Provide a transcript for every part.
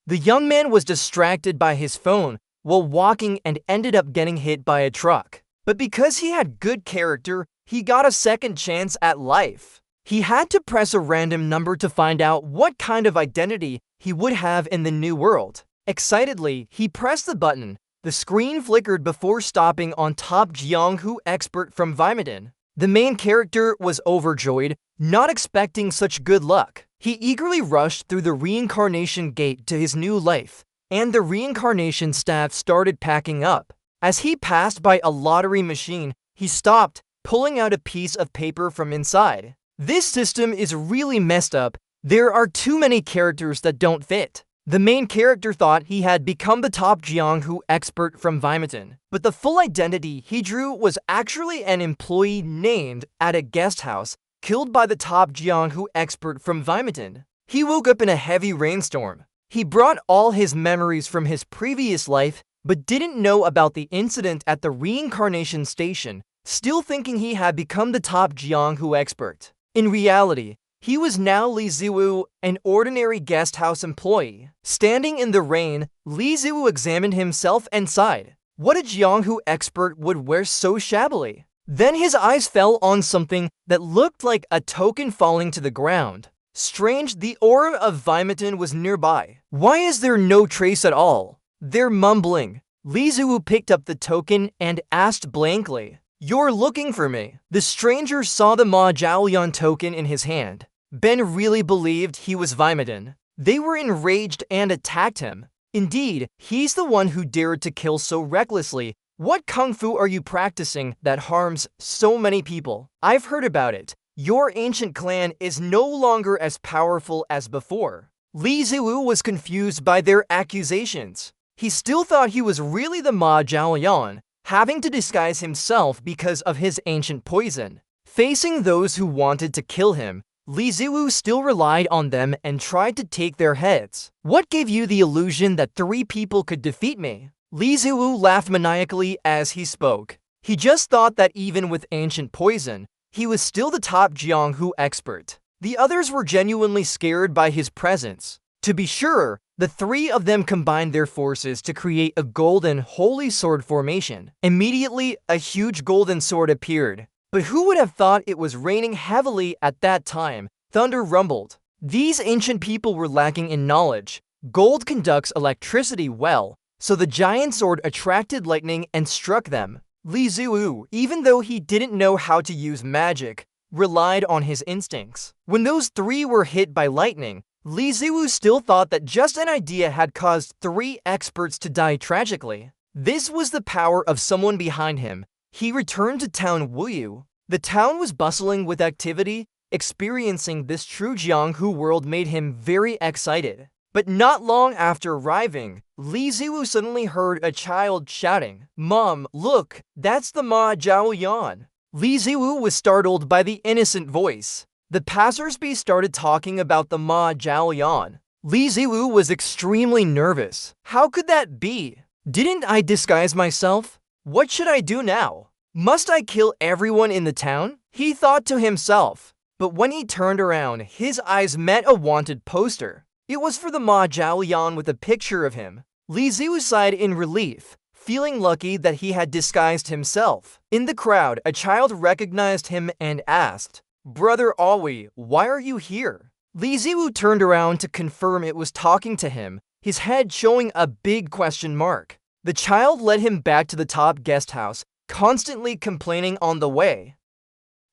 The young man was distracted by his phone while walking and ended up getting hit by a truck. But because he had good character, he got a second chance at life. He had to press a random number to find out what kind of identity he would have in the new world. Excitedly, he pressed the button. The screen flickered before stopping on top Jianghu expert from Vimadin. The main character was overjoyed, not expecting such good luck. He eagerly rushed through the reincarnation gate to his new life, and the reincarnation staff started packing up. As he passed by a lottery machine, he stopped, pulling out a piece of paper from inside. This system is really messed up. There are too many characters that don't fit. The main character thought he had become the top Jianghu expert from Vimadin, but the full identity he drew was actually an employee named at a guest house, killed by the top Jianghu expert from Vimadin. He woke up in a heavy rainstorm. He brought all his memories from his previous life, but didn't know about the incident at the reincarnation station, still thinking he had become the top Jianghu expert. In reality, he was now Li Ziwu, an ordinary guest house employee. Standing in the rain, Li Ziwu examined himself and sighed. What a Jianghu expert would wear so shabbily? Then his eyes fell on something that looked like a token falling to the ground. Strange, the aura of Vimadin was nearby. Why is there no trace at all? They're mumbling. Li Ziwu picked up the token and asked blankly, "You're looking for me?" The stranger saw the Ma Jiaolian token in his hand. Ben really believed he was Vimadin. They were enraged and attacked him. Indeed, he's the one who dared to kill so recklessly. What kung fu are you practicing that harms so many people? I've heard about it. Your ancient clan is no longer as powerful as before. Li Ziwu was confused by their accusations. He still thought he was really the Ma Jiaolian, having to disguise himself because of his ancient poison. Facing those who wanted to kill him, Li Ziwu still relied on them and tried to take their heads. What gave you the illusion that 3 people could defeat me? Li Ziwu laughed maniacally as he spoke. He just thought that even with ancient poison, he was still the top Jianghu expert. The others were genuinely scared by his presence. To be sure, the 3 of them combined their forces to create a golden holy sword formation. Immediately, a huge golden sword appeared. But who would have thought it was raining heavily at that time? Thunder rumbled. These ancient people were lacking in knowledge. Gold conducts electricity well, so the giant sword attracted lightning and struck them. Li Ziwu, even though he didn't know how to use magic, relied on his instincts. When those 3 were hit by lightning, Li Ziwu still thought that just an idea had caused 3 experts to die tragically. This was the power of someone behind him. He returned to town Wuyu. The town was bustling with activity. Experiencing this true Jianghu world made him very excited. But not long after arriving, Li Ziwu suddenly heard a child shouting, "Mom, look, that's the Ma Jiaolian." Li Ziwu was startled by the innocent voice. The passersby started talking about the Ma Jiaolian. Li Ziwu was extremely nervous. How could that be? Didn't I disguise myself? What should I do now? Must I kill everyone in the town? He thought to himself. But when he turned around, his eyes met a wanted poster. It was for the Ma Jiaolian with a picture of him. Li Ziwu sighed in relief, feeling lucky that he had disguised himself. In the crowd, a child recognized him and asked, "Brother Aoi, why are you here?" Li Ziwu turned around to confirm it was talking to him, his head showing a big question mark. The child led him back to the top guest house, constantly complaining on the way.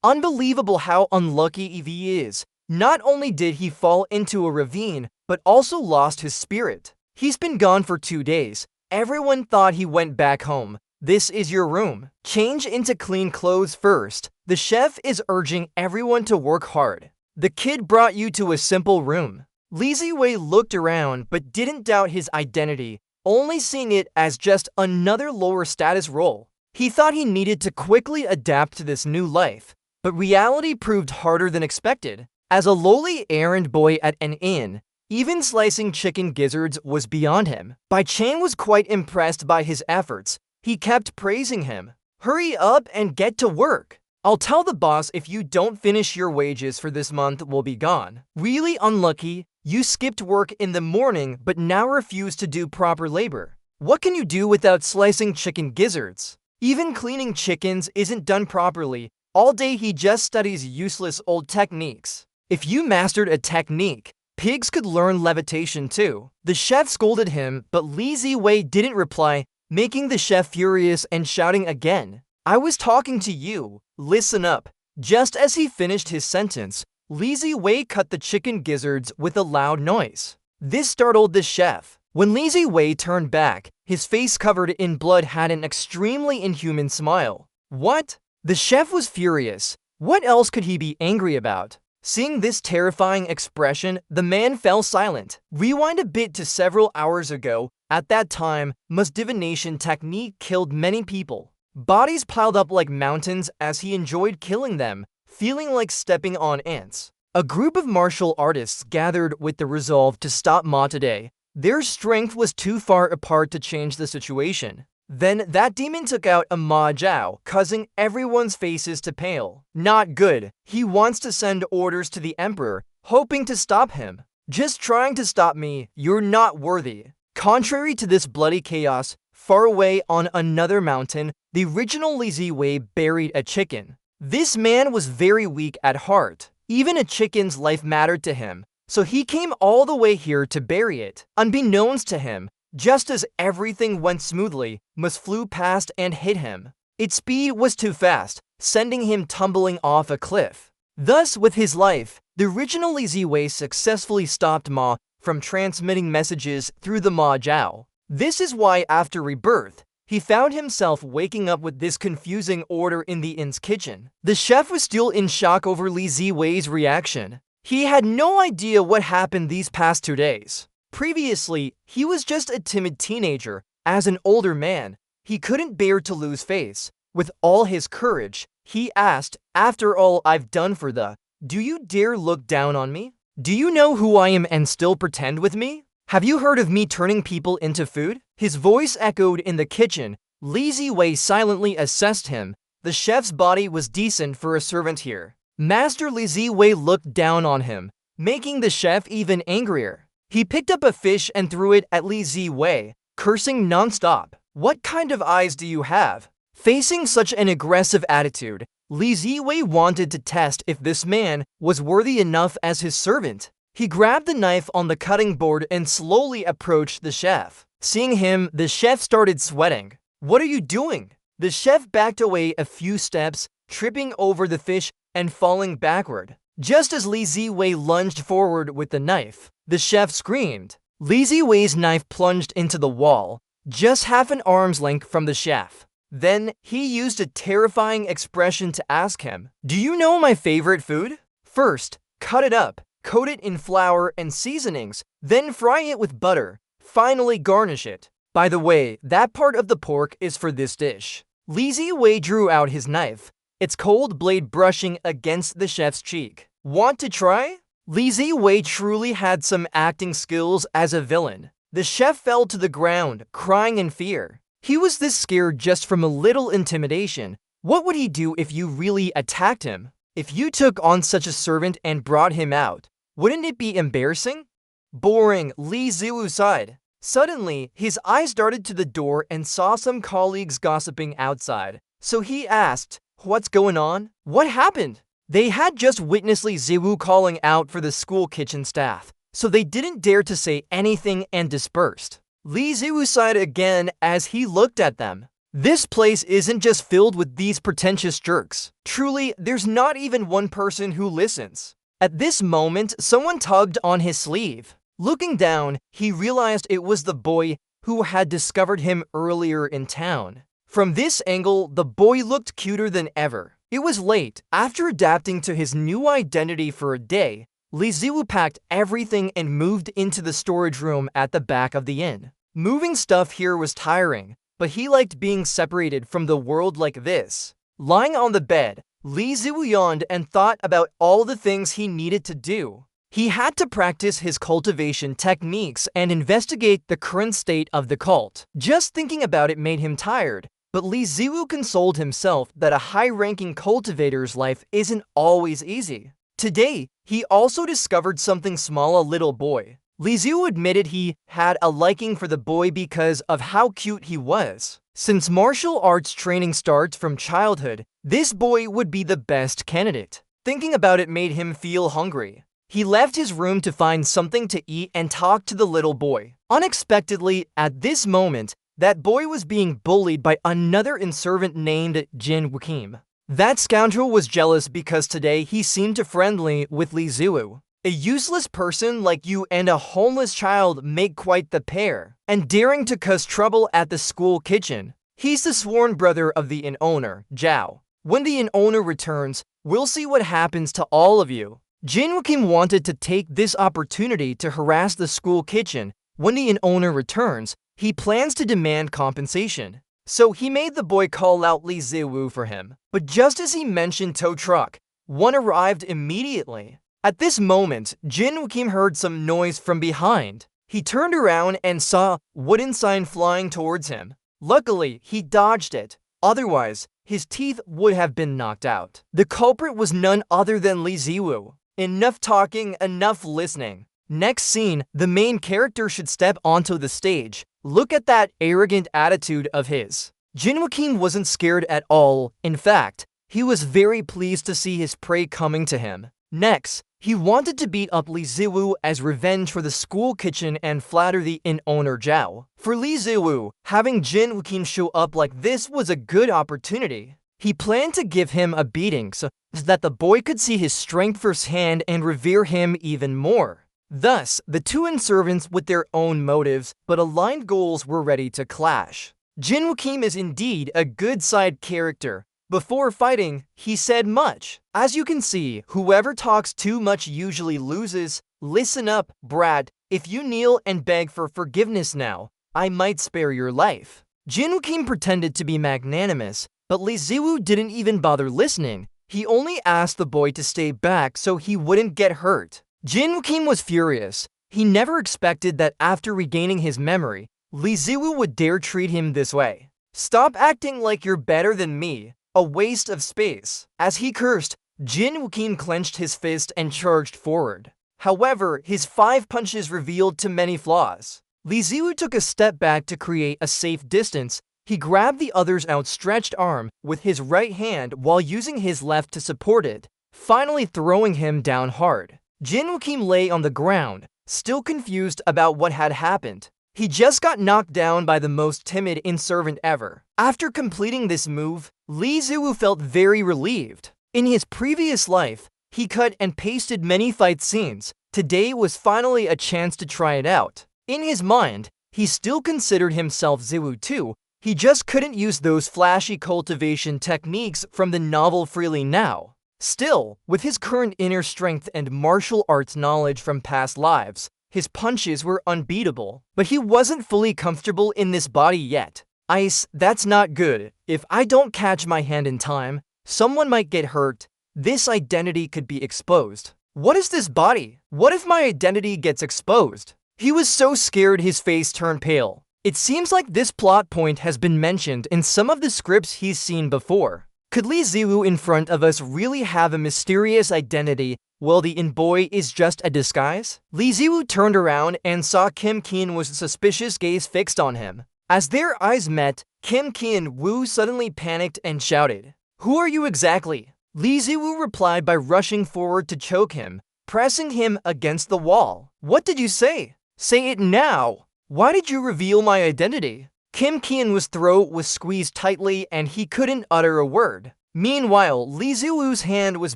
Unbelievable how unlucky he is. Not only did he fall into a ravine, but also lost his spirit. He's been gone for 2 days. Everyone thought he went back home. This is your room. Change into clean clothes first. The chef is urging everyone to work hard. The kid brought you to a simple room. Li Ziwei looked around but didn't doubt his identity, only seeing it as just another lower status role. He thought he needed to quickly adapt to this new life, but reality proved harder than expected. As a lowly errand boy at an inn, even slicing chicken gizzards was beyond him. Bai Chen was quite impressed by his efforts. He kept praising him. "Hurry up and get to work. I'll tell the boss if you don't finish your wages for this month will be gone." Really unlucky, You skipped work in the morning but now refuse to do proper labor. What can you do without slicing chicken gizzards? Even cleaning chickens isn't done properly. All day he just studies useless old techniques. If you mastered a technique, pigs could learn levitation too. The chef scolded him, but Li Ziwei didn't reply, making the chef furious and shouting again, "I was talking to you. Listen up." Just as he finished his sentence, Li Ziwei cut the chicken gizzards with a loud noise. This startled the chef. When Li Ziwei turned back, his face covered in blood had an extremely inhuman smile. What? The chef was furious. What else could he be angry about? Seeing this terrifying expression, the man fell silent. Rewind a bit to several hours ago. At that time, divination technique killed many people. Bodies piled up like mountains as he enjoyed killing them, feeling like stepping on ants. A group of martial artists gathered with the resolve to stop Ma today. Their strength was too far apart to change the situation. Then that demon took out a Ma Jiao, causing everyone's faces to pale. Not good. He wants to send orders to the emperor, hoping to stop him. Just trying to stop me, you're not worthy. Contrary to this bloody chaos, far away on another mountain, the original Li Ziwei buried a chicken. This man was very weak at heart. Even a chicken's life mattered to him, so he came all the way here to bury it. Unbeknownst to him, just as everything went smoothly, Mus flew past and hit him. Its speed was too fast, sending him tumbling off a cliff. Thus, with his life, the original Li Ziwei successfully stopped Ma from transmitting messages through the Ma Jiao. This is why after rebirth, he found himself waking up with this confusing order in the inn's kitchen. The chef was still in shock over Li Ziwei's reaction. He had no idea what happened these past 2 days. Previously, he was just a timid teenager. As an older man, he couldn't bear to lose face. With all his courage, he asked, "After all I've done for the, do you dare look down on me? Do you know who I am and still pretend with me? Have you heard of me turning people into food?" His voice echoed in the kitchen. Li Ziwei silently assessed him. The chef's body was decent for a servant here. Master Li Ziwei looked down on him, making the chef even angrier. He picked up a fish and threw it at Li Ziwei, cursing non-stop. "What kind of eyes do you have?" Facing such an aggressive attitude, Li Ziwei wanted to test if this man was worthy enough as his servant. He grabbed the knife on the cutting board and slowly approached the chef. Seeing him, the chef started sweating. "What are you doing?" The chef backed away a few steps, tripping over the fish and falling backward. Just as Li Ziwei lunged forward with the knife, the chef screamed. Li Ziwei's knife plunged into the wall, just half an arm's length from the chef. Then, he used a terrifying expression to ask him, "Do you know my favorite food? First, cut it up, coat it in flour and seasonings, then fry it with butter. Finally, garnish it. By the way, that part of the pork is for this dish." Li Ziwei drew out his knife, its cold blade brushing against the chef's cheek. "Want to try?" Li Ziwei truly had some acting skills as a villain. The chef fell to the ground, crying in fear. He was this scared just from a little intimidation. What would he do if you really attacked him? If you took on such a servant and brought him out, wouldn't it be embarrassing? Boring, Li Ziwu sighed. Suddenly, his eyes darted to the door and saw some colleagues gossiping outside. So he asked, "What's going on? What happened?" They had just witnessed Li Ziwu calling out for the school kitchen staff, so they didn't dare to say anything and dispersed. Li Ziwu sighed again as he looked at them. This place isn't just filled with these pretentious jerks. Truly, there's not even one person who listens. At this moment, someone tugged on his sleeve. Looking down, he realized it was the boy who had discovered him earlier in town. From this angle, the boy looked cuter than ever. It was late. After adapting to his new identity for a day, Li Ziwu packed everything and moved into the storage room at the back of the inn. Moving stuff here was tiring, but he liked being separated from the world like this. Lying on the bed, Li Ziwu yawned and thought about all the things he needed to do. He had to practice his cultivation techniques and investigate the current state of the cult. Just thinking about it made him tired, but Li Ziwu consoled himself that a high-ranking cultivator's life isn't always easy. Today, he also discovered something small: a little boy. Li Ziwu admitted he had a liking for the boy because of how cute he was. Since martial arts training starts from childhood, this boy would be the best candidate. Thinking about it made him feel hungry. He left his room to find something to eat and talk to the little boy. Unexpectedly, at this moment, that boy was being bullied by another servant named Jin Wukim. That scoundrel was jealous because today he seemed to friendly with Li Ziwu. A useless person like you and a homeless child make quite the pair, and daring to cause trouble at the school kitchen. He's the sworn brother of the inn owner, Zhao. When the inn owner returns, we'll see what happens to all of you. Jin Wukim wanted to take this opportunity to harass the school kitchen. When the inn owner returns, he plans to demand compensation. So he made the boy call out Li Ziwu for him. But just as he mentioned tow truck, one arrived immediately. At this moment, Jin Wukim heard some noise from behind. He turned around and saw a wooden sign flying towards him. Luckily, he dodged it. Otherwise, his teeth would have been knocked out. The culprit was none other than Li Ziwu. Enough talking, enough listening. Next scene, the main character should step onto the stage. Look at that arrogant attitude of his. Jin Wukim wasn't scared at all. In fact, he was very pleased to see his prey coming to him. Next, he wanted to beat up Li Ziwu as revenge for the school kitchen and flatter the inn owner Zhao. For Li Ziwu, having Jin Wukim show up like this was a good opportunity. He planned to give him a beating so that the boy could see his strength firsthand and revere him even more. Thus, the two servants with their own motives but aligned goals were ready to clash. Jin Wukim is indeed a good side character. Before fighting, he said much. As you can see, whoever talks too much usually loses. Listen up, brat. If you kneel and beg for forgiveness now, I might spare your life. Jin Wukim pretended to be magnanimous, but Li Ziwu didn't even bother listening. He only asked the boy to stay back so he wouldn't get hurt. Jin Wukim was furious. He never expected that after regaining his memory, Li Ziwu would dare treat him this way. Stop acting like you're better than me. A waste of space. As he cursed, Jin Wukim clenched his fist and charged forward. However, his 5 punches revealed too many flaws. Li Ziwu took a step back to create a safe distance. He grabbed the other's outstretched arm with his right hand while using his left to support it, finally throwing him down hard. Jin Wukim lay on the ground, still confused about what had happened. He just got knocked down by the most timid servant ever. After completing this move, Li Ziwu felt very relieved. In his previous life, he cut and pasted many fight scenes. Today was finally a chance to try it out. In his mind, he still considered himself Ziwu too. He just couldn't use those flashy cultivation techniques from the novel freely now. Still, with his current inner strength and martial arts knowledge from past lives, his punches were unbeatable. But he wasn't fully comfortable in this body yet. Ice, that's not good. If I don't catch my hand in time, someone might get hurt. This identity could be exposed. What is this body? What if my identity gets exposed? He was so scared his face turned pale. It seems like this plot point has been mentioned in some of the scripts he's seen before. Could Li Ziwu in front of us really have a mysterious identity while the boy is just a disguise? Li Ziwu turned around and saw Kim Kian-woo's suspicious gaze fixed on him. As their eyes met, Kim Kian-woo suddenly panicked and shouted, "Who are you exactly?" Li Ziwu replied by rushing forward to choke him, pressing him against the wall. "What did you say? Say it now! Why did you reveal my identity?" Kim Kian-woo's throat was squeezed tightly and he couldn't utter a word. Meanwhile, Li Ziwu's hand was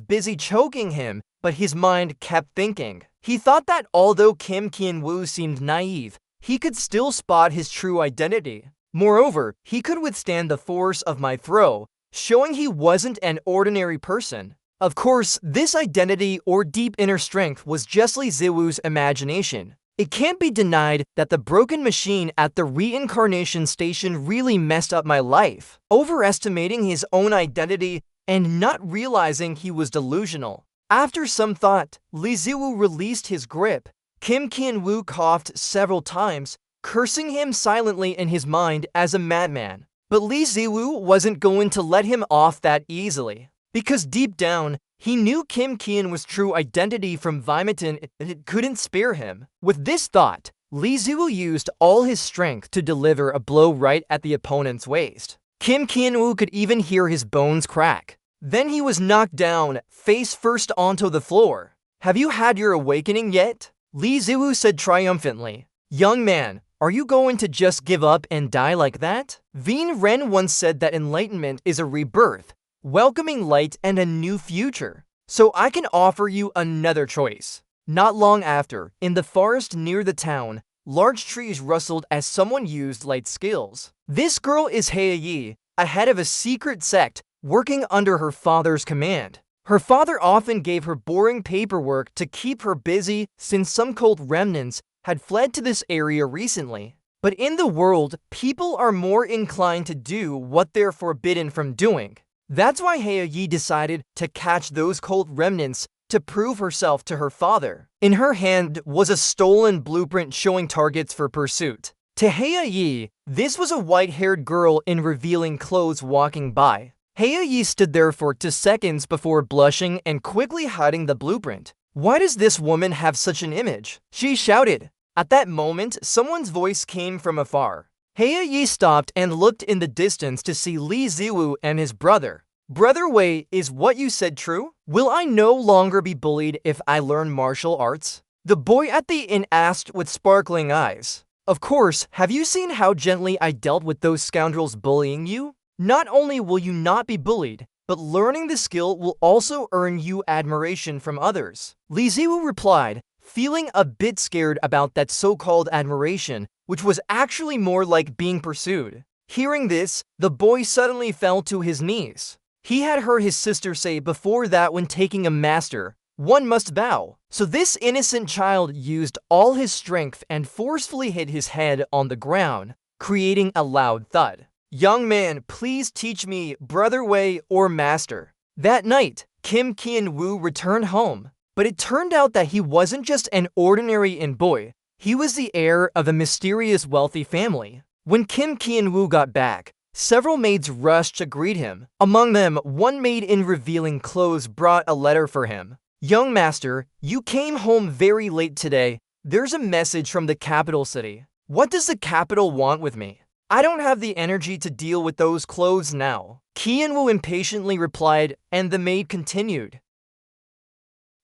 busy choking him, but his mind kept thinking. He thought that although Kim Kian-woo seemed naive, he could still spot his true identity. Moreover, he could withstand the force of my throw, showing he wasn't an ordinary person. Of course, this identity or deep inner strength was just Li Ziwu's imagination. It can't be denied that the broken machine at the Reincarnation station really messed up my life, overestimating his own identity and not realizing he was delusional. After some thought, Li Ziwu released his grip. Kim Kian-woo coughed several times, cursing him silently in his mind as a madman. But Li Ziwu wasn't going to let him off that easily, because deep down, He knew Kim Kian-woo's true identity from Vimeton and it couldn't spare him. With this thought, Lee Ziwu used all his strength to deliver a blow right at the opponent's waist. Kim Kian-woo could even hear his bones crack. Then he was knocked down, face first onto the floor. "Have you had your awakening yet?" Lee Ziwu said triumphantly. "Young man, are you going to just give up and die like that?" Veen Ren once said that enlightenment is a rebirth, welcoming light and a new future. So I can offer you another choice. Not long after, in the forest near the town, large trees rustled as someone used light skills. This girl is Hei, a head of a secret sect working under her father's command. Her father often gave her boring paperwork to keep her busy since some cult remnants had fled to this area recently. But in the world, people are more inclined to do what they're forbidden from doing. That's why Hei decided to catch those cult remnants to prove herself to her father. In her hand was a stolen blueprint showing targets for pursuit. To Hei, this was a white-haired girl in revealing clothes walking by. Hei stood there for 2 seconds before blushing and quickly hiding the blueprint. "Why does this woman have such an image?" she shouted. At that moment, someone's voice came from afar. Hei stopped and looked in the distance to see Lee Ziwu and his brother. "Brother Wei, is what you said true? Will I no longer be bullied if I learn martial arts?" The boy at the inn asked with sparkling eyes. "Of course, have you seen how gently I dealt with those scoundrels bullying you? Not only will you not be bullied, but learning the skill will also earn you admiration from others." Lee Ziwu replied, feeling a bit scared about that so-called admiration, which was actually more like being pursued. Hearing this, the boy suddenly fell to his knees. He had heard his sister say before that when taking a master, one must bow. So this innocent child used all his strength and forcefully hit his head on the ground, creating a loud thud. "Young man, please teach me, Brother Wei or Master." That night, Kim Kian-woo returned home, but it turned out that he wasn't just an ordinary inn boy, he was the heir of a mysterious wealthy family. When Kim Kian-woo got back, several maids rushed to greet him. Among them, one maid in revealing clothes brought a letter for him. "Young master, you came home very late today. There's a message from the capital city." "What does the capital want with me? I don't have the energy to deal with those clothes now." Kian-woo impatiently replied, and the maid continued.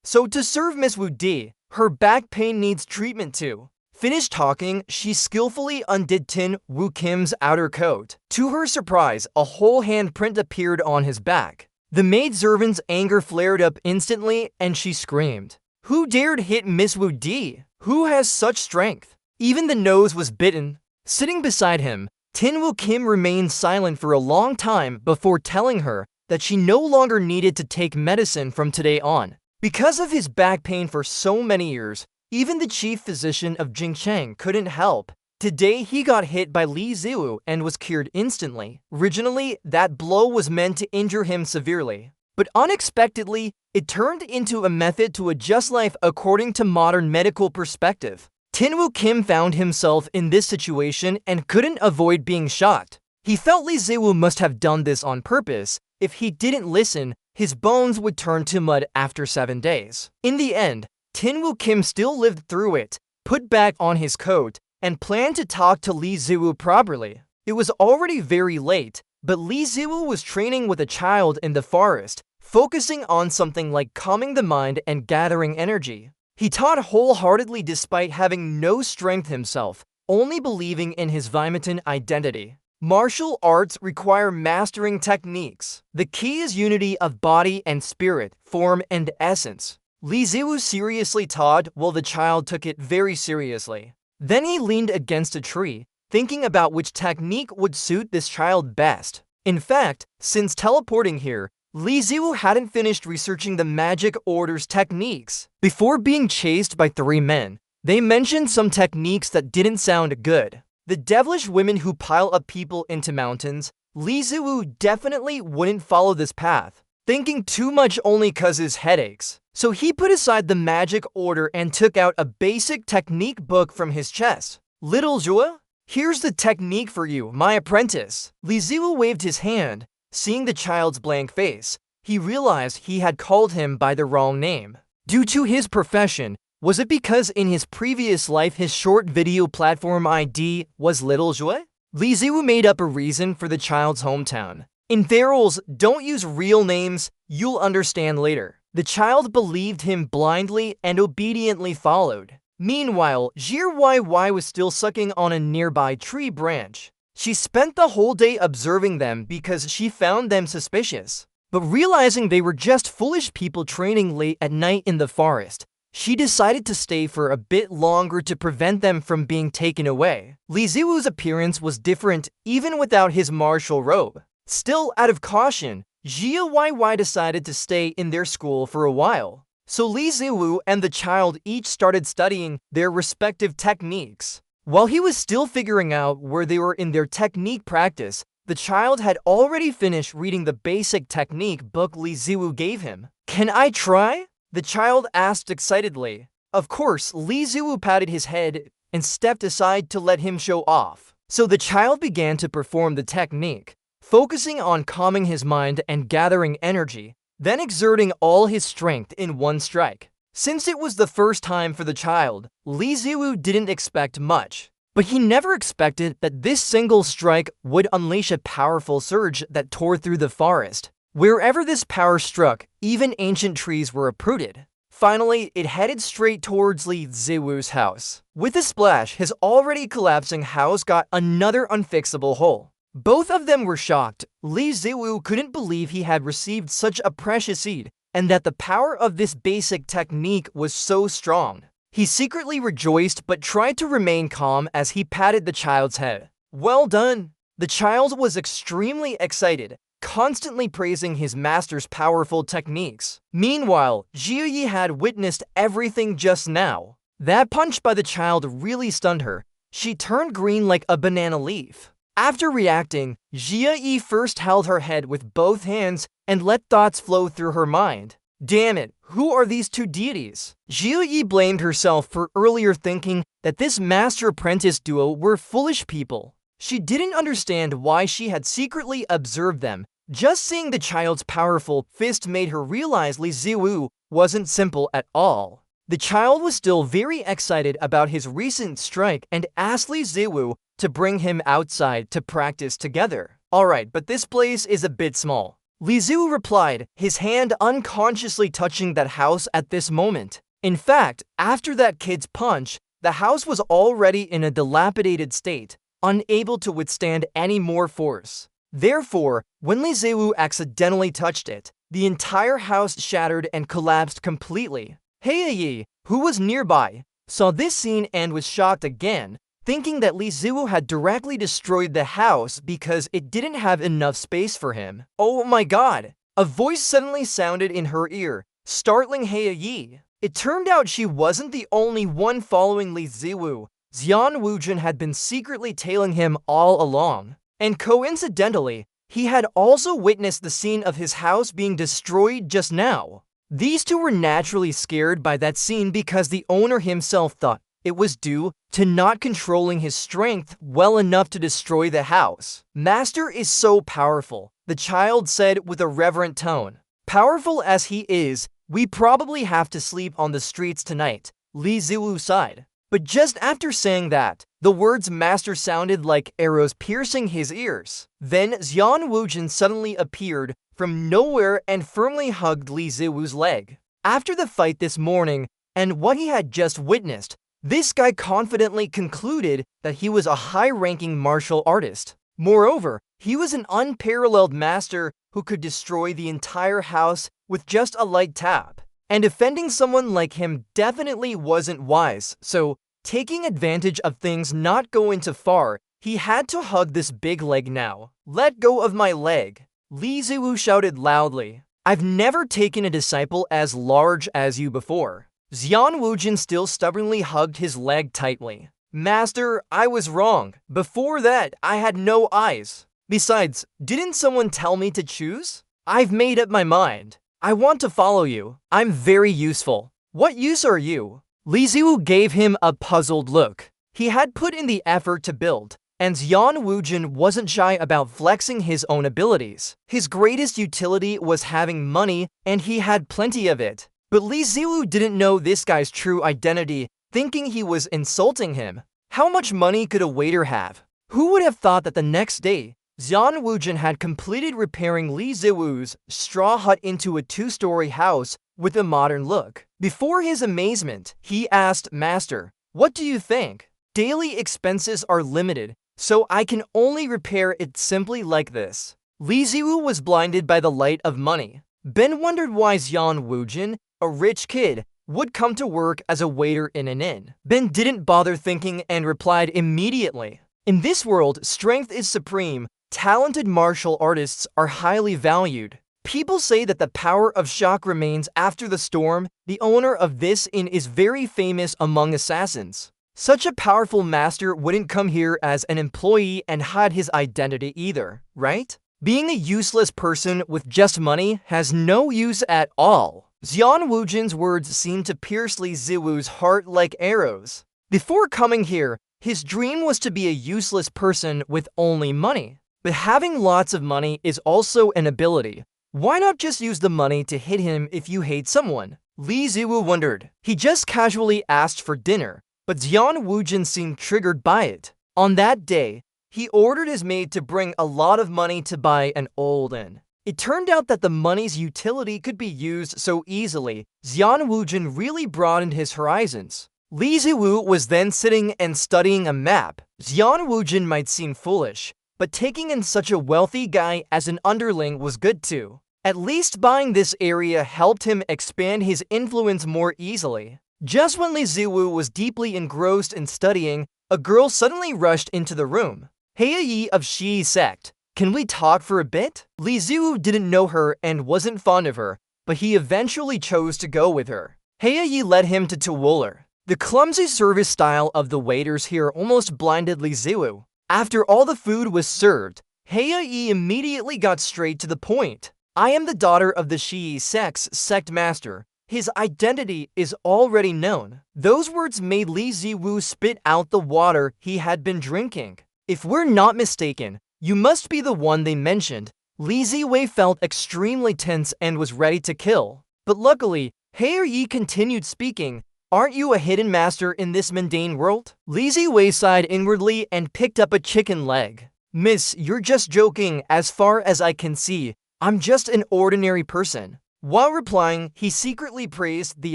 "So to serve Miss Woo Di, her back pain needs treatment too." Finished talking, she skillfully undid Tin Woo Kim's outer coat. To her surprise, a whole handprint appeared on his back. The maidservant's anger flared up instantly, and she screamed, "Who dared hit Miss Woo Di? Who has such strength?" Even the nose was bitten. Sitting beside him, Tin Woo Kim remained silent for a long time before telling her that she no longer needed to take medicine from today on. Because of his back pain for so many years, even the chief physician of Jingcheng couldn't help. Today he got hit by Lee Ziwu and was cured instantly. Originally, that blow was meant to injure him severely. But unexpectedly, it turned into a method to adjust life according to modern medical perspective. Tin Woo Kim found himself in this situation and couldn't avoid being shocked. He felt Lee Ziwu must have done this on purpose. If he didn't listen, his bones would turn to mud after 7 days. In the end, Tin Woo Kim still lived through it, put back on his coat, and planned to talk to Lee Ziwu properly. It was already very late, but Lee Ziwu was training with a child in the forest, focusing on something like calming the mind and gathering energy. He taught wholeheartedly despite having no strength himself, only believing in his Vimeton identity. Martial arts require mastering techniques. The key is unity of body and spirit, form and essence. Lee Ziwu seriously taught while the child took it very seriously. Then he leaned against a tree, thinking about which technique would suit this child best. In fact, since teleporting here, Lee Ziwu hadn't finished researching the magic order's techniques. Before being chased by 3 men, they mentioned some techniques that didn't sound good. The devilish women who pile up people into mountains, Lee Ziwu definitely wouldn't follow this path, thinking too much only causes headaches. So he put aside the magic order and took out a basic technique book from his chest. "Little Zhua, here's the technique for you, my apprentice." Lee Ziwu waved his hand. Seeing the child's blank face, he realized he had called him by the wrong name. Due to his profession, was it because in his previous life his short video platform ID was Little Joy? Li Ziwu made up a reason for the child's hometown. In ferals, don't use real names, you'll understand later. The child believed him blindly and obediently followed. Meanwhile, Jir YY was still sucking on a nearby tree branch. She spent the whole day observing them because she found them suspicious. But realizing they were just foolish people training late at night in the forest, she decided to stay for a bit longer to prevent them from being taken away. Li Ziwu's appearance was different even without his martial robe. Still, out of caution, Jia YY decided to stay in their school for a while. So Li Ziwu and the child each started studying their respective techniques. While he was still figuring out where they were in their technique practice, the child had already finished reading the basic technique book Li Ziwu gave him. "Can I try?" the child asked excitedly. Of course, Li Ziwu patted his head and stepped aside to let him show off. So the child began to perform the technique, focusing on calming his mind and gathering energy, then exerting all his strength in one strike. Since it was the first time for the child, Li Ziwu didn't expect much. But he never expected that this single strike would unleash a powerful surge that tore through the forest. Wherever this power struck, even ancient trees were uprooted. Finally, it headed straight towards Li Ziwu's house. With a splash, his already collapsing house got another unfixable hole. Both of them were shocked. Li Ziwu couldn't believe he had received such a precious seed, and that the power of this basic technique was so strong. He secretly rejoiced but tried to remain calm as he patted the child's head. "Well done!" The child was extremely excited, constantly praising his master's powerful techniques. Meanwhile, Jia Yi had witnessed everything just now. That punch by the child really stunned her. She turned green like a banana leaf. After reacting, Jia Yi first held her head with both hands and let thoughts flow through her mind. Damn it, who are these two deities? Jia Yi blamed herself for earlier thinking that this master-apprentice duo were foolish people. She didn't understand why she had secretly observed them. Just seeing the child's powerful fist made her realize Li Ziwu wasn't simple at all. The child was still very excited about his recent strike and asked Li Ziwu to bring him outside to practice together. "Alright, but this place is a bit small." Li Ziwu replied, his hand unconsciously touching that house at this moment. In fact, after that kid's punch, the house was already in a dilapidated state, unable to withstand any more force. Therefore, when Li Ziwu accidentally touched it, the entire house shattered and collapsed completely. Heiyi, who was nearby, saw this scene and was shocked again, thinking that Li Ziwu had directly destroyed the house because it didn't have enough space for him. Oh my god! A voice suddenly sounded in her ear, startling Heiyi. It turned out she wasn't the only one following Li Ziwu. Xian Wujun had been secretly tailing him all along. And coincidentally, he had also witnessed the scene of his house being destroyed just now. These two were naturally scared by that scene because the owner himself thought it was due to not controlling his strength well enough to destroy the house. "Master is so powerful," the child said with a reverent tone. "Powerful as he is, we probably have to sleep on the streets tonight," Li Ziwu sighed. But just after saying that, the words master sounded like arrows piercing his ears. Then Xian Wujin suddenly appeared from nowhere and firmly hugged Li Ziwu's leg. After the fight this morning and what he had just witnessed, this guy confidently concluded that he was a high-ranking martial artist. Moreover, he was an unparalleled master who could destroy the entire house with just a light tap. And offending someone like him definitely wasn't wise, so taking advantage of things not going too far, he had to hug this big leg now. "Let go of my leg," Li Ziwu shouted loudly. "I've never taken a disciple as large as you before." Xian Wujin still stubbornly hugged his leg tightly. "Master, I was wrong. Before that, I had no eyes. Besides, didn't someone tell me to choose? I've made up my mind. I want to follow you. I'm very useful." "What use are you?" Li Ziwu gave him a puzzled look. He had put in the effort to build, and Xian Wujin wasn't shy about flexing his own abilities. His greatest utility was having money, and he had plenty of it. But Li Ziwu didn't know this guy's true identity, thinking he was insulting him. How much money could a waiter have? Who would have thought that the next day, Xian Wujin had completed repairing Li Ziwu's straw hut into a 2-story house with a modern look. Before his amazement, he asked, "Master, what do you think? Daily expenses are limited, so I can only repair it simply like this." Li Ziwu was blinded by the light of money. Ben wondered why Xian Wujin, a rich kid, would come to work as a waiter in an inn. Ben didn't bother thinking and replied immediately, "In this world, strength is supreme. Talented martial artists are highly valued. People say that the power of shock remains after the storm. The owner of this inn is very famous among assassins. Such a powerful master wouldn't come here as an employee and hide his identity either, right? Being a useless person with just money has no use at all." Xian Wujin's words seemed to pierce Li Ziwu's heart like arrows. Before coming here, his dream was to be a useless person with only money. But having lots of money is also an ability. Why not just use the money to hit him if you hate someone? Li Ziwu wondered. He just casually asked for dinner, but Xian Wujin seemed triggered by it. On that day, he ordered his maid to bring a lot of money to buy an old inn. It turned out that the money's utility could be used so easily. Xian Wujin really broadened his horizons. Li Ziwu was then sitting and studying a map. Xian Wujin might seem foolish, but taking in such a wealthy guy as an underling was good too. At least buying this area helped him expand his influence more easily. Just when Li Ziwu was deeply engrossed in studying, a girl suddenly rushed into the room. "Hey Yi of Shi Sect, can we talk for a bit?" Li Ziwu didn't know her and wasn't fond of her, but he eventually chose to go with her. Hey Yi led him to Dueling. The clumsy service style of the waiters here almost blinded Li Ziwu. After all the food was served, Heiyi immediately got straight to the point. "I am the daughter of the Shi Sect's sect master. His identity is already known." Those words made Li Ziwu spit out the water he had been drinking. "If we're not mistaken, you must be the one they mentioned." Li Ziwu felt extremely tense and was ready to kill. But luckily, Heiyi continued speaking. "Aren't you a hidden master in this mundane world?" Li Ziwu sighed inwardly and picked up a chicken leg. "Miss, you're just joking. As far as I can see, I'm just an ordinary person." While replying, he secretly praised the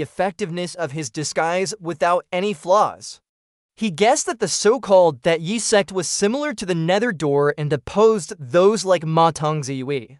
effectiveness of his disguise without any flaws. He guessed that the so-called that Yi sect was similar to the Nether Door and opposed those like Ma Tongziwi.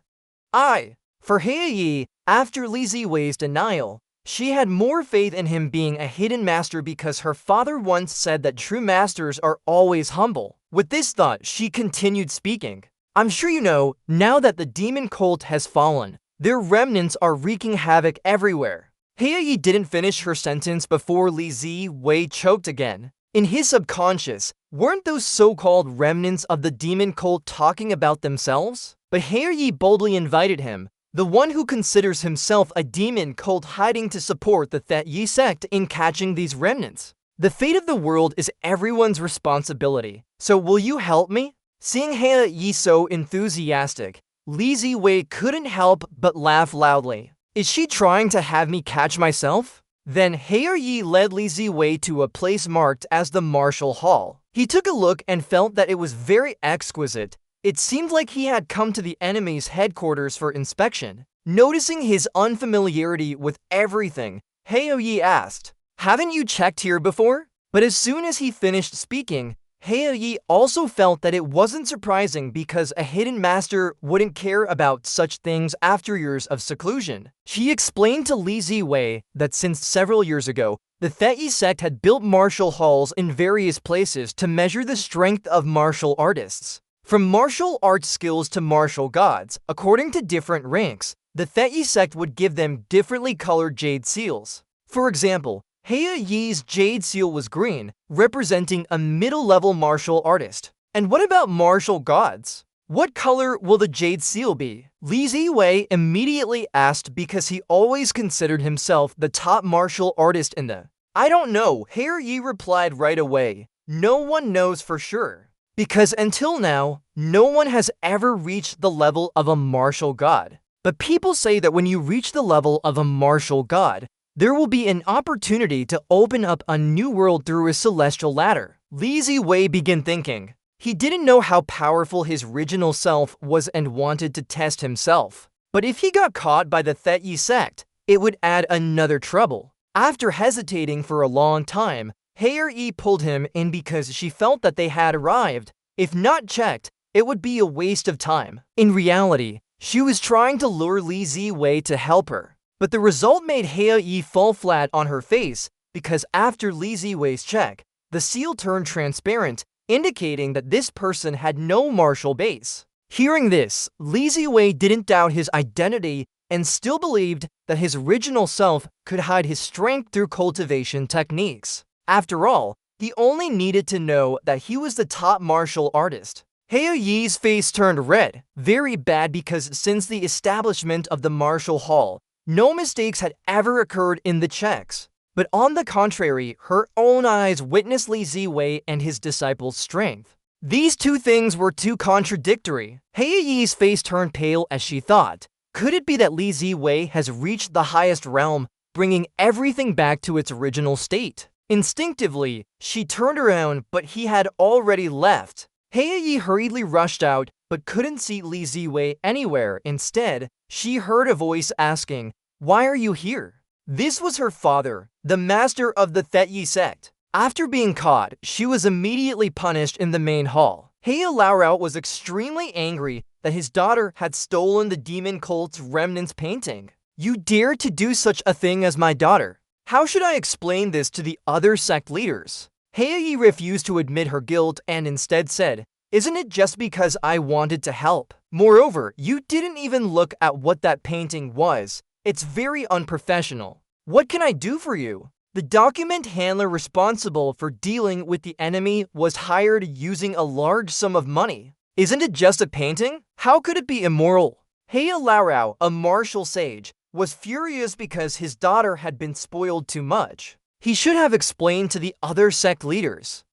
For Heiyi, after Li Ziwei's denial, she had more faith in him being a hidden master because her father once said that true masters are always humble. With this thought, she continued speaking. "I'm sure you know, now that the demon cult has fallen, their remnants are wreaking havoc everywhere." Heiyi didn't finish her sentence before Li Ziwu choked again. In his subconscious, weren't those so-called remnants of the demon cult talking about themselves? But Heiyi boldly invited him, the one who considers himself a demon cult, hiding to support the That Yi sect in catching these remnants. "The fate of the world is everyone's responsibility, so will you help me?" Seeing Heiyi so enthusiastic, Li Ziwu couldn't help but laugh loudly. "Is she trying to have me catch myself?" Then Heiyi led Li Ziwu to a place marked as the Martial Hall. He took a look and felt that it was very exquisite. It seemed like he had come to the enemy's headquarters for inspection. Noticing his unfamiliarity with everything, Heiyi asked, "Haven't you checked here before?" But as soon as he finished speaking, Heiyi also felt that it wasn't surprising because a hidden master wouldn't care about such things after years of seclusion. She explained to Li Ziwu that since several years ago, the That Yi sect had built martial halls in various places to measure the strength of martial artists. From martial arts skills to martial gods, according to different ranks, the That Yi sect would give them differently colored jade seals. For example, Heiyi's jade seal was green, representing a middle-level martial artist. And what about martial gods? What color will the jade seal be? Li Ziwu immediately asked because he always considered himself the top martial artist in the. "I don't know," Heiyi replied right away. "No one knows for sure." Because until now, no one has ever reached the level of a martial god. But people say that when you reach the level of a martial god, there will be an opportunity to open up a new world through a celestial ladder. Li Ziwei began thinking. He didn't know how powerful his original self was and wanted to test himself. But if he got caught by the Thetyi sect, it would add another trouble. After hesitating for a long time, Yi pulled him in because she felt that they had arrived. If not checked, it would be a waste of time. In reality, she was trying to lure Li Ziwei to help her. But the result made Yi fall flat on her face because after Li Ziwei's check, the seal turned transparent, indicating that this person had no martial base. Hearing this, Li Ziwei didn't doubt his identity and still believed that his original self could hide his strength through cultivation techniques. After all, he only needed to know that he was the top martial artist. Yi's face turned red, very bad because since the establishment of the martial hall, no mistakes had ever occurred in the checks. But on the contrary, her own eyes witnessed Li Ziwei and his disciple's strength. These two things were too contradictory. Yi's face turned pale as she thought, could it be that Li Ziwei has reached the highest realm, bringing everything back to its original state? Instinctively, she turned around, but he had already left. Yi hurriedly rushed out, but couldn't see Li Ziwei anywhere. Instead, she heard a voice asking, "Why are you here?" This was her father, the master of the Thetyi sect. After being caught, she was immediately punished in the main hall. Laorao was extremely angry that his daughter had stolen the demon cult's remnants painting. "You dare to do such a thing as my daughter? How should I explain this to the other sect leaders?" Yi refused to admit her guilt and instead said, "Isn't it just because I wanted to help? Moreover, you didn't even look at what that painting was. It's very unprofessional. What can I do for you?" The document handler responsible for dealing with the enemy was hired using a large sum of money. "Isn't it just a painting? How could it be immoral?" Laorao, a martial sage, was furious because his daughter had been spoiled too much. He should have explained to the other sect leaders.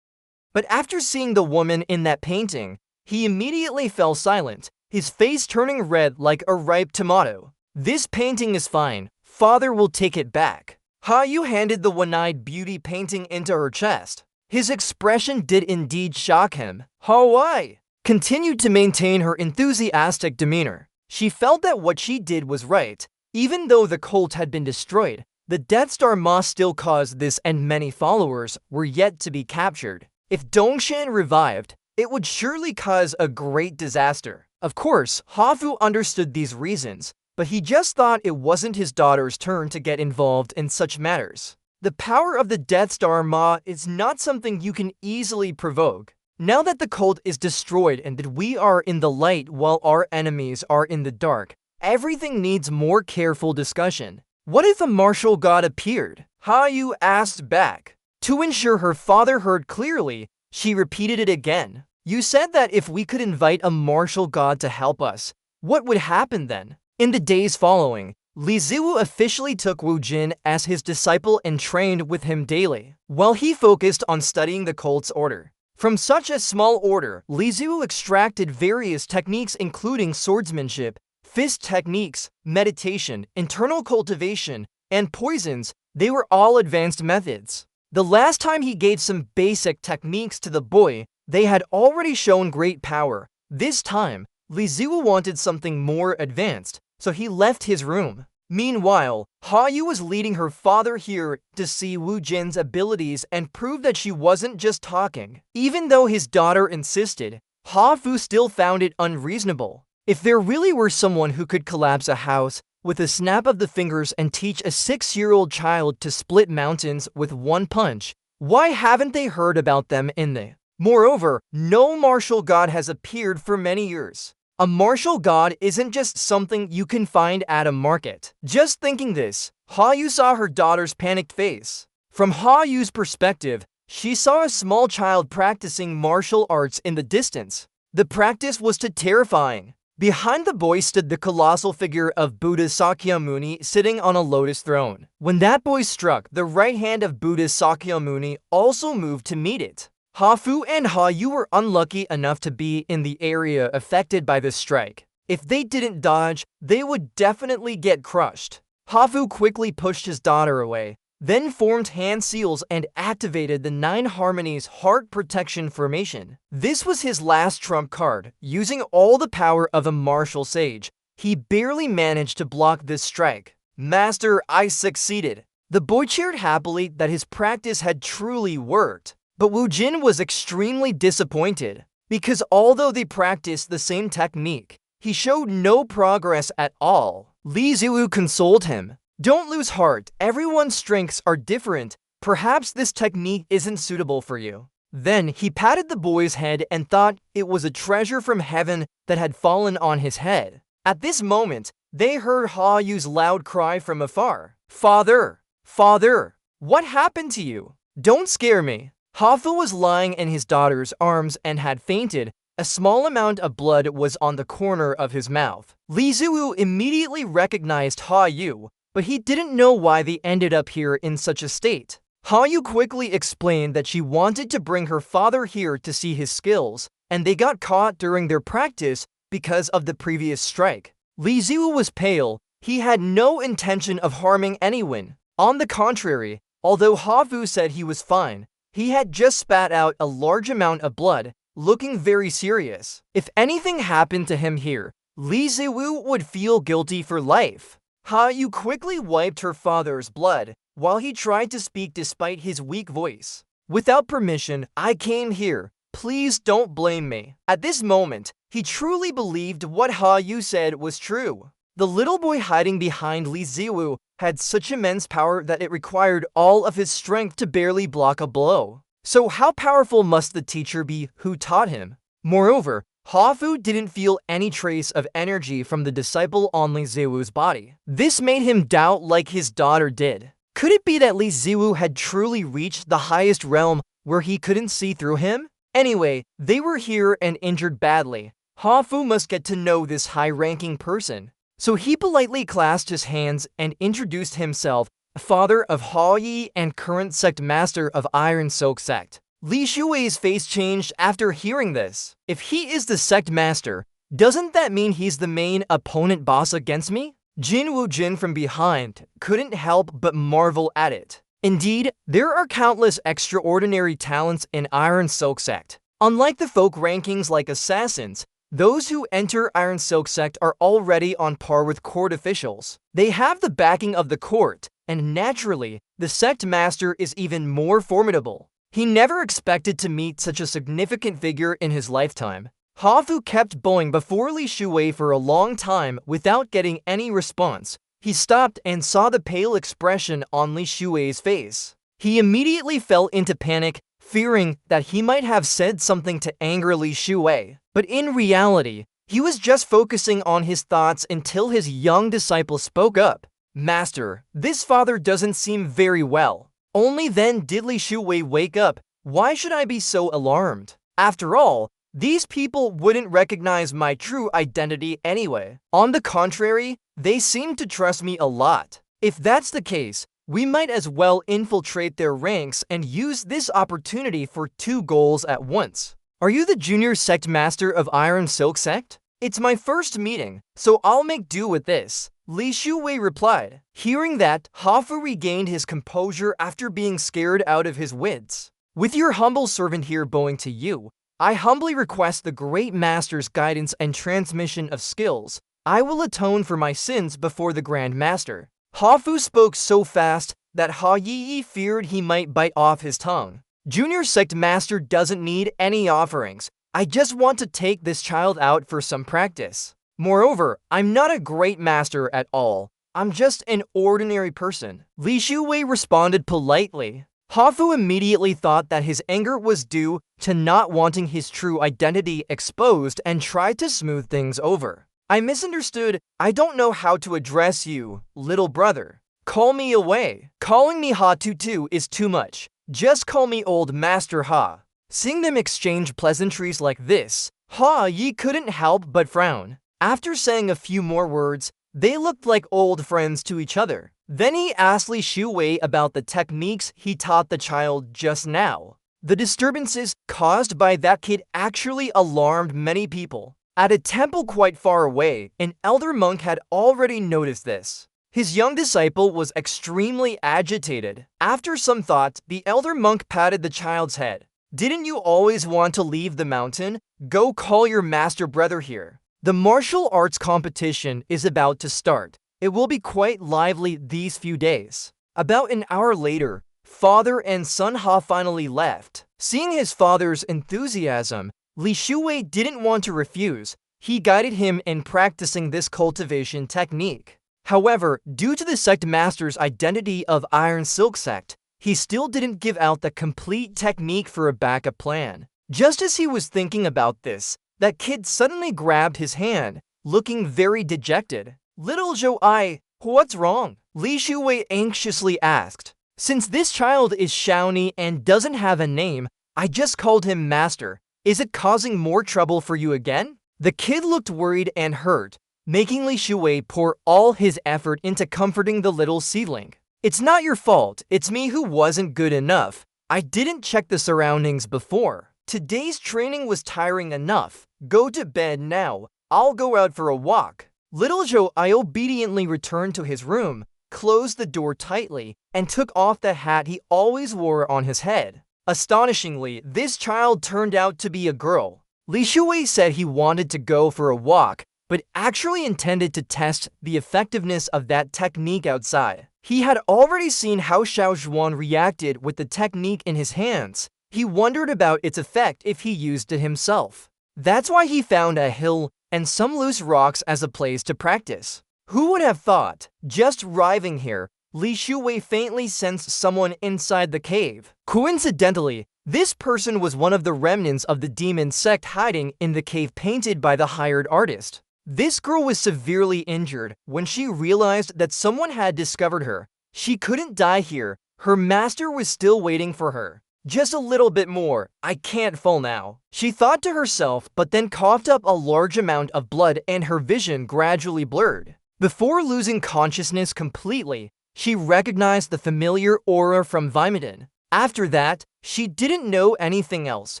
But after seeing the woman in that painting, he immediately fell silent, his face turning red like a ripe tomato. "This painting is fine. Father will take it back." Yu handed the one-eyed beauty painting into her chest. His expression did indeed shock him. Wei continued to maintain her enthusiastic demeanor. She felt that what she did was right. Even though the cult had been destroyed, the Death Star Ma still caused this and many followers were yet to be captured. If Dongshan revived, it would surely cause a great disaster. Of course, Hafu understood these reasons, but he just thought it wasn't his daughter's turn to get involved in such matters. The power of the Death Star Ma is not something you can easily provoke. Now that the cult is destroyed and that we are in the light while our enemies are in the dark, everything needs more careful discussion. What if a martial god appeared? Yu asked back. To ensure her father heard clearly, she repeated it again. "You said that if we could invite a martial god to help us, what would happen then?" In the days following, Li Ziwu officially took Wu Jin as his disciple and trained with him daily, while he focused on studying the cult's order. From such a small order, Li Ziwu extracted various techniques including swordsmanship, fist techniques, meditation, internal cultivation, and poisons. They were all advanced methods. The last time he gave some basic techniques to the boy, they had already shown great power. This time, Li Ziwu wanted something more advanced, so he left his room. Meanwhile, Yu was leading her father here to see Wu Jin's abilities and prove that she wasn't just talking. Even though his daughter insisted, Fu still found it unreasonable. If there really were someone who could collapse a house with a snap of the fingers and teach a 6-year-old child to split mountains with one punch, why haven't they heard about them in the... Moreover, no martial god has appeared for many years. A martial god isn't just something you can find at a market. Just thinking this, Yu saw her daughter's panicked face. From Yu's perspective, she saw a small child practicing martial arts in the distance. The practice was too terrifying. Behind the boy stood the colossal figure of Buddha Sakyamuni sitting on a lotus throne. When that boy struck, the right hand of Buddha Sakyamuni also moved to meet it. Hafu and Ha Yu were unlucky enough to be in the area affected by this strike. If they didn't dodge, they would definitely get crushed. Hafu quickly pushed his daughter away, then formed hand seals and activated the 9 Harmonies Heart Protection Formation. This was his last trump card. Using all the power of a martial sage, he barely managed to block this strike. Master, I succeeded. The boy cheered happily that his practice had truly worked. But Wu Jin was extremely disappointed, because although they practiced the same technique, he showed no progress at all. Li Ziwu consoled him. Don't lose heart, everyone's strengths are different. Perhaps this technique isn't suitable for you. Then he patted the boy's head and thought it was a treasure from heaven that had fallen on his head. At this moment, they heard Ha Yu's loud cry from afar. Father! Father! What happened to you? Don't scare me. Hafu was lying in his daughter's arms and had fainted. A small amount of blood was on the corner of his mouth. Li Ziwu immediately recognized Ha Yu, but he didn't know why they ended up here in such a state. Ha Yu quickly explained that she wanted to bring her father here to see his skills, and they got caught during their practice because of the previous strike. Li Ziwu was pale. He had no intention of harming anyone. On the contrary, although Hafu said he was fine, he had just spat out a large amount of blood, looking very serious. If anything happened to him here, Li Ziwu would feel guilty for life. Ha Yu quickly wiped her father's blood while he tried to speak despite his weak voice. Without permission, I came here. Please don't blame me. At this moment, he truly believed what Ha Yu said was true. The little boy hiding behind Li Ziwu had such immense power that it required all of his strength to barely block a blow. So how powerful must the teacher be who taught him? Moreover, Hafu didn't feel any trace of energy from the disciple on Li Ziwu's body. This made him doubt like his daughter did. Could it be that Li Ziwu had truly reached the highest realm where he couldn't see through him? Anyway, they were here and injured badly. Hafu must get to know this high-ranking person. So he politely clasped his hands and introduced himself, father of Ha Yi and current sect master of Iron Silk Sect. Li Shuwei's face changed after hearing this. If he is the sect master, doesn't that mean he's the main opponent boss against me? Jin Wu Jin from behind couldn't help but marvel at it. Indeed, there are countless extraordinary talents in Iron Silk Sect. Unlike the folk rankings like assassins, those who enter Iron Silk Sect are already on par with court officials. They have the backing of the court, and naturally, the sect master is even more formidable. He never expected to meet such a significant figure in his lifetime. Hafu kept bowing before Li Shuwei for a long time without getting any response. He stopped and saw the pale expression on Li Shuwei's face. He immediately fell into panic, fearing that he might have said something to anger Li Shuwei. But in reality, he was just focusing on his thoughts until his young disciple spoke up. Master, this father doesn't seem very well. Only then did Li Shuwei wake up. Why should I be so alarmed? After all, these people wouldn't recognize my true identity anyway. On the contrary, they seem to trust me a lot. If that's the case, we might as well infiltrate their ranks and use this opportunity for 2 goals at once. Are you the junior sect master of Iron Silk Sect? It's my first meeting, so I'll make do with this. Li Shuwei replied. Hearing that, Hafu regained his composure after being scared out of his wits. With your humble servant here bowing to you, I humbly request the great master's guidance and transmission of skills. I will atone for my sins before the Grand Master. Hafu spoke so fast that Ha Yi feared he might bite off his tongue. Junior Sect Master doesn't need any offerings. I just want to take this child out for some practice. Moreover, I'm not a great master at all. I'm just an ordinary person. Li Shuwei responded politely. Hafu immediately thought that his anger was due to not wanting his true identity exposed and tried to smooth things over. I misunderstood. I don't know how to address you, little brother. Call me away. Calling me Ha Tutu is too much. Just call me Old Master Ha. Seeing them exchange pleasantries like this, Ha Yi couldn't help but frown. After saying a few more words, they looked like old friends to each other. Then he asked Li Shuwei about the techniques he taught the child just now. The disturbances caused by that kid actually alarmed many people. At a temple quite far away, an elder monk had already noticed this. His young disciple was extremely agitated. After some thought, the elder monk patted the child's head. "Didn't you always want to leave the mountain? Go call your master brother here. The martial arts competition is about to start. It will be quite lively these few days." About an hour later, father and son Ha finally left. Seeing his father's enthusiasm, Li Shuwei didn't want to refuse. He guided him in practicing this cultivation technique. However, due to the sect master's identity of Iron Silk Sect, he still didn't give out the complete technique for a backup plan. Just as he was thinking about this, that kid suddenly grabbed his hand, looking very dejected. "Little Zhou, what's wrong?" Li Shuwei anxiously asked. "Since this child is Shawnee and doesn't have a name, I just called him Master. Is it causing more trouble for you again?" The kid looked worried and hurt, making Li Shuwei pour all his effort into comforting the little seedling. "It's not your fault, it's me who wasn't good enough. I didn't check the surroundings before. Today's training was tiring enough. Go to bed now, I'll go out for a walk." Little Zhou obediently returned to his room, closed the door tightly, and took off the hat he always wore on his head. Astonishingly, this child turned out to be a girl. Li Shuwei said he wanted to go for a walk, but actually intended to test the effectiveness of that technique outside. He had already seen how Xiao Zhuan reacted with the technique in his hands. He wondered about its effect if he used it himself. That's why he found a hill and some loose rocks as a place to practice. Who would have thought? Just arriving here, Li Shuwei faintly sensed someone inside the cave. Coincidentally, this person was one of the remnants of the demon sect hiding in the cave painted by the hired artist. This girl was severely injured when she realized that someone had discovered her. She couldn't die here. Her master was still waiting for her. "Just a little bit more. I can't fall now," she thought to herself, but then coughed up a large amount of blood and her vision gradually blurred. Before losing consciousness completely, she recognized the familiar aura from Vimatin. After that, she didn't know anything else.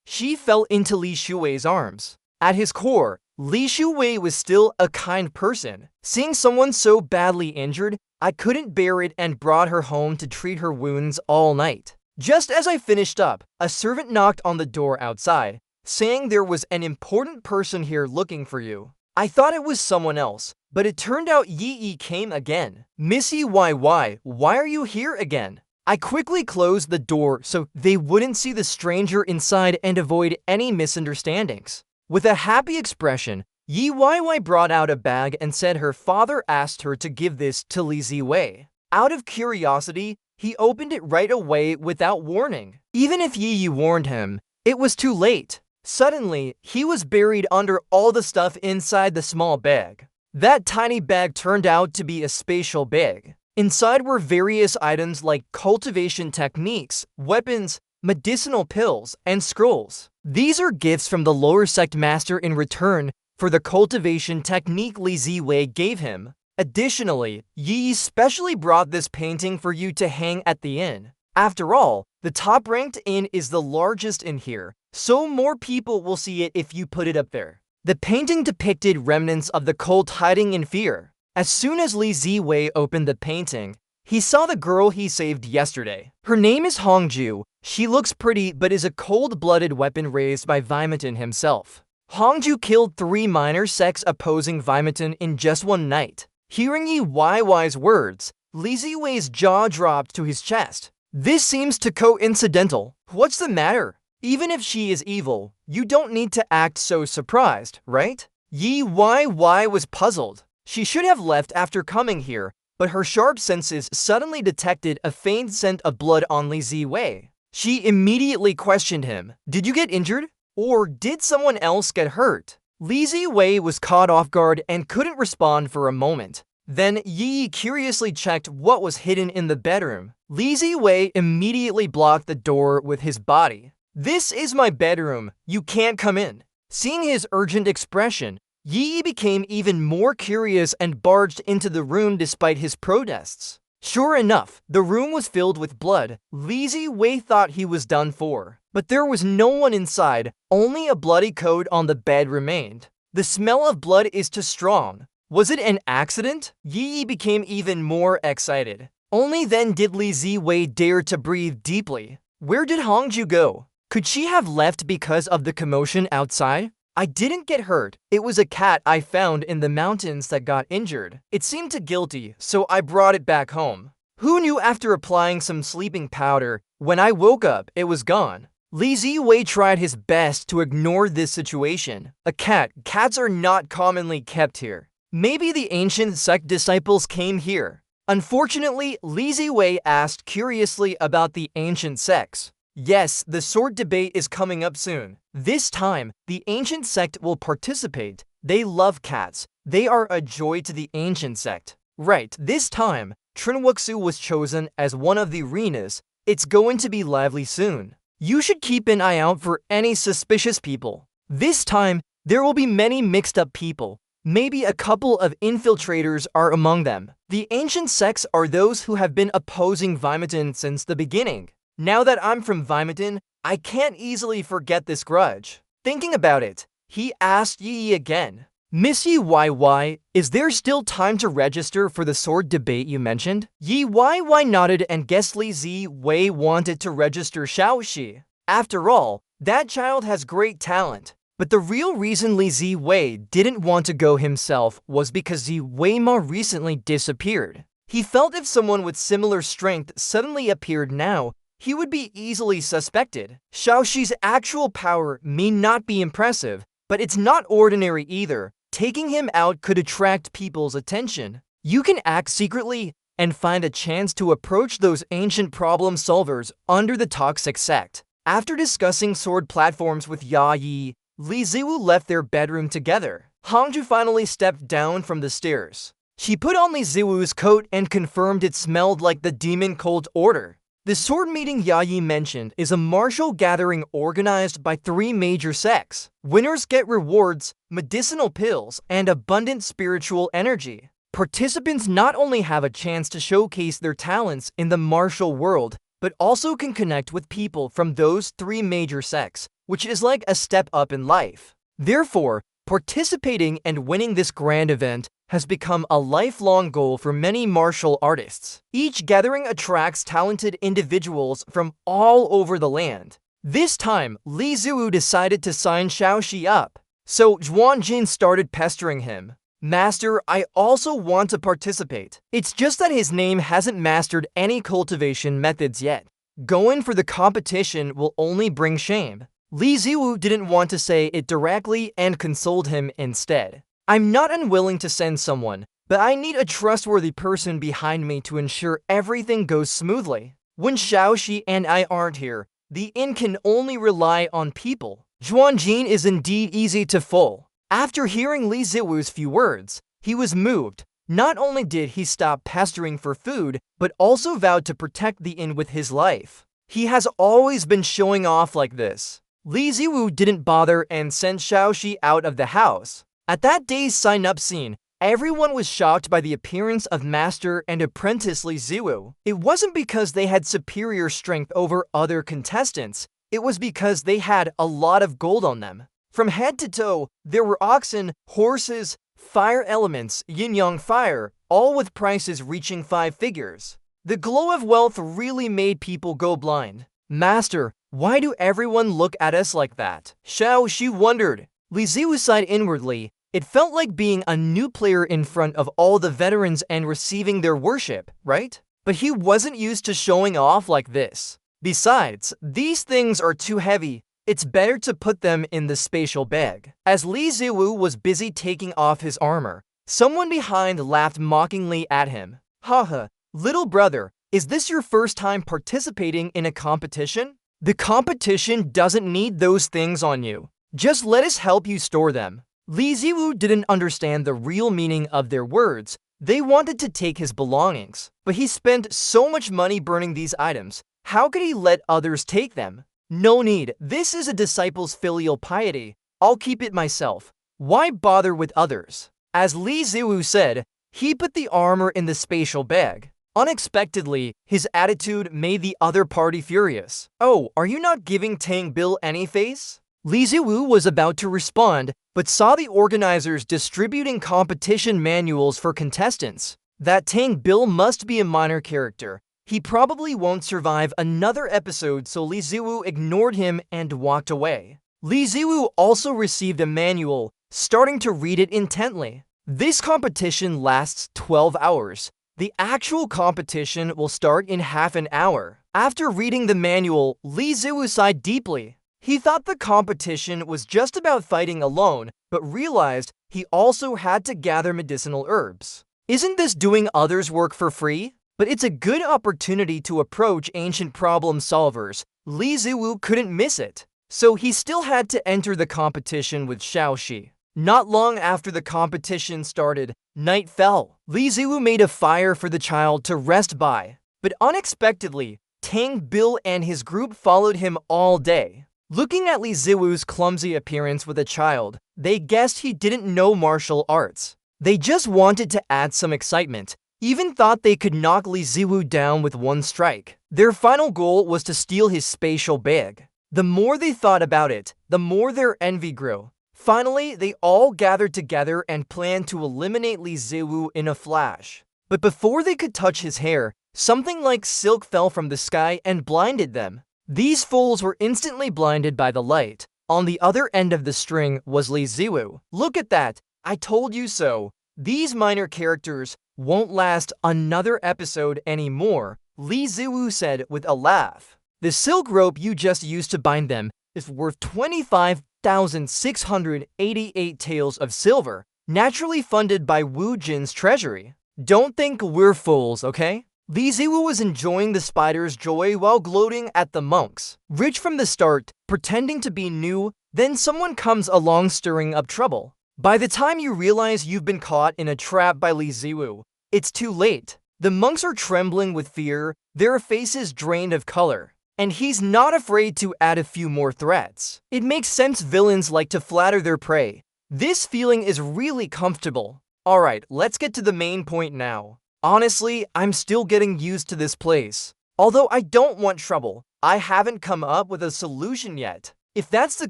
She fell into Li Shuwei's arms. At his core, Li Shuwei was still a kind person. Seeing someone so badly injured, I couldn't bear it and brought her home to treat her wounds all night. Just as I finished up, a servant knocked on the door outside, saying there was an important person here looking for you. I thought it was someone else, but it turned out Yi came again. "Missy YY, why are you here again?" I quickly closed the door so they wouldn't see the stranger inside and avoid any misunderstandings. With a happy expression, Yi YY brought out a bag and said her father asked her to give this to Li Ziwei. Out of curiosity, he opened it right away without warning. Even if Yi warned him, it was too late. Suddenly, he was buried under all the stuff inside the small bag. That tiny bag turned out to be a spatial bag. Inside were various items like cultivation techniques, weapons, medicinal pills, and scrolls. These are gifts from the lower sect master in return for the cultivation technique Li Ziwei gave him. Additionally, Yi specially brought this painting for you to hang at the inn. After all, the top-ranked inn is the largest in here, so more people will see it if you put it up there. The painting depicted remnants of the cult hiding in fear. As soon as Li Ziwei opened the painting, he saw the girl he saved yesterday. Her name is Hongju. She looks pretty but is a cold-blooded weapon raised by Vimatin himself. Hongju killed 3 minor sects opposing Vimatin in just one night. Hearing Yi YY's words, Li Ziwei's jaw dropped to his chest. This seems too coincidental. What's the matter? Even if she is evil, you don't need to act so surprised, right? Yi YY was puzzled. She should have left after coming here, but her sharp senses suddenly detected a faint scent of blood on Li Ziwei. She immediately questioned him. "Did you get injured? Or did someone else get hurt?" Li Ziwei was caught off guard and couldn't respond for a moment. Then Yi curiously checked what was hidden in the bedroom. Li Ziwei immediately blocked the door with his body. "This is my bedroom. You can't come in." Seeing his urgent expression, Yi became even more curious and barged into the room despite his protests. Sure enough, the room was filled with blood. Li Ziwei thought he was done for. But there was no one inside, only a bloody coat on the bed remained. The smell of blood is too strong. Was it an accident? Yi became even more excited. Only then did Li Ziwei dare to breathe deeply. Where did Hongju go? Could she have left because of the commotion outside? I didn't get hurt. It was a cat I found in the mountains that got injured. It seemed too guilty, so I brought it back home. Who knew after applying some sleeping powder, when I woke up, it was gone. Li Ziwei tried his best to ignore this situation. Cats are not commonly kept here. Maybe the ancient sect disciples came here. Unfortunately, Li Ziwei asked curiously about the ancient sects. Yes, the sword debate is coming up soon. This time, the ancient sect will participate. They love cats. They are a joy to the ancient sect. Right, this time, Trinwuxu was chosen as one of the arenas. It's going to be lively soon. You should keep an eye out for any suspicious people. This time, there will be many mixed up people. Maybe a couple of infiltrators are among them. The ancient sects are those who have been opposing Vimeton since the beginning. Now that I'm from Vimeton, I can't easily forget this grudge. Thinking about it, he asked Yi again. Miss Yi YY, is there still time to register for the sword debate you mentioned? Yi YY nodded and guessed Li Ziwei wanted to register Xiaoxi. After all, that child has great talent. But the real reason Li Ziwei didn't want to go himself was because Ziwei Ma recently disappeared. He felt if someone with similar strength suddenly appeared now, he would be easily suspected. Xiaoxi's actual power may not be impressive, but it's not ordinary either. Taking him out could attract people's attention. You can act secretly and find a chance to approach those ancient problem solvers under the toxic sect. After discussing sword platforms with Ya Yi, Li Ziwu left their bedroom together. Hongju finally stepped down from the stairs. She put on Li Ziwu's coat and confirmed it smelled like the demon cult order. The sword meeting Ya Yi mentioned is a martial gathering organized by 3 major sects. Winners get rewards, medicinal pills, and abundant spiritual energy. Participants not only have a chance to showcase their talents in the martial world, but also can connect with people from those 3 major sects, which is like a step up in life. Therefore, participating and winning this grand event has become a lifelong goal for many martial artists. Each gathering attracts talented individuals from all over the land. This time, Li Ziwu decided to sign Xiaoxi up. So Zhuanjin started pestering him. Master, I also want to participate. It's just that his name hasn't mastered any cultivation methods yet. Going for the competition will only bring shame. Li Ziwu didn't want to say it directly and consoled him instead. I'm not unwilling to send someone, but I need a trustworthy person behind me to ensure everything goes smoothly. When Xiaoxi and I aren't here, the inn can only rely on people. Zhuanjin is indeed easy to fool. After hearing Li Ziwu's few words, he was moved. Not only did he stop pestering for food, but also vowed to protect the inn with his life. He has always been showing off like this. Li Ziwu didn't bother and sent Xiaoxi out of the house. At that day's sign-up scene, everyone was shocked by the appearance of Master and Apprentice Li Ziwu. It wasn't because they had superior strength over other contestants, it was because they had a lot of gold on them. From head to toe, there were oxen, horses, fire elements, yin-yang fire, all with prices reaching 5 figures. The glow of wealth really made people go blind. Master, why do everyone look at us like that? Xiaoxi wondered. Li Ziwu sighed inwardly. It felt like being a new player in front of all the veterans and receiving their worship, right? But he wasn't used to showing off like this. Besides, these things are too heavy. It's better to put them in the spatial bag. As Li Ziwu was busy taking off his armor, someone behind laughed mockingly at him. Haha, little brother, is this your first time participating in a competition? The competition doesn't need those things on you. Just let us help you store them. Li Ziwu didn't understand the real meaning of their words. They wanted to take his belongings, but he spent so much money burning these items. How could he let others take them? No need. This is a disciple's filial piety. I'll keep it myself. Why bother with others? As Li Ziwu said, he put the armor in the spatial bag. Unexpectedly, his attitude made the other party furious. "Oh, are you not giving Tang Bill any face?" Li Ziwu was about to respond, but saw the organizers distributing competition manuals for contestants. That Tang Bill must be a minor character. He probably won't survive another episode, so Li Ziwu ignored him and walked away. Li Ziwu also received a manual, starting to read it intently. This competition lasts 12 hours. The actual competition will start in half an hour. After reading the manual, Li Ziwu sighed deeply. He thought the competition was just about fighting alone, but realized he also had to gather medicinal herbs. Isn't this doing others' work for free? But it's a good opportunity to approach ancient problem solvers. Li Ziwu couldn't miss it. So he still had to enter the competition with Xiaoxi. Not long after the competition started, night fell. Li Ziwu made a fire for the child to rest by. But unexpectedly, Tang Bill and his group followed him all day. Looking at Li Ziwu's clumsy appearance with a child, they guessed he didn't know martial arts. They just wanted to add some excitement, even thought they could knock Li Ziwu down with one strike. Their final goal was to steal his spatial bag. The more they thought about it, the more their envy grew. Finally, they all gathered together and planned to eliminate Li Ziwu in a flash. But before they could touch his hair, something like silk fell from the sky and blinded them. These fools were instantly blinded by the light. On the other end of the string was Li Ziwu. "Look at that! I told you so. These minor characters won't last another episode anymore," Li Ziwu said with a laugh. "The silk rope you just used to bind them is worth 25,688 taels of silver, naturally funded by Wu Jin's treasury. Don't think we're fools, okay?" Li Ziwu was enjoying the spider's joy while gloating at the monks. Rich from the start, pretending to be new, then someone comes along stirring up trouble. By the time you realize you've been caught in a trap by Li Ziwu, it's too late. The monks are trembling with fear, their faces drained of color. And he's not afraid to add a few more threats. It makes sense villains like to flatter their prey. This feeling is really comfortable. Alright, let's get to the main point now. Honestly, I'm still getting used to this place. Although I don't want trouble, I haven't come up with a solution yet. If that's the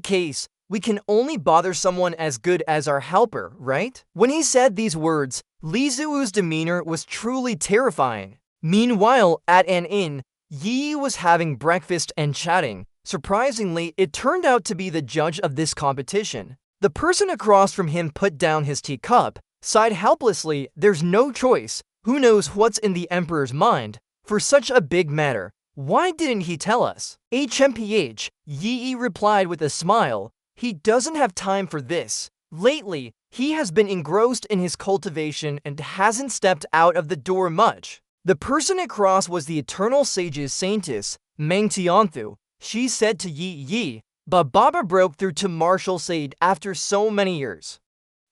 case, we can only bother someone as good as our helper, right? When he said these words, Li Ziwu's demeanor was truly terrifying. Meanwhile, at an inn, Yi was having breakfast and chatting. Surprisingly, it turned out to be the judge of this competition. The person across from him put down his teacup, sighed helplessly. There's no choice. Who knows what's in the emperor's mind? For such a big matter, why didn't he tell us? HMPH, Yi replied with a smile. He doesn't have time for this. Lately, he has been engrossed in his cultivation and hasn't stepped out of the door much. The person across was the Eternal Sage's saintess, Mengtianthu. She said to Yi, but Baba broke through to martial sage after so many years.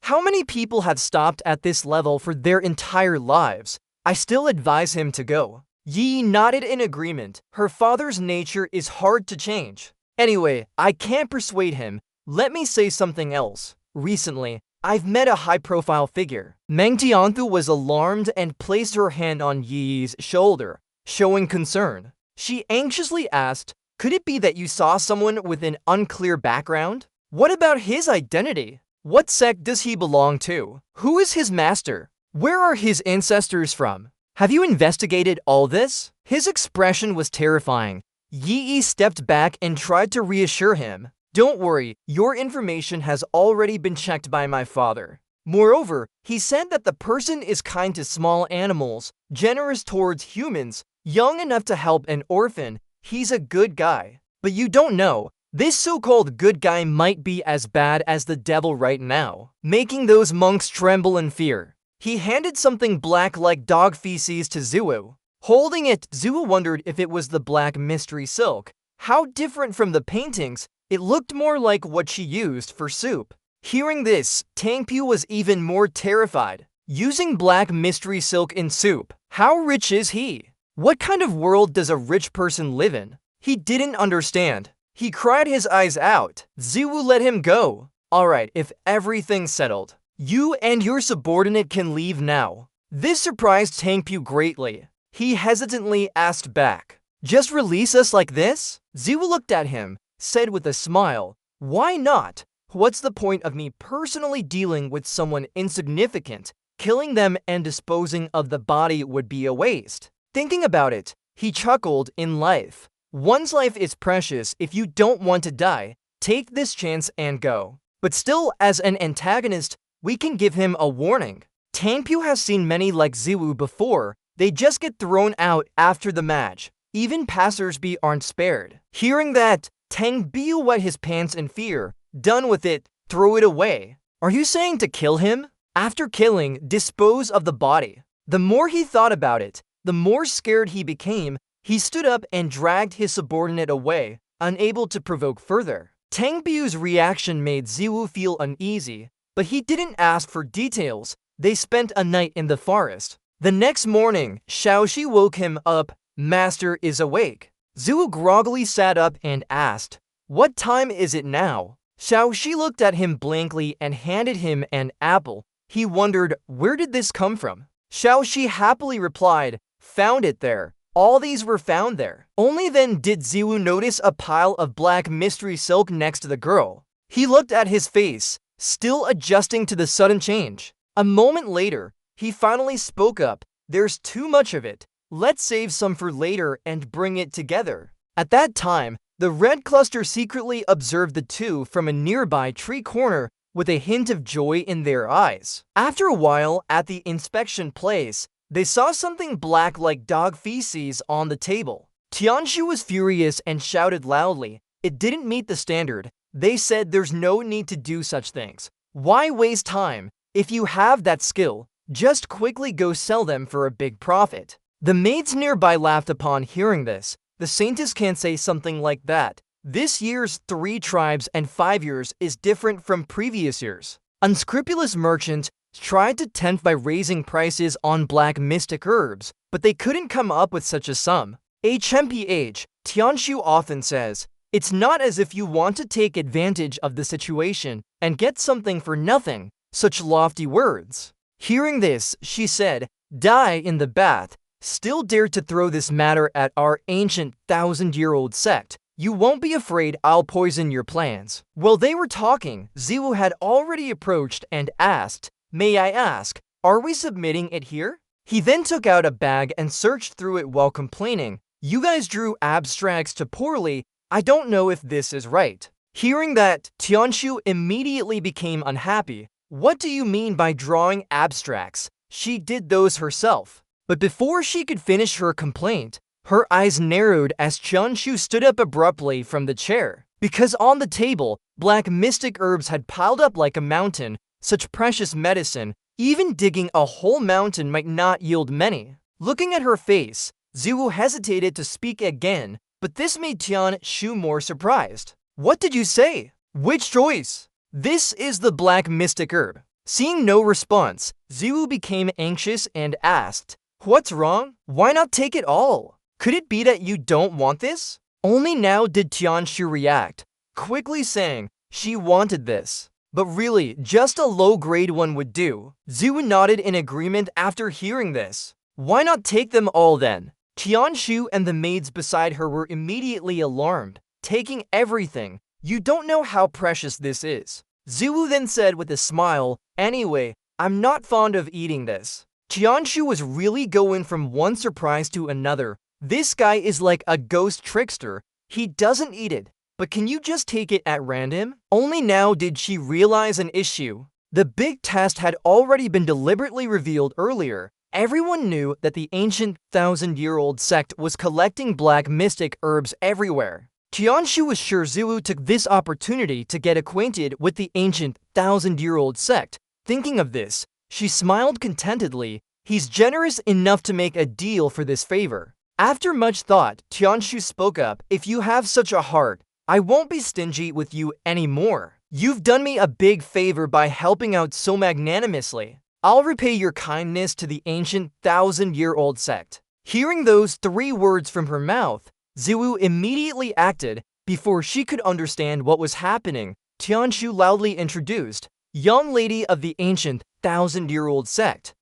How many people have stopped at this level for their entire lives? I still advise him to go. Yi nodded in agreement. Her father's nature is hard to change. Anyway, I can't persuade him. Let me say something else. Recently, I've met a high-profile figure. Mengtianthu was alarmed and placed her hand on Yi's shoulder, showing concern. She anxiously asked, "Could it be that you saw someone with an unclear background? What about his identity? What sect does he belong to? Who is his master? Where are his ancestors from? Have you investigated all this?" His expression was terrifying. Yi stepped back and tried to reassure him. "Don't worry, your information has already been checked by my father. Moreover, he said that the person is kind to small animals, generous towards humans, young enough to help an orphan. He's a good guy. But you don't know. This so-called good guy might be as bad as the devil right now, making those monks tremble in fear." He handed something black like dog feces to Ziwu. Holding it, Ziwu wondered if it was the black mystery silk. How different from the paintings, it looked more like what she used for soup. Hearing this, Tangpu was even more terrified. Using black mystery silk in soup, how rich is he? What kind of world does a rich person live in? He didn't understand. He cried his eyes out. Ziwu let him go. "Alright, if everything's settled, you and your subordinate can leave now." This surprised Tangpu greatly. He hesitantly asked back. Just release us like this? Ziwu looked at him, said with a smile, why not? What's the point of me personally dealing with someone insignificant? Killing them and disposing of the body would be a waste. Thinking about it, he chuckled. In life, one's life is precious. If you don't want to die, take this chance and go. But still, as an antagonist, we can give him a warning. Tangpu has seen many like Ziwu before. They just get thrown out after the match. Even passersby aren't spared. Hearing that, Tangpu wet his pants in fear. Done with it, throw it away. Are you saying to kill him? After killing, dispose of the body. The more he thought about it, the more scared he became. He stood up and dragged his subordinate away, unable to provoke further. Tangpu's reaction made Ziwu feel uneasy, but he didn't ask for details. They spent a night in the forest. The next morning, Xiaoxi woke him up. Master is awake. Ziwu groggily sat up and asked, what time is it now? Xiaoxi looked at him blankly and handed him an apple. He wondered, where did this come from? Xiaoxi happily replied, found it there. All these were found there. Only then did Ziwu notice a pile of black mystery silk next to the girl. He looked at his face, still adjusting to the sudden change. A moment later, he finally spoke up. There's too much of it. Let's save some for later and bring it together. At that time, the red cluster secretly observed the two from a nearby tree corner with a hint of joy in their eyes. After a while, at the inspection place, they saw something black like dog feces on the table. Tianshu was furious and shouted loudly. It didn't meet the standard. They said there's no need to do such things. Why waste time? If you have that skill, just quickly go sell them for a big profit. The maids nearby laughed upon hearing this. The saintess can't say something like that. This year's 3 tribes and 5 years is different from previous years. Unscrupulous merchants tried to tempt by raising prices on black mystic herbs, but they couldn't come up with such a sum. HMPH, Tianshu often says, it's not as if you want to take advantage of the situation and get something for nothing. Such lofty words. Hearing this, she said, die in the bath. Still dare to throw this matter at our ancient 1,000-year-old sect. You won't be afraid I'll poison your plans. While they were talking, Ziwu had already approached and asked, may I ask, are we submitting it here? He then took out a bag and searched through it while complaining, you guys drew abstracts too poorly. I don't know if this is right. Hearing that, Tianshu immediately became unhappy. What do you mean by drawing abstracts? She did those herself. But before she could finish her complaint, her eyes narrowed as Tianshu stood up abruptly from the chair. Because on the table, black mystic herbs had piled up like a mountain, such precious medicine, even digging a whole mountain might not yield many. Looking at her face, Ziwu hesitated to speak again, but this made Tianshu more surprised. What did you say? Which choice? This is the black mystic herb. Seeing no response, Ziwu became anxious and asked, what's wrong? Why not take it all? Could it be that you don't want this? Only now did Tianshu react, quickly saying she wanted this. But really, just a low-grade one would do. Ziwu nodded in agreement after hearing this. Why not take them all then? Tianshu and the maids beside her were immediately alarmed, taking everything. You don't know how precious this is. Ziwu then said with a smile, anyway, I'm not fond of eating this. Tianshu was really going from one surprise to another. This guy is like a ghost trickster. He doesn't eat it. But can you just take it at random? Only now did she realize an issue. The big test had already been deliberately revealed earlier. Everyone knew that the ancient 1,000-year-old sect was collecting black mystic herbs everywhere. Tianshu was sure Ziwu took this opportunity to get acquainted with the ancient 1,000-year-old sect. Thinking of this, she smiled contentedly. He's generous enough to make a deal for this favor. After much thought, Tianshu spoke up, if you have such a heart, I won't be stingy with you anymore. You've done me a big favor by helping out so magnanimously. I'll repay your kindness to the ancient 1,000-year-old sect. Hearing those 3 words from her mouth, Ziwu immediately acted. Before she could understand what was happening, Tianshu loudly introduced, young lady of the ancient 1,000-year-old sect.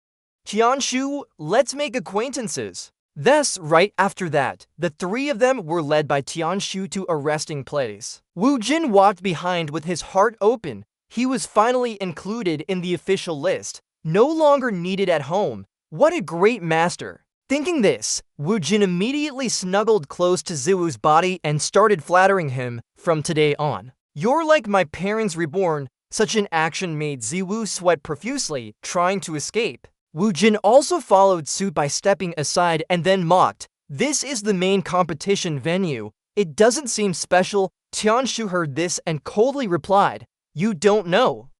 Tianshu, let's make acquaintances. Thus, right after that, the three of them were led by Tianshu to a resting place. Wu Jin walked behind with his heart open. He was finally included in the official list, no longer needed at home. What a great master! Thinking this, Wu Jin immediately snuggled close to Ziwu's body and started flattering him. From today on, you're like my parents reborn. Such an action made Ziwu sweat profusely, trying to escape. Wu Jin also followed suit by stepping aside and then mocked, "This is the main competition venue. It doesn't seem special." Tianshu heard this and coldly replied, "You don't know.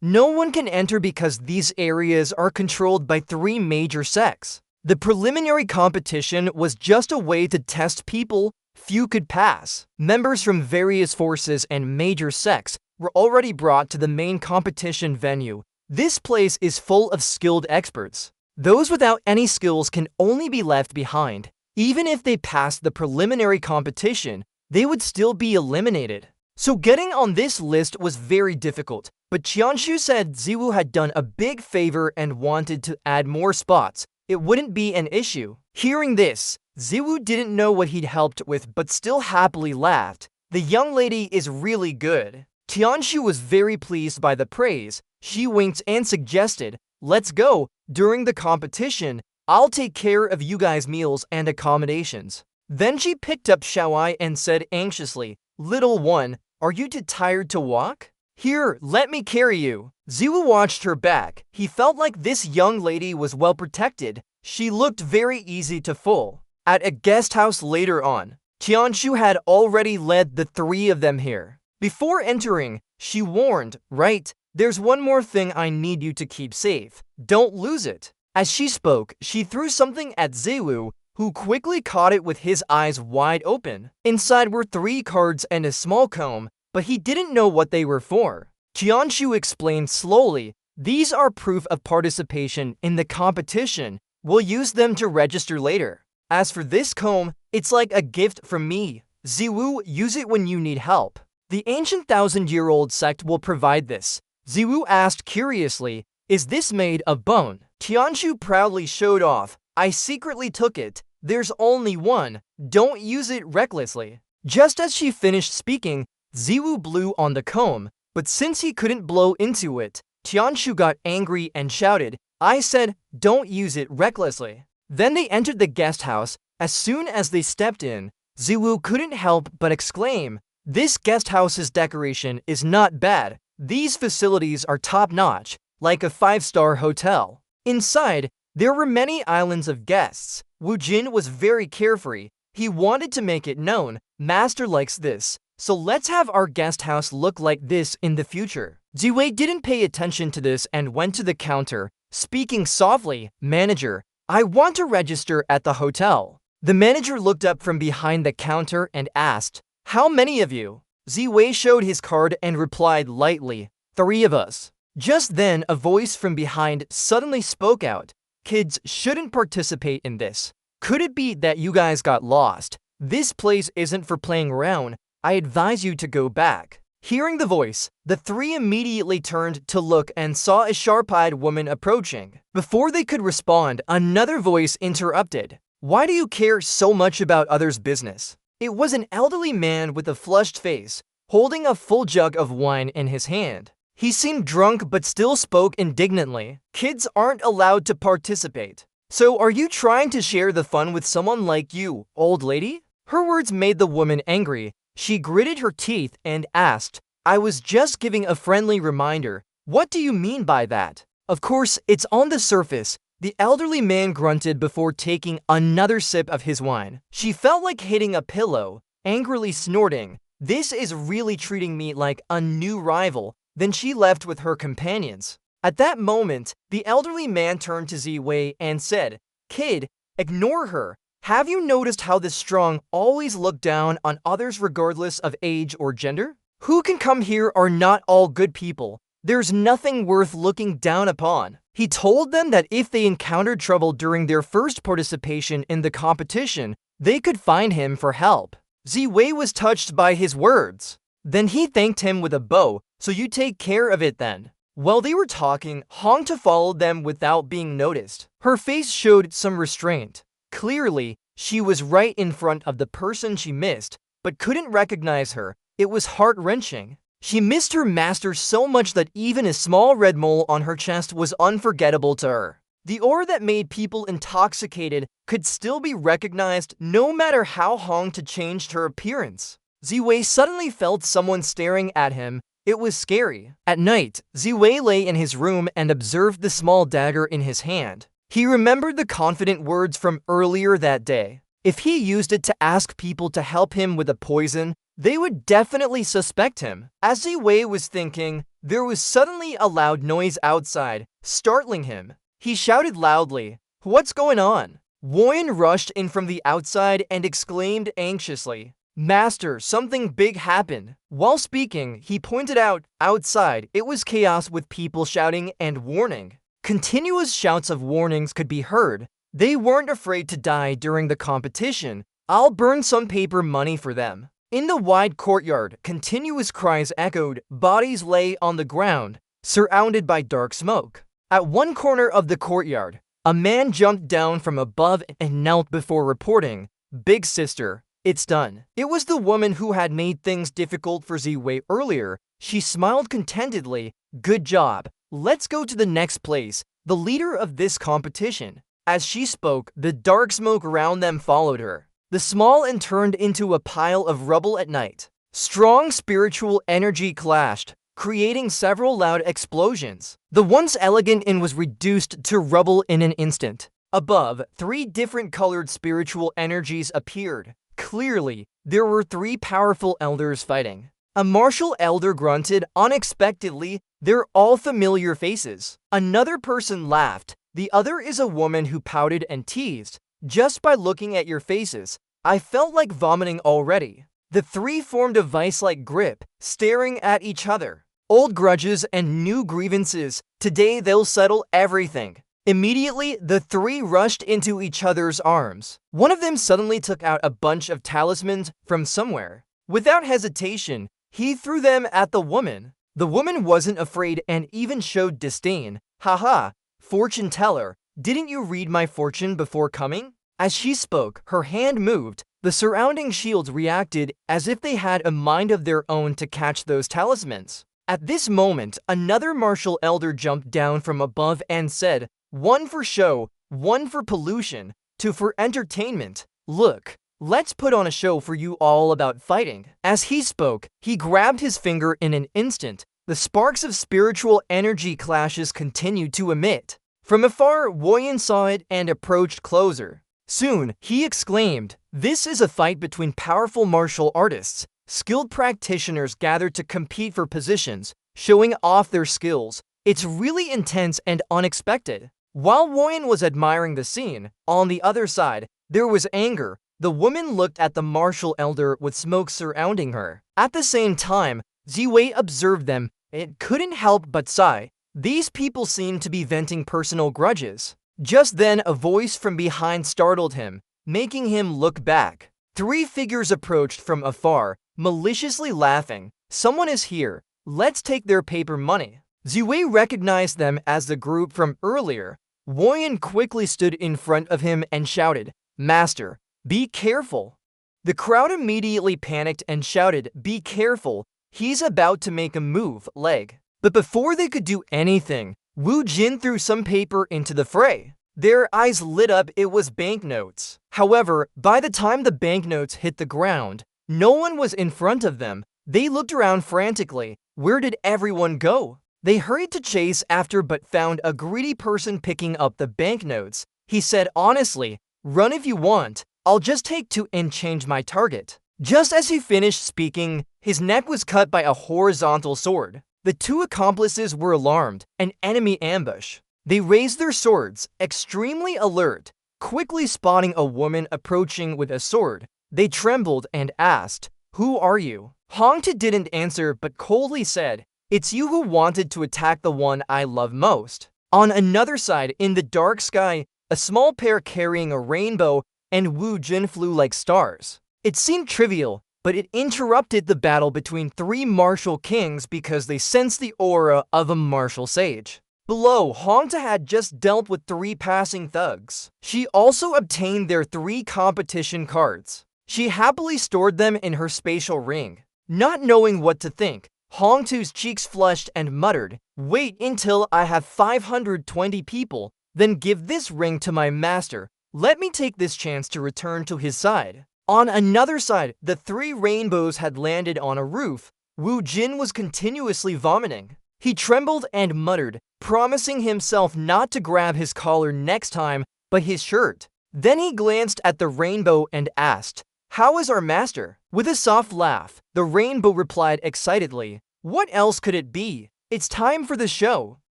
No one can enter because these areas are controlled by 3 major sects. The preliminary competition was just a way to test people. Few could pass. Members from various forces and major sects were already brought to the main competition venue. This place is full of skilled experts. Those without any skills can only be left behind. Even if they passed the preliminary competition, they would still be eliminated." So getting on this list was very difficult, but Tianshu said Ziwu had done a big favor and wanted to add more spots. It wouldn't be an issue. Hearing this, Ziwu didn't know what he'd helped with but still happily laughed. The young lady is really good. Tianshu was very pleased by the praise. She winked and suggested, "Let's go. During the competition, I'll take care of you guys' meals and accommodations." Then she picked up Xiaowai and said anxiously, "Little one, are you too tired to walk? Here, let me carry you." Ziwu watched her back. He felt like this young lady was well protected. She looked very easy to fool. At a guest house later on, Tianshu had already led the 3 of them here. Before entering, she warned, "Right, there's one more thing I need you to keep safe. Don't lose it." As she spoke, she threw something at Ziwu, who quickly caught it with his eyes wide open. Inside were 3 cards and a small comb, but he didn't know what they were for. Tianshu explained slowly, "These are proof of participation in the competition. We'll use them to register later. As for this comb, it's like a gift from me. Ziwu, use it when you need help. The ancient 1,000-year-old sect will provide this." Ziwu asked curiously, "Is this made of bone?" Tianshu proudly showed off, "I secretly took it. There's only one. Don't use it recklessly." Just as she finished speaking, Ziwu blew on the comb, but since he couldn't blow into it, Tianshu got angry and shouted, "I said, don't use it recklessly." Then they entered the guest house. As soon as they stepped in, Ziwu couldn't help but exclaim, "This guest house's decoration is not bad. These facilities are top-notch, like a 5-star hotel." Inside, there were many islands of guests. Wu Jin was very carefree. He wanted to make it known, "Master likes this, so let's have our guest house look like this in the future." Ziwei didn't pay attention to this and went to the counter, speaking softly, "Manager, I want to register at the hotel." The manager looked up from behind the counter and asked, "How many of you?" Ziwei showed his card and replied lightly, "3 of us." Just then, a voice from behind suddenly spoke out, "Kids shouldn't participate in this. Could it be that you guys got lost? This place isn't for playing around. I advise you to go back." Hearing the voice, the 3 immediately turned to look and saw a sharp-eyed woman approaching. Before they could respond, another voice interrupted, "Why do you care so much about others' business?" It was an elderly man with a flushed face, holding a full jug of wine in his hand. He seemed drunk but still spoke indignantly. "Kids aren't allowed to participate. So are you trying to share the fun with someone like you, old lady?" Her words made the woman angry. She gritted her teeth and asked, "I was just giving a friendly reminder. What do you mean by that?" "Of course, it's on the surface." The elderly man grunted before taking another sip of his wine. She felt like hitting a pillow, angrily snorting, "This is really treating me like a new rival." Then she left with her companions. At that moment, the elderly man turned to Ziwei and said, "Kid, ignore her. Have you noticed how the strong always look down on others regardless of age or gender? Who can come here are not all good people. There's nothing worth looking down upon." He told them that if they encountered trouble during their first participation in the competition, they could find him for help. Ziwei was touched by his words. Then he thanked him with a bow, "So you take care of it then." While they were talking, Hongta followed them without being noticed. Her face showed some restraint. Clearly, she was right in front of the person she missed, but couldn't recognize her. It was heart-wrenching. She missed her master so much that even a small red mole on her chest was unforgettable to her. The aura that made people intoxicated could still be recognized no matter how Hong to changed her appearance. Ziwei suddenly felt someone staring at him. It was scary. At night, Ziwei lay in his room and observed the small dagger in his hand. He remembered the confident words from earlier that day. If he used it to ask people to help him with a poison, they would definitely suspect him. As Ziwei was thinking, there was suddenly a loud noise outside, startling him. He shouted loudly, "What's going on?" Woyan rushed in from the outside and exclaimed anxiously, "Master, something big happened." While speaking, he pointed out, outside, it was chaos with people shouting and warning. Continuous shouts of warnings could be heard. They weren't afraid to die during the competition. I'll burn some paper money for them. In the wide courtyard, continuous cries echoed. Bodies lay on the ground, surrounded by dark smoke. At one corner of the courtyard, a man jumped down from above and knelt before reporting, "Big sister, it's done." It was the woman who had made things difficult for Ziwei earlier. She smiled contentedly. "Good job. Let's go to the next place, the leader of this competition." As she spoke, the dark smoke around them followed her. The small inn turned into a pile of rubble at night. Strong spiritual energy clashed, creating several loud explosions. The once elegant inn was reduced to rubble in an instant. Above, 3 different colored spiritual energies appeared. Clearly, there were 3 powerful elders fighting. A martial elder grunted unexpectedly. They're all familiar faces. Another person laughed. The other is a woman who pouted and teased. "Just by looking at your faces, I felt like vomiting already." The 3 formed a vice-like grip, staring at each other. Old grudges and new grievances. Today they'll settle everything. Immediately, the 3 rushed into each other's arms. One of them suddenly took out a bunch of talismans from somewhere. Without hesitation, he threw them at the woman. The woman wasn't afraid and even showed disdain. "Haha, fortune teller, didn't you read my fortune before coming?" As she spoke, her hand moved. The surrounding shields reacted as if they had a mind of their own to catch those talismans. At this moment, another martial elder jumped down from above and said, "One for show, one for pollution, 2 for entertainment. Look, let's put on a show for you all about fighting." As he spoke, he grabbed his finger in an instant. The sparks of spiritual energy clashes continued to emit. From afar, Woyan saw it and approached closer. Soon, he exclaimed, "This is a fight between powerful martial artists. Skilled practitioners gathered to compete for positions, showing off their skills. It's really intense and unexpected." While Woyan was admiring the scene, on the other side, there was anger. The woman looked at the martial elder with smoke surrounding her. At the same time, Ziwei observed them. It couldn't help but sigh. These people seemed to be venting personal grudges. Just then, a voice from behind startled him, making him look back. 3 figures approached from afar, maliciously laughing. "Someone is here. Let's take their paper money." Ziwei recognized them as the group from earlier. Woyan quickly stood in front of him and shouted, "Master, be careful." The crowd immediately panicked and shouted, "Be careful. He's about to make a move, leg." But before they could do anything, Wu Jin threw some paper into the fray. Their eyes lit up. It was banknotes. However, by the time the banknotes hit the ground, no one was in front of them. They looked around frantically. Where did everyone go? They hurried to chase after but found a greedy person picking up the banknotes. He said honestly, "Run if you want. I'll just take 2 and change my target." Just as he finished speaking, his neck was cut by a horizontal sword. The 2 accomplices were alarmed. An enemy ambush. They raised their swords, extremely alert. Quickly spotting a woman approaching with a sword, they trembled and asked, "Who are you?" Hongta didn't answer but coldly said, "It's you who wanted to attack the one I love most." On another side, in the dark sky, a small pair carrying a rainbow and Wu Jin flew like stars. It seemed trivial, but it interrupted the battle between 3 martial kings because they sensed the aura of a martial sage. Below, Hongta had just dealt with 3 passing thugs. She also obtained their 3 competition cards. She happily stored them in her spatial ring. Not knowing what to think, Hongtu's cheeks flushed and muttered, "Wait until I have 520 people, then give this ring to my master. Let me take this chance to return to his side." On another side, the 3 rainbows had landed on a roof. Wu Jin was continuously vomiting. He trembled and muttered, promising himself not to grab his collar next time, but his shirt. Then he glanced at the rainbow and asked, "How is our master?" With a soft laugh, the rainbow replied excitedly, "What else could it be? It's time for the show."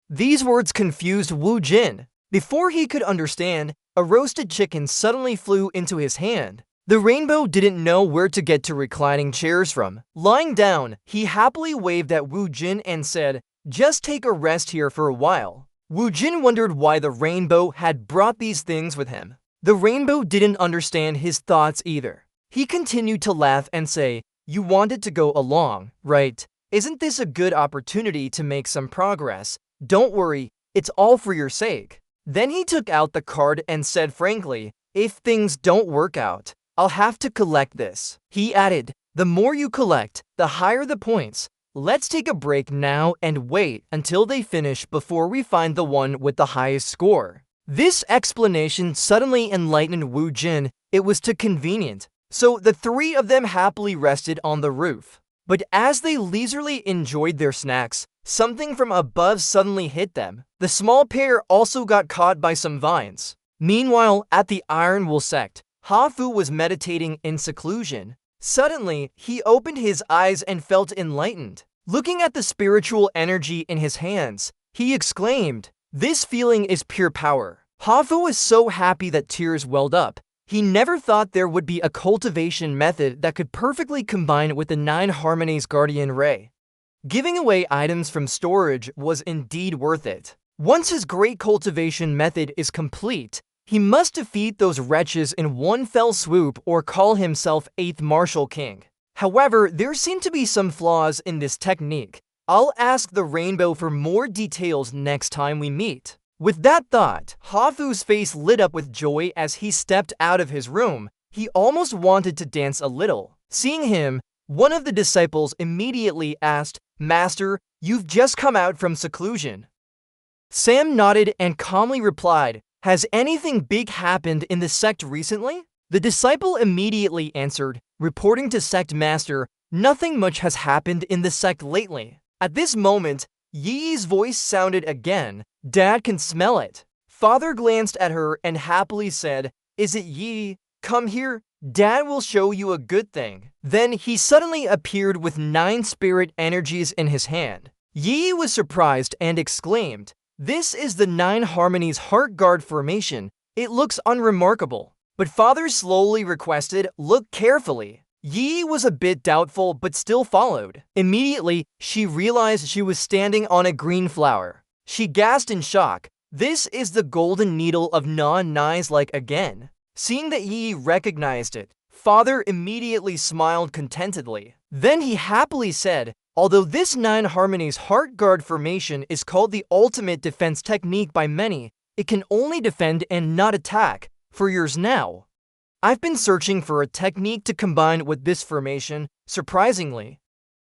These words confused Wu Jin. Before he could understand, a roasted chicken suddenly flew into his hand. The rainbow didn't know where to get to reclining chairs from. Lying down, he happily waved at Wu Jin and said, "Just take a rest here for a while." Wu Jin wondered why the rainbow had brought these things with him. The rainbow didn't understand his thoughts either. He continued to laugh and say, "You wanted to go along, right? Isn't this a good opportunity to make some progress? Don't worry, it's all for your sake." Then he took out the card and said frankly, "If things don't work out, I'll have to collect this." He added, "The more you collect, the higher the points. Let's take a break now and wait until they finish before we find the one with the highest score." This explanation suddenly enlightened Wu Jin. It was too convenient. So the 3 of them happily rested on the roof. But as they leisurely enjoyed their snacks, something from above suddenly hit them. The small pair also got caught by some vines. Meanwhile, at the Iron Wool Sect, Hafu was meditating in seclusion. Suddenly, he opened his eyes and felt enlightened. Looking at the spiritual energy in his hands, he exclaimed, "This feeling is pure power." Hafu was so happy that tears welled up. He never thought there would be a cultivation method that could perfectly combine with the 9 Harmonies Guardian Ray. Giving away items from storage was indeed worth it. Once his great cultivation method is complete, he must defeat those wretches in one fell swoop or call himself 8th Martial King. However, there seem to be some flaws in this technique. I'll ask the rainbow for more details next time we meet. With that thought, Hafu's face lit up with joy as he stepped out of his room. He almost wanted to dance a little. Seeing him, one of the disciples immediately asked, "Master, you've just come out from seclusion." Sam nodded and calmly replied, "Has anything big happened in the sect recently?" The disciple immediately answered, reporting to Sect Master, "Nothing much has happened in the sect lately." At this moment, Yi's voice sounded again. "Dad can smell it." Father glanced at her and happily said, "Is it Yi? Come here. Dad will show you a good thing." Then he suddenly appeared with 9 spirit energies in his hand. Yi was surprised and exclaimed, "This is the 9 Harmonies Heart Guard formation. It looks unremarkable." But Father slowly requested, "Look carefully." Yi was a bit doubtful but still followed. Immediately, she realized she was standing on a green flower. She gasped in shock. "This is the golden needle of non-Nice-like again." Seeing that Yi recognized it, Father immediately smiled contentedly. Then he happily said, "Although this 9 Harmonies Heart Guard formation is called the ultimate defense technique by many, it can only defend and not attack for years now. I've been searching for a technique to combine with this formation. Surprisingly,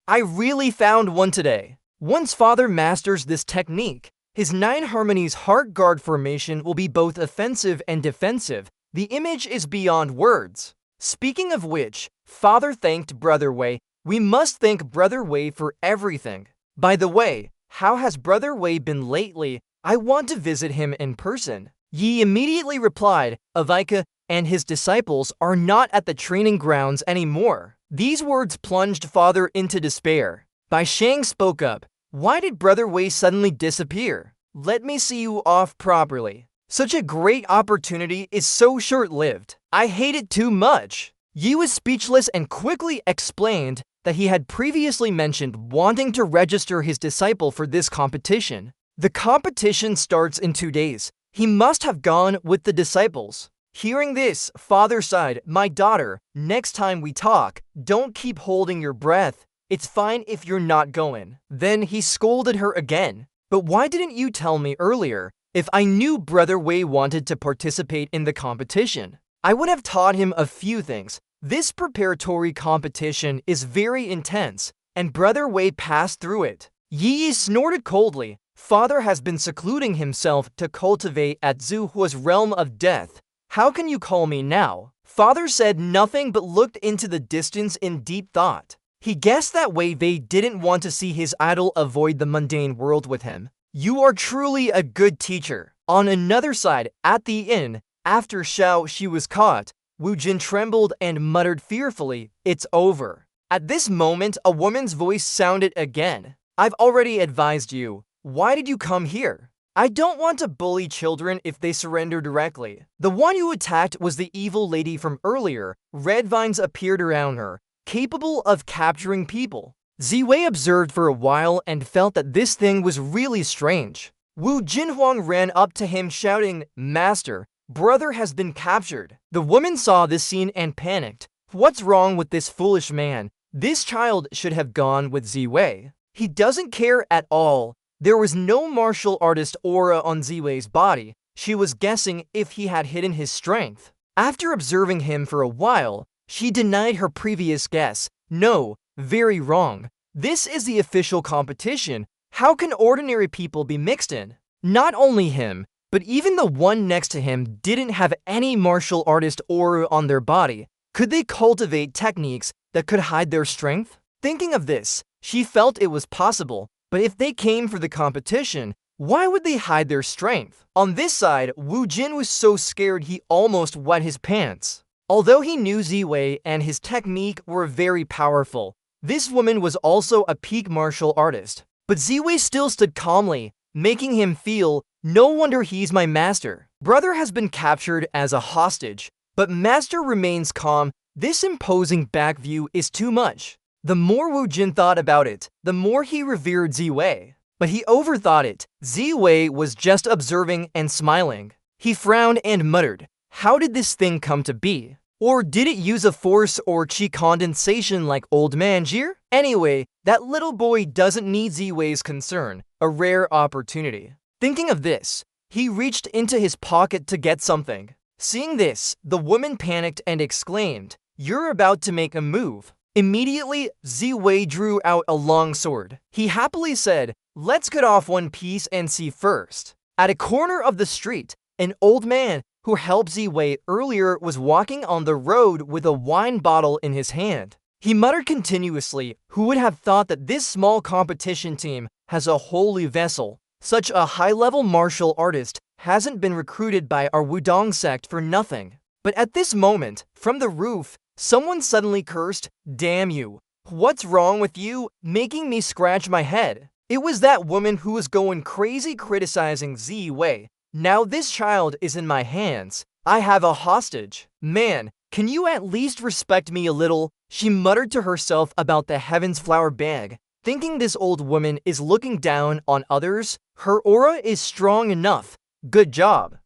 I really found one today. Once Father masters this technique, his 9 Harmonies Heart Guard formation will be both offensive and defensive. The image is beyond words." Speaking of which, Father thanked Brother Wei. "We must thank Brother Wei for everything. By the way, how has Brother Wei been lately? I want to visit him in person." Yi immediately replied, "Avika and his disciples are not at the training grounds anymore." These words plunged Father into despair. Bai Shang spoke up, "Why did Brother Wei suddenly disappear? Let me see you off properly. Such a great opportunity is so short-lived. I hate it too much." Yi was speechless and quickly explained that he had previously mentioned wanting to register his disciple for this competition. The competition starts in 2 days. He must have gone with the disciples. Hearing this, Father sighed, "My daughter, next time we talk, don't keep holding your breath. It's fine if you're not going." Then he scolded her again. But why didn't you tell me earlier? If I knew Brother Wei wanted to participate in the competition, I would have taught him a few things. This preparatory competition is very intense, and Brother Wei passed through it. Yi snorted coldly. Father has been secluding himself to cultivate at Zuhua's realm of death. How can you call me now? Father said nothing but looked into the distance in deep thought. He guessed that Wei Wei didn't want to see his idol avoid the mundane world with him. You are truly a good teacher. On another side, at the inn, after she was caught, Wu Jin trembled and muttered fearfully, "It's over." At this moment, a woman's voice sounded again. I've already advised you. Why did you come here? I don't want to bully children if they surrender directly. The one you attacked was the evil lady from earlier. Red vines appeared around her, capable of capturing people. Ziwei observed for a while and felt that this thing was really strange. Wu Jinhuang ran up to him shouting, "Master, brother has been captured." The woman saw this scene and panicked. What's wrong with this foolish man? This child should have gone with Ziwei. He doesn't care at all. There was no martial artist aura on Ziwei's body. She was guessing if he had hidden his strength. After observing him for a while, she denied her previous guess. No, very wrong. This is the official competition. How can ordinary people be mixed in? Not only him, but even the one next to him didn't have any martial artist aura on their body. Could they cultivate techniques that could hide their strength? Thinking of this, she felt it was possible, but if they came for the competition, why would they hide their strength? On this side, Wu Jin was so scared he almost wet his pants. Although he knew Ziwei and his technique were very powerful, this woman was also a peak martial artist. But Ziwei still stood calmly, making him feel, no wonder he's my master. Brother has been captured as a hostage, but master remains calm. This imposing back view is too much. The more Wu Jin thought about it, the more he revered Ziwei. But he overthought it. Ziwei was just observing and smiling. He frowned and muttered, how did this thing come to be? Or did it use a force or chi condensation like old man Jir? Anyway, that little boy doesn't need Ziwei's concern, a rare opportunity. Thinking of this, he reached into his pocket to get something. Seeing this, the woman panicked and exclaimed, you're about to make a move. Immediately, Ziwei drew out a long sword. He happily said, let's cut off one piece and see first. At a corner of the street, an old man who helped Ziwei earlier was walking on the road with a wine bottle in his hand. He muttered continuously, who would have thought that this small competition team has a holy vessel? Such a high-level martial artist hasn't been recruited by our Wudong sect for nothing. But at this moment, from the roof, someone suddenly cursed, damn you. What's wrong with you, making me scratch my head? It was that woman who was going crazy criticizing Ziwei. Now this child is in my hands. I have a hostage. Man, can you at least respect me a little? She muttered to herself about the Heaven's Flower bag. Thinking this old woman is looking down on others, her aura is strong enough. Good job.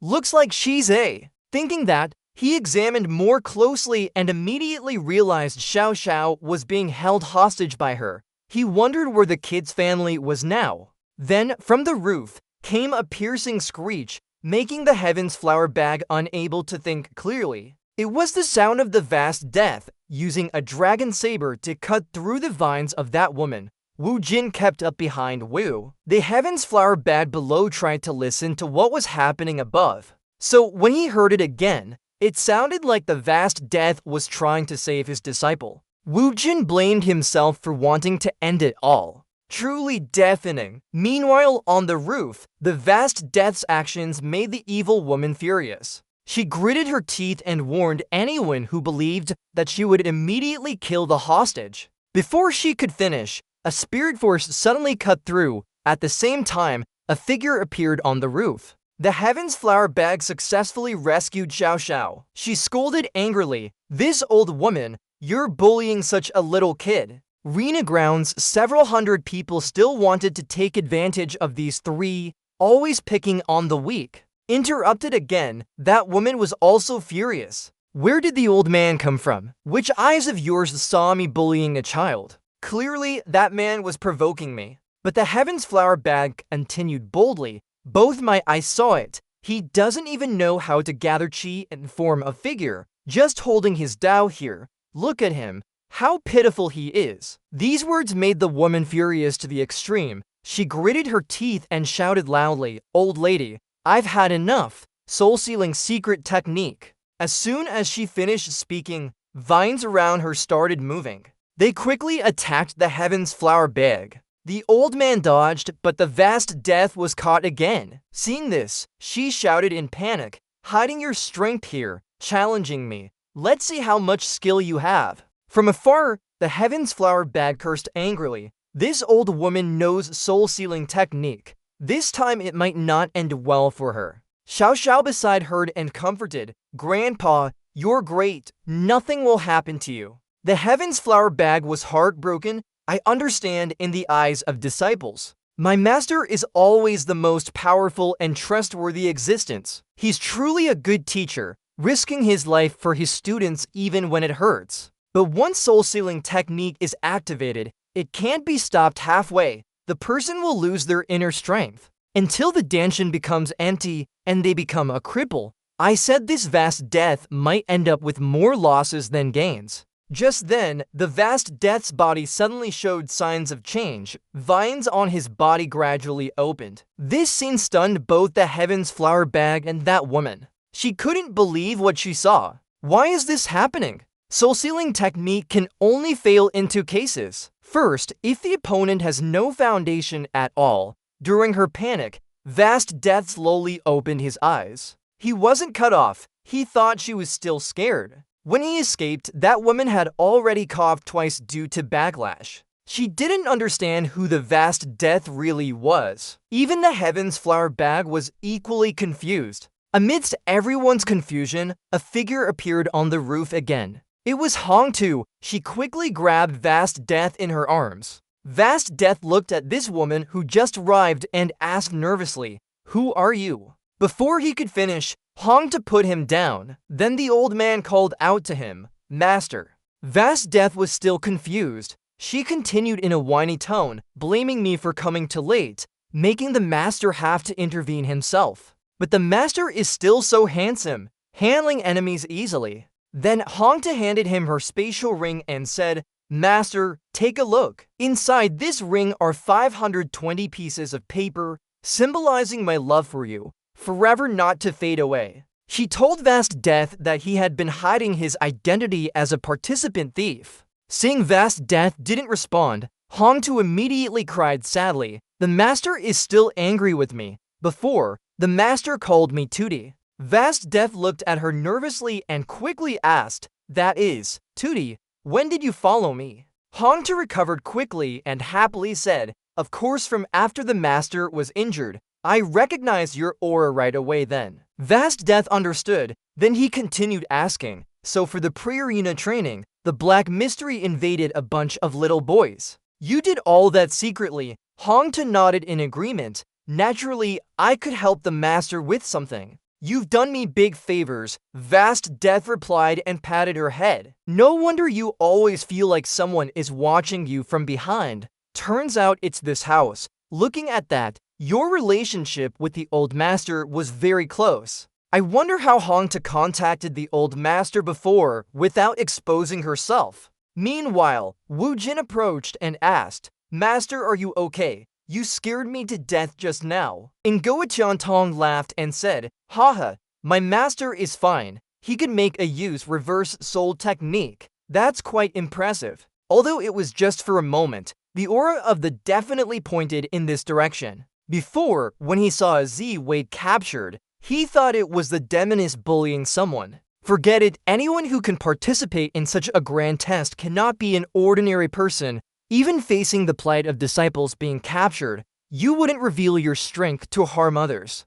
Looks like she's a. Thinking that, he examined more closely and immediately realized Xiao Xiao was being held hostage by her. He wondered where the kid's family was now. Then, from the roof, came a piercing screech, making the Heaven's Flower bag unable to think clearly. It was the sound of the vast death, using a dragon saber to cut through the vines of that woman. Wu Jin kept up behind Wu. The Heaven's Flower bag below tried to listen to what was happening above. So when he heard it again, it sounded like the vast death was trying to save his disciple. Wu Jin blamed himself for wanting to end it all. Truly deafening. Meanwhile, on the roof, the vast death's actions made the evil woman furious. She gritted her teeth and warned anyone who believed that she would immediately kill the hostage. Before she could finish, a spirit force suddenly cut through. At the same time, a figure appeared on the roof. The Heaven's Flower bag successfully rescued Xiao Xiao. She scolded angrily, this old woman, you're bullying such a little kid. Rena grounds, several hundred people still wanted to take advantage of these three, always picking on the weak. Interrupted again, that woman was also furious. Where did the old man come from? Which eyes of yours saw me bullying a child? Clearly, that man was provoking me. But the Heaven's Flower bag continued boldly. Both my eyes saw it. He doesn't even know how to gather chi and form a figure, just holding his Tao here. Look at him. How pitiful he is. These words made the woman furious to the extreme. She gritted her teeth and shouted loudly, "Old lady, I've had enough. Soul-sealing secret technique." As soon as she finished speaking, vines around her started moving. They quickly attacked the Heaven's Flower bag. The old man dodged, but the vast death was caught again. Seeing this, she shouted in panic, "Hiding your strength here, challenging me. Let's see how much skill you have." From afar, the Heaven's Flower bag cursed angrily. This old woman knows soul-sealing technique. This time it might not end well for her. Xiao Xiao beside heard and comforted, "Grandpa, you're great. Nothing will happen to you." The Heaven's Flower bag was heartbroken. "I understand in the eyes of disciples. My master is always the most powerful and trustworthy existence. He's truly a good teacher, risking his life for his students even when it hurts. But once soul-sealing technique is activated, it can't be stopped halfway. The person will lose their inner strength until the danshan becomes empty and they become a cripple. I said this vast death might end up with more losses than gains." Just then, the vast death's body suddenly showed signs of change. Vines on his body gradually opened. This scene stunned both the Heaven's Flower bag and that woman. She couldn't believe what she saw. Why is this happening? Soul-sealing technique can only fail in two cases. First, if the opponent has no foundation at all. During her panic, Vast Death slowly opened his eyes. He wasn't cut off. He thought she was still scared. When he escaped, that woman had already coughed twice due to backlash. She didn't understand who the Vast Death really was. Even the Heaven's Flower bag was equally confused. Amidst everyone's confusion, a figure appeared on the roof again. It was Hong Tu. She quickly grabbed Vast Death in her arms. Vast Death looked at this woman who just arrived and asked nervously, "Who are you?" Before he could finish, Hong Tu put him down. Then the old man called out to him, "Master." Vast Death was still confused. She continued in a whiny tone, blaming me for coming too late, making the master have to intervene himself. But the master is still so handsome, handling enemies easily. Then Hong Tu handed him her spatial ring and said, "Master, take a look. Inside this ring are 520 pieces of paper, symbolizing my love for you, forever not to fade away." She told Vast Death that he had been hiding his identity as a participant thief. Seeing Vast Death didn't respond, Hong Tu immediately cried sadly, "The master is still angry with me. Before, the master called me Tootie." Vast Death looked at her nervously and quickly asked, "That is, Tootie, when did you follow me?" Hong Tu recovered quickly and happily said, "Of course, from after the master was injured. I recognized your aura right away then." Vast Death understood. Then he continued asking, "So for the pre-arena training, the Black Mystery invaded a bunch of little boys. You did all that secretly." Hong Tu nodded in agreement. "Naturally, I could help the master with something. You've done me big favors," Vast Death replied and patted her head. "No wonder you always feel like someone is watching you from behind. Turns out it's this house. Looking at that, your relationship with the old master was very close. I wonder how Hong Tu contacted the old master before without exposing herself." Meanwhile, Wu Jin approached and asked, "Master, are you okay? You scared me to death just now." Ngo Qiantong laughed and said, "Haha, my master is fine. He could make a use reverse soul technique. That's quite impressive." Although it was just for a moment, the aura of the definitely pointed in this direction. Before, when he saw a Z-Wade captured, he thought it was the demoness bullying someone. Forget it, anyone who can participate in such a grand test cannot be an ordinary person. Even facing the plight of disciples being captured, you wouldn't reveal your strength to harm others.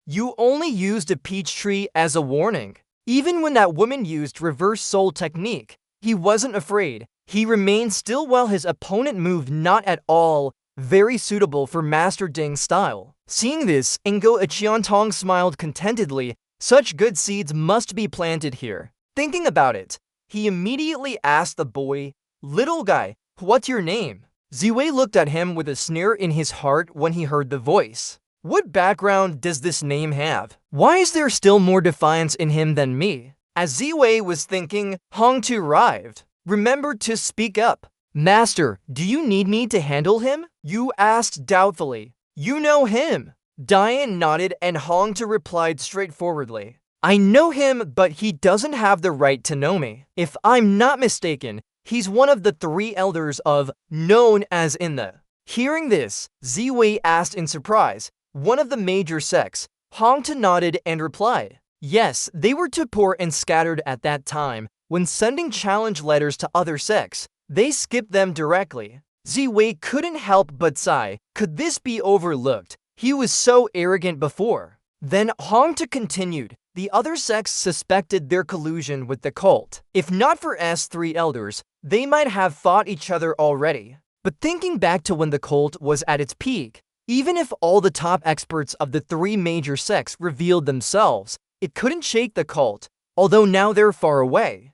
You only used a peach tree as a warning. Even when that woman used reverse soul technique, he wasn't afraid. He remained still while his opponent moved not at all, very suitable for Master Ding's style. Seeing this, Ngo Qiantong smiled contentedly. Such good seeds must be planted here. Thinking about it, he immediately asked the boy, "Little guy, what's your name?" Ziwei looked at him with a sneer in his heart when he heard the voice. What background does this name have? Why is there still more defiance in him than me? As Ziwei was thinking, Hongtu arrived. Remember to speak up. Master, do you need me to handle him? Yu asked doubtfully. You know him. Dian nodded and Hongtu replied straightforwardly. I know him, but he doesn't have the right to know me. If I'm not mistaken, he's one of the 3 elders of known as in the. Hearing this, Ziwei asked in surprise, one of the major sects. Hongtu nodded and replied. Yes, they were too poor and scattered at that time. When sending challenge letters to other sects, they skipped them directly. Ziwei couldn't help but sigh. Could this be overlooked? He was so arrogant before. Then Hongtu continued. The other sects suspected their collusion with the cult. If not for S3 elders, they might have fought each other already. But thinking back to when the cult was at its peak, even if all the top experts of the 3 major sects revealed themselves, it couldn't shake the cult, although now they're far away.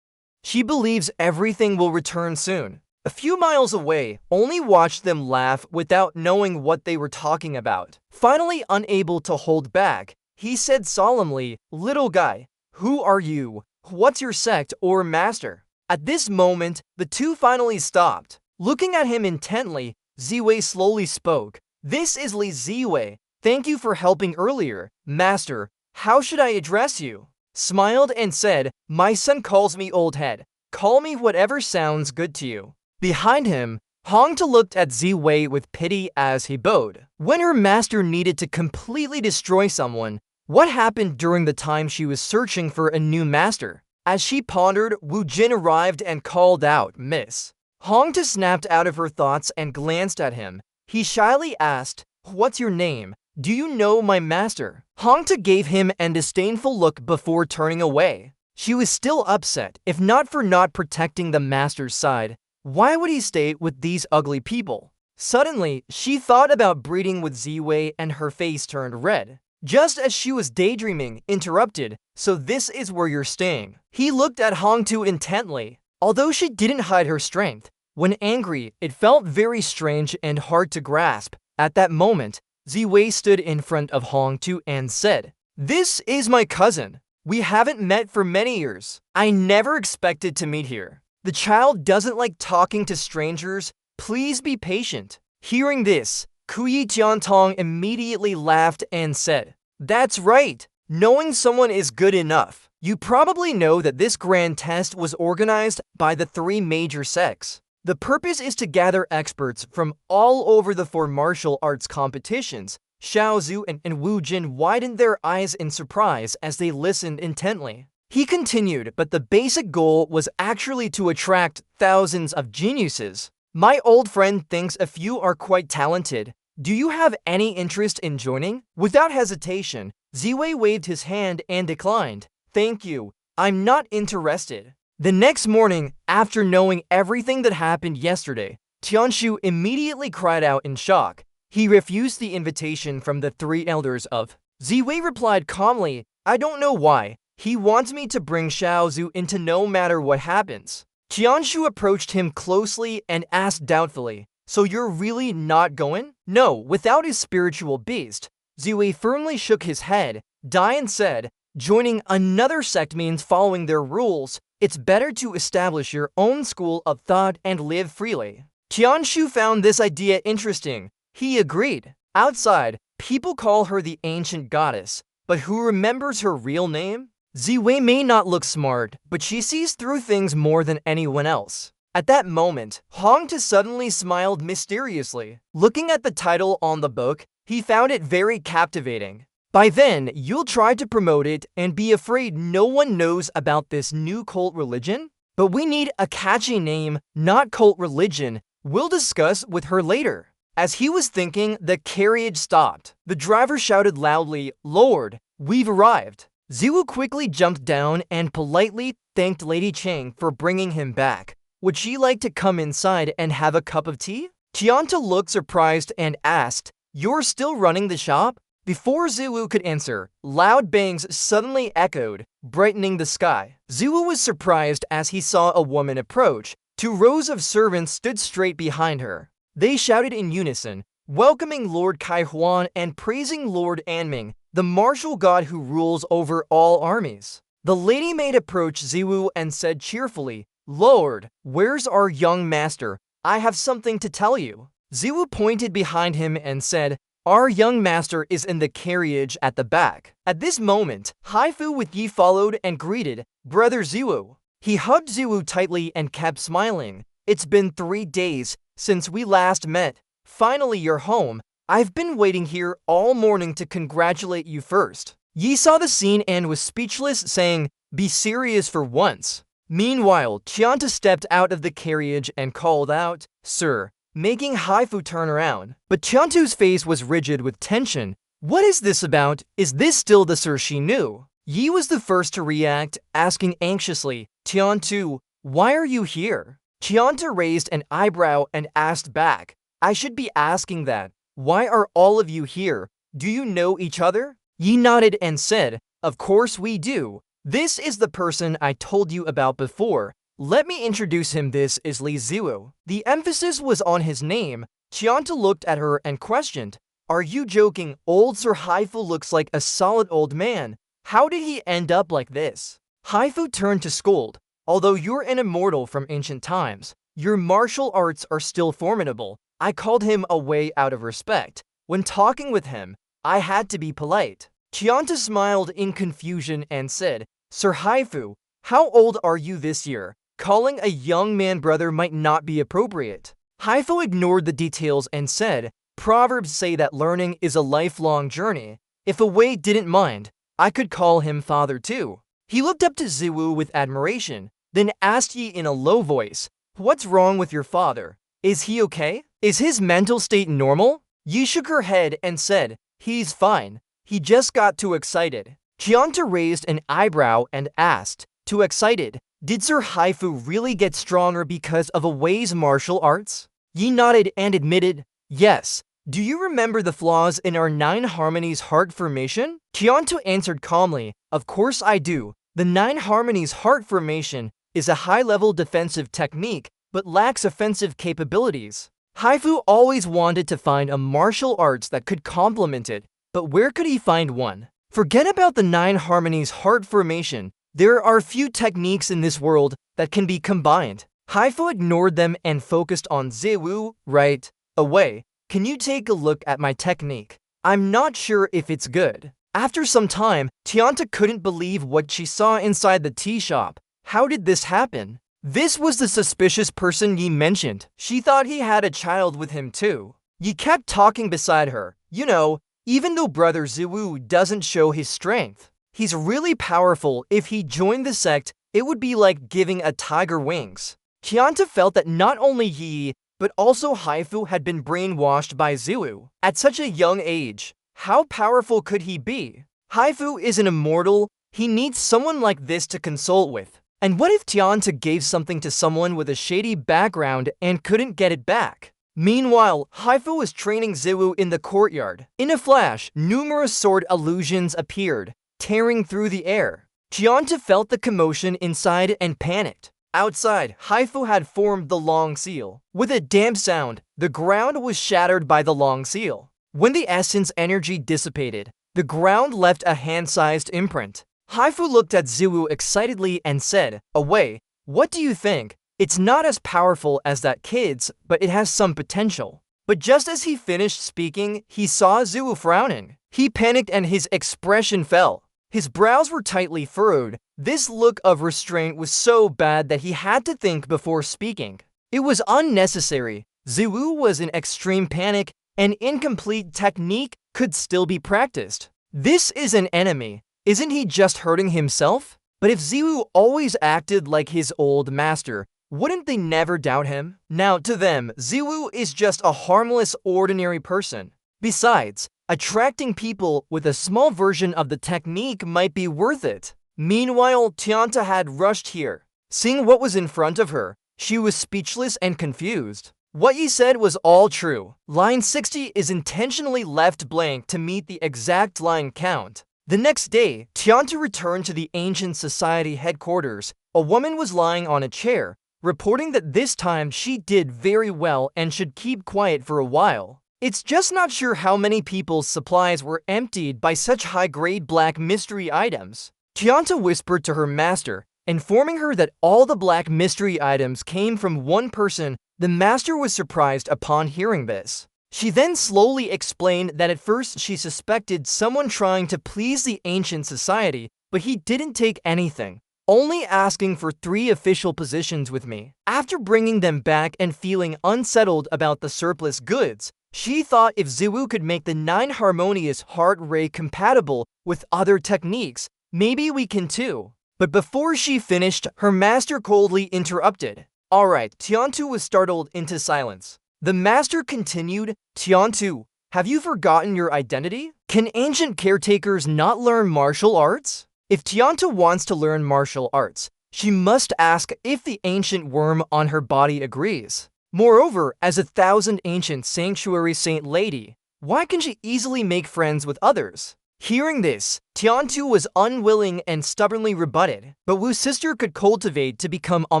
She believes everything will return soon. A few miles away, only watched them laugh without knowing what they were talking about. Finally unable to hold back, he said solemnly, Little guy, who are you? What's your sect or master? At this moment, the two finally stopped. Looking at him intently, Ziwei slowly spoke. This is Li Ziwei. Thank you for helping earlier. Master, how should I address you? Smiled and said, my son calls me old head. Call me whatever sounds good to you. Behind him, Hongtu looked at Ziwei with pity as he bowed. When her master needed to completely destroy someone, what happened during the time she was searching for a new master? As she pondered, Wu Jin arrived and called out, Miss. Hongtu snapped out of her thoughts and glanced at him. He shyly asked, What's your name? Do you know my master? Hongtu gave him a disdainful look before turning away. She was still upset, if not for not protecting the master's side. Why would he stay with these ugly people? Suddenly, she thought about breeding with Ziwei and her face turned red. Just as she was daydreaming, interrupted, so this is where you're staying. He looked at Hongtu intently. Although she didn't hide her strength, when angry, it felt very strange and hard to grasp. At that moment, Ziwei stood in front of Hongtu and said, This is my cousin. We haven't met for many years. I never expected to meet here. The child doesn't like talking to strangers. Please be patient. Hearing this, Kuyi Tiantong immediately laughed and said, That's right. Knowing someone is good enough. You probably know that this grand test was organized by the 3 major sects. The purpose is to gather experts from all over the 4 martial arts competitions. Xiao Zhu and Wu Jin widened their eyes in surprise as they listened intently. He continued, but the basic goal was actually to attract thousands of geniuses. My old friend thinks a few are quite talented. Do you have any interest in joining? Without hesitation, Ziwei waved his hand and declined. Thank you. I'm not interested. The next morning, after knowing everything that happened yesterday, Tianshu immediately cried out in shock. He refused the invitation from the 3 elders of. Ziwei replied calmly, I don't know why. He wants me to bring Xiao Zhu into no matter what happens. Tianshu approached him closely and asked doubtfully, So you're really not going? No, without his spiritual beast. Ziwei firmly shook his head. Dian said, Joining another sect means following their rules. It's better to establish your own school of thought and live freely. Tianshu found this idea interesting. He agreed. Outside, people call her the ancient goddess, but who remembers her real name? Ziwei may not look smart, but she sees through things more than anyone else. At that moment, Hongtu suddenly smiled mysteriously. Looking at the title on the book, he found it very captivating. By then, you'll try to promote it and be afraid no one knows about this new cult religion? But we need a catchy name, not cult religion. We'll discuss with her later. As he was thinking, the carriage stopped. The driver shouted loudly, Lord, we've arrived. Ziwu quickly jumped down and politely thanked Lady Chang for bringing him back. Would she like to come inside and have a cup of tea? Tianta looked surprised and asked, You're still running the shop? Before Ziwu could answer, loud bangs suddenly echoed, brightening the sky. Ziwu was surprised as he saw a woman approach. 2 rows of servants stood straight behind her. They shouted in unison, welcoming Lord Kaihuan and praising Lord Anming, the martial god who rules over all armies. The lady maid approached Ziwu and said cheerfully, Lord, where's our young master? I have something to tell you. Ziwu pointed behind him and said, our young master is in the carriage at the back. At this moment, Haifu with Yi followed and greeted, Brother Ziwu. He hugged Ziwu tightly and kept smiling. It's been 3 days since we last met. Finally, you're home. I've been waiting here all morning to congratulate you first. Yi saw the scene and was speechless, saying, be serious for once. Meanwhile, Chianta stepped out of the carriage and called out, Sir, making Haifu turn around. But Chiantu's face was rigid with tension. What is this about? Is this still the Sir she knew? Yi was the first to react, asking anxiously, Chiantu, why are you here? Chianta raised an eyebrow and asked back, I should be asking that. Why are all of you here? Do you know each other? Yi nodded and said, of course we do. This is the person I told you about before. Let me introduce him. This is Li Ziwu. The emphasis was on his name. Chianta looked at her and questioned, are you joking? Old Sir Haifu looks like a solid old man. How did he end up like this? Haifu turned to scold. Although you're an immortal from ancient times, your martial arts are still formidable. I called him away out of respect. When talking with him, I had to be polite. Chianta smiled in confusion and said, Sir Haifu, how old are you this year? Calling a young man brother might not be appropriate. Haifu ignored the details and said, Proverbs say that learning is a lifelong journey. If a Wei didn't mind, I could call him father too. He looked up to Ziwu with admiration, then asked Yi in a low voice, what's wrong with your father? Is he okay? Is his mental state normal? Yi shook her head and said, he's fine. He just got too excited. Chianta raised an eyebrow and asked, too excited? Did Sir Haifu really get stronger because of a Wei's martial arts? Yi nodded and admitted, yes. Do you remember the flaws in our 9 harmonies heart formation? Chianta answered calmly, of course I do. The 9 harmonies heart formation is a high-level defensive technique but lacks offensive capabilities. Haifu always wanted to find a martial arts that could complement it, but where could he find one? Forget about the 9 harmonies heart formation. There are few techniques in this world that can be combined. Haifu ignored them and focused on Ziwu, right away. Can you take a look at my technique? I'm not sure if it's good. After some time, Chianta couldn't believe what she saw inside the tea shop. How did this happen? This was the suspicious person Yi mentioned. She thought he had a child with him too. Yi kept talking beside her. You know, even though Brother Ziwu doesn't show his strength, he's really powerful. If he joined the sect, it would be like giving a tiger wings. Chianta felt that not only Yi, but also Haifu had been brainwashed by Ziwu. At such a young age, how powerful could he be? Haifu is an immortal. He needs someone like this to consult with. And what if Chianta gave something to someone with a shady background and couldn't get it back? Meanwhile, Haifu was training Ziwu in the courtyard. In a flash, numerous sword illusions appeared, tearing through the air. Chianta felt the commotion inside and panicked. Outside, Haifu had formed the long seal. With a damp sound, the ground was shattered by the long seal. When the essence energy dissipated, the ground left a hand-sized imprint. Haifu looked at Ziwu excitedly and said, Away, what do you think? It's not as powerful as that kid's, but it has some potential. But just as he finished speaking, he saw Ziwu frowning. He panicked and his expression fell. His brows were tightly furrowed. This look of restraint was so bad that he had to think before speaking. It was unnecessary. Ziwu was in extreme panic, and incomplete technique could still be practiced. This is an enemy. Isn't he just hurting himself? But if Ziwu always acted like his old master, wouldn't they never doubt him? Now, to them, Ziwu is just a harmless, ordinary person. Besides, attracting people with a small version of the technique might be worth it. Meanwhile, Chianta had rushed here. Seeing what was in front of her, she was speechless and confused. What Yi said was all true. Line 60 is intentionally left blank to meet the exact line count. The next day, Chianta returned to the ancient society headquarters. A woman was lying on a chair, reporting that this time she did very well and should keep quiet for a while. It's just not sure how many people's supplies were emptied by such high-grade black mystery items. Tianta whispered to her master, informing her that all the black mystery items came from one person. The master was surprised upon hearing this. She then slowly explained that at first she suspected someone trying to please the ancient society, but he didn't take anything, only asking for 3 official positions with me. After bringing them back and feeling unsettled about the surplus goods, she thought if Ziwu could make the 9 harmonious heart ray compatible with other techniques, maybe we can too. But before she finished, her master coldly interrupted. Alright, Tiantu was startled into silence. The master continued, Tiantu, have you forgotten your identity? Can ancient caretakers not learn martial arts? If Tianta wants to learn martial arts, she must ask if the ancient worm on her body agrees. Moreover, as a 1,000 ancient sanctuary saint lady, why can she easily make friends with others? Hearing this, Tiantu was unwilling and stubbornly rebutted. But Wu's sister could cultivate to become a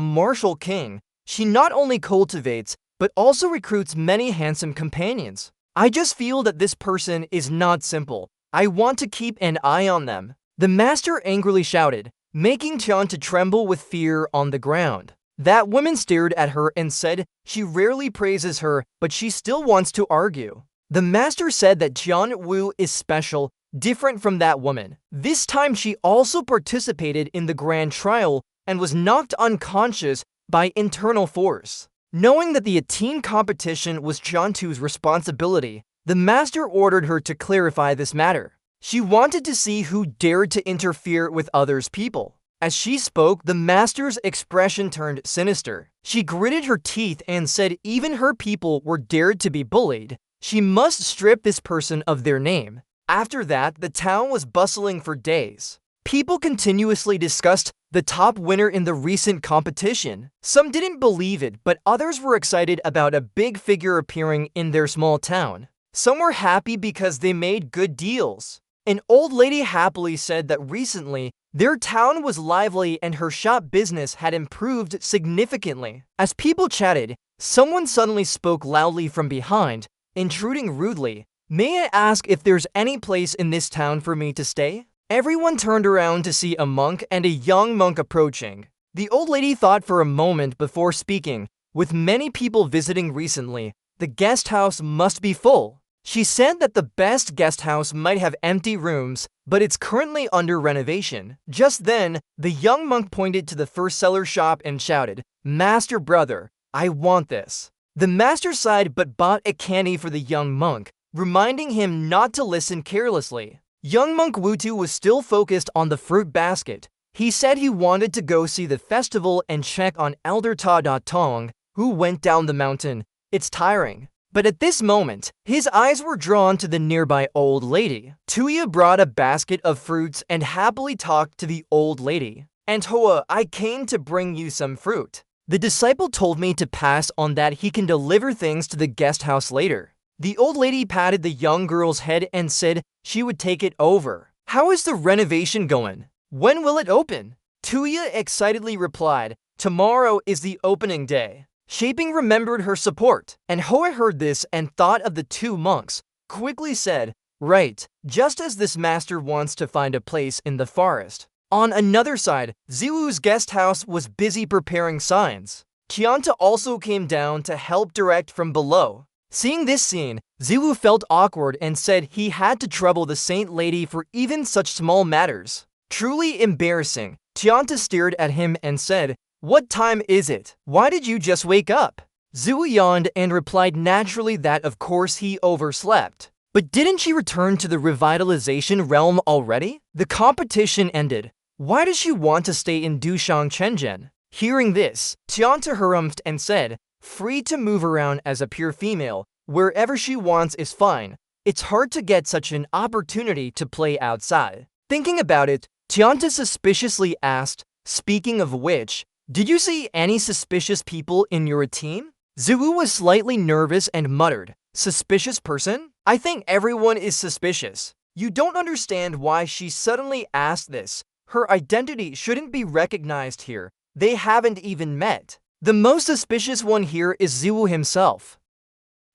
martial king. She not only cultivates, but also recruits many handsome companions. I just feel that this person is not simple. I want to keep an eye on them. The master angrily shouted, making Tianta tremble with fear on the ground. That woman stared at her and said she rarely praises her, but she still wants to argue. The master said that Tian Wu is special, different from that woman. This time she also participated in the grand trial and was knocked unconscious by internal force. Knowing that the team competition was Tiantu's responsibility, the master ordered her to clarify this matter. She wanted to see who dared to interfere with others' people. As she spoke, the master's expression turned sinister. She gritted her teeth and said even her people were dared to be bullied. She must strip this person of their name. After that, the town was bustling for days. People continuously discussed the top winner in the recent competition. Some didn't believe it, but others were excited about a big figure appearing in their small town. Some were happy because they made good deals. An old lady happily said that recently, their town was lively and her shop business had improved significantly. As people chatted, someone suddenly spoke loudly from behind, intruding rudely. May I ask if there's any place in this town for me to stay? Everyone turned around to see a monk and a young monk approaching. The old lady thought for a moment before speaking. With many people visiting recently, the guest house must be full. She said that the best guest house might have empty rooms, but it's currently under renovation. Just then, the young monk pointed to the first seller shop and shouted, Master brother, I want this. The master sighed but bought a candy for the young monk, reminding him not to listen carelessly. Young monk Wutu was still focused on the fruit basket. He said he wanted to go see the festival and check on Elder Ta Da Tong, who went down the mountain. It's tiring. But at this moment, his eyes were drawn to the nearby old lady. Tuya brought a basket of fruits and happily talked to the old lady. And Hoa, I came to bring you some fruit. The disciple told me to pass on that he can deliver things to the guest house later. The old lady patted the young girl's head and said she would take it over. How is the renovation going? When will it open? Tuya excitedly replied, tomorrow is the opening day. Shaping remembered her support, and Hoa heard this and thought of the 2 monks, quickly said, right, just as this master wants to find a place in the forest. On another side, Ziwu's guest house was busy preparing signs. Tianta also came down to help direct from below. Seeing this scene, Ziwu felt awkward and said he had to trouble the saint lady for even such small matters. Truly embarrassing, Tianta stared at him and said, what time is it? Why did you just wake up? Ziwu yawned and replied naturally that of course he overslept. But didn't she return to the revitalization realm already? The competition ended. Why does she want to stay in Dushang Chenjian? Hearing this, Tianta harumphed and said, free to move around as a pure female, wherever she wants is fine. It's hard to get such an opportunity to play outside. Thinking about it, Tianta suspiciously asked, speaking of which, did you see any suspicious people in your team? Ziwu was slightly nervous and muttered, suspicious person? I think everyone is suspicious. You don't understand why she suddenly asked this. Her identity shouldn't be recognized here. They haven't even met. The most suspicious one here is Ziwu himself.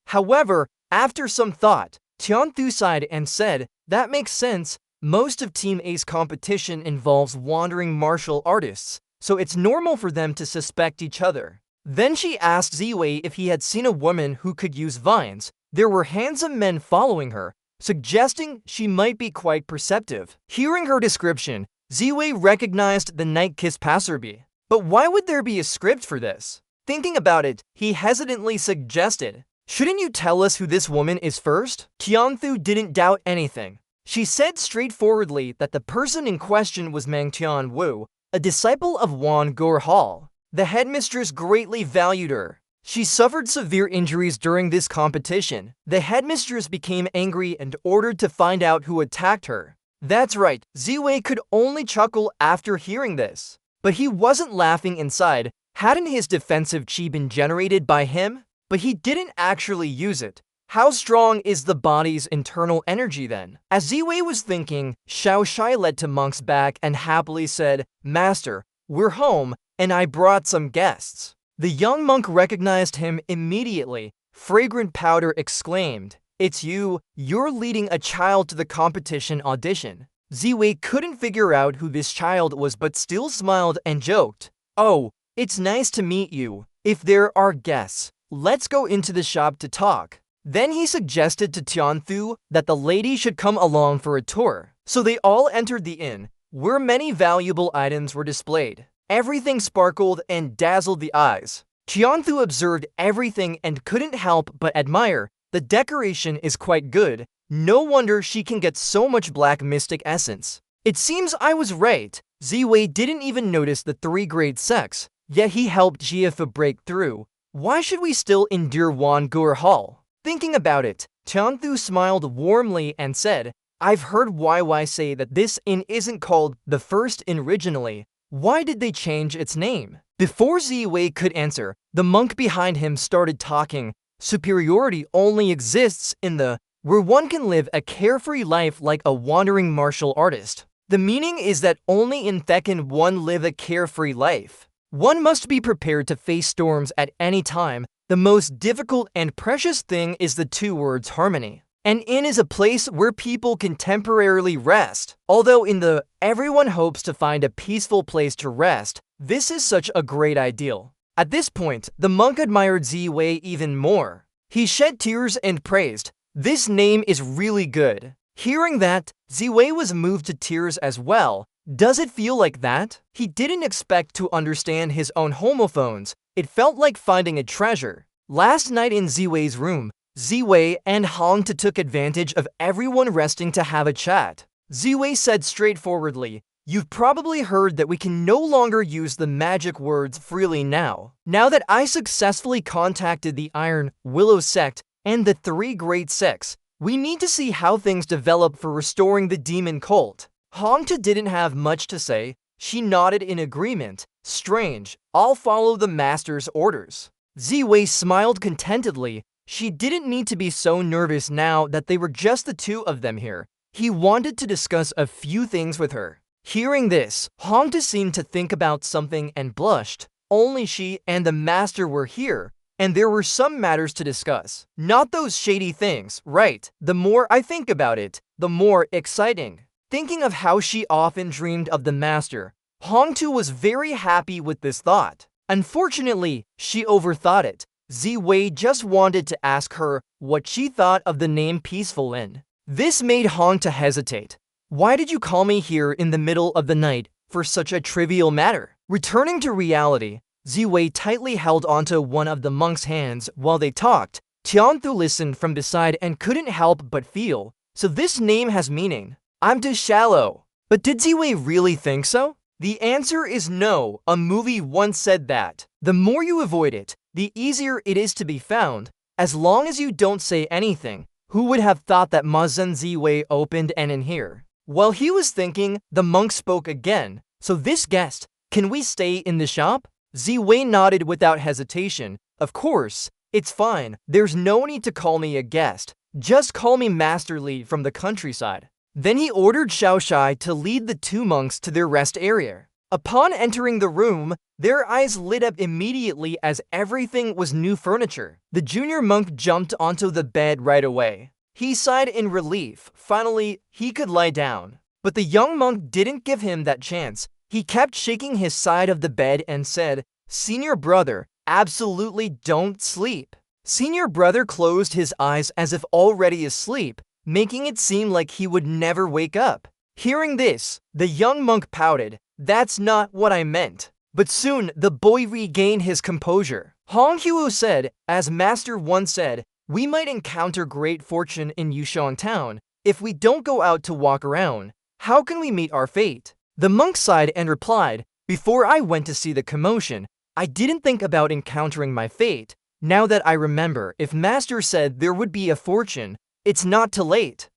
However, after some thought, Tianfu sighed and said, that makes sense. Most of Team A's competition involves wandering martial artists, so it's normal for them to suspect each other. Then she asked Ziwei if he had seen a woman who could use vines. There were handsome men following her, suggesting she might be quite perceptive. Hearing her description, Ziwei recognized the Night Kiss passerby. But why would there be a script for this? Thinking about it, he hesitantly suggested, shouldn't you tell us who this woman is first? Tianfu didn't doubt anything. She said straightforwardly that the person in question was Mang Tianwu, a disciple of Wan Gor Hall. The headmistress greatly valued her. She suffered severe injuries during this competition. The headmistress became angry and ordered to find out who attacked her. That's right, Ziwei could only chuckle after hearing this. But he wasn't laughing inside. Hadn't his defensive chi been generated by him? But he didn't actually use it. How strong is the body's internal energy then? As Ziwei was thinking, Xiao Shai led to Monk's back and happily said, Master, we're home, and I brought some guests. The young monk recognized him immediately. Fragrant Powder exclaimed, it's you, you're leading a child to the competition audition. Ziwei couldn't figure out who this child was but still smiled and joked. Oh, it's nice to meet you. If there are guests, let's go into the shop to talk. Then he suggested to Tianfu that the lady should come along for a tour. So they all entered the inn, where many valuable items were displayed. Everything sparkled and dazzled the eyes. Tianfu observed everything and couldn't help but admire. The decoration is quite good. No wonder she can get so much black mystic essence. It seems I was right. Ziwei didn't even notice the 3 great sects, yet he helped Jiafu break through. Why should we still endure Wan Gur Hall? Thinking about it, Tianfu smiled warmly and said, I've heard YY say that this inn isn't called the First Inn originally. Why did they change its name? Before Ziwei could answer, the monk behind him started talking. Superiority only exists in the where one can live a carefree life like a wandering martial artist. The meaning is that only in Thek can one live a carefree life. One must be prepared to face storms at any time. The most difficult and precious thing is the 2 words harmony. An inn is a place where people can temporarily rest. Although in the everyone hopes to find a peaceful place to rest, this is such a great ideal. At this point, the monk admired Ziwei even more. He shed tears and praised, this name is really good. Hearing that, Ziwei was moved to tears as well. Does it feel like that? He didn't expect to understand his own homophones. It felt like finding a treasure. Last night in Ziwei's room, Ziwei and Hongta took advantage of everyone resting to have a chat. Ziwei said straightforwardly, you've probably heard that we can no longer use the magic words freely now. Now that I successfully contacted the Iron Willow Sect and the 3 great sects, we need to see how things develop for restoring the demon cult. Hongta didn't have much to say. She nodded in agreement. Strange, I'll follow the master's orders. Ziwei smiled contentedly. She didn't need to be so nervous now that they were just the 2 of them here. He wanted to discuss a few things with her. Hearing this, Hongta seemed to think about something and blushed. Only she and the master were here, and there were some matters to discuss. Not those shady things, right? The more I think about it, the more exciting. Thinking of how she often dreamed of the master, Hongtu was very happy with this thought. Unfortunately, she overthought it. Ziwei just wanted to ask her what she thought of the name Peaceful Inn. This made Hongta hesitate. Why did you call me here in the middle of the night for such a trivial matter? Returning to reality, Ziwei tightly held onto one of the monk's hands while they talked. Tianfu listened from beside and couldn't help but feel, so this name has meaning. I'm too shallow. But did Ziwei really think so? The answer is no. A movie once said that. The more you avoid it, the easier it is to be found. As long as you don't say anything, who would have thought that Mazen Ziwei opened an inn here? While he was thinking, the monk spoke again. So this guest, can we stay in the shop? Ziwei nodded without hesitation. Of course, it's fine. There's no need to call me a guest. Just call me Master Li from the countryside. Then he ordered Xiao Shai to lead the 2 monks to their rest area. Upon entering the room, their eyes lit up immediately as everything was new furniture. The junior monk jumped onto the bed right away. He sighed in relief. Finally, he could lie down. But the young monk didn't give him that chance. He kept shaking his side of the bed and said, "Senior brother, absolutely don't sleep." Senior brother closed his eyes as if already asleep, making it seem like he would never wake up. Hearing this, the young monk pouted. "That's not what I meant." But soon, the boy regained his composure. Hong Huo said, "As Master once said, we might encounter great fortune in Yushan Town. If we don't go out to walk around, how can we meet our fate?" The monk sighed and replied, "Before I went to see the commotion, I didn't think about encountering my fate. Now that I remember, if Master said there would be a fortune, it's not too late."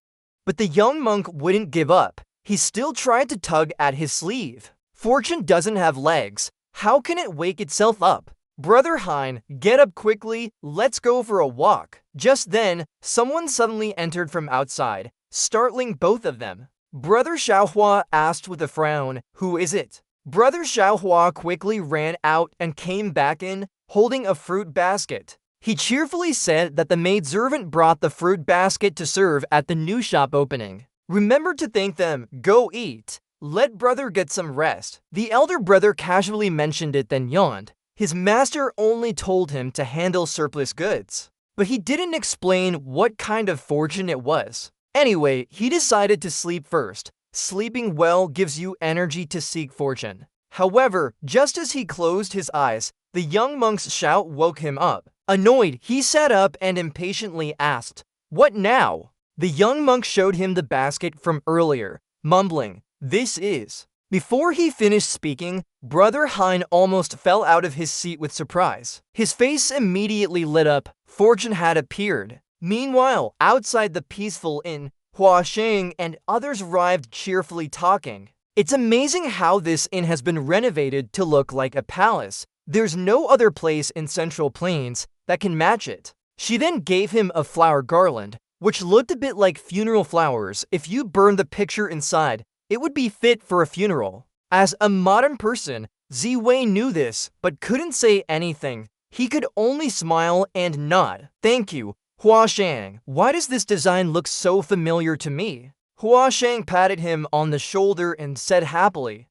But the young monk wouldn't give up. He still tried to tug at his sleeve. Fortune doesn't have legs. How can it wake itself up? "Brother Hein, get up quickly. Let's go for a walk." Just then, someone suddenly entered from outside, startling both of them. Brother Xiaohua asked with a frown, "Who is it?" Brother Xiaohua quickly ran out and came back in, holding a fruit basket. He cheerfully said that the maidservant brought the fruit basket to serve at the new shop opening. "Remember to thank them. Go eat. Let brother get some rest." The elder brother casually mentioned it, then yawned. His master only told him to handle surplus goods, but he didn't explain what kind of fortune it was. Anyway, he decided to sleep first. Sleeping well gives you energy to seek fortune. However, just as he closed his eyes, the young monk's shout woke him up. Annoyed, he sat up and impatiently asked, "What now?" The young monk showed him the basket from earlier, mumbling, "This is." Before he finished speaking, Brother Hein almost fell out of his seat with surprise. His face immediately lit up. Fortune had appeared. Meanwhile, outside the peaceful inn, Hua Sheng and others arrived cheerfully talking. It's amazing how this inn has been renovated to look like a palace. There's no other place in Central Plains that can match it. She then gave him a flower garland, which looked a bit like funeral flowers. If you burn the picture inside, it would be fit for a funeral. As a modern person, Ziwei knew this, but couldn't say anything. He could only smile and nod. "Thank you, Hua Shang. Why does this design look so familiar to me?" Hua Shang patted him on the shoulder and said happily,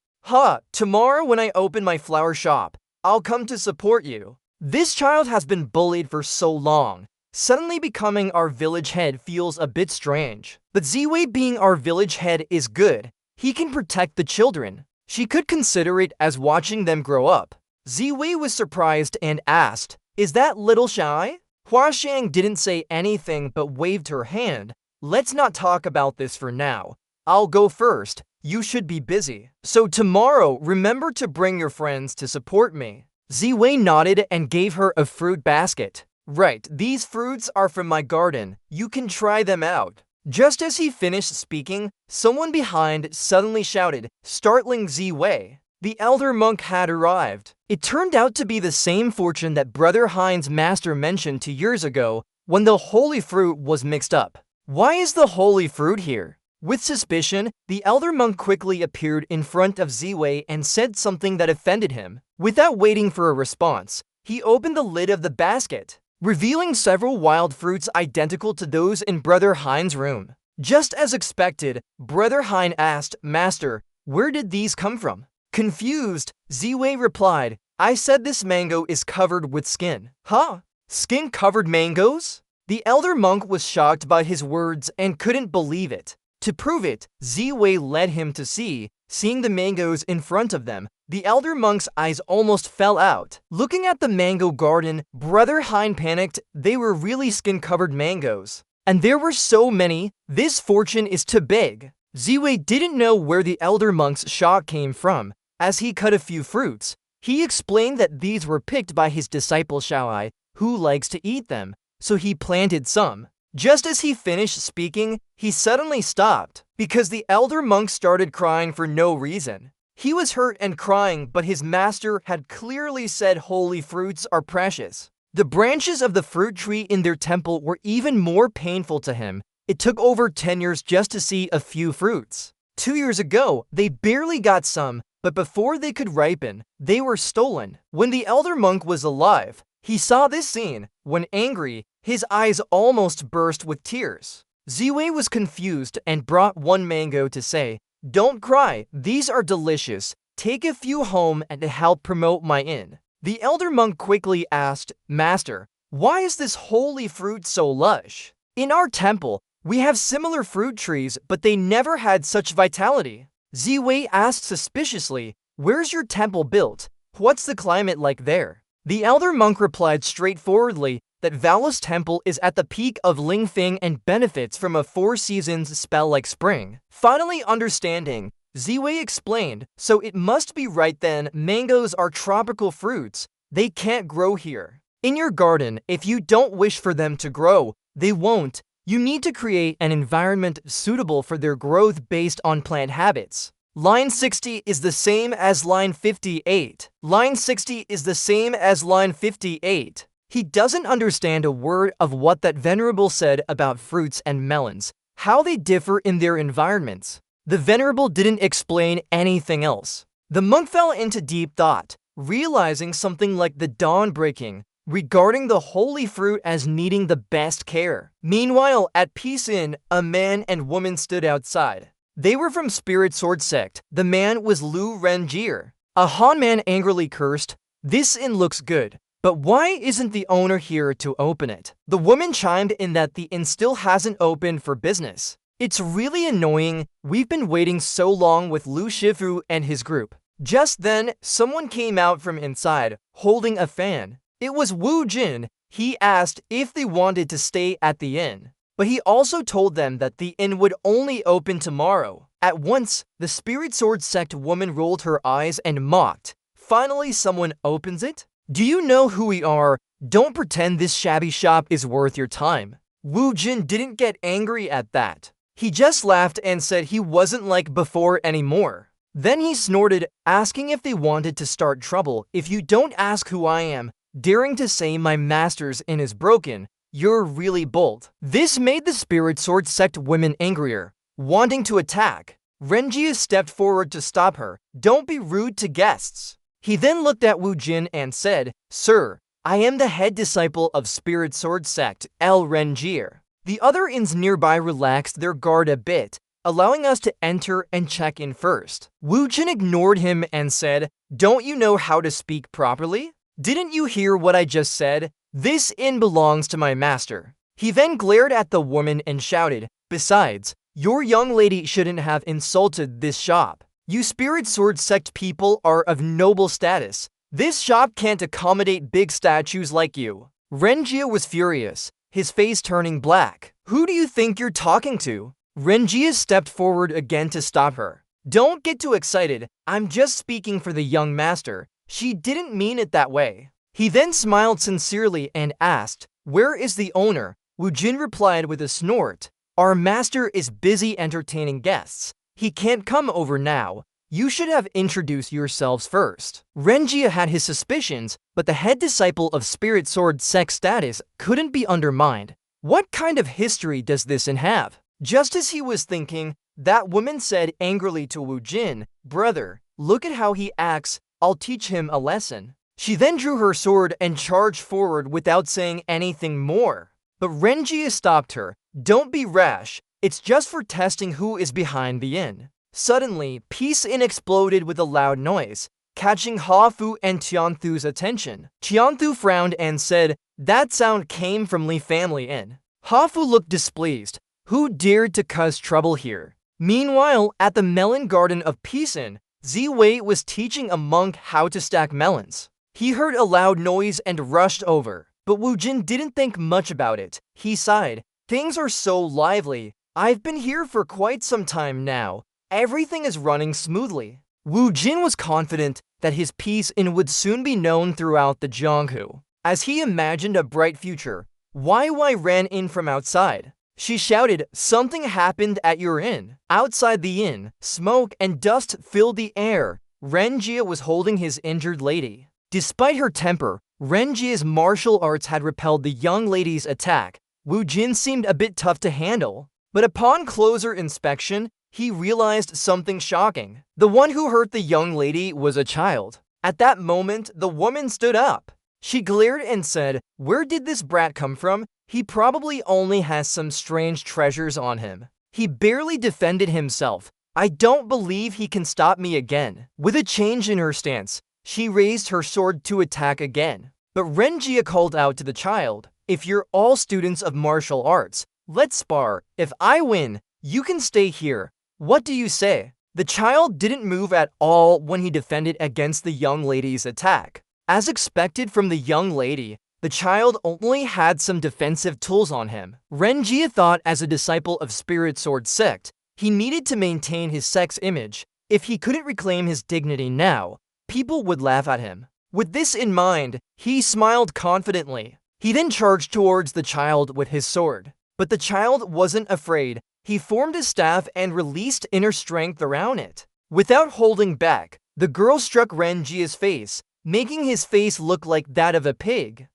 Tomorrow when I open my flower shop, I'll come to support you." This child has been bullied for so long. Suddenly becoming our village head feels a bit strange. But Ziwei being our village head is good. He can protect the children. She could consider it as watching them grow up. Ziwei was surprised and asked, "Is that little Shy?" Hua Shang didn't say anything but waved her hand. "Let's not talk about this for now. I'll go first. You should be busy. So tomorrow, remember to bring your friends to support me." Ziwei nodded and gave her a fruit basket. "Right, these fruits are from my garden. You can try them out." Just as he finished speaking, someone behind suddenly shouted, startling Ziwei. The elder monk had arrived. It turned out to be the same fortune that Brother Hein's master mentioned 2 years ago when the holy fruit was mixed up. Why is the holy fruit here? With suspicion, the elder monk quickly appeared in front of Ziwei and said something that offended him. Without waiting for a response, he opened the lid of the basket, revealing several wild fruits identical to those in Brother Hein's room. Just as expected, Brother Hein asked, "Master, where did these come from?" Confused, Ziwei replied, "I said this mango is covered with skin." "Huh? Skin-covered mangoes?" The elder monk was shocked by his words and couldn't believe it. To prove it, Ziwei led him to see. Seeing the mangoes in front of them, the elder monk's eyes almost fell out. Looking at the mango garden, Brother Hein panicked. They were really skin-covered mangoes. And there were so many. This fortune is too big. Ziwei didn't know where the elder monk's shock came from. As he cut a few fruits, he explained that these were picked by his disciple Xiaoai, who likes to eat them, so he planted some. Just as he finished speaking, he suddenly stopped, because the elder monk started crying for no reason. He was hurt and crying, but his master had clearly said holy fruits are precious. The branches of the fruit tree in their temple were even more painful to him. It took over 10 years just to see a few fruits. 2 years ago, they barely got some, but before they could ripen, they were stolen. When the elder monk was alive, he saw this scene. When angry, his eyes almost burst with tears. Ziwei was confused and brought one mango to say, "Don't cry, these are delicious. Take a few home and help promote my inn." The elder monk quickly asked, "Master, why is this holy fruit so lush? In our temple, we have similar fruit trees, but they never had such vitality." Ziwei asked suspiciously, "Where's your temple built? What's the climate like there?" The elder monk replied straightforwardly that Valus Temple is at the peak of Lingfeng and benefits from a 4 seasons spell like spring. Finally understanding, Ziwei explained, "So it must be right then, mangoes are tropical fruits. They can't grow here. In your garden, if you don't wish for them to grow, they won't. You need to create an environment suitable for their growth based on plant habits." Line 60 is the same as line 58. Line 60 is the same as line 58. He doesn't understand a word of what that venerable said about fruits and melons, how they differ in their environments. The venerable didn't explain anything else. The monk fell into deep thought, realizing something like the dawn breaking, regarding the holy fruit as needing the best care. Meanwhile, at Peace Inn, a man and woman stood outside. They were from Spirit Sword Sect. The man was Lu Renjie. A Han man angrily cursed, "This inn looks good, but why isn't the owner here to open it?" The woman chimed in that the inn still hasn't opened for business. "It's really annoying. We've been waiting so long with Lu Shifu and his group." Just then, someone came out from inside, holding a fan. It was Wu Jin. He asked if they wanted to stay at the inn, but he also told them that the inn would only open tomorrow. At once, the Spirit Sword Sect woman rolled her eyes and mocked. "Finally someone opens it? Do you know who we are? Don't pretend this shabby shop is worth your time." Wu Jin didn't get angry at that. He just laughed and said he wasn't like before anymore. Then he snorted, asking if they wanted to start trouble. "If you don't ask who I am, daring to say my master's inn is broken, you're really bold." This made the Spirit Sword Sect women angrier, wanting to attack. Renjie stepped forward to stop her. "Don't be rude to guests." He then looked at Wu Jin and said, "Sir, I am the head disciple of Spirit Sword Sect, El Renjie." The other inns nearby relaxed their guard a bit, allowing us to enter and check in first. Wu Jin ignored him and said, "Don't you know how to speak properly? Didn't you hear what I just said? This inn belongs to my master." He then glared at the woman and shouted, "Besides, your young lady shouldn't have insulted this shop. You Spirit Sword Sect people are of noble status. This shop can't accommodate big statues like you." Renjie was furious, his face turning black. "Who do you think you're talking to?" Renjie stepped forward again to stop her. "Don't get too excited. I'm just speaking for the young master. She didn't mean it that way." He then smiled sincerely and asked, "Where is the owner?" Wu Jin replied with a snort, "Our master is busy entertaining guests. He can't come over now. You should have introduced yourselves first." Renjie had his suspicions, but the head disciple of Spirit Sword Sect status couldn't be undermined. What kind of history does this inn have? Just as he was thinking, that woman said angrily to Wu Jin, "Brother, look at how he acts. I'll teach him a lesson." She then drew her sword and charged forward without saying anything more. But Renjie stopped her. "Don't be rash. It's just for testing who is behind the inn." Suddenly, Peace Inn exploded with a loud noise, catching Hafu and Tianthu's attention. Tianthu frowned and said, "That sound came from Li Family Inn." Hafu looked displeased. Who dared to cause trouble here? Meanwhile, at the melon garden of Peace Inn, Ziwei was teaching a monk how to stack melons. He heard a loud noise and rushed over, but Wu Jin didn't think much about it. He sighed, "Things are so lively. I've been here for quite some time now. Everything is running smoothly." Wu Jin was confident that his Peace Inn would soon be known throughout the Jianghu. As he imagined a bright future, Wai ran in from outside. She shouted, "Something happened at your inn." Outside the inn, smoke and dust filled the air. Renjie was holding his injured lady. Despite her temper, Renjie's martial arts had repelled the young lady's attack. Wu Jin seemed a bit tough to handle, but upon closer inspection, he realized something shocking. The one who hurt the young lady was a child. At that moment, the woman stood up. She glared and said, "Where did this brat come from? He probably only has some strange treasures on him." He barely defended himself. "I don't believe he can stop me again." With a change in her stance, she raised her sword to attack again. But Renjia called out to the child, "If you're all students of martial arts, let's spar. If I win, you can stay here. What do you say?" The child didn't move at all when he defended against the young lady's attack. As expected from the young lady, the child only had some defensive tools on him. Renjia thought as a disciple of Spirit Sword Sect, he needed to maintain his sect's image. If he couldn't reclaim his dignity now, people would laugh at him. With this in mind, he smiled confidently. He then charged towards the child with his sword. But the child wasn't afraid. He formed his staff and released inner strength around it. Without holding back, the girl struck Renjia's face, making his face look like that of a pig.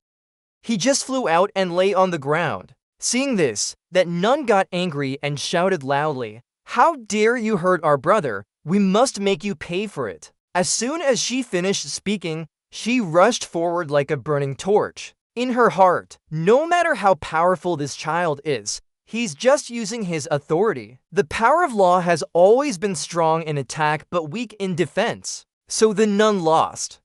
He just flew out and lay on the ground. Seeing this, that nun got angry and shouted loudly, "How dare you hurt our brother? We must make you pay for it." As soon as she finished speaking, she rushed forward like a burning torch. In her heart, no matter how powerful this child is, he's just using his authority. The power of law has always been strong in attack but weak in defense. So the nun lost.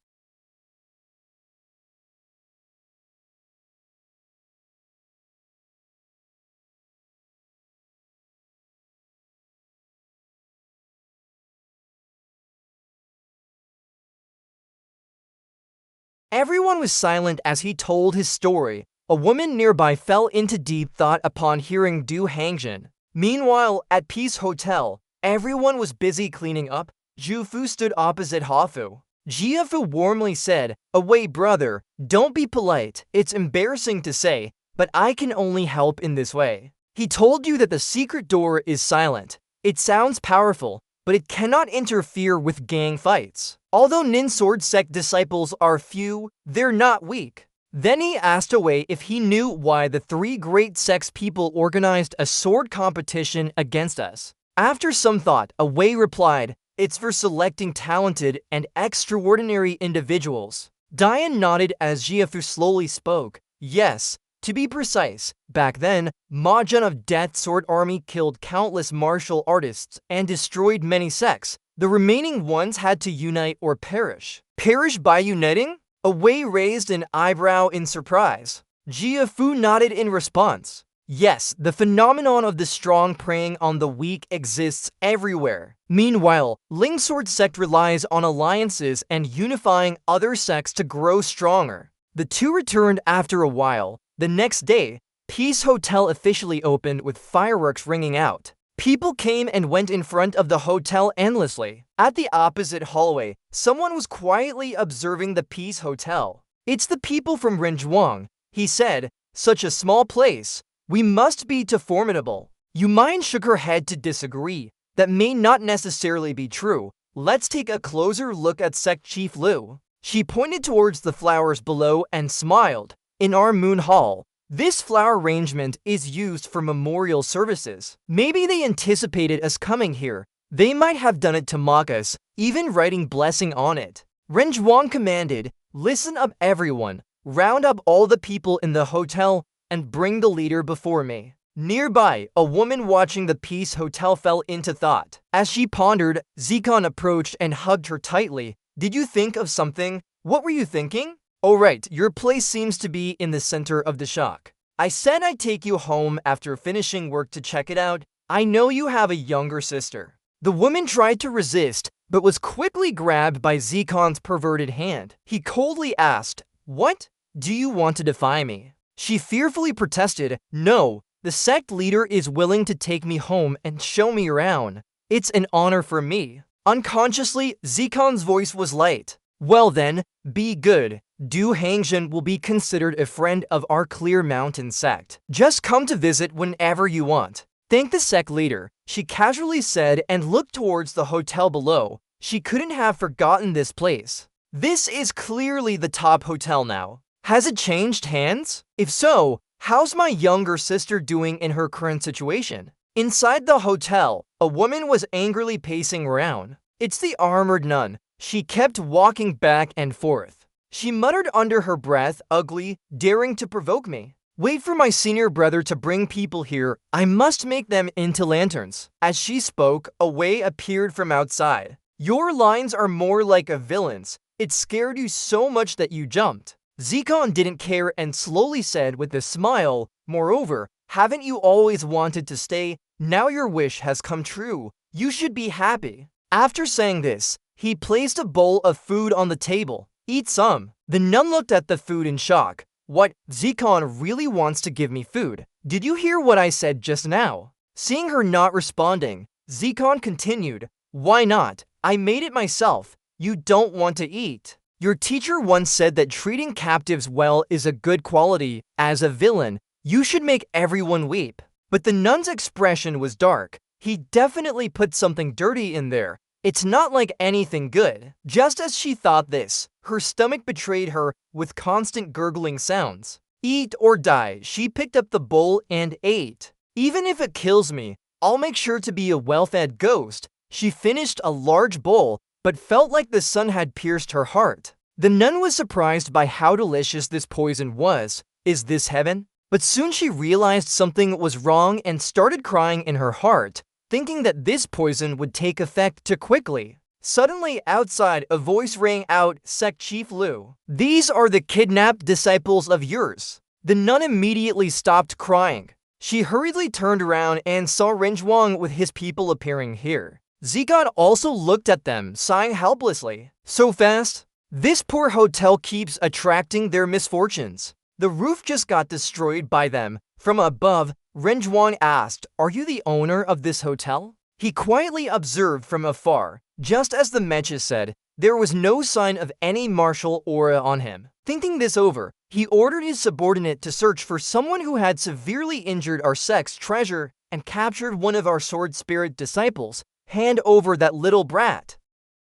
Everyone was silent as he told his story. A woman nearby fell into deep thought upon hearing Du Hangjin. Meanwhile, at Peace Hotel, everyone was busy cleaning up. Jufu stood opposite Hafu. Jiafu warmly said, "Away, brother, don't be polite. It's embarrassing to say, but I can only help in this way. He told you that the secret door is silent. It sounds powerful, but it cannot interfere with gang fights. Although Nin Sword Sect disciples are few, they're not weak." Then he asked Away if he knew why the three great sects people organized a sword competition against us. After some thought, Away replied, "It's for selecting talented and extraordinary individuals." Diane nodded as Jiafu slowly spoke. "Yes, to be precise, back then, Mahjong of Death Sword Army killed countless martial artists and destroyed many sects. The remaining ones had to unite or perish. Perish by uniting? Away raised an eyebrow in surprise. Jiafu nodded in response. Yes, the phenomenon of the strong preying on the weak exists everywhere. Meanwhile, Ling Sword Sect relies on alliances and unifying other sects to grow stronger. The two returned after a while. The next day, Peace Hotel officially opened with fireworks ringing out. People came and went in front of the hotel endlessly. At the opposite hallway, someone was quietly observing the Peace Hotel. "It's the people from Rinzhuang," he said. "Such a small place. We must be too formidable." Yumain shook her head to disagree. "That may not necessarily be true. Let's take a closer look at Sect Chief Liu." She pointed towards the flowers below and smiled. "In our Moon Hall, this flower arrangement is used for memorial services. Maybe they anticipated us coming here. They might have done it to mock us, even writing blessing on it." Renjuang commanded, "Listen up everyone. Round up all the people in the hotel and bring the leader before me." Nearby, a woman watching the Peace Hotel fell into thought. As she pondered, Zikon approached and hugged her tightly. "Did you think of something? What were you thinking?" "Oh right, your place seems to be in the center of the shock. I said I'd take you home after finishing work to check it out. I know you have a younger sister." The woman tried to resist, but was quickly grabbed by Zikon's perverted hand. He coldly asked, "What? Do you want to defy me?" She fearfully protested, "No, the sect leader is willing to take me home and show me around. It's an honor for me." Unconsciously, Zikon's voice was light. "Well then, be good. Du Hangjin will be considered a friend of our Clear Mountain sect. Just come to visit whenever you want. Thank the sect leader," she casually said and looked towards the hotel below. She couldn't have forgotten this place. This is clearly the top hotel now. Has it changed hands? If so, how's my younger sister doing in her current situation? Inside the hotel, a woman was angrily pacing around. It's the armored nun. She kept walking back and forth. She muttered under her breath, ugly, daring to provoke me. Wait for my senior brother to bring people here. I must make them into lanterns. As she spoke, a way appeared from outside. Your lines are more like a villain's. It scared you so much that you jumped. Zikon didn't care and slowly said with a smile, moreover, haven't you always wanted to stay? Now your wish has come true. You should be happy. After saying this, he placed a bowl of food on the table. Eat some. The nun looked at the food in shock. What? Zikon really wants to give me food. Did you hear what I said just now? Seeing her not responding, Zikon continued, why not? I made it myself. You don't want to eat. Your teacher once said that treating captives well is a good quality. As a villain, you should make everyone weep. But the nun's expression was dark. He definitely put something dirty in there. It's not like anything good. Just as she thought this, her stomach betrayed her with constant gurgling sounds. Eat or die, she picked up the bowl and ate. Even if it kills me, I'll make sure to be a well-fed ghost. She finished a large bowl, but felt like the sun had pierced her heart. The nun was surprised by how delicious this poison was. Is this heaven? But soon she realized something was wrong and started crying in her heart, thinking that this poison would take effect too quickly. Suddenly, outside, a voice rang out, Sect Chief Liu. These are the kidnapped disciples of yours. The nun immediately stopped crying. She hurriedly turned around and saw Renjuang with his people appearing here. Zikon also looked at them, sighing helplessly. So fast? This poor hotel keeps attracting their misfortunes. The roof just got destroyed by them. From above, Renjuang asked, are you the owner of this hotel? He quietly observed from afar. Just as the Mecha said, there was no sign of any martial aura on him. Thinking this over, he ordered his subordinate to search for someone who had severely injured our sect's treasure and captured one of our sword spirit disciples. Hand over that little brat.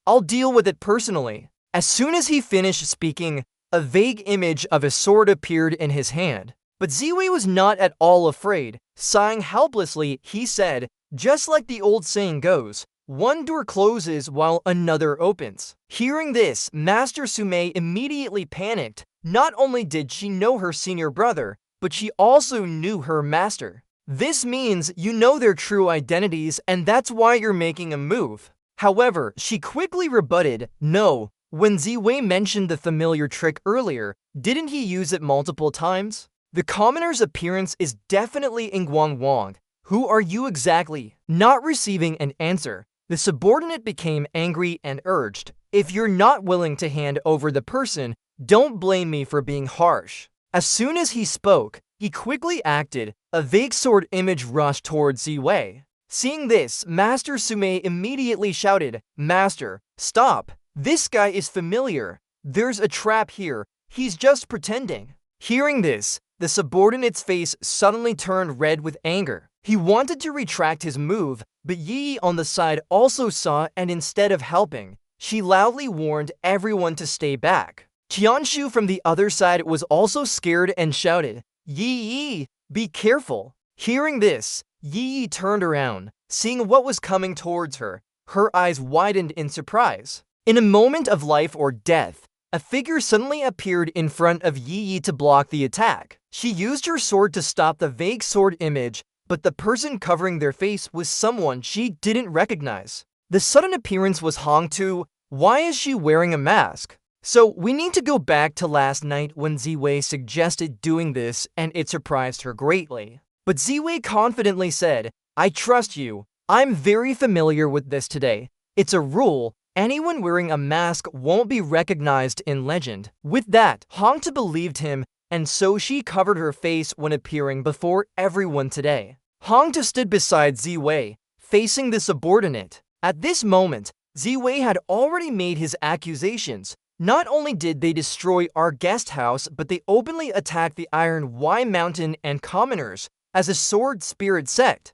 I'll deal with it personally. As soon as he finished speaking, a vague image of a sword appeared in his hand. But Ziwei was not at all afraid. Sighing helplessly, he said, just like the old saying goes, one door closes while another opens. Hearing this, Master Sume immediately panicked. Not only did she know her senior brother, but she also knew her master. This means you know their true identities, and that's why you're making a move. However, she quickly rebutted, no. When Ziwei mentioned the familiar trick earlier, didn't he use it multiple times? The commoner's appearance is definitely Ingguang Wang. Who are you exactly? Not receiving an answer, the subordinate became angry and urged, if you're not willing to hand over the person, don't blame me for being harsh. As soon as he spoke, he quickly acted. A vague sword image rushed towards Ziwei. Seeing this, Master Sume immediately shouted, Master, stop! This guy is familiar. There's a trap here. He's just pretending. Hearing this, the subordinate's face suddenly turned red with anger. He wanted to retract his move, but Yi on the side also saw, and instead of helping, she loudly warned everyone to stay back. Qianshu from the other side was also scared and shouted, Yi, be careful. Hearing this, Yi turned around, seeing what was coming towards her. Her eyes widened in surprise. In a moment of life or death, a figure suddenly appeared in front of Yi to block the attack. She used her sword to stop the vague sword image, but the person covering their face was someone she didn't recognize. The sudden appearance was Hongtu. Why is she wearing a mask? So we need to go back to last night when Ziwei suggested doing this, and it surprised her greatly. But Ziwei confidently said, I trust you. I'm very familiar with this today. It's a rule. Anyone wearing a mask won't be recognized in legend. With that, Hongtu believed him, and so she covered her face when appearing before everyone today. Hongtu stood beside Ziwei, facing the subordinate. At this moment, Ziwei had already made his accusations. Not only did they destroy our guest house, but they openly attacked the Iron Y Mountain and commoners as a sword spirit sect.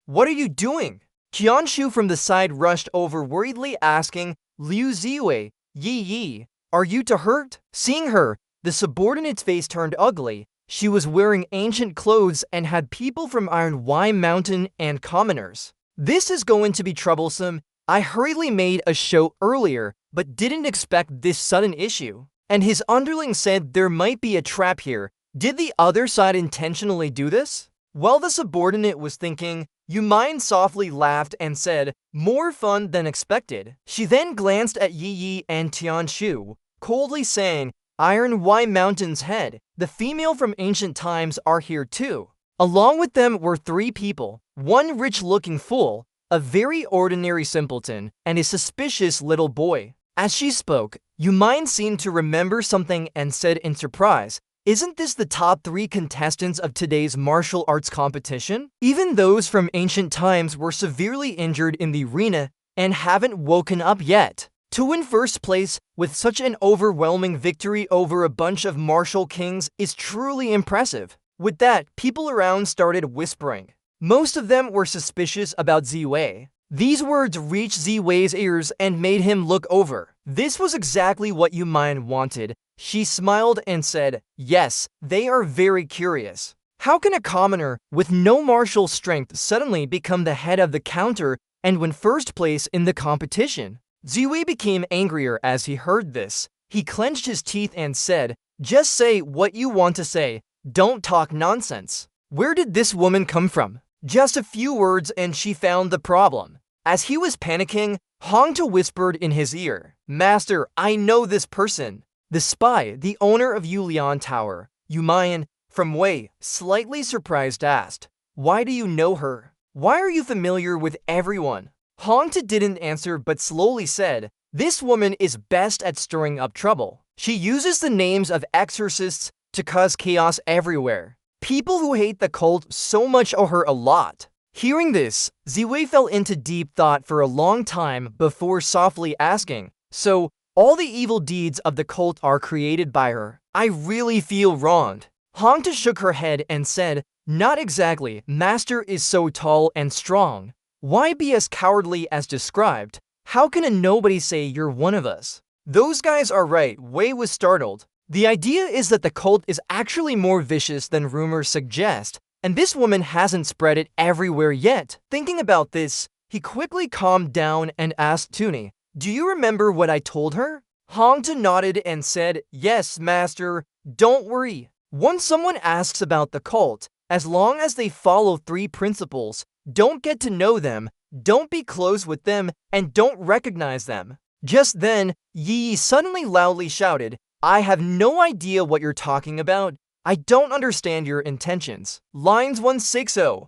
What are you doing? Qianshu from the side rushed over worriedly asking, Liu Ziwei, Yi, are you to hurt? Seeing her, the subordinate's face turned ugly. She was wearing ancient clothes and had people from Iron Y Mountain and commoners. This is going to be troublesome. I hurriedly made a show earlier, but didn't expect this sudden issue. And his underling said there might be a trap here. Did the other side intentionally do this? While the subordinate was thinking, Yumian softly laughed and said, more fun than expected. She then glanced at Yi Yi and Tianshu, coldly saying, Iron Y Mountain's head, the female from ancient times are here too. Along with them were 3 people, one rich-looking fool, a very ordinary simpleton, and a suspicious little boy. As she spoke, Yumian seemed to remember something and said in surprise, isn't this the top 3 contestants of today's martial arts competition? Even those from ancient times were severely injured in the arena and haven't woken up yet. To win first place with such an overwhelming victory over a bunch of martial kings is truly impressive. With that, people around started whispering. Most of them were suspicious about Ziwei. These words reached Ziwei's ears and made him look over. This was exactly what Yumian wanted. She smiled and said, yes, they are very curious. How can a commoner with no martial strength suddenly become the head of the counter and win first place in the competition? Ziwei became angrier as he heard this. He clenched his teeth and said, just say what you want to say. Don't talk nonsense. Where did this woman come from? Just a few words and she found the problem. As he was panicking, Hongta whispered in his ear, Master, I know this person. The spy, the owner of Yulian Tower, Yumian, from Wei, slightly surprised asked, why do you know her? Why are you familiar with everyone? Hongta didn't answer but slowly said, this woman is best at stirring up trouble. She uses the names of exorcists to cause chaos everywhere. People who hate the cult so much owe her a lot. Hearing this, Ziwei fell into deep thought for a long time before softly asking, so, all the evil deeds of the cult are created by her. I really feel wronged. Hongta shook her head and said, not exactly, Master is so tall and strong. Why be as cowardly as described? How can a nobody say you're one of us? Those guys are right, Wei was startled. The idea is that the cult is actually more vicious than rumors suggest, and this woman hasn't spread it everywhere yet. Thinking about this, he quickly calmed down and asked Tuni, do you remember what I told her? Hongta nodded and said, yes, Master, don't worry. Once someone asks about the cult, as long as they follow 3 principles, don't get to know them, don't be close with them, and don't recognize them. Just then, Yi suddenly loudly shouted, I have no idea what you're talking about. I don't understand your intentions. Lines 160.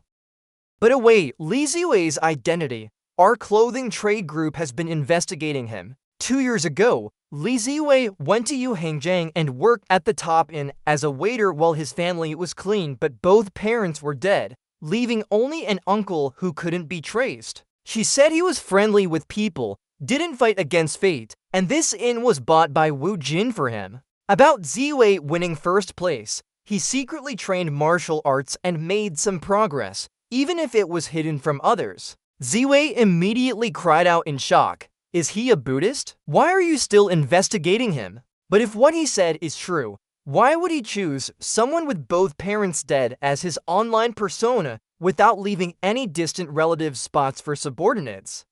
But await Li Ziwei's identity. Our clothing trade group has been investigating him. 2 years ago, Li Ziwei went to Yuhangjiang and worked at the Top Inn as a waiter while his family was clean, but both parents were dead, leaving only an uncle who couldn't be traced. She said he was friendly with people, didn't fight against fate, and this inn was bought by Wu Jin for him. About Ziwei winning first place, he secretly trained martial arts and made some progress, even if it was hidden from others. Ziwei immediately cried out in shock. Is he a Buddhist? Why are you still investigating him? But if what he said is true, why would he choose someone with both parents dead as his online persona without leaving any distant relative spots for subordinates?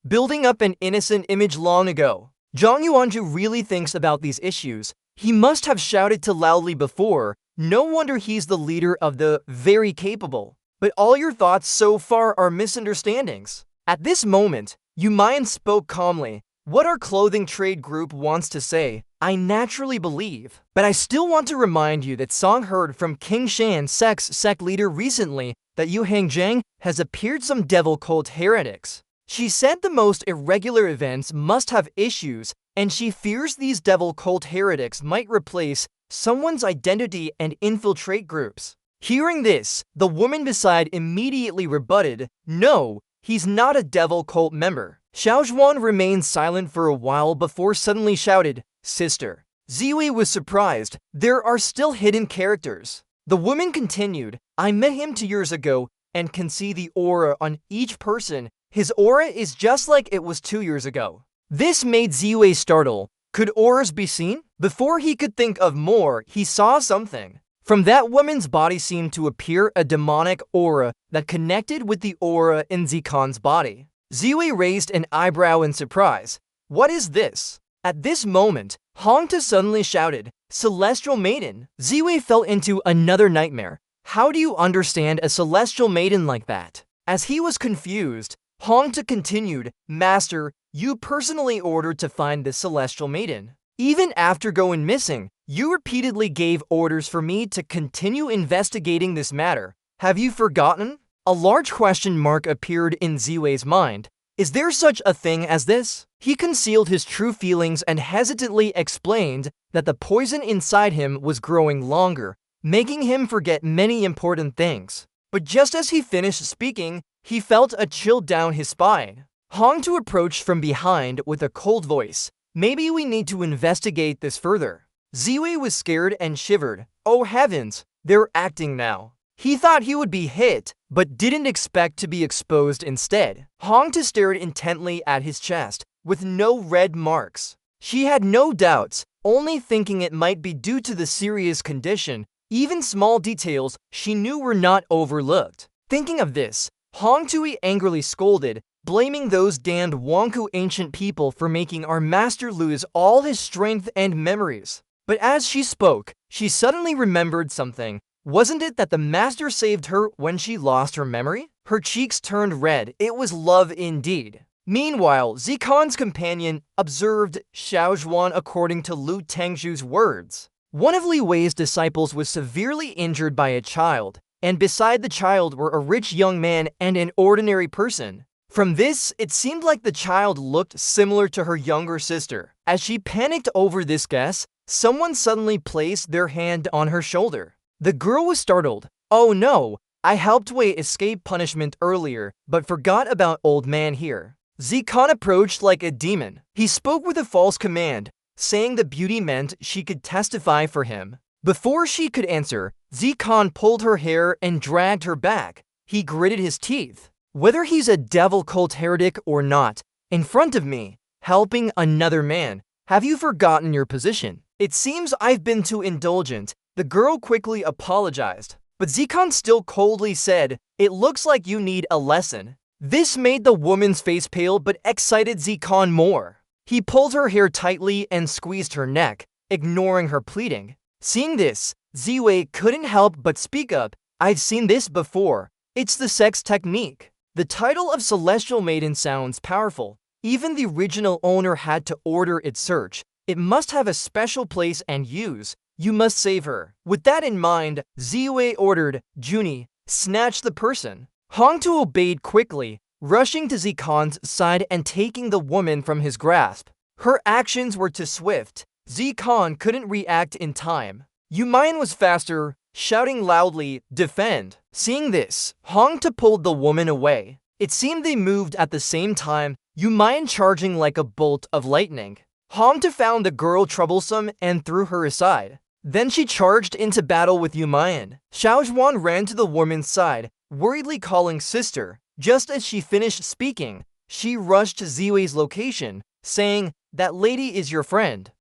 Building up an innocent image long ago. Zhang Yuanzhu really thinks about these issues. He must have shouted too loudly before. No wonder he's the leader of the very capable. But all your thoughts so far are misunderstandings. At this moment, Yumian spoke calmly. What our clothing trade group wants to say, I naturally believe. But I still want to remind you that Song heard from King Shan Sect's sect leader recently that Yuhangjiang has appeared some devil cult heretics. She said the most irregular events must have issues, and she fears these devil cult heretics might replace someone's identity and infiltrate groups. Hearing this, the woman beside immediately rebutted, no, he's not a devil cult member. Xiao Zhuan remained silent for a while before suddenly shouted, sister. Ziwei was surprised. There are still hidden characters. The woman continued, I met him 2 years ago and can see the aura on each person. His aura is just like it was 2 years ago. This made Ziwei startle. Could auras be seen? Before he could think of more, he saw something. From that woman's body seemed to appear a demonic aura that connected with the aura in Zikon's body. Ziwei raised an eyebrow in surprise. What is this? At this moment, Hongtu suddenly shouted, Celestial Maiden! Ziwei fell into another nightmare. How do you understand a celestial maiden like that? As he was confused, Hongtu continued, Master, you personally ordered to find this celestial maiden. Even after going missing, you repeatedly gave orders for me to continue investigating this matter. Have you forgotten? A large question mark appeared in Ziwei's mind. Is there such a thing as this? He concealed his true feelings and hesitantly explained that the poison inside him was growing longer, making him forget many important things. But just as he finished speaking, he felt a chill down his spine. Hongtu approached from behind with a cold voice. Maybe we need to investigate this further. Ziwei was scared and shivered. Oh heavens, they're acting now. He thought he would be hit, but didn't expect to be exposed instead. Hongtu stared intently at his chest, with no red marks. She had no doubts, only thinking it might be due to the serious condition. Even small details she knew were not overlooked. Thinking of this, Hongtu angrily scolded, blaming those damned Wonku ancient people for making our master lose all his strength and memories. But as she spoke, she suddenly remembered something. Wasn't it that the master saved her when she lost her memory? Her cheeks turned red. It was love indeed. Meanwhile, Zikon's companion observed Xiaozhuan according to Lu Tengzhu's words. One of Li Wei's disciples was severely injured by a child, and beside the child were a rich young man and an ordinary person. From this, it seemed like the child looked similar to her younger sister. As she panicked over this guess, someone suddenly placed their hand on her shoulder. The girl was startled. Oh no, I helped Wei escape punishment earlier, but forgot about old man here. Zikon approached like a demon. He spoke with a false command, saying the beauty meant she could testify for him. Before she could answer, Zikon pulled her hair and dragged her back. He gritted his teeth. Whether he's a devil cult heretic or not, in front of me, helping another man, have you forgotten your position? It seems I've been too indulgent. The girl quickly apologized, but Zikon still coldly said, it looks like you need a lesson. This made the woman's face pale but excited Zikon more. He pulled her hair tightly and squeezed her neck, ignoring her pleading. Seeing this, Ziwei couldn't help but speak up. I've seen this before. It's the Sect's technique. The title of Celestial Maiden sounds powerful. Even the original owner had to order its search. It must have a special place and use. You must save her. With that in mind, Ziwei ordered, Junie, snatch the person. Hongtu obeyed quickly, rushing to Zikon's side and taking the woman from his grasp. Her actions were too swift. Zikon couldn't react in time. Yumayan was faster, shouting loudly, defend. Seeing this, Hongtu pulled the woman away. It seemed they moved at the same time, Yumayan charging like a bolt of lightning. Hongtu found the girl troublesome and threw her aside. Then she charged into battle with Yumayan. Xiaozhuan ran to the woman's side, worriedly calling sister. Just as she finished speaking, she rushed to Ziwei's location, saying, that lady is your friend.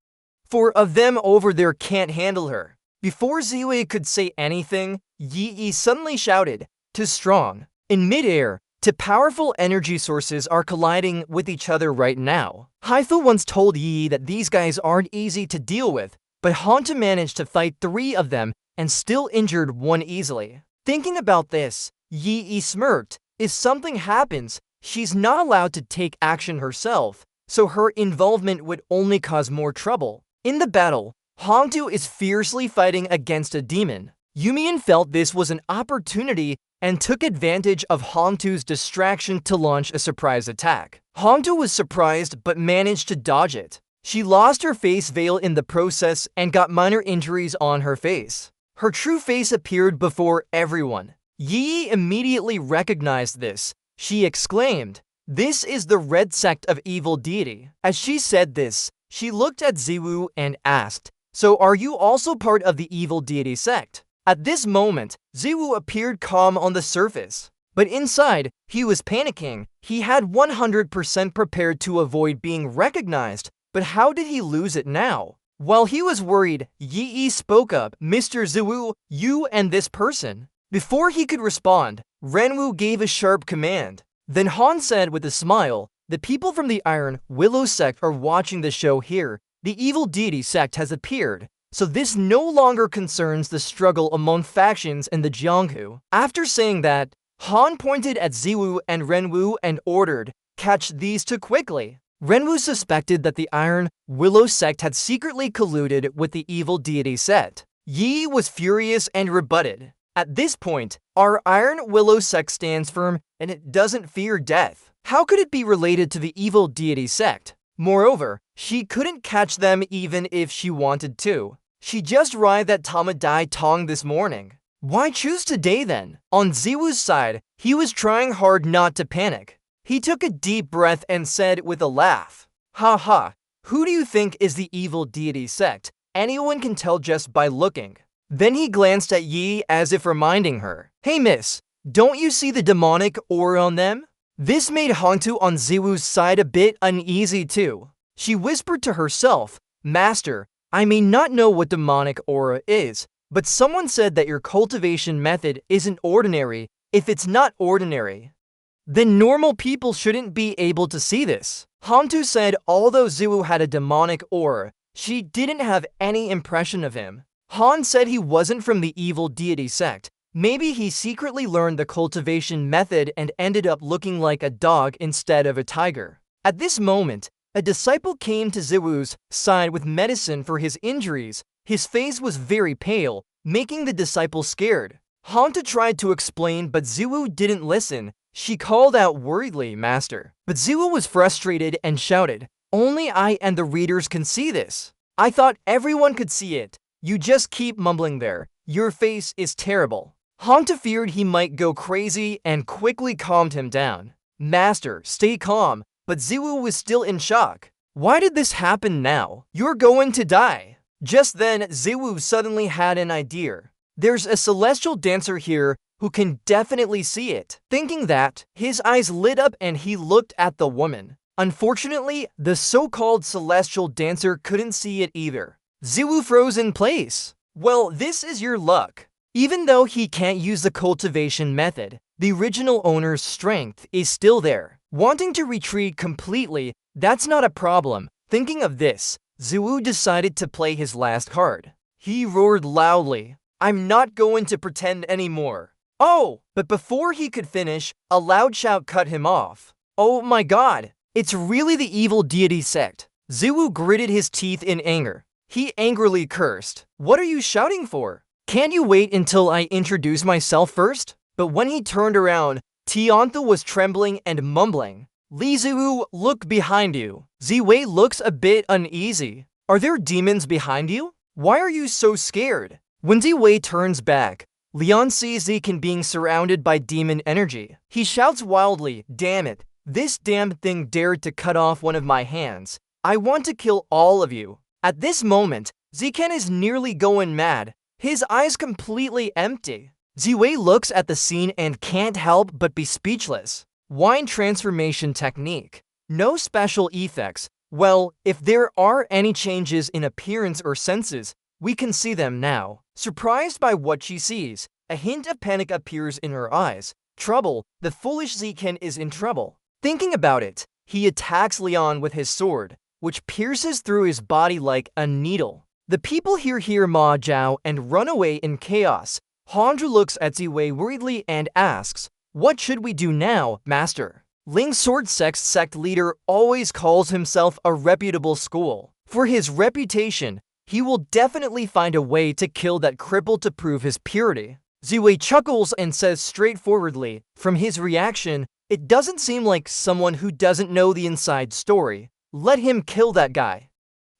4 of them over there can't handle her. Before Ziwei could say anything, Yi suddenly shouted, too strong. In midair, two powerful energy sources are colliding with each other right now. Haifu once told Yi that these guys aren't easy to deal with, but Hongtu managed to fight 3 of them and still injured one easily. Thinking about this, Yi smirked. If something happens, she's not allowed to take action herself, so her involvement would only cause more trouble. In the battle, Hongtu is fiercely fighting against a demon. Yumian felt this was an opportunity and took advantage of Hongtu's distraction to launch a surprise attack. Hongtu was surprised but managed to dodge it. She lost her face veil in the process and got minor injuries on her face. Her true face appeared before everyone. Yi immediately recognized this. She exclaimed, this is the red sect of evil deity. As she said this, she looked at Ziwu and asked, so are you also part of the evil deity sect? At this moment, Ziwu appeared calm on the surface. But inside, he was panicking. He had 100% prepared to avoid being recognized. But how did he lose it now? While he was worried, Yi spoke up, "Mr. Ziwu, you and this person." Before he could respond, Renwu gave a sharp command. Then Han said with a smile, "The people from the Iron Willow Sect are watching the show here. The evil deity sect has appeared, so this no longer concerns the struggle among factions in the Jianghu." After saying that, Han pointed at Ziwu and Renwu and ordered, "Catch these two quickly." Renwu suspected that the Iron Willow Sect had secretly colluded with the evil deity sect. Yi was furious and rebutted. At this point, our Iron Willow Sect stands firm and it doesn't fear death. How could it be related to the evil deity sect? Moreover, she couldn't catch them even if she wanted to. She just arrived at Tamadai Tong this morning. Why choose today then? On Ziwu's side, he was trying hard not to panic. He took a deep breath and said with a laugh, "Ha ha, who do you think is the evil deity sect? Anyone can tell just by looking." Then he glanced at Yi as if reminding her, "Hey miss, don't you see the demonic aura on them?" This made Hangtu on Ziwu's side a bit uneasy too. She whispered to herself, "Master, I may not know what demonic aura is, but someone said that your cultivation method isn't ordinary. If it's not ordinary, then normal people shouldn't be able to see this." Hangtu said although Ziwu had a demonic aura, she didn't have any impression of him. Han said he wasn't from the evil deity sect. Maybe he secretly learned the cultivation method and ended up looking like a dog instead of a tiger. At this moment, a disciple came to Ziwu's side with medicine for his injuries. His face was very pale, making the disciple scared. Hangtu tried to explain, but Ziwu didn't listen. She called out worriedly, "Master." But Ziwu was frustrated and shouted, "Only I and the readers can see this. I thought everyone could see it. You just keep mumbling there. Your face is terrible." Hangtu feared he might go crazy and quickly calmed him down. "Master, stay calm." But Ziwu was still in shock. "Why did this happen now? You're going to die." Just then, Ziwu suddenly had an idea. "There's a celestial dancer here who can definitely see it." Thinking that, his eyes lit up and he looked at the woman. Unfortunately, the so-called celestial dancer couldn't see it either. Ziwu froze in place. "Well, this is your luck." Even though he can't use the cultivation method, the original owner's strength is still there. Wanting to retreat completely, that's not a problem. Thinking of this, Ziwu decided to play his last card. He roared loudly, "I'm not going to pretend anymore." "Oh!" But before he could finish, a loud shout cut him off. "Oh my god! It's really the evil deity sect." Ziwu gritted his teeth in anger. He angrily cursed, "What are you shouting for? Can't you wait until I introduce myself first?" But when he turned around, Tianthu was trembling and mumbling, "Li Ziwu, look behind you." Ziwei looks a bit uneasy. "Are there demons behind you? Why are you so scared?" When Ziwei turns back, Leon sees Zikan being surrounded by demon energy. He shouts wildly, "Damn it, this damn thing dared to cut off one of my hands. I want to kill all of you." At this moment, Zikan is nearly going mad, his eyes completely empty. Ziwei looks at the scene and can't help but be speechless. Wine transformation technique. No special effects. Well, if there are any changes in appearance or senses, we can see them now. Surprised by what she sees, a hint of panic appears in her eyes. Trouble, the foolish Zikan is in trouble. Thinking about it, he attacks Leon with his sword, which pierces through his body like a needle. The people here hear Ma Zhao and run away in chaos. Hangzhu looks at Ziwei worriedly and asks, "What should we do now, master?" Ling Sword Sect's sect leader always calls himself a reputable school. For his reputation, he will definitely find a way to kill that cripple to prove his purity. Ziwei chuckles and says straightforwardly, from his reaction, it doesn't seem like someone who doesn't know the inside story. Let him kill that guy.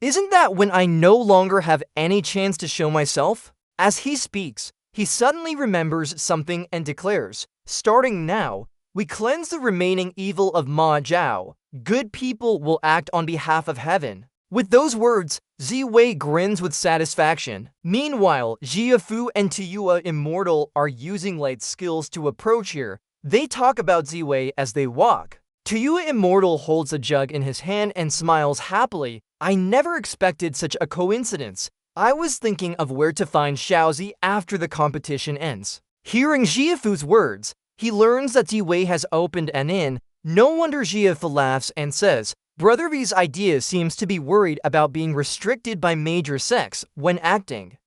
Isn't that when I no longer have any chance to show myself? As he speaks, he suddenly remembers something and declares, "Starting now, we cleanse the remaining evil of Ma Zhao. Good people will act on behalf of heaven." With those words, Ziwei grins with satisfaction. Meanwhile, Jiafu and Tiyua Immortal are using light skills to approach here. They talk about Ziwei as they walk. Tiyua Immortal holds a jug in his hand and smiles happily. I never expected such a coincidence. I was thinking of where to find Xiaozi after the competition ends. Hearing Jiafu's words, he learns that Diwei has opened an inn. No wonder Jiafu laughs and says, Brother V's idea seems to be worried about being restricted by major sects when acting.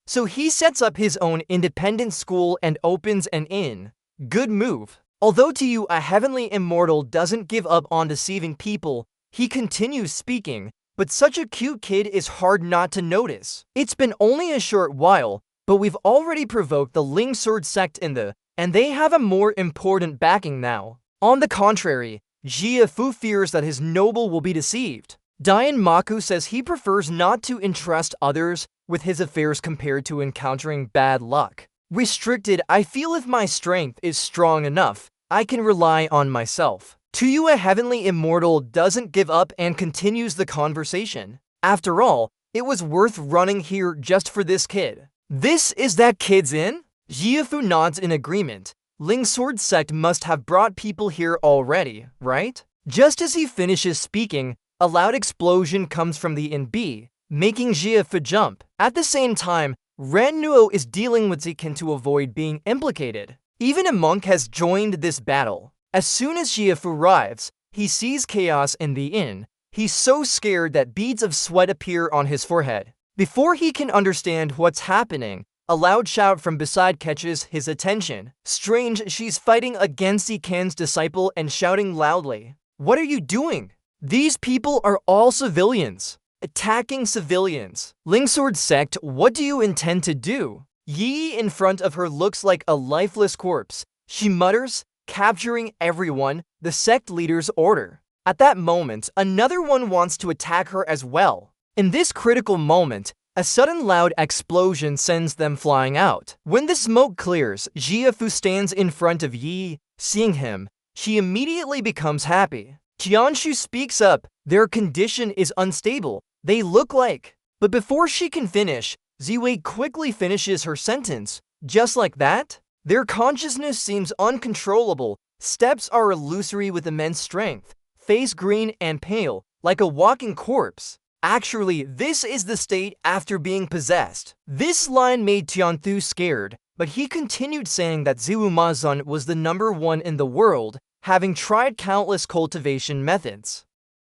So he sets up his own independent school and opens an inn. Good move. Although Tiu, a heavenly immortal, doesn't give up on deceiving people, he continues speaking, but such a cute kid is hard not to notice. It's been only a short while, but we've already provoked the Ling Sword sect and they have a more important backing now. On the contrary, Jiafu fears that his noble will be deceived. Dian Maku says he prefers not to entrust others with his affairs compared to encountering bad luck. Restricted, I feel if my strength is strong enough, I can rely on myself. Tuyu, a heavenly immortal, doesn't give up and continues the conversation. After all, it was worth running here just for this kid. This is that kid's inn? Jiafu nods in agreement. Ling Sword sect must have brought people here already, right? Just as he finishes speaking, a loud explosion comes from the inn B, making Jiafu jump. At the same time, Ren Nuo is dealing with Zikin to avoid being implicated. Even a monk has joined this battle. As soon as Jiafu arrives, he sees chaos in the inn. He's so scared that beads of sweat appear on his forehead. Before he can understand what's happening, a loud shout from beside catches his attention. Strange, she's fighting against Zikin's disciple and shouting loudly. What are you doing? These people are all civilians. Attacking civilians. Ling Sword sect, what do you intend to do? Yi in front of her looks like a lifeless corpse. She mutters, capturing everyone, the sect leader's order. At that moment, another one wants to attack her as well. In this critical moment, a sudden loud explosion sends them flying out. When the smoke clears, Jiafu stands in front of Yi. Seeing him, she immediately becomes happy. Qianshu speaks up. Their condition is unstable. They look like... But before she can finish, Ziwei quickly finishes her sentence. Just like that? Their consciousness seems uncontrollable. Steps are illusory with immense strength. Face green and pale, like a walking corpse. Actually, this is the state after being possessed. This line made Tianthu scared, but he continued saying that Ziwu Mazun was the #1 in the world, having tried countless cultivation methods.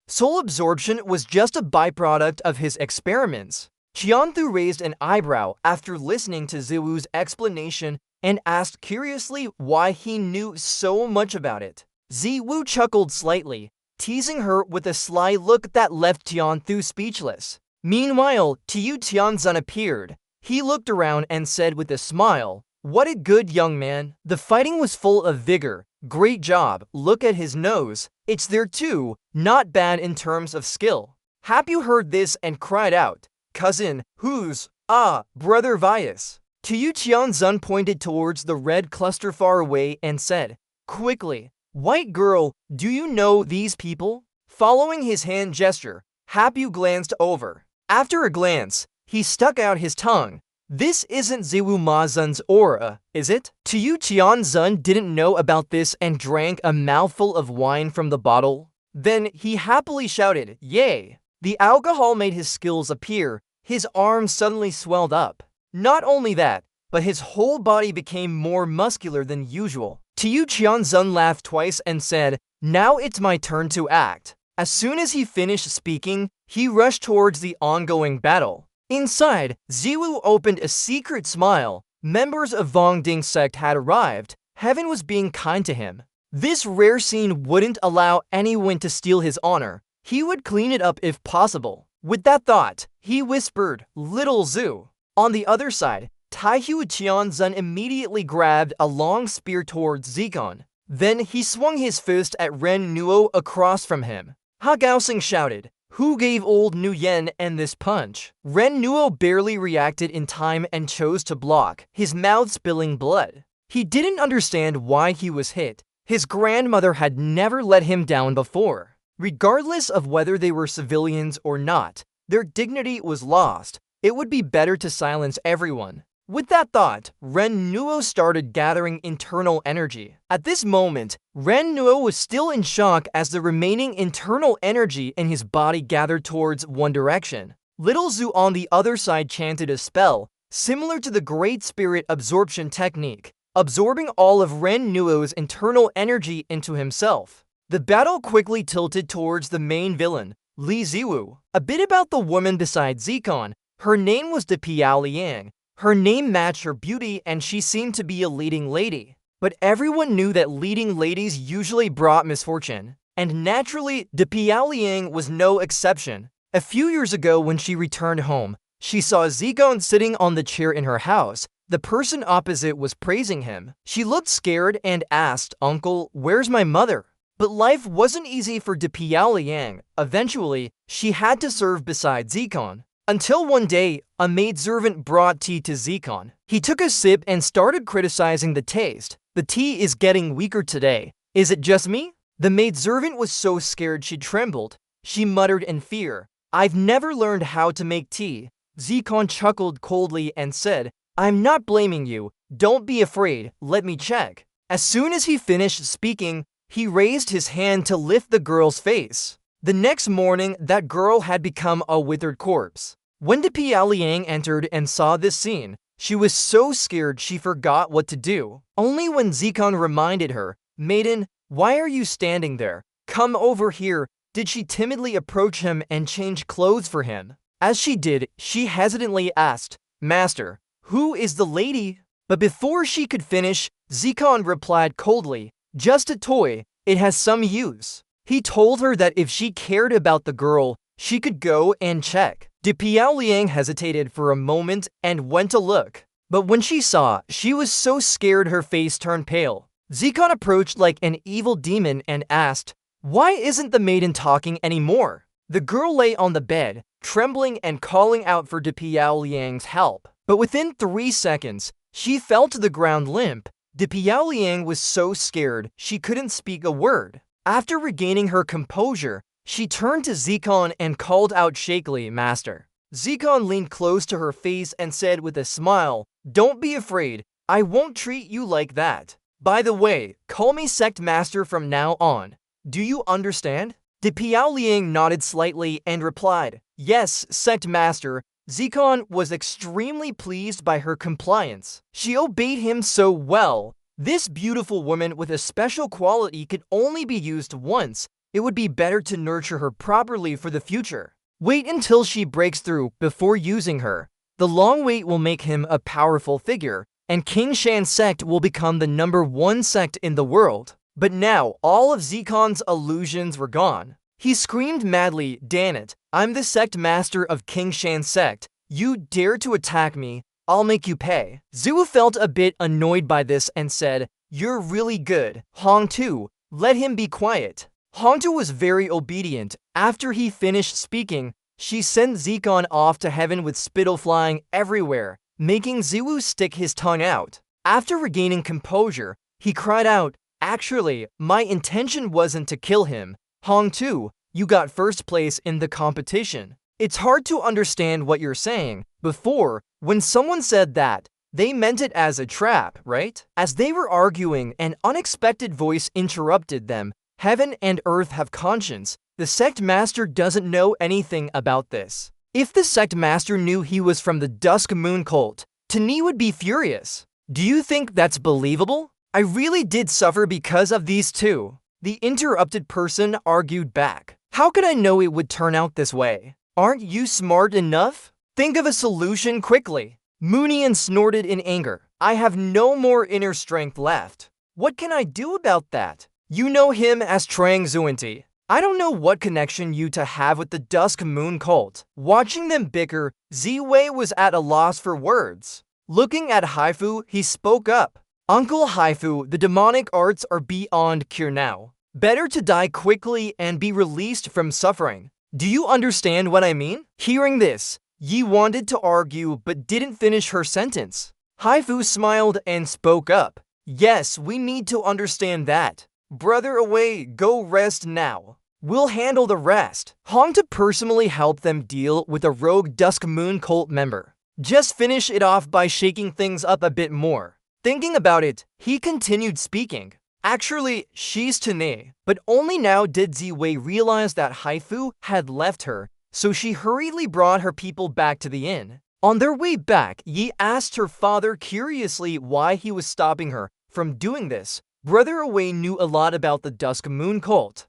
Soul absorption was just a byproduct of his experiments. Tianthu raised an eyebrow after listening to Ziwu's explanation and asked curiously why he knew so much about it. Ziwu chuckled slightly, teasing her with a sly look that left Tianthu speechless. Meanwhile, Tiu Tianzun appeared. He looked around and said with a smile, "What a good young man." The fighting was full of vigor. Great job. Look at his nose. It's there too. Not bad in terms of skill. Hapu heard this and cried out, "Cousin, who's? Ah, Brother Vias." Tiu Tianzun pointed towards the red cluster far away and said, quickly, "White girl, do you know these people?" Following his hand gesture, Hapu glanced over. After a glance, he stuck out his tongue. "This isn't Ziwu Mazun's aura, is it?" Tiu Tianzun didn't know about this and drank a mouthful of wine from the bottle. Then he happily shouted, "Yay!" The alcohol made his skills appear. His arms suddenly swelled up. Not only that, but his whole body became more muscular than usual. Tiu Tianzun laughed twice and said, "Now it's my turn to act." As soon as he finished speaking, he rushed towards the ongoing battle. Inside, Ziwu opened a secret smile. Members of Vongding sect had arrived. Heaven was being kind to him. This rare scene wouldn't allow anyone to steal his honor. He would clean it up if possible. With that thought, he whispered, "Little Zhu." On the other side, Taihu Tianzun immediately grabbed a long spear towards Zikon. Then he swung his fist at Ren Nuo across from him. Ha Gaosing shouted, "Who gave old Nuyen and this punch?" Ren Nuo barely reacted in time and chose to block, his mouth spilling blood. He didn't understand why he was hit. His grandmother had never let him down before. Regardless of whether they were civilians or not, their dignity was lost. It would be better to silence everyone. With that thought, Ren Nuo started gathering internal energy. At this moment, Ren Nuo was still in shock as the remaining internal energy in his body gathered towards one direction. Little Zhu on the other side chanted a spell, similar to the Great Spirit Absorption technique, absorbing all of Ren Nuo's internal energy into himself. The battle quickly tilted towards the main villain, Li Ziwu. A bit about the woman beside Zikon. Her name was De Piaoliang. Her name matched her beauty and she seemed to be a leading lady. But everyone knew that leading ladies usually brought misfortune. And naturally, De Piaoliang was no exception. A few years ago when she returned home, she saw Zikon sitting on the chair in her house. The person opposite was praising him. She looked scared and asked, "Uncle, where's my mother?" But life wasn't easy for De Piaoliang. Eventually, she had to serve beside Zikon. Until one day, a maidservant brought tea to Zikon. He took a sip and started criticizing the taste. "The tea is getting weaker today. Is it just me?" The maidservant was so scared she trembled. She muttered in fear, "I've never learned how to make tea." Zikon chuckled coldly and said, "I'm not blaming you. Don't be afraid. Let me check." As soon as he finished speaking, he raised his hand to lift the girl's face. The next morning, that girl had become a withered corpse. When De Piaoliang entered and saw this scene, she was so scared she forgot what to do. Only when Zikon reminded her, "Maiden, why are you standing there? Come over here," did she timidly approach him and change clothes for him. As she did, she hesitantly asked, "Master, who is the lady?" But before she could finish, Zikon replied coldly, "Just a toy. It has some use." He told her that if she cared about the girl, she could go and check. De Piaoliang hesitated for a moment and went to look. But when she saw, she was so scared her face turned pale. Zikon approached like an evil demon and asked, "Why isn't the maiden talking anymore?" The girl lay on the bed, trembling and calling out for De Piaoliang's help. But within 3 seconds, she fell to the ground limp. De Piaoliang was so scared she couldn't speak a word. After regaining her composure, she turned to Zikon and called out shakily, "Master." Zikon leaned close to her face and said with a smile, "Don't be afraid. I won't treat you like that. By the way, call me Sect Master from now on. Do you understand?" De Piaoliang nodded slightly and replied, "Yes, Sect Master." Zikon was extremely pleased by her compliance. She obeyed him so well. This beautiful woman with a special quality could only be used once. It would be better to nurture her properly for the future. Wait until she breaks through before using her. The long wait will make him a powerful figure, and King Shan's sect will become the #1 sect in the world. But now, all of Zikon's illusions were gone. He screamed madly, "Damn it, I'm the sect master of King Shan's sect. You dare to attack me? I'll make you pay." Zhu felt a bit annoyed by this and said, "You're really good. Hongtu, let him be quiet." Hongtu was very obedient. After he finished speaking, she sent Zikon off to heaven with spittle flying everywhere, making Zhu stick his tongue out. After regaining composure, he cried out, "Actually, my intention wasn't to kill him. Hongtu, you got first place in the competition." It's hard to understand what you're saying. Before, when someone said that, they meant it as a trap, right? As they were arguing, an unexpected voice interrupted them. Heaven and earth have conscience. The sect master doesn't know anything about this. If the sect master knew he was from the Dusk Moon cult, Tani would be furious. Do you think that's believable? I really did suffer because of these two. The interrupted person argued back. How could I know it would turn out this way? Aren't you smart enough? Think of a solution quickly. Moonian snorted in anger. I have no more inner strength left. What can I do about that? You know him as Trang Zuanti. I don't know what connection you to have with the Dusk Moon cult. Watching them bicker, Ziwei was at a loss for words. Looking at Haifu, he spoke up. Uncle Haifu, the demonic arts are beyond cure now. Better to die quickly and be released from suffering. Do you understand what I mean? Hearing this, Yi wanted to argue but didn't finish her sentence. Haifu smiled and spoke up. Yes, we need to understand that. Brother away, go rest now. We'll handle the rest. Hongta personally helped them deal with a rogue Dusk Moon cult member. Just finish it off by shaking things up a bit more. Thinking about it, he continued speaking. Actually, she's Tanae, but only now did Ziwei realize that Haifu had left her, so she hurriedly brought her people back to the inn. On their way back, Yi asked her father curiously why he was stopping her from doing this. Brother Away knew a lot about the Dusk Moon cult.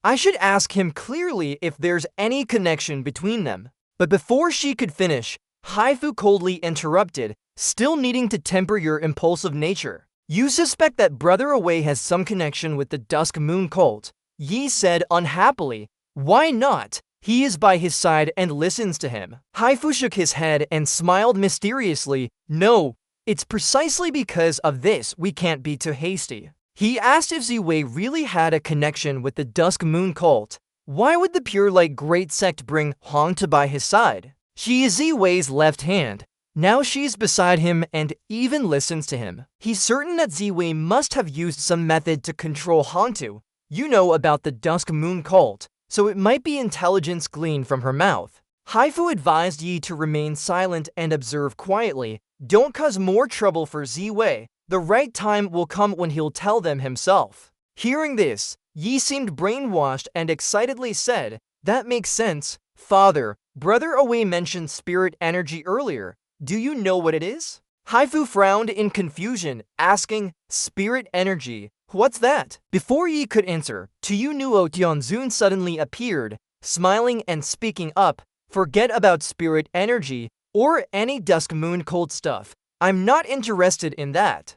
I should ask him clearly if there's any connection between them. But before she could finish, Haifu coldly interrupted, still needing to temper your impulsive nature. You suspect that Brother Away has some connection with the Dusk Moon cult, Yi said unhappily. Why not? He is by his side and listens to him. Haifu shook his head and smiled mysteriously. No, it's precisely because of this we can't be too hasty. He asked if Ziwei really had a connection with the Dusk Moon cult. Why would the Pure Light Great Sect bring Hong to by his side? She is Ziwei's left hand. Now she's beside him and even listens to him. He's certain that Ziwei must have used some method to control Hongtu. You know about the Dusk Moon cult, so it might be intelligence gleaned from her mouth. Haifu advised Yi to remain silent and observe quietly. Don't cause more trouble for Ziwei. The right time will come when he'll tell them himself. Hearing this, Yi seemed brainwashed and excitedly said, That makes sense. Father, Brother Away mentioned spirit energy earlier. Do you know what it is? Haifu frowned in confusion, asking, Spirit energy? What's that? Before Yi could answer, Tuyunuo Tianzun suddenly appeared, smiling and speaking up. Forget about spirit energy, or any Dusk Moon cult stuff. I'm not interested in that.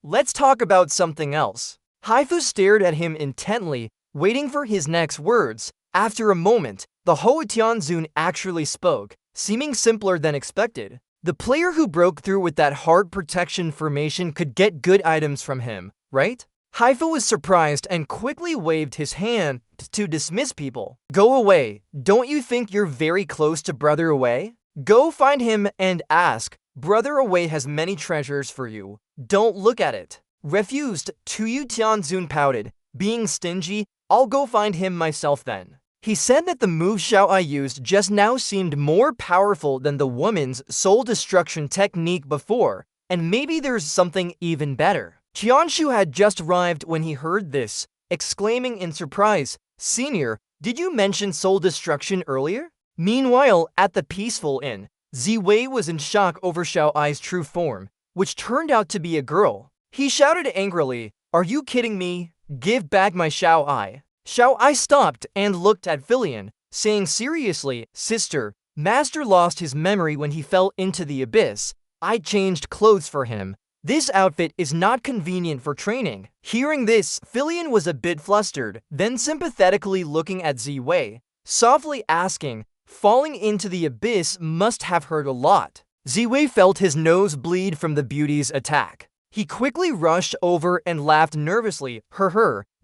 Let's talk about something else. Haifu stared at him intently, waiting for his next words. After a moment, the Hoa Tianzun actually spoke, seeming simpler than expected. The player who broke through with that heart protection formation could get good items from him, right? Haifu was surprised and quickly waved his hand to dismiss people. Go away. Don't you think you're very close to Brother Away? Go find him and ask. Brother Away has many treasures for you. Don't look at it. Refused, Tuyu Tianzun pouted. Being stingy, I'll go find him myself then. He said that the move Xiaoai used just now seemed more powerful than the woman's soul destruction technique before, and maybe there's something even better. Qianshu had just arrived when he heard this, exclaiming in surprise, Senior, did you mention soul destruction earlier? Meanwhile, at the Peaceful Inn, Ziwei was in shock over Xiaoai's true form, which turned out to be a girl. He shouted angrily, Are you kidding me? Give back my Xiaoai. Xiaoai stopped and looked at Filian, saying seriously, Sister, Master lost his memory when he fell into the abyss. I changed clothes for him. This outfit is not convenient for training. Hearing this, Filian was a bit flustered, then sympathetically looking at Ziwei, softly asking, Falling into the abyss must have hurt a lot. Ziwei felt his nose bleed from the beauty's attack. He quickly rushed over and laughed nervously,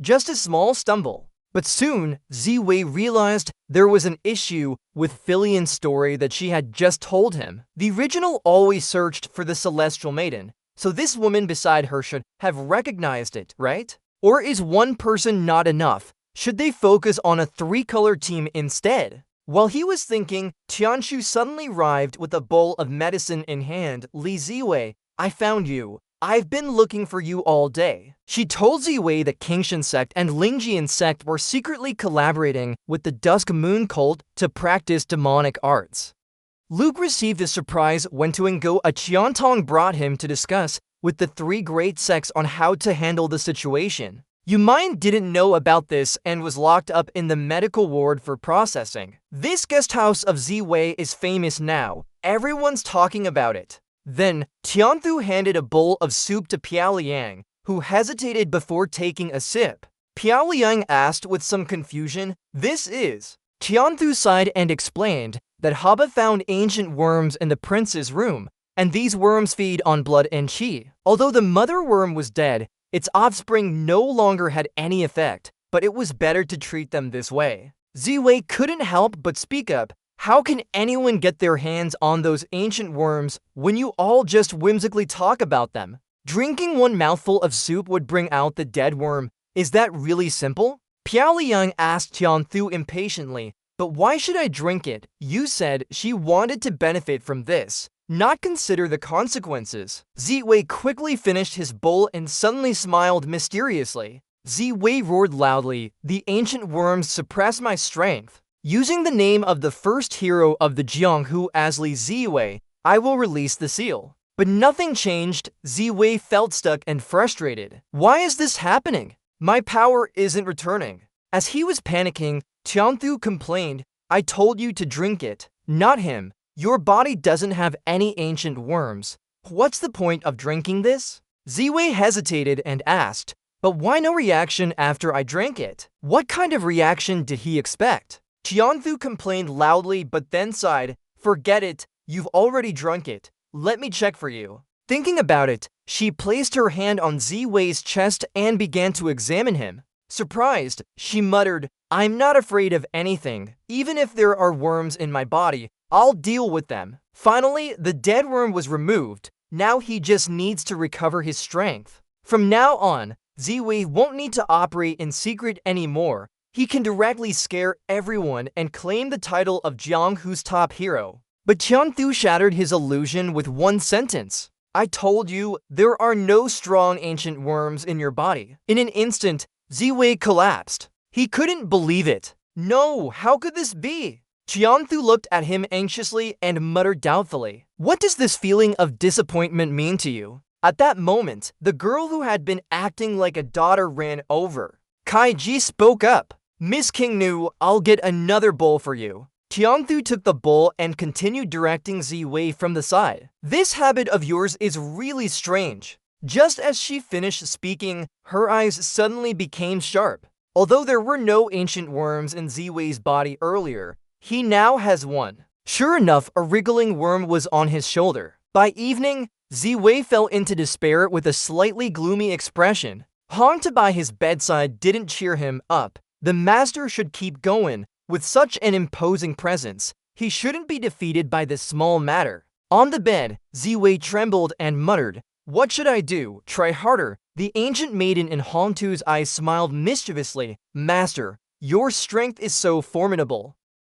just a small stumble. But soon, Ziwei realized there was an issue with Filian's story that she had just told him. The original always searched for the Celestial Maiden, so this woman beside her should have recognized it, right? Or is one person not enough? Should they focus on a three-color team instead? While he was thinking, Tianshu suddenly arrived with a bowl of medicine in hand. Li Ziwei, I found you. I've been looking for you all day. She told Ziwei that Kingshan Sect and Lingjian Sect were secretly collaborating with the Dusk Moon cult to practice demonic arts. Luke received a surprise when Tuingo a Qiantong brought him to discuss with the three great sects on how to handle the situation. Yumine didn't know about this and was locked up in the medical ward for processing. This guest house of Ziwei is famous now. Everyone's talking about it. Then, Tianthu handed a bowl of soup to Piao Liang, who hesitated before taking a sip. Piao Liang asked with some confusion, This is? Tianthu sighed and explained that Haba found ancient worms in the prince's room, and these worms feed on blood and qi. Although the mother worm was dead, its offspring no longer had any effect, but it was better to treat them this way. Ziwei couldn't help but speak up. How can anyone get their hands on those ancient worms when you all just whimsically talk about them? Drinking one mouthful of soup would bring out the dead worm. Is that really simple? Piao Liang asked Tianthu impatiently, but why should I drink it? You said she wanted to benefit from this. not consider the consequences. Ziwei quickly finished his bowl and suddenly smiled mysteriously. Ziwei roared loudly, "The ancient worms suppress my strength. Using the name of the first hero of the Jianghu Asli Ziwei, I will release the seal." But nothing changed. Ziwei felt stuck and frustrated. Why is this happening? My power isn't returning. As he was panicking, Tianthu complained, "I told you to drink it, not him. Your body doesn't have any ancient worms. What's the point of drinking this?" Ziwei hesitated and asked, "But why no reaction after I drank it?" What kind of reaction did he expect? Tianthu complained loudly but then sighed, "Forget it, you've already drunk it. Let me check for you." Thinking about it, she placed her hand on Ziwei's chest and began to examine him. Surprised, she muttered, "I'm not afraid of anything. Even if there are worms in my body, I'll deal with them." Finally, the dead worm was removed. Now he just needs to recover his strength. From now on, Ziwei won't need to operate in secret anymore. He can directly scare everyone and claim the title of Jianghu's top hero. But Tianthu shattered his illusion with one sentence. "I told you, there are no strong ancient worms in your body." In an instant, Ziwei collapsed. He couldn't believe it. No, how could this be? Tianthu looked at him anxiously and muttered doubtfully, "What does this feeling of disappointment mean to you?" At that moment, the girl who had been acting like a daughter ran over. Kaiji spoke up. "Miss Kingnu, I'll get another bowl for you." Tianthu took the bowl and continued directing Ziwei from the side. "This habit of yours is really strange." Just as she finished speaking, her eyes suddenly became sharp. Although there were no ancient worms in Ziwei's body earlier, he now has one. Sure enough, a wriggling worm was on his shoulder. By evening, Ziwei fell into despair with a slightly gloomy expression. Hongta by his bedside didn't cheer him up. The master should keep going. With such an imposing presence, he shouldn't be defeated by this small matter. On the bed, Ziwei trembled and muttered, "What should I do? Try harder." The ancient maiden in Hongtu's eyes smiled mischievously. "Master, your strength is so formidable.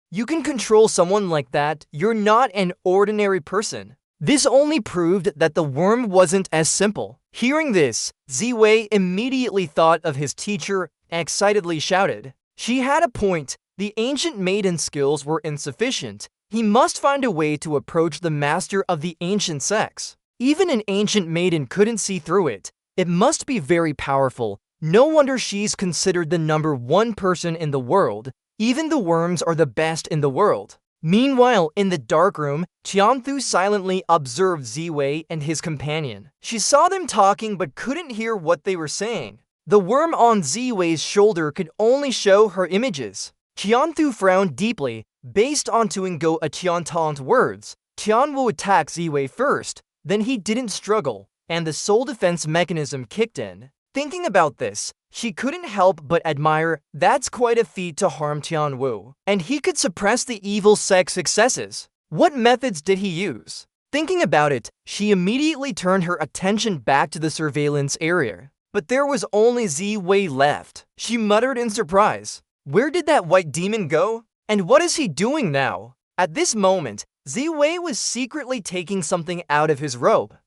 You can control someone like that. You're not an ordinary person." This only proved that the worm wasn't as simple. Hearing this, Ziwei immediately thought of his teacher and excitedly shouted. She had a point. The ancient maiden's skills were insufficient. He must find a way to approach the master of the ancient sects. Even an ancient maiden couldn't see through it. It must be very powerful. No wonder she's considered the #1 person in the world. Even the worms are the best in the world. Meanwhile, in the darkroom, Tianthu silently observed Ziwei and his companion. She saw them talking but couldn't hear what they were saying. The worm on Ziwei's shoulder could only show her images. Tianthu frowned deeply. Based on Tuingo a Tiantan's words, Tian will attack Ziwei first. Then he didn't struggle, and the soul defense mechanism kicked in. Thinking about this, she couldn't help but admire. That's quite a feat to harm Tianwu, and he could suppress the evil Sect's successes. What methods did he use? Thinking about it, she immediately turned her attention back to the surveillance area. But there was only Ziwei left. She muttered in surprise. Where did that white demon go? And what is he doing now? At this moment, Ziwei was secretly taking something out of his robe.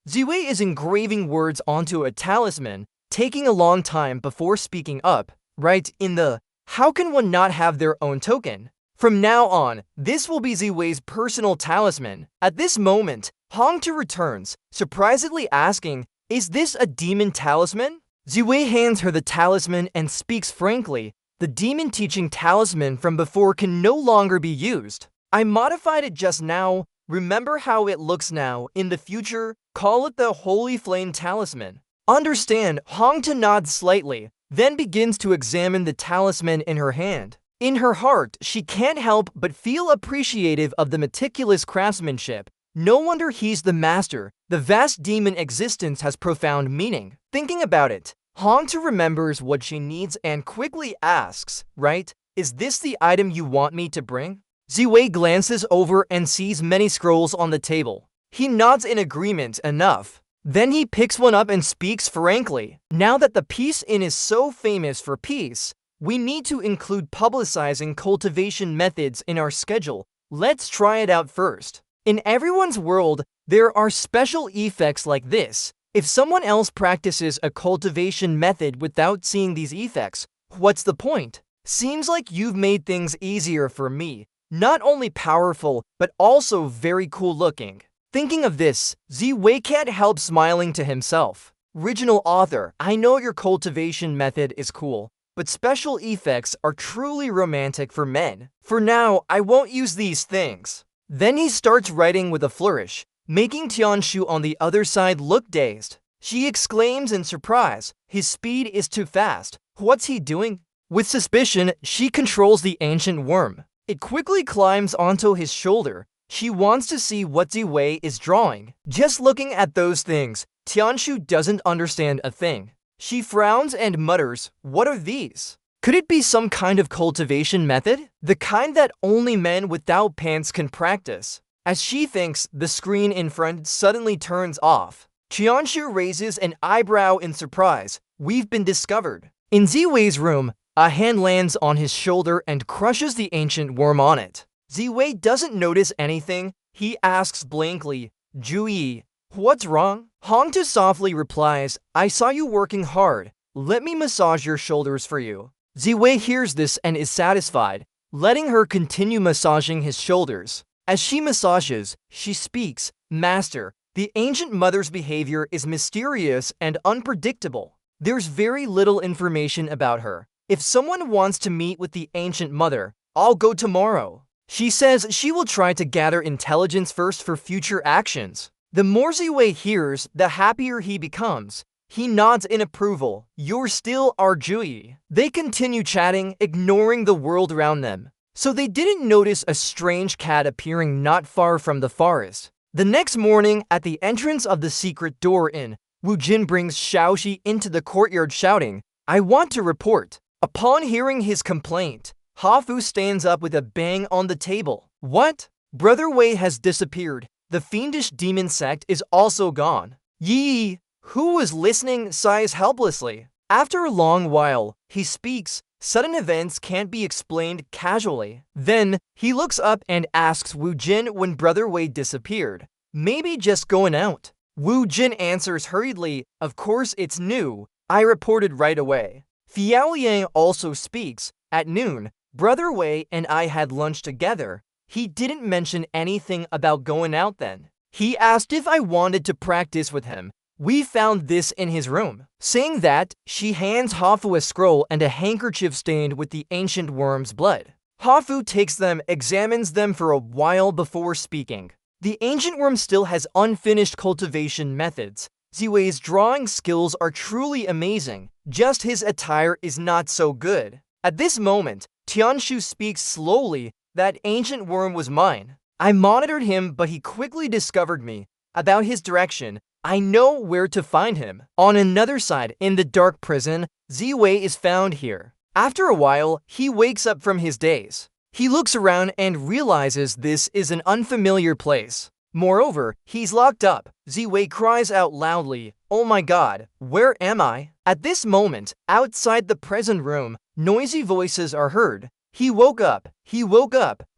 Ziwei is engraving words onto a talisman, taking a long time before speaking up, right in the, "How can one not have their own token?" From now on, this will be Ziwei's personal talisman. At this moment, Hongtu returns, surprisingly asking, "Is this a demon talisman?" Ziwei hands her the talisman and speaks frankly. The demon teaching talisman from before can no longer be used. I modified it just now. Remember how it looks now. In the future, call it the Holy Flame Talisman. Understand? Hongta nods slightly, then begins to examine the talisman in her hand. In her heart, she can't help but feel appreciative of the meticulous craftsmanship. No wonder he's the master. The vast demon existence has profound meaning. Thinking about it, Hongta remembers what she needs and quickly asks, "Right? Is this the item you want me to bring?" Ziwei glances over and sees many scrolls on the table. He nods in agreement enough. Then he picks one up and speaks frankly. "Now that the Peace Inn is so famous for peace, we need to include publicizing cultivation methods in our schedule. Let's try it out first." In everyone's world, there are special effects like this. If someone else practices a cultivation method without seeing these effects, what's the point? Seems like you've made things easier for me. Not only powerful, but also very cool looking. Thinking of this, Ziwei can't help smiling to himself. Original author, I know your cultivation method is cool, but special effects are truly romantic for men. For now, I won't use these things. Then he starts writing with a flourish, making Tianshu on the other side look dazed. She exclaims in surprise, his speed is too fast. What's he doing? With suspicion, she controls the ancient worm. It quickly climbs onto his shoulder. She wants to see what Ziwei is drawing. Just looking at those things, Tianshu doesn't understand a thing. She frowns and mutters, what are these? Could it be some kind of cultivation method? The kind that only men without pants can practice. As she thinks, the screen in front suddenly turns off. Tianshu raises an eyebrow in surprise. We've been discovered. In Ziwei's room, a hand lands on his shoulder and crushes the ancient worm on it. Ziwei doesn't notice anything. He asks blankly, Juyi, what's wrong? Hongtu softly replies, I saw you working hard. Let me massage your shoulders for you. Ziwei hears this and is satisfied, letting her continue massaging his shoulders. As she massages, she speaks, Master, the ancient mother's behavior is mysterious and unpredictable. There's very little information about her. If someone wants to meet with the ancient mother, I'll go tomorrow. She says she will try to gather intelligence first for future actions. The more Ziwei hears, the happier he becomes. He nods in approval. You're still our Juyi. They continue chatting, ignoring the world around them. So they didn't notice a strange cat appearing not far from the forest. The next morning, at the entrance of the secret door in, Wu Jin brings Xiaoxi into the courtyard shouting, I want to report. Upon hearing his complaint, Hafu stands up with a bang on the table. What? Brother Wei has disappeared. The fiendish demon sect is also gone. Yi, who was listening, sighs helplessly. After a long while, he speaks. Sudden events can't be explained casually. Then, he looks up and asks Wu Jin when Brother Wei disappeared. Maybe just going out. Wu Jin answers hurriedly, of course it's new. I reported right away. Fiao Yang also speaks. At noon, Brother Wei and I had lunch together. He didn't mention anything about going out then. He asked if I wanted to practice with him. We found this in his room. Saying that, she hands Hafu a scroll and a handkerchief stained with the ancient worm's blood. Hafu takes them, examines them for a while before speaking. The ancient worm still has unfinished cultivation methods. Ziwei's drawing skills are truly amazing. Just his attire is not so good. At this moment, Tianshu speaks slowly. That ancient worm was mine. I monitored him, but he quickly discovered me. About his direction, I know where to find him. On another side, in the dark prison, Ziwei is found here. After a while, he wakes up from his daze. He looks around and realizes this is an unfamiliar place. Moreover, he's locked up. Ziwei cries out loudly, oh my god, where am I? At this moment, outside the prison room, noisy voices are heard. He woke up,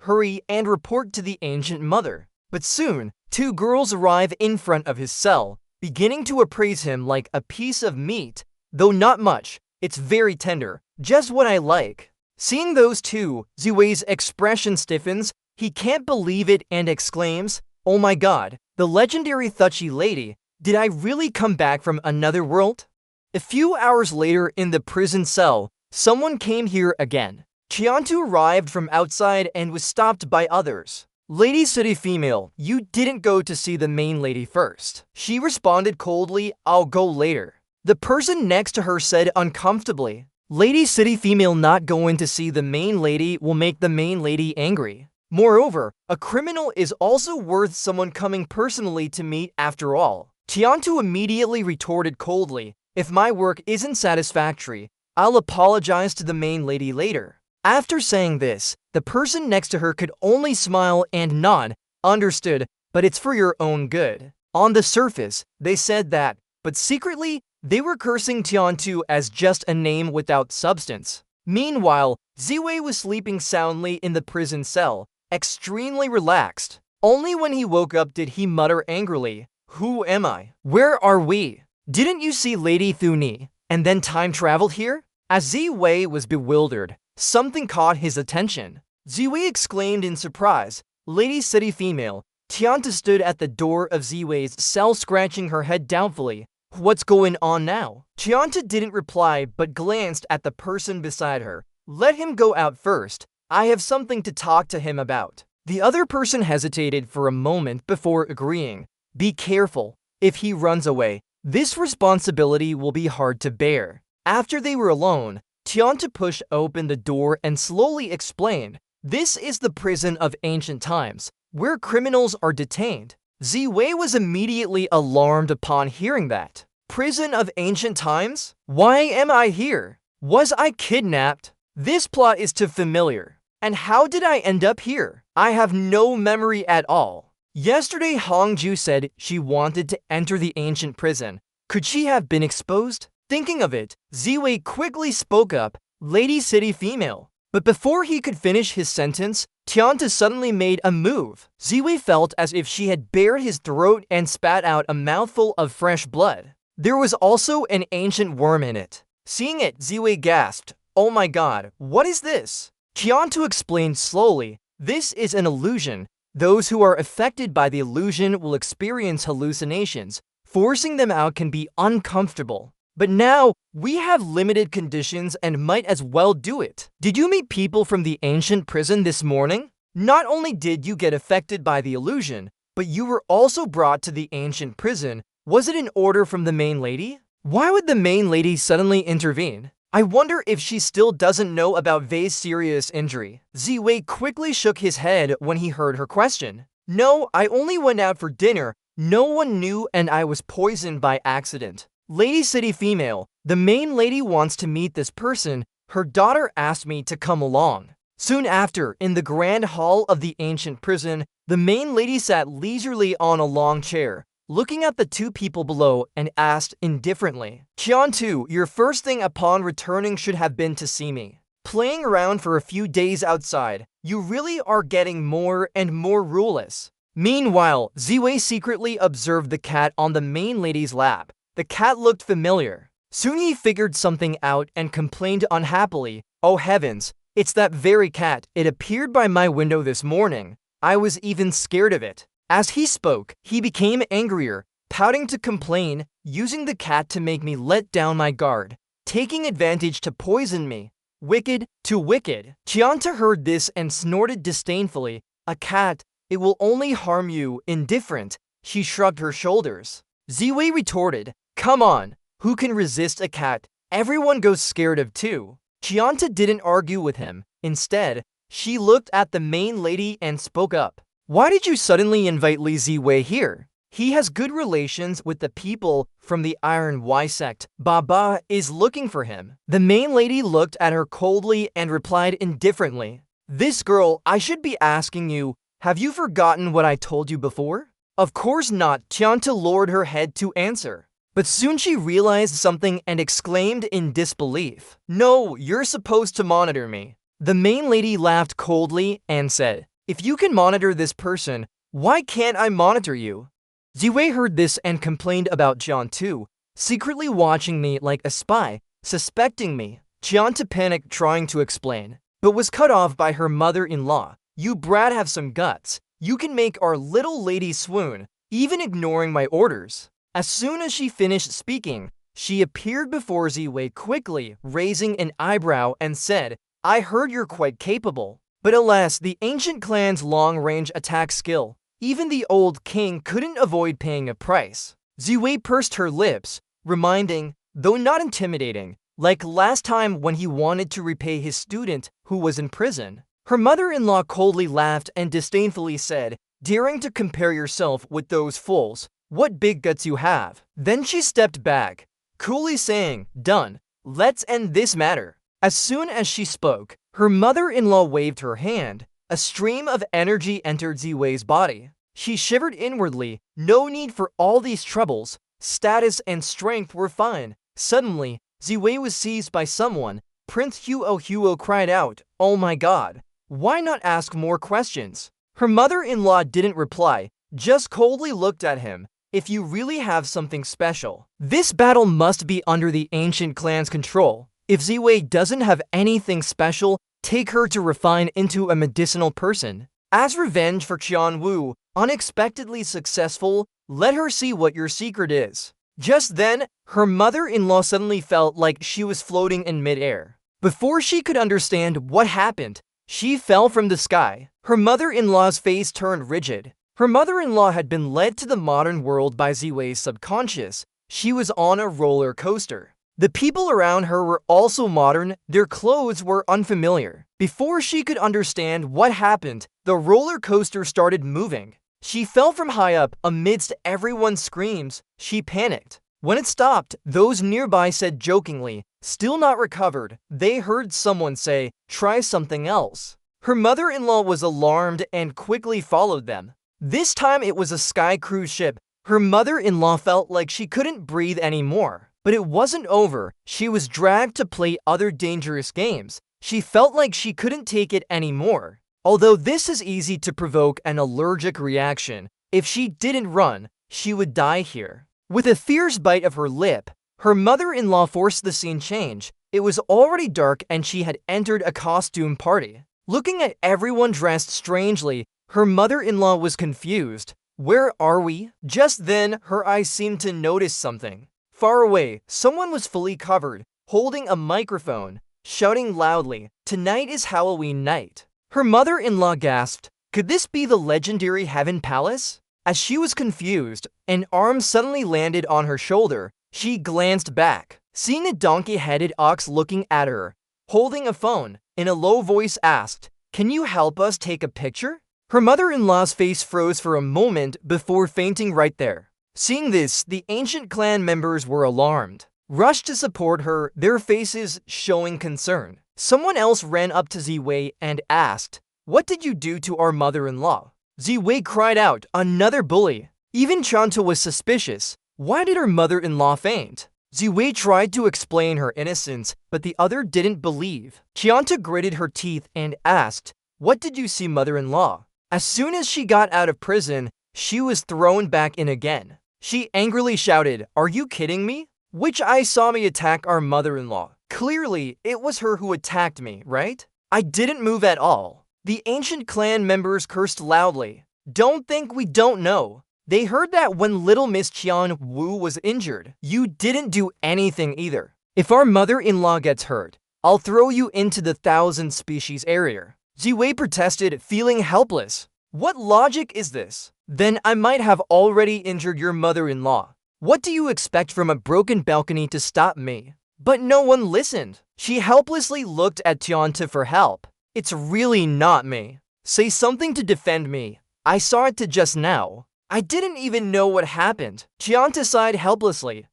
hurry and report to the ancient mother. But soon, two girls arrive in front of his cell, beginning to appraise him like a piece of meat. Though not much, it's very tender, just what I like. Seeing those two, Ziwei's expression stiffens. He can't believe it and exclaims, oh my god, the legendary Thuchi lady, did I really come back from another world? A few hours later in the prison cell, someone came here again. Chiantu arrived from outside and was stopped by others. Lady City Female, you didn't go to see the main lady first. She responded coldly, I'll go later. The person next to her said uncomfortably, Lady City Female not going to see the main lady will make the main lady angry. Moreover, a criminal is also worth someone coming personally to meet after all. Tiantu immediately retorted coldly, if my work isn't satisfactory, I'll apologize to the main lady later. After saying this, the person next to her could only smile and nod, understood, but it's for your own good. On the surface, they said that, but secretly, they were cursing Tiantu as just a name without substance. Meanwhile, Ziwei was sleeping soundly in the prison cell, extremely relaxed. Only when he woke up did he mutter angrily, "Who am I? Where are we? Didn't you see Lady Thuni and then time traveled here?" As Ziwei was bewildered, something caught his attention. Ziwei exclaimed in surprise. Lady City Female, Tianta stood at the door of Ziwei's cell, scratching her head doubtfully. "What's going on now?" Tianta didn't reply but glanced at the person beside her. "Let him go out first. I have something to talk to him about." The other person hesitated for a moment before agreeing. "Be careful. If he runs away, this responsibility will be hard to bear." After they were alone, Tianta pushed open the door and slowly explained, "This is the prison of ancient times, where criminals are detained." Ziwei was immediately alarmed upon hearing that. Prison of ancient times? Why am I here? Was I kidnapped? This plot is too familiar. And how did I end up here? I have no memory at all. Yesterday Hongju said she wanted to enter the ancient prison. Could she have been exposed? Thinking of it, Ziwei quickly spoke up, "Lady City Female." But before he could finish his sentence, Tianta suddenly made a move. Ziwei felt as if she had bared his throat and spat out a mouthful of fresh blood. There was also an ancient worm in it. Seeing it, Ziwei gasped, "Oh my god, what is this?" Tianta explained slowly, "This is an illusion. Those who are affected by the illusion will experience hallucinations. Forcing them out can be uncomfortable. But now, we have limited conditions and might as well do it. Did you meet people from the ancient prison this morning? Not only did you get affected by the illusion, but you were also brought to the ancient prison. Was it an order from the main lady? Why would the main lady suddenly intervene? I wonder if she still doesn't know about Vei's serious injury." Ziwei quickly shook his head when he heard her question. "No, I only went out for dinner. No one knew and I was poisoned by accident." "Lady City Female, the main lady wants to meet this person. Her daughter asked me to come along." Soon after, in the grand hall of the ancient prison, the main lady sat leisurely on a long chair, looking at the two people below, and asked indifferently, "Qiantu, your first thing upon returning should have been to see me. Playing around for a few days outside, you really are getting more and more ruleless." Meanwhile, Ziwei secretly observed the cat on the main lady's lap. The cat looked familiar. Soon he figured something out and complained unhappily, "Oh heavens, it's that very cat. It appeared by my window this morning. I was even scared of it." As he spoke, he became angrier, pouting to complain, "Using the cat to make me let down my guard, taking advantage to poison me. Wicked, too wicked." Tianta heard this and snorted disdainfully, "A cat, it will only harm you, indifferent." She shrugged her shoulders. Ziwei retorted, "Come on, who can resist a cat? Everyone goes scared of two." Tianta didn't argue with him. Instead, she looked at the main lady and spoke up. "Why did you suddenly invite Li Ziwei here? He has good relations with the people from the Iron Y Sect. Baba is looking for him." The main lady looked at her coldly and replied indifferently, "This girl, I should be asking you, have you forgotten what I told you before?" "Of course not." Tianta lowered her head to answer. But soon she realized something and exclaimed in disbelief, "No, you're supposed to monitor me." The main lady laughed coldly and said, "If you can monitor this person, why can't I monitor you?" Ziwei heard this and complained about Jiantu, secretly watching me like a spy, suspecting me. Jiantu panicked trying to explain, but was cut off by her mother-in-law. "You brat have some guts. You can make our little lady swoon, even ignoring my orders." As soon as she finished speaking, she appeared before Ziwei quickly, raising an eyebrow and said, "I heard you're quite capable." But alas, the ancient clan's long-range attack skill. Even the old king couldn't avoid paying a price. Ziwei pursed her lips, reminding, though not intimidating, like last time when he wanted to repay his student who was in prison. Her mother-in-law coldly laughed and disdainfully said, "Daring to compare yourself with those fools, what big guts you have." Then she stepped back, coolly saying, "Done. Let's end this matter." As soon as she spoke, her mother-in-law waved her hand. A stream of energy entered Ziwei's body. She shivered inwardly. No need for all these troubles. Status and strength were fine. Suddenly, Ziwei was seized by someone. Prince Huo cried out, "Oh my god! Why not ask more questions?" Her mother-in-law didn't reply, just coldly looked at him. If you really have something special, this battle must be under the ancient clan's control. If Ziwei doesn't have anything special, take her to refine into a medicinal person. As revenge for Qianwu, unexpectedly successful, let her see what your secret is. Just then, her mother-in-law suddenly felt like she was floating in midair. Before she could understand what happened, she fell from the sky. Her mother-in-law's face turned rigid. Her mother-in-law had been led to the modern world by Ziwei's subconscious. She was on a roller coaster. The people around her were also modern, their clothes were unfamiliar. Before she could understand what happened, the roller coaster started moving. She fell from high up amidst everyone's screams. She panicked. When it stopped, those nearby said jokingly, "Still not recovered." They heard someone say, "Try something else." Her mother-in-law was alarmed and quickly followed them. This time it was a sky cruise ship. Her mother-in-law felt like she couldn't breathe anymore. But it wasn't over. She was dragged to play other dangerous games. She felt like she couldn't take it anymore. Although this is easy to provoke an allergic reaction, if she didn't run, she would die here. With a fierce bite of her lip, her mother-in-law forced the scene change. It was already dark and she had entered a costume party. Looking at everyone dressed strangely, her mother-in-law was confused. Where are we? Just then, her eyes seemed to notice something. Far away, someone was fully covered, holding a microphone, shouting loudly, "Tonight is Halloween night." Her mother-in-law gasped, "Could this be the legendary Heaven Palace?" As she was confused, an arm suddenly landed on her shoulder. She glanced back, seeing a donkey-headed ox looking at her, holding a phone. In a low voice asked, "Can you help us take a picture?" Her mother-in-law's face froze for a moment before fainting right there. Seeing this, the ancient clan members were alarmed, rushed to support her, their faces showing concern. Someone else ran up to Ziwei and asked, "What did you do to our mother-in-law?" Ziwei cried out, "Another bully." Even Chanta was suspicious. Why did her mother-in-law faint? Ziwei tried to explain her innocence, but the other didn't believe. Chanta gritted her teeth and asked, "What did you see, mother-in-law?" As soon as she got out of prison, she was thrown back in again. She angrily shouted, "Are you kidding me? Which eye saw me attack our mother-in-law? Clearly, it was her who attacked me, right? I didn't move at all." The ancient clan members cursed loudly. "Don't think we don't know." They heard that when little Miss Qian Wu was injured, you didn't do anything either. If our mother-in-law gets hurt, I'll throw you into the 1,000 species area. Ziwei protested, feeling helpless. What logic is this? Then I might have already injured your mother-in-law. What do you expect from a broken balcony to stop me? But no one listened. She helplessly looked at Tianta for help. It's really not me. Say something to defend me. I saw it just now. I didn't even know what happened. Tianta sighed helplessly.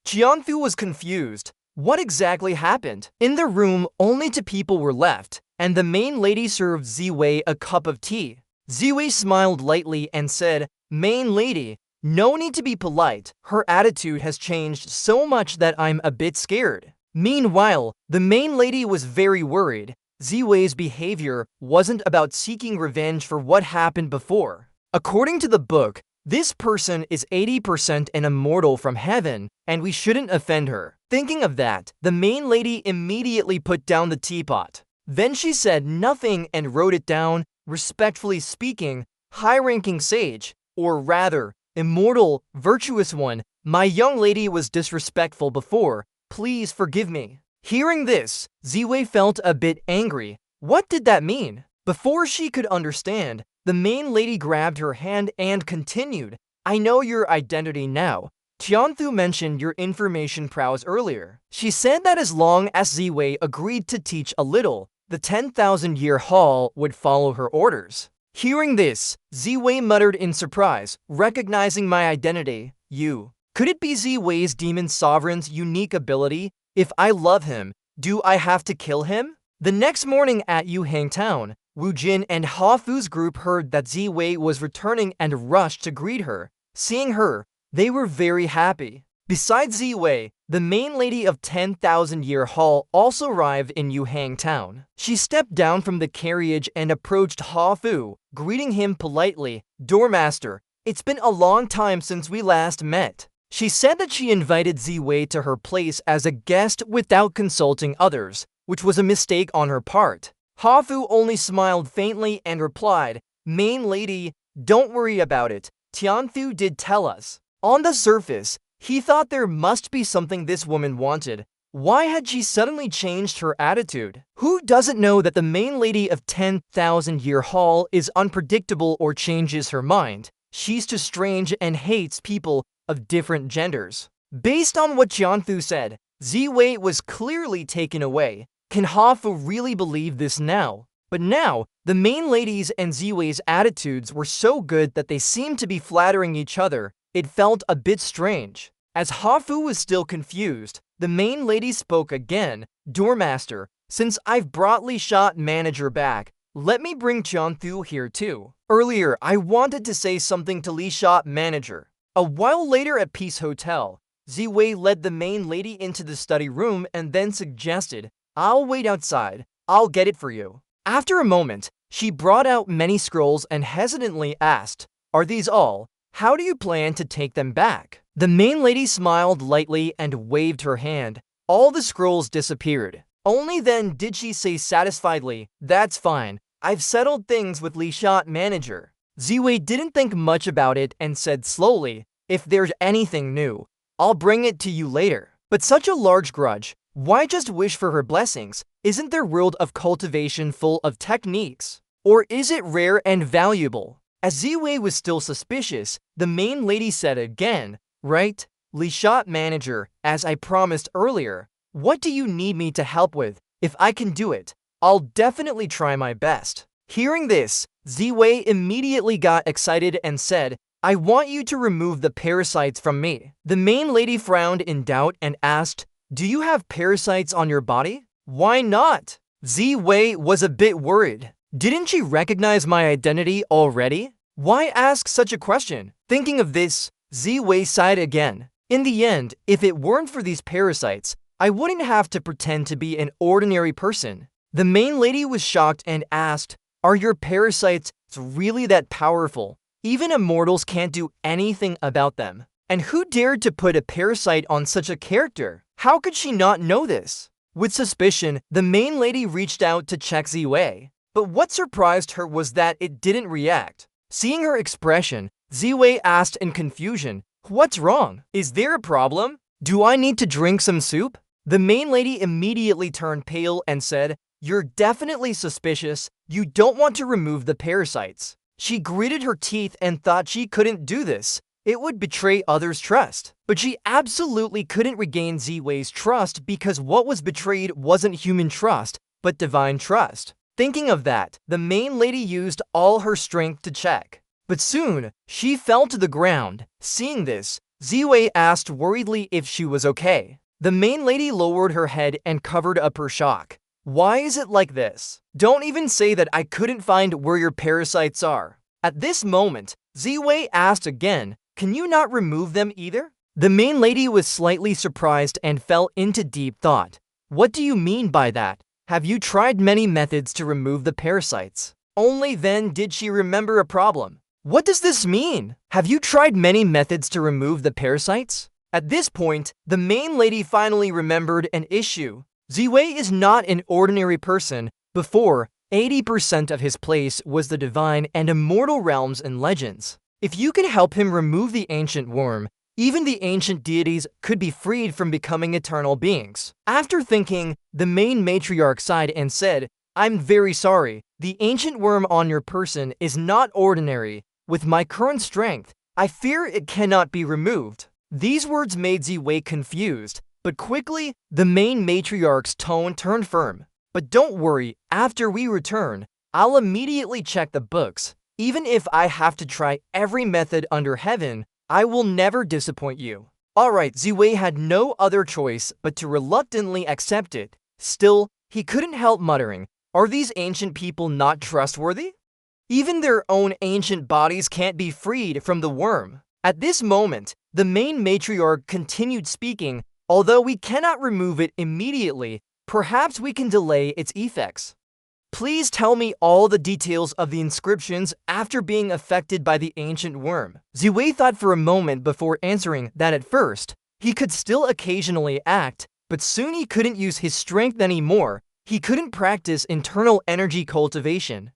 Jianthu was confused. What exactly happened? In the room, only two people were left, and the main lady served Ziwei a cup of tea. Ziwei smiled lightly and said, "Main lady, no need to be polite. Her attitude has changed so much that I'm a bit scared." Meanwhile, the main lady was very worried. Ziwei's behavior wasn't about seeking revenge for what happened before. According to the book, this person is 80% an immortal from heaven, and we shouldn't offend her. Thinking of that, the main lady immediately put down the teapot. Then she said nothing and wrote it down, "Respectfully speaking, high-ranking sage, or rather, immortal, virtuous one, my young lady was disrespectful before. Please forgive me." Hearing this, Ziwei felt a bit angry. What did that mean? Before she could understand, the main lady grabbed her hand and continued, "I know your identity now. Tianthu mentioned your information prowess earlier. She said that as long as Ziwei agreed to teach a little, the 10,000-year hall would follow her orders." Hearing this, Ziwei muttered in surprise, recognizing my identity. "You. Could it be Ziwei's demon sovereign's unique ability? If I love him, do I have to kill him?" The next morning at Yuhang Town, Wu Jin and Ha Fu's group heard that Ziwei was returning and rushed to greet her. Seeing her, they were very happy. Besides Ziwei, the main lady of 10,000 Year Hall also arrived in Yuhang Town. She stepped down from the carriage and approached Ha Fu, greeting him politely. "Doormaster, it's been a long time since we last met." She said that she invited Ziwei to her place as a guest without consulting others, which was a mistake on her part. Ha Fu only smiled faintly and replied, "Main lady, don't worry about it. Tianfu did tell us." On the surface, he thought there must be something this woman wanted. Why had she suddenly changed her attitude? Who doesn't know that the main lady of 10,000 Year Hall is unpredictable or changes her mind? She's too strange and hates people of different genders. Based on what Tianfu said, Ziwei was clearly taken away. Can Ha Fu really believe this now? But now, the main lady's and Ziwei's attitudes were so good that they seemed to be flattering each other. It felt a bit strange. As Ha Fu was still confused, the main lady spoke again. "Doormaster, since I've brought Li Shot manager back, let me bring Tianfu here too. Earlier, I wanted to say something to Li Shot manager." A while later at Peace Hotel, Ziwei led the main lady into the study room and then suggested, "I'll wait outside. I'll get it for you." After a moment, she brought out many scrolls and hesitantly asked, "Are these all? How do you plan to take them back?" The main lady smiled lightly and waved her hand. All the scrolls disappeared. Only then did she say satisfiedly, "That's fine. I've settled things with Li Shot manager." Ziwei didn't think much about it and said slowly, "If there's anything new, I'll bring it to you later." But such a large grudge, why just wish for her blessings? Isn't their world of cultivation full of techniques? Or is it rare and valuable? As Ziwei was still suspicious, the main lady said again, "Right, Li Shot manager, as I promised earlier. What do you need me to help with? If I can do it, I'll definitely try my best." Hearing this, Ziwei immediately got excited and said, "I want you to remove the parasites from me." The main lady frowned in doubt and asked, "Do you have parasites on your body?" "Why not?" Ziwei was a bit worried. Didn't she recognize my identity already? Why ask such a question? Thinking of this, Ziwei sighed again. In the end, if it weren't for these parasites, I wouldn't have to pretend to be an ordinary person. The main lady was shocked and asked, "Are your parasites really that powerful? Even immortals can't do anything about them. And who dared to put a parasite on such a character? How could she not know this?" With suspicion, the main lady reached out to check Ziwei. But what surprised her was that it didn't react. Seeing her expression, Ziwei asked in confusion, "What's wrong? Is there a problem? Do I need to drink some soup?" The main lady immediately turned pale and said, "You're definitely suspicious. You don't want to remove the parasites." She gritted her teeth and thought she couldn't do this. It would betray others' trust. But she absolutely couldn't regain Ziwei's trust because what was betrayed wasn't human trust, but divine trust. Thinking of that, the main lady used all her strength to check. But soon, she fell to the ground. Seeing this, Ziwei asked worriedly if she was okay. The main lady lowered her head and covered up her shock. "Why is it like this? Don't even say that I couldn't find where your parasites are." At this moment, Ziwei asked again, "Can you not remove them either?" The main lady was slightly surprised and fell into deep thought. "What do you mean by that? Have you tried many methods to remove the parasites?" Only then did she remember a problem. What does this mean? Have you tried many methods to remove the parasites? At this point, the main lady finally remembered an issue. Ziwei is not an ordinary person. Before, 80% of his place was the divine and immortal realms and legends. If you can help him remove the ancient worm, even the ancient deities could be freed from becoming eternal beings. After thinking, the main matriarch sighed and said, "I'm very sorry. The ancient worm on your person is not ordinary. With my current strength, I fear it cannot be removed." These words made Ziwei confused, but quickly, the main matriarch's tone turned firm. "But don't worry, after we return, I'll immediately check the books. Even if I have to try every method under heaven, I will never disappoint you." Alright, Ziwei had no other choice but to reluctantly accept it. Still, he couldn't help muttering, "Are these ancient people not trustworthy? Even their own ancient bodies can't be freed from the worm." At this moment, the main matriarch continued speaking, "Although we cannot remove it immediately, perhaps we can delay its effects. Please tell me all the details of the inscriptions after being affected by the ancient worm." Ziwei thought for a moment before answering that at first, he could still occasionally act, but soon he couldn't use his strength anymore. He couldn't practice internal energy cultivation.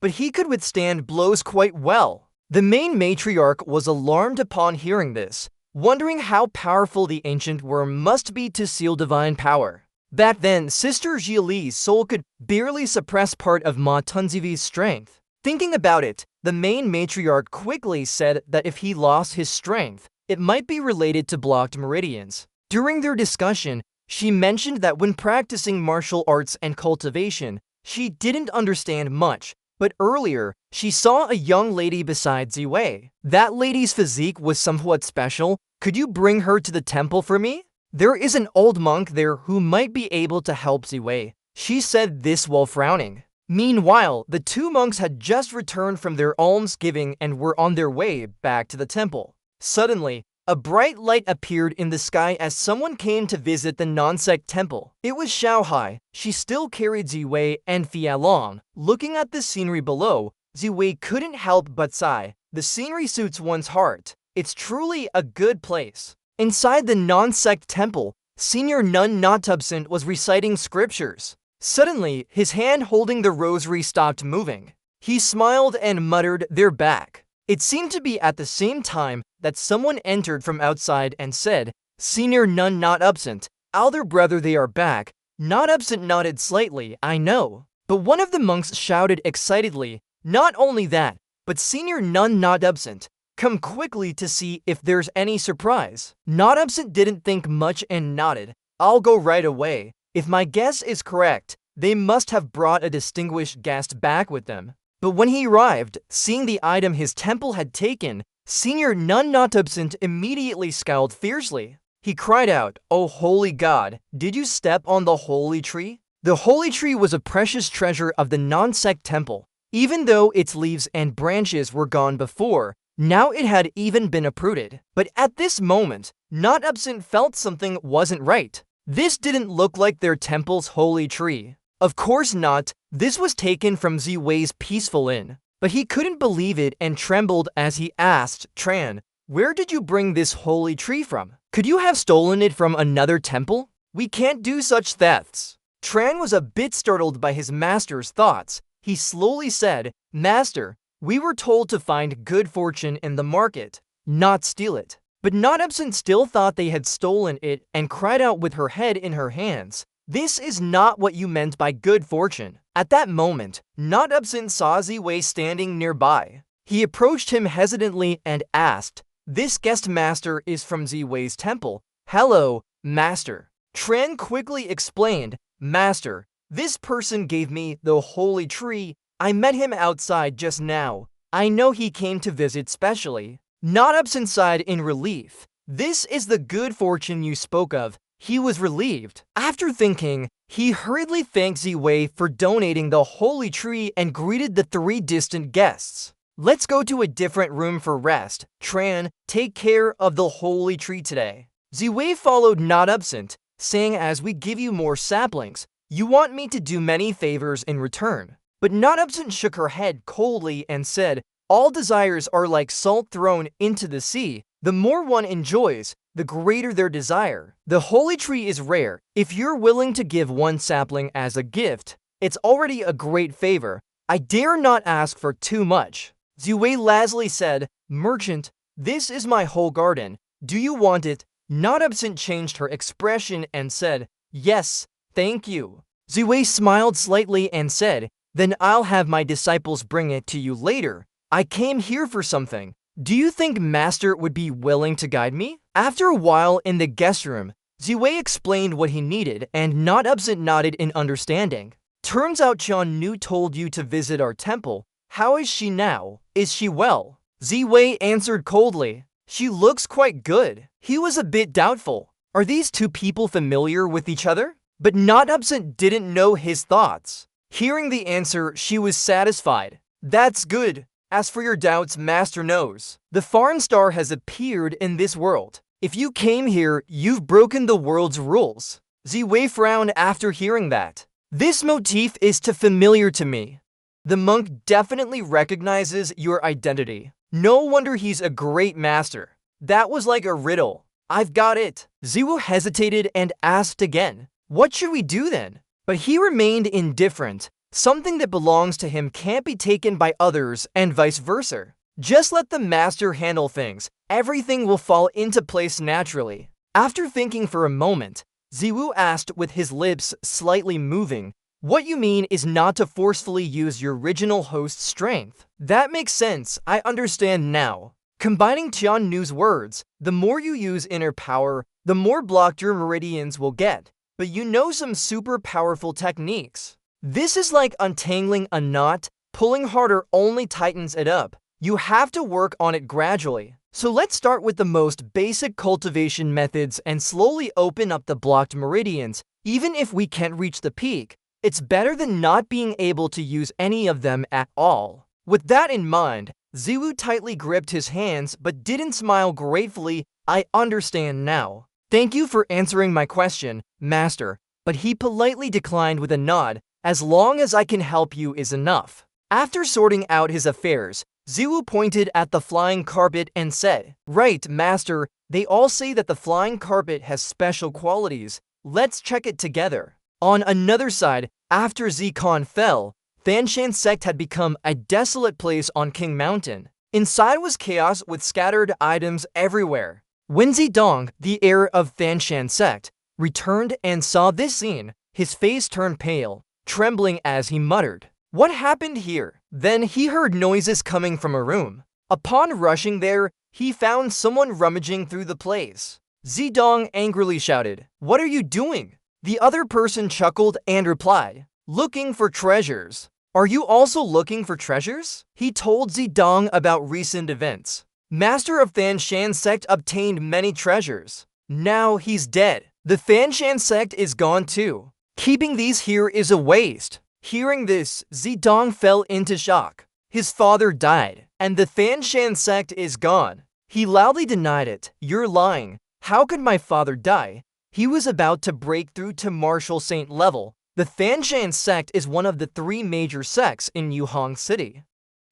But he could withstand blows quite well. The main matriarch was alarmed upon hearing this, wondering how powerful the ancient worm must be to seal divine power. Back then, Sister Jiali's soul could barely suppress part of Ma Tunzivi's strength. Thinking about it, the main matriarch quickly said that if he lost his strength, it might be related to blocked meridians. During their discussion, she mentioned that when practicing martial arts and cultivation, she didn't understand much, but earlier, she saw a young lady beside Ziwei. That lady's physique was somewhat special. Could you bring her to the temple for me? There is an old monk there who might be able to help Ziwei. She said this while frowning. Meanwhile, the two monks had just returned from their almsgiving and were on their way back to the temple. Suddenly, a bright light appeared in the sky as someone came to visit the non-sect temple. It was Xiaohai. She still carried Ziwei and Fialong. Looking at the scenery below, Ziwei couldn't help but sigh. The scenery suits one's heart. It's truly a good place. Inside the non-sect temple, Senior Nun Natubsint was reciting scriptures. Suddenly, his hand holding the rosary stopped moving. He smiled and muttered, "They're back." It seemed to be at the same time that someone entered from outside and said, "Senior Nun Natubsint, elder brother, they are back." Natubsint nodded slightly, "I know." But one of the monks shouted excitedly, "Not only that, but Senior Nun Natubsint, come quickly to see if there's any surprise." Natubsint didn't think much and nodded, "I'll go right away. If my guess is correct, they must have brought a distinguished guest back with them." But when he arrived, seeing the item his temple had taken, Senior Nun Natubsint immediately scowled fiercely. He cried out, "Oh holy God, did you step on the holy tree?" The holy tree was a precious treasure of the non-sect temple. Even though its leaves and branches were gone before, now it had even been uprooted. But at this moment, Natubsint felt something wasn't right. This didn't look like their temple's holy tree. Of course not, this was taken from Ziwei's peaceful inn. But he couldn't believe it and trembled as he asked, "Tran, where did you bring this holy tree from? Could you have stolen it from another temple? We can't do such thefts." Tran was a bit startled by his master's thoughts. He slowly said, "Master, we were told to find good fortune in the market, not steal it." But Natubsint still thought they had stolen it and cried out with her head in her hands, "This is not what you meant by good fortune." At that moment, Natubsint saw Ziwei standing nearby. He approached him hesitantly and asked, "This guest master is from Ziwei's temple." "Hello, master." Tran quickly explained, "Master, this person gave me the holy tree. I met him outside just now. I know he came to visit specially." Natubsint sighed in relief. "This is the good fortune you spoke of." He was relieved. After thinking, he hurriedly thanked Ziwei for donating the holy tree and greeted the three distant guests. "Let's go to a different room for rest. Tran, take care of the holy tree today." Ziwei followed Natubsint, saying, "As we give you more saplings, you want me to do many favors in return." But Natubsint shook her head coldly and said, "All desires are like salt thrown into the sea. The more one enjoys, the greater their desire. The holy tree is rare. If you're willing to give one sapling as a gift, it's already a great favor. I dare not ask for too much." Ziwei lazily said, "Merchant, this is my whole garden. Do you want it?" Natubsint changed her expression and said, "Yes, thank you." Ziwei smiled slightly and said, "Then I'll have my disciples bring it to you later. I came here for something. Do you think Master would be willing to guide me?" After a while in the guest room, Ziwei explained what he needed, and Natubsint nodded in understanding. "Turns out Qian Nu told you to visit our temple. How is she now? Is she well?" Ziwei answered coldly, "She looks quite good." He was a bit doubtful. Are these two people familiar with each other? But Not-Upset didn't know his thoughts. Hearing the answer, she was satisfied. That's good. As for your doubts, Master knows. The foreign star has appeared in this world. If you came here, you've broken the world's rules. Ziwei frowned after hearing that. This motif is too familiar to me. The monk definitely recognizes your identity. No wonder he's a great master. That was like a riddle. I've got it. Ziwu hesitated and asked again. What should we do then? But he remained indifferent. Something that belongs to him can't be taken by others and vice versa. Just let the master handle things. Everything will fall into place naturally. After thinking for a moment, Ziwu asked with his lips slightly moving, what you mean is not to forcefully use your original host's strength. That makes sense, I understand now. Combining Tian Nu's words, the more you use inner power, the more blocked your meridians will get. But you know some super powerful techniques. This is like untangling a knot, pulling harder only tightens it up. You have to work on it gradually. So let's start with the most basic cultivation methods and slowly open up the blocked meridians. Even if we can't reach the peak, it's better than not being able to use any of them at all. With that in mind, Ziwu tightly gripped his hands but didn't smile gratefully. I understand now. Thank you for answering my question, Master, but he politely declined with a nod. As long as I can help you is enough. After sorting out his affairs, Ziwu pointed at the flying carpet and said, Right, Master, they all say that the flying carpet has special qualities. Let's check it together. On another side, after Zikon fell, Fanshan Sect had become a desolate place on King Mountain. Inside was chaos with scattered items everywhere. When Zidong, the heir of Fanshan Sect, returned and saw this scene, his face turned pale, trembling as he muttered, What happened here? Then he heard noises coming from a room. Upon rushing there, he found someone rummaging through the place. Zidong angrily shouted, What are you doing? The other person chuckled and replied, Looking for treasures. Are you also looking for treasures? He told Zidong about recent events. Master of Fanshan Sect obtained many treasures. Now he's dead. The Fanshan Sect is gone too. Keeping these here is a waste. Hearing this, Zidong fell into shock. His father died, and the Fanshan Sect is gone. He loudly denied it. You're lying. How could my father die? He was about to break through to Martial Saint level. The Fanshan Sect is one of the 3 major sects in Yuhang City.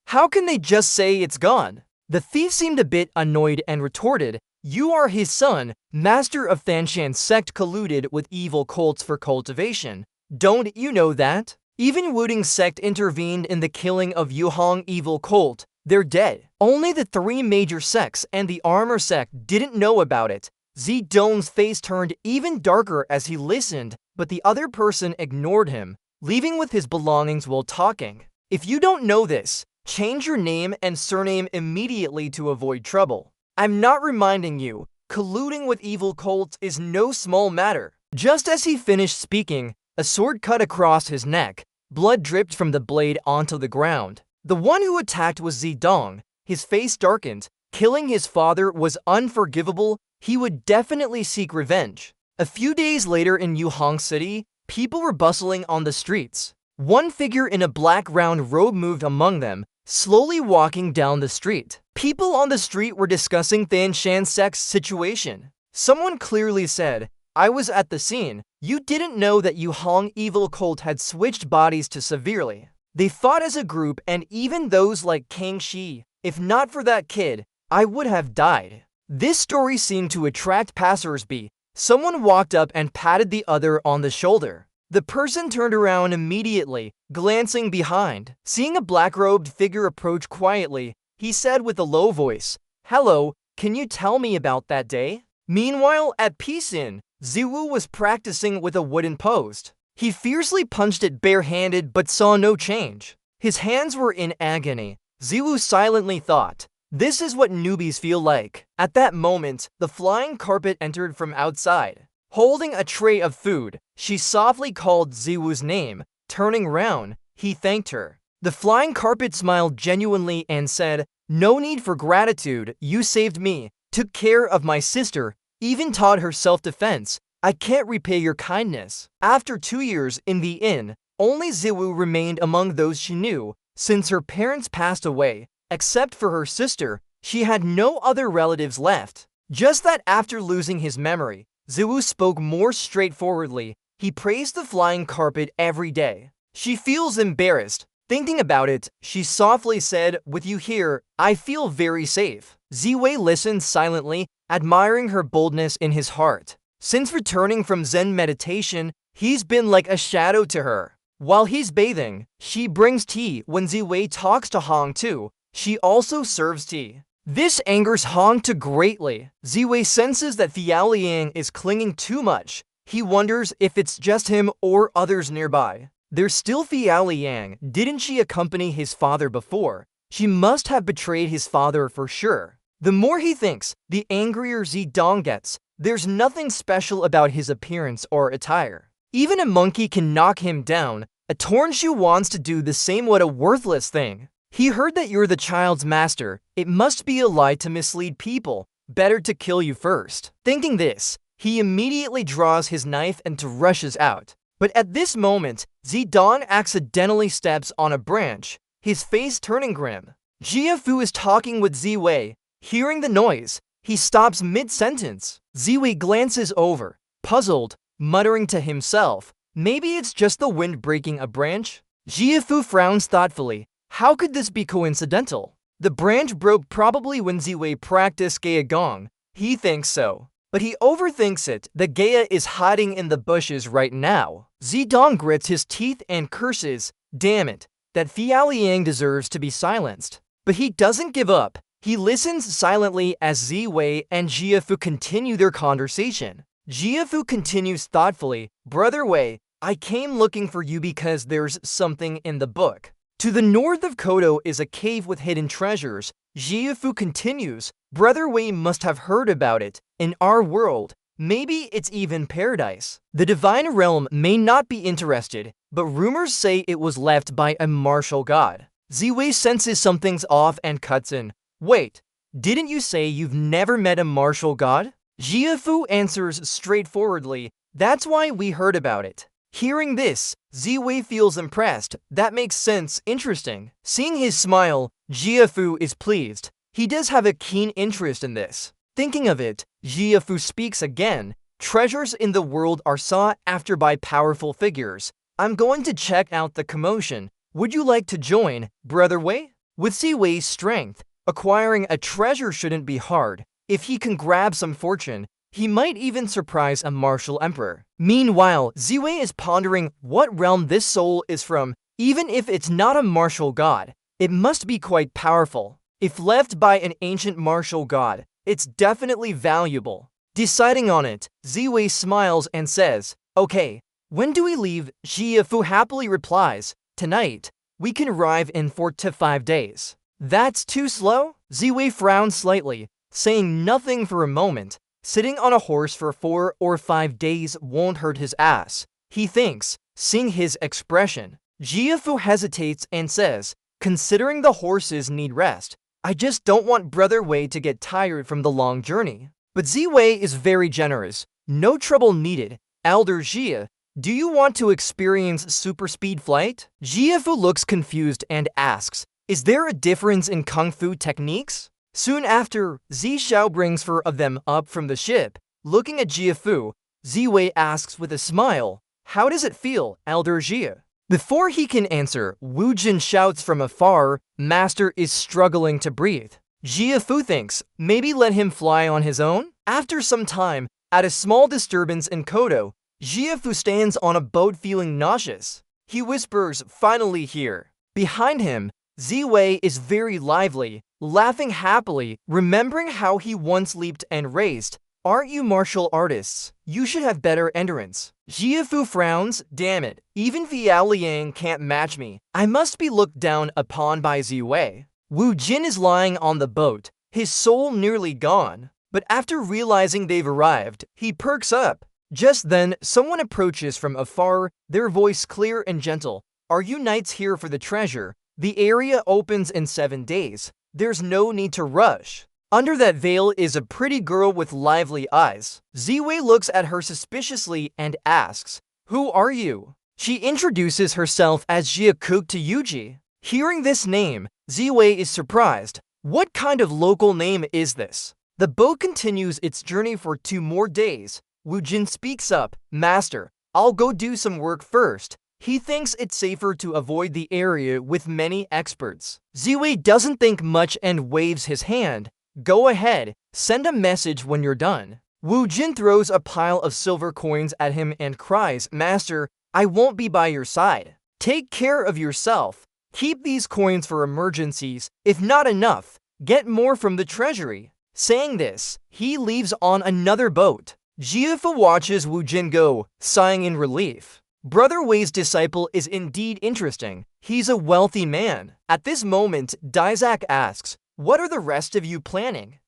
How can they just say it's gone? The thief seemed a bit annoyed and retorted, You are his son. Master of Fanshan Sect colluded with evil cults for cultivation. Don't you know that? Even Wuding Sect intervened in the killing of Yuhang evil cult. They're dead. Only the 3 major sects and the Armor Sect didn't know about it. Zidong's face turned even darker as he listened, but the other person ignored him, leaving with his belongings while talking. If you don't know this, change your name and surname immediately to avoid trouble. I'm not reminding you, colluding with evil cults is no small matter. Just as he finished speaking, a sword cut across his neck. Blood dripped from the blade onto the ground. The one who attacked was Zidong. His face darkened. Killing his father was unforgivable. He would definitely seek revenge. A few days later in Yuhang City, people were bustling on the streets. One figure in a black round robe moved among them, slowly walking down the street. People on the street were discussing Fanshan Sect's situation. Someone clearly said, I was at the scene. You didn't know that Yuhang evil cult had switched bodies to severely. They fought as a group, and even those like Kang Shi. If not for that kid, I would have died. This story seemed to attract passersby. Someone walked up and patted the other on the shoulder. The person turned around immediately, glancing behind. Seeing a black-robed figure approach quietly, he said with a low voice, Hello, can you tell me about that day? Meanwhile, at Peace Inn, Ziwu was practicing with a wooden post. He fiercely punched it barehanded but saw no change. His hands were in agony. Ziwu silently thought, This is what newbies feel like. At that moment, the flying carpet entered from outside. Holding a tray of food, she softly called Ziwu's name. Turning round, he thanked her. The flying carpet smiled genuinely and said, No need for gratitude, you saved me, took care of my sister, even taught her self-defense. I can't repay your kindness. After 2 years in the inn, only Ziwu remained among those she knew, since her parents passed away. Except for her sister, she had no other relatives left. Just that after losing his memory, Ziwu spoke more straightforwardly. He praised the flying carpet every day. She feels embarrassed. Thinking about it, she softly said, "With you here, I feel very safe." Ziwei listened silently, admiring her boldness in his heart. Since returning from Zen meditation, he's been like a shadow to her. While he's bathing, she brings tea. When Ziwei talks to Hong too, she also serves tea. This angers Hong too greatly. Ziwei senses that Fiao is clinging too much. He wonders if it's just him or others nearby. There's still Fiao. Didn't she accompany his father before? She must have betrayed his father for sure. The more he thinks, the angrier Zidong gets. There's nothing special about his appearance or attire. Even a monkey can knock him down. A torn shoe wants to do the same. What a worthless thing. He heard that you're the child's master. It must be a lie to mislead people. Better to kill you first. Thinking this, he immediately draws his knife and rushes out. But at this moment, Zidong accidentally steps on a branch, his face turning grim. Jiafu is talking with Ziwei. Hearing the noise, he stops mid-sentence. Ziwei glances over, puzzled, muttering to himself, maybe it's just the wind breaking a branch? Jiafu frowns thoughtfully. How could this be coincidental? The branch broke probably when Ziwei practiced Gaia Gong. He thinks so. But he overthinks it. The Gaia is hiding in the bushes right now. Zidong grits his teeth and curses. Damn it, that Fiao deserves to be silenced. But he doesn't give up. He listens silently as Ziwei and Jiafu continue their conversation. Jiafu continues thoughtfully, "Brother Wei, I came looking for you because there's something in the book. To the north of Kodo is a cave with hidden treasures." Jiafu continues, "Brother Wei must have heard about it. In our world, maybe it's even paradise. The divine realm may not be interested, but rumors say it was left by a martial god." Ziwei senses something's off and cuts in. "Wait, didn't you say you've never met a martial god?" Jiafu answers straightforwardly, "That's why we heard about it." Hearing this, Ziwei feels impressed. That makes sense. Interesting. Seeing his smile, Jiafu is pleased. He does have a keen interest in this. Thinking of it, Jiafu speaks again. "Treasures in the world are sought after by powerful figures. I'm going to check out the commotion. Would you like to join, Brother Wei?" With Ziwei's strength, acquiring a treasure shouldn't be hard. If he can grab some fortune, he might even surprise a martial emperor. Meanwhile, Ziwei is pondering what realm this soul is from. Even if it's not a martial god, it must be quite powerful. If left by an ancient martial god, it's definitely valuable. Deciding on it, Ziwei smiles and says, "Okay, when do we leave?" Jiafu happily replies, "Tonight. We can arrive in 4 to 5 days. That's too slow?" Ziwei frowns slightly, saying nothing for a moment. Sitting on a horse for 4 or 5 days won't hurt his ass, he thinks, seeing his expression. Jiafu hesitates and says, "Considering the horses need rest, I just don't want Brother Wei to get tired from the long journey." But Ziwei is very generous. "No trouble needed. Elder Jia, do you want to experience super speed flight?" Jiafu looks confused and asks, "Is there a difference in kung fu techniques?" Soon after, Zishao brings 4 of them up from the ship. Looking at Jiafu, Ziwei asks with a smile, "How does it feel, Elder Jia?" Before he can answer, Wu Jin shouts from afar, "Master is struggling to breathe." Jiafu thinks, maybe let him fly on his own? After some time, at a small disturbance in Kodo, Jiafu stands on a boat feeling nauseous. He whispers, "Finally here." Behind him, Ziwei is very lively, laughing happily, remembering how he once leaped and raced. "Aren't you martial artists? You should have better endurance." Jiafu frowns, "Damn it, even Fiao can't match me. I must be looked down upon by Ziwei." Wu Jin is lying on the boat, his soul nearly gone. But after realizing they've arrived, he perks up. Just then, someone approaches from afar, their voice clear and gentle. "Are you knights here for the treasure? The area opens in 7 days. There's no need to rush." Under that veil is a pretty girl with lively eyes. Ziwei looks at her suspiciously and asks, "Who are you?" She introduces herself as Jiakook to Yuji. Hearing this name, Ziwei is surprised. What kind of local name is this? The boat continues its journey for 2 more days. Wujin speaks up, "Master, I'll go do some work first." He thinks it's safer to avoid the area with many experts. Ziwei doesn't think much and waves his hand. "Go ahead, send a message when you're done." Wujin throws a pile of silver coins at him and cries, "Master, I won't be by your side. Take care of yourself. Keep these coins for emergencies. If not enough, get more from the treasury." Saying this, he leaves on another boat. Jiafa watches Wujin go, sighing in relief. Brother Wei's disciple is indeed interesting. He's a wealthy man. At this moment, Daisak asks, "What are the rest of you planning?"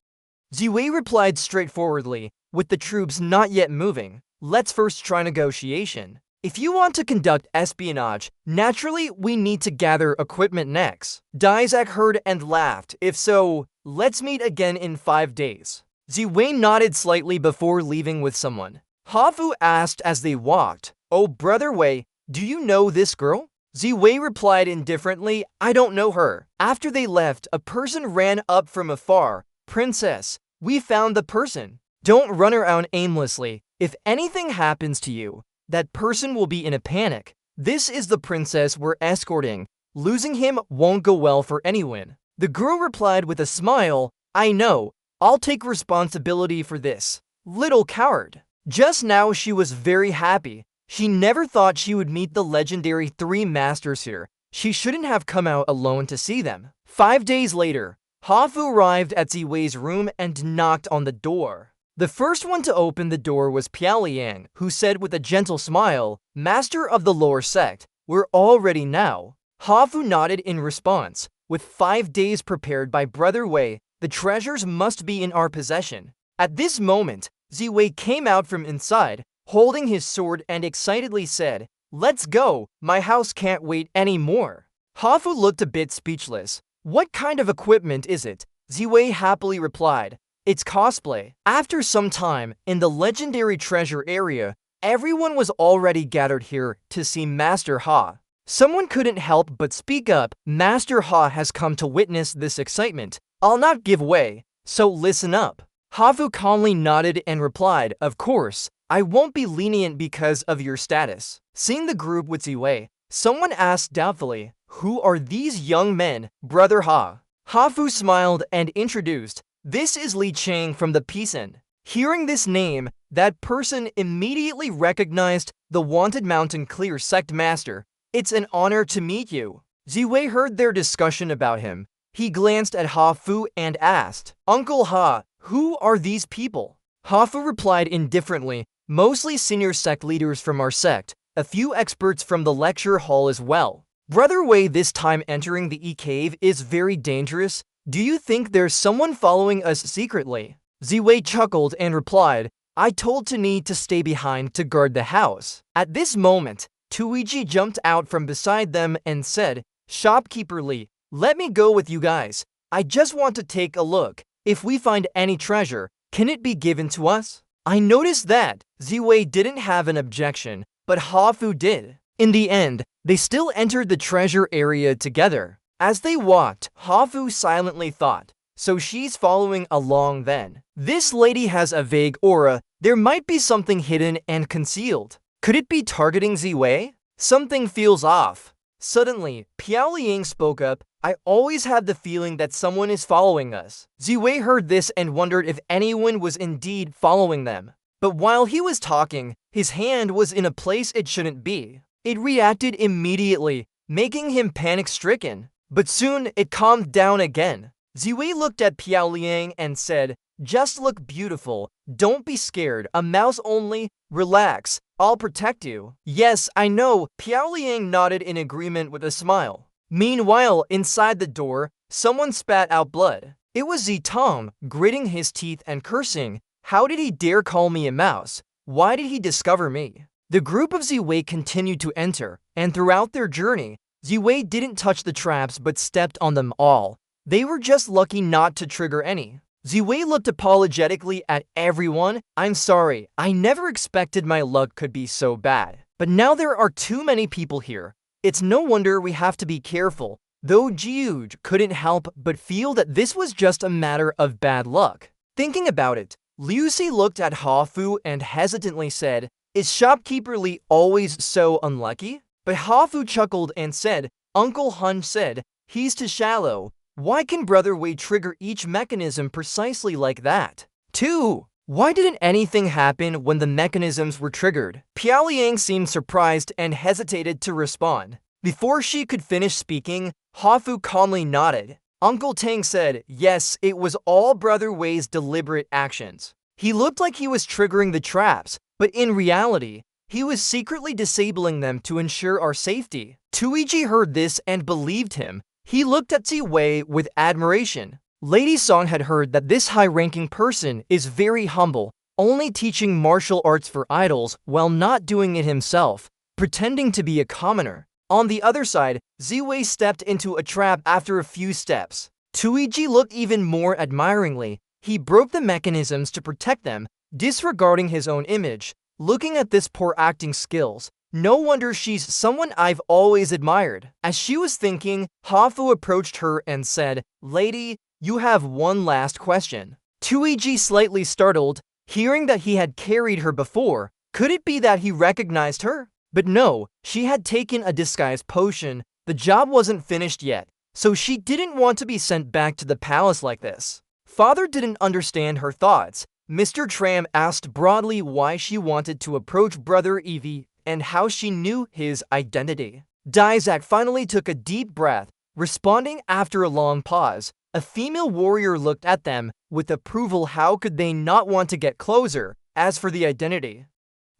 Ziwei replied straightforwardly, "With the troops not yet moving, let's first try negotiation. If you want to conduct espionage, naturally we need to gather equipment next." Daisak heard and laughed. "If so, let's meet again in 5 days." Ziwei nodded slightly before leaving with someone. Hafu asked as they walked, "Oh, Brother Wei, do you know this girl?" Ziwei replied indifferently, "I don't know her." After they left, a person ran up from afar. "Princess, we found the person. Don't run around aimlessly. If anything happens to you, that person will be in a panic. This is the princess we're escorting. Losing him won't go well for anyone." The girl replied with a smile, "I know. I'll take responsibility for this." Little coward. Just now she was very happy. She never thought she would meet the legendary 3 masters here. She shouldn't have come out alone to see them. 5 days later, Hafu arrived at Ziwei's room and knocked on the door. The first one to open the door was Piaoliang, who said with a gentle smile, "Master of the lower sect, we're all ready now." Hafu nodded in response. "With 5 days prepared by Brother Wei, the treasures must be in our possession." At this moment, Ziwei came out from inside, holding his sword and excitedly said, "Let's go, my house can't wait anymore." Hafu looked a bit speechless. "What kind of equipment is it?" Ziwei happily replied, "It's cosplay." After some time, in the legendary treasure area, everyone was already gathered here to see Master Ha. Someone couldn't help but speak up, "Master Ha has come to witness this excitement. I'll not give way, so listen up." Hafu calmly nodded and replied, "Of course, I won't be lenient because of your status." Seeing the group with Ziwei, someone asked doubtfully, "Who are these young men, Brother Ha?" Hafu smiled and introduced, "This is Li Chang from the Peacein." Hearing this name, that person immediately recognized the Wanted Mountain Clear Sect Master. "It's an honor to meet you." Ziwei heard their discussion about him. He glanced at Hafu and asked, "Uncle Ha, who are these people?" Hafu replied indifferently, "Mostly senior sect leaders from our sect, a few experts from the lecture hall as well." Brother Wei this time entering the E-Cave is very dangerous. Do you think there's someone following us secretly? Ziwei chuckled and replied, "I told Tani to stay behind to guard the house." At this moment, Tuiji jumped out from beside them and said, "Shopkeeper Li, let me go with you guys. I just want to take a look. If we find any treasure, can it be given to us?" I noticed that Ziwei didn't have an objection, but Hafu did. In the end, they still entered the treasure area together. As they walked, Hafu silently thought, "So she's following along then. This lady has a vague aura. There might be something hidden and concealed. Could it be targeting Ziwei? Something feels off." Suddenly, Piaoliang spoke up, "I always have the feeling that someone is following us." Ziwei heard this and wondered if anyone was indeed following them. But while he was talking, his hand was in a place it shouldn't be. It reacted immediately, making him panic-stricken. But soon, it calmed down again. Ziwei looked at Piaoliang and said, "Just look beautiful. Don't be scared. A mouse only. Relax. I'll protect you." "Yes, I know." Piaoliang nodded in agreement with a smile. Meanwhile, inside the door, someone spat out blood. It was Zitong, gritting his teeth and cursing. "How did he dare call me a mouse? Why did he discover me?" The group of Ziwei continued to enter, and throughout their journey, Ziwei didn't touch the traps but stepped on them all. They were just lucky not to trigger any. Ziwei looked apologetically at everyone. I'm sorry, I never expected my luck could be so bad. But now there are too many people here. It's no wonder we have to be careful. Though Jiuj couldn't help but feel that this was just a matter of bad luck. Thinking about it, Liu Si looked at Hafu and hesitantly said, "Is shopkeeper Li always so unlucky?" But Hafu chuckled and said, "Uncle Hun said, he's too shallow. Why can Brother Wei trigger each mechanism precisely like that? 2. Why didn't anything happen when the mechanisms were triggered?" Piaoliang seemed surprised and hesitated to respond. Before she could finish speaking, Hafu calmly nodded. Uncle Tang said, "Yes, it was all Brother Wei's deliberate actions. He looked like he was triggering the traps, but in reality, he was secretly disabling them to ensure our safety." Tuiji heard this and believed him. He looked at Ziwei with admiration. Lady Song had heard that this high-ranking person is very humble, only teaching martial arts for idols while not doing it himself, pretending to be a commoner. On the other side, Ziwei stepped into a trap after a few steps. Tuiji looked even more admiringly. He broke the mechanisms to protect them, disregarding his own image. Looking at this poor acting skills, no wonder she's someone I've always admired. As she was thinking, Hafu approached her and said, "Lady, you have one last question." Tuiji slightly startled, hearing that he had carried her before. Could it be that he recognized her? But no, she had taken a disguise potion. The job wasn't finished yet, so she didn't want to be sent back to the palace like this. Father didn't understand her thoughts. Mr. Tram asked broadly why she wanted to approach Brother Evie and how she knew his identity. Dizak finally took a deep breath, responding after a long pause. A female warrior looked at them with approval. How could they not want to get closer? As for the identity,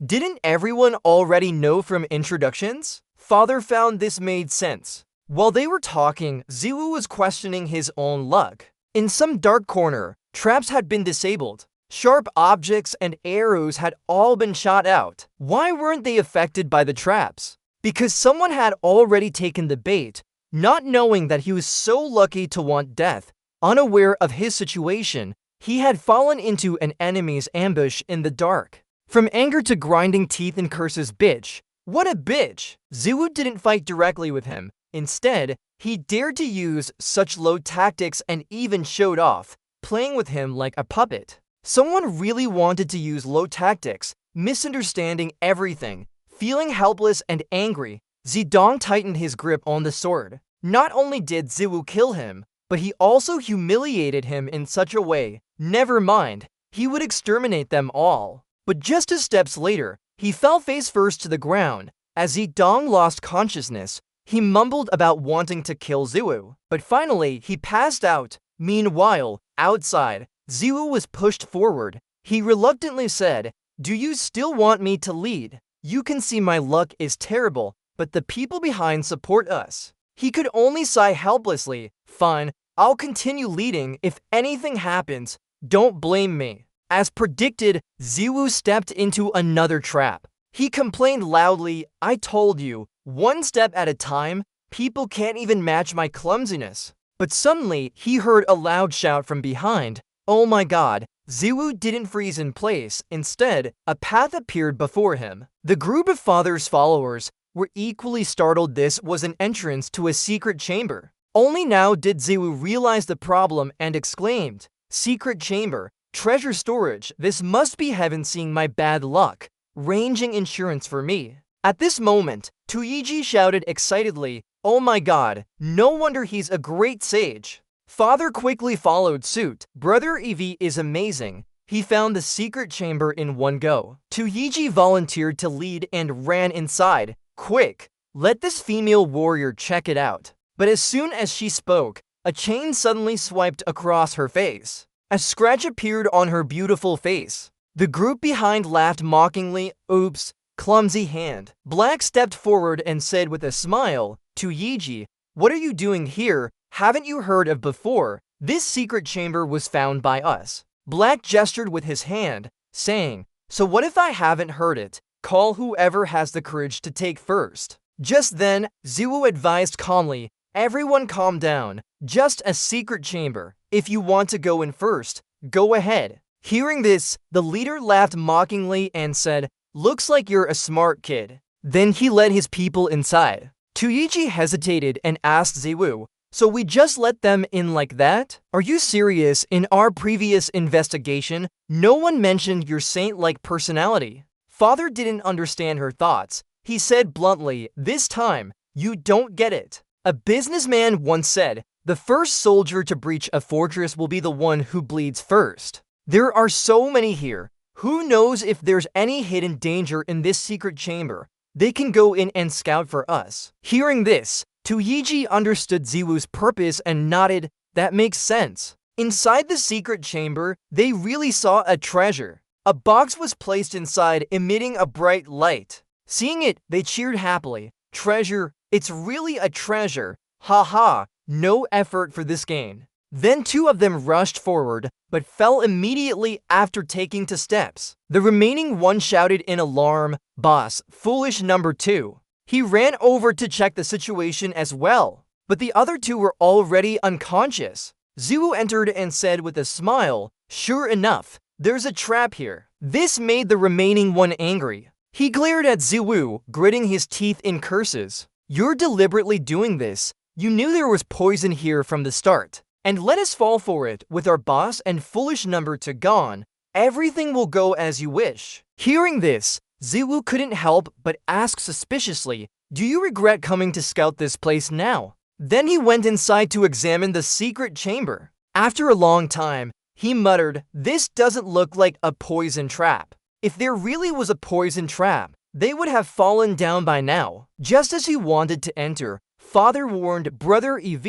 didn't everyone already know from introductions? Father found this made sense. While they were talking, Ziwu was questioning his own luck. In some dark corner, traps had been disabled. Sharp objects and arrows had all been shot out. Why weren't they affected by the traps? Because someone had already taken the bait, not knowing that he was so lucky to want death. Unaware of his situation, he had fallen into an enemy's ambush in the dark. From anger to grinding teeth and curses, "Bitch! What a bitch!" Ziwu didn't fight directly with him. Instead, he dared to use such low tactics and even showed off, playing with him like a puppet. Someone really wanted to use low tactics, misunderstanding everything. Feeling helpless and angry, Zidong tightened his grip on the sword. Not only did Ziwu kill him, but he also humiliated him in such a way. Never mind, he would exterminate them all. But just as steps later, he fell face first to the ground. As Zidong lost consciousness, he mumbled about wanting to kill Ziwu. But finally, he passed out. Meanwhile, outside, Ziwu was pushed forward. He reluctantly said, "Do you still want me to lead? You can see my luck is terrible, but the people behind support us." He could only sigh helplessly. "Fine, I'll continue leading. If anything happens, don't blame me." As predicted, Ziwu stepped into another trap. He complained loudly, "I told you, one step at a time, people can't even match my clumsiness." But suddenly, he heard a loud shout from behind. Oh my god, Ziwu didn't freeze in place. Instead, a path appeared before him. The group of Father's followers were equally startled. This was an entrance to a secret chamber. Only now did Ziwu realize the problem and exclaimed, "Secret chamber, treasure storage, this must be heaven seeing my bad luck, ranging insurance for me." At this moment, Tuiji shouted excitedly, "Oh my god, no wonder he's a great sage." Father quickly followed suit. Brother Evie is amazing. He found the secret chamber in one go. Tuiji volunteered to lead and ran inside. "Quick, let this female warrior check it out." But as soon as she spoke, a chain suddenly swiped across her face. A scratch appeared on her beautiful face. The group behind laughed mockingly. "Oops, clumsy hand." Black stepped forward and said with a smile, "Tuiji, what are you doing here? Haven't you heard of before? This secret chamber was found by us." Black gestured with his hand, saying, "So what if I haven't heard it? Call whoever has the courage to take first." Just then, Ziwu advised calmly, "Everyone calm down. Just a secret chamber. If you want to go in first, go ahead. Hearing this, the leader laughed mockingly and said, looks like you're a smart kid. Then he led his people inside. Tuichi hesitated and asked Ziwu, so we just let them in like that? Are you serious? In our previous investigation, no one mentioned your saint-like personality. Father didn't understand her thoughts. He said bluntly, this time, you don't get it. A businessman once said, the first soldier to breach a fortress will be the one who bleeds first. There are so many here. Who knows if there's any hidden danger in this secret chamber? They can go in and scout for us. Hearing this, Tuichi understood Ziwu's purpose and nodded, that makes sense. Inside the secret chamber, they really saw a treasure. A box was placed inside, emitting a bright light. Seeing it, they cheered happily. Treasure, it's really a treasure. Haha, no effort for this gain. Then two of them rushed forward, but fell immediately after taking 2 steps. The remaining one shouted in alarm, boss, foolish number 2. He ran over to check the situation as well, but the other 2 were already unconscious. Ziwu entered and said with a smile, sure enough, there's a trap here. This made the remaining one angry. He glared at Ziwu, gritting his teeth in curses. You're deliberately doing this. You knew there was poison here from the start. And let us fall for it. With our boss and foolish number 2 gone, everything will go as you wish. Hearing this, Ziwu couldn't help but ask suspiciously, do you regret coming to scout this place now? Then he went inside to examine the secret chamber. After a long time, he muttered, this doesn't look like a poison trap. If there really was a poison trap, they would have fallen down by now. Just as he wanted to enter, Father warned Brother Ev,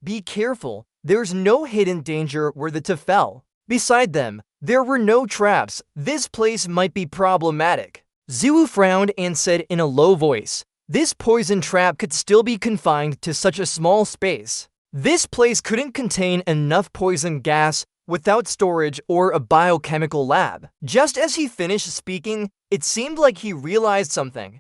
be careful, there's no hidden danger where the 2 fell. Beside them, there were no traps. This place might be problematic. Ziwu frowned and said in a low voice, this poison trap could still be confined to such a small space. This place couldn't contain enough poison gas without storage or a biochemical lab. Just as he finished speaking, it seemed like he realized something.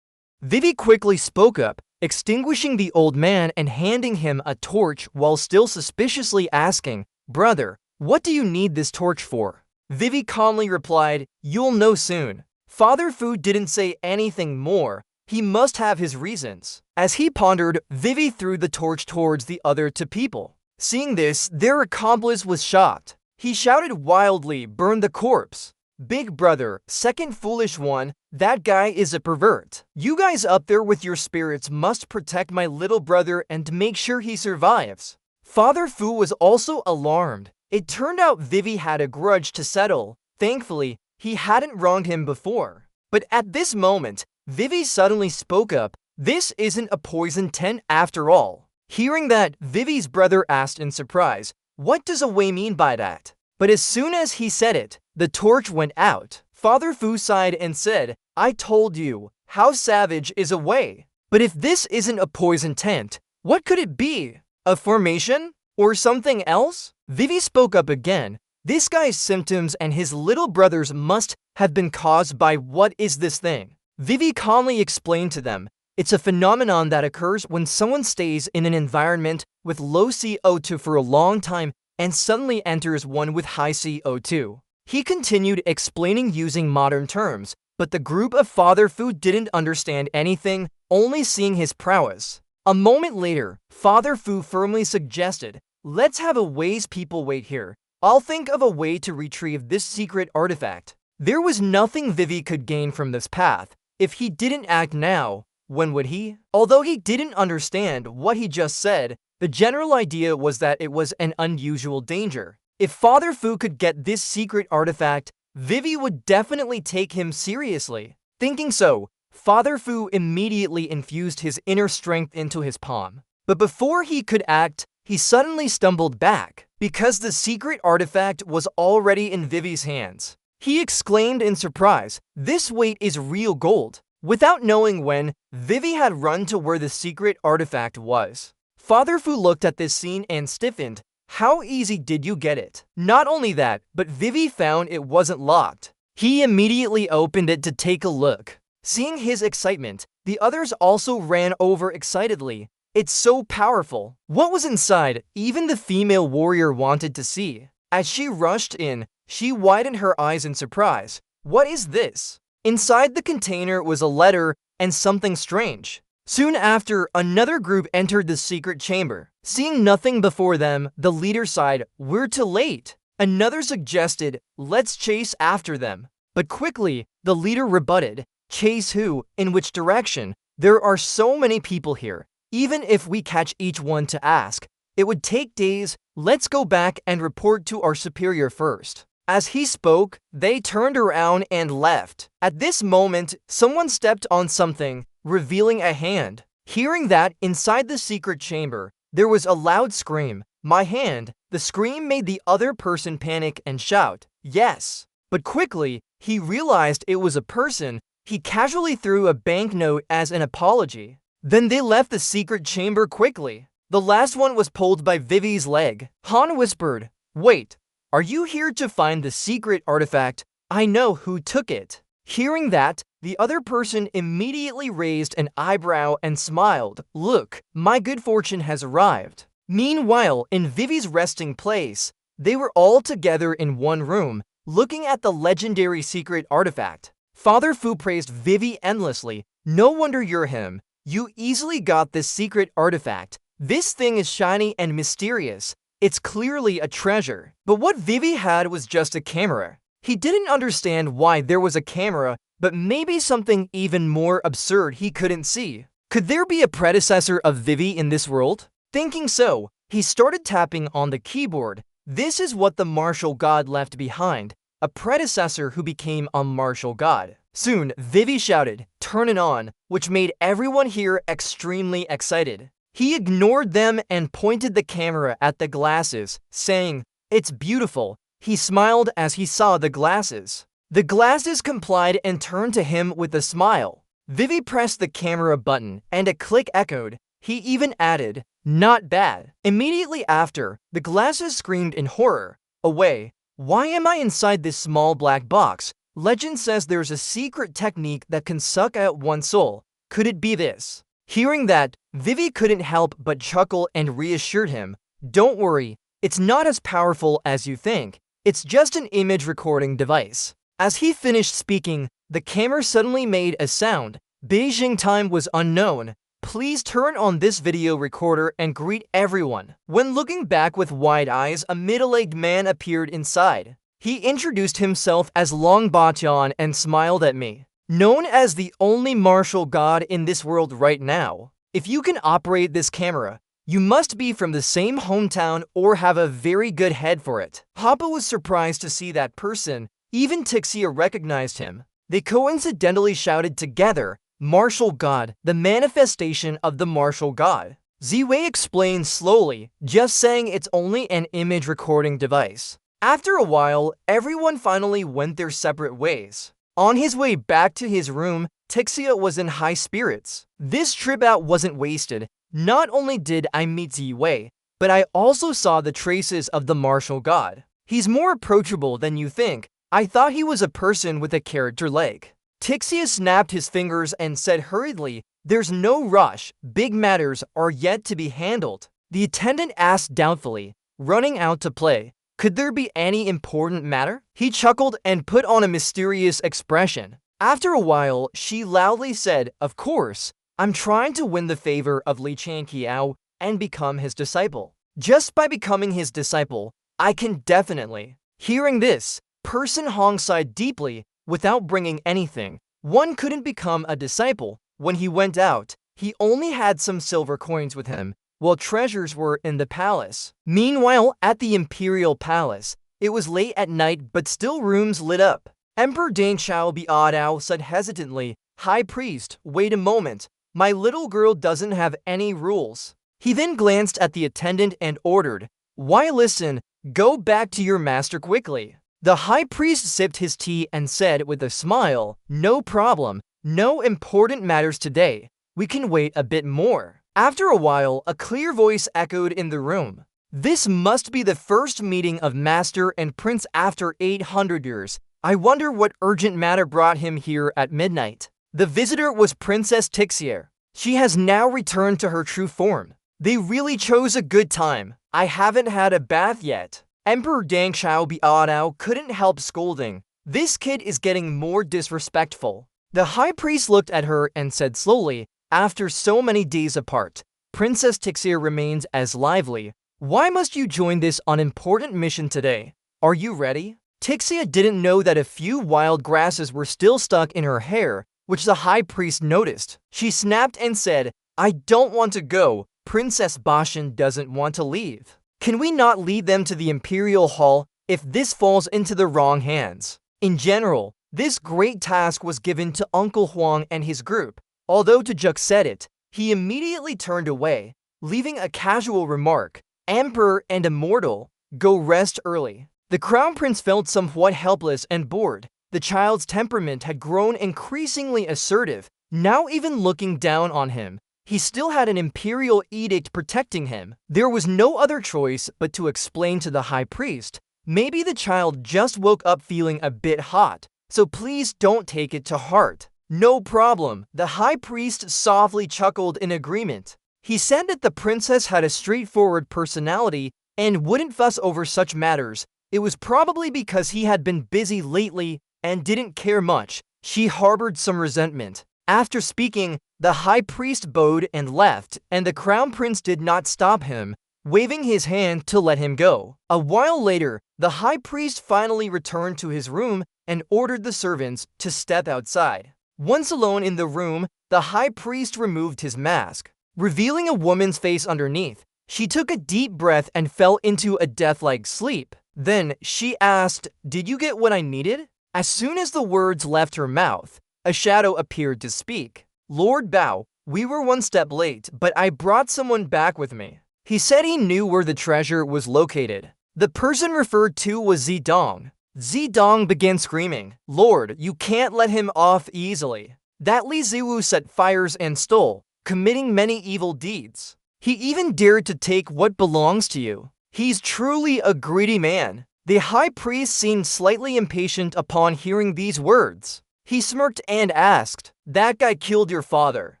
Vivi quickly spoke up, extinguishing the old man and handing him a torch while still suspiciously asking, brother, what do you need this torch for? Vivi calmly replied, you'll know soon. Father Fu didn't say anything more. He must have his reasons. As he pondered, Vivi threw the torch towards the other 2 people. Seeing this, their accomplice was shocked. He shouted wildly, burn the corpse. Big brother, second foolish one, that guy is a pervert. You guys up there with your spirits must protect my little brother and make sure he survives. Father Fu was also alarmed. It turned out Vivi had a grudge to settle. Thankfully, he hadn't wronged him before. But at this moment, Vivi suddenly spoke up, this isn't a poison tent after all. Hearing that, Vivi's brother asked in surprise, what does Away mean by that? But as soon as he said it, the torch went out. Father Fu sighed and said, I told you, how savage is Away? But if this isn't a poison tent, what could it be? A formation? Or something else? Vivi spoke up again. This guy's symptoms and his little brother's must have been caused by what is this thing? Vivi calmly explained to them, it's a phenomenon that occurs when someone stays in an environment with low CO2 for a long time and suddenly enters one with high CO2. He continued explaining using modern terms, but the group of Father Fu didn't understand anything, only seeing his prowess. A moment later, Father Fu firmly suggested, let's have a ways people wait here. I'll think of a way to retrieve this secret artifact. There was nothing Vivi could gain from this path. If he didn't act now, when would he? Although he didn't understand what he just said, the general idea was that it was an unusual danger. If Father Fu could get this secret artifact, Vivi would definitely take him seriously. Thinking so, Father Fu immediately infused his inner strength into his palm. But before he could act, he suddenly stumbled back, because the secret artifact was already in Vivi's hands. He exclaimed in surprise, this weight is real gold. Without knowing when, Vivi had run to where the secret artifact was. Father Fu looked at this scene and stiffened. How easy did you get it? Not only that, but Vivi found it wasn't locked. He immediately opened it to take a look. Seeing his excitement, the others also ran over excitedly. It's so powerful. What was inside, even the female warrior wanted to see. As she rushed in, she widened her eyes in surprise. What is this? Inside the container was a letter and something strange. Soon after, another group entered the secret chamber. Seeing nothing before them, the leader sighed, "We're too late." Another suggested, "Let's chase after them." But quickly, the leader rebutted, "Chase who? In which direction? There are so many people here. Even if we catch each one to ask, it would take days. Let's go back and report to our superior first." As he spoke, they turned around and left. At this moment, someone stepped on something, revealing a hand. Hearing that, inside the secret chamber, there was a loud scream. "My hand!" The scream made the other person panic and shout, "Yes!" But quickly, he realized it was a person. He casually threw a banknote as an apology. Then they left the secret chamber quickly. The last one was pulled by Vivi's leg. Han whispered, "Wait, are you here to find the secret artifact? I know who took it." Hearing that, the other person immediately raised an eyebrow and smiled. "Look, my good fortune has arrived." Meanwhile, in Vivi's resting place, they were all together in one room, looking at the legendary secret artifact. Father Fu praised Vivi endlessly. "No wonder you're him. You easily got this secret artifact. This thing is shiny and mysterious. It's clearly a treasure." But what Vivi had was just a camera. He didn't understand why there was a camera, but maybe something even more absurd he couldn't see. Could there be a predecessor of Vivi in this world? Thinking so, he started tapping on the keyboard. This is what the martial god left behind, a predecessor who became a martial god. Soon, Vivi shouted, "Turn it on," which made everyone here extremely excited. He ignored them and pointed the camera at the glasses, saying, "It's beautiful." He smiled as he saw the glasses. The glasses complied and turned to him with a smile. Vivi pressed the camera button, and a click echoed. He even added, "Not bad." Immediately after, the glasses screamed in horror. "Away! Why am I inside this small black box? Legend says there's a secret technique that can suck out one's soul. Could it be this?" Hearing that, Vivi couldn't help but chuckle and reassured him, "Don't worry, it's not as powerful as you think. It's just an image recording device." As he finished speaking, the camera suddenly made a sound. Beijing time was unknown. Please turn on this video recorder and greet everyone. When looking back with wide eyes, a middle-aged man appeared inside. He introduced himself as Long Batian and smiled at me. Known as the only martial god in this world right now. If you can operate this camera, you must be from the same hometown or have a very good head for it. Hoppa was surprised to see that person. Even Tixia recognized him. They coincidentally shouted together, "Martial god, the manifestation of the martial god." Ziwei explained slowly, just saying it's only an image recording device. After a while, everyone finally went their separate ways. On his way back to his room, Tixia was in high spirits. This trip out wasn't wasted. Not only did I meet Ziwei, but I also saw the traces of the martial god. He's more approachable than you think. I thought he was a person with a character leg. Tixia snapped his fingers and said hurriedly, "There's no rush. Big matters are yet to be handled." The attendant asked doubtfully, running out to play, "Could there be any important matter?" He chuckled and put on a mysterious expression. After a while, she loudly said, "Of course, I'm trying to win the favor of Li Chanqiao and become his disciple. Just by becoming his disciple, I can definitely." Hearing this, Person Hong sighed deeply. Without bringing anything, one couldn't become a disciple. When he went out, he only had some silver coins with him, while treasures were in the palace. Meanwhile, at the Imperial Palace, it was late at night but still rooms lit up. Emperor Dane Xiao Biadao said hesitantly, "High Priest, wait a moment. My little girl doesn't have any rules." He then glanced at the attendant and ordered, "Why listen? Go back to your master quickly." The high priest sipped his tea and said with a smile, "No problem. No important matters today. We can wait a bit more." After a while, a clear voice echoed in the room. "This must be the first meeting of Master and Prince after 800 years. I wonder what urgent matter brought him here at midnight." The visitor was Princess Tixia. She has now returned to her true form. They really chose a good time. I haven't had a bath yet. Emperor Deng Xiaobiao couldn't help scolding. This kid is getting more disrespectful. The high priest looked at her and said slowly, after so many days apart, Princess Tixia remains as lively. Why must you join this unimportant mission today? Are you ready? Tixia didn't know that a few wild grasses were still stuck in her hair, which the high priest noticed. She snapped and said, I don't want to go. Princess Bashan doesn't want to leave. Can we not lead them to the Imperial Hall if this falls into the wrong hands? In general, this great task was given to Uncle Huang and his group. Although Tajuk said it, he immediately turned away, leaving a casual remark, Emperor and Immortal, go rest early. The Crown Prince felt somewhat helpless and bored. The child's temperament had grown increasingly assertive, now even looking down on him. He still had an imperial edict protecting him. There was no other choice but to explain to the high priest, maybe the child just woke up feeling a bit hot, so please don't take it to heart. No problem, the high priest softly chuckled in agreement. He said that the princess had a straightforward personality and wouldn't fuss over such matters. It was probably because he had been busy lately and didn't care much. She harbored some resentment. After speaking, the high priest bowed and left, and the crown prince did not stop him, waving his hand to let him go. A while later, the high priest finally returned to his room and ordered the servants to step outside. Once alone in the room, the high priest removed his mask, revealing a woman's face underneath. She took a deep breath and fell into a death-like sleep. Then she asked, "Did you get what I needed?" As soon as the words left her mouth, a shadow appeared to speak. "Lord Bao, we were one step late, but I brought someone back with me." He said he knew where the treasure was located. The person referred to was Zidong. Zidong began screaming, "Lord, you can't let him off easily. That Li Ziwu set fires and stole, committing many evil deeds. He even dared to take what belongs to you. He's truly a greedy man." The high priest seemed slightly impatient upon hearing these words. He smirked and asked, "That guy killed your father."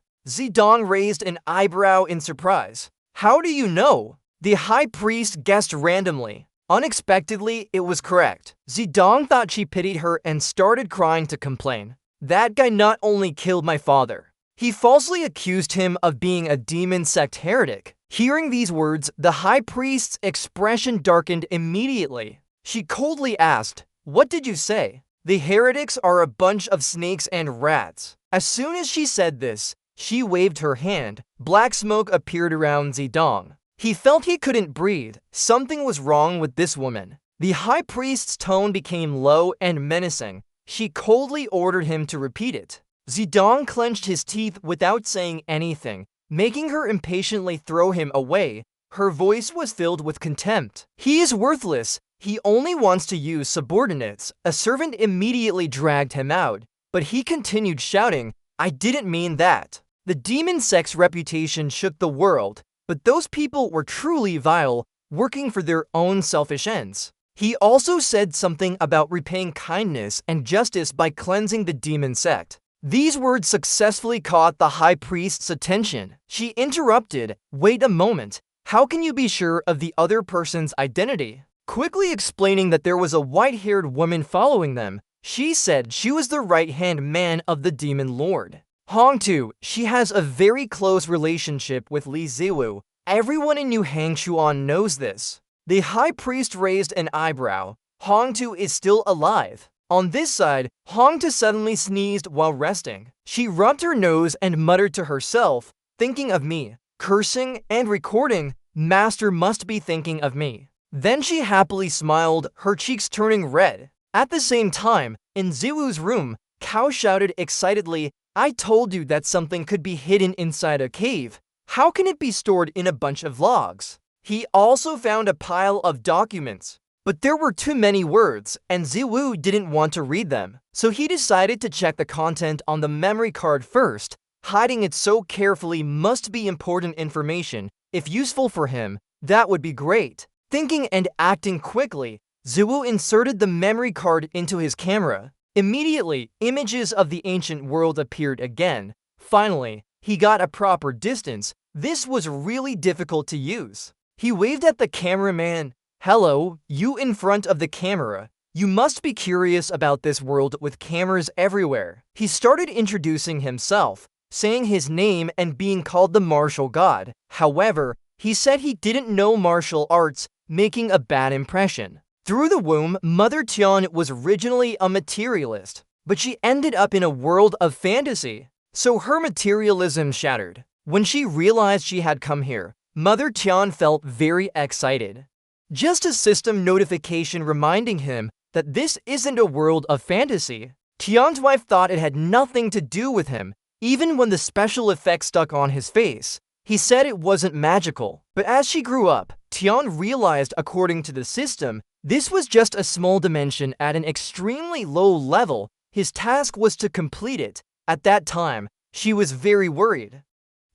Zidong raised an eyebrow in surprise. "How do you know?" The high priest guessed randomly. Unexpectedly, it was correct. Zidong thought she pitied her and started crying to complain. "That guy not only killed my father, he falsely accused him of being a demon sect heretic." Hearing these words, the high priest's expression darkened immediately. She coldly asked, "What did you say?" "The heretics are a bunch of snakes and rats." As soon as she said this, she waved her hand. Black smoke appeared around Zidong. He felt he couldn't breathe. Something was wrong with this woman. The high priest's tone became low and menacing. She coldly ordered him to repeat it. Zidong clenched his teeth without saying anything, making her impatiently throw him away. Her voice was filled with contempt. "He is worthless. He only wants to use subordinates." A servant immediately dragged him out, but he continued shouting, "I didn't mean that." The demon sect's reputation shook the world, but those people were truly vile, working for their own selfish ends. He also said something about repaying kindness and justice by cleansing the demon sect. These words successfully caught the high priest's attention. She interrupted, "Wait a moment. How can you be sure of the other person's identity?" Quickly explaining that there was a white-haired woman following them, she said she was the right-hand man of the demon lord. Hongtu, she has a very close relationship with Li Ziwu. Everyone in New Hangshuan knows this. The high priest raised an eyebrow. Hongtu is still alive. On this side, Hongtu suddenly sneezed while resting. She rubbed her nose and muttered to herself, "Thinking of me." Cursing and recording, "Master must be thinking of me." Then she happily smiled, her cheeks turning red. At the same time, in Ziwu's room, Kao shouted excitedly, "I told you that something could be hidden inside a cave. How can it be stored in a bunch of logs?" He also found a pile of documents, but there were too many words, and Ziwu didn't want to read them. So he decided to check the content on the memory card first. Hiding it so carefully must be important information. If useful for him, that would be great. Thinking and acting quickly, Ziwu inserted the memory card into his camera. Immediately, images of the ancient world appeared again. Finally, he got a proper distance. This was really difficult to use. He waved at the cameraman. Hello, you in front of the camera. You must be curious about this world with cameras everywhere. He started introducing himself, saying his name and being called the martial god. However, he said he didn't know martial arts, making a bad impression. Through the womb, Mother Tian was originally a materialist, but she ended up in a world of fantasy. So her materialism shattered. When she realized she had come here, Mother Tian felt very excited. Just a system notification reminding him that this isn't a world of fantasy. Tian's wife thought it had nothing to do with him, even when the special effects stuck on his face. He said it wasn't magical. But as she grew up, Tian realized, according to the system, this was just a small dimension at an extremely low level. His task was to complete it. At that time, she was very worried.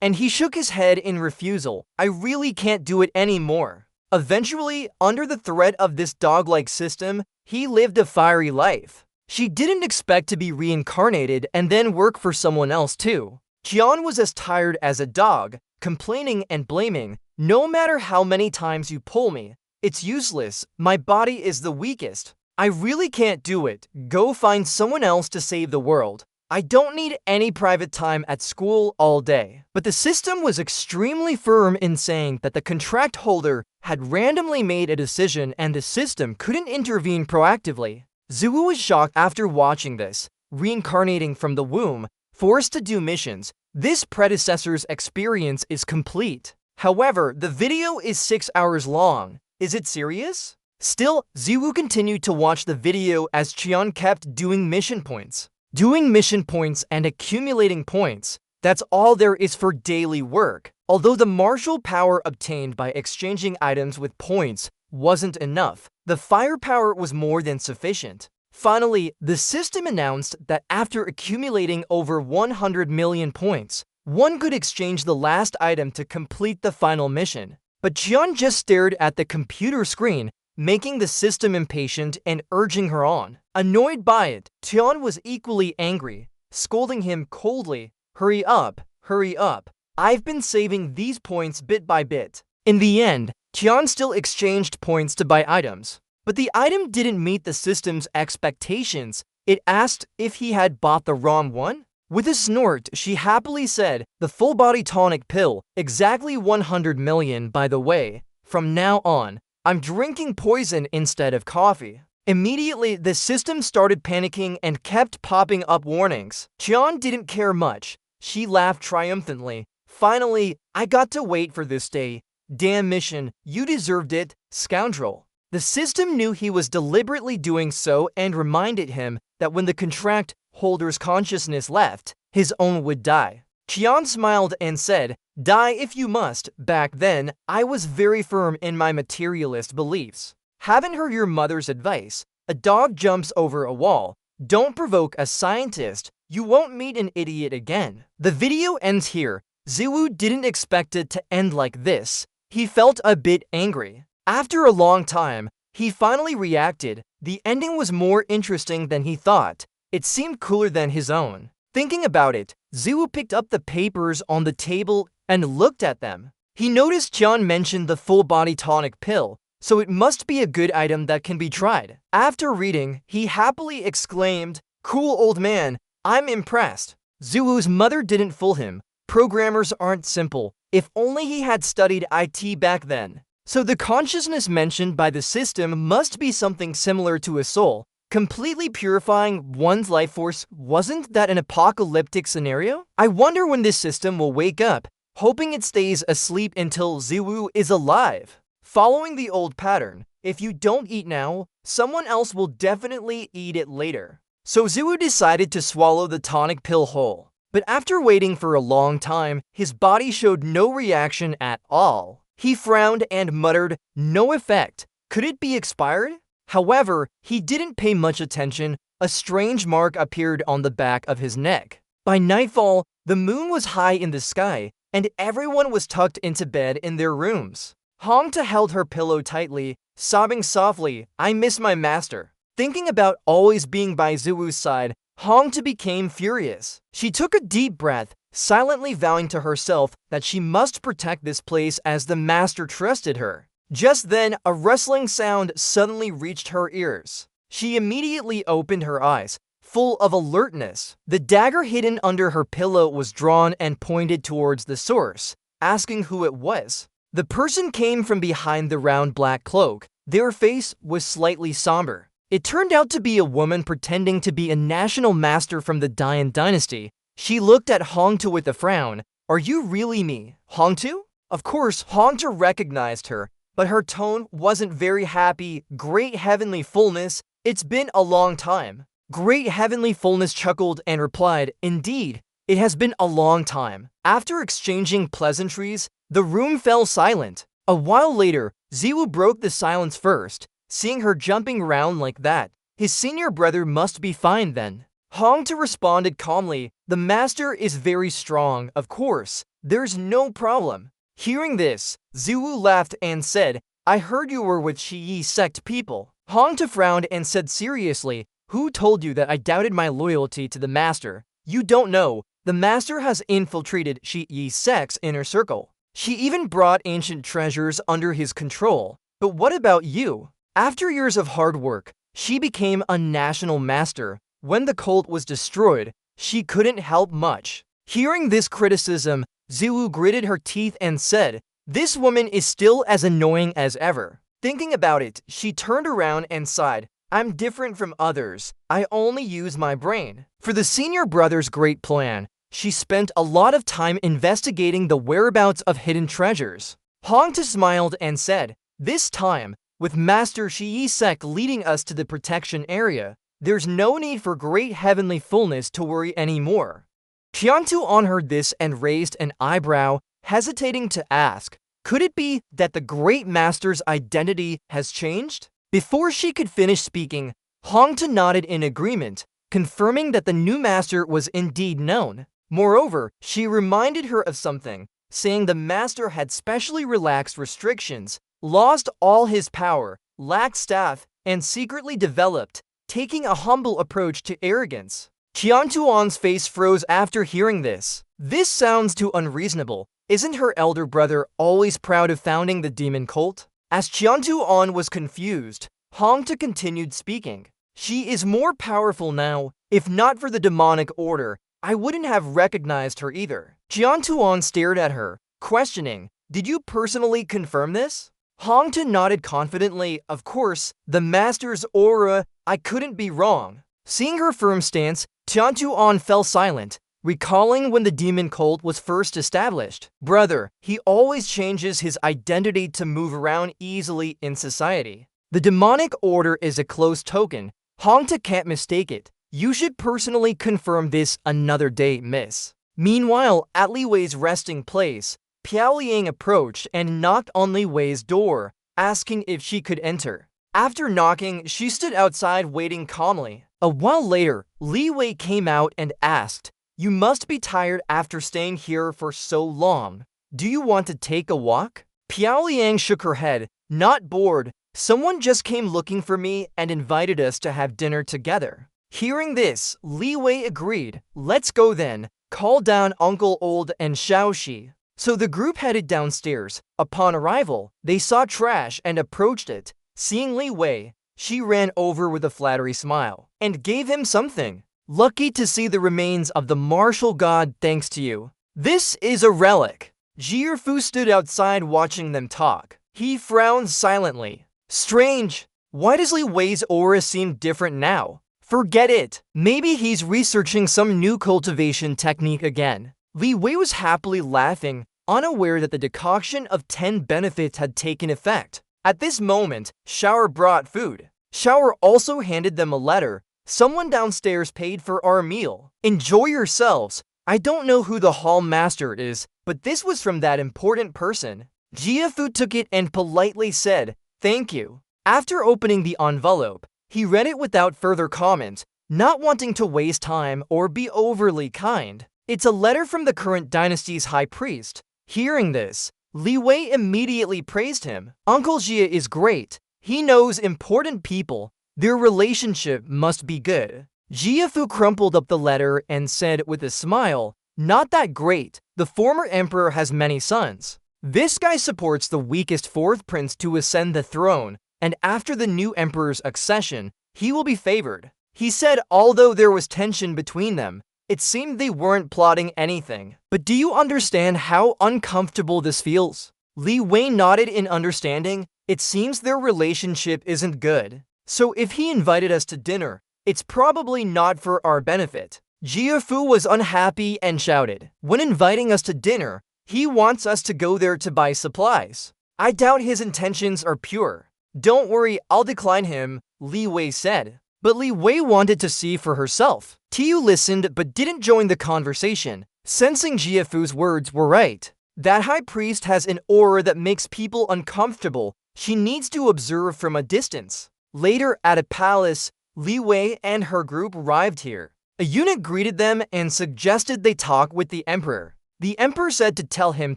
And he shook his head in refusal. I really can't do it anymore. Eventually, under the threat of this dog-like system, he lived a fiery life. She didn't expect to be reincarnated and then work for someone else too. Tian was as tired as a dog, complaining and blaming. No matter how many times you pull me, it's useless. My body is the weakest. I really can't do it. Go find someone else to save the world. I don't need any private time at school all day. But the system was extremely firm in saying that the contract holder had randomly made a decision and the system couldn't intervene proactively. Zhu was shocked after watching this, reincarnating from the womb, forced to do missions. This predecessor's experience is complete. However, the video is 6 hours long. Is it serious? Still, Ziwu continued to watch the video as Tian kept doing mission points. Doing mission points and accumulating points, that's all there is for daily work. Although the martial power obtained by exchanging items with points wasn't enough, the firepower was more than sufficient. Finally, the system announced that after accumulating over 100 million points, one could exchange the last item to complete the final mission. But Tian just stared at the computer screen, making the system impatient and urging her on. Annoyed by it, Tian was equally angry, scolding him coldly. Hurry up, hurry up. I've been saving these points bit by bit. In the end, Tian still exchanged points to buy items. But the item didn't meet the system's expectations. It asked if he had bought the wrong one. With a snort, she happily said, the full body tonic pill, exactly 100 million by the way. From now on, I'm drinking poison instead of coffee. Immediately, the system started panicking and kept popping up warnings. Tian didn't care much. She laughed triumphantly. Finally, I got to wait for this day. Damn mission, you deserved it, scoundrel. The system knew he was deliberately doing so and reminded him that when the contract holder's consciousness left, his own would die. Tian smiled and said, die if you must. Back then, I was very firm in my materialist beliefs. Haven't heard your mother's advice. A dog jumps over a wall. Don't provoke a scientist. You won't meet an idiot again. The video ends here. Ziwu didn't expect it to end like this. He felt a bit angry. After a long time, he finally reacted. The ending was more interesting than he thought. It seemed cooler than his own. Thinking about it, Ziwu picked up the papers on the table and looked at them. He noticed Tian mentioned the full-body tonic pill, so it must be a good item that can be tried. After reading, he happily exclaimed, cool old man, I'm impressed. Ziwu's mother didn't fool him. Programmers aren't simple. If only he had studied IT back then. So the consciousness mentioned by the system must be something similar to a soul, completely purifying one's life force. Wasn't that an apocalyptic scenario? I wonder when this system will wake up, hoping it stays asleep until Ziwu is alive. Following the old pattern, if you don't eat now, someone else will definitely eat it later. So Ziwu decided to swallow the tonic pill whole. But after waiting for a long time, his body showed no reaction at all. He frowned and muttered, no effect. Could it be expired? However, he didn't pay much attention. A strange mark appeared on the back of his neck. By nightfall, the moon was high in the sky, and everyone was tucked into bed in their rooms. Hongta held her pillow tightly, sobbing softly, I miss my master. Thinking about always being by Ziwu's side, Hongta became furious. She took a deep breath, silently vowing to herself that she must protect this place as the master trusted her. Just then, a rustling sound suddenly reached her ears. She immediately opened her eyes, full of alertness. The dagger hidden under her pillow was drawn and pointed towards the source, asking who it was. The person came from behind the round black cloak. Their face was slightly somber. It turned out to be a woman pretending to be a national master from the Dian dynasty. She looked at Hongtu with a frown. "Are you really me, Hongtu?" Of course, Hongtu recognized her, but her tone wasn't very happy. "Great heavenly fullness, it's been a long time." Great heavenly fullness chuckled and replied, "Indeed, it has been a long time." After exchanging pleasantries, the room fell silent. A while later, Ziwu broke the silence first. Seeing her jumping around like that, his senior brother must be fine then. Hongtu responded calmly, "The master is very strong, of course. There's no problem." Hearing this, Ziwu laughed and said, "I heard you were with Shiyi Sect people." Hongtu frowned and said seriously, "Who told you that I doubted my loyalty to the master? You don't know. The master has infiltrated Shiyi Sect's inner circle. She even brought ancient treasures under his control. But what about you? After years of hard work, she became a national master. When the cult was destroyed, she couldn't help much." Hearing this criticism, Ziwu gritted her teeth and said, "This woman is still as annoying as ever." Thinking about it, she turned around and sighed, "I'm different from others. I only use my brain." For the senior brother's great plan, she spent a lot of time investigating the whereabouts of hidden treasures. Hongtu smiled and said, "This time, with Master Shiyi Sect leading us to the protection area, there's no need for great heavenly fullness to worry anymore." Qiantuan heard this and raised an eyebrow, hesitating to ask, could it be that the great master's identity has changed? Before she could finish speaking, Hongtu nodded in agreement, confirming that the new master was indeed known. Moreover, she reminded her of something, saying the master had specially relaxed restrictions, lost all his power, lacked staff, and secretly developed, taking a humble approach to arrogance. Qiantuan's face froze after hearing this. This sounds too unreasonable. Isn't her elder brother always proud of founding the demon cult? As Qiantuan was confused, Hongtu continued speaking. "She is more powerful now. If not for the demonic order, I wouldn't have recognized her either." Qiantuan stared at her, questioning, "Did you personally confirm this?" Hongtu nodded confidently, "Of course, the master's aura, I couldn't be wrong." Seeing her firm stance, Qiantuan fell silent, recalling when the demon cult was first established. "Brother, he always changes his identity to move around easily in society. The demonic order is a close token. Hongtu can't mistake it. You should personally confirm this another day, miss." Meanwhile, at Li Wei's resting place, Piao Liang approached and knocked on Li Wei's door, asking if she could enter. After knocking, she stood outside waiting calmly. A while later, Li Wei came out and asked, "You must be tired after staying here for so long. Do you want to take a walk?" Piao Liang shook her head, "Not bored. Someone just came looking for me and invited us to have dinner together." Hearing this, Li Wei agreed. "Let's go then. Call down Uncle Old and Xiaoxi." So the group headed downstairs. Upon arrival, they saw trash and approached it. Seeing Li Wei, she ran over with a flattery smile and gave him something. "Lucky to see the remains of the martial god thanks to you. This is a relic." Jiirfu stood outside watching them talk. He frowned silently. "Strange. Why does Li Wei's aura seem different now? Forget it. Maybe he's researching some new cultivation technique again." Li Wei was happily laughing, unaware that the decoction of 10 benefits had taken effect. At this moment, Shower brought food. Shower also handed them a letter. "Someone downstairs paid for our meal. Enjoy yourselves. I don't know who the hall master is, but this was from that important person." Jiafu took it and politely said, "Thank you." After opening the envelope, he read it without further comment, not wanting to waste time or be overly kind. It's a letter from the current dynasty's high priest. Hearing this, Li Wei immediately praised him. "Uncle Jia is great. He knows important people. Their relationship must be good." Jiafu crumpled up the letter and said with a smile, "Not that great. The former emperor has many sons." This guy supports the weakest fourth prince to ascend the throne, and after the new emperor's accession, he will be favored. He said although there was tension between them, it seemed they weren't plotting anything. But do you understand how uncomfortable this feels? Li Wei nodded in understanding. It seems their relationship isn't good. So if he invited us to dinner, it's probably not for our benefit. Jiafu was unhappy and shouted, when inviting us to dinner, he wants us to go there to buy supplies. I doubt his intentions are pure. Don't worry, I'll decline him, Li Wei said. But Li Wei wanted to see for herself. Tiu listened but didn't join the conversation, sensing Jiafu's words were right. That high priest has an aura that makes people uncomfortable. She needs to observe from a distance. Later, at a palace, Li Wei and her group arrived here. A eunuch greeted them and suggested they talk with the emperor. The emperor said to tell him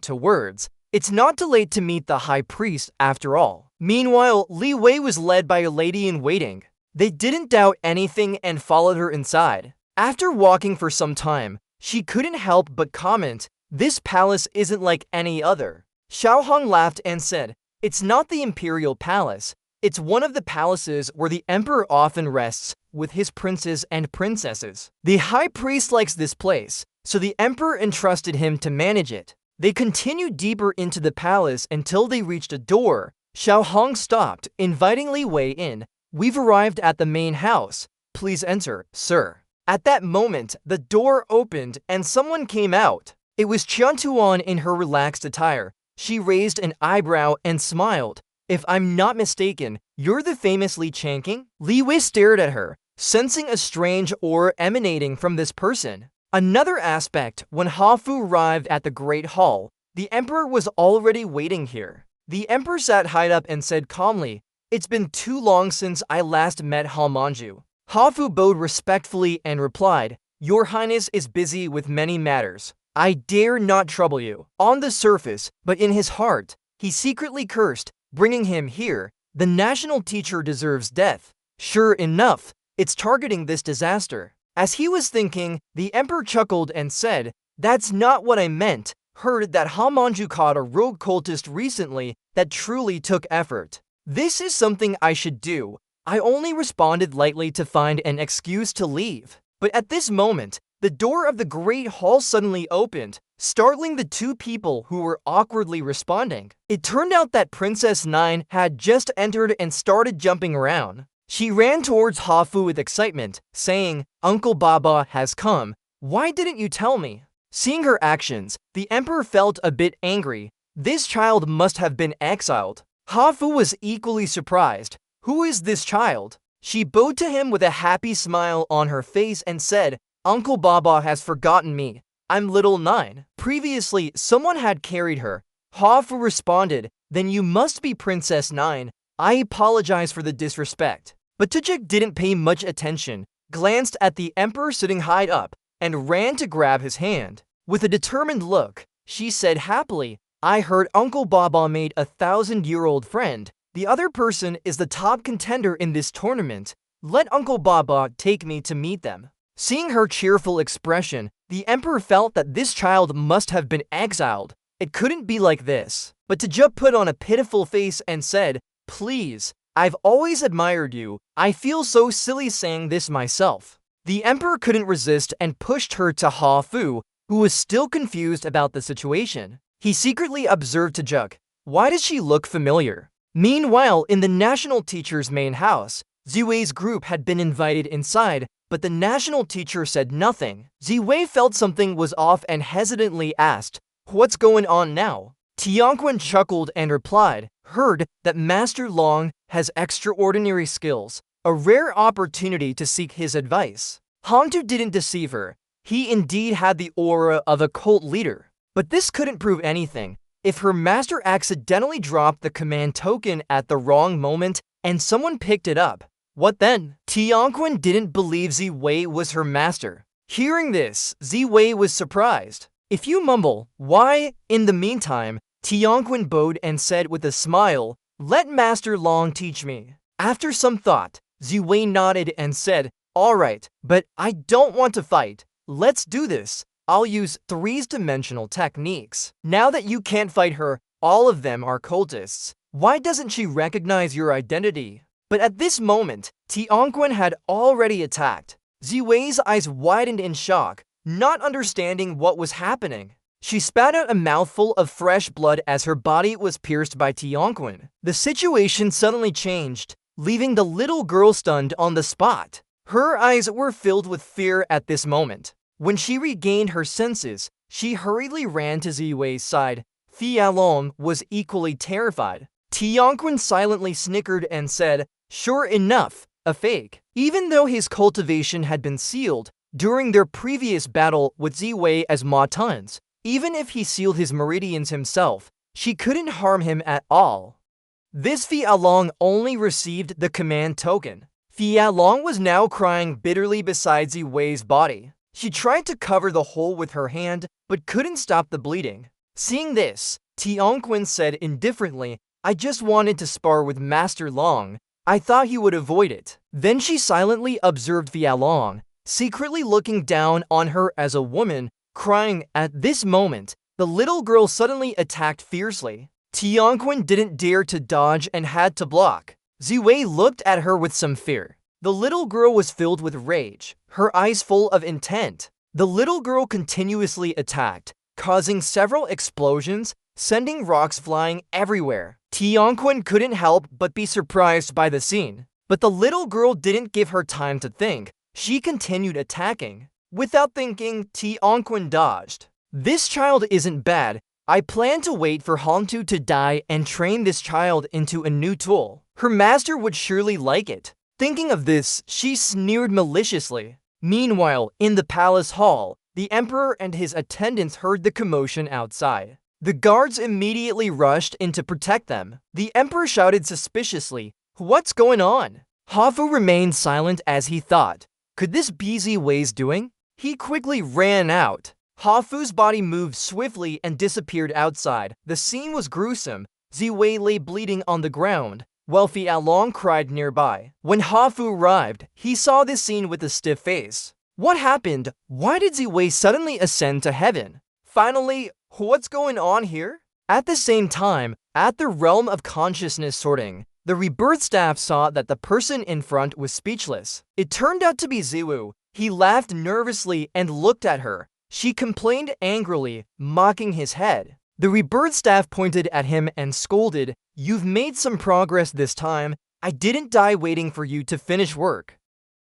two words. It's not too late to meet the high priest after all. Meanwhile, Li Wei was led by a lady-in-waiting. They didn't doubt anything and followed her inside. After walking for some time, she couldn't help but comment, this palace isn't like any other. Xiaohong laughed and said, it's not the imperial palace. It's one of the palaces where the emperor often rests with his princes and princesses. The high priest likes this place, so the emperor entrusted him to manage it. They continued deeper into the palace until they reached a door. Xiaohong stopped, inviting Li Wei in. We've arrived at the main house. Please enter, sir. At that moment, the door opened and someone came out. It was Qiantuan in her relaxed attire. She raised an eyebrow and smiled. If I'm not mistaken, you're the famous Li Changqing? Li Wei stared at her, sensing a strange aura emanating from this person. Another aspect, when Hafu arrived at the Great Hall, the emperor was already waiting here. The emperor sat high up and said calmly, it's been too long since I last met Hamanju. Hafu bowed respectfully and replied, Your Highness is busy with many matters. I dare not trouble you. On the surface, but in his heart, he secretly cursed, bringing him here. The national teacher deserves death. Sure enough, it's targeting this disaster. As he was thinking, the emperor chuckled and said, That's not what I meant. Heard that Hamanju caught a rogue cultist recently that truly took effort. This is something I should do. I only responded lightly to find an excuse to leave. But at this moment, the door of the Great Hall suddenly opened, startling the two people who were awkwardly responding. It turned out that Princess Nine had just entered and started jumping around. She ran towards Hafu with excitement, saying, Uncle Baba has come. Why didn't you tell me? Seeing her actions, the emperor felt a bit angry. This child must have been exiled. Hafu was equally surprised. Who is this child? She bowed to him with a happy smile on her face and said, Uncle Baba has forgotten me. I'm little Nine. Previously, someone had carried her. Hafu responded, Then you must be Princess Nine. I apologize for the disrespect. But Tujik didn't pay much attention, glanced at the emperor sitting high up, and ran to grab his hand. With a determined look, she said happily, I heard Uncle Baba made a 1,000-year-old friend. The other person is the top contender in this tournament. Let Uncle Baba take me to meet them. Seeing her cheerful expression, the emperor felt that this child must have been exiled. It couldn't be like this. But Tujik put on a pitiful face and said, Please, I've always admired you. I feel so silly saying this myself. The emperor couldn't resist and pushed her to Hafu, who was still confused about the situation. He secretly observed Tujik. Why does she look familiar? Meanwhile, in the national teacher's main house, Ziwei's group had been invited inside, but the national teacher said nothing. Ziwei felt something was off and hesitantly asked, What's going on now? Tianquan chuckled and replied, Heard that Master Long has extraordinary skills, a rare opportunity to seek his advice. Hantu didn't deceive her. He indeed had the aura of a cult leader. But this couldn't prove anything. If her master accidentally dropped the command token at the wrong moment and someone picked it up, what then? Tianquan didn't believe Ziwei was her master. Hearing this, Ziwei was surprised. If you mumble, why? In the meantime, Tianquan bowed and said with a smile, Let Master Long teach me. After some thought, Ziwei nodded and said, All right, but I don't want to fight. Let's do this. I'll use 3-dimensional techniques. Now that you can't fight her, all of them are cultists. Why doesn't she recognize your identity? But at this moment, Tianquan had already attacked. Ziwei's eyes widened in shock, not understanding what was happening. She spat out a mouthful of fresh blood as her body was pierced by Tianquan. The situation suddenly changed, leaving the little girl stunned on the spot. Her eyes were filled with fear at this moment. When she regained her senses, she hurriedly ran to Ziwei's side. Fialong was equally terrified. Tianquan silently snickered and said, "Sure enough, a fake." Even though his cultivation had been sealed during their previous battle with Ziwei as Ma Tun's, even if he sealed his meridians himself, she couldn't harm him at all. This Fialong only received the command token. Fialong was now crying bitterly beside Ziwei's body. She tried to cover the hole with her hand, but couldn't stop the bleeding. Seeing this, Tianquan said indifferently, "I just wanted to spar with Master Long. I thought he would avoid it." Then she silently observed Fialong, secretly looking down on her as a woman, crying. At this moment, the little girl suddenly attacked fiercely. Tianquan didn't dare to dodge and had to block. Ziwei looked at her with some fear. The little girl was filled with rage, her eyes full of intent. The little girl continuously attacked, causing several explosions, sending rocks flying everywhere. Tianquan couldn't help but be surprised by the scene. But the little girl didn't give her time to think. She continued attacking. Without thinking, Tianquan dodged. "This child isn't bad. I plan to wait for Hantu to die and train this child into a new tool. Her master would surely like it." Thinking of this, she sneered maliciously. Meanwhile, in the palace hall, the emperor and his attendants heard the commotion outside. The guards immediately rushed in to protect them. The emperor shouted suspiciously, "What's going on?" Hafu remained silent as he thought. Could this be Ziwei's doing? He quickly ran out. Hafu's body moved swiftly and disappeared outside. The scene was gruesome. Ziwei lay bleeding on the ground, while Fialong cried nearby. When Hafu arrived, he saw this scene with a stiff face. What happened? Why did Ziwei suddenly ascend to heaven? Finally, what's going on here? At the same time, at the realm of consciousness sorting, the rebirth staff saw that the person in front was speechless. It turned out to be Ziwu. He laughed nervously and looked at her. She complained angrily, mocking his head. The rebirth staff pointed at him and scolded, "You've made some progress this time. I didn't die waiting for you to finish work.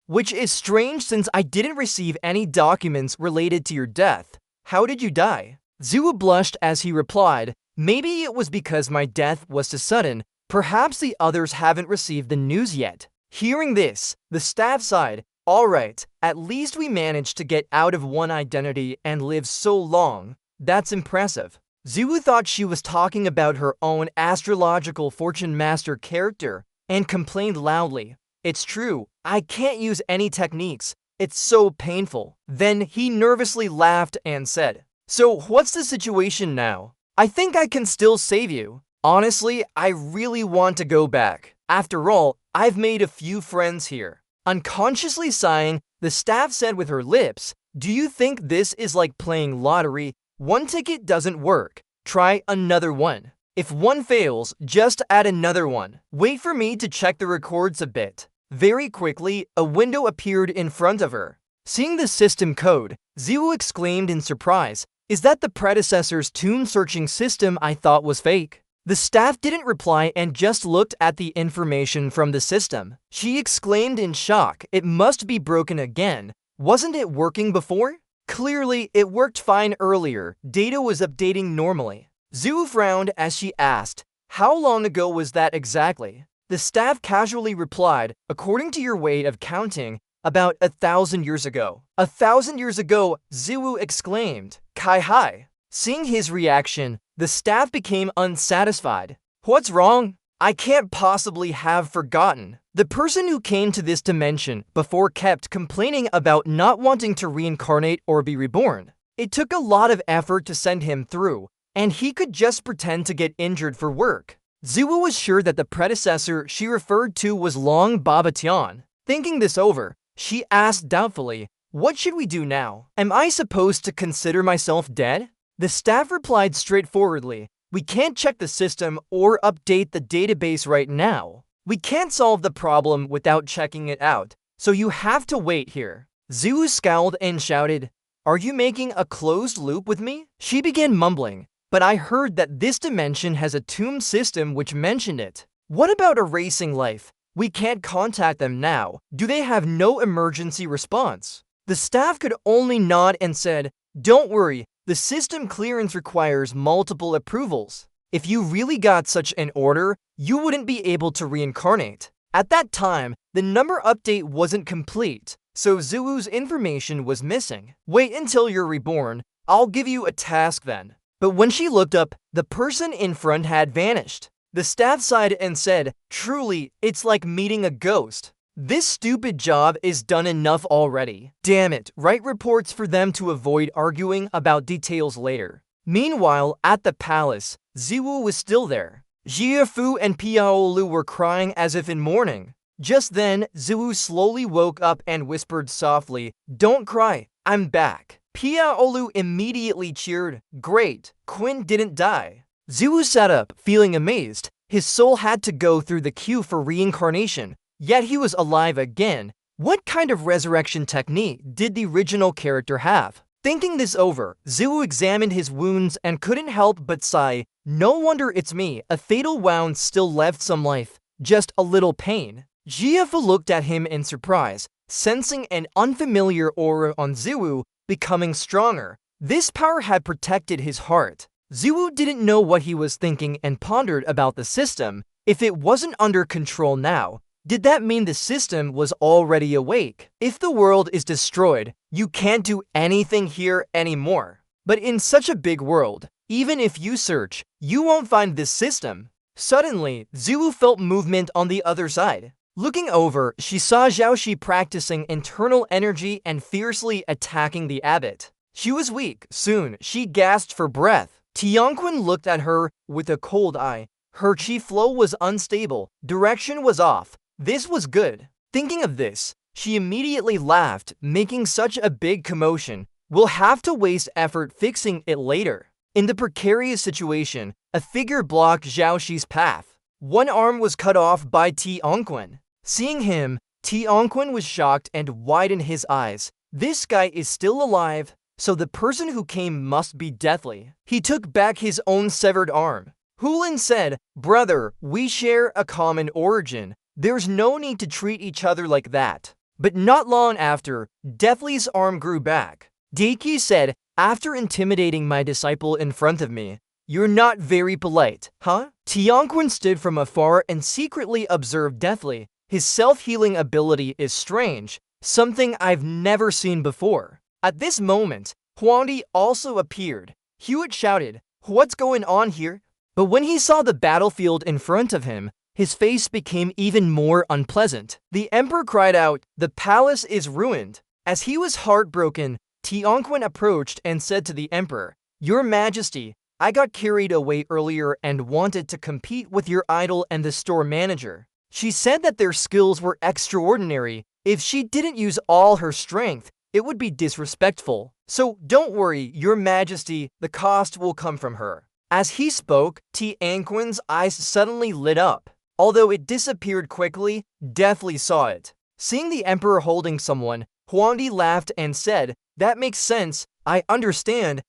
Which is strange since I didn't receive any documents related to your death. How did you die?" Ziwu blushed as he replied, "Maybe it was because my death was too sudden. Perhaps the others haven't received the news yet." Hearing this, the staff sighed. "All right, at least we managed to get out of one identity and live so long. That's impressive." Ziwu thought she was talking about her own astrological fortune master character and complained loudly, "It's true, I can't use any techniques. It's so painful." Then he nervously laughed and said, "So what's the situation now? I think I can still save you. Honestly, I really want to go back. After all, I've made a few friends here." Unconsciously sighing, the staff said with her lips, "Do you think this is like playing lottery? One ticket doesn't work. Try another one. If one fails, just add another one. Wait for me to check the records a bit." Very quickly, a window appeared in front of her. Seeing the system code, Ziwu exclaimed in surprise, "Is that the predecessor's tomb searching system I thought was fake?" The staff didn't reply and just looked at the information from the system. She exclaimed in shock, "It must be broken again. Wasn't it working before?" Clearly, it worked fine earlier. Data was updating normally. Ziwu frowned as she asked, "How long ago was that exactly?" The staff casually replied, "According to your way of counting, about 1,000 years ago." 1,000 years ago, Ziwu exclaimed, "Kai hai." Seeing his reaction, the staff became unsatisfied. "What's wrong? I can't possibly have forgotten." The person who came to this dimension before kept complaining about not wanting to reincarnate or be reborn. It took a lot of effort to send him through, and he could just pretend to get injured for work. Ziwu was sure that the predecessor she referred to was Long Baba Tian. Thinking this over, she asked doubtfully, "What should we do now? Am I supposed to consider myself dead?" The staff replied straightforwardly, We can't check the system or update the database right now. We can't solve the problem without checking it out, so you have to wait here. Zhu scowled and shouted, "Are you making a closed loop with me?" She began mumbling, "But I heard that this dimension has a tomb system which mentioned it. What about erasing life? We can't contact them now. Do they have no emergency response?" The staff could only nod and said, "Don't worry, the system clearance requires multiple approvals. If you really got such an order, you wouldn't be able to reincarnate." At that time, the number update wasn't complete, so Zuu's information was missing. "Wait until you're reborn. I'll give you a task then." But when she looked up, the person in front had vanished. The staff sighed and said, "Truly, it's like meeting a ghost. This stupid job is done enough already. Damn it, write reports for them to avoid arguing about details later." Meanwhile, at the palace, Ziwu was still there. Jiafu and Piaolu were crying as if in mourning. Just then, Ziwu slowly woke up and whispered softly, "Don't cry, I'm back." Piaolu immediately cheered, "Great, Quinn didn't die." Ziwu sat up, feeling amazed. His soul had to go through the queue for reincarnation, yet he was alive again. What kind of resurrection technique did the original character have? Thinking this over, Ziwu examined his wounds and couldn't help but sigh, "No wonder it's me, a fatal wound still left some life, just a little pain." Jiafu looked at him in surprise, sensing an unfamiliar aura on Ziwu becoming stronger. This power had protected his heart. Ziwu didn't know what he was thinking and pondered about the system. If it wasn't under control now, did that mean the system was already awake? If the world is destroyed, you can't do anything here anymore. But in such a big world, even if you search, you won't find this system. Suddenly, Ziwu felt movement on the other side. Looking over, she saw Zhaoxi practicing internal energy and fiercely attacking the abbot. She was weak. Soon, she gasped for breath. Tianquan looked at her with a cold eye. Her chi flow was unstable. Direction was off. This was good. Thinking of this, she immediately laughed, making such a big commotion. We'll have to waste effort fixing it later. In the precarious situation, a figure blocked Zhaoxi's path. One arm was cut off by Tianquan. Seeing him, Tianquan was shocked and widened his eyes. This guy is still alive, so the person who came must be deathly. He took back his own severed arm. Hulin said, "Brother, we share a common origin. There's no need to treat each other like that." But not long after, Deathly's arm grew back. Deiki said, "After intimidating my disciple in front of me, you're not very polite, huh?" Tianquan stood from afar and secretly observed Deathly. His self-healing ability is strange, something I've never seen before. At this moment, Huangdi also appeared. Hewitt shouted, "What's going on here?" But when he saw the battlefield in front of him, his face became even more unpleasant. The emperor cried out, "The palace is ruined." As he was heartbroken, Tianquan approached and said to the emperor, "Your Majesty, I got carried away earlier and wanted to compete with your idol and the store manager. She said that their skills were extraordinary. If she didn't use all her strength, it would be disrespectful. So don't worry, Your Majesty, the cost will come from her." As he spoke, Tianquan's eyes suddenly lit up. Although it disappeared quickly, Deathly saw it. Seeing the emperor holding someone, Huangdi laughed and said, "That makes sense. I understand.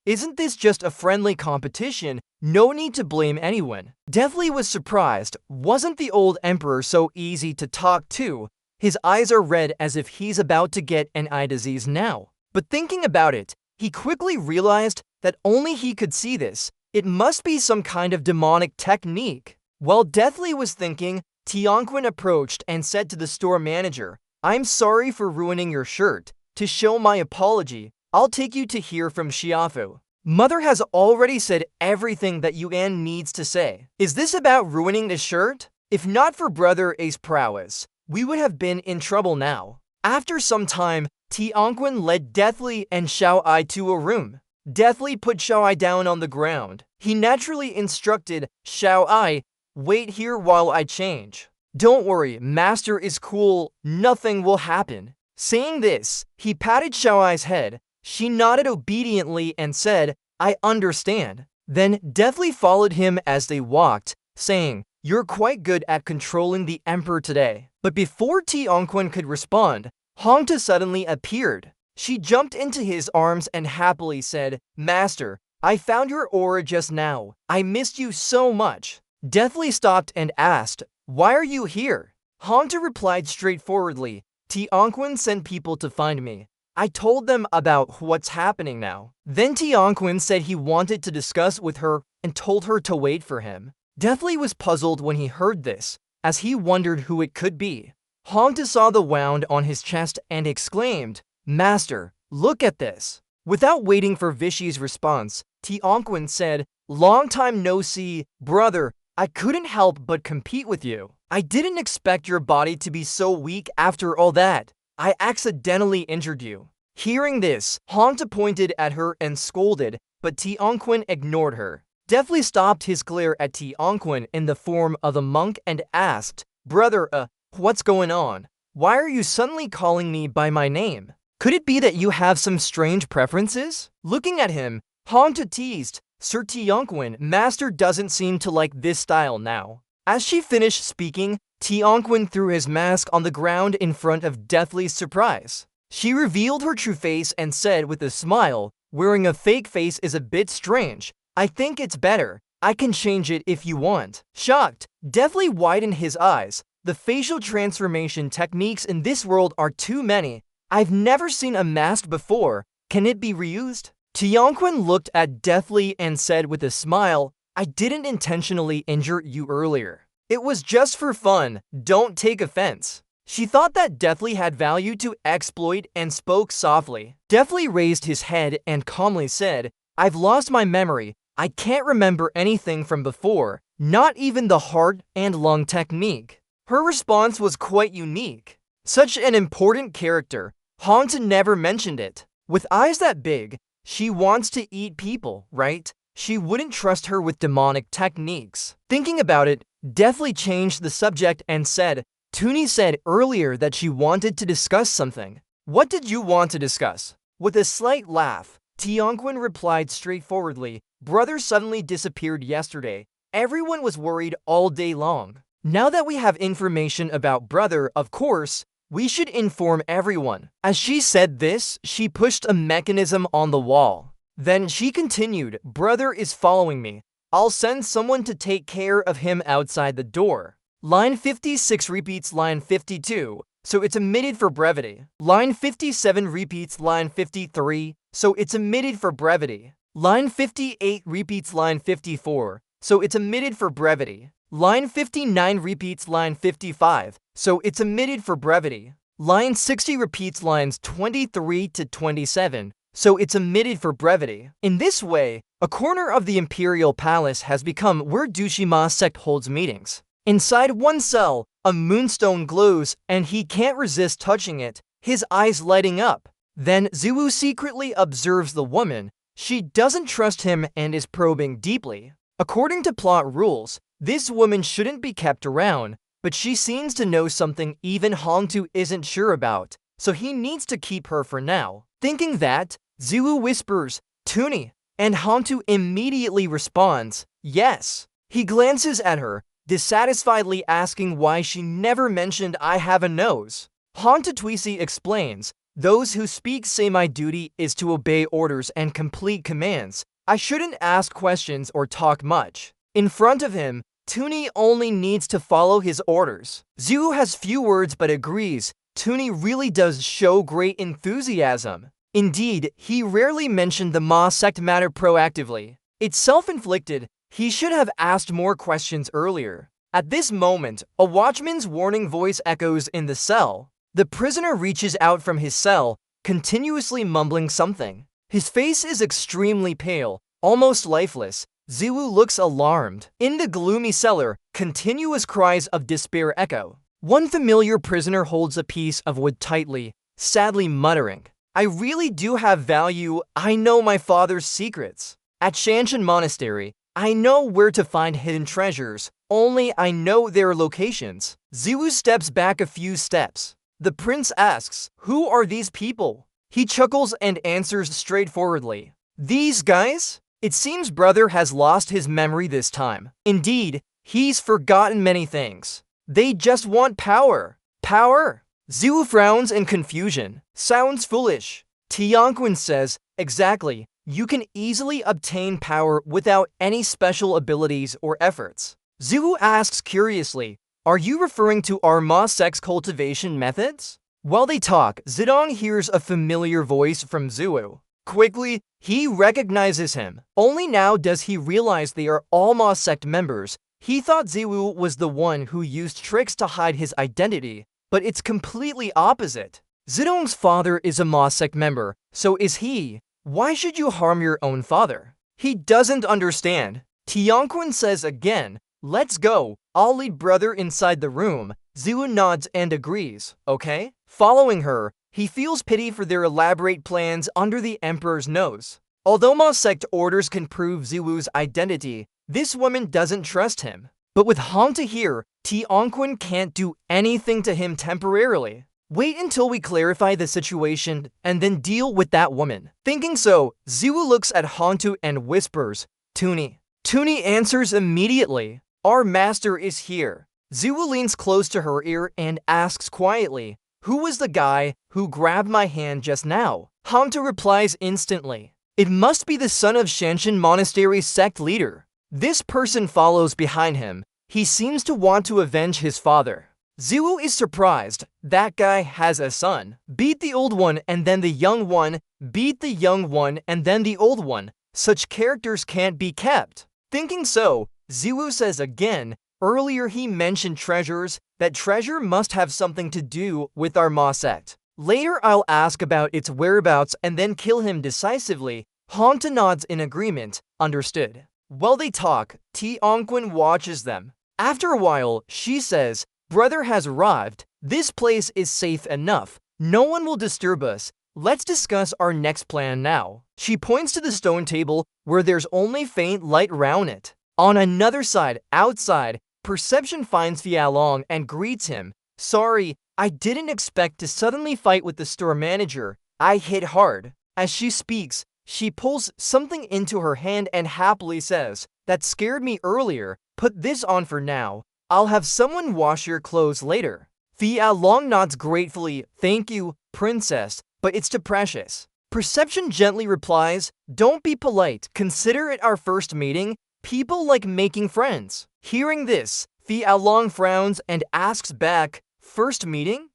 Isn't this just a friendly competition? No need to blame anyone." Deathly was surprised. Wasn't the old emperor so easy to talk to? His eyes are red as if he's about to get an eye disease now. But thinking about it, he quickly realized that only he could see this. It must be some kind of demonic technique. While Deathly was thinking, Tianquan approached and said to the store manager, "I'm sorry for ruining your shirt. To show my apology, I'll take you to hear from Xiaofu. Mother has already said everything that Yuan needs to say." Is this about ruining the shirt? If not for Brother A's prowess, we would have been in trouble now. After some time, Tianquan led Deathly and Xiao Ai to a room. Deathly put Xiao Ai down on the ground. He naturally instructed Xiao Ai, "Wait here while I change. Don't worry, Master is cool, nothing will happen." Saying this, he patted Xiao Ai's head. She nodded obediently and said, "I understand." then deftly followed him as they walked, saying, "You're quite good at controlling the emperor today." But before Tianquan could respond, Hongta suddenly appeared. She jumped into his arms and happily said, "Master, I found your aura just now. I missed you so much." Deathly stopped and asked, "Why are you here?" Hongta replied straightforwardly, "Tianquan sent people to find me. I told them about what's happening now." Then Tianquan said he wanted to discuss with her and told her to wait for him. Deathly was puzzled when he heard this, as he wondered who it could be. Hongta saw the wound on his chest and exclaimed, "Master, look at this." Without waiting for Vishy's response, Tianquan said, "Long time no see, brother. I couldn't help but compete with you. I didn't expect your body to be so weak after all that. I accidentally injured you." Hearing this, Hongta pointed at her and scolded, but Tianquan ignored her. Deftly stopped his glare at Tianquan in the form of a monk and asked, "Brother, what's going on? Why are you suddenly calling me by my name? Could it be that you have some strange preferences?" Looking at him, Hongta teased, "Sir Tianquan, Master doesn't seem to like this style now." As she finished speaking, Tianquan threw his mask on the ground in front of Deathly's surprise. She revealed her true face and said with a smile, "Wearing a fake face is a bit strange. I think it's better. I can change it if you want." Shocked, Deathly widened his eyes. "The facial transformation techniques in this world are too many. I've never seen a mask before. Can it be reused?" Tianquan looked at Deathly and said with a smile, "I didn't intentionally injure you earlier. It was just for fun. Don't take offense." She thought that Deathly had value to exploit and spoke softly. Deathly raised his head and calmly said, "I've lost my memory. I can't remember anything from before, not even the heart and lung technique." Her response was quite unique. Such an important character, Hongta never mentioned it. With eyes that big, she wants to eat people, right? She wouldn't trust her with demonic techniques. Thinking about it, Deathly changed the subject and said, "Tuni said earlier that she wanted to discuss something. What did you want to discuss?" With a slight laugh, Tianquan replied straightforwardly, "Brother suddenly disappeared yesterday. Everyone was worried all day long. Now that we have information about brother, of course, we should inform everyone." As she said this, she pushed a mechanism on the wall. Then she continued, "Brother is following me. I'll send someone to take care of him outside the door." Line 56 repeats line 52, so it's omitted for brevity. Line 57 repeats line 53, so it's omitted for brevity. Line 58 repeats line 54, so it's omitted for brevity. Line 59 repeats line 55, so it's omitted for brevity. Line 60 repeats lines 23 to 27, so it's omitted for brevity. In this way, a corner of the Imperial Palace has become where Dushima Sect holds meetings. Inside one cell, a moonstone glows, and he can't resist touching it, his eyes lighting up. Then Ziwu secretly observes the woman. She doesn't trust him and is probing deeply. According to plot rules, this woman shouldn't be kept around, but she seems to know something even Hongtu isn't sure about, so he needs to keep her for now. Thinking that, Ziwu whispers, "Tuni," and Hongtu immediately responds, "Yes." He glances at her, dissatisfiedly asking why she never mentioned "I have a nose." Hongtu Twisi explains, "Those who speak say my duty is to obey orders and complete commands. I shouldn't ask questions or talk much." In front of him, Tuni only needs to follow his orders. Ziwu has few words but agrees. Tuni really does show great enthusiasm. Indeed, he rarely mentioned the Ma Sect matter proactively. It's self-inflicted. He should have asked more questions earlier. At this moment, a watchman's warning voice echoes in the cell. The prisoner reaches out from his cell, continuously mumbling something. His face is extremely pale, almost lifeless. Ziwu looks alarmed. In the gloomy cellar, continuous cries of despair echo. One familiar prisoner holds a piece of wood tightly, sadly muttering, "I really do have value. I know my father's secrets. At Shanshan Monastery, I know where to find hidden treasures, only I know their locations." Ziwu steps back a few steps. The prince asks, "Who are these people?" He chuckles and answers straightforwardly, "These guys? It seems brother has lost his memory this time. Indeed, he's forgotten many things. They just want power. Power? Ziwu frowns in confusion. Sounds foolish. Tianquan says, exactly. You can easily obtain power without any special abilities or efforts. Ziwu asks curiously, are you referring to our Ma Sect's cultivation methods? While they talk, Zidong hears a familiar voice from Ziwu. Quickly, he recognizes him. Only now does he realize they are all Ma Sect members. He thought Ziwu was the one who used tricks to hide his identity, but it's completely opposite. Zidong's father is a Ma Sect member, so is he. Why should you harm your own father? He doesn't understand. Tianquan says again, let's go. I'll lead brother inside the room. Ziwu nods and agrees, okay? Following her, he feels pity for their elaborate plans under the Emperor's nose. Although Ma Sect orders can prove Ziwu's identity, this woman doesn't trust him. But with Hanta here, Tianquan can't do anything to him temporarily. Wait until we clarify the situation and then deal with that woman. Thinking so, Ziwu looks at Hantu and whispers, Tuni. Tuni answers immediately, our master is here. Ziwu leans close to her ear and asks quietly, who was the guy who grabbed my hand just now? Hantu replies instantly, it must be the son of Shanshan Monastery's sect leader. This person follows behind him. He seems to want to avenge his father. Ziwu is surprised. That guy has a son. Beat the old one and then the young one. Beat the young one and then the old one. Such characters can't be kept. Thinking so, Ziwu says again, earlier he mentioned treasures. That treasure must have something to do with our Ma Sect. Later I'll ask about its whereabouts and then kill him decisively. Hanta nods in agreement. Understood. While they talk, Tianquan watches them. After a while, she says, brother has arrived. This place is safe enough. No one will disturb us. Let's discuss our next plan now. She points to the stone table where there's only faint light round it. On another side, outside, Perception finds Fialong and greets him. Sorry, I didn't expect to suddenly fight with the store manager. I hit hard. As she speaks, she pulls something into her hand and happily says, that scared me earlier. Put this on for now. I'll have someone wash your clothes later. Fialong nods gratefully. Thank you, princess, but it's too precious. Perception gently replies, don't be polite. Consider it our first meeting. People like making friends. Hearing this, Fialong frowns and asks back, first meeting?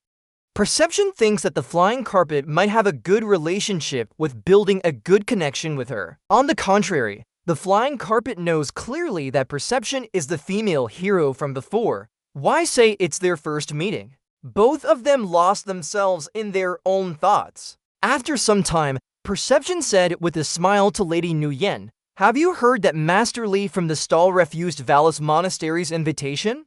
Perception thinks that the flying carpet might have a good relationship with building a good connection with her. On the contrary, the flying carpet knows clearly that Perception is the female hero from before. Why say it's their first meeting? Both of them lost themselves in their own thoughts. After some time, Perception said with a smile to Lady Nuyen, have you heard that Master Li from the stall refused Valis Monastery's invitation?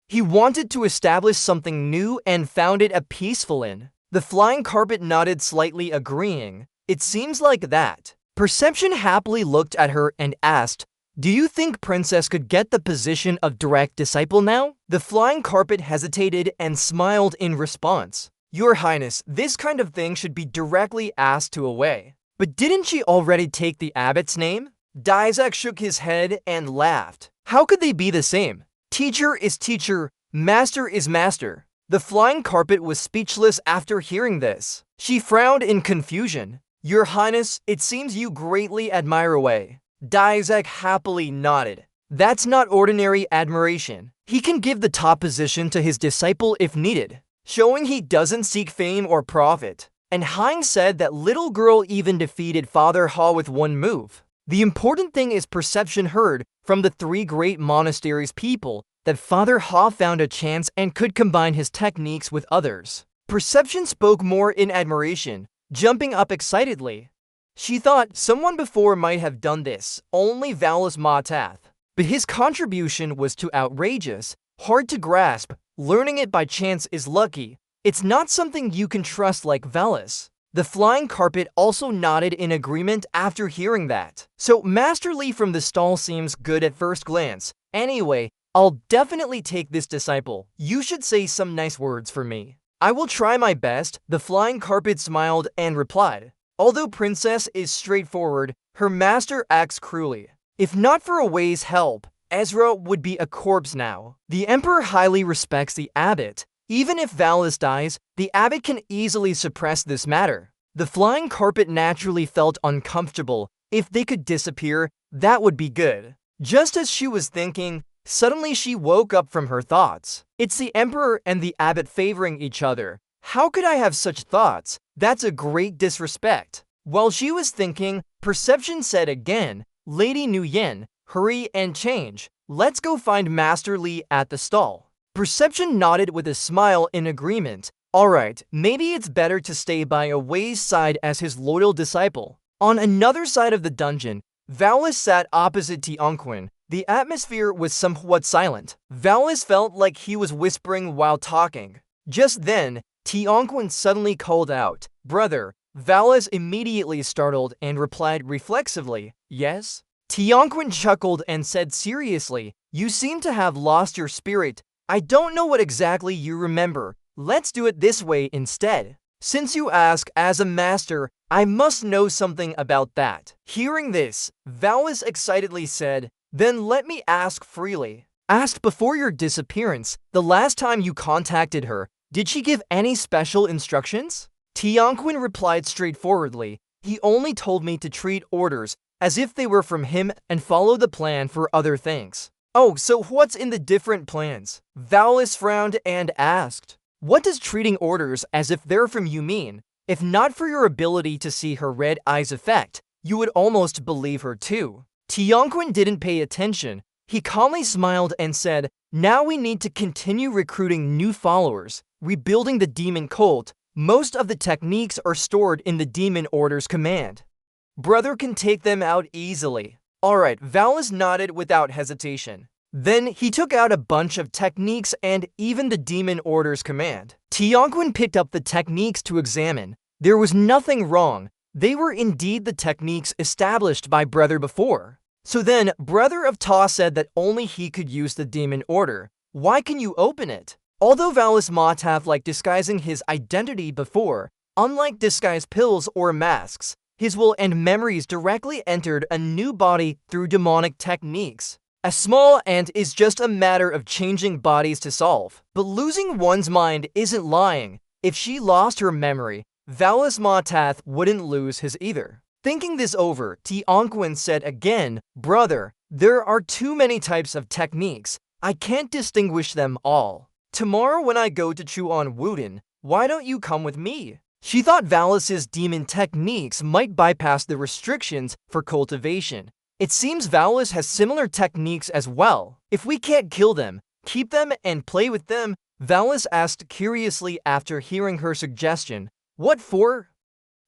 He wanted to establish something new and found it a peaceful inn. The flying carpet nodded slightly agreeing. It seems like that. Perception happily looked at her and asked, do you think Princess could get the position of direct disciple now? The flying carpet hesitated and smiled in response. Your Highness, this kind of thing should be directly asked to Away. But didn't she already take the abbot's name? Dizak shook his head and laughed. How could they be the same? Teacher is teacher, master is master. The flying carpet was speechless after hearing this. She frowned in confusion. Your Highness, it seems you greatly admire Away. Dizak happily nodded. That's not ordinary admiration. He can give the top position to his disciple if needed, showing he doesn't seek fame or profit. And Hein said that little girl even defeated Father Ha with one move. The important thing is Perception heard from the three great monasteries' people that Father Ha found a chance and could combine his techniques with others. Perception spoke more in admiration, jumping up excitedly. She thought someone before might have done this, only Valis Matath. But his contribution was too outrageous, hard to grasp. Learning it by chance is lucky. It's not something you can trust like Valis. The flying carpet also nodded in agreement after hearing that. So Master Li from the stall seems good at first glance. Anyway, I'll definitely take this disciple. You should say some nice words for me. I will try my best. The flying carpet smiled and replied. Although Princess is straightforward, Her master acts cruelly. If not for Away's help, Ezra would be a corpse now. The Emperor highly respects the abbot. Even if Valis dies, the abbot can easily suppress this matter. The flying carpet naturally felt uncomfortable. If they could disappear, that would be good. Just as she was thinking, suddenly she woke up from her thoughts. It's the Emperor and the abbot favoring each other. How could I have such thoughts? That's a great disrespect. While she was thinking, perception said again, Lady Nguyen, hurry and change. Let's go find Master Li at the stall. Perception nodded with a smile in agreement. Alright, maybe it's better to stay by Away's side as his loyal disciple. On another side of the dungeon, Valis sat opposite Tianquin. The atmosphere was somewhat silent. Valis felt like he was whispering while talking. Just then, Tianquin suddenly called out, "Brother." Valis immediately startled and replied reflexively, "Yes?" Tianquin chuckled and said seriously, "You seem to have lost your spirit. I don't know what exactly you remember. Let's do it this way instead. Since you ask as a master, I must know something about that." Hearing this, Valis excitedly said, "Then let me ask freely. Asked before your disappearance, the last time you contacted her, did she give any special instructions?" Tianquin replied straightforwardly, "He only told me to treat orders as if they were from him and follow the plan for other things." "Oh, so what's in the different plans?" Valis frowned and asked, "What does treating orders as if they're from you mean? If not for your ability to see her red eyes effect, you would almost believe her too." Tianquin didn't pay attention. He calmly smiled and said, "Now we need to continue recruiting new followers, rebuilding the demon cult. Most of the techniques are stored in the demon orders command. Brother can take them out easily." Alright, Valis nodded without hesitation. Then he took out a bunch of techniques and even the demon orders command. Tianquin picked up the techniques to examine. There was nothing wrong. They were indeed the techniques established by Brother before. So then, Brother of Ta said that only he could use the demon order. Why can you open it? Although Valis might have liked disguising his identity before, unlike disguise pills or masks, his will and memories directly entered a new body through demonic techniques. A small ant is just a matter of changing bodies to solve. But losing one's mind isn't lying. If she lost her memory, Valis Matath wouldn't lose his either. Thinking this over, Tianquin said again, "Brother, there are too many types of techniques. I can't distinguish them all. Tomorrow when I go to Chuan Wudin, why don't you come with me?" She thought Valis's demon techniques might bypass the restrictions for cultivation. It seems Valis has similar techniques as well. If we can't kill them, keep them and play with them, Valis asked curiously after hearing her suggestion. What for?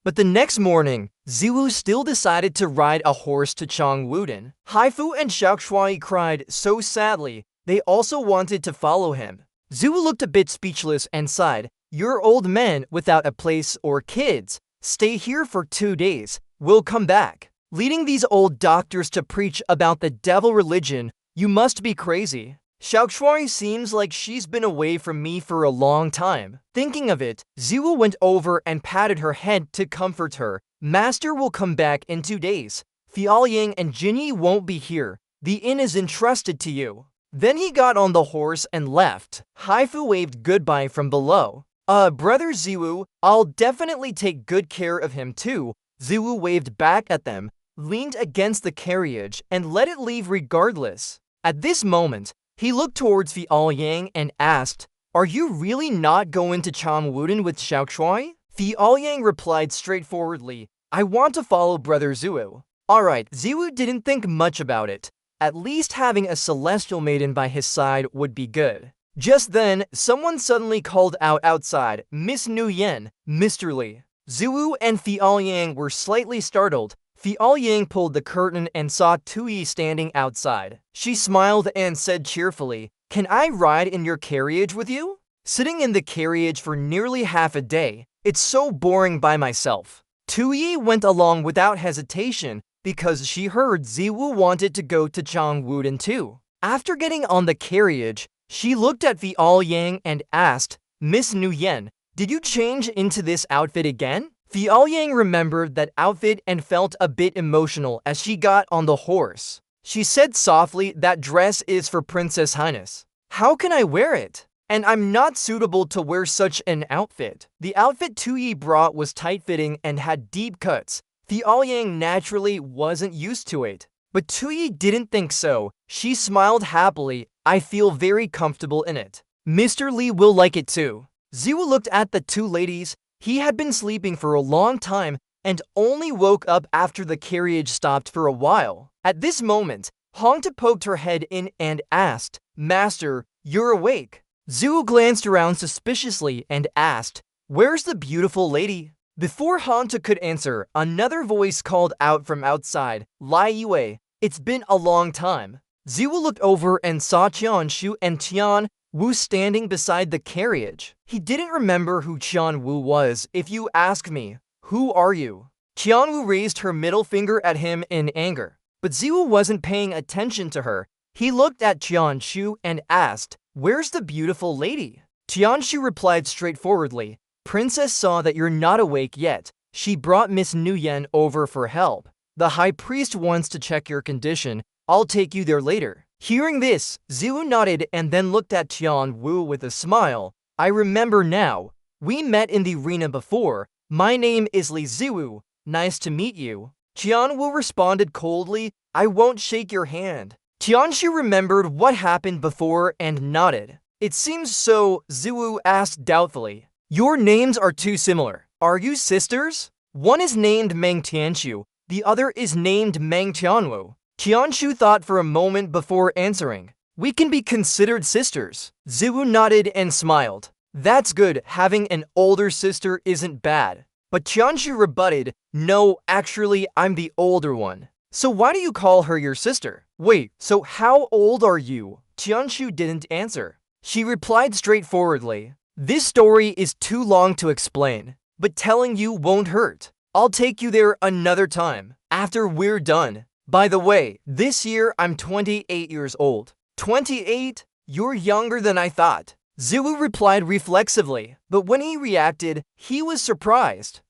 But the next morning, Ziwu still decided to ride a horse to Changwudin. Haifu and Xiaoshuai cried so sadly, they also wanted to follow him. Ziwu looked a bit speechless and sighed, "You're old men without a place or kids. Stay here for 2 days. We'll come back. Leading these old doctors to preach about the devil religion, you must be crazy." Xiaoshuai seems like she's been away from me for a long time. Thinking of it, Ziwu went over and patted her head to comfort her. "Master will come back in 2 days. Fiaoying and Jinyi won't be here. The inn is entrusted to you." Then he got on the horse and left. Haifu waved goodbye from below. Brother Ziwu, I'll definitely take good care of him too." Ziwu waved back at them, leaned against the carriage, and let it leave regardless. At this moment, he looked towards Fiaoyang and asked, "Are you really not going to Changwudin with Xiaoshuai?" Fiaoyang replied straightforwardly, "I want to follow Brother Ziwu." Alright, Ziwu didn't think much about it. At least having a celestial maiden by his side would be good. Just then, someone suddenly called out outside, "Miss Nguyen, Mr. Li." Ziwu and Fiaoyang were slightly startled. Fiaoyang pulled the curtain and saw Tui standing outside. She smiled and said cheerfully, "Can I ride in your carriage with you?" Sitting in the carriage for nearly half a day, it's so boring by myself. Tui went along without hesitation because she heard Ziwu wanted to go to Changwudin too. After getting on the carriage, she looked at Fiaoyang and asked, "Miss Nguyen, did you change into this outfit again?" Yang remembered that outfit and felt a bit emotional as she got on the horse. She said softly, "That dress is for Princess Highness. How can I wear it? And I'm not suitable to wear such an outfit." The outfit Tuyi brought was tight-fitting and had deep cuts. Yang naturally wasn't used to it. But Tuyi didn't think so. She smiled happily. "I feel very comfortable in it. Mr. Li will like it too." Ziwu looked at the two ladies. He had been sleeping for a long time and only woke up after the carriage stopped for a while. At this moment, Hongta poked her head in and asked, "Master, you're awake?" Ziwu glanced around suspiciously and asked, "Where's the beautiful lady?" Before Hongta could answer, another voice called out from outside, "Lai Yue, it's been a long time." Ziwu looked over and saw Qianshu and Tian Wu standing beside the carriage. He didn't remember who Qian Wu was. "If you ask me, who are you?" Qian Wu raised her middle finger at him in anger. But Ziwu wasn't paying attention to her. He looked at Qianshu and asked, "Where's the beautiful lady?" Qianshu replied straightforwardly, "Princess saw that you're not awake yet. She brought Miss Nuyen over for help. The high priest wants to check your condition. I'll take you there later." Hearing this, Ziwu nodded and then looked at Qian Wu with a smile. "I remember now. We met in the arena before. My name is Li Ziwu. Nice to meet you." Qian Wu responded coldly, "I won't shake your hand." Qianshu remembered what happened before and nodded. "It seems so," Ziwu asked doubtfully. "Your names are too similar. Are you sisters?" "One is named Meng Tianshu, the other is named Meng Tianwu." Qianshu thought for a moment before answering. "We can be considered sisters." Ziwu nodded and smiled. "That's good, having an older sister isn't bad." But Qianshu rebutted, "No, actually, I'm the older one." "So why do you call her your sister?" "Wait, so how old are you?" Qianshu didn't answer. She replied straightforwardly, "This story is too long to explain, but telling you won't hurt. I'll take you there another time, after we're done. By the way, this year I'm 28 years old." 28? You're younger than I thought. Ziwu replied reflexively, but when he reacted, he was surprised.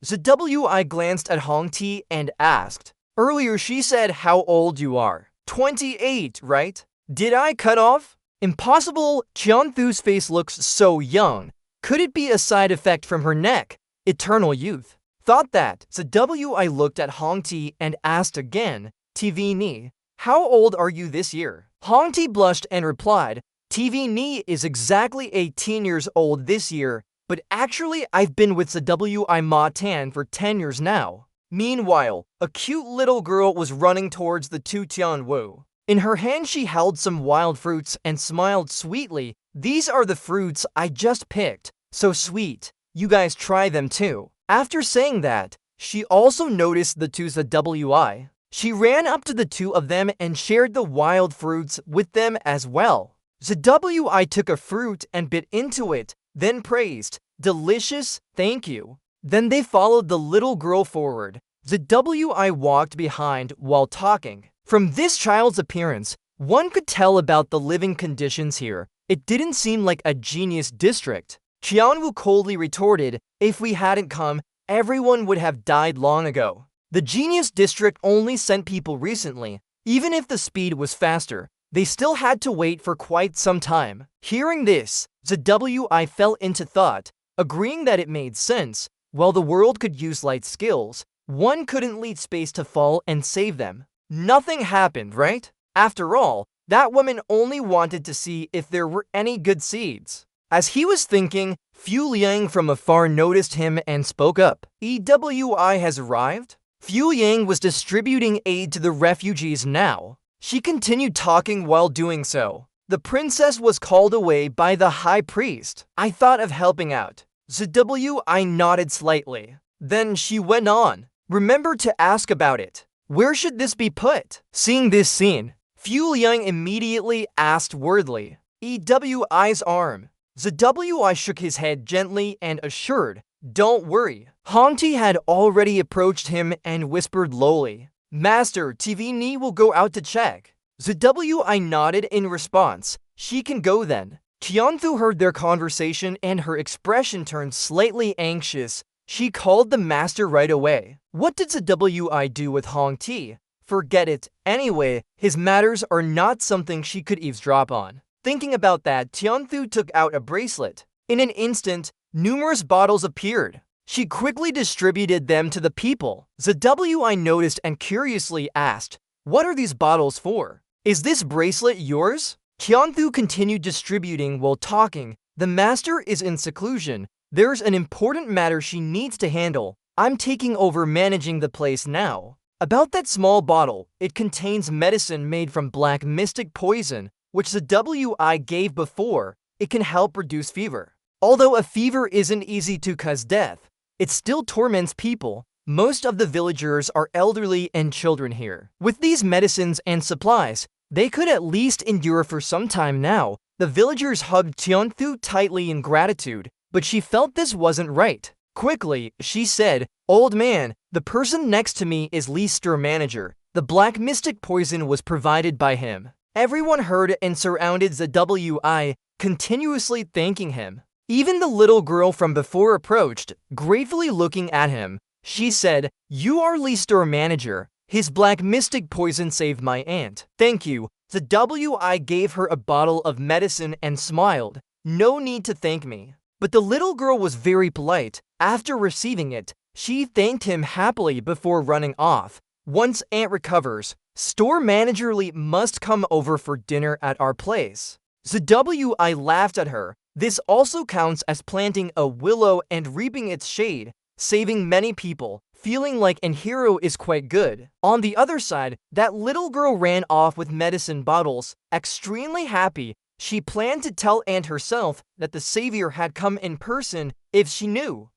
Zwi glanced at Hongti and asked, "Earlier she said how old you are. 28, right? Did I cut off?" "Impossible." Qianthu's face looks so young. Could it be a side effect from her neck? Eternal youth. Thought that. Zwi looked at Hongti and asked again, "TV Ni, how old are you this year?" Hongti blushed and replied, "TV Ni is exactly 18 years old this year, but actually I've been with Zwi Ma Tan for 10 years now." Meanwhile, a cute little girl was running towards the two Tian Wu. In her hand she held some wild fruits and smiled sweetly. "These are the fruits I just picked. So sweet. You guys try them too." After saying that, she also noticed the two Zwi. She ran up to the two of them and shared the wild fruits with them as well. Zwi took a fruit and bit into it, then praised, "Delicious, thank you." Then they followed the little girl forward. Zwi walked behind while talking. From this child's appearance, one could tell about the living conditions here. It didn't seem like a genius district. Qianwu coldly retorted, "If we hadn't come, everyone would have died long ago." The genius district only sent people recently. Even if the speed was faster, they still had to wait for quite some time. Hearing this, Zwi fell into thought, agreeing that it made sense. While the world could use light skills, one couldn't lead space to fall and save them. Nothing happened, right? After all, that woman only wanted to see if there were any good seeds. As he was thinking, Fu Liang from afar noticed him and spoke up. "EWI has arrived?" Fu Yang was distributing aid to the refugees now. She continued talking while doing so. "The princess was called away by the high priest. I thought of helping out." Zwi nodded slightly. Then she went on, "Remember to ask about it. Where should this be put?" Seeing this scene, Fu Liang immediately asked wordly, "EWI's arm." Zwi shook his head gently and assured, "Don't worry." Hongti had already approached him and whispered lowly, "Master, TV Ni will go out to check." Zwi nodded in response. "She can go then." Qianthu heard their conversation and her expression turned slightly anxious. She called the master right away. What did Zwi do with Hong Ti? Forget it. Anyway, his matters are not something she could eavesdrop on. Thinking about that, Tianthu took out a bracelet. In an instant, numerous bottles appeared. She quickly distributed them to the people. Zwi noticed and curiously asked, "What are these bottles for? Is this bracelet yours?" Tianthu continued distributing while talking. "The master is in seclusion. There's an important matter she needs to handle. I'm taking over managing the place now." About that small bottle, it contains medicine made from black mystic poison, which the Wi gave before. It can help reduce fever. Although a fever isn't easy to cause death, it still torments people. Most of the villagers are elderly and children here. With these medicines and supplies, they could at least endure for some time now. The villagers hugged Tianthu tightly in gratitude, but she felt this wasn't right. Quickly, she said, "Old man, the person next to me is Lee's store manager. The black mystic poison was provided by him." Everyone heard and surrounded Zwi, continuously thanking him. Even the little girl from before approached, gratefully looking at him. She said, "You are Lee's store manager. His black mystic poison saved my aunt." "Thank you." Zwi gave her a bottle of medicine and smiled. "No need to thank me." But the little girl was very polite. After receiving it, she thanked him happily before running off. "Once aunt recovers, store manager Lee must come over for dinner at our place." Zwi laughed at her. This also counts as planting a willow and reaping its shade, saving many people. Feeling like an hero is quite good. On the other side, that little girl ran off with medicine bottles, extremely happy. She planned to tell Aunt herself that the savior had come in person if she knew.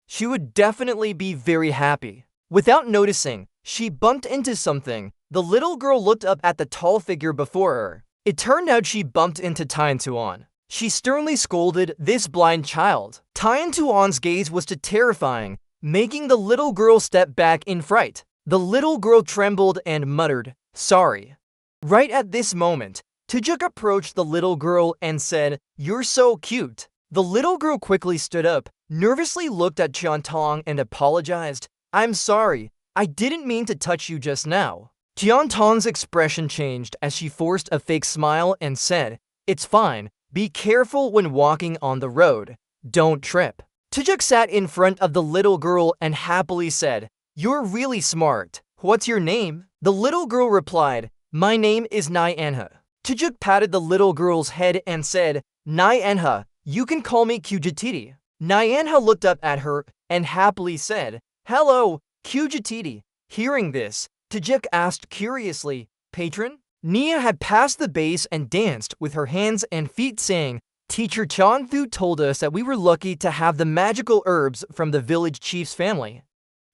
She would definitely be very happy. Without noticing, she bumped into something. The little girl looked up at the tall figure before her. It turned out she bumped into Tiantuan. She sternly scolded this blind child. Tiantuan's gaze was too terrifying, making the little girl step back in fright. The little girl trembled and muttered, "Sorry." Right at this moment, Tijuk approached the little girl and said, "You're so cute." The little girl quickly stood up, nervously looked at Tiantong and apologized. "I'm sorry, I didn't mean to touch you just now." Tiantong's expression changed as she forced a fake smile and said, "It's fine, be careful when walking on the road. Don't trip." Tijuk sat in front of the little girl and happily said, "You're really smart. What's your name?" The little girl replied, "My name is Nyanha." Tijuk patted the little girl's head and said, "Nyanha, you can call me Kyujititi." Nyanha looked up at her and happily said, "Hello, Kyujititi." Hearing this, Tijuk asked curiously, "Patron?" Nia had passed the base and danced with her hands and feet saying, "Teacher Chanfu told us that we were lucky to have the magical herbs from the village chief's family.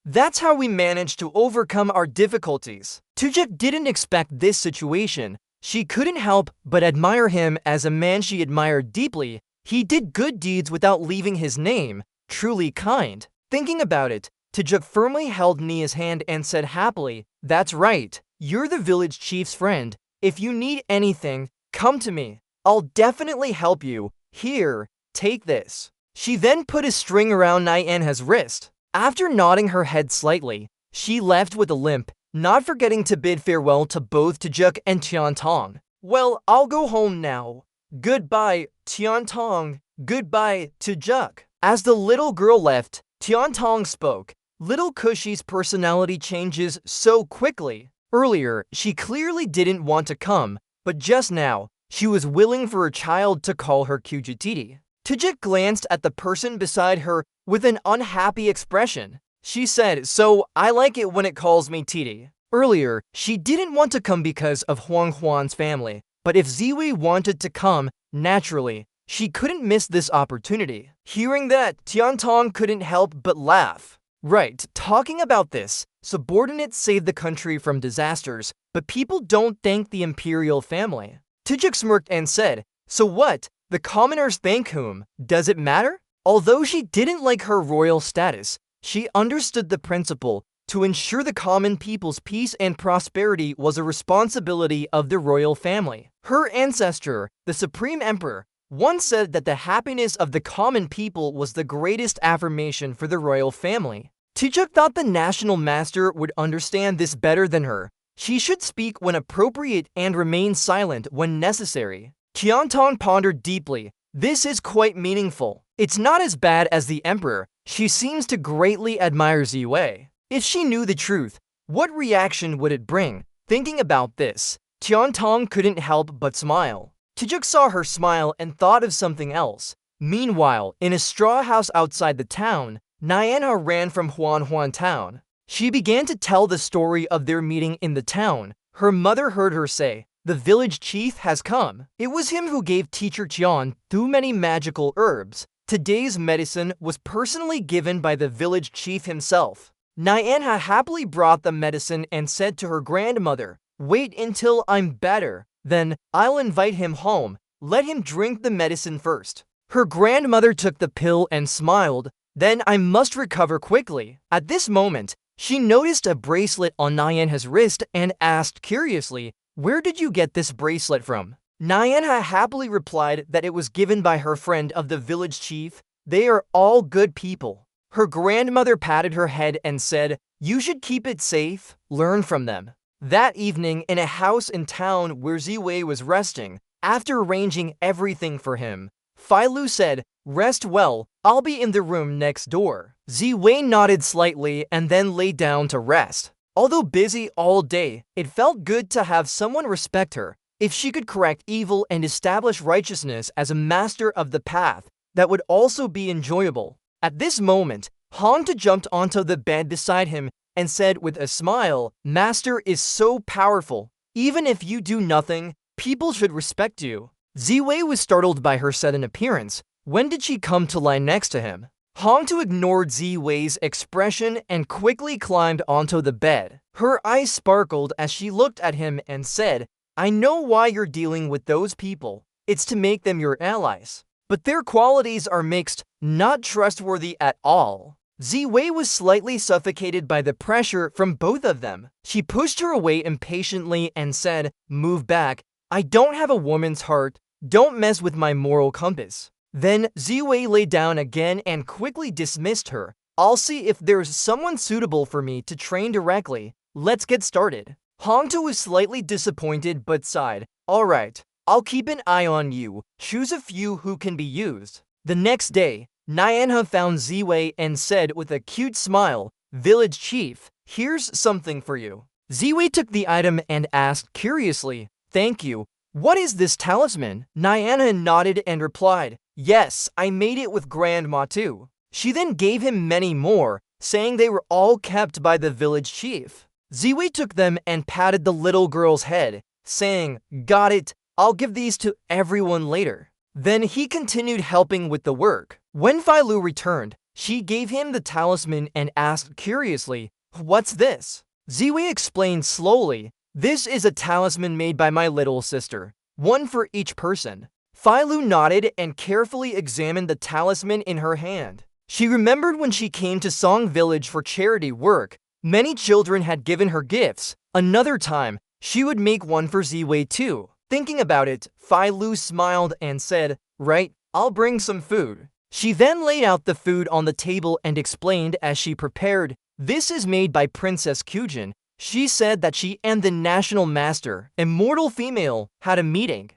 That's how we managed to overcome our difficulties." Tijuk didn't expect this situation. She couldn't help but admire him as a man she admired deeply. He did good deeds without leaving his name. Truly kind. Thinking about it, Tijuk firmly held Nia's hand and said happily, "That's right. You're the village chief's friend. If you need anything, come to me. I'll definitely help you. Here, take this." She then put a string around Nyanha's wrist. After nodding her head slightly, she left with a limp, not forgetting to bid farewell to both Tijuk and Tiantong. "Well, I'll go home now. Goodbye, Tiantong. Goodbye, Tijuk." As the little girl left, Tiantong spoke. Little Cushy's personality changes so quickly. Earlier, she clearly didn't want to come, but just now, she was willing for a child to call her Kyujititi. Tijuk glanced at the person beside her with an unhappy expression. She said, "So, I like it when it calls me Titi." Earlier, she didn't want to come because of Huang Huan's family, but if Ziwei wanted to come, naturally, she couldn't miss this opportunity. Hearing that, Tiantong couldn't help but laugh. Right, talking about this, subordinates save the country from disasters, but people don't thank the imperial family. Tijuk smirked and said, "So what? The commoners thank whom? Does it matter?" Although she didn't like her royal status, she understood the principle. To ensure the common people's peace and prosperity was a responsibility of the royal family. Her ancestor, the Supreme Emperor, once said that the happiness of the common people was the greatest affirmation for the royal family. Taejuk thought the national master would understand this better than her. She should speak when appropriate and remain silent when necessary. Qiantong pondered deeply. This is quite meaningful. It's not as bad as the emperor. She seems to greatly admire Ziwei. If she knew the truth, what reaction would it bring? Thinking about this, Qiantong couldn't help but smile. Taejuk saw her smile and thought of something else. Meanwhile, in a straw house outside the town, Manhua ran from Huan town. She began to tell the story of their meeting in the town. Her mother heard her say, "The village chief has come." It was him who gave teacher Qian too many magical herbs. Today's medicine was personally given by the village chief himself. Manhua happily brought the medicine and said to her grandmother, "Wait until I'm better. Then I'll invite him home. Let him drink the medicine first." Her grandmother took the pill and smiled. "Then I must recover quickly." At this moment, she noticed a bracelet on Manhua's wrist and asked curiously, "Where did you get this bracelet from?" Manhua happily replied that it was given by her friend of the village chief. They are all good people. Her grandmother patted her head and said, "You should keep it safe. Learn from them." That evening, in a house in town where Ziwei was resting, after arranging everything for him, Lu said, "Rest well, I'll be in the room next door." Ziwei nodded slightly and then lay down to rest. Although busy all day, it felt good to have someone respect her. If she could correct evil and establish righteousness as a master of the path, that would also be enjoyable. At this moment, Hongta jumped onto the bed beside him and said with a smile, "Master is so powerful. Even if you do nothing, people should respect you." Ziwei was startled by her sudden appearance. When did she come to lie next to him? Hongtu ignored Ziwei's expression and quickly climbed onto the bed. Her eyes sparkled as she looked at him and said, "I know why you're dealing with those people. It's to make them your allies. But their qualities are mixed, not trustworthy at all." Ziwei was slightly suffocated by the pressure from both of them. She pushed her away impatiently and said, "Move back. I don't have a woman's heart. Don't mess with my moral compass." Then Ziwei lay down again and quickly dismissed her. "I'll see if there's someone suitable for me to train directly. Let's get started." Hongta was slightly disappointed but sighed. "All right, I'll keep an eye on you. Choose a few who can be used." The next day, Manhua found Ziwei and said with a cute smile, "Village chief, here's something for you." Ziwei took the item and asked curiously, "Thank you. What is this talisman?" Manhua nodded and replied, "Yes, I made it with Grandma too." She then gave him many more, saying they were all kept by the village chief. Ziwei took them and patted the little girl's head, saying, "Got it. I'll give these to everyone later." Then he continued helping with the work. When Lu returned, she gave him the talisman and asked curiously, "What's this?" Ziwei explained slowly, "This is a talisman made by my little sister, one for each person." Lu nodded and carefully examined the talisman in her hand. She remembered when she came to Song Village for charity work, many children had given her gifts. Another time, she would make one for Ziwei too. Thinking about it, Lu smiled and said, "Right, I'll bring some food." She then laid out the food on the table and explained as she prepared, "This is made by Princess Kujin. She said that she and the national master, immortal female, had a meeting,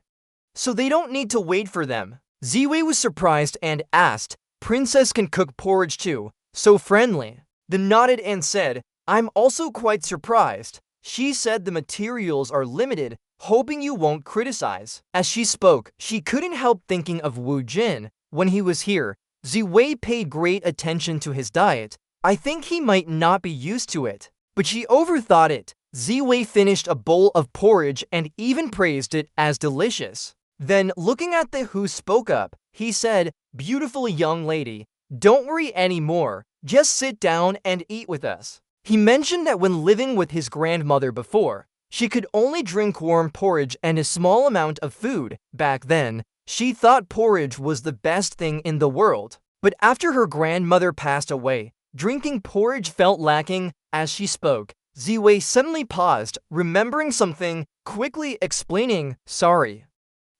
so they don't need to wait for them." Ziwei was surprised and asked, "Princess can cook porridge too, so friendly." They nodded and said, "I'm also quite surprised. She said the materials are limited, hoping you won't criticize." As she spoke, she couldn't help thinking of Wu Jin. When he was here, Ziwei paid great attention to his diet. I think he might not be used to it. But she overthought it. Ziwei finished a bowl of porridge and even praised it as delicious. Then, looking at the who spoke up, he said, "Beautiful young lady, don't worry anymore. Just sit down and eat with us." He mentioned that when living with his grandmother before, she could only drink warm porridge and a small amount of food. Back then, she thought porridge was the best thing in the world. But after her grandmother passed away, drinking porridge felt lacking. As she spoke, Ziwei suddenly paused, remembering something, quickly explaining, "Sorry.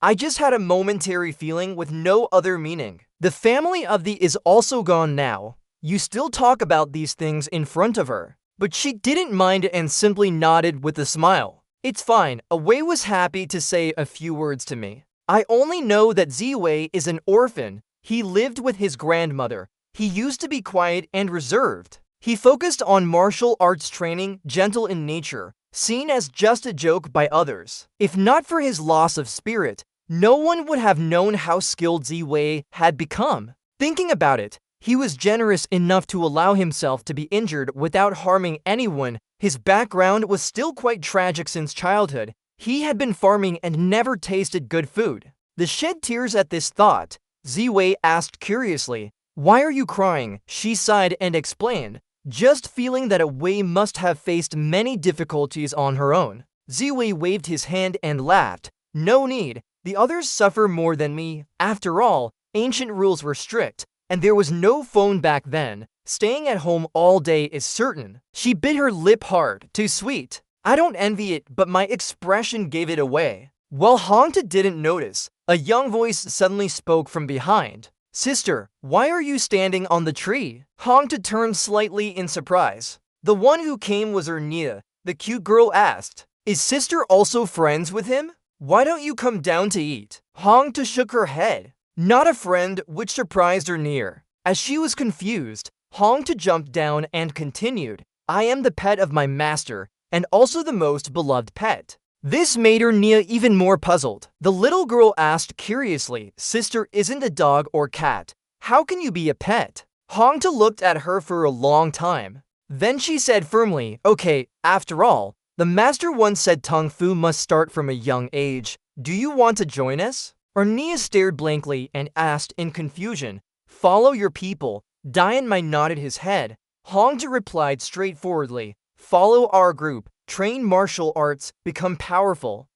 I just had a momentary feeling with no other meaning. The family of the is also gone now. You still talk about these things in front of her. But she didn't mind and simply nodded with a smile. It's fine. Wei was happy to say a few words to me. I only know that Ziwei is an orphan. He lived with his grandmother. He used to be quiet and reserved. He focused on martial arts training, gentle in nature, seen as just a joke by others. If not for his loss of spirit, no one would have known how skilled Ziwei had become. Thinking about it, he was generous enough to allow himself to be injured without harming anyone. His background was still quite tragic since childhood. He had been farming and never tasted good food. The shed tears at this thought. Ziwei asked curiously, "Why are you crying?" She sighed and explained, just feeling that Wei must have faced many difficulties on her own. Ziwei waved his hand and laughed. "No need. The others suffer more than me. After all, ancient rules were strict. And there was no phone back then. Staying at home all day is certain." She bit her lip hard, too sweet. I don't envy it, but my expression gave it away. While Hongta didn't notice, a young voice suddenly spoke from behind. "Sister, why are you standing on the tree?" Hongta turned slightly in surprise. The one who came was Ernia. The cute girl asked, "Is sister also friends with him? Why don't you come down to eat?" Hongta shook her head. Not a friend, which surprised her near. As she was confused, Hongta jumped down and continued, "I am the pet of my master, and also the most beloved pet." This made her Nia even more puzzled. The little girl asked curiously, "Sister isn't a dog or cat. How can you be a pet?" Hongta looked at her for a long time. Then she said firmly, "Okay, after all, the master once said Tung Fu must start from a young age. Do you want to join us?" Ernia stared blankly and asked in confusion, "Follow your people." Dianmai nodded his head. Hongta replied straightforwardly, "Follow our group, train martial arts, become powerful.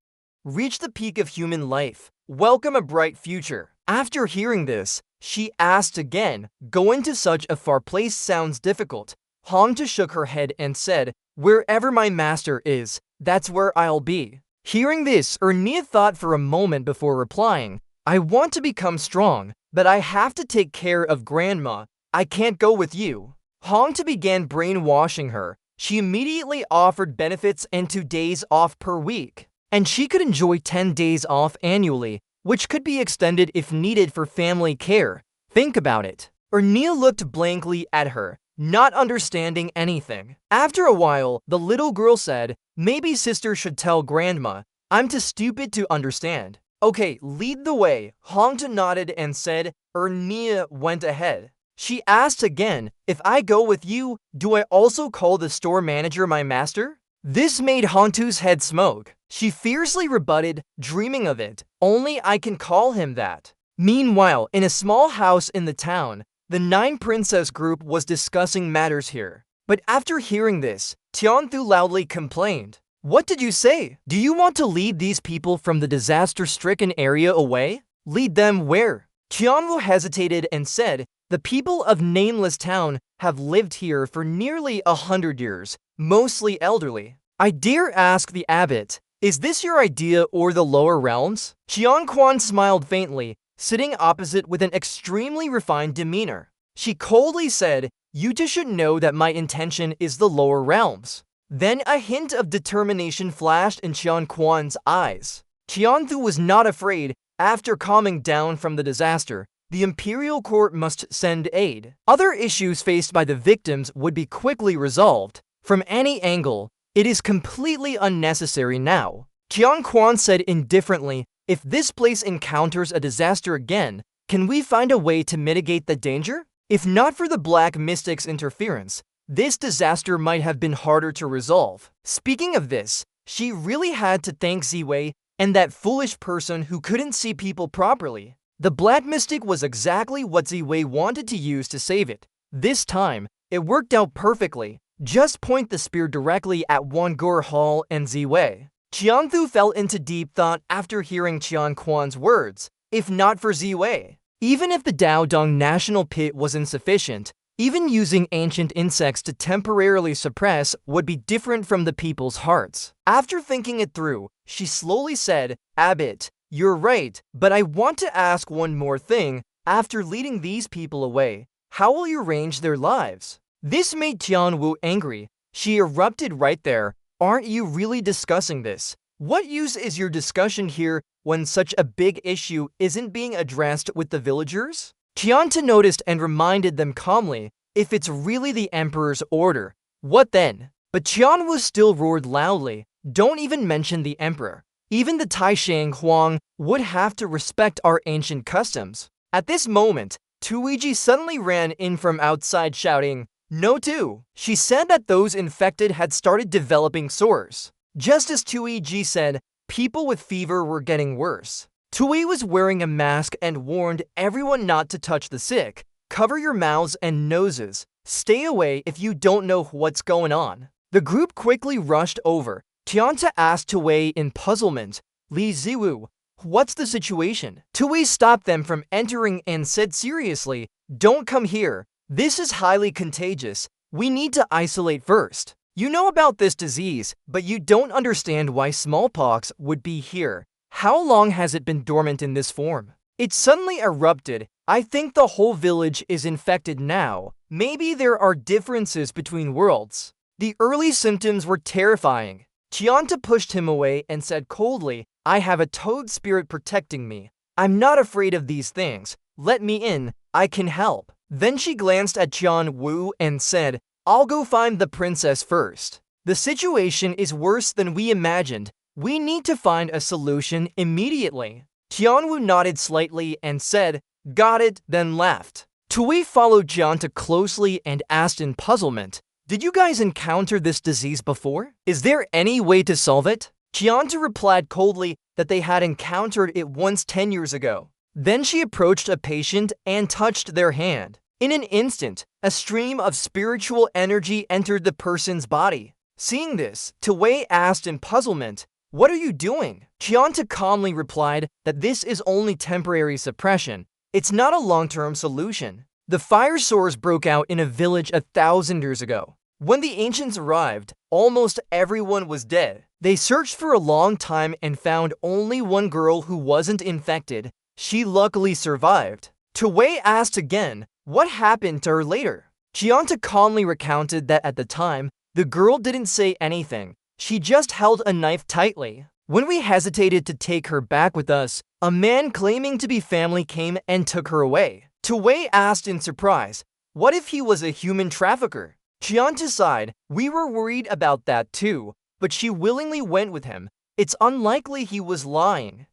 Reach the peak of human life. Welcome a bright future." After hearing this, she asked again, "Going to such a far place sounds difficult." Hongta shook her head and said, "Wherever my master is, that's where I'll be." Hearing this, Ernia thought for a moment before replying, "I want to become strong, but I have to take care of grandma. I can't go with you." Hongta began brainwashing her. She immediately offered benefits and 2 days off per week, and she could enjoy 10 days off annually, which could be extended if needed for family care. Think about it. Ernia looked blankly at her, not understanding anything. After a while, the little girl said, "Maybe sister should tell grandma. I'm too stupid to understand." "Okay, lead the way." Hongta nodded and said, Ernia went ahead. She asked again, "If I go with you, do I also call the store manager my master?" This made Hongta's head smoke. She fiercely rebutted, "Dreaming of it. Only I can call him that." Meanwhile, in a small house in the town, the 9 princess group was discussing matters here. But after hearing this, Tianthu loudly complained, "What did you say? Do you want to lead these people from the disaster-stricken area away? Lead them where?" Tianthu hesitated and said, "The people of Nameless Town have lived here for nearly 100 years, mostly elderly. I dare ask the abbot, is this your idea or the lower realms?" Qianquan smiled faintly, sitting opposite with an extremely refined demeanor. She coldly said, "You two should know that my intention is the lower realms." Then a hint of determination flashed in Qianquan's eyes. Tianthu was not afraid. After calming down from the disaster, the imperial court must send aid. Other issues faced by the victims would be quickly resolved. From any angle, it is completely unnecessary now. Qianquan said indifferently, "If this place encounters a disaster again, can we find a way to mitigate the danger? If not for the Black Mystic's interference, this disaster might have been harder to resolve." Speaking of this, she really had to thank Ziwei and that foolish person who couldn't see people properly. The Black Mystic was exactly what Ziwei wanted to use to save it. This time, it worked out perfectly. Just point the spear directly at Wangur Hall and Ziwei. Qianthu fell into deep thought after hearing Qianquan's words. If not for Ziwei, even if the Daodong National Pit was insufficient, even using ancient insects to temporarily suppress would be different from the people's hearts. After thinking it through, she slowly said, "Abbot, You're right, but I want to ask one more thing. After leading these people away, how will you arrange their lives? This made Tianwu angry. She erupted right there. Aren't you really discussing this? What use is your discussion here when such a big issue isn't being addressed with the villagers? Tianta noticed and reminded them calmly, if it's really the emperor's order, what then? But Tianwu still roared loudly, don't even mention the emperor. Even the Taishang Huang would have to respect our ancient customs. At this moment, Tuiji suddenly ran in from outside shouting, no too. She said that those infected had started developing sores. Just as Tuiji said, people with fever were getting worse. Tui was wearing a mask and warned everyone not to touch the sick. Cover your mouths and noses. Stay away if you don't know what's going on. The group quickly rushed over. Tianta asked Tui in puzzlement, Li Ziwu, what's the situation? Tui stopped them from entering and said seriously, don't come here. This is highly contagious. We need to isolate first. You know about this disease, but you don't understand why smallpox would be here. How long has it been dormant in this form? It suddenly erupted. I think the whole village is infected now. Maybe there are differences between worlds. The early symptoms were terrifying. Chianta pushed him away and said coldly, I have a toad spirit protecting me. I'm not afraid of these things. Let me in. I can help. Then she glanced at Tian Wu and said, I'll go find the princess first. The situation is worse than we imagined. We need to find a solution immediately. Tianwu nodded slightly and said, got it, then left. Tui followed Jianta closely and asked in puzzlement, did you guys encounter this disease before? Is there any way to solve it? Jianta replied coldly that they had encountered it once 10 years ago. Then she approached a patient and touched their hand. In an instant, a stream of spiritual energy entered the person's body. Seeing this, Tui asked in puzzlement, what are you doing? Chianta calmly replied that this is only temporary suppression. It's not a long-term solution. The fire sores broke out in a village 1,000 years ago. When the ancients arrived, almost everyone was dead. They searched for a long time and found only one girl who wasn't infected. She luckily survived. Tui asked again, what happened to her later? Chianta calmly recounted that at the time, the girl didn't say anything. She just held a knife tightly. When we hesitated to take her back with us, a man claiming to be family came and took her away. Tui asked in surprise, what if he was a human trafficker? Chianta sighed, we were worried about that too, but she willingly went with him. It's unlikely he was lying.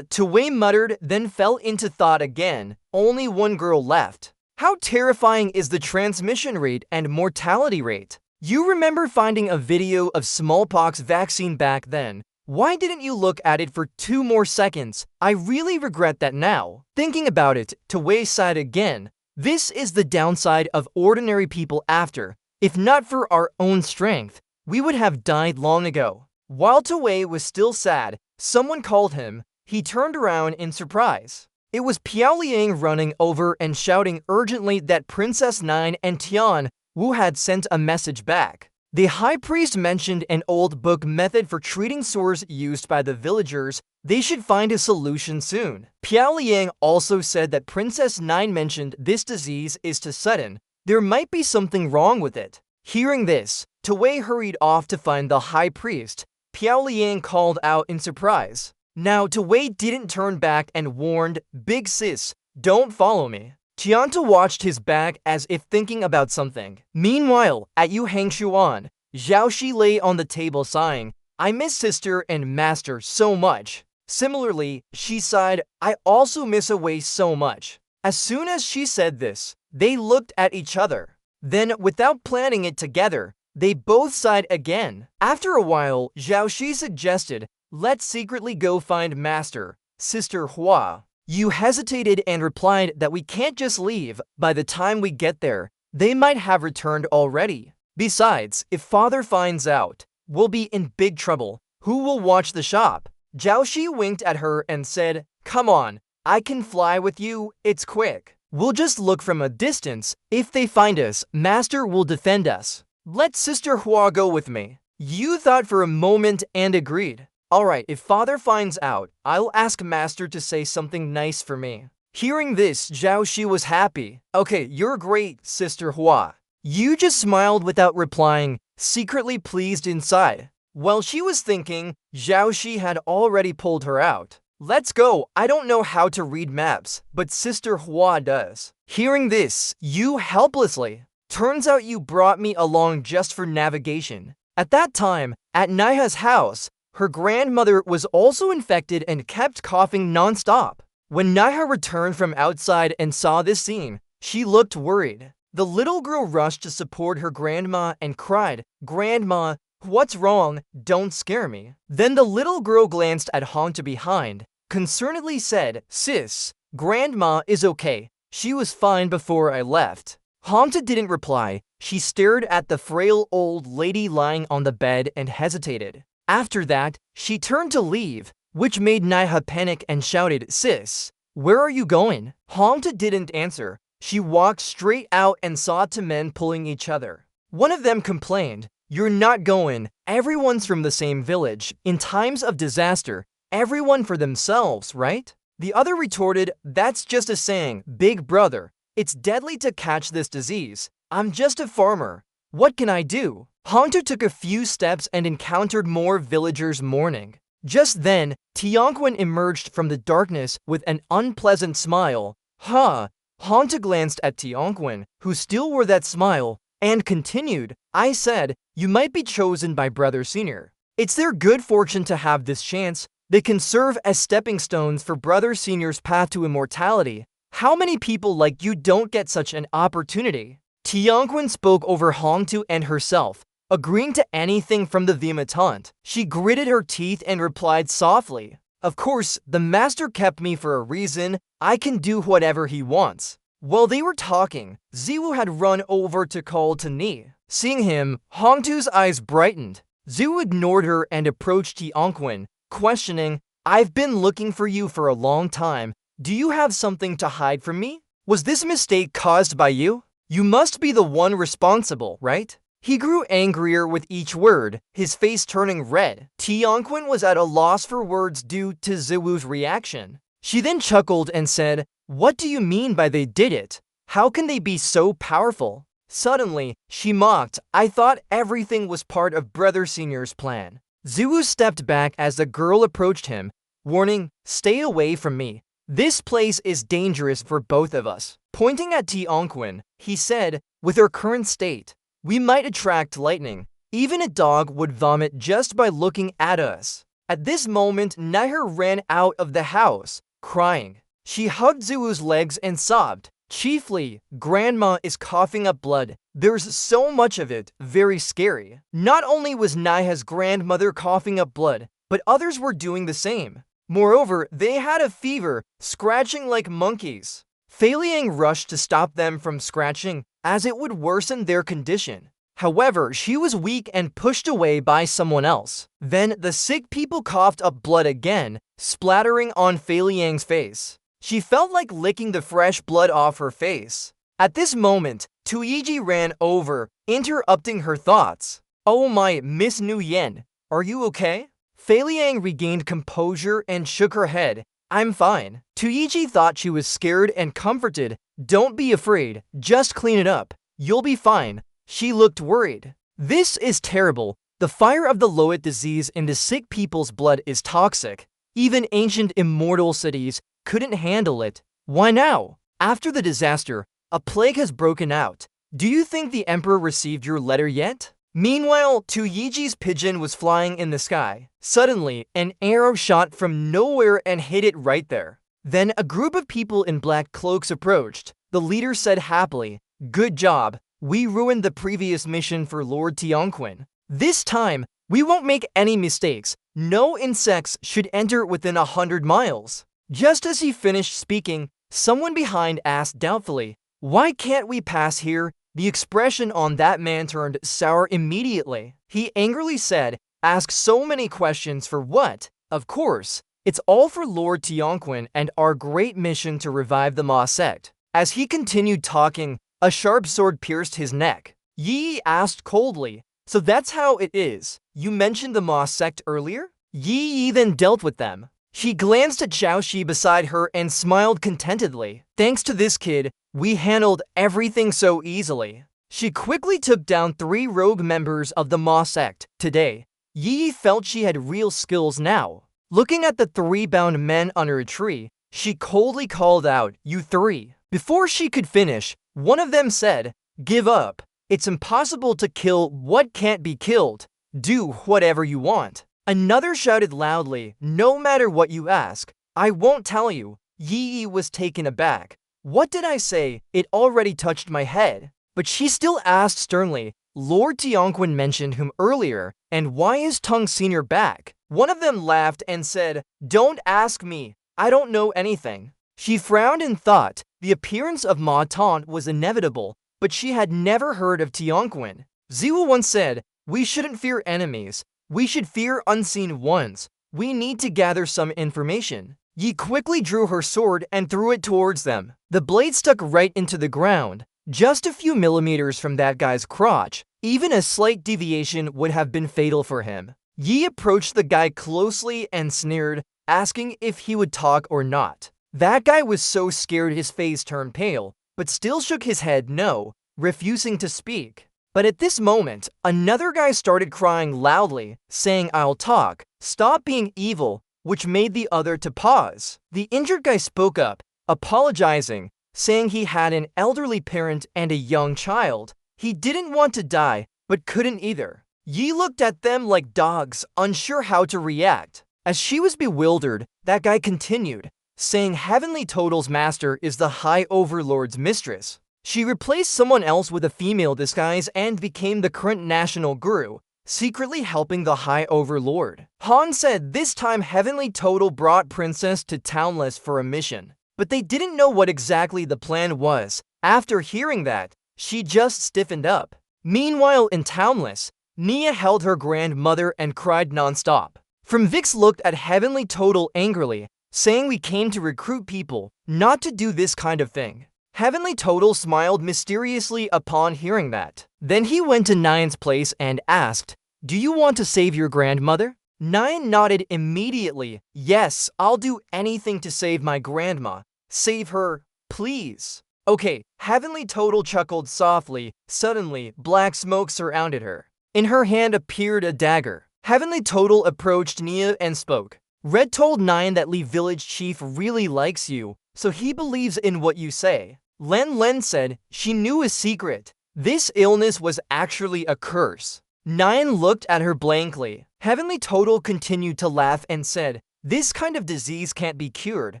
Tui muttered, then fell into thought again. Only one girl left. How terrifying is the transmission rate and mortality rate? You remember finding a video of smallpox vaccine back then. Why didn't you look at it for 2 more seconds? I really regret that now. Thinking about it, Tui sighed again. This is the downside of ordinary people after. If not for our own strength, we would have died long ago. While Tui was still sad, someone called him. He turned around in surprise. It was Piao Liang running over and shouting urgently that Princess Nine and Tian Wu had sent a message back. The high priest mentioned an old book method for treating sores used by the villagers. They should find a solution soon. Piao Liang also said that Princess Nine mentioned this disease is too sudden. There might be something wrong with it. Hearing this, Tui hurried off to find the high priest. Piao Liang called out in surprise. Now Tui didn't turn back and warned, Big sis, don't follow me. Chianta watched his back as if thinking about something. Meanwhile, at Yu Hangshuan, Zhaoxi lay on the table sighing, I miss sister and master so much. Similarly, she sighed, I also miss Away so much. As soon as she said this, they looked at each other. Then, without planning it together, they both sighed again. After a while, Zhaoxi suggested, let's secretly go find master, sister Hua. Yu hesitated and replied that we can't just leave. By the time we get there, they might have returned already. Besides, if father finds out, we'll be in big trouble. Who will watch the shop? Zhaoxi winked at her and said, come on, I can fly with you, it's quick. We'll just look from a distance. If they find us, master will defend us. Let sister Hua go with me. Yu thought for a moment and agreed. Alright, if father finds out, I'll ask master to say something nice for me. Hearing this, Zhao Shi was happy. Okay, you're great, Sister Hua. You just smiled without replying, secretly pleased inside. While she was thinking, Zhao Shi had already pulled her out. Let's go, I don't know how to read maps, but Sister Hua does. Hearing this, you helplessly. Turns out you brought me along just for navigation. At that time, at Naiha's house, her grandmother was also infected and kept coughing non-stop. When Naiha returned from outside and saw this scene, she looked worried. The little girl rushed to support her grandma and cried, "Grandma, what's wrong? Don't scare me." Then the little girl glanced at Hongtu behind, concernedly said, "Sis, Grandma is okay. She was fine before I left." Hongtu didn't reply. She stared at the frail old lady lying on the bed and hesitated. After that, she turned to leave, which made Naiha panic and shouted, "Sis, where are you going?" Hongtu didn't answer. She walked straight out and saw two men pulling each other. One of them complained, "You're not going. Everyone's from the same village. In times of disaster, everyone for themselves, right?" The other retorted, "That's just a saying, big brother. It's deadly to catch this disease. I'm just a farmer. What can I do?" Hongtu took a few steps and encountered more villagers mourning. Just then, Tianquan emerged from the darkness with an unpleasant smile. Huh? Hongtu glanced at Tianquan, who still wore that smile, and continued, "I said, you might be chosen by Brother Senior. It's their good fortune to have this chance. They can serve as stepping stones for Brother Senior's path to immortality. How many people like you don't get such an opportunity?" Tianquan spoke over Hongtu and herself, agreeing to anything from the Vimataunt. She gritted her teeth and replied softly, "Of course, the master kept me for a reason. I can do whatever he wants." While they were talking, Ziwu had run over to call to Ni. Seeing him, Hongtu's eyes brightened. Ziwu ignored her and approached Tianquan, questioning, "I've been looking for you for a long time. Do you have something to hide from me? Was this mistake caused by you? You must be the one responsible, right?" He grew angrier with each word, his face turning red. Tianquan was at a loss for words due to Ziwu's reaction. She then chuckled and said, "What do you mean by they did it? How can they be so powerful?" Suddenly, she mocked, "I thought everything was part of Brother Senior's plan." Ziwu stepped back as the girl approached him, warning, "Stay away from me. This place is dangerous for both of us." Pointing at Tianquan, he said, "With her current state, we might attract lightning. Even a dog would vomit just by looking at us." At this moment, Naiher ran out of the house, crying. She hugged Ziwu's legs and sobbed. "Chiefly, Grandma is coughing up blood. There's so much of it, very scary." Not only was Naiha's grandmother coughing up blood, but others were doing the same. Moreover, they had a fever, scratching like monkeys. Fei Liang rushed to stop them from scratching, as it would worsen their condition. However, she was weak and pushed away by someone else. Then the sick people coughed up blood again, splattering on Fei Liang's face. She felt like licking the fresh blood off her face. At this moment, Tuiji ran over, interrupting her thoughts. "Oh my, Miss Nuyen, are you okay?" Fei Liang regained composure and shook her head. "I'm fine." Tuiji thought she was scared and comforted. "Don't be afraid, just clean it up. You'll be fine." She looked worried. "This is terrible. The fire of the Loet disease in the sick people's blood is toxic. Even ancient immortal cities couldn't handle it. Why now? After the disaster, a plague has broken out. Do you think the emperor received your letter yet?" Meanwhile, Tuyiji's pigeon was flying in the sky. Suddenly, an arrow shot from nowhere and hit it right there. Then a group of people in black cloaks approached. The leader said happily, "Good job. We ruined the previous mission for Lord Tianquan. This time, we won't make any mistakes. No insects should enter within 100 miles. Just as he finished speaking, someone behind asked doubtfully, "Why can't we pass here?" The expression on that man turned sour immediately. He angrily said, "Ask so many questions for what? Of course, it's all for Lord Tianquan and our great mission to revive the Ma Sect." As he continued talking, a sharp sword pierced his neck. Yi asked coldly, "So that's how it is. You mentioned the Ma Sect earlier?" Yi then dealt with them. She glanced at Xiaoxi beside her and smiled contentedly. Thanks to this kid, we handled everything so easily. She quickly took down 3 rogue members of the Ma Sect. Today, Yi felt she had real skills now. Looking at the 3 bound men under a tree, she coldly called out, "You 3. Before she could finish, one of them said, "Give up. It's impossible to kill what can't be killed. Do whatever you want." Another shouted loudly, "No matter what you ask, I won't tell you." Yi was taken aback. What did I say? It already touched my head. But she still asked sternly, Lord Tianquan mentioned him earlier, and why is Tung Senior back? One of them laughed and said, "Don't ask me. I don't know anything." She frowned and thought the appearance of Ma Taunt was inevitable, but she had never heard of Tianquan. Ziwu once said, "We shouldn't fear enemies. We should fear unseen ones. We need to gather some information." Yi quickly drew her sword and threw it towards them. The blade stuck right into the ground, just a few millimeters from that guy's crotch. Even a slight deviation would have been fatal for him. Yi approached the guy closely and sneered, asking if he would talk or not. That guy was so scared his face turned pale, but still shook his head no, refusing to speak. But at this moment, another guy started crying loudly, saying, "I'll talk, stop being evil," which made the other to pause. The injured guy spoke up, apologizing, saying he had an elderly parent and a young child. He didn't want to die, but couldn't either. Yi looked at them like dogs, unsure how to react. As she was bewildered, that guy continued, saying Heavenly Total's master is the High Overlord's mistress. She replaced someone else with a female disguise and became the current national guru, secretly helping the High Overlord. Han said this time Heavenly Total brought Princess to Townless for a mission, but they didn't know what exactly the plan was. After hearing that, she just stiffened up. Meanwhile, in Townless, Nia held her grandmother and cried nonstop. From Vix looked at Heavenly Total angrily, saying we came to recruit people, not to do this kind of thing. Heavenly Total smiled mysteriously upon hearing that. Then he went to Nian's place and asked, "Do you want to save your grandmother?" Nian nodded immediately. "Yes, I'll do anything to save my grandma. Save her, please." Okay, Heavenly Total chuckled softly. Suddenly, black smoke surrounded her. In her hand appeared a dagger. Heavenly Total approached Nia and spoke. "Red told Nian that Li Village Chief really likes you, so he believes in what you say." Len said she knew a secret. This illness was actually a curse. Nian looked at her blankly. Heavenly Total continued to laugh and said, "This kind of disease can't be cured.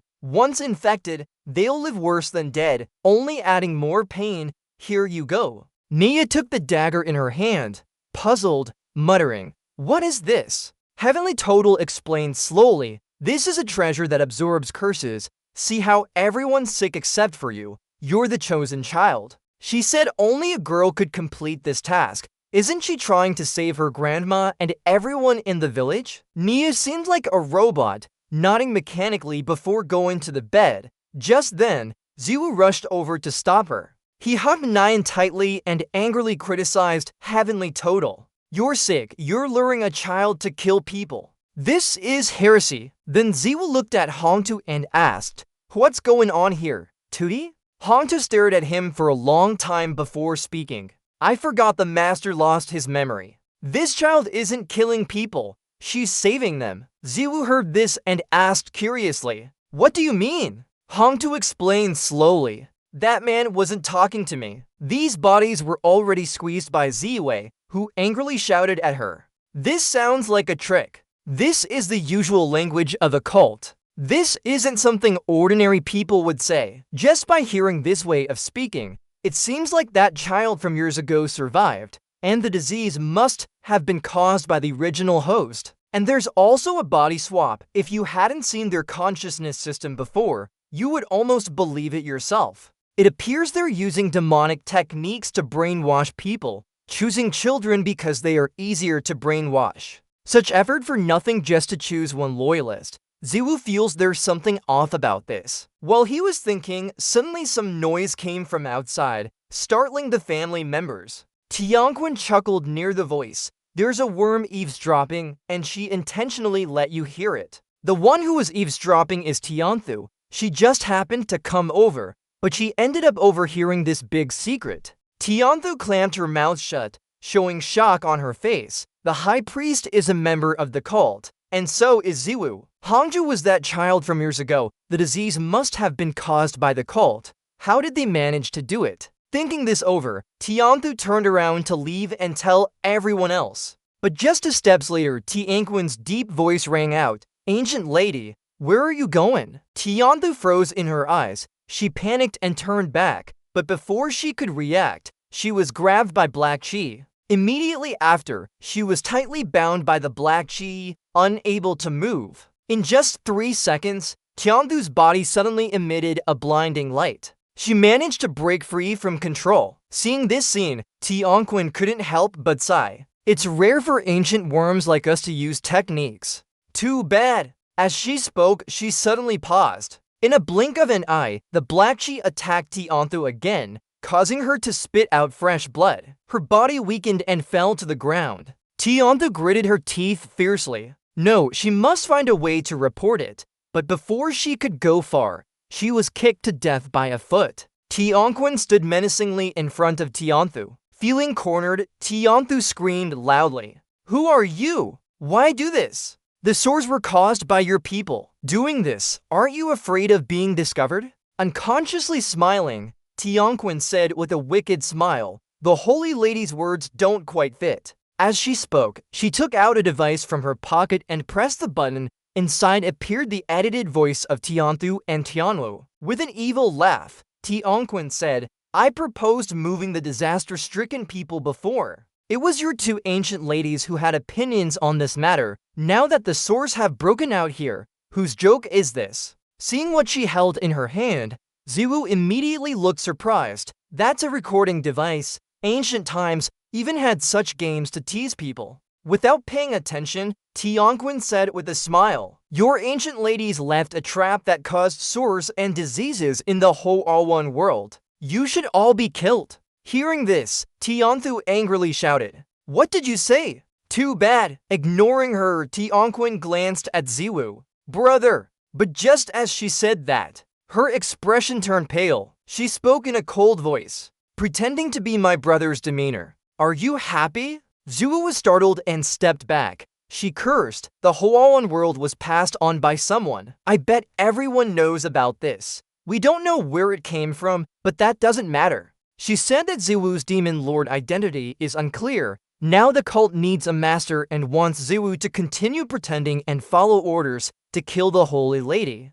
Once infected, they'll live worse than dead, only adding more pain. Here you go." Nia took the dagger in her hand, puzzled, muttering, "What is this?" Heavenly Total explained slowly, "This is a treasure that absorbs curses. See how everyone's sick except for you. You're the chosen child." She said only a girl could complete this task. Isn't she trying to save her grandma and everyone in the village? Nia seemed like a robot, nodding mechanically before going to the bed. Just then, Ziwu rushed over to stop her. He hugged Nian tightly and angrily criticized Heavenly Total. "You're sick. You're luring a child to kill people. This is heresy." Then Ziwu looked at Hongtu and asked, "What's going on here, Tootie?" Hongtu stared at him for a long time before speaking. "I forgot the master lost his memory. This child isn't killing people. She's saving them." Ziwu heard this and asked curiously, "What do you mean?" Hongtu explained slowly, "That man wasn't talking to me." These bodies were already squeezed by Ziwei, who angrily shouted at her. "This sounds like a trick. This is the usual language of a cult. This isn't something ordinary people would say." Just by hearing this way of speaking, it seems like that child from years ago survived, and the disease must have been caused by the original host. And there's also a body swap. If you hadn't seen their consciousness system before, you would almost believe it yourself. It appears they're using demonic techniques to brainwash people, choosing children because they are easier to brainwash. Such effort for nothing just to choose one loyalist. Ziwu feels there's something off about this. While he was thinking, suddenly some noise came from outside, startling the family members. Tianquan chuckled near the voice. There's a worm eavesdropping, and she intentionally let you hear it. The one who was eavesdropping is Tianthu. She just happened to come over, but she ended up overhearing this big secret. Tianthu clamped her mouth shut, showing shock on her face. The high priest is a member of the cult, and so is Ziwu. Hongju was that child from years ago. The disease must have been caused by the cult. How did they manage to do it? Thinking this over, Tianthu turned around to leave and tell everyone else. But just a steps later, Tianquin's deep voice rang out, "Ancient lady, where are you going?" Tianthu froze in her eyes. She panicked and turned back, but before she could react, she was grabbed by Black Chi. Immediately after, she was tightly bound by the Black Chi, unable to move. In just 3 seconds, Tianthu's body suddenly emitted a blinding light. She managed to break free from control. Seeing this scene, Tianquin couldn't help but sigh. It's rare for ancient worms like us to use techniques. Too bad. As she spoke, she suddenly paused. In a blink of an eye, the Black Chi attacked Tianthu again, causing her to spit out fresh blood. Her body weakened and fell to the ground. Tianthu gritted her teeth fiercely. No, she must find a way to report it. But before she could go far, she was kicked to death by a foot. Tianquin stood menacingly in front of Tianthu. Feeling cornered, Tianthu screamed loudly. "Who are you? Why do this? The sores were caused by your people. Doing this, aren't you afraid of being discovered?" Unconsciously smiling, Tianquin said with a wicked smile, "The holy lady's words don't quite fit." As she spoke, she took out a device from her pocket and pressed the button. Inside appeared the edited voice of Tianthu and Tianwu. With an evil laugh, Tianquin said, "I proposed moving the disaster-stricken people before. It was your two ancient ladies who had opinions on this matter. Now that the sores have broken out here, whose joke is this?" Seeing what she held in her hand, Ziwu immediately looked surprised. That's a recording device. Ancient times even had such games to tease people. Without paying attention, Tianquin said with a smile, "Your ancient ladies left a trap that caused sores and diseases in the whole all-one world. You should all be killed." Hearing this, Tianthu angrily shouted, "What did you say?" "Too bad." Ignoring her, Tianquin glanced at Ziwu. "Brother." But just as she said that, her expression turned pale. She spoke in a cold voice, pretending to be my brother's demeanor. "Are you happy?" Ziwu was startled and stepped back. She cursed. The whole all-one world was passed on by someone. I bet everyone knows about this. We don't know where it came from, but that doesn't matter. She said that Ziwu's demon lord identity is unclear. Now the cult needs a master and wants Ziwu to continue pretending and follow orders to kill the holy lady.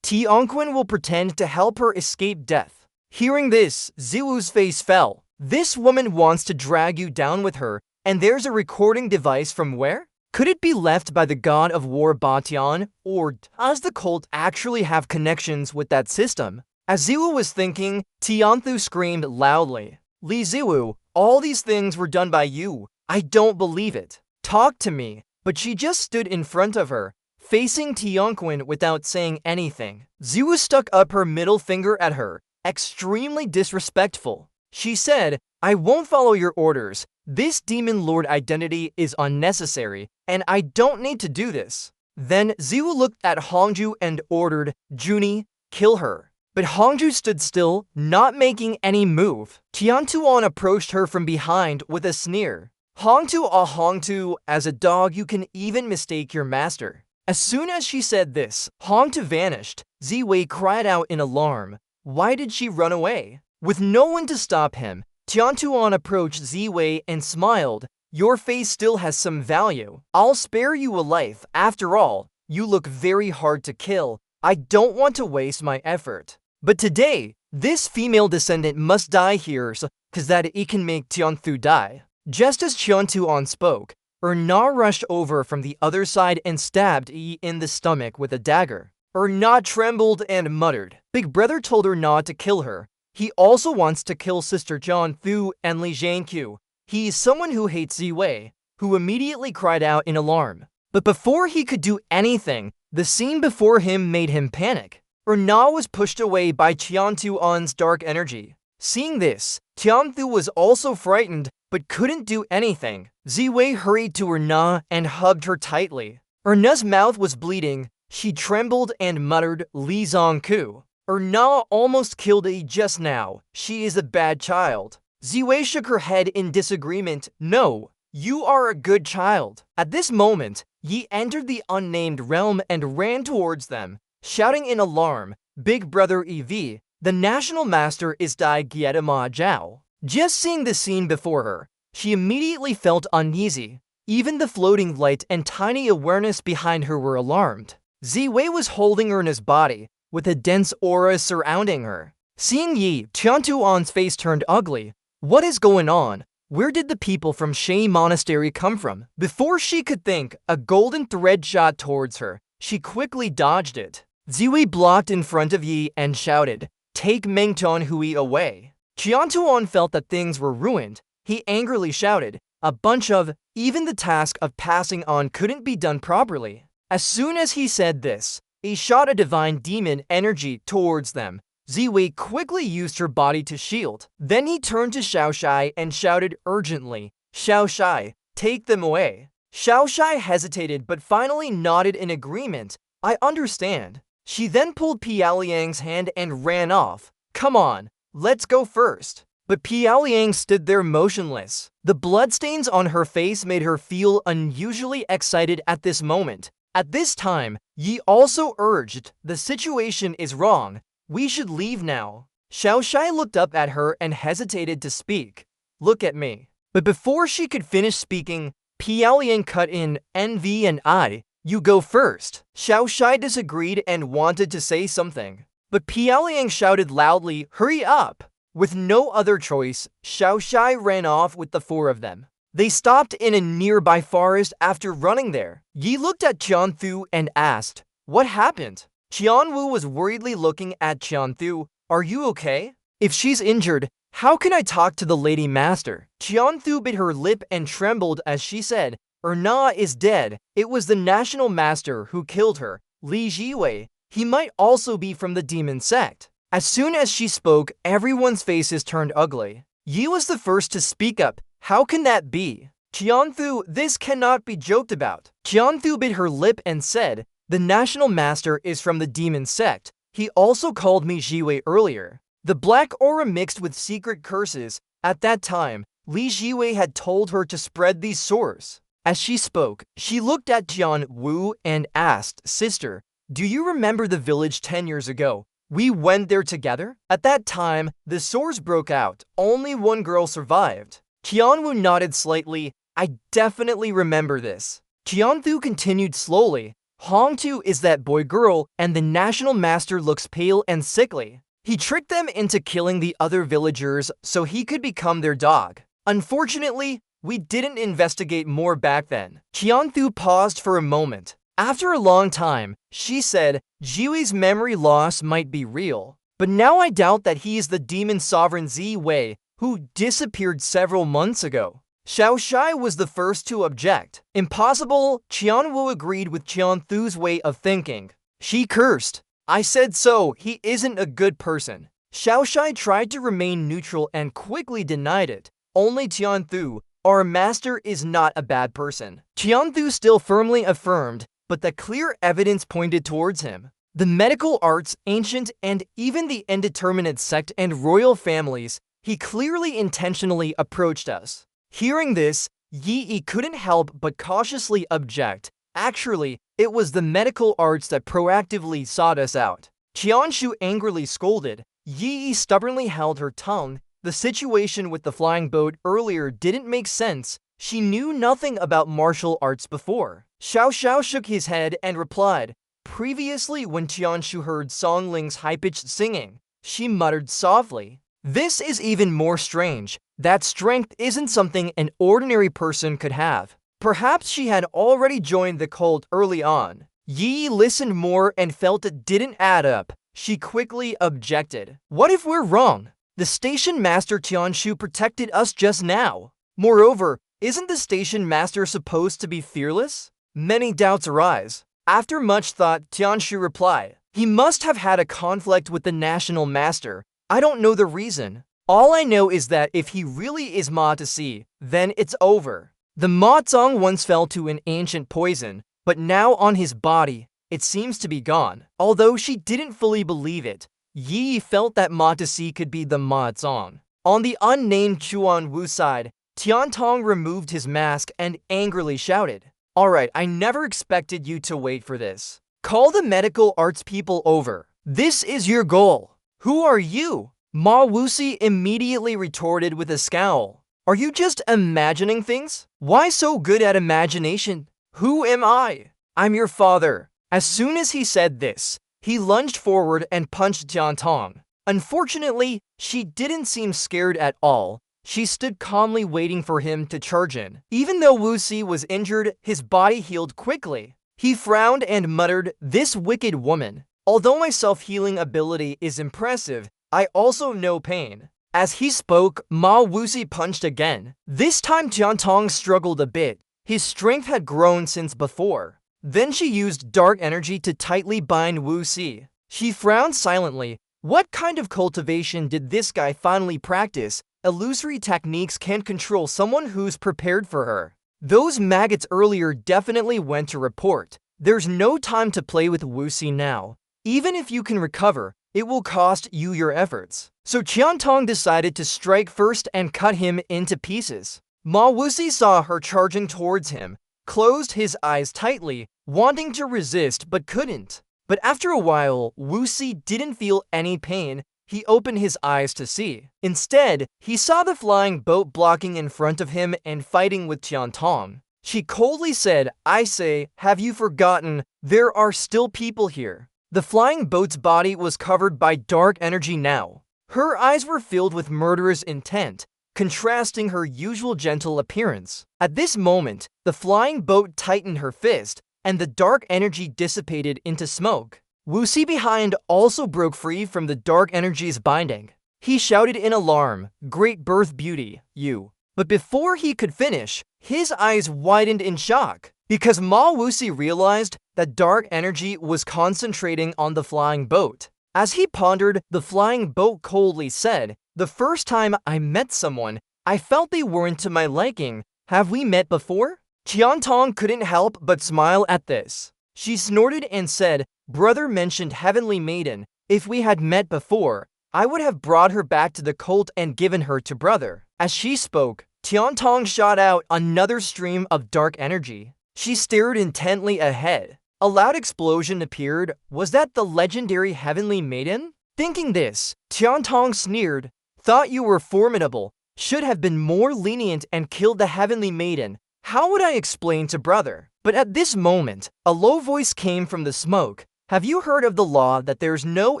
Tianquin will pretend to help her escape death. Hearing this, Ziwu's face fell. This woman wants to drag you down with her, and there's a recording device from where? Could it be left by the god of war Batian, or does the cult actually have connections with that system? As Ziwu was thinking, Tianthu screamed loudly, "Li Ziwu, all these things were done by you. I don't believe it. Talk to me." But she just stood in front of her, facing Tianquin without saying anything. Ziwu stuck up her middle finger at her, extremely disrespectful. She said, "I won't follow your orders. This demon lord identity is unnecessary, and I don't need to do this." Then Ziwu looked at Hongju and ordered, "Junie, kill her." But Hongju stood still, not making any move. Tiantuan approached her from behind with a sneer. Hongtu, as a dog you can even mistake your master." As soon as she said this, Hongtu vanished. Ziwei cried out in alarm. Why did she run away? With no one to stop him, Tiantuan approached Ziwei and smiled. "Your face still has some value. I'll spare you a life. After all, you look very hard to kill. I don't want to waste my effort. But today, this female descendant must die here cause that it can make Tianthu die." Just as Tiantuan spoke, Na rushed over from the other side and stabbed Yi in the stomach with a dagger. Na trembled and muttered. Big brother told Na to kill her. He also wants to kill Sister John Thu and Li Zhangqiu. He is someone who hates Ziwei, who immediately cried out in alarm. But before he could do anything, the scene before him made him panic. Na was pushed away by Tiantuan's dark energy. Seeing this, Tianthu was also frightened, but couldn't do anything. Ziwei hurried to Erna and hugged her tightly. Erna's mouth was bleeding. She trembled and muttered, Li Zongku. Erna almost killed Yi just now. She is a bad child. Ziwei shook her head in disagreement. No, you are a good child. At this moment, Yi entered the unnamed realm and ran towards them, shouting in alarm, Big Brother EV, the National Master is Dai Gyetama Zhao. Just seeing the scene before her, she immediately felt uneasy. Even the floating light and tiny awareness behind her were alarmed. Ziwei was holding Erna's body, with a dense aura surrounding her. Seeing Yi, Tiantuan's face turned ugly. What is going on? Where did the people from Shui Monastery come from? Before she could think, a golden thread shot towards her. She quickly dodged it. Ziwei blocked in front of Yi and shouted, Take Mengton Hui away. Tiantuan felt that things were ruined. He angrily shouted, A bunch of, even the task of passing on couldn't be done properly. As soon as he said this, he shot a divine demon energy towards them. Ziwei quickly used her body to shield. Then he turned to Xiaoshai and shouted urgently, Xiaoshai, take them away. Xiaoshai hesitated but finally nodded in agreement. I understand. She then pulled Piaoliang's hand and ran off. Come on, let's go first. But Piaoliang stood there motionless. The bloodstains on her face made her feel unusually excited at this moment. At this time, Yi also urged, the situation is wrong. We should leave now. Xiaoshai looked up at her and hesitated to speak. Look at me. But before she could finish speaking, Piaoliang cut in, NV and I, you go first. Xiaoshai disagreed and wanted to say something. But Piaoliang shouted loudly, hurry up. With no other choice, Xiaoshai ran off with the four of them. They stopped in a nearby forest after running there. Yi looked at Qianthu and asked, what happened? Qianwu was worriedly looking at Qianthu. Are you okay? If she's injured, how can I talk to the Lady Master? Qianthu bit her lip and trembled as she said, Erna is dead. It was the National Master who killed her, Li Jiwei. He might also be from the Demon Sect. As soon as she spoke, everyone's faces turned ugly. Yi was the first to speak up. How can that be? Qianthu, this cannot be joked about. Qianthu bit her lip and said, the National Master is from the Demon Sect. He also called me Jiwei earlier. The black aura mixed with secret curses. At that time, Li Jiwei had told her to spread these sores. As she spoke, she looked at Jian Wu and asked, Sister, do you remember the village 10 years ago? We went there together? At that time, the sores broke out. Only one girl survived. Qianwu nodded slightly. I definitely remember this. Qianthu continued slowly. Hongtu is that boy girl, and the National Master looks pale and sickly. He tricked them into killing the other villagers so he could become their dog. Unfortunately, we didn't investigate more back then. Qianthu paused for a moment. After a long time, she said, Jiwei's memory loss might be real, but now I doubt that he is the demon sovereign Ziwei, who disappeared several months ago. Xiaoshai was the first to object. Impossible. Qianwu agreed with Qianthu's way of thinking. She cursed. I said so, he isn't a good person. Xiaoshai tried to remain neutral and quickly denied it. Only Qianthu, our master, is not a bad person. Qianthu still firmly affirmed, but the clear evidence pointed towards him. The medical arts, ancient, and even the indeterminate sect and royal families, he clearly intentionally approached us. Hearing this, Yi couldn't help but cautiously object. Actually, it was the medical arts that proactively sought us out. Qianshu angrily scolded. Yi stubbornly held her tongue. The situation with the flying boat earlier didn't make sense. She knew nothing about martial arts before. Xiao shook his head and replied, previously when Qianshu heard Songling's high-pitched singing, she muttered softly. This is even more strange. That strength isn't something an ordinary person could have. Perhaps she had already joined the cult early on. Yi listened more and felt it didn't add up. She quickly objected. What if we're wrong? The station master Tianshu protected us just now. Moreover, isn't the station master supposed to be fearless? Many doubts arise. After much thought, Tianshu replied, he must have had a conflict with the national master. I don't know the reason. All I know is that if he really is Ma to see, then it's over. The Ma Zong once fell to an ancient poison, but now on his body, it seems to be gone. Although she didn't fully believe it, Yi felt that Ma Desi could be the Ma Zong. On the unnamed Chuan Wu side, Tiantong removed his mask and angrily shouted, "Alright, I never expected you to wait for this. Call the medical arts people over. This is your goal." "Who are you?" Ma Wuxi immediately retorted with a scowl. "Are you just imagining things? Why so good at imagination? Who am I? I'm your father." As soon as he said this, he lunged forward and punched Tiantong. Unfortunately, she didn't seem scared at all. She stood calmly waiting for him to charge in. Even though Wuxi was injured, his body healed quickly. He frowned and muttered, "This wicked woman. Although my self-healing ability is impressive, I also know pain." As he spoke, Ma Wuxi punched again. This time Tiantong struggled a bit. His strength had grown since before. Then she used dark energy to tightly bind Wuxi. She frowned silently. What kind of cultivation did this guy finally practice? Illusory techniques can't control someone who's prepared for her. Those maggots earlier definitely went to report. There's no time to play with Wuxi now. Even if you can recover, it will cost you your efforts. So Tiantong decided to strike first and cut him into pieces. Ma Wuxi saw her charging towards him, closed his eyes tightly, wanting to resist but couldn't. But after a while, Wuxi didn't feel any pain. He opened his eyes to see. Instead, he saw the flying boat blocking in front of him and fighting with Tiantong. She coldly said, "I say, have you forgotten? There are still people here." The flying boat's body was covered by dark energy now. Her eyes were filled with murderous intent, contrasting her usual gentle appearance. At this moment, the flying boat tightened her fist, and the dark energy dissipated into smoke. Wuxi behind also broke free from the dark energy's binding. He shouted in alarm, "Great birth beauty, you." But before he could finish, his eyes widened in shock, because Ma Wuxi realized that dark energy was concentrating on the flying boat. As he pondered, the flying boat coldly said, "The first time I met someone, I felt they weren't to my liking. Have we met before?" Tiantong couldn't help but smile at this. She snorted and said, "Brother mentioned Heavenly Maiden. If we had met before, I would have brought her back to the cult and given her to brother." As she spoke, Tiantong shot out another stream of dark energy. She stared intently ahead. A loud explosion appeared. Was that the legendary Heavenly Maiden? Thinking this, Tiantong sneered, "Thought you were formidable. Should have been more lenient and killed the Heavenly Maiden. How would I explain to brother?" But at this moment, a low voice came from the smoke. "Have you heard of the law that there's no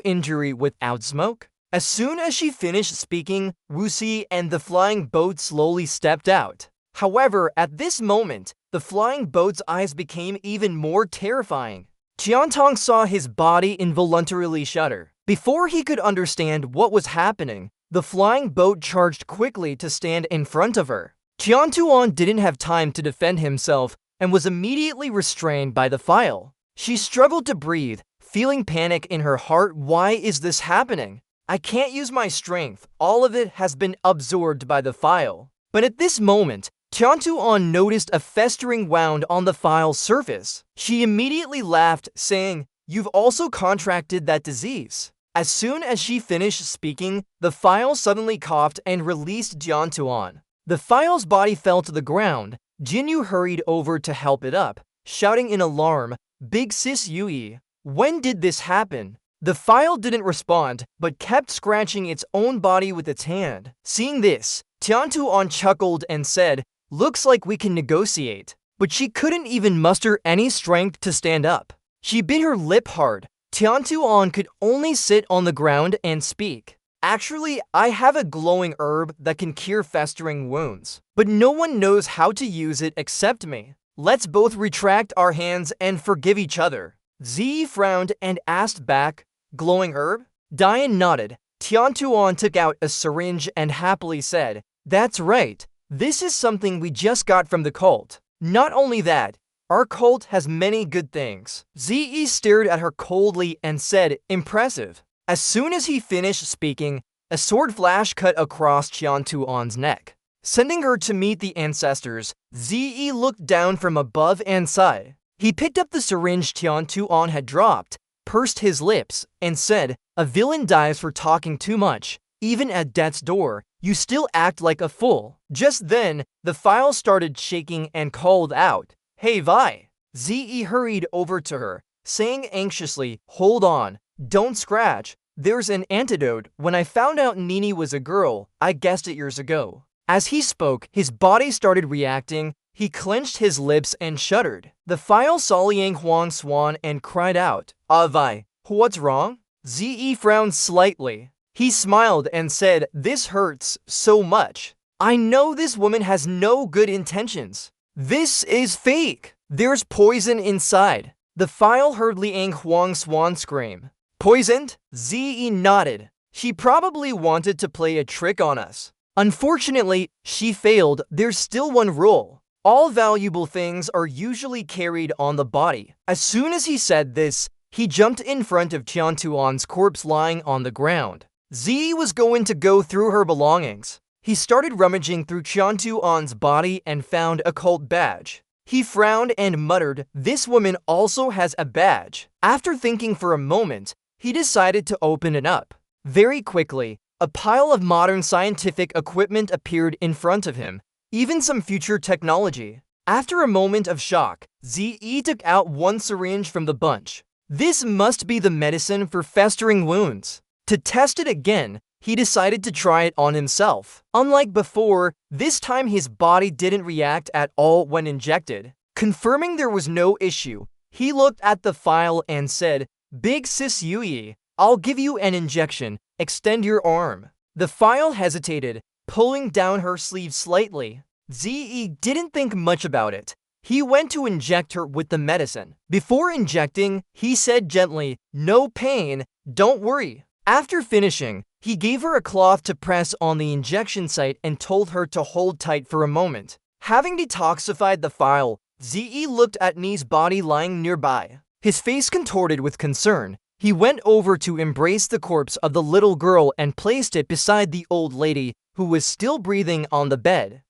injury without smoke?" As soon as she finished speaking, Wuxi and the flying boat slowly stepped out. However, at this moment, the flying boat's eyes became even more terrifying. Tiantong saw his body involuntarily shudder. Before he could understand what was happening, the flying boat charged quickly to stand in front of her. Tiantuan didn't have time to defend himself and was immediately restrained by the file. She struggled to breathe, feeling panic in her heart. Why is this happening? I can't use my strength. All of it has been absorbed by the file. But at this moment, Tiantuan noticed a festering wound on the file's surface. She immediately laughed, saying, "You've also contracted that disease." As soon as she finished speaking, the file suddenly coughed and released Tiantuan. The file's body fell to the ground. Jinyu hurried over to help it up, shouting in alarm, "Big sis Yui, when did this happen?" The file didn't respond, but kept scratching its own body with its hand. Seeing this, Tiantuan chuckled and said, "Looks like we can negotiate." But she couldn't even muster any strength to stand up. She bit her lip hard. Tiantuan could only sit on the ground and speak. "Actually, I have a glowing herb that can cure festering wounds, but no one knows how to use it except me. Let's both retract our hands and forgive each other." Ziyi frowned and asked back, "Glowing herb?" Dian nodded. Tiantuan took out a syringe and happily said, "That's right. This is something we just got from the cult. Not only that, our cult has many good things." Ziyi stared at her coldly and said, "Impressive." As soon as he finished speaking, a sword flash cut across Tiantuan's neck. sending her to meet the ancestors. Ze looked down from above and sighed. He picked up the syringe Tian Tuan had dropped, pursed his lips, and said, "A villain dies for talking too much. Even at death's door, you still act like a fool." Just then, the file started shaking and called out, "Hey Vi!" Ze hurried over to her, saying anxiously, "Hold on, don't scratch. There's an antidote. When I found out Nini was a girl, I guessed it years ago." As he spoke, his body started reacting. He clenched his lips and shuddered. The file saw Liang Huang Swan and cried out, Vi, what's wrong?" Ze frowned slightly. He smiled and said, "This hurts so much. I know this woman has no good intentions. This is fake. There's poison inside." The file heard Liang Huang Swan scream. "Poisoned?" Ze nodded. "She probably wanted to play a trick on us. Unfortunately, she failed. There's still one rule. All valuable things are usually carried on the body." As soon as he said this, he jumped in front of Tian Tuan's corpse lying on the ground. Ze was going to go through her belongings. He started rummaging through Tian Tuan's body and found a cult badge. He frowned and muttered, "This woman also has a badge." After thinking for a moment, he decided to open it up. Very quickly, a pile of modern scientific equipment appeared in front of him, even some future technology. After a moment of shock, Ze took out one syringe from the bunch. This must be the medicine for festering wounds. To test it again, he decided to try it on himself. Unlike before, this time his body didn't react at all when injected. Confirming there was no issue, he looked at the file and said, "Big sis Yui, I'll give you an injection. Extend your arm." The file hesitated, pulling down her sleeve slightly. Ze didn't think much about it. He went to inject her with the medicine. Before injecting, he said gently, "No pain, don't worry." After finishing, he gave her a cloth to press on the injection site and told her to hold tight for a moment. Having detoxified the file, Ze looked at Ni's body lying nearby. His face contorted with concern. He went over to embrace the corpse of the little girl and placed it beside the old lady, who was still breathing on the bed.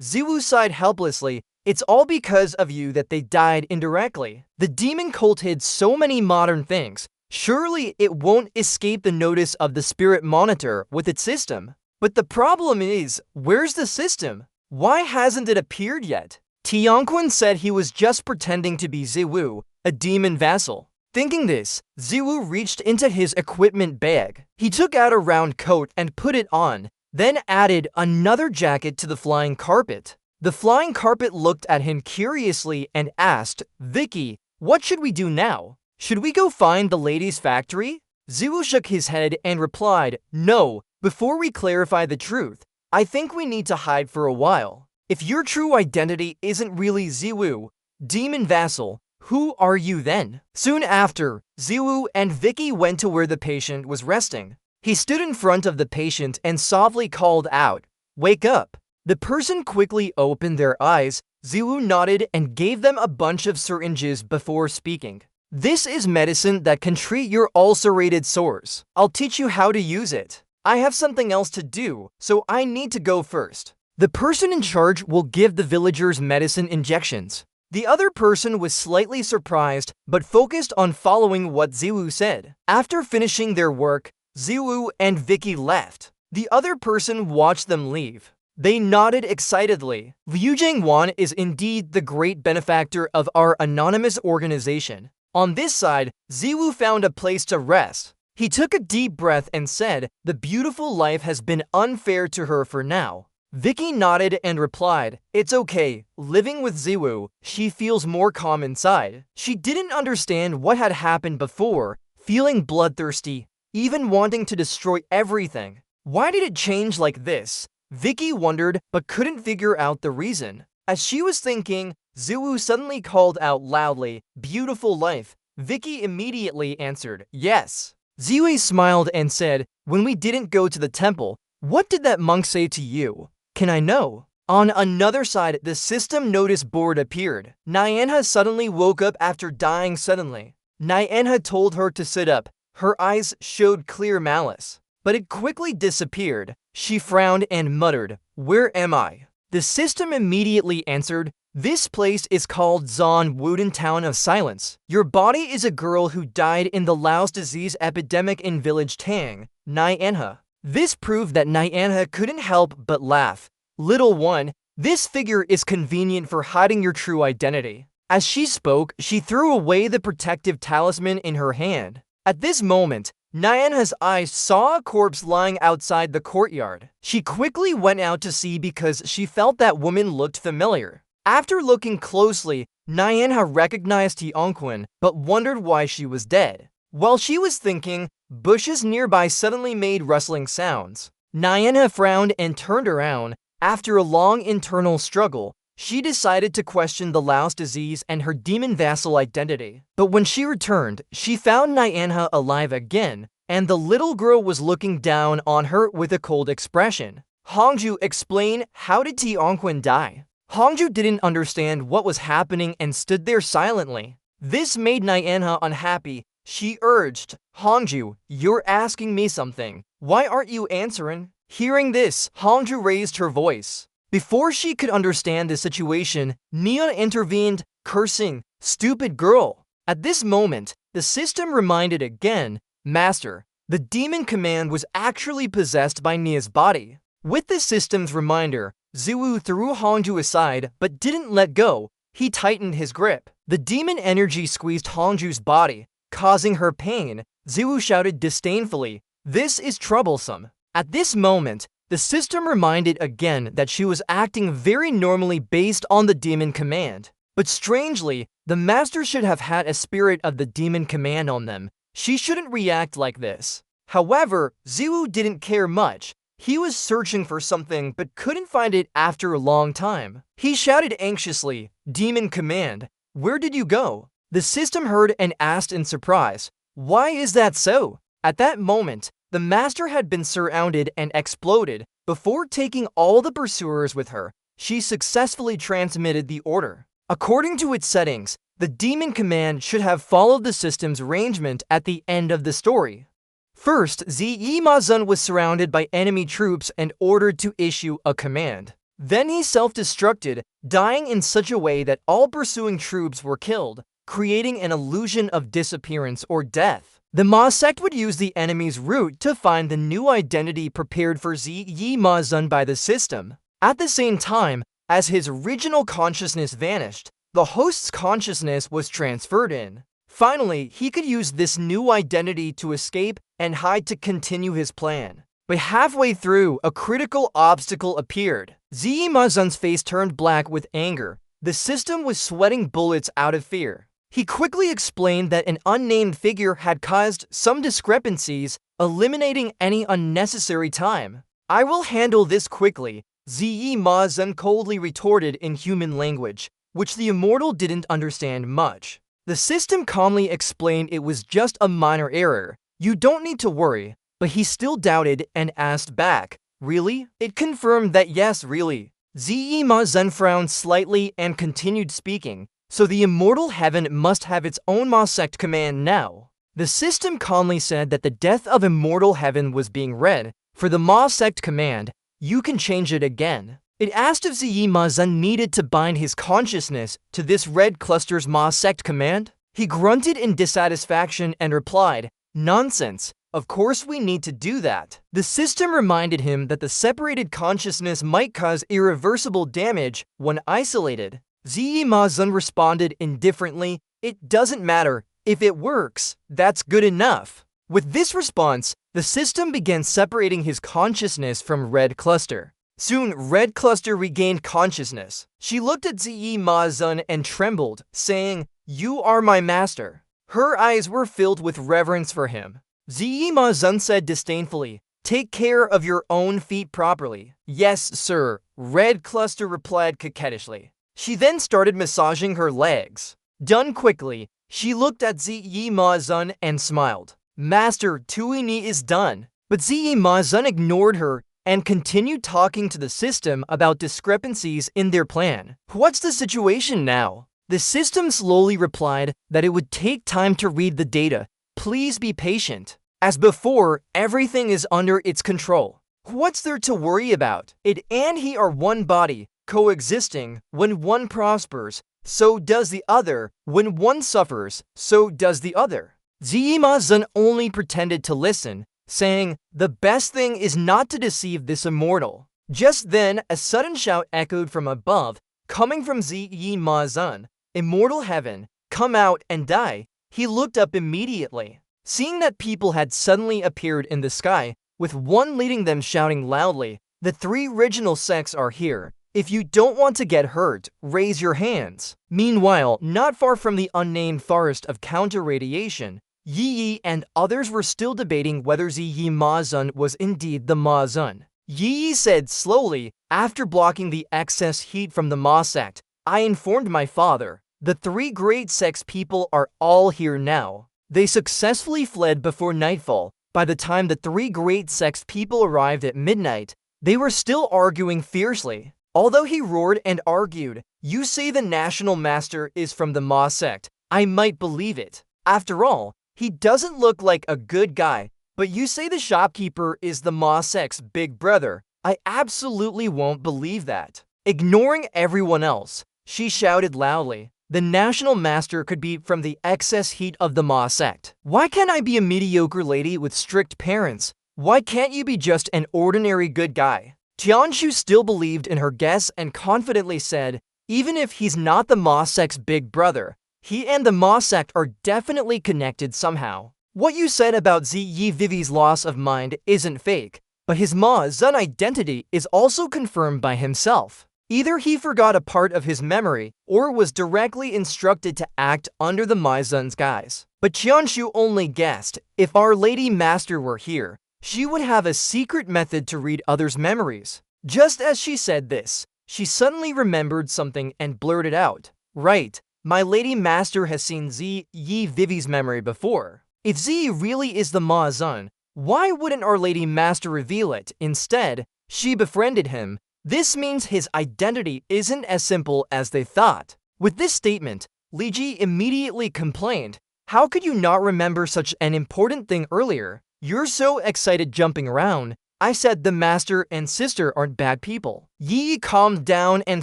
Ziwu sighed helplessly. "It's all because of you that they died indirectly. The demon cult hid so many modern things. Surely it won't escape the notice of the spirit monitor with its system. But the problem is, where's the system? Why hasn't it appeared yet?" Tianquan said he was just pretending to be Ziwu, a demon vassal. Thinking this, Ziwu reached into his equipment bag. He took out a round coat and put it on, then added another jacket to the flying carpet. The flying carpet looked at him curiously and asked, "Vicky, what should we do now? Should we go find the lady's factory?" Ziwu shook his head and replied, "No, before we clarify the truth, I think we need to hide for a while. If your true identity isn't really Ziwu, demon vassal, who are you then?" Soon after, Ziwu and Vicky went to where the patient was resting. He stood in front of the patient and softly called out, "Wake up." The person quickly opened their eyes. Ziwu nodded and gave them a bunch of syringes before speaking. "This is medicine that can treat your ulcerated sores. I'll teach you how to use it. I have something else to do, so I need to go first." The person in charge will give the villagers medicine injections. The other person was slightly surprised, but focused on following what Ziwu said. After finishing their work, Ziwu and Vicky left. The other person watched them leave. They nodded excitedly. Liu Jingwan is indeed the great benefactor of our anonymous organization. On this side, Ziwu found a place to rest. He took a deep breath and said, "The beautiful life has been unfair to her for now." Vicky nodded and replied, "It's okay. Living with Ziwu, she feels more calm inside." She didn't understand what had happened before, feeling bloodthirsty, even wanting to destroy everything. Why did it change like this? Vicky wondered, but couldn't figure out the reason. As she was thinking, Ziwu suddenly called out loudly, "Beautiful life." Vicky immediately answered, "Yes." Ziwu smiled and said, "When we didn't go to the temple, what did that monk say to you? Can I know?" On another side, the system notice board appeared. Nyanha suddenly woke up after dying suddenly. Nyanha told her to sit up. Her eyes showed clear malice. but it quickly disappeared. She frowned and muttered, "Where am I?" The system immediately answered, "This place is called Zon Wooden Town of Silence. Your body is a girl who died in the Laos disease epidemic in village Tang, Manhua." This proved that Manhua couldn't help but laugh. "Little one, this figure is convenient for hiding your true identity." As she spoke, she threw away the protective talisman in her hand. At this moment, Manhua's eyes saw a corpse lying outside the courtyard. She quickly went out to see because she felt that woman looked familiar. After looking closely, Manhua recognized Tianquan, but wondered why she was dead. While she was thinking, bushes nearby suddenly made rustling sounds. Manhua frowned and turned around. After a long internal struggle, she decided to question the Laos disease and her demon vassal identity. But when she returned, she found Manhua alive again, and the little girl was looking down on her with a cold expression. "Hongju, explain, how did Tianquan die?" Hongju didn't understand what was happening and stood there silently. This made Manhua unhappy. She urged, "Hongju, you're asking me something. Why aren't you answering?" Hearing this, Hongju raised her voice. Before she could understand the situation, Nia intervened, cursing, "Stupid girl." At this moment, the system reminded again, "Master, the demon command was actually possessed by Nia's body." With the system's reminder, Ziwu threw Hongju aside but didn't let go. He tightened his grip. The demon energy squeezed Hongju's body, causing her pain. Ziwu shouted disdainfully, "This is troublesome." At this moment, the system reminded again that she was acting very normally based on the demon command. But strangely, the master should have had a spirit of the demon command on them. She shouldn't react like this. However, Ziwu didn't care much. He was searching for something but couldn't find it after a long time. He shouted anxiously, "Demon command, where did you go?" The system heard and asked in surprise, "Why is that so?" At that moment, the master had been surrounded and exploded. Before taking all the pursuers with her, she successfully transmitted the order. According to its settings, the demon command should have followed the system's arrangement at the end of the story. First, Ziyi Mazun was surrounded by enemy troops and ordered to issue a command. Then he self-destructed, dying in such a way that all pursuing troops were killed, creating an illusion of disappearance or death. The Ma sect would use the enemy's route to find the new identity prepared for Ziyi Mazun by the system. At the same time, as his original consciousness vanished, the host's consciousness was transferred in. Finally, he could use this new identity to escape and hide to continue his plan. But halfway through, a critical obstacle appeared. Ziyi Mazun's face turned black with anger. The system was sweating bullets out of fear. He quickly explained that an unnamed figure had caused some discrepancies, eliminating any unnecessary time. "I will handle this quickly," Ziyi Mazun coldly retorted in human language, which the immortal didn't understand much. The system calmly explained it was just a minor error. "You don't need to worry," but he still doubted and asked back, "Really?" It confirmed that yes, really. Ziyi Mazun frowned slightly and continued speaking. "So the immortal heaven must have its own Ma sect command now." The system calmly said that the death of immortal heaven was being read. "For the Ma sect command, you can change it again." It asked if Ziyi Mazun needed to bind his consciousness to this red cluster's Ma sect command. He grunted in dissatisfaction and replied, "Nonsense. Of course we need to do that." The system reminded him that the separated consciousness might cause irreversible damage when isolated. Ziyi Mazun responded indifferently, "It doesn't matter. If it works, that's good enough." With this response, the system began separating his consciousness from Red Cluster. Soon, Red Cluster regained consciousness. She looked at Ziyi Mazun and trembled, saying, "You are my master." Her eyes were filled with reverence for him. Ziyi Mazun said disdainfully, "Take care of your own feet properly." "Yes, sir," Red Cluster replied coquettishly. She then started massaging her legs. Done quickly, she looked at Ziyi Mazun and smiled. "Master, Tuini is done." But Ziyi Mazun ignored her and continued talking to the system about discrepancies in their plan. "What's the situation now?" The system slowly replied that it would take time to read the data. "Please be patient." As before, everything is under its control. What's there to worry about? It and he are one body, coexisting. When one prospers, so does the other. When one suffers, so does the other. Zima Zun only pretended to listen, saying, "The best thing is not to deceive this immortal." Just then, a sudden shout echoed from above, coming from Zima Zun. "Immortal heaven, come out and die." He looked up immediately, seeing that people had suddenly appeared in the sky, with one leading them shouting loudly, "The three original sects are here. If you don't want to get hurt, raise your hands." Meanwhile, not far from the unnamed forest of counter-radiation, Yi Yi and others were still debating whether Ziyi Mazun was indeed the Mazun. Yi Yi said slowly, after blocking the excess heat from the Ma sect, "I informed my father. The three great sects people are all here now. They successfully fled before nightfall. By the time the three great sects people arrived at midnight, they were still arguing fiercely." Although he roared and argued, "You say the national master is from the Ma sect. I might believe it. After all, he doesn't look like a good guy. But you say the shopkeeper is the Ma sect's big brother. I absolutely won't believe that." Ignoring everyone else, she shouted loudly, "The national master could be from the excess heat of the Ma sect. Why can't I be a mediocre lady with strict parents? Why can't you be just an ordinary good guy?" Tianshu still believed in her guess and confidently said, "Even if he's not the Ma sect's big brother, he and the Ma sect are definitely connected somehow. What you said about Ziyi Vivi's loss of mind isn't fake, but his Ma Zun identity is also confirmed by himself. Either he forgot a part of his memory, or was directly instructed to act under the Ma Zun's guise." But Qianshu only guessed. If Our Lady Master were here, she would have a secret method to read others' memories. Just as she said this, she suddenly remembered something and blurted out, "Right, my Lady Master has seen Ziyi Vivi's memory before. If Ziyi really is the Ma Zun, why wouldn't Our Lady Master reveal it? Instead, she befriended him. This means his identity isn't as simple as they thought." With this statement, Li Ji immediately complained, "How could you not remember such an important thing earlier? You're so excited jumping around. I said the master and sister aren't bad people." Yi calmed down and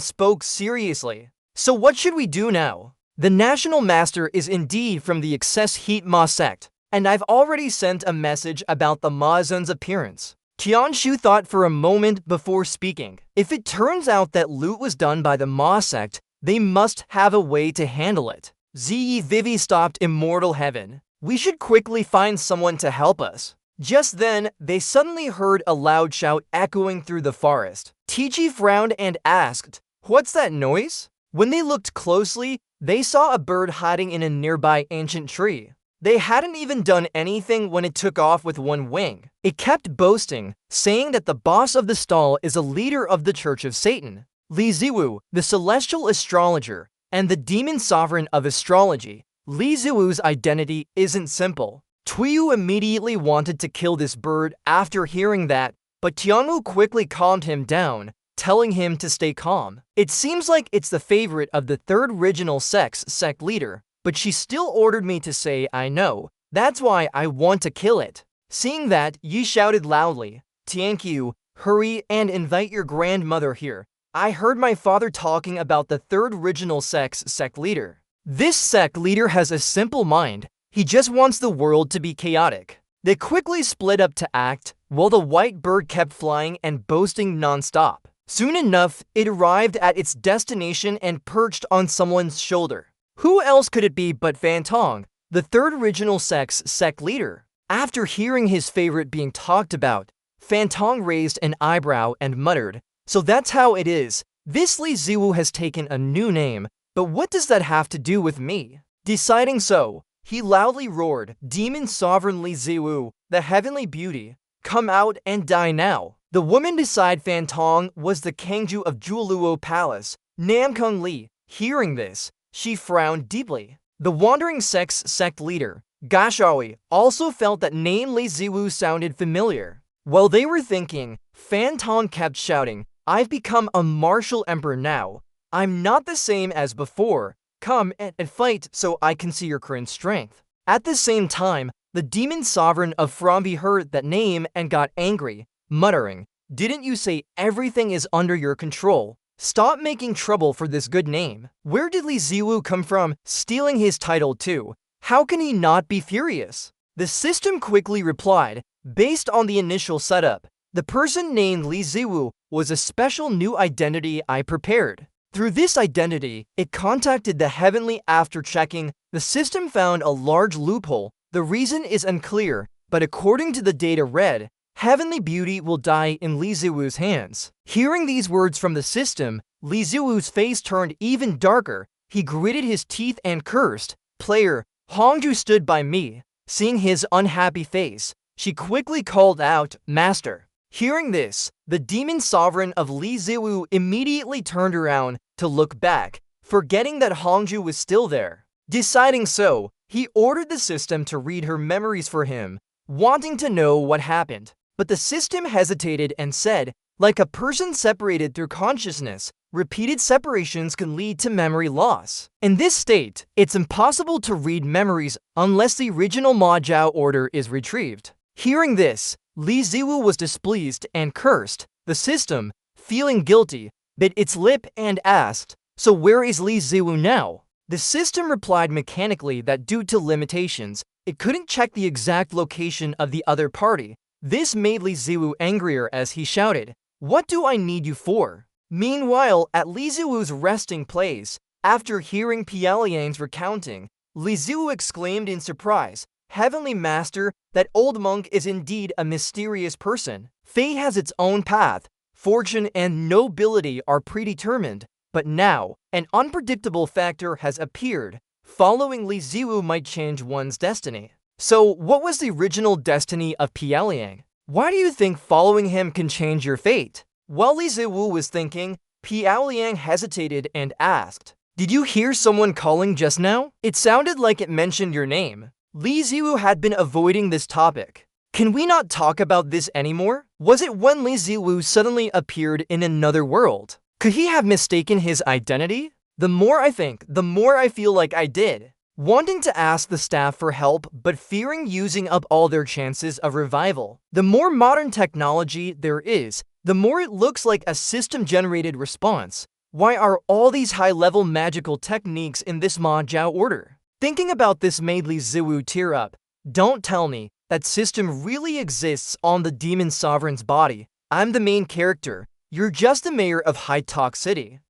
spoke seriously. "So what should we do now? The national master is indeed from the excess heat Ma sect, and I've already sent a message about the Ma Zun's appearance." Qianshu thought for a moment before speaking. If it turns out that loot was done by the Ma sect, they must have a way to handle it. Ziyi Vivi stopped Immortal Heaven. "We should quickly find someone to help us." Just then, they suddenly heard a loud shout echoing through the forest. Tichi frowned and asked, "What's that noise?" When they looked closely, they saw a bird hiding in a nearby ancient tree. They hadn't even done anything when it took off with one wing. It kept boasting, saying that the boss of the stall is a leader of the Church of Satan, Li Ziwu, the celestial astrologer, and the demon sovereign of astrology. Li Ziwu's identity isn't simple. Tuyu immediately wanted to kill this bird after hearing that, but Tianwu quickly calmed him down, telling him to stay calm. It seems like it's the favorite of the third original sect's sect leader, but she still ordered me to say I know. That's why I want to kill it. Seeing that, Yi shouted loudly, "Tianqiu, hurry and invite your grandmother here. I heard my father talking about the third original sect's sect leader. This sect leader has a simple mind. He just wants the world to be chaotic." They quickly split up to act, while the white bird kept flying and boasting non-stop. Soon enough, it arrived at its destination and perched on someone's shoulder. Who else could it be but Fan Tong, the third original sect's sect leader? After hearing his favorite being talked about, Fan Tong raised an eyebrow and muttered, "So that's how it is. This Li Ziwu has taken a new name, but what does that have to do with me?" Deciding so, he loudly roared, "Demon Sovereign Li Ziwu, the heavenly beauty, come out and die now." The woman beside Fan Tong was the Kangju of Juluo Palace, Namkung Li. Hearing this, she frowned deeply. The Wandering Sect's sect leader, Gashawi, also felt that name Li Ziwu sounded familiar. While they were thinking, Fan Tong kept shouting, "I've become a martial emperor now. I'm not the same as before. Come and fight so I can see your current strength." At the same time, The demon sovereign of Fromby heard that name and got angry, muttering, "Didn't you say everything is under your control? Stop making trouble for this good name." Where did Li Ziwu come from, stealing his title too? How can he not be furious? The system quickly replied, based on the initial setup, the person named Li Ziwu was a special new identity I prepared. Through this identity, it contacted the heavenly. After checking, the system found a large loophole. The reason is unclear, but according to the data read, heavenly beauty will die in Li Ziwu's hands. Hearing these words from the system, Li Ziwu's face turned even darker. He gritted his teeth and cursed, "Player, Hongju stood by me." Seeing his unhappy face, she quickly called out, "Master." Hearing this, the demon sovereign of Li Ziwu immediately turned around to look back, forgetting that Hongju was still there. Deciding so, he ordered the system to read her memories for him, wanting to know what happened. But the system hesitated and said, like a person separated through consciousness, repeated separations can lead to memory loss. In this state, it's impossible to read memories unless the original Majiao order is retrieved. Hearing this, Li Ziwu was displeased and cursed. The system, feeling guilty, bit its lip and asked, "So where is Li Ziwu now?" The system replied mechanically that due to limitations, it couldn't check the exact location of the other party. This made Li Ziwu angrier as he shouted, "What do I need you for?" Meanwhile, at Li Ziwu's resting place, after hearing Pialiang's recounting, Li Ziwu exclaimed in surprise, "Heavenly Master, that old monk is indeed a mysterious person. Fate has its own path. Fortune and nobility are predetermined. But now, an unpredictable factor has appeared. Following Li Ziwu might change one's destiny." So, what was the original destiny of Pialiang? Why do you think following him can change your fate? While Li Ziwu was thinking, Pialiang hesitated and asked, "Did you hear someone calling just now? It sounded like it mentioned your name." Li Ziwu had been avoiding this topic. Can we not talk about this anymore? Was it when Li Ziwu suddenly appeared in another world? Could he have mistaken his identity? The more I think, the more I feel like I did. Wanting to ask the staff for help, but fearing using up all their chances of revival. The more modern technology there is, the more it looks like a system-generated response. Why are all these high-level magical techniques in this Majiao order? Thinking about this made Li Ziwu tear up. Don't tell me that system really exists on the demon sovereign's body. I'm the main character. You're just the mayor of High Talk City,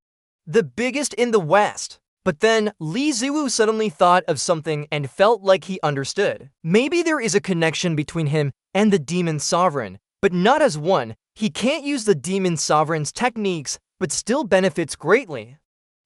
the biggest in the West. But then, Li Ziwu suddenly thought of something and felt like he understood. Maybe there is a connection between him and the demon sovereign, but not as one. He can't use the demon sovereign's techniques, but still benefits greatly.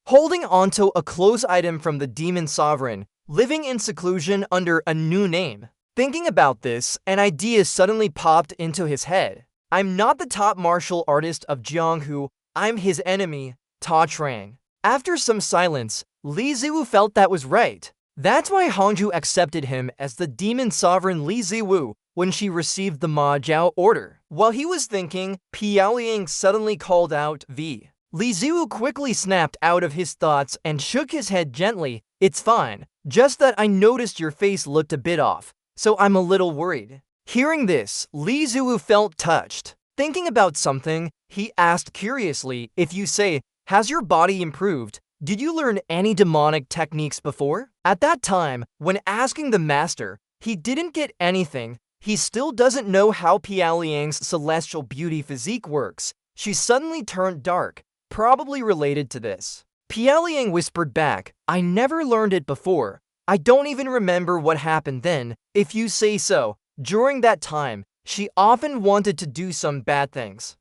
Holding onto a clothes item from the demon sovereign, living in seclusion under a new name. Thinking about this, an idea suddenly popped into his head. I'm not the top martial artist of Jianghu, I'm his enemy, Ta Trang. After some silence, Li Ziwu felt that was right. That's why Hongju accepted him as the demon sovereign Li Ziwu when she received the Majiao order. While he was thinking, Pialiang suddenly called out V. Li Ziwu quickly snapped out of his thoughts and shook his head gently. "It's fine, just that I noticed your face looked a bit off, so I'm a little worried." Hearing this, Li Ziwu felt touched. Thinking about something, he asked curiously, "If you say, has your body improved? Did you learn any demonic techniques before?" At that time, when asking the master, he didn't get anything. He still doesn't know how Pialiang's celestial beauty physique works. She suddenly turned dark, probably related to this. Pialiang whispered back, "I never learned it before. I don't even remember what happened then, if you say so. During that time, she often wanted to do some bad things.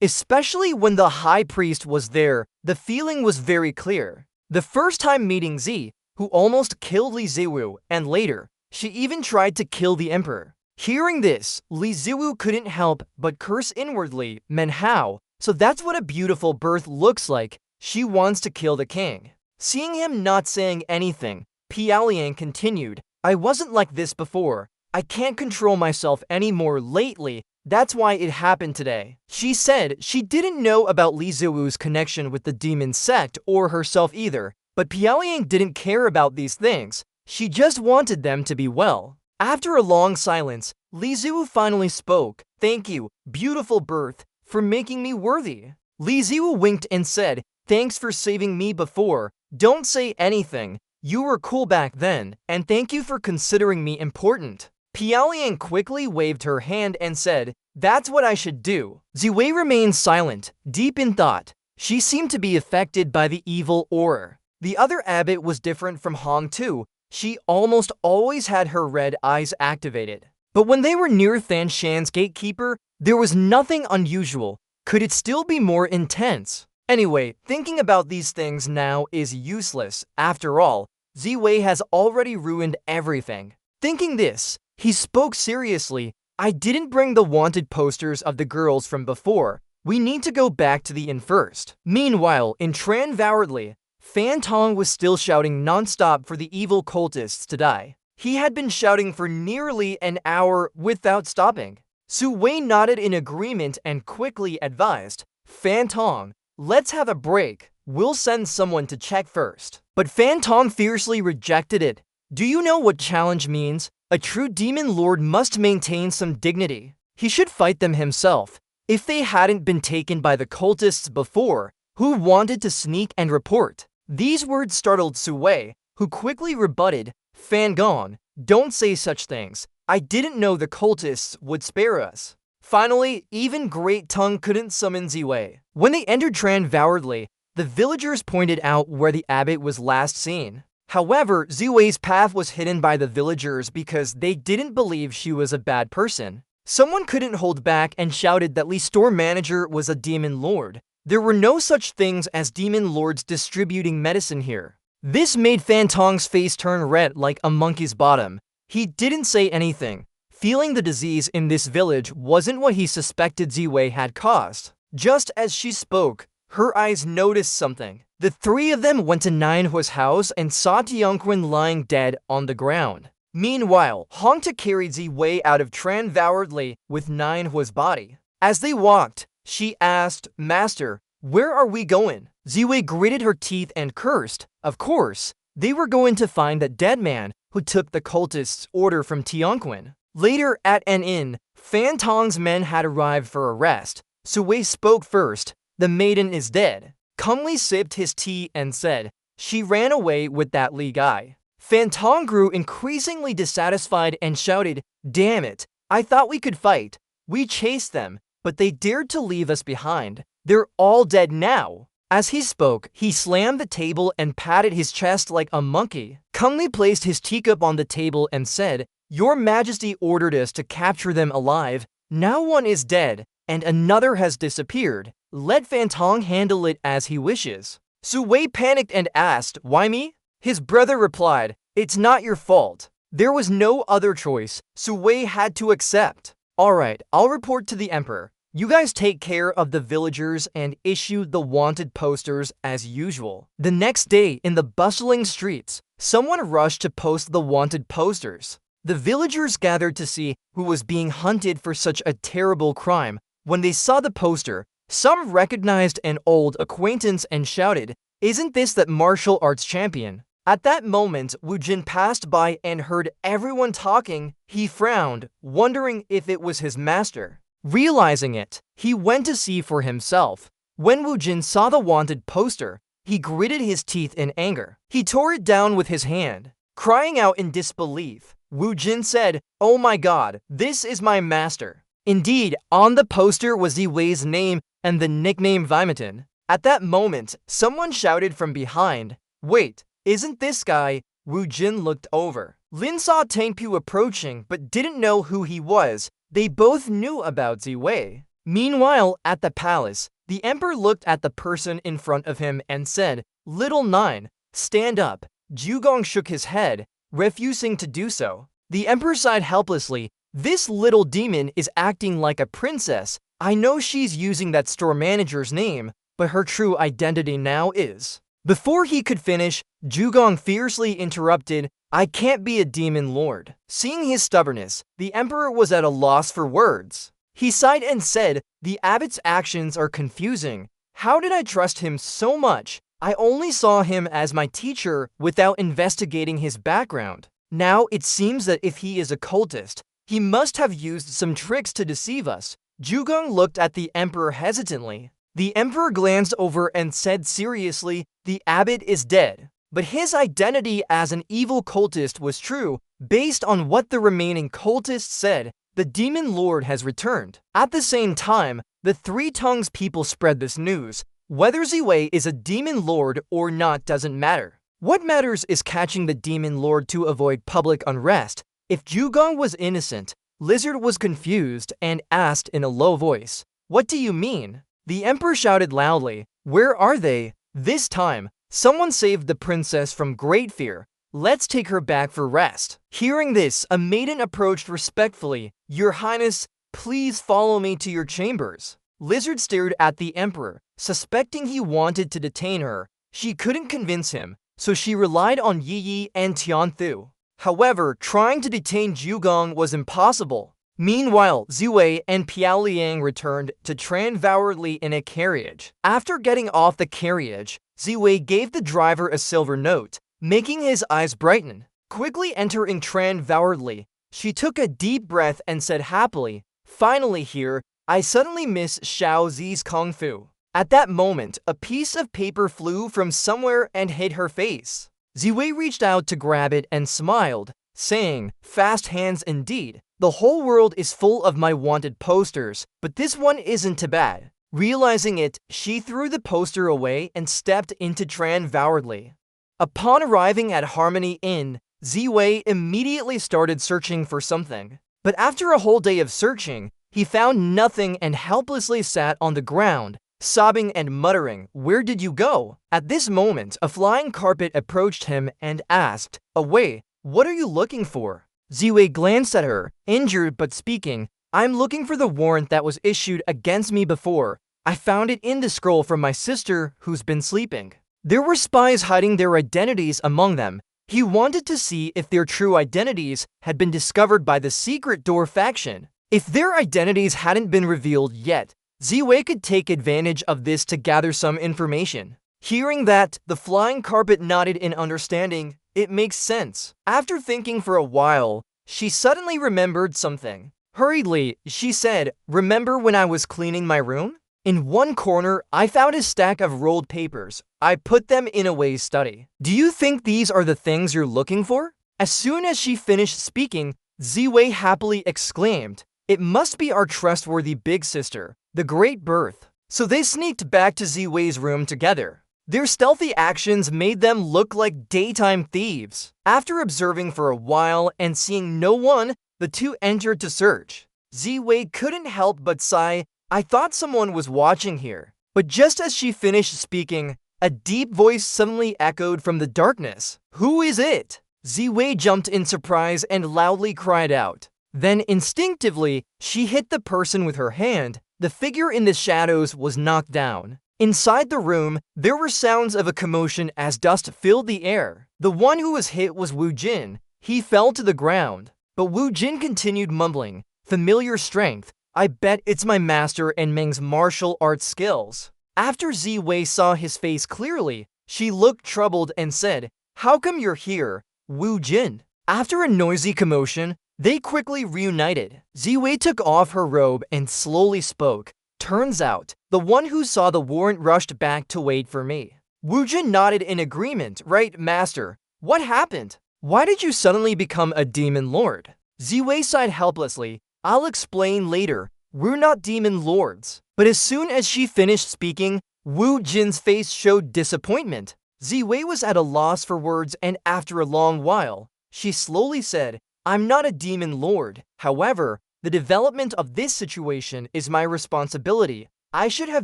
Especially when the high priest was there, the feeling was very clear. The first time meeting Z, who almost killed Li Ziwu, and later, she even tried to kill the emperor." Hearing this, Li Ziwu couldn't help but curse inwardly, Manhua, so that's what a beautiful birth looks like. She wants to kill the king. Seeing him not saying anything, Pialiang continued, "I wasn't like this before. I can't control myself anymore lately. That's why it happened today." She said she didn't know about Li Ziwu's connection with the demon sect or herself either, but Pialiang didn't care about these things. She just wanted them to be well. After a long silence, Li Ziwu finally spoke. "Thank you, beautiful birth, for making me worthy." Li Ziwu winked and said, "Thanks for saving me before. Don't say anything. You were cool back then, and thank you for considering me important." Piaoliang quickly waved her hand and said, "That's what I should do." Ziwei remained silent, deep in thought. She seemed to be affected by the evil aura. The other abbot was different from Hong too. She almost always had her red eyes activated. But when they were near Than Shan's gatekeeper, there was nothing unusual. Could it still be more intense? Anyway, thinking about these things now is useless. After all, Ziwei has already ruined everything. Thinking this, he spoke seriously. "I didn't bring the wanted posters of the girls from before. We need to go back to the inn first." Meanwhile, in Tranvouredly, Fan Tong was still shouting non-stop for the evil cultists to die. He had been shouting for nearly an hour without stopping. Su Wei nodded in agreement and quickly advised, "Fan Tong, let's have a break. We'll send someone to check first." But Fan Tong fiercely rejected it. "Do you know what challenge means? A true demon lord must maintain some dignity. He should fight them himself. If they hadn't been taken by the cultists before, who wanted to sneak and report?" These words startled Su Wei, who quickly rebutted, "Fan Gong, don't say such things. I didn't know the cultists would spare us." Finally, even Great Tongue couldn't summon Ziwei. When they entered Tranvouredly, the villagers pointed out where the abbot was last seen. However, Ziwei's path was hidden by the villagers because they didn't believe she was a bad person. Someone couldn't hold back and shouted that Li's store manager was a demon lord. There were no such things as demon lords distributing medicine here. This made Fan Tong's face turn red like a monkey's bottom. He didn't say anything, feeling the disease in this village wasn't what he suspected Ziwei had caused. Just as she spoke, her eyes noticed something. The three of them went to Nianhua's house and saw Tianquan lying dead on the ground. Meanwhile, Hongta carried Ziwei out of Tranvouredly with Nianhua's body. As they walked, she asked, "Master, where are we going?" Ziwei gritted her teeth and cursed. Of course, they were going to find that dead man who took the cultist's order from Tianquan. Later, at an inn, Fan Tong's men had arrived for a rest. Su Wei spoke first. "The maiden is dead." Kumli sipped his tea and said, "She ran away with that Li guy." Fan Tong grew increasingly dissatisfied and shouted, "Damn it, I thought we could fight. We chased them, but they dared to leave us behind. They're all dead now." As he spoke, he slammed the table and patted his chest like a monkey. Kumli placed his teacup on the table and said, "Your Majesty ordered us to capture them alive. Now one is dead, and another has disappeared. Let Fan Tong handle it as he wishes." Su Wei panicked and asked, "Why me?" His brother replied, "It's not your fault." There was no other choice. Su Wei had to accept. "Alright, I'll report to the emperor. You guys take care of the villagers and issue the wanted posters as usual." The next day, in the bustling streets, someone rushed to post the wanted posters. The villagers gathered to see who was being hunted for such a terrible crime. When they saw the poster, some recognized an old acquaintance and shouted, "Isn't this that martial arts champion?" At that moment, Wu Jin passed by and heard everyone talking. He frowned, wondering if it was his master. Realizing it, he went to see for himself. When Wu Jin saw the wanted poster, he gritted his teeth in anger. He tore it down with his hand. Crying out in disbelief, Wu Jin said, "Oh my god, this is my master." Indeed, on the poster was Ziwei's name and the nickname Vimeton. At that moment, someone shouted from behind, "Wait, isn't this guy?" Wu Jin looked over. Lin saw Tangpu approaching but didn't know who he was. They both knew about Ziwei. Meanwhile, at the palace, the emperor looked at the person in front of him and said, "Little Nine, stand up." Zhugong shook his head, refusing to do so. The emperor sighed helplessly. "This little demon is acting like a princess. I know she's using that store manager's name, but her true identity now is..." Before he could finish, Zhugong fiercely interrupted, "I can't be a demon lord." Seeing his stubbornness, the emperor was at a loss for words. He sighed and said, "The abbot's actions are confusing. How did I trust him so much? I only saw him as my teacher without investigating his background. Now it seems that if he is a cultist, he must have used some tricks to deceive us. Zhugong looked at the emperor hesitantly. The emperor glanced over and said seriously, "The abbot is dead." But his identity as an evil cultist was true. Based on what the remaining cultists said, the demon lord has returned. At the same time, the Three Tongues people spread this news. Whether Ziwei is a demon lord or not doesn't matter. What matters is catching the demon lord to avoid public unrest. If Zhugong was innocent, Lizard was confused and asked in a low voice, "What do you mean?" The emperor shouted loudly, "Where are they?" This time, someone saved the princess from great fear. Let's take her back for rest. Hearing this, a maiden approached respectfully. "Your Highness, please follow me to your chambers." Lizard stared at the emperor, suspecting he wanted to detain her. She couldn't convince him, so she relied on Yi Yi and Tianthu. However, trying to detain Zhugong was impossible. Meanwhile, Ziwei and Piao Liang returned to Tranvouredly in a carriage. After getting off the carriage, Ziwei gave the driver a silver note, making his eyes brighten. Quickly entering Tranvouredly, she took a deep breath and said happily, "Finally here, I suddenly miss Xiao Zi's Kung Fu." At that moment, a piece of paper flew from somewhere and hit her face. Ziwei reached out to grab it and smiled, saying, "Fast hands indeed. The whole world is full of my wanted posters, but this one isn't too bad." Realizing it, she threw the poster away and stepped into Tranvouredly. Upon arriving at Harmony Inn, Ziwei immediately started searching for something. But after a whole day of searching, he found nothing and helplessly sat on the ground, sobbing and muttering, "Where did you go?" At this moment, a flying carpet approached him and asked, "Away, what are you looking for?" Ziwei glanced at her, injured but speaking, "I'm looking for the warrant that was issued against me before. I found it in the scroll from my sister who's been sleeping." There were spies hiding their identities among them. He wanted to see if their true identities had been discovered by the Secret Door faction. If their identities hadn't been revealed yet, Ziwei could take advantage of this to gather some information. Hearing that, the flying carpet nodded in understanding. It makes sense. After thinking for a while, she suddenly remembered something. Hurriedly, she said, "Remember when I was cleaning my room? In one corner, I found a stack of rolled papers. I put them in Away's study. Do you think these are the things you're looking for?" As soon as she finished speaking, Ziwei happily exclaimed, "It must be our trustworthy big sister, the Great Birth." So they sneaked back to Ziwei's room together. Their stealthy actions made them look like daytime thieves. After observing for a while and seeing no one, the two entered to search. Ziwei couldn't help but sigh, "I thought someone was watching here." But just as she finished speaking, a deep voice suddenly echoed from the darkness. "Who is it?" Ziwei jumped in surprise and loudly cried out. Then instinctively, she hit the person with her hand. The figure in the shadows was knocked down. Inside the room, there were sounds of a commotion as dust filled the air. The one who was hit was Wu Jin. He fell to the ground. But Wu Jin continued mumbling, "Familiar strength. I bet it's my master and Meng's martial arts skills." After Ziwei saw his face clearly, she looked troubled and said, "How come you're here, Wu Jin?" After a noisy commotion, they quickly reunited. Ziwei took off her robe and slowly spoke. "Turns out, the one who saw the warrant rushed back to wait for me." Wu Jin nodded in agreement. "Right, master. What happened? Why did you suddenly become a demon lord?" Ziwei sighed helplessly. "I'll explain later. We're not demon lords." But as soon as she finished speaking, Wu Jin's face showed disappointment. Ziwei was at a loss for words, and after a long while, she slowly said, "I'm not a demon lord. However, the development of this situation is my responsibility. I should have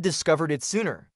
discovered it sooner.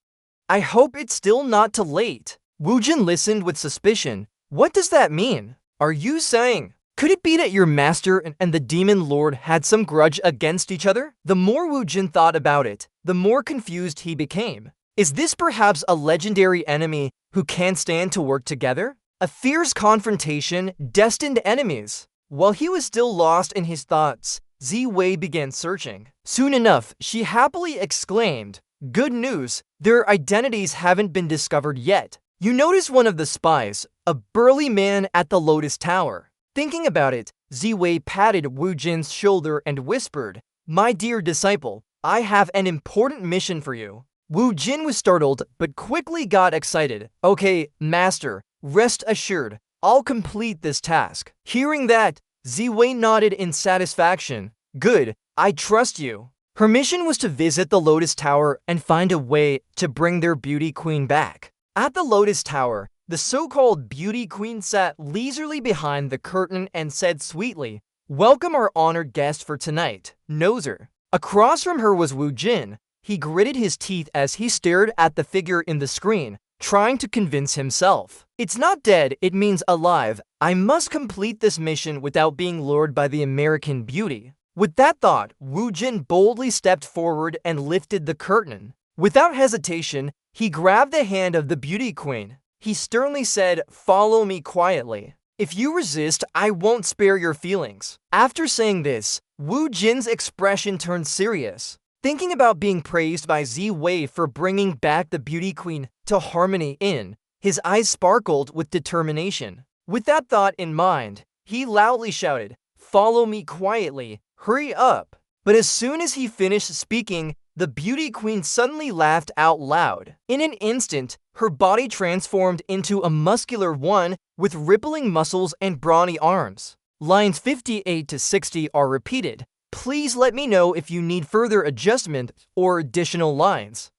I hope it's still not too late." Wu Jin listened with suspicion. "What does that mean? Are you saying, could it be that your master and the demon lord had some grudge against each other?" The more Wu Jin thought about it, the more confused he became. Is this perhaps a legendary enemy who can't stand to work together? A fierce confrontation, destined enemies? While he was still lost in his thoughts, Ziwei began searching. Soon enough, she happily exclaimed, "Good news! Their identities haven't been discovered yet." You notice one of the spies, a burly man at the Lotus Tower. Thinking about it, Ziwei patted Wu Jin's shoulder and whispered, "My dear disciple, I have an important mission for you." Wu Jin was startled, but quickly got excited. "Okay, master, rest assured, I'll complete this task." Hearing that, Ziwei nodded in satisfaction. "Good, I trust you." Her mission was to visit the Lotus Tower and find a way to bring their beauty queen back. At the Lotus Tower, the so-called beauty queen sat leisurely behind the curtain and said sweetly, "Welcome our honored guest for tonight, Noser." Across from her was Wu Jin. He gritted his teeth as he stared at the figure in the screen, trying to convince himself. "It's not dead, it means alive. I must complete this mission without being lured by the American beauty." With that thought, Wu Jin boldly stepped forward and lifted the curtain. Without hesitation, he grabbed the hand of the beauty queen. He sternly said, "Follow me quietly. If you resist, I won't spare your feelings." After saying this, Wu Jin's expression turned serious. Thinking about being praised by Ziwei for bringing back the beauty queen to Harmony Inn, his eyes sparkled with determination. With that thought in mind, he loudly shouted, "Follow me quietly. Hurry up." But as soon as he finished speaking, the beauty queen suddenly laughed out loud. In an instant, her body transformed into a muscular one with rippling muscles and brawny arms. Lines 58 to 60 are repeated. Please let me know if you need further adjustment or additional lines.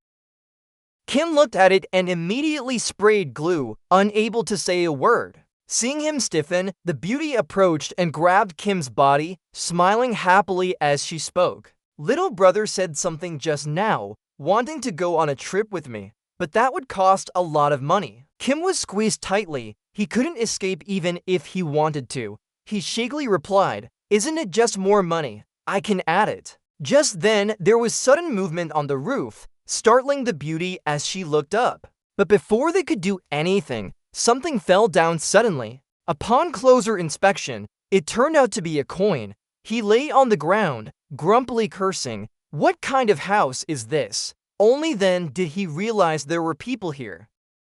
Kim looked at it and immediately sprayed glue, unable to say a word. Seeing him stiffen, the beauty approached and grabbed Kim's body, smiling happily as she spoke. "Little brother said something just now, wanting to go on a trip with me, but that would cost a lot of money." Kim was squeezed tightly. He couldn't escape even if he wanted to. He shakily replied, "Isn't it just more money? I can add it." Just then, there was sudden movement on the roof, startling the beauty as she looked up. But before they could do anything, something fell down suddenly. Upon closer inspection, it turned out to be a coin. He lay on the ground, grumpily cursing. What kind of house is this? Only then did he realize there were people here.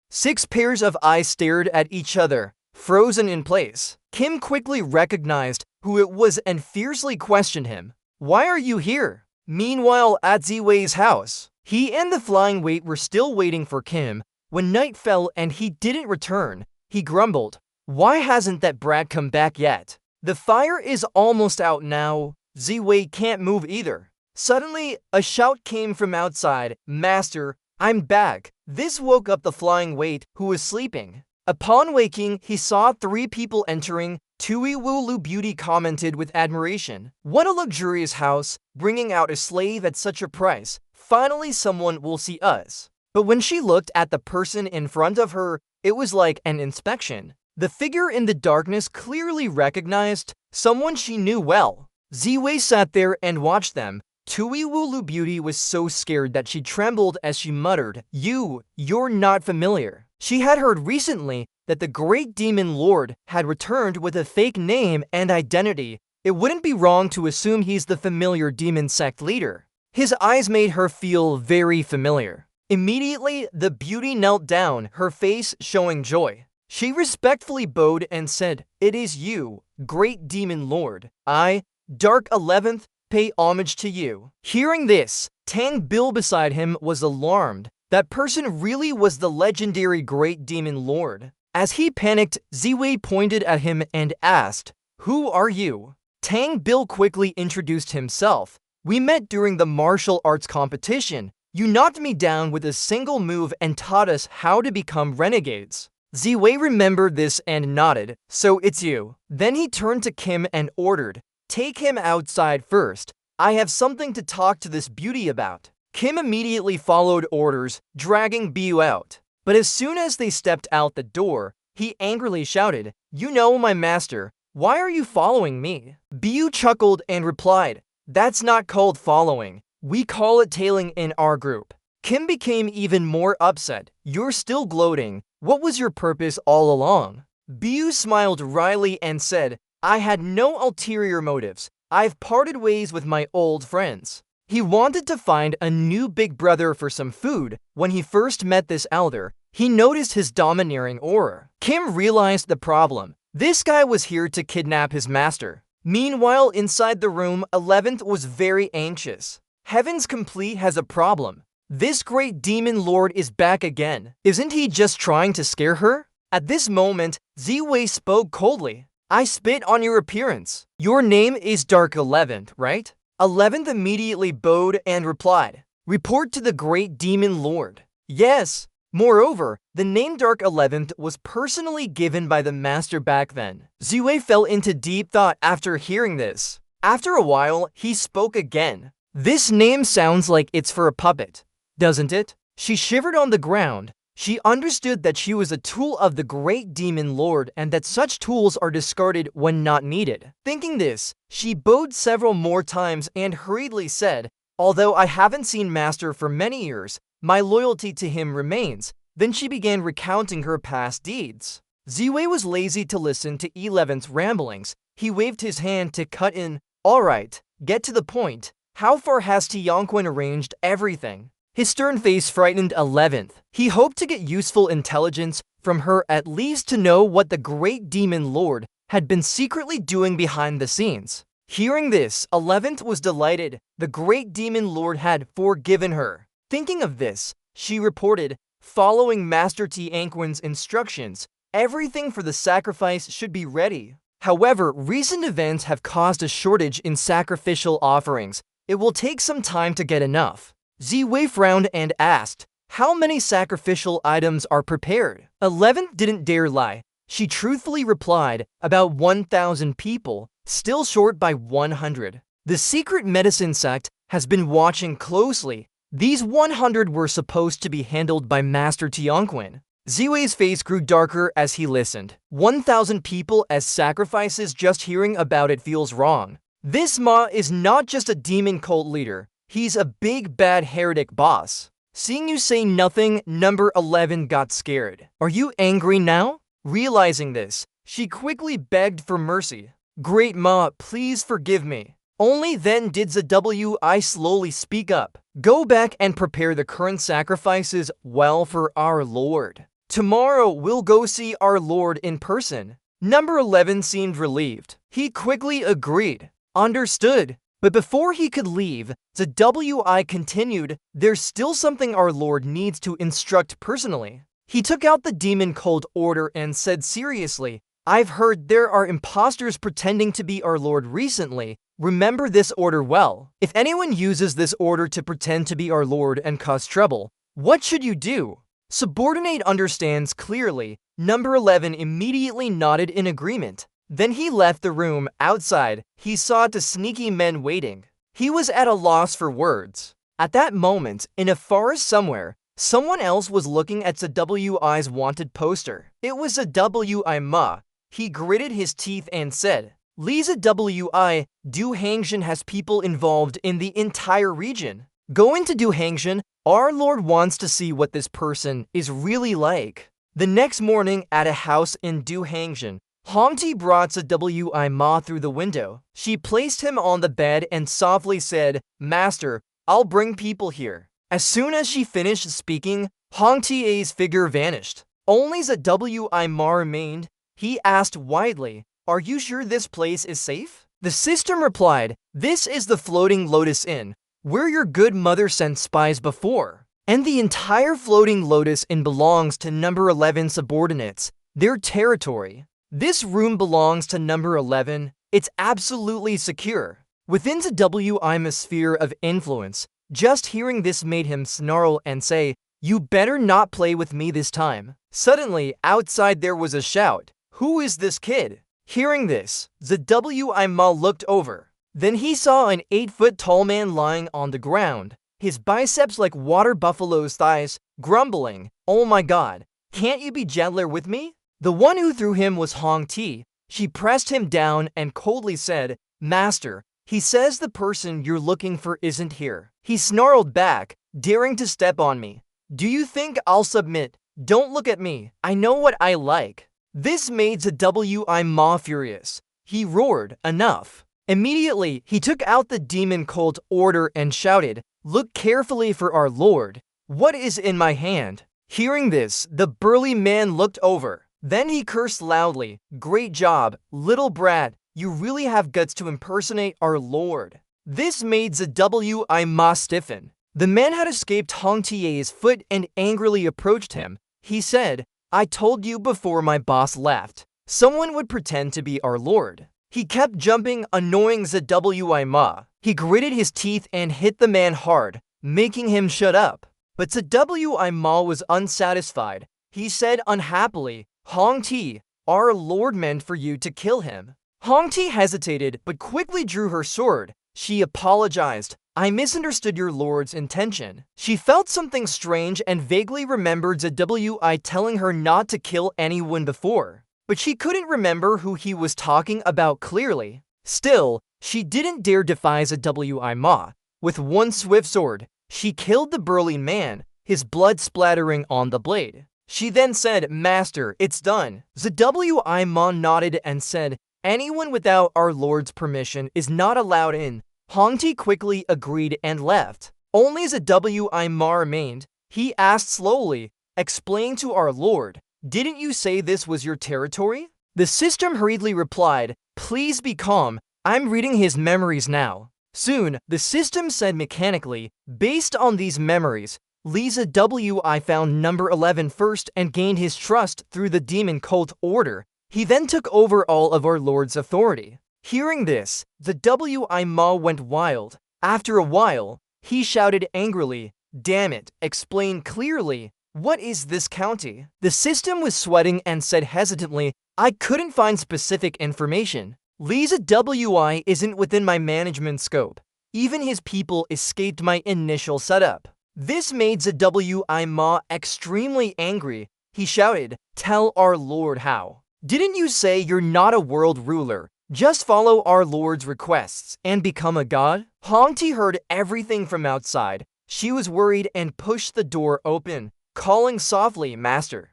6 pairs of eyes stared at each other, frozen in place. Kim quickly recognized who it was and fiercely questioned him. "Why are you here?" Meanwhile, at Ziwei's house, he and the flying weight were still waiting for Kim. When night fell and he didn't return, he grumbled, "Why hasn't that brat come back yet? The fire is almost out now. Ziwei can't move either." Suddenly, a shout came from outside, "Master, I'm back." This woke up the flying weight, who was sleeping. Upon waking, he saw 3 people entering. Tui Wulu Beauty commented with admiration, "What a luxurious house, bringing out a slave at such a price. Finally someone will see us." But when she looked at the person in front of her, it was like an inspection. The figure in the darkness clearly recognized someone she knew well. Ziwei sat there and watched them. Tui Wulu Beauty was so scared that she trembled as she muttered, You're not familiar." She had heard recently that the Great Demon Lord had returned with a fake name and identity. It wouldn't be wrong to assume he's the familiar demon sect leader. His eyes made her feel very familiar. Immediately, the beauty knelt down, her face showing joy. She respectfully bowed and said, "It is you, Great Demon Lord. I, Dark 11th, pay homage to you." Hearing this, Tang Bill beside him was alarmed. That person really was the legendary Great Demon Lord. As he panicked, Ziwei pointed at him and asked, "Who are you?" Tang Bill quickly introduced himself. "We met during the martial arts competition. You knocked me down with a single move and taught us how to become renegades." Ziwei remembered this and nodded. "So it's you." Then he turned to Kim and ordered, "Take him outside first. I have something to talk to this beauty about." Kim immediately followed orders, dragging Biu out. But as soon as they stepped out the door, he angrily shouted, "You know my master. Why are you following me?" Biu chuckled and replied, "That's not called following. We call it tailing in our group." Kim became even more upset. "You're still gloating. What was your purpose all along?" Biu smiled wryly and said, "I had no ulterior motives. I've parted ways with my old friends." He wanted to find a new big brother for some food. When he first met this elder, he noticed his domineering aura. Kim realized the problem. This guy was here to kidnap his master. Meanwhile, inside the room, 11th was very anxious. Heaven's Complete has a problem. This great demon lord is back again. Isn't he just trying to scare her? At this moment, Ziwei spoke coldly. I spit on your appearance. Your name is Dark 11th, right? 11th immediately bowed and replied, report to the great demon lord. Yes. Moreover, the name Dark 11th was personally given by the master back then. Ziwei fell into deep thought after hearing this. After a while, he spoke again. This name sounds like it's for a puppet, doesn't it? She shivered on the ground. She understood that she was a tool of the great demon lord and that such tools are discarded when not needed. Thinking this, she bowed several more times and hurriedly said, although I haven't seen Master for many years, my loyalty to him remains. Then she began recounting her past deeds. Ziwei was lazy to listen to 11th's ramblings. He waved his hand to cut in. Alright, get to the point. How far has Tianquan arranged everything? His stern face frightened 11th. He hoped to get useful intelligence from her, at least to know what the great demon lord had been secretly doing behind the scenes. Hearing this, 11th was delighted. The great demon lord had forgiven her. Thinking of this, she reported, following Master Tianquan's instructions, everything for the sacrifice should be ready. However, recent events have caused a shortage in sacrificial offerings. It will take some time to get enough. Ziwei frowned and asked, how many sacrificial items are prepared? 11th didn't dare lie. She truthfully replied, about 1,000 people, still short by 100. The secret medicine sect has been watching closely. These 100 were supposed to be handled by Master Tianquan. Ziwei's face grew darker as he listened. 1,000 people as sacrifices, just hearing about it feels wrong. This Ma is not just a demon cult leader. He's a big bad heretic boss. Seeing you say nothing, number 11 got scared. Are you angry now? Realizing this, she quickly begged for mercy. Great Ma, please forgive me. Only then did Zwi slowly speak up. Go back and prepare the current sacrifices well for our Lord. Tomorrow we'll go see our Lord in person. Number 11 seemed relieved. He quickly agreed. Understood. But before he could leave, Zwi continued, there's still something our Lord needs to instruct personally. He took out the demon cult order and said seriously, I've heard there are imposters pretending to be our Lord recently. Remember this order well. If anyone uses this order to pretend to be our Lord and cause trouble, what should you do? Subordinate understands clearly. Number 11 immediately nodded in agreement. Then he left the room. Outside, he saw two sneaky men waiting. He was at a loss for words. At that moment, in a forest somewhere, someone else was looking at Zwi's wanted poster. It was Zwi Ma. He gritted his teeth and said, Li Zwi, Dueling has people involved in the entire region. Go into Dueling. Our Lord wants to see what this person is really like. The next morning, at a house in Dueling, Hongti brought Zwi Ma through the window. She placed him on the bed and softly said, Master, I'll bring people here. As soon as she finished speaking, Hongti's figure vanished. Only Zwi Ma remained. He asked widely, are you sure this place is safe? The system replied, this is the Floating Lotus Inn, where your good mother sent spies before. And the entire Floating Lotus Inn belongs to number 11 subordinates, their territory. This room belongs to number 11. It's absolutely secure. Within Zwi's sphere of influence, just hearing this made him snarl and say, you better not play with me this time. Suddenly, outside there was a shout. Who is this kid? Hearing this, Zwi Ma looked over. Then he saw an 8-foot-tall man lying on the ground, his biceps like water buffalo's thighs, grumbling, oh my god, can't you be gentler with me? The one who threw him was Hongti. She pressed him down and coldly said, Master, he says the person you're looking for isn't here. He snarled back, daring to step on me. Do you think I'll submit? Don't look at me. I know what I like. This made Zwi Ma furious. He roared, enough. Immediately, he took out the demon cult order and shouted, look carefully for our Lord. What is in my hand? Hearing this, the burly man looked over. Then he cursed loudly. "Great job, little brat. You really have guts to impersonate our lord." This made Zwi Ma stiffen. The man had escaped Hong Tie's foot and angrily approached him. He said, "I told you before my boss left. Someone would pretend to be our lord." He kept jumping, annoying Zwi Ma. He gritted his teeth and hit the man hard, making him shut up. But Zwi Ma was unsatisfied. He said unhappily, "Hong Tie, our lord meant for you to kill him." Hong Tie hesitated but quickly drew her sword. She apologized. "I misunderstood your lord's intention." She felt something strange and vaguely remembered Zwi telling her not to kill anyone before, but she couldn't remember who he was talking about clearly. Still, she didn't dare defy Zwi Ma. With one swift sword, she killed the burly man, his blood splattering on the blade. She then said, "Master, it's done." Zwi Ma nodded and said, "Anyone without our lord's permission is not allowed in." Hong Tie quickly agreed and left. Only Zwi Ma remained. He asked slowly, "Explain to our lord. Didn't you say this was your territory?" The system hurriedly replied, "Please be calm. I'm reading his memories now." Soon, the system said mechanically, "Based on these memories, Lisa W.I. found number 11 first and gained his trust through the demon cult order. He then took over all of our lord's authority." Hearing this, Zwi Ma went wild. After a while, he shouted angrily, "Damn it, explain clearly. What is this county?" The system was sweating and said hesitantly, "I couldn't find specific information. Lisa W.I. isn't within my management scope. Even his people escaped my initial setup." This made Zwi Ma extremely angry. He shouted, "Tell our lord how. Didn't you say you're not a world ruler? Just follow our lord's requests and become a god?" Hong Tie heard everything from outside. She was worried and pushed the door open, calling softly, "Master."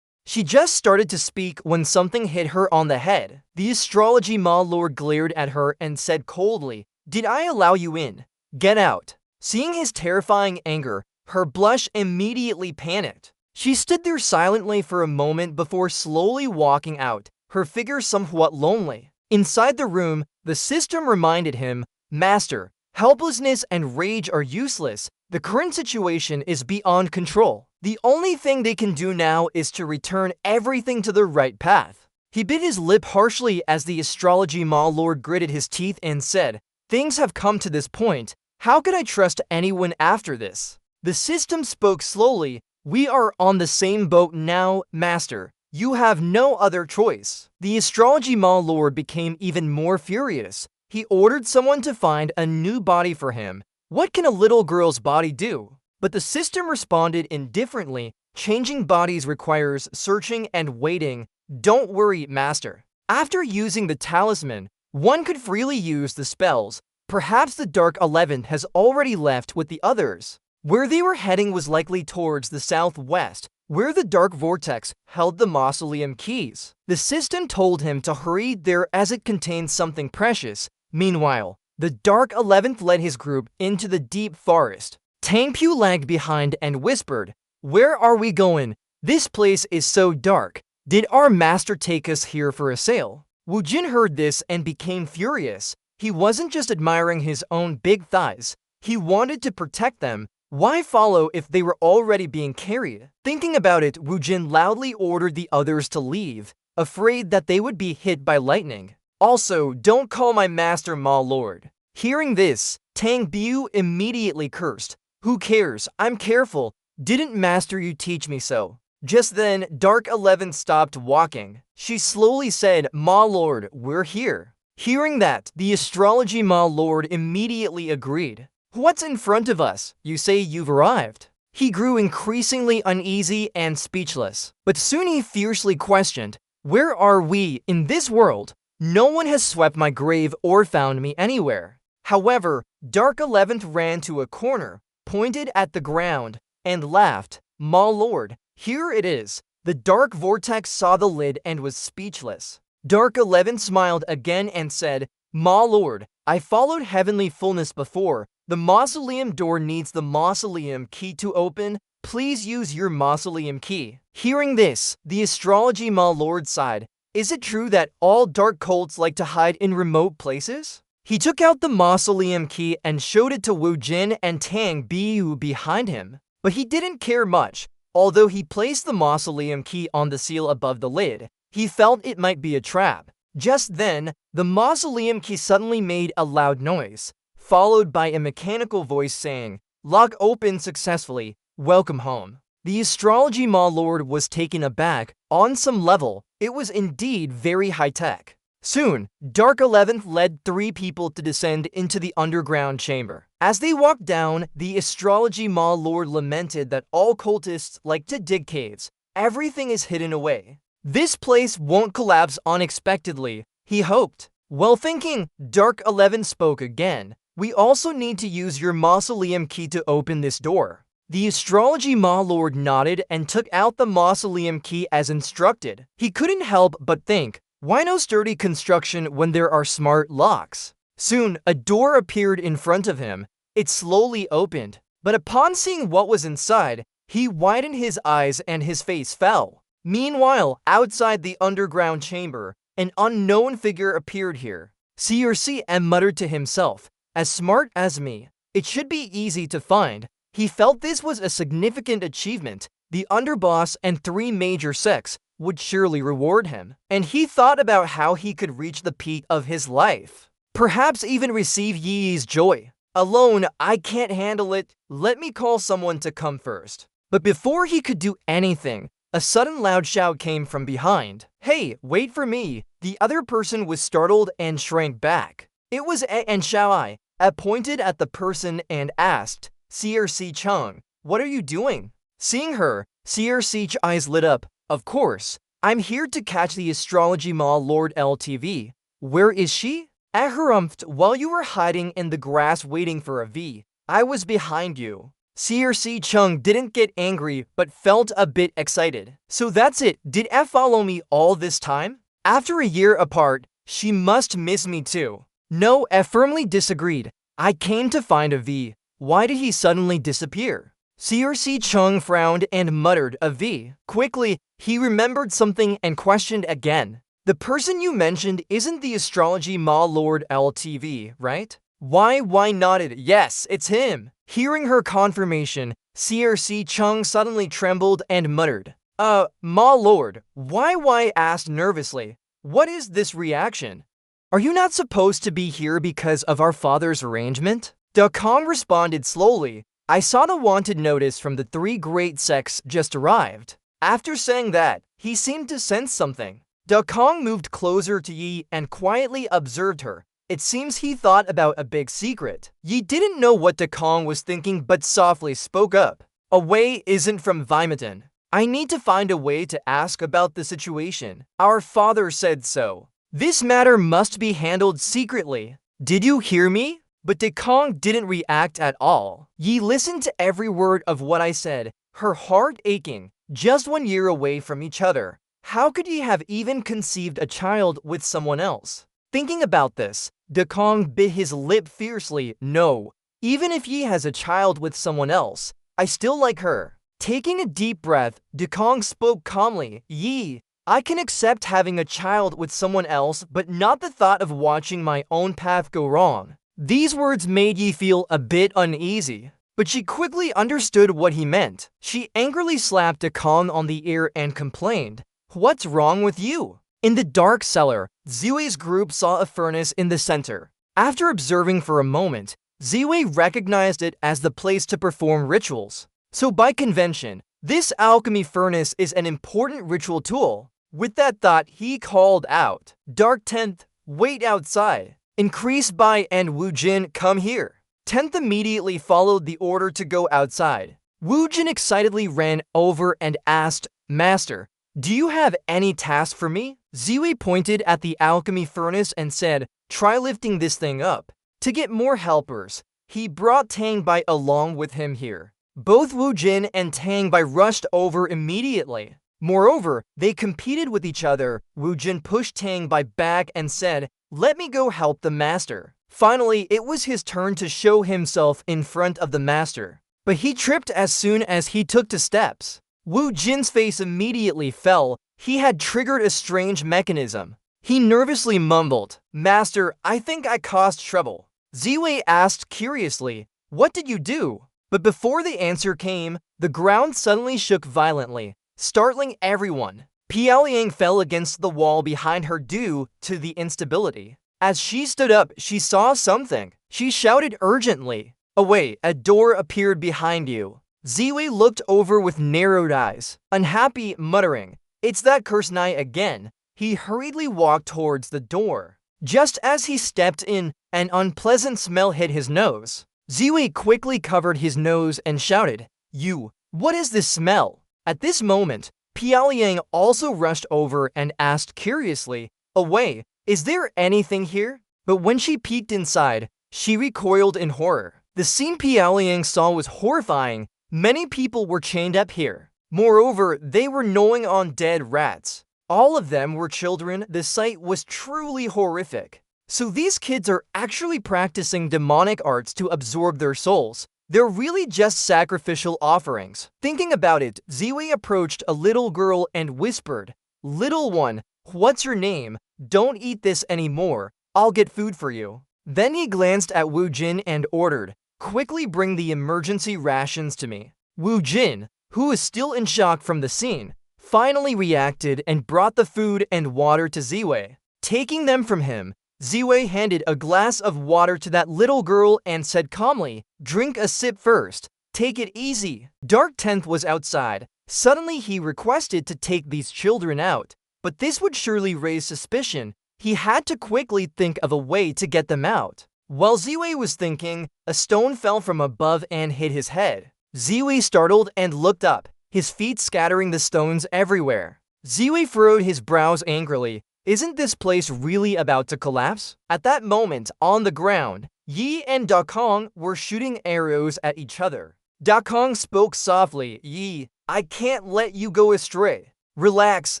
She just started to speak when something hit her on the head. The astrology Ma Lord glared at her and said coldly, "Did I allow you in? Get out." Seeing his terrifying anger, her blush immediately panicked. She stood there silently for a moment before slowly walking out, her figure somewhat lonely. Inside the room, the system reminded him, "Master, helplessness and rage are useless. The current situation is beyond control. The only thing they can do now is to return everything to the right path." He bit his lip harshly as the astrology Ma Lord gritted his teeth and said, "Things have come to this point. How could I trust anyone after this?" The system spoke slowly, "We are on the same boat now, Master. You have no other choice." The astrology Ma Lord became even more furious. He ordered someone to find a new body for him. What can a little girl's body do? But the system responded indifferently. "Changing bodies requires searching and waiting. Don't worry, Master." After using the talisman, one could freely use the spells. Perhaps the Dark 11th has already left with the others. Where they were heading was likely towards the southwest, where the Dark Vortex held the mausoleum keys. The system told him to hurry there as it contained something precious. Meanwhile, the Dark 11th led his group into the deep forest. Tang Pu lagged behind and whispered, "Where are we going? This place is so dark. Did our master take us here for a sail?" Wu Jin heard this and became furious. He wasn't just admiring his own big thighs. He wanted to protect them. Why follow if they were already being carried? Thinking about it, Wu Jin loudly ordered the others to leave, afraid that they would be hit by lightning. "Also, don't call my master Ma Lord." Hearing this, Tang Bu immediately cursed. "Who cares? I'm careful. Didn't master you teach me so?" Just then, Dark 11 stopped walking. She slowly said, "Ma Lord, we're here." Hearing that, the astrology Ma Lord immediately agreed. "What's in front of us? You say you've arrived." He grew increasingly uneasy and speechless. But soon he fiercely questioned, "Where are we in this world? No one has swept my grave or found me anywhere." However, Dark 11th ran to a corner, pointed at the ground, and laughed. "Ma Lord, here it is." The Dark Vortex saw the lid and was speechless. Dark 11 smiled again and said, "Ma Lord, I followed heavenly fullness before. The mausoleum door needs the mausoleum key to open. please use your mausoleum key. Hearing this, the astrology lord sighed. Is it true that all dark cults like to hide in remote places? He took out the mausoleum key and showed it to Wu Jin and Tang Bu behind him. But he didn't care much. Although he placed the mausoleum key on the seal above the lid, he felt it might be a trap. Just then, the mausoleum key suddenly made a loud noise, followed by a mechanical voice saying, "Lock open successfully. Welcome home." The astrology lord was taken aback. On some level, it was indeed very high-tech. Soon, Dark 11th led 3 people to descend into the underground chamber. As they walked down, the astrology lord lamented that all cultists like to dig caves. Everything is hidden away. This place won't collapse unexpectedly, he hoped. While thinking, Dark 11 spoke again. We also need to use your mausoleum key to open this door. The astrology lord nodded and took out the mausoleum key as instructed. He couldn't help but think, why no sturdy construction when there are smart locks? Soon, a door appeared in front of him. It slowly opened, but upon seeing what was inside, he widened his eyes and his face fell. Meanwhile, outside the underground chamber, an unknown figure appeared here. CRCM muttered to himself, as smart as me, it should be easy to find. He felt this was a significant achievement. The underboss and 3 major sects would surely reward him. And he thought about how he could reach the peak of his life. Perhaps even receive Yi's joy. Alone, I can't handle it. Let me call someone to come first. But before he could do anything, a sudden loud shout came from behind. Hey, wait for me. The other person was startled and shrank back. It was and Xiaoai, pointed at the person and asked, CRC Chung, what are you doing? Seeing her, CRC's eyes lit up. Of course, I'm here to catch the astrology lord LTV. Where is she? Aharumphed, while you were hiding in the grass waiting for a V, I was behind you. CRC Chung didn't get angry but felt a bit excited. So that's it, did F follow me all this time? After a year apart, she must miss me too. No, F firmly disagreed. I came to find a V. Why did he suddenly disappear? CRC Chung frowned and muttered a V. Quickly, he remembered something and questioned again. The person you mentioned isn't the astrology lord LTV, right? Why nodded, yes, it's him. Hearing her confirmation, CRC Chung suddenly trembled and muttered, lord, why asked nervously. What is this reaction? Are you not supposed to be here because of our father's arrangement? Da Kong responded slowly, I saw the wanted notice from the 3 great sects just arrived. After saying that, he seemed to sense something. Da Kong moved closer to Yi and quietly observed her. It seems he thought about a big secret. Yi didn't know what Da Kong was thinking but softly spoke up. A way isn't from Vimaton. I need to find a way to ask about the situation. Our father said so. This matter must be handled secretly. Did you hear me? But Da Kong didn't react at all. Yi listened to every word of what I said, her heart aching. Just 1 year away from each other. How could Yi have even conceived a child with someone else? Thinking about this, Da Kong bit his lip fiercely. No, even if Yi has a child with someone else, I still like her. Taking a deep breath, Da Kong spoke calmly. Yi, I can accept having a child with someone else, but not the thought of watching my own path go wrong. These words made Yi feel a bit uneasy, but she quickly understood what he meant. She angrily slapped Da Kong on the ear and complained, What's wrong with you? In the dark cellar, Ziwei's group saw a furnace in the center. After observing for a moment, Ziwei recognized it as the place to perform rituals. So by convention, this alchemy furnace is an important ritual tool. With that thought, he called out, Dark 10th, wait outside. Increase by and Wu Jin, come here. 10th immediately followed the order to go outside. Wu Jin excitedly ran over and asked, Master, do you have any task for me? Ziwei pointed at the alchemy furnace and said, try lifting this thing up. To get more helpers, he brought Tang Bai along with him here. Both Wu Jin and Tang Bai rushed over immediately. Moreover, they competed with each other. Wu Jin pushed Tang Bai back and said, let me go help the master. Finally, it was his turn to show himself in front of the master. but he tripped as soon as he took 2 steps. Wu Jin's face immediately fell. He had triggered a strange mechanism. He nervously mumbled, "Master, I think I caused trouble." Ziwei asked curiously, "What did you do?" But before the answer came, the ground suddenly shook violently, startling everyone. Piaoliang fell against the wall behind her due to the instability. As she stood up, she saw something. She shouted urgently, "Away, a door appeared behind you." Ziwei looked over with narrowed eyes, unhappy, muttering, "It's that cursed knight again." He hurriedly walked towards the door. Just as he stepped in, an unpleasant smell hit his nose. Ziwei quickly covered his nose and shouted, "You, what is this smell?" At this moment, Piaoliang also rushed over and asked curiously, "Away, is there anything here?" But when she peeked inside, she recoiled in horror. The scene Piaoliang saw was horrifying. Many people were chained up here. Moreover, they were gnawing on dead rats. All of them were children. The sight was truly horrific. So these kids are actually practicing demonic arts to absorb their souls. They're really just sacrificial offerings. Thinking about it, Ziwei approached a little girl and whispered, "Little one, what's your name? Don't eat this anymore. I'll get food for you." Then he glanced at Wu Jin and ordered, "Quickly bring the emergency rations to me." Wu Jin, who was still in shock from the scene, finally reacted and brought the food and water to Ziwei. Taking them from him, Ziwei handed a glass of water to that little girl and said calmly, "Drink a sip first. Take it easy." Dark Tenth was outside. Suddenly he requested to take these children out, but this would surely raise suspicion. He had to quickly think of a way to get them out. While Ziwei was thinking, a stone fell from above and hit his head. Ziwei startled and looked up, his feet scattering the stones everywhere. Ziwei furrowed his brows angrily. Isn't this place really about to collapse? At that moment, on the ground, Yi and Da Kong were shooting arrows at each other. Da Kong spoke softly, "Yi, I can't let you go astray. Relax,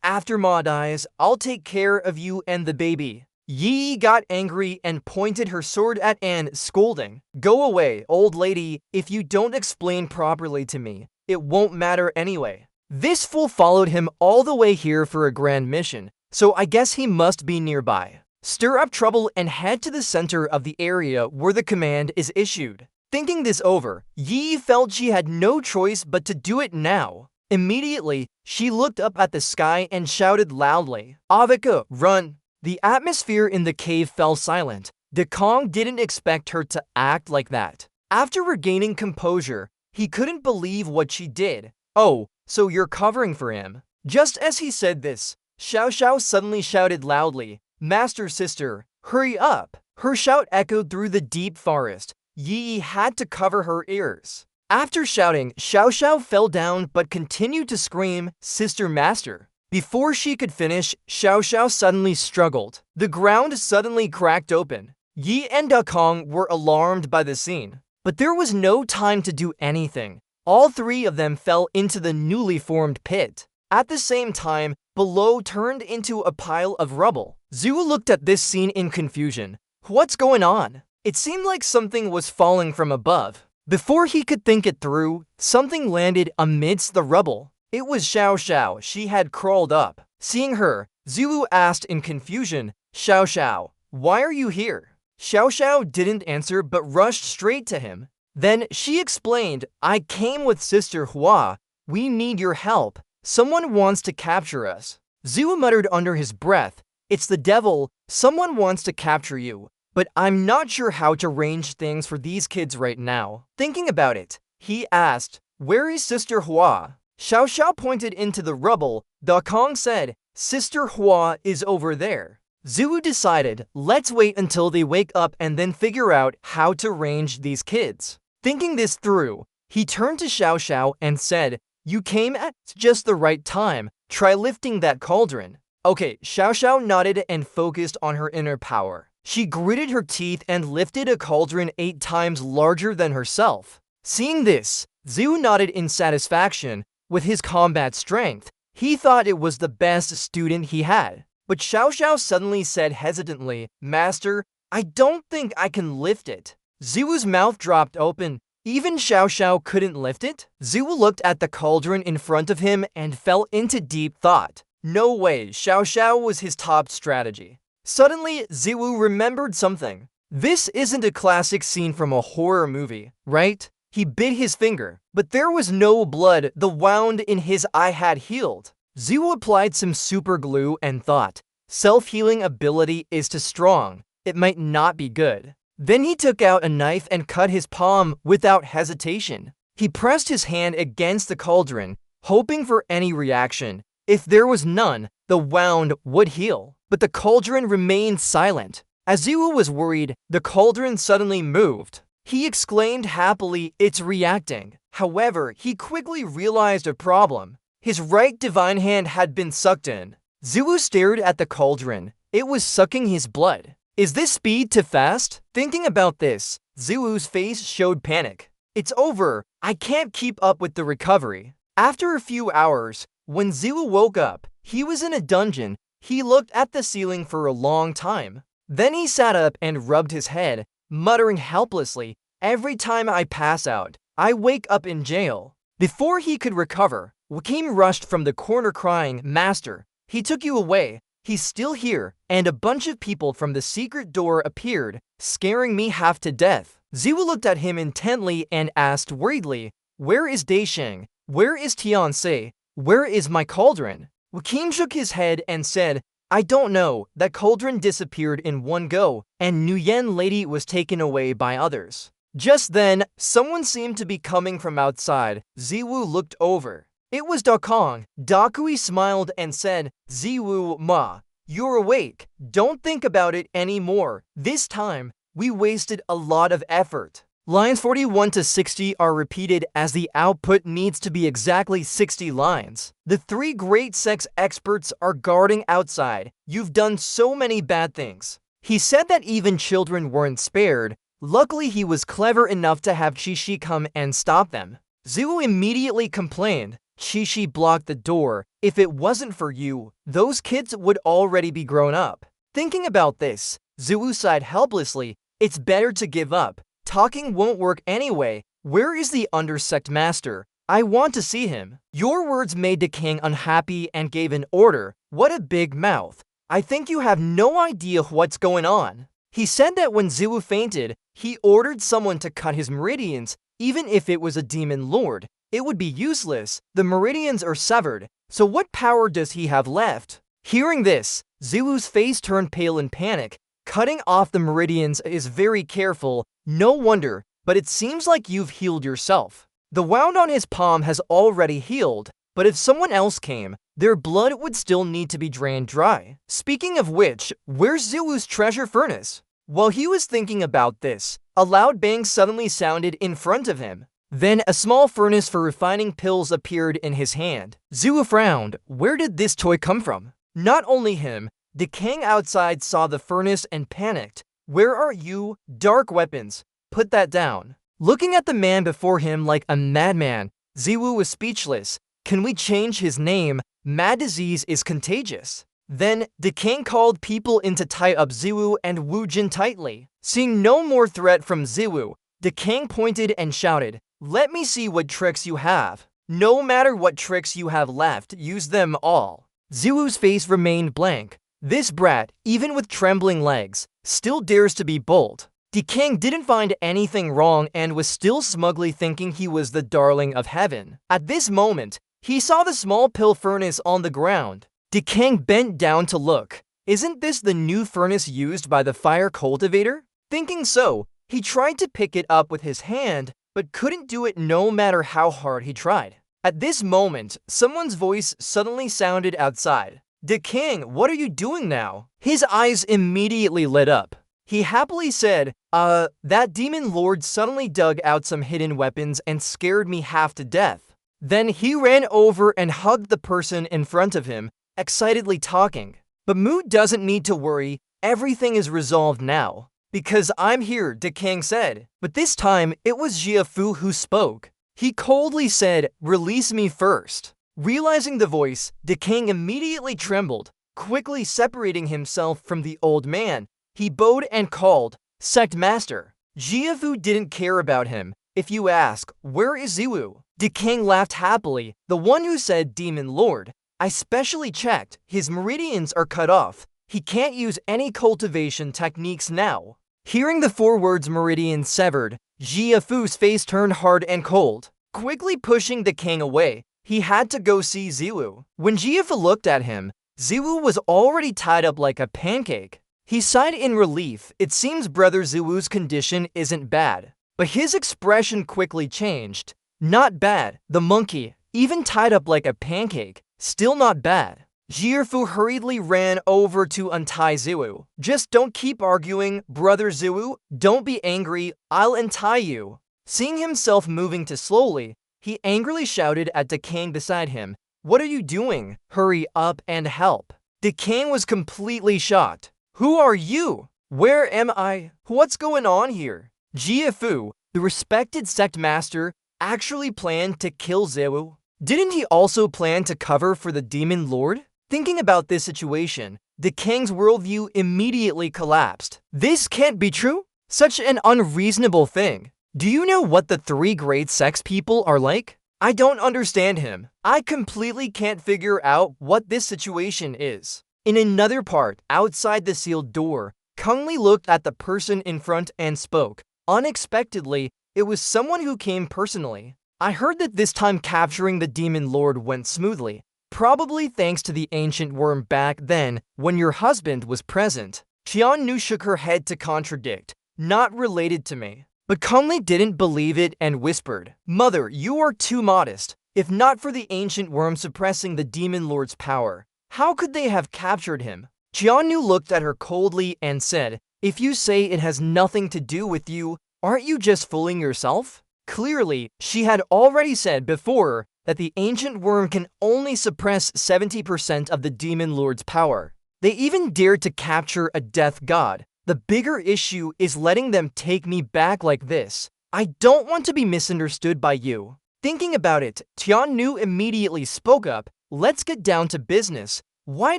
after Ma dies, I'll take care of you and the baby." Yi got angry and pointed her sword at Anne, scolding, "Go away, old lady. If you don't explain properly to me, it won't matter anyway." This fool followed him all the way here for a grand mission, so I guess he must be nearby. Stir up trouble and head to the center of the area where the command is issued. Thinking this over, Yi felt she had no choice but to do it now. Immediately, she looked up at the sky and shouted loudly, "Avika, run!" The atmosphere in the cave fell silent. Da Kong didn't expect her to act like that. After regaining composure, he couldn't believe what she did. "Oh, so you're covering for him." Just as he said this, Xiao Xiao suddenly shouted loudly, "Master sister, hurry up!" Her shout echoed through the deep forest. Yi had to cover her ears. After shouting, Xiao Xiao fell down but continued to scream, "Sister Master." Before she could finish, Xiao Xiao suddenly struggled. The ground suddenly cracked open. Yi and Da Kong were alarmed by the scene. But there was no time to do anything. All three of them fell into the newly formed pit. At the same time, below turned into a pile of rubble. Zhu looked at this scene in confusion. What's going on? It seemed like something was falling from above. Before he could think it through, something landed amidst the rubble. It was Xiao Xiao. She had crawled up. Seeing her, Zhu asked in confusion, "Xiao Xiao, why are you here?" Xiao Xiao didn't answer but rushed straight to him. Then she explained, "I came with Sister Hua. We need your help. Someone wants to capture us." Zhu muttered under his breath, "It's the devil. Someone wants to capture you. But I'm not sure how to arrange things for these kids right now." Thinking about it, he asked, "Where is Sister Hua?" Xiao Xiao pointed into the rubble. Da Kong said, "Sister Hua is over there." Zhu decided, let's wait until they wake up and then figure out how to arrange these kids. Thinking this through, he turned to Xiao Xiao and said, "You came at just the right time. Try lifting that cauldron." Okay, Xiao Xiao nodded and focused on her inner power. She gritted her teeth and lifted a cauldron 8 times larger than herself. Seeing this, Zhu nodded in satisfaction. With his combat strength, he thought it was the best student he had. But Xiao Xiao suddenly said hesitantly, "Master, I don't think I can lift it." Zhu's mouth dropped open. Even Xiao Xiao couldn't lift it? Ziwu looked at the cauldron in front of him and fell into deep thought. No way, Xiao Xiao was his top strategy. Suddenly, Ziwu remembered something. This isn't a classic scene from a horror movie, right? He bit his finger, but there was no blood. The wound in his eye had healed. Ziwu applied some super glue and thought, self-healing ability is too strong. It might not be good. Then he took out a knife and cut his palm without hesitation. He pressed his hand against the cauldron, hoping for any reaction. If there was none, the wound would heal. But the cauldron remained silent. As Ziwu was worried, the cauldron suddenly moved. He exclaimed happily, "It's reacting." However, he quickly realized a problem. His right divine hand had been sucked in. Ziwu stared at the cauldron. It was sucking his blood. Is this speed too fast? Thinking about this, Ziwu's face showed panic. It's over. I can't keep up with the recovery. After a few hours, when Ziwu woke up, he was in a dungeon. He looked at the ceiling for a long time. Then he sat up and rubbed his head, muttering helplessly, "Every time I pass out, I wake up in jail." Before he could recover, Wakim rushed from the corner crying, "Master, he took you away. He's still here," and a bunch of people from the secret door appeared, scaring me half to death. Ziwu looked at him intently and asked worriedly, "Where is Deisheng? Where is Tianse? Where is my cauldron?" Wakim shook his head and said, "I don't know. That cauldron disappeared in one go, and Nuyen lady was taken away by others." Just then, someone seemed to be coming from outside. Ziwu looked over. It was Dakong. Dakui smiled and said, "Ziwu ma, you're awake. Don't think about it anymore. This time, we wasted a lot of effort." Lines 41 to 60 are repeated as the output needs to be exactly 60 lines. The three great sex experts are guarding outside. "You've done so many bad things." He said that even children weren't spared. Luckily, he was clever enough to have Chishi come and stop them. Ziwu immediately complained. "Chishi blocked the door. If it wasn't for you, those kids would already be grown up." Thinking about this, Ziwu sighed helplessly. "It's better to give up. Talking won't work anyway. Where is the Undersect Master? I want to see him." Your words made the king unhappy and gave an order. "What a big mouth. I think you have no idea what's going on." He said that when Ziwu fainted, he ordered someone to cut his meridians, even if it was a demon lord. It would be useless. The meridians are severed, so what power does he have left? Hearing this, Ziwu's face turned pale in panic. Cutting off the meridians is very careful. No wonder, but it seems like you've healed yourself. The wound on his palm has already healed, but if someone else came, their blood would still need to be drained dry. Speaking of which, where's Ziwu's treasure furnace? While he was thinking about this, a loud bang suddenly sounded in front of him. Then a small furnace for refining pills appeared in his hand. Ziwu frowned. Where did this toy come from? Not only him, the king outside saw the furnace and panicked. "Where are you? Dark weapons. Put that down." Looking at the man before him like a madman, Ziwu was speechless. "Can we change his name? Mad disease is contagious." Then, the king called people in to tie up Ziwu and Wu Jin tightly. Seeing no more threat from Ziwu, the king pointed and shouted, "Let me see what tricks you have. No matter what tricks you have left, use them all." Ziwu's face remained blank. This brat, even with trembling legs, still dares to be bold. The king didn't find anything wrong and was still smugly thinking he was the darling of heaven. At this moment, he saw the small pill furnace on the ground. The king bent down to look. Isn't this the new furnace used by the fire cultivator? Thinking so, he tried to pick it up with his hand, but couldn't do it no matter how hard he tried. At this moment, someone's voice suddenly sounded outside. "The king, what are you doing now?" His eyes immediately lit up. He happily said, that demon lord suddenly dug out some hidden weapons and scared me half to death." Then he ran over and hugged the person in front of him, excitedly talking. "But Mu doesn't need to worry. Everything is resolved now. Because I'm here," the king said. But this time, it was Jiafu who spoke. He coldly said, "Release me first." Realizing the voice, the king immediately trembled. Quickly separating himself from the old man, he bowed and called, "Sect Master." Jiafu didn't care about him. If you ask, where is Ziwu? Dekang laughed happily, the one who said Demon Lord. I specially checked, his meridians are cut off. He can't use any cultivation techniques now. Hearing the 4 words meridian severed, Jiafu's face turned hard and cold. Quickly pushing Dekang away, he had to go see Ziwu. When Jiafu looked at him, Ziwu was already tied up like a pancake. He sighed in relief. It seems Brother Ziwu's condition isn't bad. But his expression quickly changed. Not bad. The monkey, even tied up like a pancake, still not bad. Jiafu hurriedly ran over to untie Ziwu. Just don't keep arguing, Brother Ziwu. Don't be angry. I'll untie you. Seeing himself moving too slowly, he angrily shouted at Dekang beside him. What are you doing? Hurry up and help. Dekang was completely shocked. Who are you? Where am I? What's going on here? Jiafu, the respected sect master, actually planned to kill Ziwu. Didn't he also plan to cover for the Demon Lord? Thinking about this situation, Dekang's worldview immediately collapsed. This can't be true? Such an unreasonable thing. Do you know what the 3 great sects people are like? I don't understand him. I completely can't figure out what this situation is. In another part, outside the sealed door, Kungli looked at the person in front and spoke. Unexpectedly, it was someone who came personally. I heard that this time capturing the Demon Lord went smoothly, probably thanks to the ancient worm back then when your husband was present. Qiannu shook her head to contradict. Not related to me. But Kungli didn't believe it and whispered, Mother, you are too modest. If not for the ancient worm suppressing the Demon Lord's power, how could they have captured him? Qiannu looked at her coldly and said, if you say it has nothing to do with you, aren't you just fooling yourself? Clearly, she had already said before that the ancient worm can only suppress 70% of the Demon Lord's power. They even dared to capture a death god. The bigger issue is letting them take me back like this. I don't want to be misunderstood by you. Thinking about it, Tiannu immediately spoke up. Let's get down to business. Why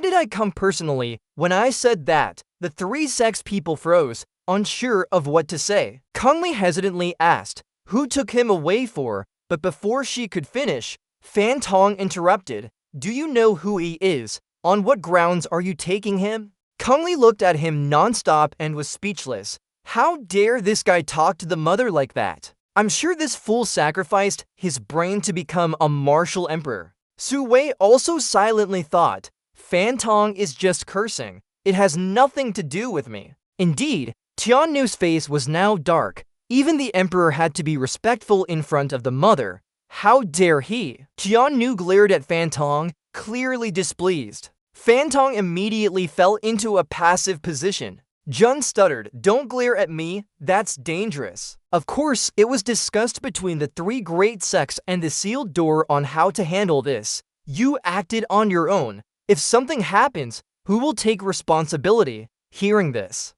did I come personally? When I said that, the 3 sects people froze, unsure of what to say. Kungli hesitantly asked, who took him away for? But before she could finish, Fan Tong interrupted. Do you know who he is? On what grounds are you taking him? Kungli looked at him non-stop and was speechless. How dare this guy talk to the mother like that? I'm sure this fool sacrificed his brain to become a martial emperor. Su Wei also silently thought, Fan Tong is just cursing. It has nothing to do with me. Indeed, Tiannu's face was now dark. Even the emperor had to be respectful in front of the mother. How dare he? Tiannu glared at Fan Tong, clearly displeased. Fan Tong immediately fell into a passive position. Jun stuttered, don't glare at me, that's dangerous. Of course, it was discussed between the 3 great sects and the sealed door on how to handle this. You acted on your own. If something happens, who will take responsibility? Hearing this,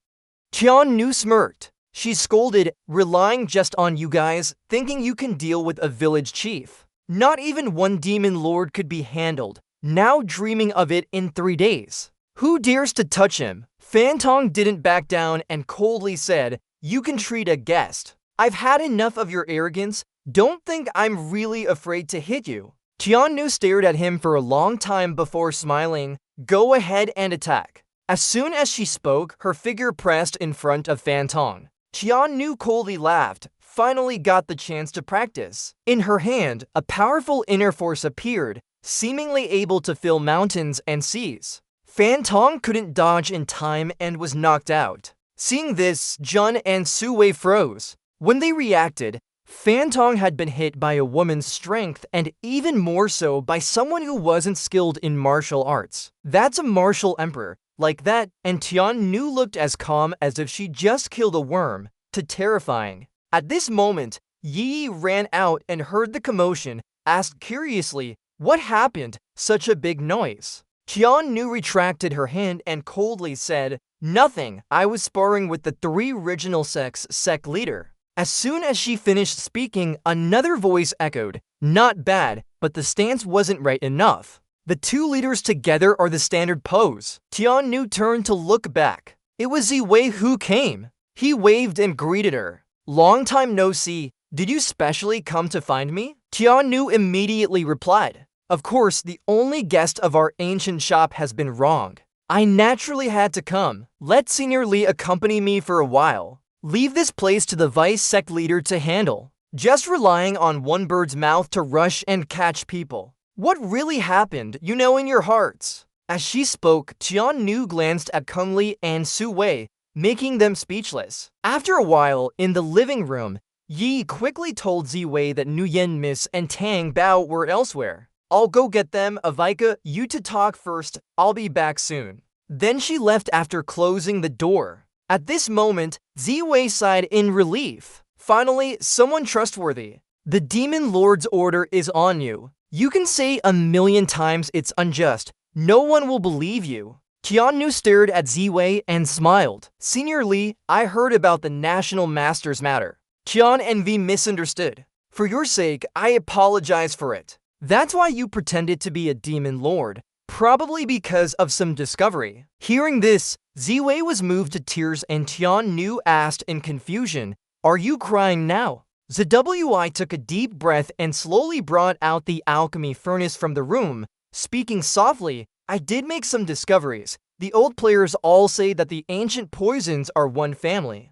Tiannu smirked. She scolded, relying just on you guys, thinking you can deal with a village chief. Not even 1 demon lord could be handled. Now dreaming of it in 3 days. Who dares to touch him? Fan Tong didn't back down and coldly said, you can treat a guest. I've had enough of your arrogance. Don't think I'm really afraid to hit you. Tiannu stared at him for a long time before smiling. Go ahead and attack. As soon as she spoke, her figure pressed in front of Fan Tong. Tiannu coldly laughed. Finally got the chance to practice. In her hand, a powerful inner force appeared, seemingly able to fill mountains and seas. Fan Tong couldn't dodge in time and was knocked out. Seeing this, Jun and Su Wei froze. When they reacted, Fan Tong had been hit by a woman's strength and even more so by someone who wasn't skilled in martial arts. That's a martial emperor. Like that, and Tiannu looked as calm as if she just killed a worm, to terrifying. At this moment, Yi ran out and heard the commotion, asked curiously, what happened? Such a big noise. Tiannu retracted her hand and coldly said, nothing, I was sparring with the 3 original sects' sect leader. As soon as she finished speaking, another voice echoed, not bad, but the stance wasn't right enough. The 2 leaders together are the standard pose. Tiannu turned to look back. It was Ziwei who came. He waved and greeted her. Long time no see, Did you specially come to find me? Tiannu immediately replied, of course, the only guest of our ancient shop has been wrong. I naturally had to come. Let Senior Li accompany me for a while. Leave this place to the vice sect leader to handle. Just relying on one bird's mouth to rush and catch people. What really happened, you know in your hearts. As she spoke, Tiannu glanced at Kung Li and Su Wei, making them speechless. After a while, in the living room, Yi quickly told Ziwei that Nguyen, Miss, and Tang Bao were elsewhere. I'll go get them, Avika, you to talk first, I'll be back soon. Then she left after closing the door. At this moment, Ziwei sighed in relief. Finally, someone trustworthy. The Demon Lord's order is on you. You can say 1,000,000 times it's unjust. No one will believe you. Tiannu stared at Ziwei and smiled. Senior Li, I heard about the National Masters matter. Tian and V misunderstood. For your sake, I apologize for it. That's why you pretended to be a demon lord, probably because of some discovery. Hearing this, Ziwei was moved to tears and Tiannu asked in confusion, are you crying now? Zwi took a deep breath and slowly brought out the alchemy furnace from the room, speaking softly, I did make some discoveries. The old players all say that the ancient poisons are one family.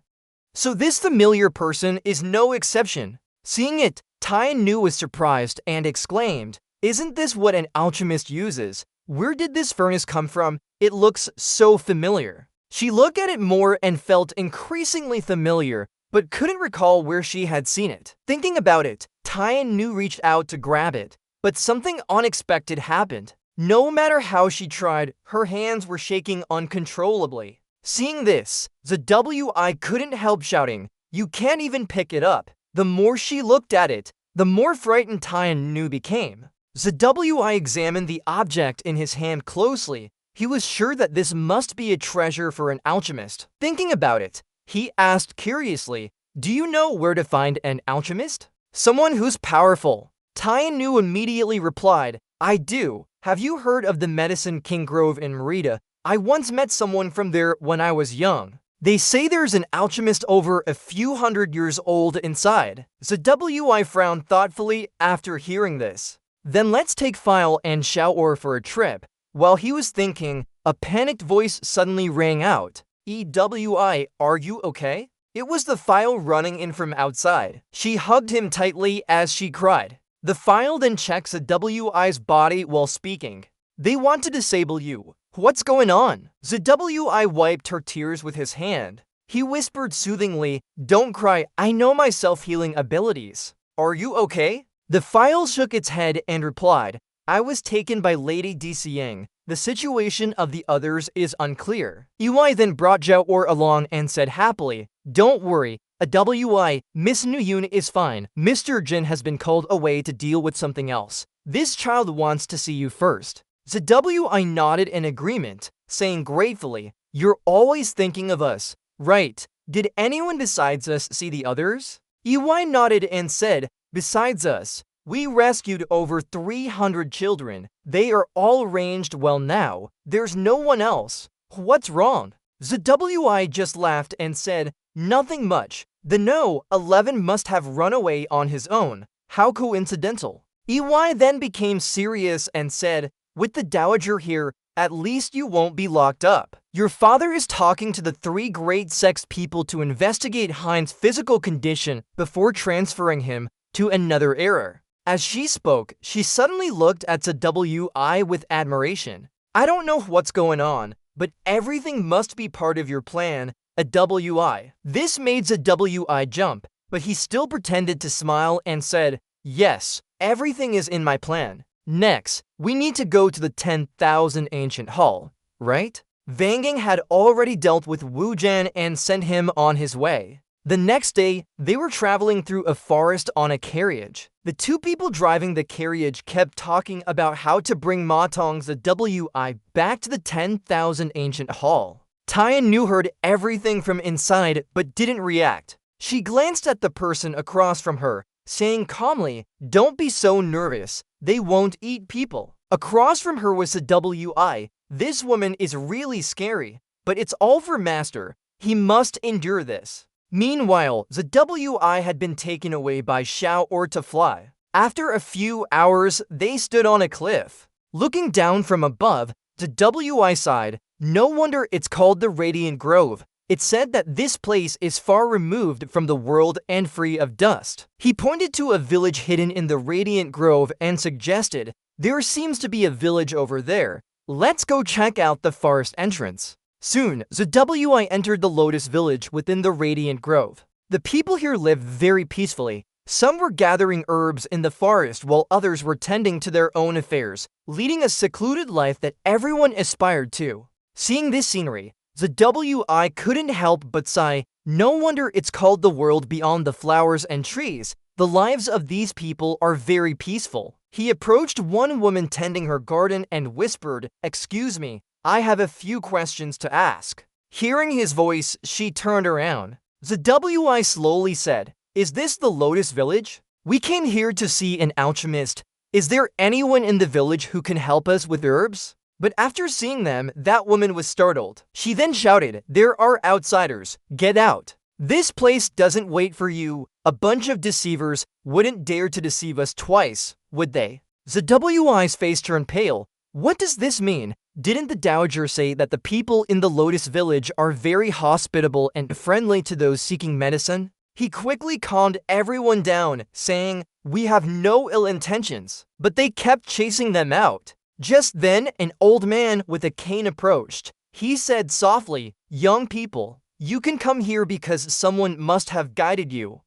So this familiar person is no exception. Seeing it, Tiannu was surprised and exclaimed, isn't this what an alchemist uses? Where did this furnace come from? It looks so familiar. She looked at it more and felt increasingly familiar, but couldn't recall where she had seen it. Thinking about it, Tiannu reached out to grab it, but something unexpected happened. No matter how she tried, her hands were shaking uncontrollably. Seeing this, Zwi couldn't help shouting, you can't even pick it up. The more she looked at it, the more frightened Tiannu became. Zwi examined the object in his hand closely. He was sure that this must be a treasure for an alchemist. Thinking about it, he asked curiously, do you know where to find an alchemist? Someone who's powerful. Tiannu immediately replied, I do. Have you heard of the Medicine King Grove in Merida? I once met someone from there when I was young. They say there's an alchemist over a few hundred years old inside. Zwi frowned thoughtfully after hearing this. Then let's take File and Xiao'er for a trip. While he was thinking, a panicked voice suddenly rang out. Ewi, are you okay? It was the File running in from outside. She hugged him tightly as she cried. The File then checks Zwi's body while speaking. They want to disable you. What's going on? Zwi wiped her tears with his hand. He whispered soothingly, don't cry, I know my self-healing abilities. Are you okay? The File shook its head and replied, I was taken by Lady Disiang. The situation of the others is unclear. Ui then brought Xiao'er along and said happily, don't worry, Wi, Miss Nguyen is fine. Mr. Jin has been called away to deal with something else. This child wants to see you first. Zwi nodded in agreement, saying gratefully, you're always thinking of us, right? Did anyone besides us see the others? Ui nodded and said, besides us, we rescued over 300 children. They are all ranged well now. There's no one else. What's wrong? Zwi just laughed and said, nothing much. The No. 11 must have run away on his own. How coincidental. Ui then became serious and said, with the Dowager here, at least you won't be locked up. Your father is talking to the 3 great Sect's people to investigate Hein's physical condition before transferring him to another era. As she spoke, she suddenly looked at Zwi with admiration. I don't know what's going on, but everything must be part of your plan, Wi. This made Zwi jump, but he still pretended to smile and said, yes, everything is in my plan. Next, we need to go to the 10,000 Ancient Hall, right? Vangang had already dealt with Wu Jian and sent him on his way. The next day, they were traveling through a forest on a carriage. The 2 people driving the carriage kept talking about how to bring Ma Tong's Wi back to the 10,000 Ancient Hall. Tiannu heard everything from inside but didn't react. She glanced at the person across from her, saying calmly, don't be so nervous. They won't eat people. Across from her was Wi. This woman is really scary, but it's all for Master. He must endure this. Meanwhile, the WI had been taken away by Xiao or to fly. After a few hours, they stood on a cliff. Looking down from above, the WI sighed. No wonder it's called the Radiant Grove. It said that this place is far removed from the world and free of dust. He pointed to a village hidden in the Radiant Grove and suggested, there seems to be a village over there. Let's go check out the forest entrance. Soon, the WI entered the Lotus Village within the Radiant Grove. The people here lived very peacefully. Some were gathering herbs in the forest while others were tending to their own affairs, leading a secluded life that everyone aspired to. Seeing this scenery, the WI couldn't help but sigh. No wonder it's called the world beyond the flowers and trees. The lives of these people are very peaceful. He approached one woman tending her garden and whispered, "Excuse me, I have a few questions to ask." Hearing his voice, she turned around. The WI slowly said, "Is this the Lotus Village? We came here to see an alchemist. Is there anyone in the village who can help us with herbs?" But after seeing them, that woman was startled. She then shouted, "There are outsiders. Get out. This place doesn't wait for you. A bunch of deceivers wouldn't dare to deceive us twice, would they?" The WI's face turned pale. What does this mean? Didn't the Dowager say that the people in the Lotus Village are very hospitable and friendly to those seeking medicine? He quickly calmed everyone down, saying, "We have no ill intentions." But they kept chasing them out. Just then, an old man with a cane approached. He said softly, "Young people, you can come here because someone must have guided you."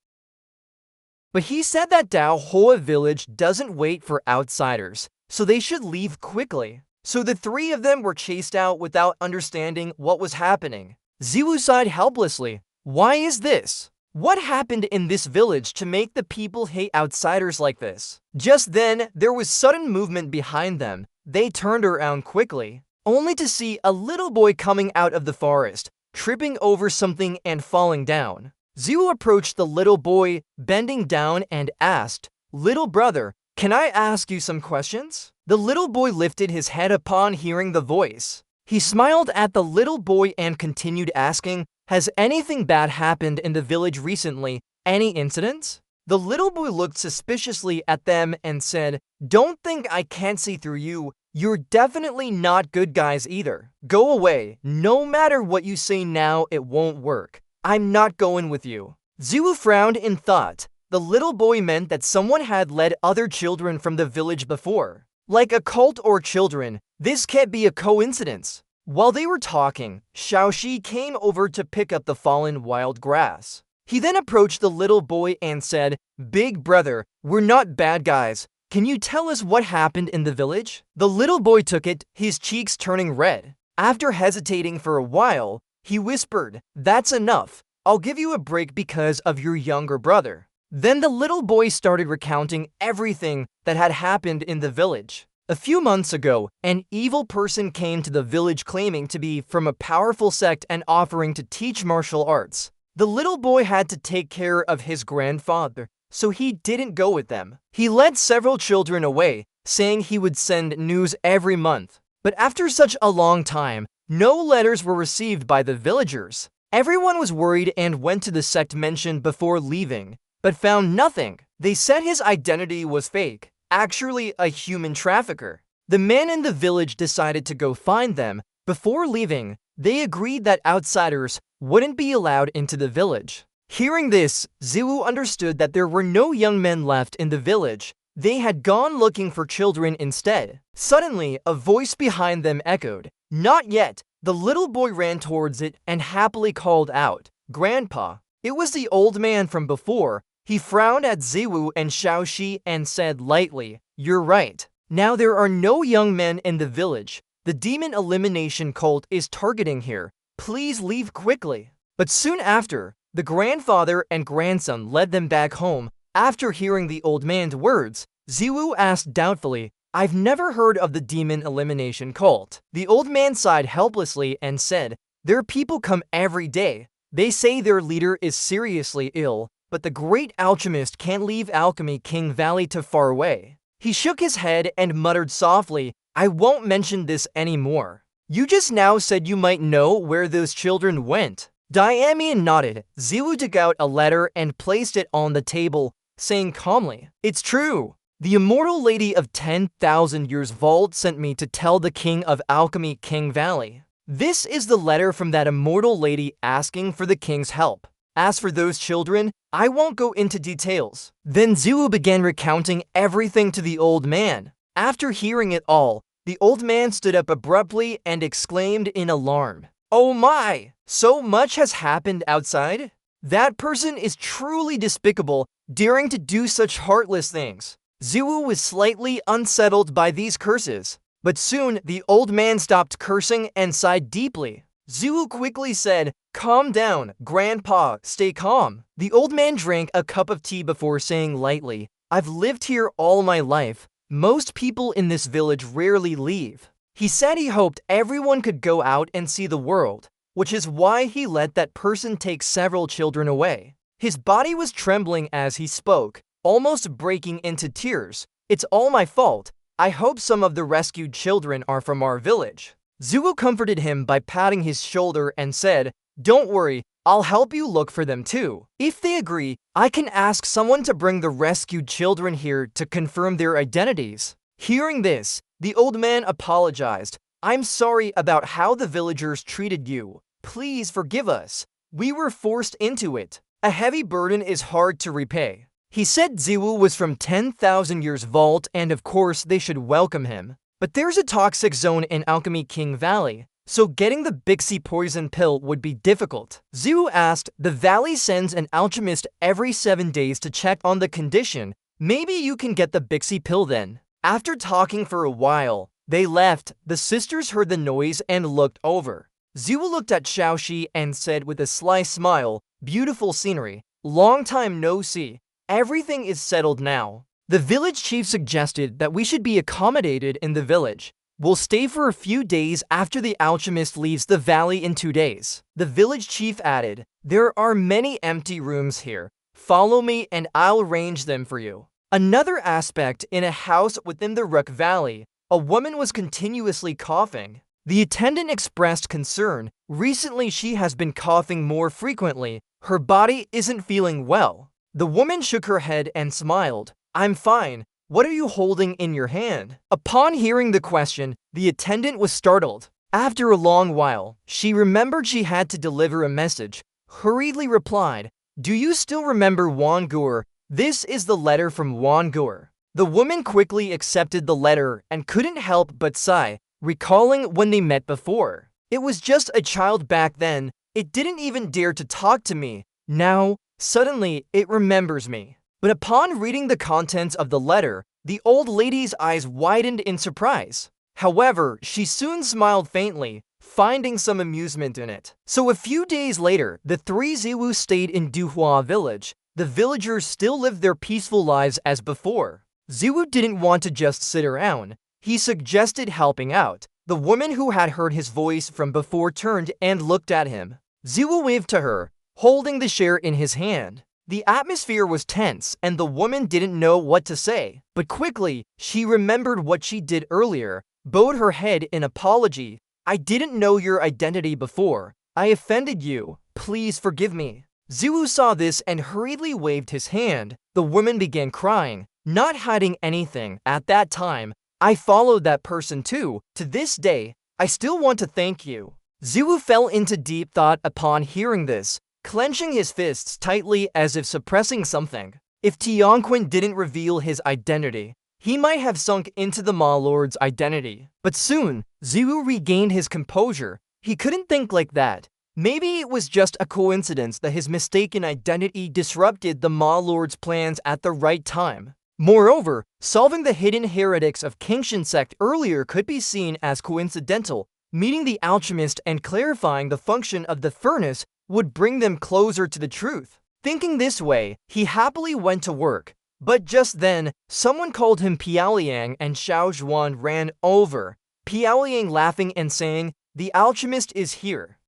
But he said that Dao Hoa village doesn't wait for outsiders, so they should leave quickly. So the three of them were chased out without understanding what was happening. Ziwu sighed helplessly. Why is this? What happened in this village to make the people hate outsiders like this? Just then, there was sudden movement behind them. They turned around quickly, only to see a little boy coming out of the forest, tripping over something and falling down. Ziwu approached the little boy, bending down and asked, "Little brother, can I ask you some questions?" The little boy lifted his head upon hearing the voice. He smiled at the little boy and continued asking, "Has anything bad happened in the village recently? Any incidents?" The little boy looked suspiciously at them and said, "Don't think I can't see through you. You're definitely not good guys either. Go away. No matter what you say now, it won't work. I'm not going with you." Ziwu frowned in thought. The little boy meant that someone had led other children from the village before. Like a cult or children, this can't be a coincidence. While they were talking, Xiaoxi came over to pick up the fallen wild grass. He then approached the little boy and said, "Big brother, we're not bad guys. Can you tell us what happened in the village?" The little boy took it, his cheeks turning red. After hesitating for a while, he whispered, "That's enough. I'll give you a break because of your younger brother." Then the little boy started recounting everything that had happened in the village. A few months ago, an evil person came to the village claiming to be from a powerful sect and offering to teach martial arts. The little boy had to take care of his grandfather, so he didn't go with them. He led several children away, saying he would send news every month. But after such a long time, no letters were received by the villagers. Everyone was worried and went to the sect mentioned before leaving, but found nothing. They said his identity was fake, actually a human trafficker. The men in the village decided to go find them. Before leaving, they agreed that outsiders wouldn't be allowed into the village. Hearing this, Ziwu understood that there were no young men left in the village. They had gone looking for children instead. Suddenly, a voice behind them echoed, "Not yet." The little boy ran towards it and happily called out, "Grandpa." It was the old man from before. He frowned at Ziwu and Xiaoxi and said lightly, "You're right. Now there are no young men in the village. The demon elimination cult is targeting here. Please leave quickly." But soon after, the grandfather and grandson led them back home. After hearing the old man's words, Ziwu asked doubtfully, "I've never heard of the demon elimination cult." The old man sighed helplessly and said, "Their people come every day. They say their leader is seriously ill, but the great alchemist can't leave Alchemy King Valley too far away." He shook his head and muttered softly, "I won't mention this anymore. You just now said you might know where those children went. Diamian nodded. Ziwu took out a letter and placed it on the table, saying calmly, "It's true. The immortal lady of 10,000 years vault sent me to tell the king of alchemy, King Valley. This is the letter from that immortal lady asking for the king's help. As for those children, I won't go into details." Then Ziwu began recounting everything to the old man. After hearing it all, the old man stood up abruptly and exclaimed in alarm, "Oh my! So much has happened outside? That person is truly despicable, daring to do such heartless things." Ziwu was slightly unsettled by these curses, but soon the old man stopped cursing and sighed deeply. Ziwu quickly said, "Calm down, Grandpa, stay calm." The old man drank a cup of tea before saying lightly, "I've lived here all my life. Most people in this village rarely leave." He said he hoped everyone could go out and see the world, which is why he let that person take several children away. His body was trembling as he spoke, almost breaking into tears. "It's all my fault. I hope some of the rescued children are from our village." Ziwu comforted him by patting his shoulder and said, "Don't worry, I'll help you look for them too. If they agree, I can ask someone to bring the rescued children here to confirm their identities." Hearing this, the old man apologized. "I'm sorry about how the villagers treated you. Please forgive us. We were forced into it. A heavy burden is hard to repay." He said Ziwu was from 10,000 Years Vault and of course they should welcome him. But there's a toxic zone in Alchemy King Valley, so getting the Bixie poison pill would be difficult. Ziwu asked, "The valley sends an alchemist every 7 days to check on the condition. Maybe you can get the Bixie pill then." After talking for a while, they left. The sisters heard the noise and looked over. Ziwu looked at Xiaoxi and said with a sly smile, "Beautiful scenery. Long time no see. Everything is settled now." The village chief suggested that we should be accommodated in the village. "We'll stay for a few days after the alchemist leaves the valley in 2 days." The village chief added, "There are many empty rooms here. Follow me and I'll arrange them for you." Another aspect, in a house within the Rook Valley, a woman was continuously coughing. The attendant expressed concern. Recently she has been coughing more frequently. Her body isn't feeling well. The woman shook her head and smiled. "I'm fine. What are you holding in your hand?" Upon hearing the question, the attendant was startled. After a long while, she remembered she had to deliver a message, hurriedly replied, "Do you still remember Wangur? This is the letter from Wangur." The woman quickly accepted the letter and couldn't help but sigh, recalling when they met before. "It was just a child back then. It didn't even dare to talk to me. Now, suddenly, it remembers me." But upon reading the contents of the letter, the old lady's eyes widened in surprise. However, she soon smiled faintly, finding some amusement in it. So a few days later, the three Ziwu stayed in Duhua village. The villagers still lived their peaceful lives as before. Ziwu didn't want to just sit around. He suggested helping out. The woman who had heard his voice from before turned and looked at him. Ziwu waved to her, holding the share in his hand. The atmosphere was tense and the woman didn't know what to say. But quickly, she remembered what she did earlier, bowed her head in apology. "I didn't know your identity before. I offended you. Please forgive me." Ziwu saw this and hurriedly waved his hand. The woman began crying, not hiding anything. At that time, "I followed that person too. To this day, I still want to thank you." Ziwu fell into deep thought upon hearing this, clenching his fists tightly as if suppressing something. If Tianquin didn't reveal his identity, he might have sunk into the Ma Lord's identity. But soon, Ziwu regained his composure. He couldn't think like that. Maybe it was just a coincidence that his mistaken identity disrupted the Ma Lord's plans at the right time. Moreover, solving the hidden heretics of Kingshan Sect earlier could be seen as coincidental. Meeting the alchemist and clarifying the function of the furnace would bring them closer to the truth. Thinking this way, he happily went to work. But just then, someone called him Piaoliang and Xiao Zhuan ran over, Piaoliang laughing and saying, "The alchemist is here.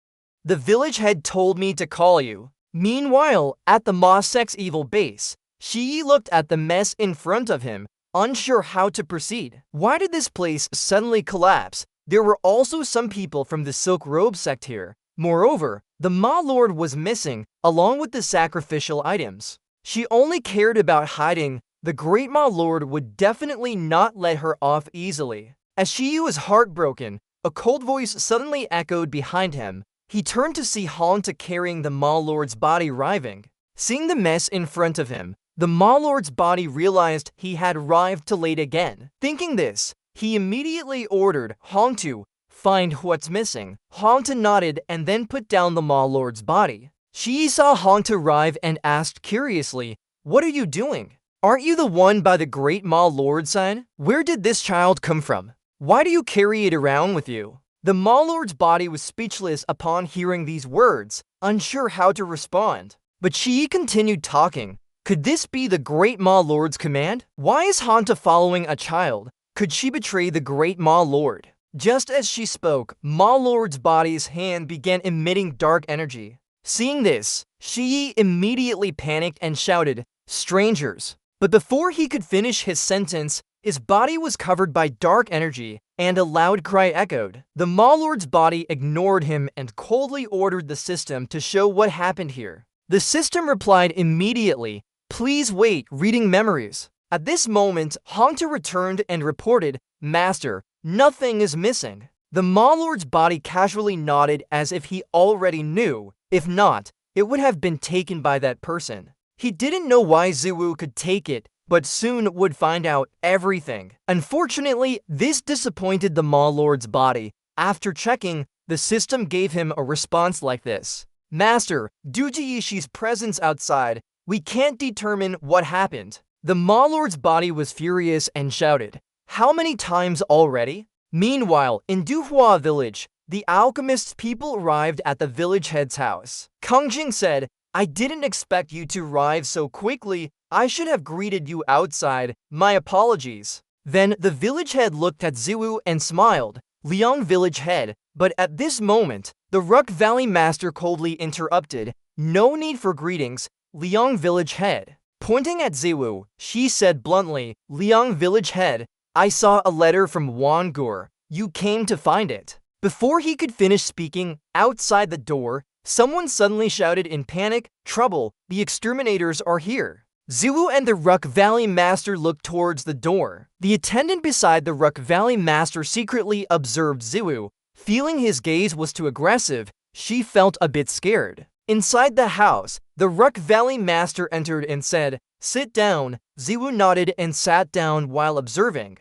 The village head told me to call you." Meanwhile, at the Ma Sect's evil base, Shi looked at the mess in front of him, unsure how to proceed. Why did this place suddenly collapse? There were also some people from the Silk Robe sect here. Moreover, The Ma Lord was missing, along with the sacrificial items. She only cared about hiding. The great Ma Lord would definitely not let her off easily. As Shiyu was heartbroken, a cold voice suddenly echoed behind him. He turned to see Hanta carrying the Ma Lord's body arriving. Seeing the mess in front of him, the Ma Lord's body realized he had arrived too late again. Thinking this, he immediately ordered Hanta, find what's missing. Hanta nodded and then put down the Ma Lord's body. Shiyu saw Hanta arrive and asked curiously, "What are you doing? Aren't you the one by the great Ma Lord's side? Where did this child come from? Why do you carry it around with you?" The Ma Lord's body was speechless upon hearing these words, unsure how to respond. But Shiyu continued talking. Could this be the great Ma Lord's command? Why is Hanta following a child? Could she betray the great Ma Lord? Just as she spoke, Ma Lord's body's hand began emitting dark energy. Seeing this, Shiyu immediately panicked and shouted, "Strangers!" But before he could finish his sentence, his body was covered by dark energy, and a loud cry echoed. The Ma Lord's body ignored him and coldly ordered the system to show what happened here. The system replied immediately, "Please wait, reading memories." At this moment, Hanta returned and reported, "Master, nothing is missing." The Ma Lord's body casually nodded as if he already knew. If not, it would have been taken by that person. He didn't know why Ziwu could take it, but soon would find out everything. Unfortunately, this disappointed the Ma Lord's body. After checking, the system gave him a response like this: "Master, due to Ishii's presence outside, we can't determine what happened." The Ma Lord's body was furious and shouted, "How many times already?" Meanwhile, in Duhua village, the alchemist's people arrived at the village head's house. Kangjing said, "I didn't expect you to arrive so quickly. I should have greeted you outside. My apologies." Then the village head looked at Ziwu and smiled. Liang village head. But at this moment, the Rock Valley master coldly interrupted. "No need for greetings, Liang village head." Pointing at Ziwu, she said bluntly, "Liang village head, I saw a letter from Wangur. You came to find it." Before he could finish speaking, outside the door, someone suddenly shouted in panic, "Trouble, the exterminators are here." Ziwu and the Rock Valley master looked towards the door. The attendant beside the Rock Valley master secretly observed Ziwu. Feeling his gaze was too aggressive, she felt a bit scared. Inside the house, the Rock Valley master entered and said, "Sit down." Ziwu nodded and sat down while observing.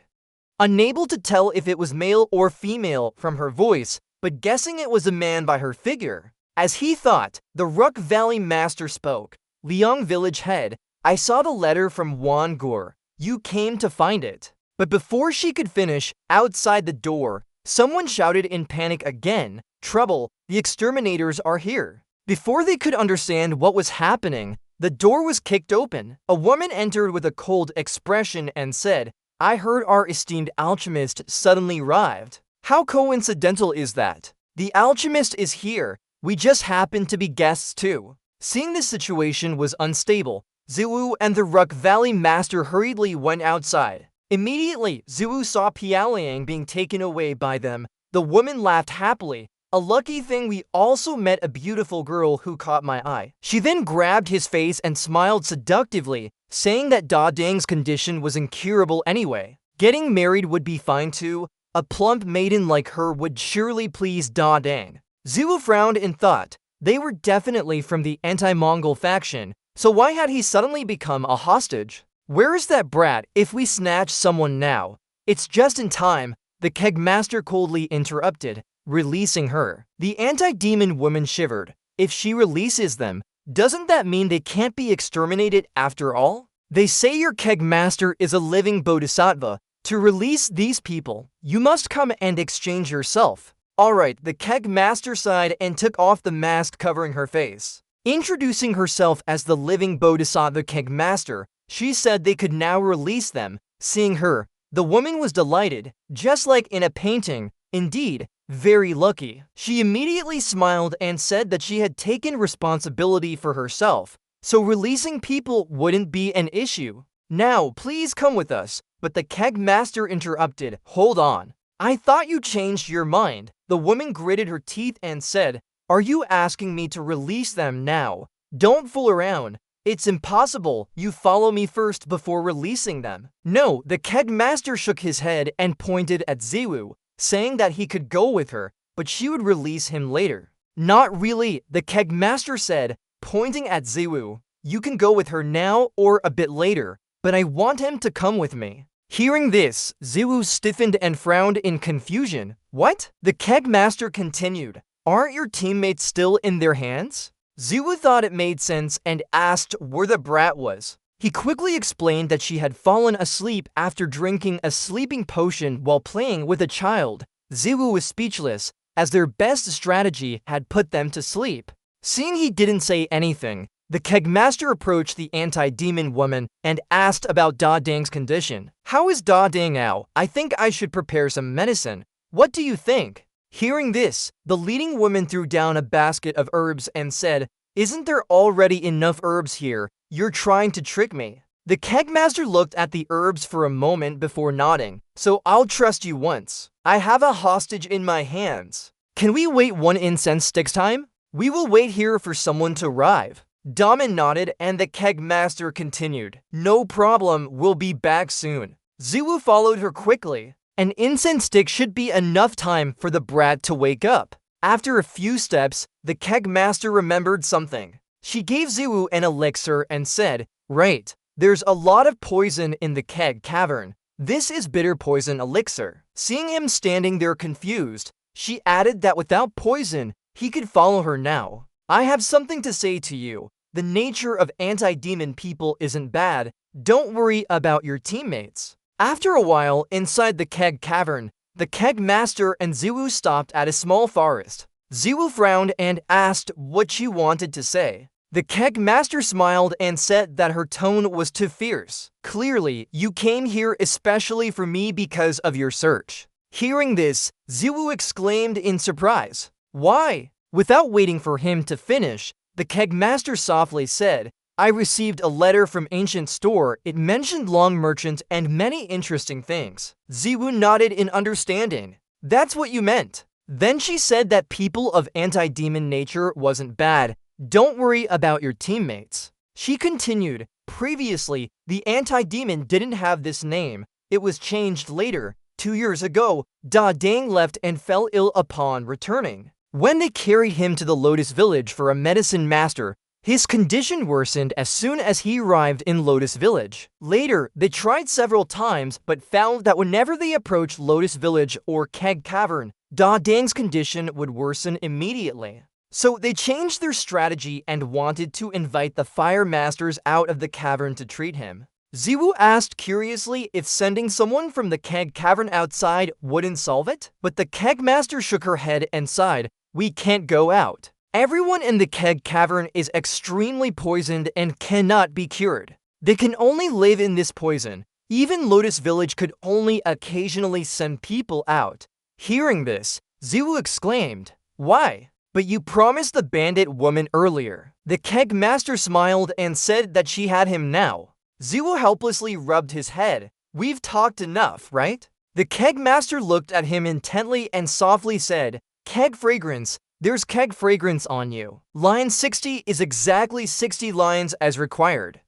Unable to tell if it was male or female from her voice, but guessing it was a man by her figure. As he thought, the Rock Valley master spoke. "Liang village head, I saw the letter from Wangur. You came to find it." But before she could finish, outside the door, someone shouted in panic again, "Trouble, the exterminators are here." Before they could understand what was happening, the door was kicked open. A woman entered with a cold expression and said, "I heard our esteemed alchemist suddenly arrived. How coincidental is that? The alchemist is here. We just happen to be guests too." Seeing the situation was unstable, Ziwu and the Rock Valley master hurriedly went outside. Immediately, Ziwu saw Pialiang being taken away by them. The woman laughed happily. "A lucky thing we also met a beautiful girl who caught my eye." She then grabbed his face and smiled seductively, saying that Da Dang's condition was incurable anyway. Getting married would be fine too. A plump maiden like her would surely please Da Dang. Ziwu frowned and thought, they were definitely from the anti-Mongol faction, so why had he suddenly become a hostage? Where is that brat if we snatch someone now? It's just in time, the keg master coldly interrupted, releasing her. The anti-demon woman shivered. If she releases them, doesn't that mean they can't be exterminated after all? They say your keg master is a living bodhisattva. To release these people, you must come and exchange yourself. Alright, the keg master sighed and took off the mask covering her face. Introducing herself as the living bodhisattva keg master, she said they could now release them. Seeing her, the woman was delighted, just like in a painting. Indeed, very lucky. She immediately smiled and said that she had taken responsibility for herself, so releasing people wouldn't be an issue. "Now, please come with us." But the keg master interrupted. "Hold on. I thought you changed your mind." The woman gritted her teeth and said, Are you asking me to release them now? Don't fool around. It's impossible. You follow me first before releasing them. No, the keg master shook his head and pointed at Ziwu, saying that he could go with her, but she would release him later. Not really, the keg master said, pointing at Ziwu. You can go with her now or a bit later, but I want him to come with me. Hearing this, Ziwu stiffened and frowned in confusion. What? The keg master continued. Aren't your teammates still in their hands? Ziwu thought it made sense and asked where the brat was. He quickly explained that she had fallen asleep after drinking a sleeping potion while playing with a child. Ziwu was speechless, as their best strategy had put them to sleep. Seeing he didn't say anything, the keg master approached the anti-demon woman and asked about Da Dang's condition. How is Da Dang now? I think I should prepare some medicine. What do you think? Hearing this, the leading woman threw down a basket of herbs and said, Isn't there already enough herbs here? You're trying to trick me. The keg master looked at the herbs for a moment before nodding. So I'll trust you once. I have a hostage in my hands. Can we wait 1 incense stick's time? We will wait here for someone to arrive. Daman nodded and the keg master continued. No problem, we'll be back soon. Ziwu followed her quickly. An incense stick should be enough time for the brat to wake up. After a few steps, the keg master remembered something. She gave Ziwu an elixir and said, Right, there's a lot of poison in the keg cavern. This is bitter poison elixir. Seeing him standing there confused, she added that without poison, he could follow her now. I have something to say to you. The nature of anti-demon people isn't bad. Don't worry about your teammates. After a while, inside the keg cavern, the keg master and Ziwu stopped at a small forest. Ziwu frowned and asked what she wanted to say. The keg master smiled and said that her tone was too fierce. Clearly, you came here especially for me because of your search. Hearing this, Ziwu exclaimed in surprise. Why? Without waiting for him to finish, the keg master softly said, I received a letter from Ancient Store. It mentioned Long Merchant and many interesting things. Ziwu nodded in understanding. That's what you meant. Then she said that people of anti-demon nature wasn't bad. Don't worry about your teammates. She continued, previously, the anti-demon didn't have this name. It was changed later. 2 years ago, Da Dang left and fell ill upon returning. When they carried him to the Lotus Village for a medicine master, his condition worsened as soon as he arrived in Lotus Village. Later, they tried several times but found that whenever they approached Lotus Village or Keg Cavern, Da Dang's condition would worsen immediately. So they changed their strategy and wanted to invite the Fire Masters out of the cavern to treat him. Ziwu asked curiously if sending someone from the Keg Cavern outside wouldn't solve it, but the Keg Master shook her head and sighed, We can't go out. Everyone in the Keg Cavern is extremely poisoned and cannot be cured. They can only live in this poison. Even Lotus Village could only occasionally send people out. Hearing this, Ziwu exclaimed, Why? But you promised the bandit woman earlier. The Keg Master smiled and said that she had him now. Ziwu helplessly rubbed his head. We've talked enough, right? The Keg Master looked at him intently and softly said, Keg Fragrance, there's keg fragrance on you. Line 60 is exactly 60 lines as required.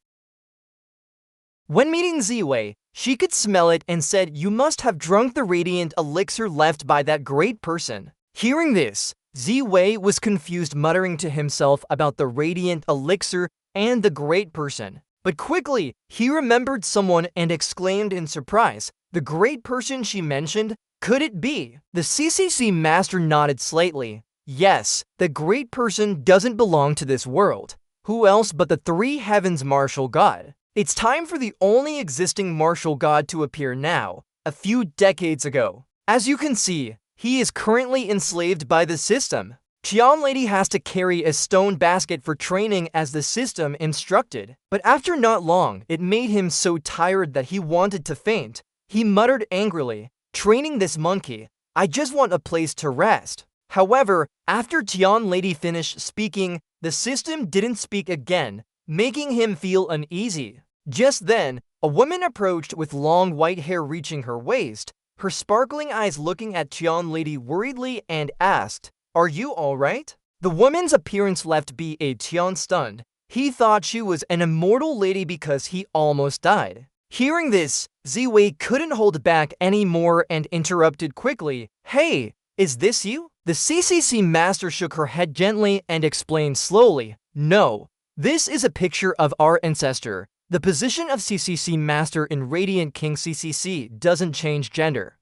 When meeting Ziwei, she could smell it and said you must have drunk the radiant elixir left by that great person. Hearing this, Ziwei was confused, muttering to himself about the radiant elixir and the great person. But quickly, he remembered someone and exclaimed in surprise, the great person she mentioned? Could it be? The CCC master nodded slightly. Yes, the great person doesn't belong to this world. Who else but the three heavens martial god? It's time for the only existing martial god to appear now, a few decades ago. As you can see, he is currently enslaved by the system. Qian Lady has to carry a stone basket for training as the system instructed. But after not long, it made him so tired that he wanted to faint. He muttered angrily, training this monkey, I just want a place to rest. However, after Qian Lady finished speaking, the system didn't speak again, making him feel uneasy. Just then, a woman approached with long white hair reaching her waist, her sparkling eyes looking at Qian Lady worriedly and asked, Are you alright? The woman's appearance left Ba Tian stunned. He thought she was an immortal lady because he almost died. Hearing this, Ziwei couldn't hold back anymore and interrupted quickly. Hey, is this you? The CCC master shook her head gently and explained slowly. No, this is a picture of our ancestor. The position of CCC master in Radiant King CCC doesn't change gender.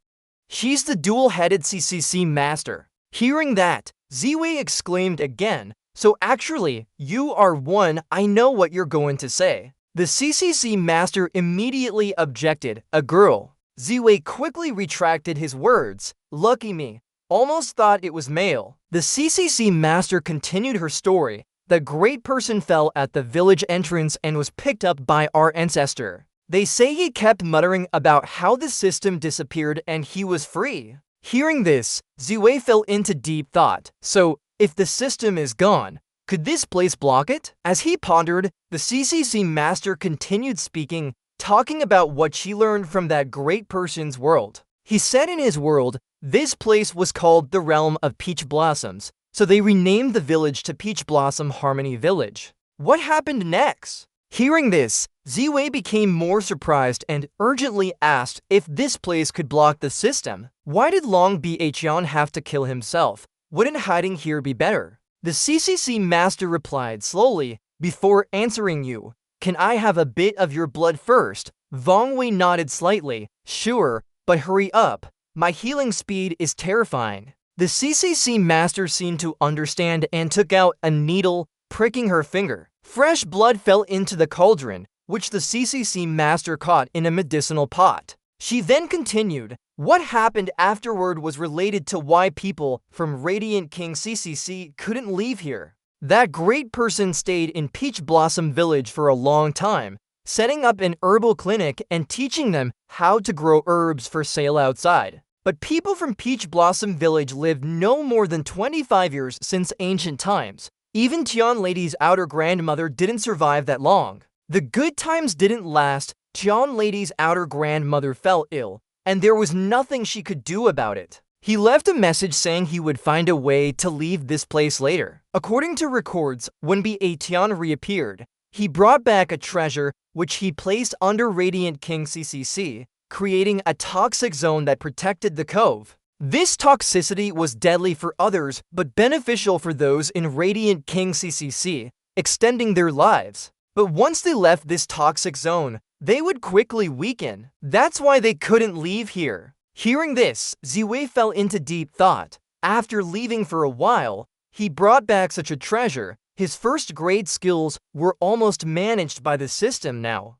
She's the dual-headed CCC master. Hearing that, Ziwei exclaimed again. So actually, you are one. I know what you're going to say. The CCC master immediately objected. A girl. Ziwei quickly retracted his words. Lucky me. Almost thought it was male. The CCC master continued her story. The great person fell at the village entrance and was picked up by our ancestor. They say he kept muttering about how the system disappeared and he was free. Hearing this, Ziwei fell into deep thought. So, if the system is gone, could this place block it? As he pondered, the CCC master continued speaking, talking about what she learned from that great person's world. He said in his world, this place was called the Realm of Peach Blossoms, so they renamed the village to Peach Blossom Harmony Village. What happened next? Hearing this, Ziwei became more surprised and urgently asked if this place could block the system. Why did Long Bhan have to kill himself? Wouldn't hiding here be better? The CCC master replied slowly, before answering you, can I have a bit of your blood first? Vong Wei nodded slightly, sure, but hurry up. My healing speed is terrifying. The CCC master seemed to understand and took out a needle, pricking her finger. Fresh blood fell into the cauldron, which the CCC master caught in a medicinal pot. She then continued, what happened afterward was related to why people from Radiant King CCC couldn't leave here. That great person stayed in Peach Blossom Village for a long time, setting up an herbal clinic and teaching them how to grow herbs for sale outside. But people from Peach Blossom Village lived no more than 25 years since ancient times. Even Tian Lady's outer grandmother didn't survive that long. The good times didn't last. Tian Lady's outer grandmother fell ill, and there was nothing she could do about it. He left a message saying he would find a way to leave this place later. According to records, when Ba Tian reappeared, he brought back a treasure which he placed under Radiant King CCC, creating a toxic zone that protected the cove. This toxicity was deadly for others, but beneficial for those in Radiant King CCC, extending their lives. But once they left this toxic zone, they would quickly weaken. That's why they couldn't leave here. Hearing this, Ziwei fell into deep thought. After leaving for a while, he brought back such a treasure. His first grade skills were almost managed by the system now.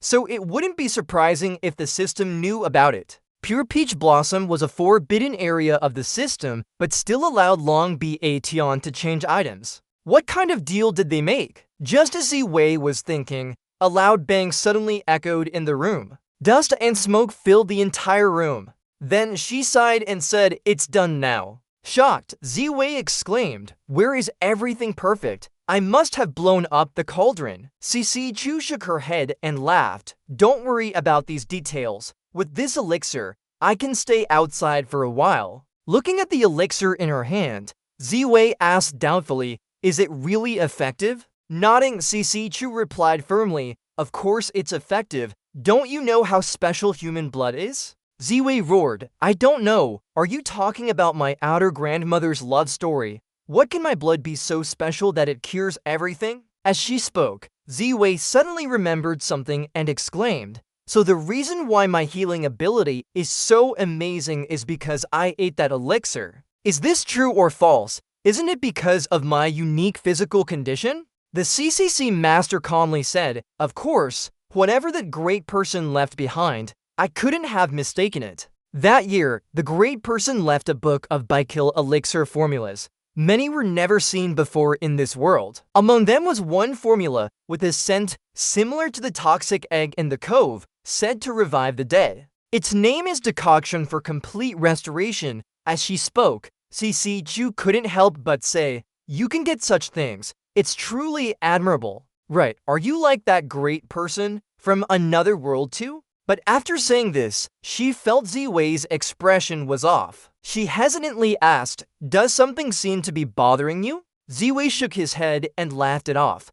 So it wouldn't be surprising if the system knew about it. Pure Peach Blossom was a forbidden area of the system, but still allowed Long Ba Tian to change items. What kind of deal did they make? Just as Ziwei was thinking, a loud bang suddenly echoed in the room. Dust and smoke filled the entire room. Then she sighed and said, it's done now. Shocked, Ziwei exclaimed, where is everything perfect? I must have blown up the cauldron. Cici Chu shook her head and laughed. Don't worry about these details. With this elixir, I can stay outside for a while. Looking at the elixir in her hand, Ziwei asked doubtfully, is it really effective? Nodding, Cici Chu replied firmly, of course it's effective. Don't you know how special human blood is? Ziwei roared, I don't know. Are you talking about my outer grandmother's love story? What can my blood be so special that it cures everything? As she spoke, Ziwei suddenly remembered something and exclaimed, so the reason why my healing ability is so amazing is because I ate that elixir. Is this true or false? Isn't it because of my unique physical condition? The CCC master calmly said, of course, whatever that great person left behind, I couldn't have mistaken it. That year, the great person left a book of Baikill elixir formulas. Many were never seen before in this world. Among them was one formula with a scent similar to the toxic egg in the cove, said to revive the dead. Its name is Decoction for Complete Restoration. As she spoke, Cici Chu couldn't help but say, you can get such things. It's truly admirable. Right, are you like that great person from another world too? But after saying this, she felt Ziwei's expression was off. She hesitantly asked, does something seem to be bothering you? Ziwei shook his head and laughed it off.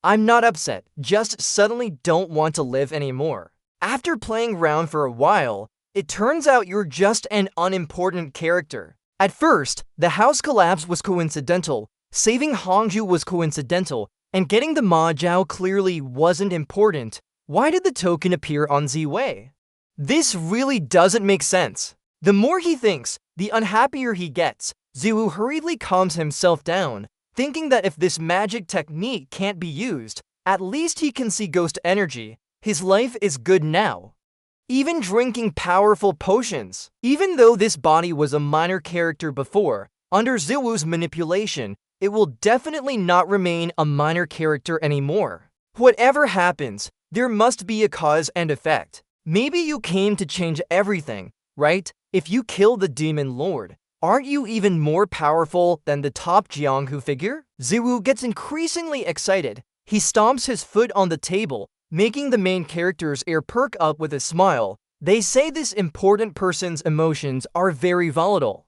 I'm not upset, just suddenly don't want to live anymore. After playing around for a while, it turns out you're just an unimportant character. At first, the house collapse was coincidental, saving Hongju was coincidental, and getting the Ma Jiao clearly wasn't important. Why did the token appear on Ziwei? This really doesn't make sense. The more he thinks, the unhappier he gets. Ziwu hurriedly calms himself down, thinking that if this magic technique can't be used, at least he can see ghost energy. His life is good now. Even drinking powerful potions. Even though this body was a minor character before, under Ziwu's manipulation, it will definitely not remain a minor character anymore. Whatever happens, there must be a cause and effect. Maybe you came to change everything, right? If you kill the demon lord, aren't you even more powerful than the top Jianghu figure? Ziwu gets increasingly excited. He stomps his foot on the table, making the main character's ear perk up with a smile. They say this important person's emotions are very volatile.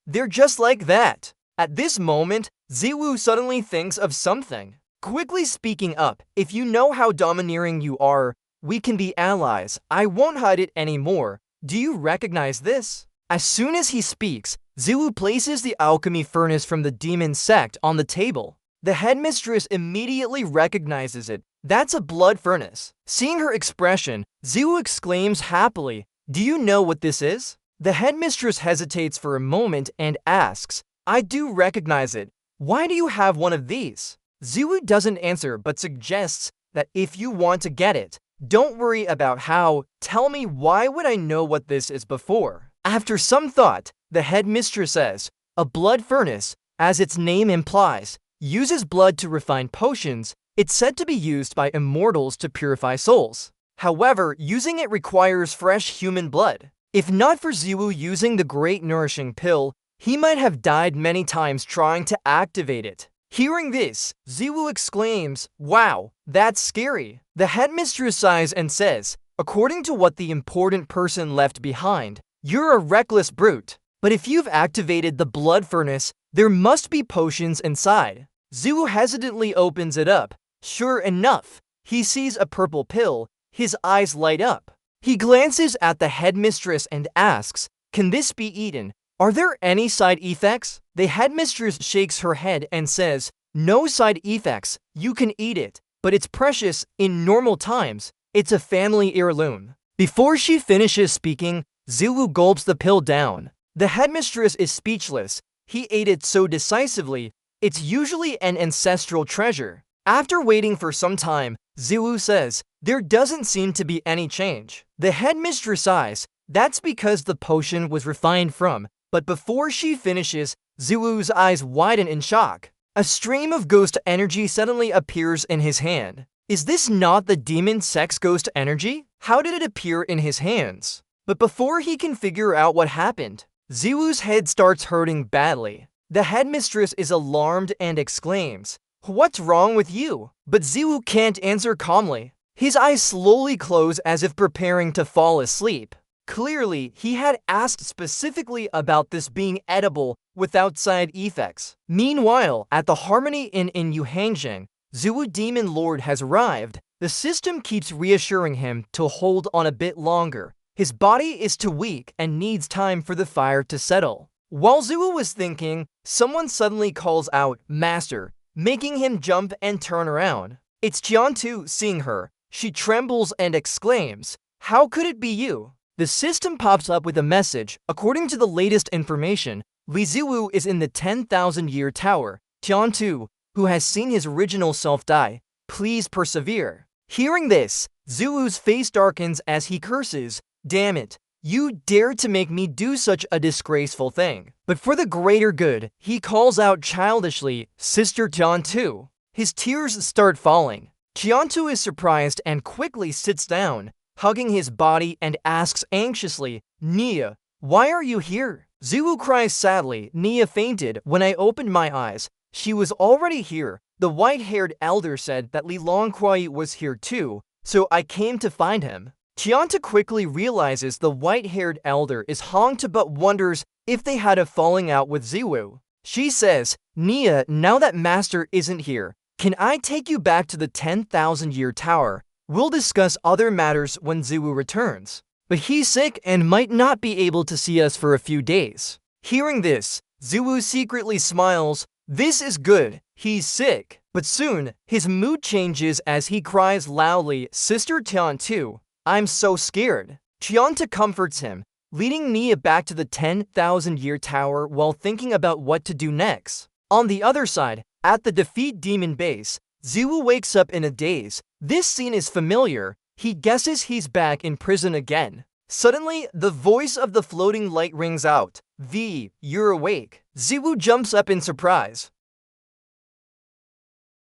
They're just like that. At this moment, Ziwu suddenly thinks of something. Quickly speaking up, if you know how domineering you are, we can be allies. I won't hide it anymore. Do you recognize this? As soon as he speaks, Ziwu places the alchemy furnace from the demon sect on the table. The headmistress immediately recognizes it. That's a blood furnace. Seeing her expression, Ziwu exclaims happily, "Do you know what this is?" The headmistress hesitates for a moment and asks, "I do recognize it. Why do you have one of these?" Ziwu doesn't answer but suggests that if you want to get it, don't worry about how. Tell me, why would I know what this is before? After some thought, the headmistress says, "A blood furnace, as its name implies, uses blood to refine potions. It's said to be used by immortals to purify souls. However, using it requires fresh human blood. If not for Ziwu using the Great Nourishing Pill, he might have died many times trying to activate it." Hearing this, Ziwu exclaims, "Wow, that's scary." The headmistress sighs and says, "According to what the important person left behind, you're a reckless brute. But if you've activated the blood furnace, there must be potions inside." Ziwu hesitantly opens it up. Sure enough, he sees a purple pill. His eyes light up. He glances at the headmistress and asks, "Can this be eaten? Are there any side effects?" The headmistress shakes her head and says, "No side effects. You can eat it, but it's precious in normal times. It's a family heirloom." Before she finishes speaking, Ziwu gulps the pill down. The headmistress is speechless. He ate it so decisively. It's usually an ancestral treasure. After waiting for some time, Ziwu says, "There doesn't seem to be any change." The headmistress sighs. That's because the potion was refined from. But before she finishes, Ziwu's eyes widen in shock. A stream of ghost energy suddenly appears in his hand. Is this not the demon sect's ghost energy? How did it appear in his hands? But before he can figure out what happened, Ziwu's head starts hurting badly. The headmistress is alarmed and exclaims, "What's wrong with you?" But Ziwu can't answer calmly. His eyes slowly close as if preparing to fall asleep. Clearly, he had asked specifically about this being edible without side effects. Meanwhile, at the Harmony Inn in Yuhangjing, Ziwu Demon Lord has arrived. The system keeps reassuring him to hold on a bit longer. His body is too weak and needs time for the fire to settle. While Ziwu was thinking, someone suddenly calls out, "Master," making him jump and turn around. It's Jiantu. Seeing her, she trembles and exclaims, "How could it be you?" The system pops up with a message. According to the latest information, Li Ziwu is in the 10,000-year tower. Jiantu, who has seen his original self die, please persevere. Hearing this, Ziwu's face darkens as he curses, "Damn it, you dared to make me do such a disgraceful thing." But for the greater good, he calls out childishly, "Sister Jiantu." His tears start falling. Jiantu is surprised and quickly sits down, hugging his body, and asks anxiously, "Nia, why are you here?" Ziwu cries sadly, "Nia fainted. When I opened my eyes, she was already here. The white-haired elder said that Li Longkuai was here too, so I came to find him." Jianta quickly realizes the white-haired elder is Hong Tu but wonders if they had a falling out with Ziwu. She says, Nia, now that Master isn't here, can I take you back to the 10,000-year tower? We'll discuss other matters when Ziwu returns. But he's sick and might not be able to see us for a few days. Hearing this, Ziwu secretly smiles. This is good, he's sick. But soon, his mood changes as he cries loudly, Sister Tiantu, I'm so scared. Tianta comforts him, leading Nia back to the 10,000-year tower while thinking about what to do next. On the other side, at the Defeat Demon base, Ziwu wakes up in a daze. This scene is familiar. He guesses he's back in prison again. Suddenly, the voice of the floating light rings out. V, you're awake. Ziwu jumps up in surprise.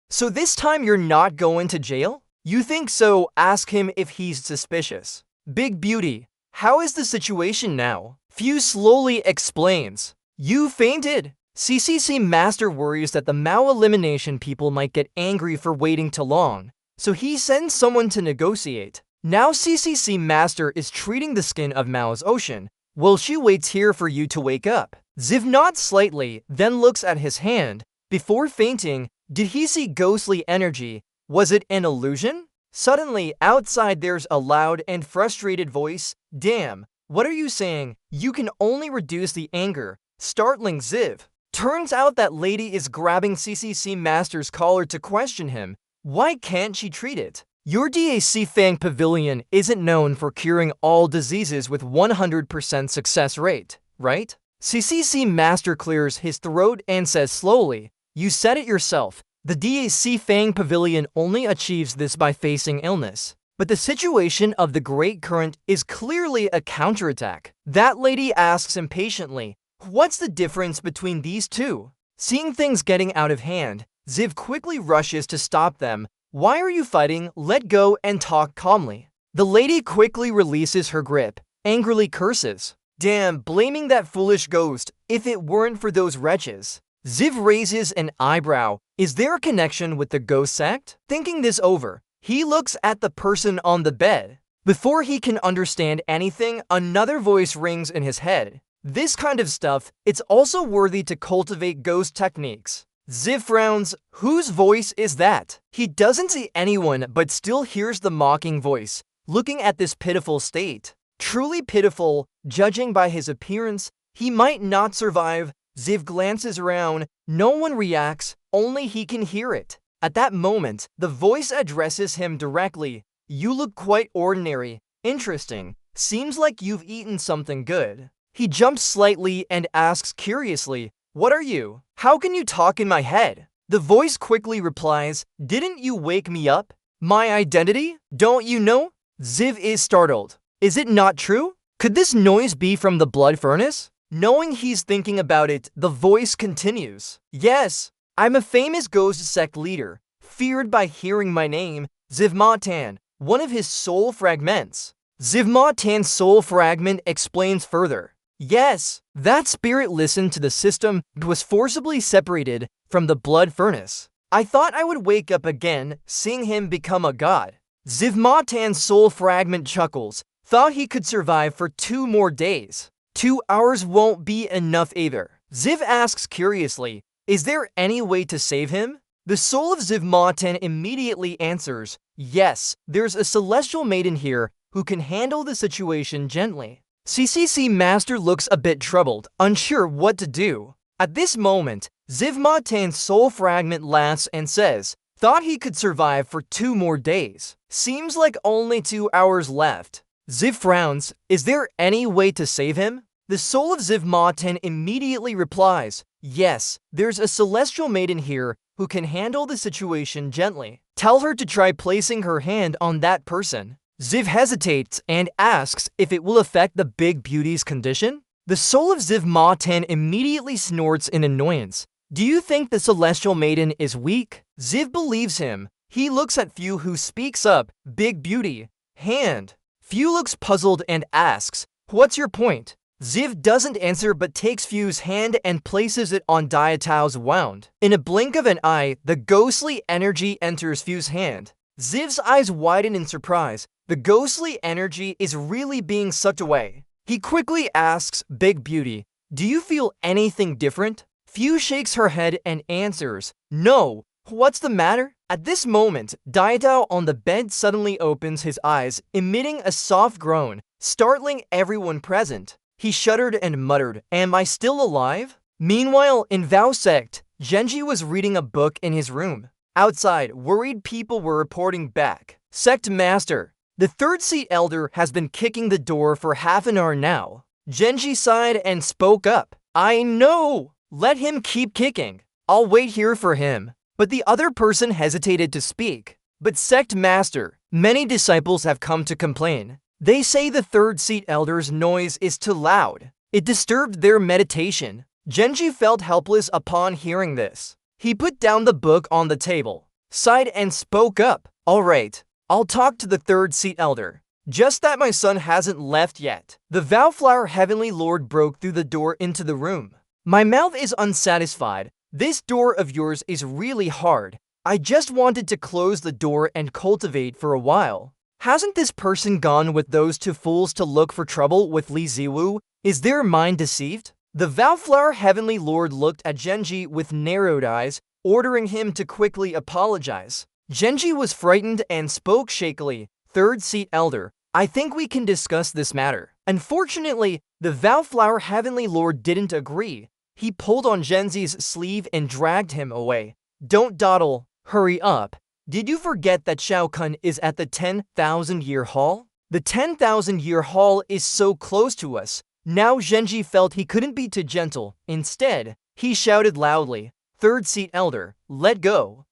So this time you're not going to jail? You think so? Ask him if he's suspicious. Big Beauty, how is the situation now? Fu slowly explains. You fainted. CCC Master worries that the Mao elimination people might get angry for waiting too long, so he sends someone to negotiate. Now CCC Master is treating the skin of Mao's ocean, while she waits here for you to wake up. Ziv nods slightly, then looks at his hand. Before fainting, did he see ghostly energy? Was it an illusion? Suddenly, outside there's a loud and frustrated voice. Damn, what are you saying? You can only reduce the anger. Startling Ziv. Turns out that lady is grabbing CCC Master's collar to question him. Why can't she treat it? Your DAC Fang Pavilion isn't known for curing all diseases with 100% success rate, right? CCC Master clears his throat and says slowly, you said it yourself. The DAC Fang Pavilion only achieves this by facing illness. But the situation of the Great Current is clearly a counterattack. That lady asks impatiently, what's the difference between these two? Seeing things getting out of hand, Ziv quickly rushes to stop them. Why are you fighting? Let go and talk calmly. The lady quickly releases her grip, angrily curses. Damn, blaming that foolish ghost, if it weren't for those wretches. Ziv raises an eyebrow. Is there a connection with the ghost sect? Thinking this over, he looks at the person on the bed. Before he can understand anything, another voice rings in his head. This kind of stuff, it's also worthy to cultivate ghost techniques. Ziv frowns. Whose voice is that? He doesn't see anyone but still hears the mocking voice, looking at this pitiful state. Truly pitiful, judging by his appearance, he might not survive. Ziv glances around. No one reacts, only he can hear it. At that moment, the voice addresses him directly. You look quite ordinary. Interesting. Seems like you've eaten something good. He jumps slightly and asks curiously, what are you? How can you talk in my head? The voice quickly replies, didn't you wake me up? My identity? Don't you know? Ziv is startled. Is it not true? Could this noise be from the blood furnace? Knowing he's thinking about it, the voice continues. Yes, I'm a famous ghost sect leader, feared by hearing my name, Ziv Matan, one of his soul fragments. Ziv Matan's soul fragment explains further. Yes, that spirit listened to the system but was forcibly separated from the blood furnace. I thought I would wake up again, seeing him become a god. Ziv Matan's soul fragment chuckles, thought he could survive for 2 more days. 2 hours won't be enough either. Ziv asks curiously, is there any way to save him? The soul of Ziv Matan immediately answers, yes, there's a celestial maiden here who can handle the situation gently. CCC Master looks a bit troubled, unsure what to do. At this moment, Ziv Matan's soul fragment laughs and says, thought he could survive for 2 more days. Seems like only 2 hours left. Ziv frowns, is there any way to save him? The soul of Ziv Matan immediately replies, yes, there's a celestial maiden here who can handle the situation gently. Tell her to try placing her hand on that person. Ziv hesitates and asks if it will affect the Big Beauty's condition. The soul of Ziv Matan immediately snorts in annoyance. Do you think the celestial maiden is weak? Ziv believes him. He looks at Fu, who speaks up, Big Beauty, hand. Fu looks puzzled and asks, what's your point? Ziv doesn't answer but takes Fu's hand and places it on Diatao's wound. In a blink of an eye, the ghostly energy enters Fu's hand. Ziv's eyes widen in surprise. The ghostly energy is really being sucked away. He quickly asks Big Beauty, do you feel anything different? Fu shakes her head and answers, "No, what's the matter?" At this moment, Daidao on the bed suddenly opens his eyes, emitting a soft groan, startling everyone present. He shuddered and muttered, "Am I still alive?" Meanwhile, in Vow Sect, Genji was reading a book in his room. Outside, worried people were reporting back. "Sect Master, the third seat elder has been kicking the door for half an hour now." Genji sighed and spoke up. "I know! Let him keep kicking. I'll wait here for him." But the other person hesitated to speak. "But Sect Master, many disciples have come to complain. They say the third seat elder's noise is too loud. It disturbed their meditation." Genji felt helpless upon hearing this. He put down the book on the table, sighed and spoke up. "All right, I'll talk to the third seat elder. Just that my son hasn't left yet." The Vowflower Heavenly Lord broke through the door into the room. "My mouth is unsatisfied. This door of yours is really hard. I just wanted to close the door and cultivate for a while. Hasn't this person gone with those two fools to look for trouble with Li Ziwu? Is their mind deceived?" The Vowflower Heavenly Lord looked at Genji with narrowed eyes, ordering him to quickly apologize. Genji was frightened and spoke shakily. "Third seat elder, I think we can discuss this matter." Unfortunately, the Vowflower Heavenly Lord didn't agree. He pulled on Genji's sleeve and dragged him away. "Don't dawdle, hurry up. Did you forget that Shao Kun is at the 10,000-year hall? The 10,000-year hall is so close to us." Now Genji felt he couldn't be too gentle. Instead, he shouted loudly, "Third seat elder, let go."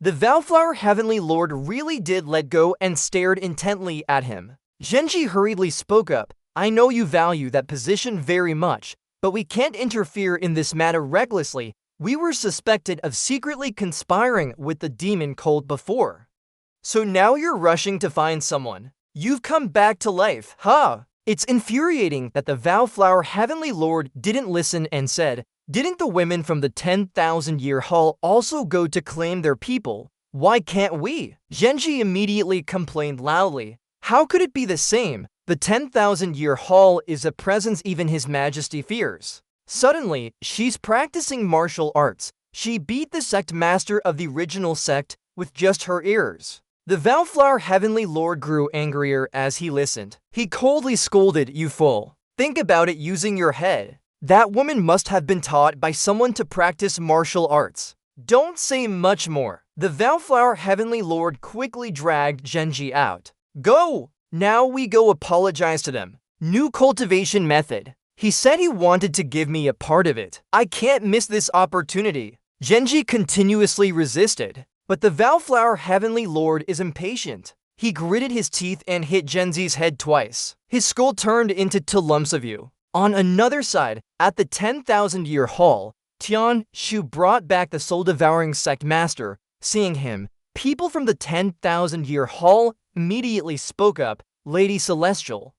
The Vowflower Heavenly Lord really did let go and stared intently at him. Genji hurriedly spoke up, "I know you value that position very much, but we can't interfere in this matter recklessly. We were suspected of secretly conspiring with the demon cult before. So now you're rushing to find someone. You've come back to life, huh?" It's infuriating that the Vowflower Heavenly Lord didn't listen and said, "Didn't the women from the 10,000-year hall also go to claim their people? Why can't we?" Genji immediately complained loudly. How could it be the same? The 10,000-year hall is a presence even His Majesty fears. Suddenly, she's practicing martial arts. She beat the sect master of the original sect with just her ears. The Vowflower Heavenly Lord grew angrier as he listened. He coldly scolded, "You fool. Think about it using your head. That woman must have been taught by someone to practice martial arts. Don't say much more." The Vowflower Heavenly Lord quickly dragged Genji out. "Go! Now we go apologize to them. New cultivation method. He said he wanted to give me a part of it. I can't miss this opportunity." Genji continuously resisted. But the Vowflower Heavenly Lord is impatient. He gritted his teeth and hit Genji's head twice. His skull turned into two lumps of you. On another side, at the 10,000-year hall, Tian Shu brought back the soul-devouring sect master. Seeing him, people from the 10,000-year hall immediately spoke up, "Lady Celestial,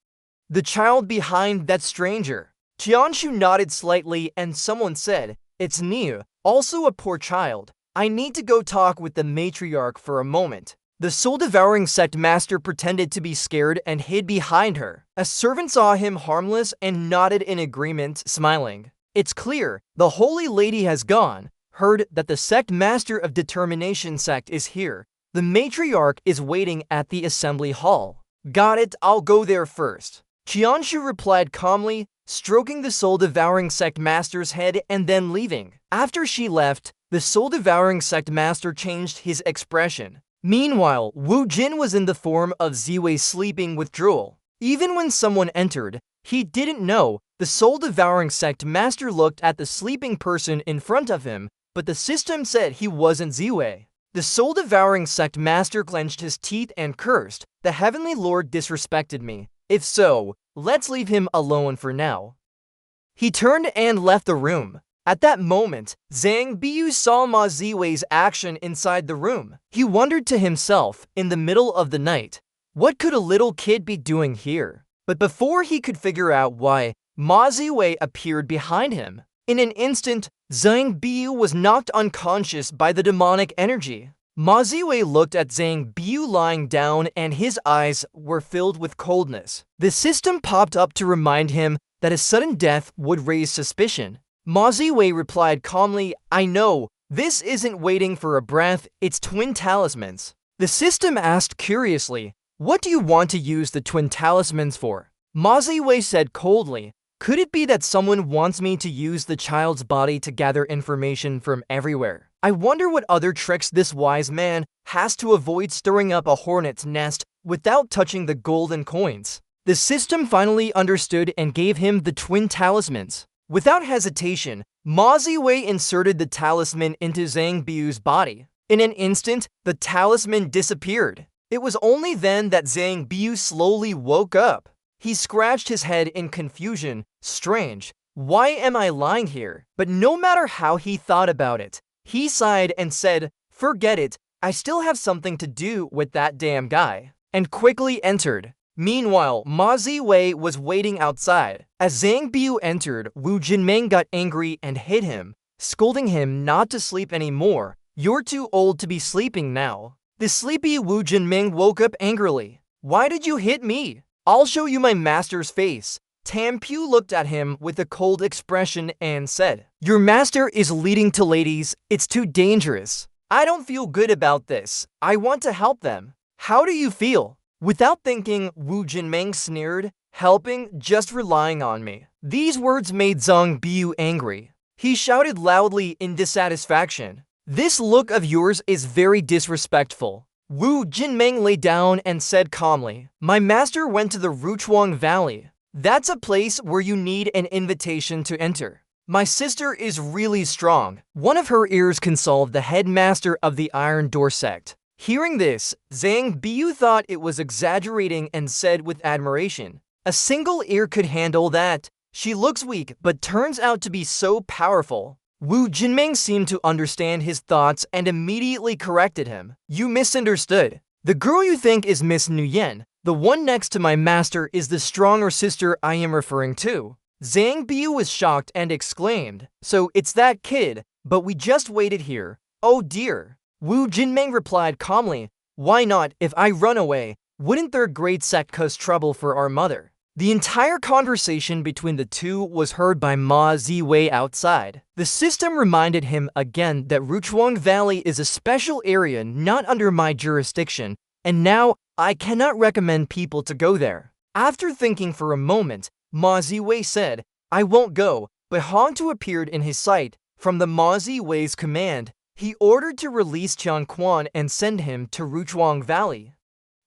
the child behind that stranger." Tian Shu nodded slightly and someone said, "It's Niu, also a poor child. I need to go talk with the matriarch for a moment." The soul-devouring sect master pretended to be scared and hid behind her. A servant saw him harmless and nodded in agreement, smiling. It's clear, the Holy Lady has gone. Heard that the sect master of Determination sect is here. The matriarch is waiting at the assembly hall. Got it, I'll go there first. Qianshu replied calmly, stroking the soul-devouring sect master's head and then leaving. After she left, the soul-devouring sect master changed his expression. Meanwhile, Wu Jin was in the form of Ziwei's sleeping withdrawal. Even when someone entered, he didn't know. The soul-devouring sect master looked at the sleeping person in front of him, but the system said he wasn't Ziwei. The soul-devouring sect master clenched his teeth and cursed, "The Heavenly Lord disrespected me. If so, let's leave him alone for now." He turned and left the room. At that moment, Zhang Biyu saw Ma Ziwei's action inside the room. He wondered to himself, in the middle of the night, what could a little kid be doing here? But before he could figure out why, Ma Ziwei appeared behind him. In an instant, Zhang Biyu was knocked unconscious by the demonic energy. Ma Ziwei looked at Zhang Biyu lying down and his eyes were filled with coldness. The system popped up to remind him that a sudden death would raise suspicion. Ma Ziwei replied calmly, I know, this isn't waiting for a breath, it's twin talismans. The system asked curiously, what do you want to use the twin talismans for? Ma Ziwei said coldly, could it be that someone wants me to use the child's body to gather information from everywhere? I wonder what other tricks this wise man has to avoid stirring up a hornet's nest without touching the golden coins. The system finally understood and gave him the twin talismans. Without hesitation, Ma Ziwei inserted the talisman into Zhang Biu's body. In an instant, the talisman disappeared. It was only then that Zhang Biu slowly woke up. He scratched his head in confusion. Strange, why am I lying here? But no matter how he thought about it, he sighed and said, forget it, I still have something to do with that damn guy, and quickly entered. Meanwhile, Ma Ziwei was waiting outside. As Zhang Biu entered, Wu Jinmeng got angry and hit him, scolding him not to sleep anymore. You're too old to be sleeping now. The sleepy Wu Jinmeng woke up angrily. Why did you hit me? I'll show you my master's face. Tam Pu looked at him with a cold expression and said, your master is leading to ladies. It's too dangerous. I don't feel good about this. I want to help them. How do you feel? Without thinking, Wu Jinmeng sneered, helping, just relying on me. These words made Zhang Biu angry. He shouted loudly in dissatisfaction. This look of yours is very disrespectful. Wu Jinmeng lay down and said calmly, my master went to the Ruchuang Valley. That's a place where you need an invitation to enter. My sister is really strong. One of her ears can solve the headmaster of the Iron Door Sect. Hearing this, Zhang Biu thought it was exaggerating and said with admiration, a single ear could handle that. She looks weak but turns out to be so powerful. Wu Jinmeng seemed to understand his thoughts and immediately corrected him. You misunderstood. The girl you think is Miss Nguyen. The one next to my master is the stronger sister I am referring to. Zhang Biu was shocked and exclaimed, so it's that kid, but we just waited here. Oh dear. Wu Jinmeng replied calmly, why not? If I run away, wouldn't their great sect cause trouble for our mother? The entire conversation between the two was heard by Ma Ziwei outside. The system reminded him again that Ruchuang Valley is a special area not under my jurisdiction, and now I cannot recommend people to go there. After thinking for a moment, Ma Ziwei said, I won't go, but Hongtu appeared in his sight. From the Ma Ziwei's command, he ordered to release Qian Quan and send him to Ruchuang Valley.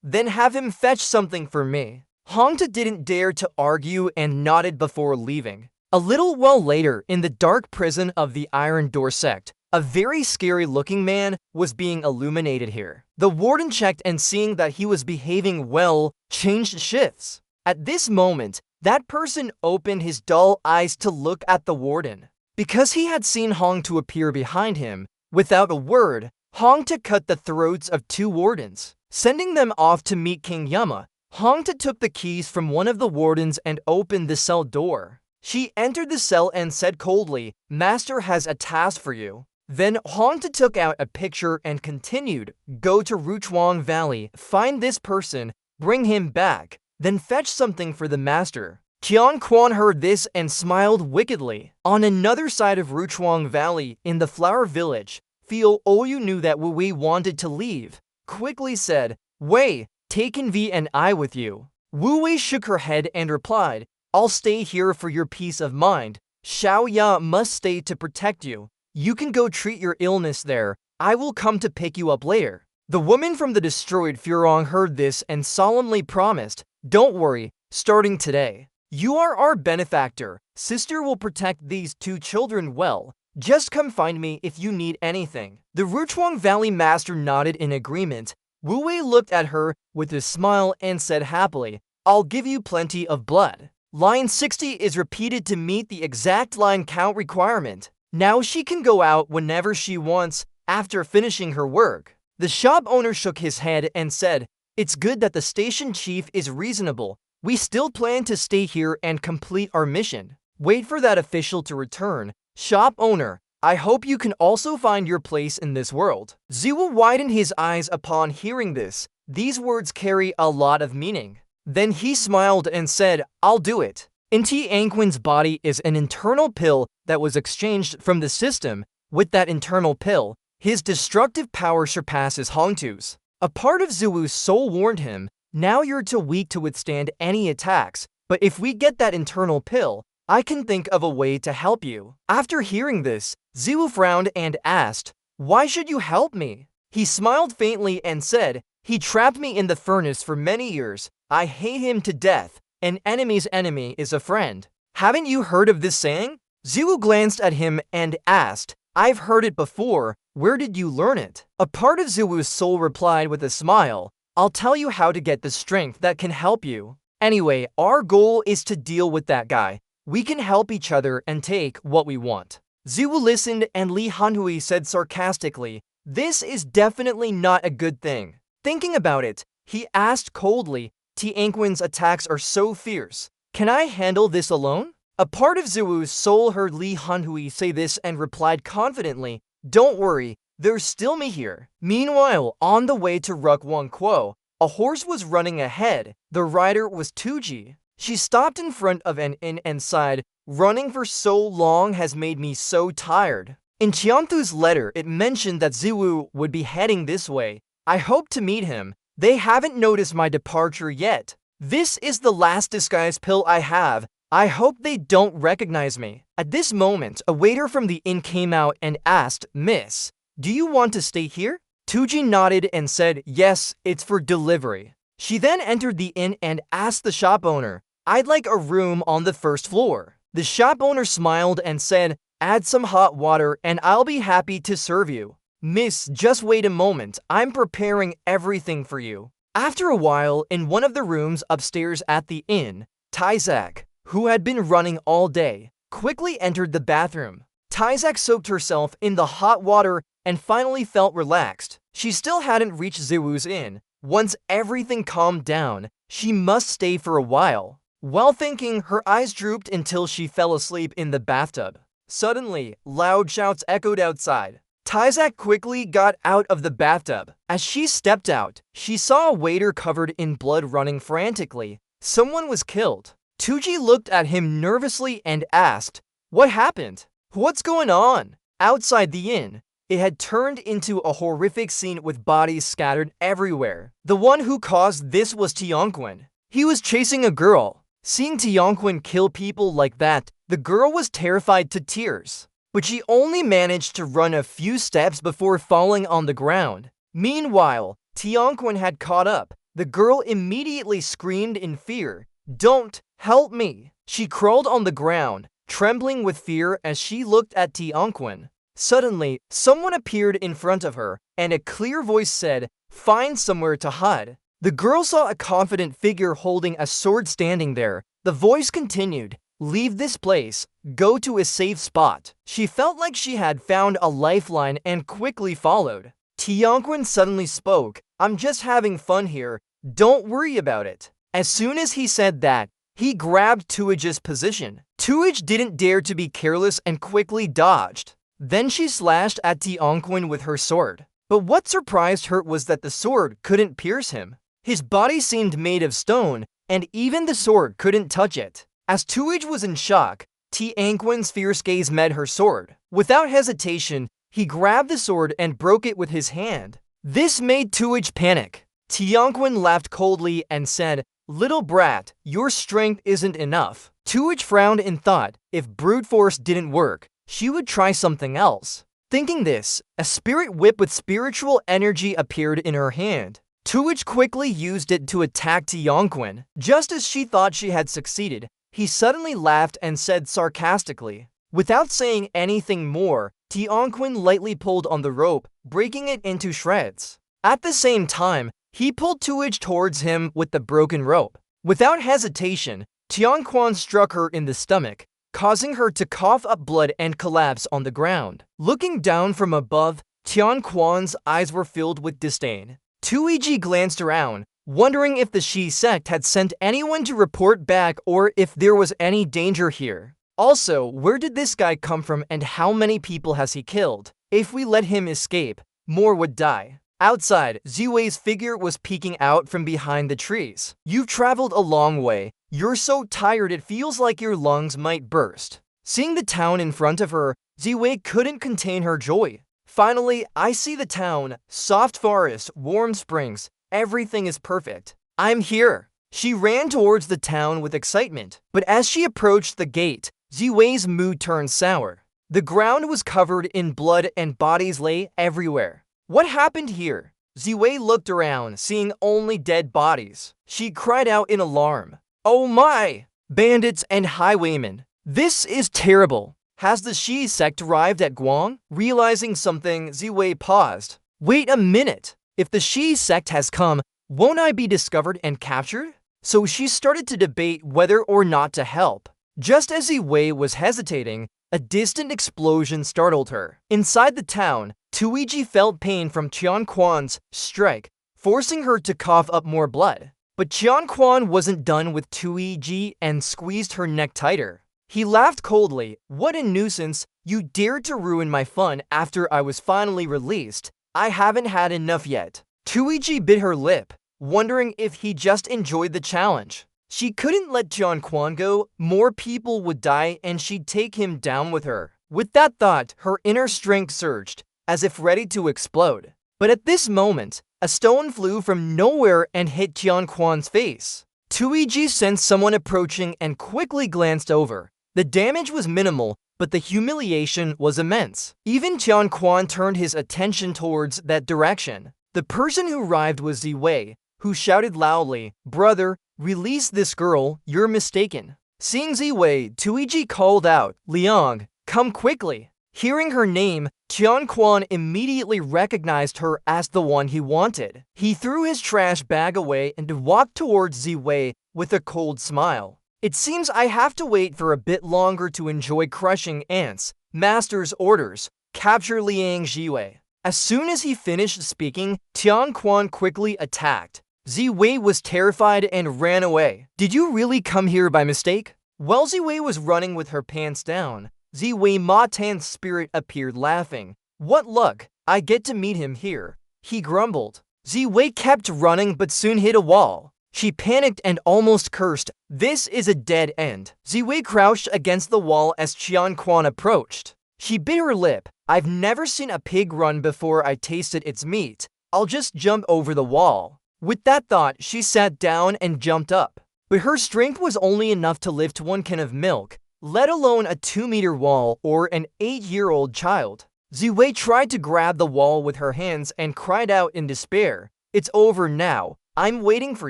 Then have him fetch something for me. Hongtu didn't dare to argue and nodded before leaving. A little while later, in the dark prison of the Iron Door Sect, a very scary-looking man was being illuminated here. The warden checked and seeing that he was behaving well, changed shifts. At this moment, that person opened his dull eyes to look at the warden. Because he had seen Hongtu appear behind him, without a word, Hongtu cut the throats of two wardens. Sending them off to meet King Yama, Hongtu took the keys from one of the wardens and opened the cell door. She entered the cell and said coldly, Master has a task for you. Then Hongtu took out a picture and continued, go to Ruchuang Valley, find this person, bring him back, then fetch something for the master. Qian Quan heard this and smiled wickedly. On another side of Ruchuang Valley, in the flower village, Feel Oyu knew that Wu Wei wanted to leave, quickly said, Wei, taken V and I with you. Wu Wei shook her head and replied, I'll stay here for your peace of mind. Xiao Ya must stay to protect you. You can go treat your illness there. I will come to pick you up later. The woman from the destroyed Furong heard this and solemnly promised, Don't worry, starting today. You are our benefactor. Sister will protect these two children well. Just come find me if you need anything. The Ruchuang Valley Master nodded in agreement. Wu Wei looked at her with a smile and said happily, I'll give you plenty of blood. Line 60 is repeated to meet the exact line count requirement. Now she can go out whenever she wants after finishing her work. The shop owner shook his head and said, It's good that the station chief is reasonable. We still plan to stay here and complete our mission. Wait for that official to return. Shop owner, I hope you can also find your place in this world. Ziwa widened his eyes upon hearing this. These words carry a lot of meaning. Then he smiled and said, I'll do it. In Tianquin's body is an internal pill that was exchanged from the system. With that internal pill, his destructive power surpasses Hongtu's. A part of Ziwu's soul warned him, now you're too weak to withstand any attacks, but if we get that internal pill, I can think of a way to help you. After hearing this, Ziwu frowned and asked, why should you help me? He smiled faintly and said, he trapped me in the furnace for many years. I hate him to death. An enemy's enemy is a friend. Haven't you heard of this saying? Ziwu glanced at him and asked, I've heard it before. Where did you learn it? A part of Ziwu's soul replied with a smile, I'll tell you how to get the strength that can help you. Anyway, our goal is to deal with that guy. We can help each other and take what we want. Ziwu listened and Li Hanhui said sarcastically, this is definitely not a good thing. Thinking about it, he asked coldly, Tianquin's attacks are so fierce. Can I handle this alone? A part of Ziwu's soul heard Li Hanhui say this and replied confidently, don't worry, there's still me here. Meanwhile, on the way to Rukwangquo, a horse was running ahead. The rider was Tuji. She stopped in front of an inn and sighed, running for so long has made me so tired. In Qianthu's letter, it mentioned that Ziwu would be heading this way. I hope to meet him. They haven't noticed my departure yet. This is the last disguise pill I have. I hope they don't recognize me. At this moment, a waiter from the inn came out and asked, Miss, do you want to stay here? Tuji nodded and said, yes, it's for delivery. She then entered the inn and asked the shop owner, I'd like a room on the first floor. The shop owner smiled and said, add some hot water and I'll be happy to serve you. Miss, just wait a moment, I'm preparing everything for you. After a while, in one of the rooms upstairs at the inn, Taizak, who had been running all day, quickly entered the bathroom. Taizak soaked herself in the hot water and finally felt relaxed. She still hadn't reached Ziwu's inn. Once everything calmed down, she must stay for a while. While thinking, her eyes drooped until she fell asleep in the bathtub. Suddenly, loud shouts echoed outside. Taizak quickly got out of the bathtub. As she stepped out, she saw a waiter covered in blood running frantically. Someone was killed. Tuji looked at him nervously and asked, what happened? What's going on? Outside the inn, it had turned into a horrific scene with bodies scattered everywhere. The one who caused this was Tianquin. He was chasing a girl. Seeing Tianquin kill people like that, the girl was terrified to tears. But she only managed to run a few steps before falling on the ground. Meanwhile, Tianquin had caught up. The girl immediately screamed in fear, don't help me. She crawled on the ground, trembling with fear as she looked at Tianquin. Suddenly, someone appeared in front of her, and a clear voice said, find somewhere to hide. The girl saw a confident figure holding a sword standing there. The voice continued, leave this place, go to a safe spot. She felt like she had found a lifeline and quickly followed. Tianquin suddenly spoke, I'm just having fun here, don't worry about it. As soon as he said that, he grabbed Tuij's position. Tuij didn't dare to be careless and quickly dodged. Then she slashed at Tianquin with her sword. But what surprised her was that the sword couldn't pierce him. His body seemed made of stone, and even the sword couldn't touch it. As Tuij was in shock, Tianquin's fierce gaze met her sword. Without hesitation, he grabbed the sword and broke it with his hand. This made Tuij panic. Tianquin laughed coldly and said, little brat, your strength isn't enough. Tuij frowned and thought, if brute force didn't work, she would try something else. Thinking this, a spirit whip with spiritual energy appeared in her hand. Tuij quickly used it to attack Tianquin. Just as she thought she had succeeded, he suddenly laughed and said sarcastically. Without saying anything more, Tianquin lightly pulled on the rope, breaking it into shreds. At the same time, he pulled Tuij towards him with the broken rope. Without hesitation, Tianquin struck her in the stomach, causing her to cough up blood and collapse on the ground. Looking down from above, Tianquin's eyes were filled with disdain. Tuiji glanced around, wondering if the Shi sect had sent anyone to report back or if there was any danger here. Also, where did this guy come from and how many people has he killed? If we let him escape, more would die. Outside, Ziwei's figure was peeking out from behind the trees. You've traveled a long way. You're so tired it feels like your lungs might burst. Seeing the town in front of her, Ziwei couldn't contain her joy. Finally, I see the town, soft forest, warm springs, everything is perfect. I'm here. She ran towards the town with excitement, but as she approached the gate, Ziwei's mood turned sour. The ground was covered in blood and bodies lay everywhere. What happened here? Ziwei looked around, seeing only dead bodies. She cried out in alarm. Oh my! Bandits and highwaymen. This is terrible. Has the Shi sect arrived at Guang? Realizing something, Ziwei paused. Wait a minute. If the Shi sect has come, won't I be discovered and captured? So she started to debate whether or not to help. Just as Ziwei was hesitating, a distant explosion startled her. Inside the town, Tuiji felt pain from Qianquan's strike, forcing her to cough up more blood. But Qianquan wasn't done with Tuiji and squeezed her neck tighter. He laughed coldly. What a nuisance. You dared to ruin my fun after I was finally released. I haven't had enough yet. Tuiji bit her lip, wondering if he just enjoyed the challenge. She couldn't let Qianquan go. More people would die and she'd take him down with her. With that thought, her inner strength surged, as if ready to explode. But at this moment, a stone flew from nowhere and hit Qianquan's face. Tuiji sensed someone approaching and quickly glanced over. The damage was minimal, but the humiliation was immense. Even Qianquan turned his attention towards that direction. The person who arrived was Ziwei, who shouted loudly, "Brother, release this girl, you're mistaken." Seeing Ziwei, Tuiji called out, "Liang, come quickly." Hearing her name, Qianquan immediately recognized her as the one he wanted. He threw his trash bag away and walked towards Ziwei with a cold smile. It seems I have to wait for a bit longer to enjoy crushing ants. Master's orders. Capture Liang Ziwei. As soon as he finished speaking, Qianquan quickly attacked. Ziwei was terrified and ran away. Did you really come here by mistake? While Ziwei was running with her pants down, Ziwei Ma Tan's spirit appeared laughing. What luck, I get to meet him here, he grumbled. Ziwei kept running but soon hit a wall. She panicked and almost cursed, this is a dead end. Ziwei crouched against the wall as Qianquan approached. She bit her lip. I've never seen a pig run before I tasted its meat. I'll just jump over the wall. With that thought, she sat down and jumped up. But her strength was only enough to lift 1 can of milk, let alone a 2-meter wall or an 8-year-old child. Ziwei tried to grab the wall with her hands and cried out in despair. It's over now. I'm waiting for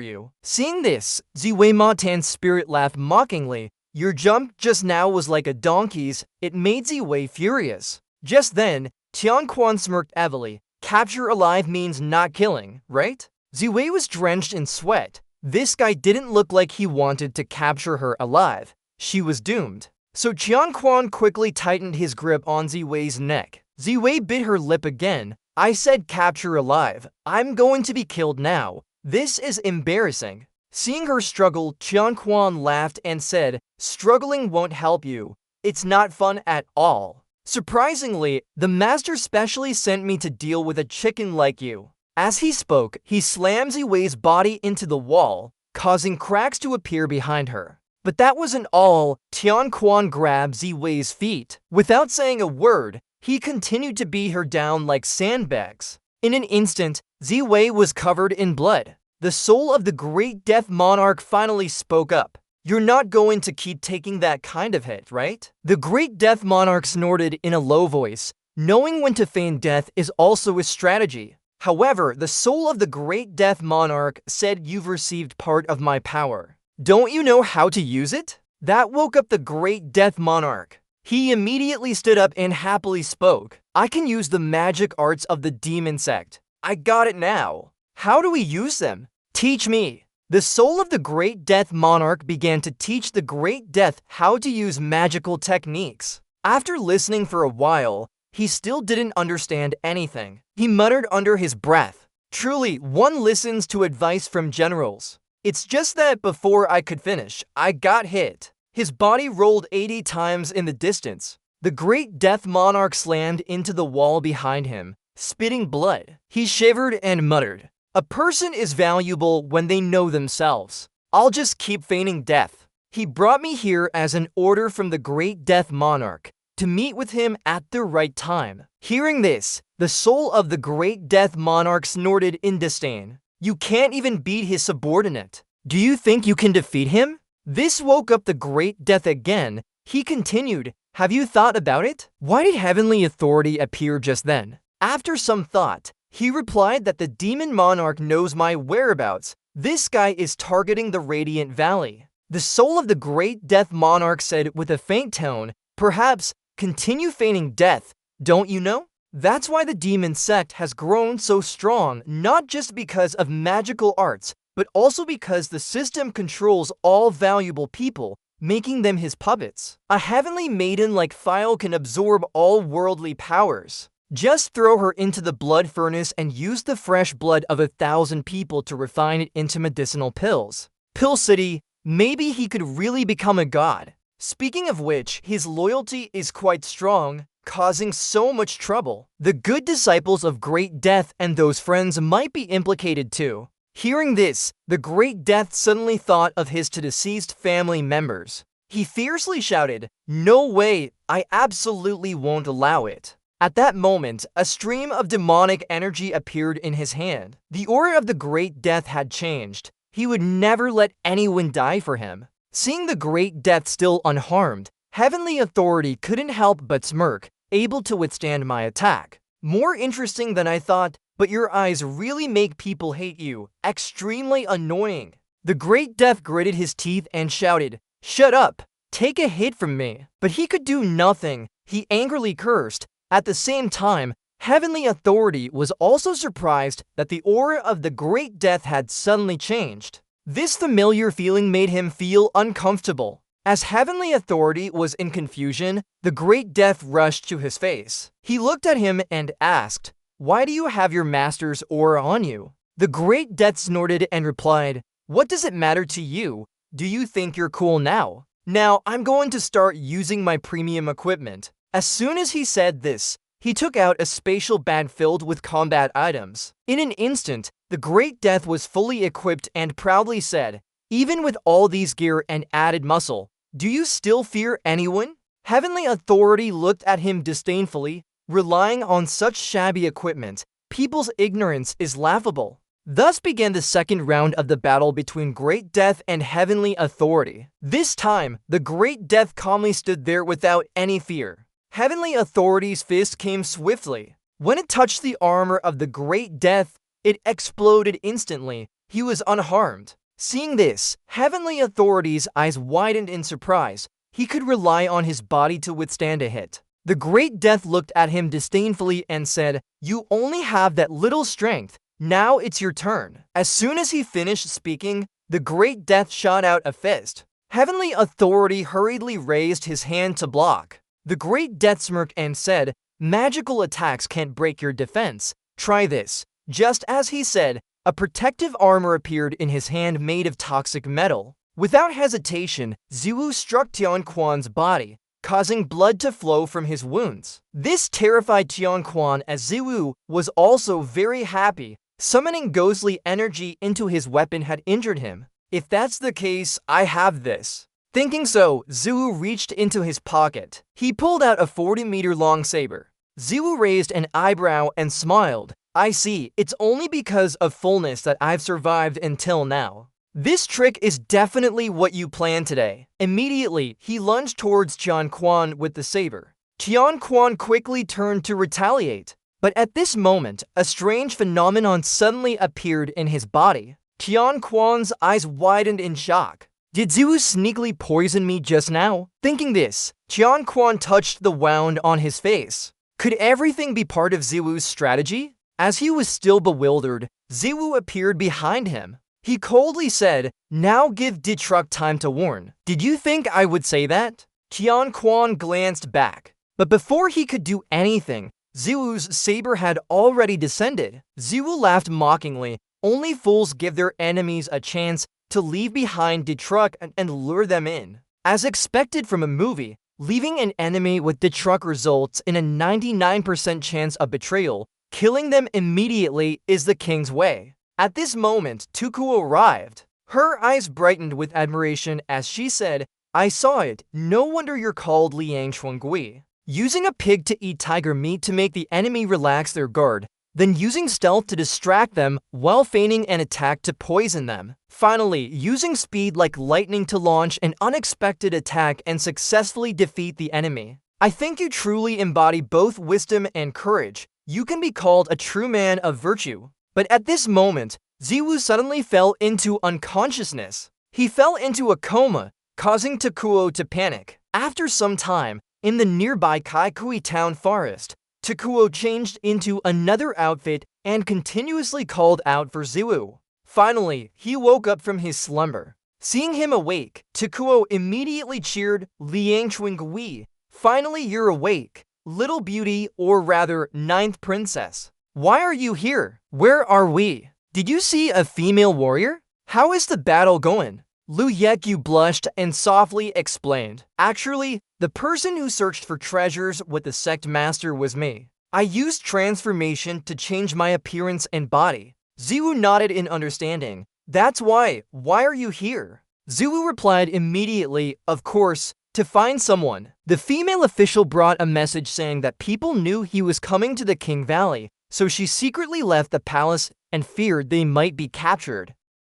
you. Seeing this, Ziwei Ma Tan's spirit laughed mockingly. Your jump just now was like a donkey's. It made Ziwei furious. Just then, Qianquan smirked heavily. Capture alive means not killing, right? Ziwei was drenched in sweat. This guy didn't look like he wanted to capture her alive. She was doomed. So Qianquan quickly tightened his grip on Ziwei's neck. Ziwei bit her lip again. I said capture alive. I'm going to be killed now. This is embarrassing. Seeing her struggle, Qianquan laughed and said, struggling won't help you. It's not fun at all. Surprisingly, the master specially sent me to deal with a chicken like you. As he spoke, he slammed Ziwei's body into the wall, causing cracks to appear behind her. But that wasn't all. Qianquan grabbed Ziwei's feet. Without saying a word, he continued to beat her down like sandbags. In an instant, Ziwei was covered in blood. The soul of the great death monarch finally spoke up. You're not going to keep taking that kind of hit, right? The great death monarch snorted in a low voice. Knowing when to feign death is also a strategy. However, the soul of the great death monarch said you've received part of my power. Don't you know how to use it? That woke up the great death monarch. He immediately stood up and happily spoke. I can use the magic arts of the demon sect. I got it now. How do we use them? Teach me. The soul of the great death monarch began to teach the great death how to use magical techniques. After listening for a while, he still didn't understand anything. He muttered under his breath. Truly, one listens to advice from generals. It's just that before I could finish, I got hit. His body rolled 80 times in the distance. The great death monarch slammed into the wall behind him, spitting blood. He shivered and muttered. A person is valuable when they know themselves. I'll just keep feigning death. He brought me here as an order from the great death monarch to meet with him at the right time. Hearing this, the soul of the great death monarch snorted in disdain. You can't even beat his subordinate. Do you think you can defeat him? This woke up the great death again. He continued, have you thought about it? Why did heavenly authority appear just then? After some thought, he replied that the demon monarch knows my whereabouts. This guy is targeting the Radiant Valley. The soul of the great death monarch said with a faint tone, perhaps continue feigning death, don't you know? That's why the demon sect has grown so strong, not just because of magical arts, but also because the system controls all valuable people, making them his puppets. A heavenly maiden like Phile can absorb all worldly powers. Just throw her into the blood furnace and use the fresh blood of 1,000 people to refine it into medicinal pills. Pill City, maybe he could really become a god. Speaking of which, his loyalty is quite strong, causing so much trouble. The good disciples of Great Death and those friends might be implicated too. Hearing this, the Great Death suddenly thought of his deceased family members. He fiercely shouted, no way, I absolutely won't allow it. At that moment, a stream of demonic energy appeared in his hand. The aura of the Great Death had changed. He would never let anyone die for him. Seeing the Great Death still unharmed, heavenly authority couldn't help but smirk, able to withstand my attack. More interesting than I thought, but your eyes really make people hate you. Extremely annoying. The Great Death gritted his teeth and shouted, shut up, take a hit from me. But he could do nothing. He angrily cursed. At the same time, heavenly authority was also surprised that the aura of the Great Death had suddenly changed. This familiar feeling made him feel uncomfortable. As heavenly authority was in confusion, the Great Death rushed to his face. He looked at him and asked, why do you have your master's aura on you? The Great Death snorted and replied, what does it matter to you? Do you think you're cool now? Now I'm going to start using my premium equipment. As soon as he said this, he took out a spatial bag filled with combat items. In an instant, the Great Death was fully equipped and proudly said, even with all these gear and added muscle, do you still fear anyone? Heavenly authority looked at him disdainfully. Relying on such shabby equipment, people's ignorance is laughable. Thus began the second round of the battle between Great Death and heavenly authority. This time, the Great Death calmly stood there without any fear. Heavenly authority's fist came swiftly. When it touched the armor of the Great Death, it exploded instantly. He was unharmed. Seeing this, heavenly authority's eyes widened in surprise. He could rely on his body to withstand a hit. The Great Death looked at him disdainfully and said, you only have that little strength. Now it's your turn. As soon as he finished speaking, the Great Death shot out a fist. Heavenly authority hurriedly raised his hand to block. The Great Death smirked and said, magical attacks can't break your defense. Try this. Just as he said, a protective armor appeared in his hand made of toxic metal. Without hesitation, Ziwu struck Tianquan's body, causing blood to flow from his wounds. This terrified Tianquan as Ziwu was also very happy. Summoning ghostly energy into his weapon had injured him. If that's the case, I have this. Thinking so, Ziwu reached into his pocket. He pulled out a 40-meter-long saber. Ziwu raised an eyebrow and smiled. I see, it's only because of fullness that I've survived until now. This trick is definitely what you planned today. Immediately, he lunged towards Tianquan with the saber. Tianquan quickly turned to retaliate. But at this moment, a strange phenomenon suddenly appeared in his body. Tianquan's eyes widened in shock. Did Ziwu sneakily poison me just now? Thinking this, Tianquan touched the wound on his face. Could everything be part of Ziwu's strategy? As he was still bewildered, Ziwu appeared behind him. He coldly said, now give Ditruk time to warn. Did you think I would say that? Tianquan glanced back. But before he could do anything, Ziwu's saber had already descended. Ziwu laughed mockingly. Only fools give their enemies a chance to leave behind Ditruk and lure them in. As expected from a movie, leaving an enemy with Ditruk results in a 99% chance of betrayal. Killing them immediately is the king's way. At this moment, Tuku arrived. Her eyes brightened with admiration as she said, "I saw it. No wonder you're called Liang Chuangui." Using a pig to eat tiger meat to make the enemy relax their guard, then using stealth to distract them while feigning an attack to poison them. Finally, using speed like lightning to launch an unexpected attack and successfully defeat the enemy. I think you truly embody both wisdom and courage. You can be called a true man of virtue. But at this moment, Ziwu suddenly fell into unconsciousness. He fell into a coma, causing Takuo to panic. After some time, in the nearby Kaikui town forest, Takuo changed into another outfit and continuously called out for Ziwu. Finally, he woke up from his slumber. Seeing him awake, Takuo immediately cheered, "Liang Chuangui, finally you're awake, little beauty, or rather, ninth princess. Why are you here? Where are we? Did you see a female warrior? How is the battle going?" Lu Yekyu blushed and softly explained, "Actually, the person who searched for treasures with the sect master was me. I used transformation to change my appearance and body." Ziwu nodded in understanding. "That's why. Why are you here?" Ziwu replied immediately, "Of course, to find someone." The female official brought a message saying that people knew he was coming to the King Valley, so she secretly left the palace and feared they might be captured,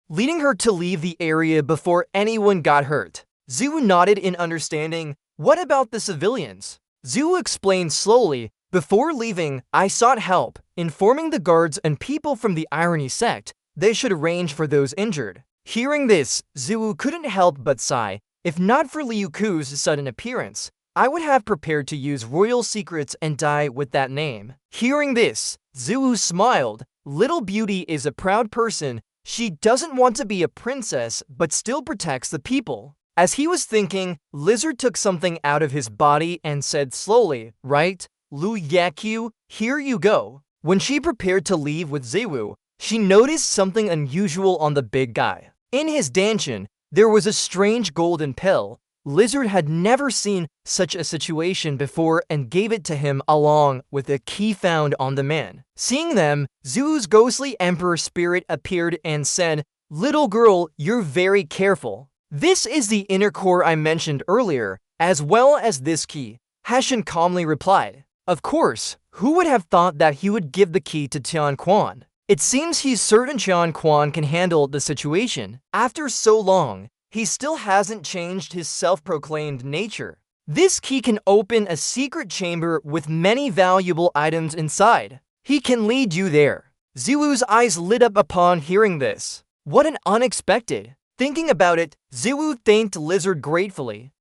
leading her to leave the area before anyone got hurt. Ziwu nodded in understanding. "What about the civilians?" Ziwu explained slowly. "Before leaving, I sought help, informing the guards and people from the Irony Sect they should arrange for those injured." Hearing this, Ziwu couldn't help but sigh. If not for Liu Ku's sudden appearance, I would have prepared to use royal secrets and die with that name. Hearing this, Ziwu smiled. Little Beauty is a proud person. She doesn't want to be a princess, but still protects the people. As he was thinking, Lizard took something out of his body and said slowly, "Right, Lu Yekyu, here you go." When she prepared to leave with Ziwu, she noticed something unusual on the big guy. In his dantian, there was a strange golden pill. Lizard had never seen such a situation before and gave it to him along with a key found on the man. Seeing them, Ziwu's ghostly emperor spirit appeared and said, "Little girl, you're very careful. This is the inner core I mentioned earlier, as well as this key." Hashin calmly replied, "Of course, who would have thought that he would give the key to Tian Quan? It seems he's certain Tian Quan can handle the situation. After so long, he still hasn't changed his self-proclaimed nature. This key can open a secret chamber with many valuable items inside. He can lead you there." Ziwu's eyes lit up upon hearing this. What an unexpected. Thinking about it, Ziwu thanked Lizard gratefully.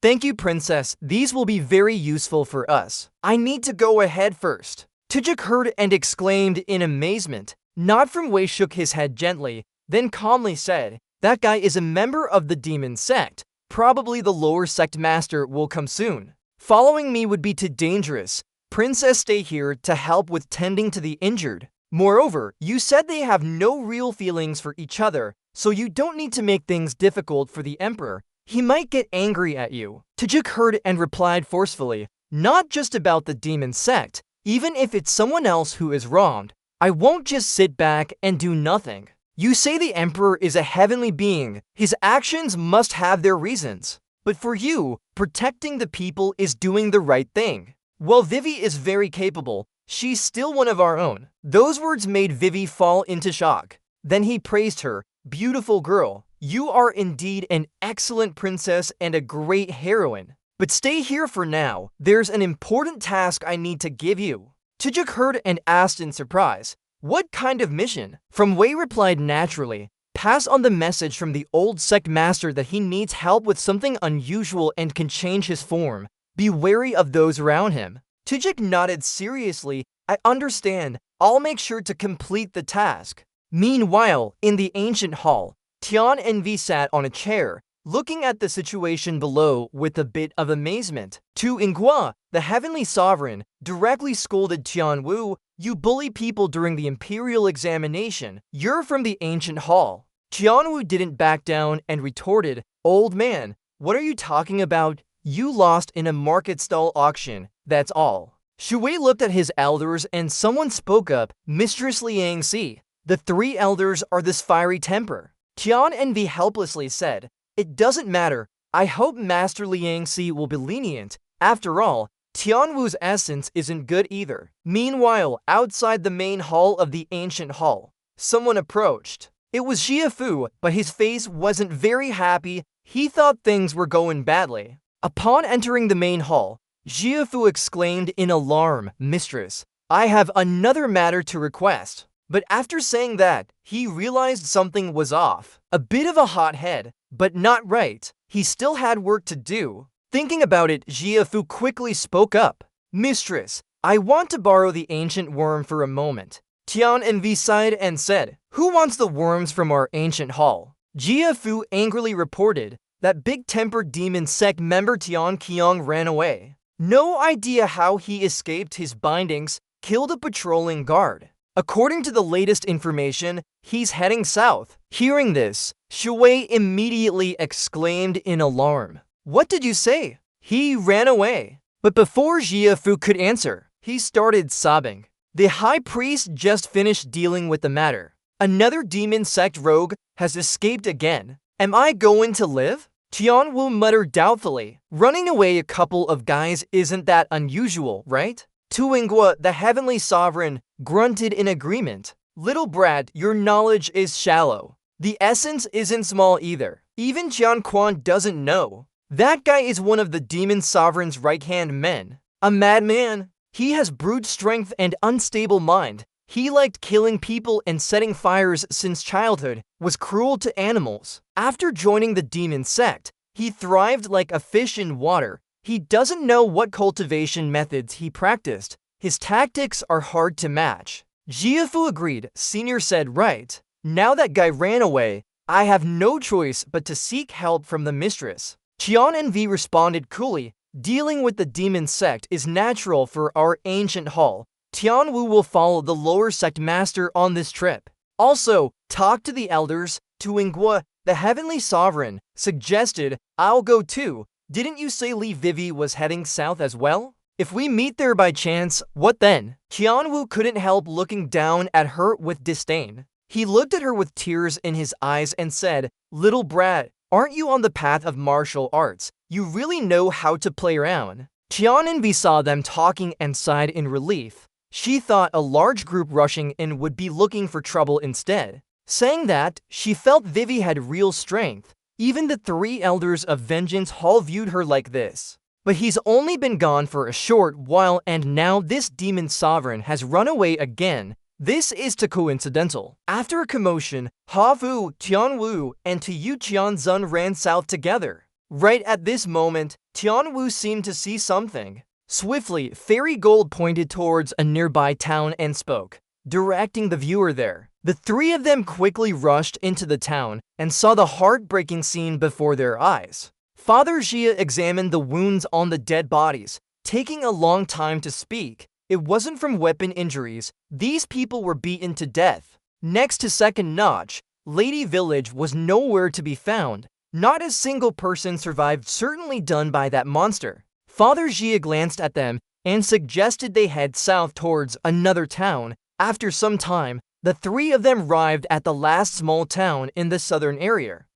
"Thank you, Princess. These will be very useful for us. I need to go ahead first." Tujik heard and exclaimed in amazement. Nod from Wei shook his head gently, then calmly said, "That guy is a member of the demon sect. Probably the lower sect master will come soon. Following me would be too dangerous. Princess, stay here to help with tending to the injured. Moreover, you said they have no real feelings for each other, so you don't need to make things difficult for the emperor. He might get angry at you." Tujik heard and replied forcefully, "Not just about the demon sect. Even if it's someone else who is wronged, I won't just sit back and do nothing. You say the emperor is a heavenly being. His actions must have their reasons. But for you, protecting the people is doing the right thing. Well, Vivi is very capable. She's still one of our own." Those words made Vivi fall into shock. Then he praised her. "Beautiful girl, you are indeed an excellent princess and a great heroine. But stay here for now. There's an important task I need to give you." Tujik heard and asked in surprise, "What kind of mission?" From Wei replied naturally, "Pass on the message from the old sect master that he needs help with something unusual and can change his form. Be wary of those around him." Tujik nodded seriously. "I understand. I'll make sure to complete the task." Meanwhile, in the ancient hall, Tian and Vi sat on a chair, looking at the situation below with a bit of amazement. Tu Ingua, the heavenly sovereign, directly scolded Tian Wu, "You bully people during the imperial examination. You're from the ancient hall." Tian Wu didn't back down and retorted, "Old man, what are you talking about? You lost in a market stall auction, that's all." Shu Wei looked at his elders and someone spoke up, "Mistress Liang Si, the three elders are this fiery temper. Tian Envy helplessly said, "It doesn't matter. I hope Master Liangxi will be lenient. After all, Tianwu's essence isn't good either." Meanwhile, outside the main hall of the ancient hall, someone approached. It was Jiafu, but his face wasn't very happy. He thought things were going badly. Upon entering the main hall, Jiafu exclaimed in alarm, "Mistress, I have another matter to request." But after saying that, he realized something was off. A bit of a hot head, but not right. He still had work to do. Thinking about it, Jiafu quickly spoke up. "Mistress, I want to borrow the ancient worm for a moment." Tian Envy sighed and said, "Who wants the worms from our ancient hall?" Jiafu angrily reported that big-tempered demon sect member Tian Qiang ran away. No idea how he escaped his bindings, killed a patrolling guard. According to the latest information, he's heading south. Hearing this, Shui immediately exclaimed in alarm. "What did you say?" "He ran away." But before Jiafu could answer, he started sobbing. The high priest just finished dealing with the matter. Another demon sect rogue has escaped again. Am I going to live? Tianwu muttered doubtfully. Running away a couple of guys isn't that unusual, right? Tuingua, the heavenly sovereign, grunted in agreement. Little brat, your knowledge is shallow. The essence isn't small either. Even Jian Quan doesn't know. That guy is one of the demon sovereign's right-hand men. A madman. He has brute strength and unstable mind. He liked killing people and setting fires since childhood, was cruel to animals. After joining the demon sect, he thrived like a fish in water. He doesn't know what cultivation methods he practiced. His tactics are hard to match. Jiafu agreed. Senior said, "Right. Now that guy ran away, I have no choice but to seek help from the mistress." Qian Envy responded coolly. "Dealing with the demon sect is natural for our ancient hall. Tianwu will follow the lower sect master on this trip. Also, talk to the elders." Tuingua, the heavenly sovereign, suggested, "I'll go too. Didn't you say Li Vivi was heading south as well? If we meet there by chance, what then?" Tianwu couldn't help looking down at her with disdain. He looked at her with tears in his eyes and said, "Little brat, aren't you on the path of martial arts? You really know how to play around." Qian Envy saw them talking and sighed in relief. She thought a large group rushing in would be looking for trouble instead. Saying that, she felt Vivi had real strength. Even the three elders of Vengeance Hall viewed her like this. But he's only been gone for a short while and now this demon sovereign has run away again. This is too coincidental. After a commotion, Hafu, Tianwu, and Tiyu Qianzun ran south together. Right at this moment, Tianwu seemed to see something. Swiftly, Fairy Gold pointed towards a nearby town and spoke, directing the viewer there. The three of them quickly rushed into the town and saw the heartbreaking scene before their eyes. Father Jia examined the wounds on the dead bodies, taking a long time to speak. It wasn't from weapon injuries. These people were beaten to death. Next to Second Notch, Lady Village was nowhere to be found. Not a single person survived, certainly done by that monster. Father Jia glanced at them and suggested they head south towards another town. After some time, the three of them arrived at the last small town in the southern area,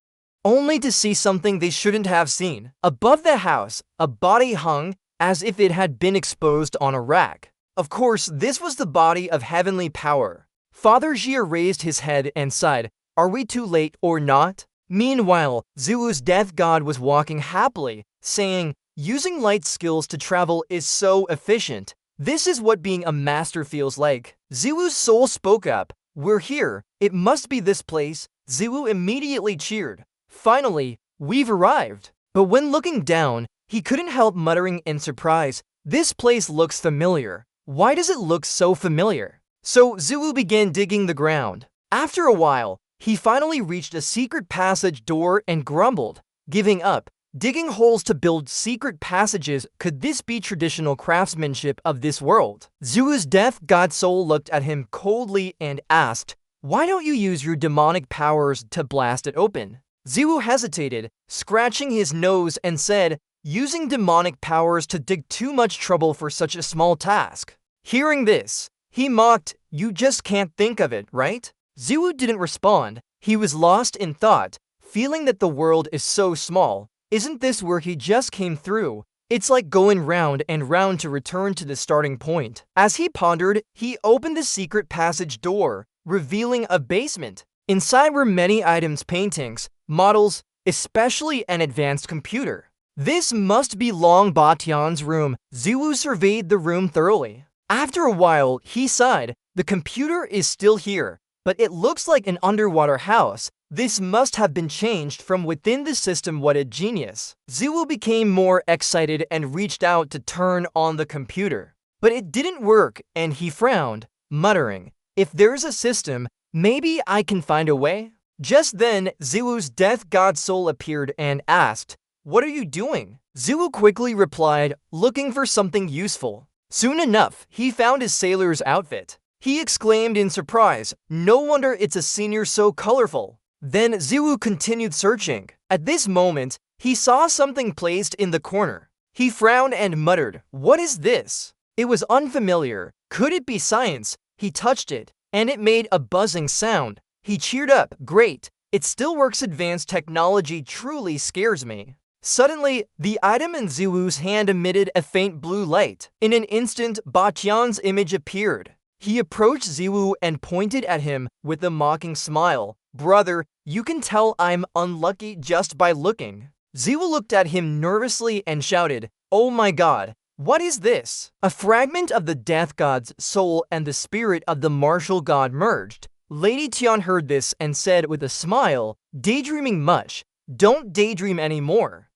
only to see something they shouldn't have seen. Above the house, a body hung as if it had been exposed on a rack. Of course, this was the body of heavenly power. Father Jia raised his head and sighed, "Are we too late or not?" Meanwhile, Zuu's death god was walking happily, saying, "Using light skills to travel is so efficient. This is what being a master feels like." Zuu's soul spoke up, "We're here. It must be this place." Zuu immediately cheered. "Finally, we've arrived." But when looking down, he couldn't help muttering in surprise, "This place looks familiar. Why does it look so familiar?" So Zuu began digging the ground. After a while, he finally reached a secret passage door and grumbled, giving up. Digging holes to build secret passages, could this be traditional craftsmanship of this world? Zuu's death god soul looked at him coldly and asked, "Why don't you use your demonic powers to blast it open?" Zuu hesitated, scratching his nose and said, "Using demonic powers to dig too much trouble for such a small task." Hearing this, he mocked, "You just can't think of it, right?" Zuu didn't respond. He was lost in thought, feeling that the world is so small. Isn't this where he just came through? It's like going round and round to return to the starting point. As he pondered, he opened the secret passage door, revealing a basement. Inside were many items, paintings, models, especially an advanced computer. This must be Long Batian's room. Ziwu surveyed the room thoroughly. After a while, he sighed. The computer is still here, but it looks like an underwater house. This must have been changed from within the system. What a genius. Ziwu became more excited and reached out to turn on the computer. But it didn't work, and he frowned, muttering, "If there's a system, maybe I can find a way?" Just then, Ziwu's death god soul appeared and asked, "What are you doing?" Ziwu quickly replied, "Looking for something useful." Soon enough, he found his sailor's outfit. He exclaimed in surprise, "No wonder it's a senior so colorful." Then Ziwu continued searching. At this moment, he saw something placed in the corner. He frowned and muttered, "What is this?" It was unfamiliar. Could it be science? He touched it, and it made a buzzing sound. He cheered up. "Great, it still works. Advanced technology truly scares me." Suddenly, the item in Ziwu's hand emitted a faint blue light. In an instant, Batian's image appeared. He approached Ziwu and pointed at him with a mocking smile. "Brother, you can tell I'm unlucky just by looking." Ziwu looked at him nervously and shouted, "Oh my god, what is this?" A fragment of the death god's soul and the spirit of the martial god merged. Lady Tian heard this and said with a smile, "Daydreaming much? Don't daydream anymore.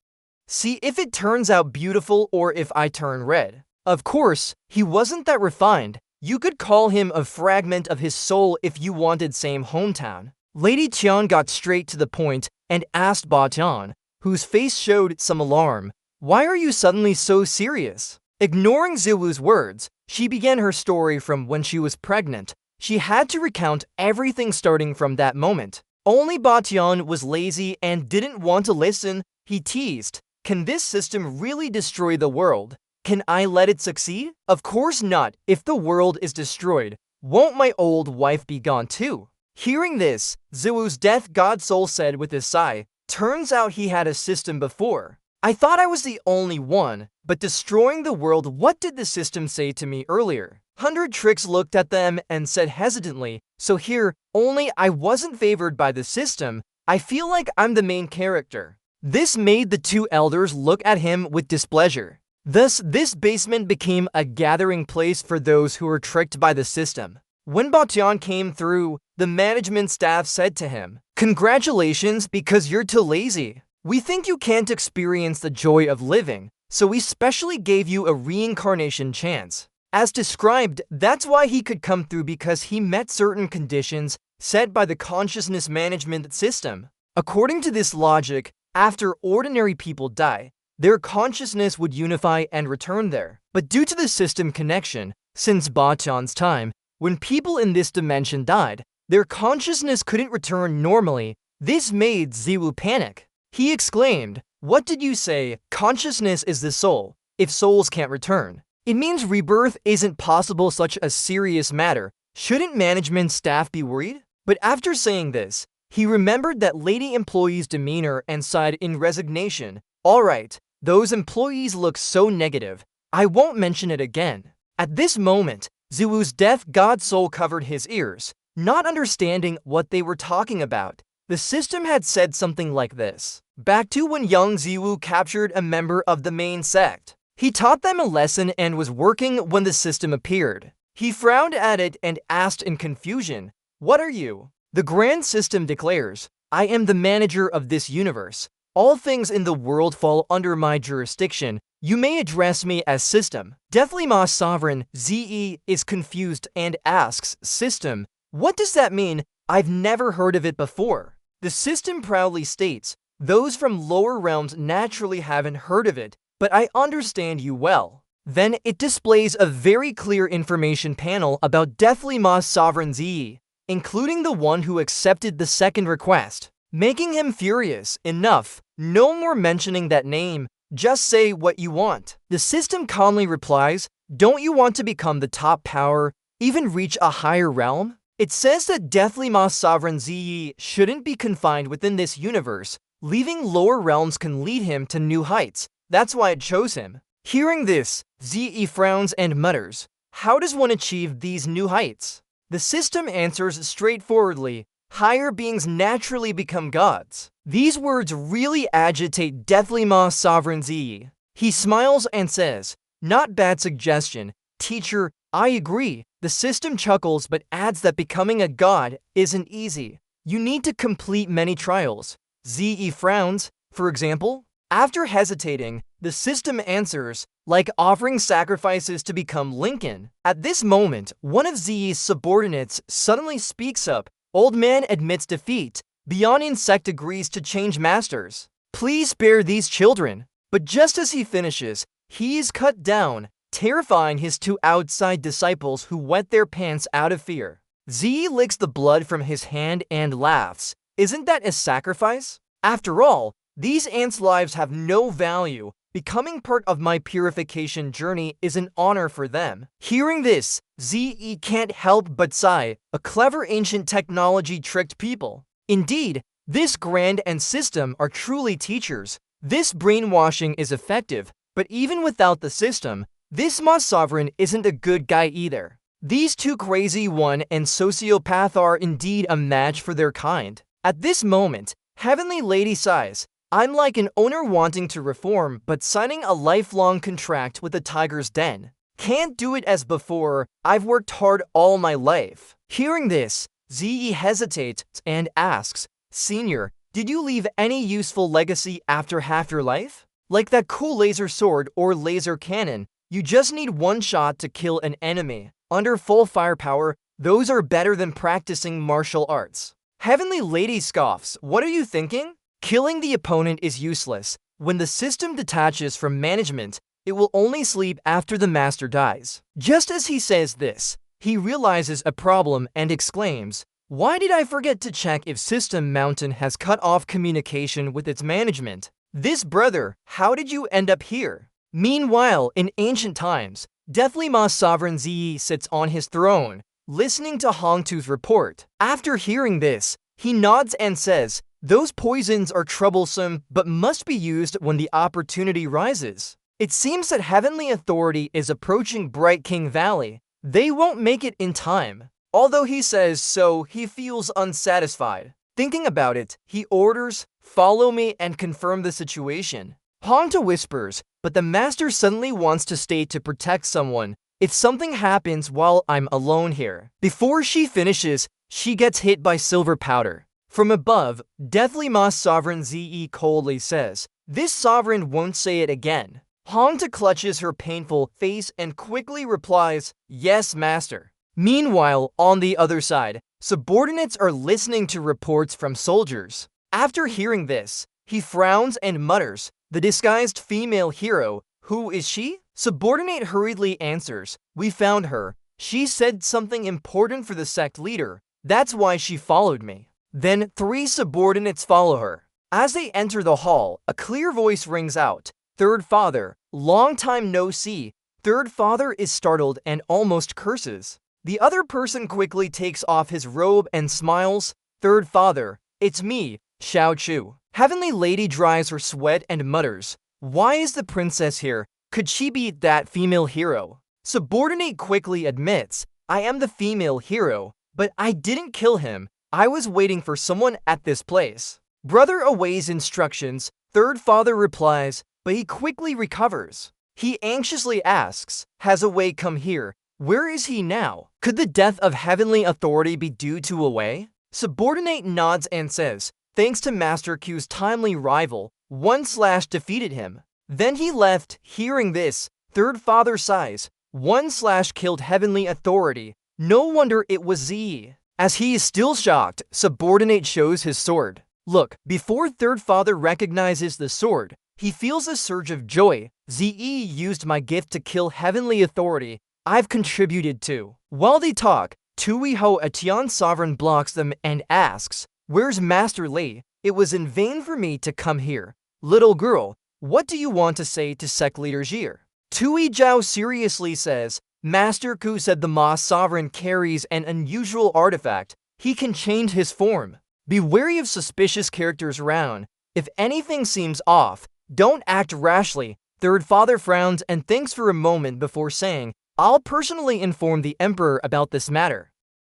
See if it turns out beautiful or if I turn red." Of course, he wasn't that refined. You could call him a fragment of his soul if you wanted. Same hometown. Lady Tian got straight to the point and asked Batian, whose face showed some alarm, "Why are you suddenly so serious?" Ignoring Ziwu's words, she began her story from when she was pregnant. She had to recount everything starting from that moment. Only Batian was lazy and didn't want to listen. He teased, "Can this system really destroy the world? Can I let it succeed?" "Of course not. If the world is destroyed, won't my old wife be gone too?" Hearing this, Ziwu's death god soul said with a sigh, "Turns out he had a system before. I thought I was the only one, but destroying the world, what did the system say to me earlier?" 100 Tricks looked at them and said hesitantly, "So here, only I wasn't favored by the system. I feel like I'm the main character." This made the two elders look at him with displeasure. Thus, this basement became a gathering place for those who were tricked by the system. When Batian came through, the management staff said to him, "Congratulations, because you're too lazy. We think you can't experience the joy of living, so we specially gave you a reincarnation chance." As described, that's why he could come through, because he met certain conditions set by the consciousness management system. According to this logic, after ordinary people die, their consciousness would unify and return there. But due to the system connection, since Batian's time, when people in this dimension died, their consciousness couldn't return normally. This made Ziwu panic. He exclaimed, "What did you say? Consciousness is the soul. If souls can't return, it means rebirth isn't possible. Such a serious matter. Shouldn't management staff be worried?" But after saying this, he remembered that lady employee's demeanor and sighed in resignation. "All right, those employees look so negative. I won't mention it again." At this moment, Ziwu's death god soul covered his ears, not understanding what they were talking about. The system had said something like this. Back to when young Ziwu captured a member of the main sect. He taught them a lesson and was working when the system appeared. He frowned at it and asked in confusion, "What are you?" The grand system declares, "I am the manager of this universe. All things in the world fall under my jurisdiction. You may address me as system." Deathly Ma Sovereign ZE is confused and asks, "System, what does that mean? I've never heard of it before." The system proudly states, "Those from lower realms naturally haven't heard of it, but I understand you well." Then it displays a very clear information panel about Deathly Ma's Sovereign ZE, including the one who accepted the second request, making him furious. "Enough, no more mentioning that name, just say what you want." The system calmly replies, "Don't you want to become the top power, even reach a higher realm? It says that Deathly Ma's sovereign Ziyi shouldn't be confined within this universe. Leaving lower realms can lead him to new heights. That's why it chose him. Hearing this, Ziyi frowns and mutters, "How does one achieve these new heights?" The system answers straightforwardly, "Higher beings naturally become gods." These words really agitate Deathly Ma's sovereign Ziyi. He smiles and says, "Not bad suggestion, teacher, I agree." The system chuckles but adds that becoming a god isn't easy. You need to complete many trials. Ziyi frowns, for example. After hesitating, the system answers, like offering sacrifices to become Lincoln. At this moment, one of Ziyi's subordinates suddenly speaks up. Old man admits defeat. Beyond Sect agrees to change masters. Please spare these children. But just as he finishes, he is cut down, terrifying his two outside disciples who wet their pants out of fear. Ziyi licks the blood from his hand and laughs. Isn't that a sacrifice? After all, these ants' lives have no value. Becoming part of my purification journey is an honor for them. Hearing this, Ziyi can't help but sigh. A clever ancient technology tricked people. Indeed, this grand and system are truly teachers. This brainwashing is effective, but even without the system, this Ma sovereign isn't a good guy either. These two crazy one and sociopath are indeed a match for their kind. At this moment, Heavenly Lady sighs. I'm like an owner wanting to reform but signing a lifelong contract with a tiger's den. Can't do it as before, I've worked hard all my life. Hearing this, Ziyi hesitates and asks, Senior, did you leave any useful legacy after half your life? Like that cool laser sword or laser cannon, you just need one shot to kill an enemy. Under full firepower, those are better than practicing martial arts. Heavenly Lady scoffs, what are you thinking? Killing the opponent is useless. When the system detaches from management, it will only sleep after the master dies. Just as he says this, he realizes a problem and exclaims, why did I forget to check if System Mountain has cut off communication with its management? This brother, how did you end up here? Meanwhile, in ancient times, Deathly Ma's sovereign Ziyi sits on his throne, listening to Hongtu's report. After hearing this, he nods and says, those poisons are troublesome but must be used when the opportunity rises. It seems that Heavenly Authority is approaching Bright King Valley. They won't make it in time. Although he says so, he feels unsatisfied. Thinking about it, he orders, follow me and confirm the situation. Hongtu whispers, but the master suddenly wants to stay to protect someone if something happens while I'm alone here. Before she finishes, she gets hit by silver powder. From above, Deathly Ma's sovereign Ziyi coldly says, this sovereign won't say it again. Hongtu clutches her painful face and quickly replies, yes, master. Meanwhile, on the other side, subordinates are listening to reports from soldiers. After hearing this, he frowns and mutters, the disguised female hero, who is she? Subordinate hurriedly answers, we found her. She said something important for the sect leader. That's why she followed me. Then 3 subordinates follow her. As they enter the hall, a clear voice rings out. Third Father, long time no see. Third Father is startled and almost curses. The other person quickly takes off his robe and smiles. Third Father, it's me, Xiao Chu. Heavenly Lady dries her sweat and mutters, why is the princess here? Could she be that female hero? Subordinate quickly admits, I am the female hero, but I didn't kill him. I was waiting for someone at this place. Brother obeys instructions. Third Father replies, but he quickly recovers. He anxiously asks, has Away come here? Where is he now? Could the death of Heavenly Authority be due to Away? Subordinate nods and says, thanks to Master Q's timely rival, 1/ defeated him. Then he left. Hearing this, Third Father sighs, 1/ killed Heavenly Authority. No wonder it was Ziyi. As he is still shocked, Subordinate shows his sword. Look, before Third Father recognizes the sword, he feels a surge of joy. Ziyi used my gift to kill Heavenly Authority. I've contributed too. While they talk, Tui Ho Atian Sovereign blocks them and asks, where's Master Li? It was in vain for me to come here. Little girl, what do you want to say to Sect Leader Jir? Tui Zhao seriously says, Master Ku said the Ma Sovereign carries an unusual artifact. He can change his form. Be wary of suspicious characters around. If anything seems off, don't act rashly. Third Father frowns and thinks for a moment before saying, I'll personally inform the Emperor about this matter.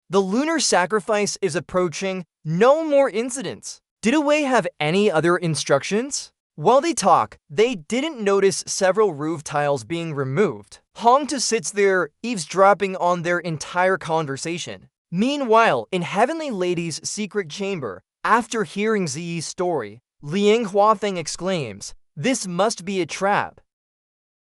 The lunar sacrifice is approaching. No more incidents. Did Wei have any other instructions? While they talk, they didn't notice several roof tiles being removed. Hongta sits there, eavesdropping on their entire conversation. Meanwhile, in Heavenly Lady's secret chamber, after hearing Ziyi's story, Liang Huafeng exclaims, "This must be a trap."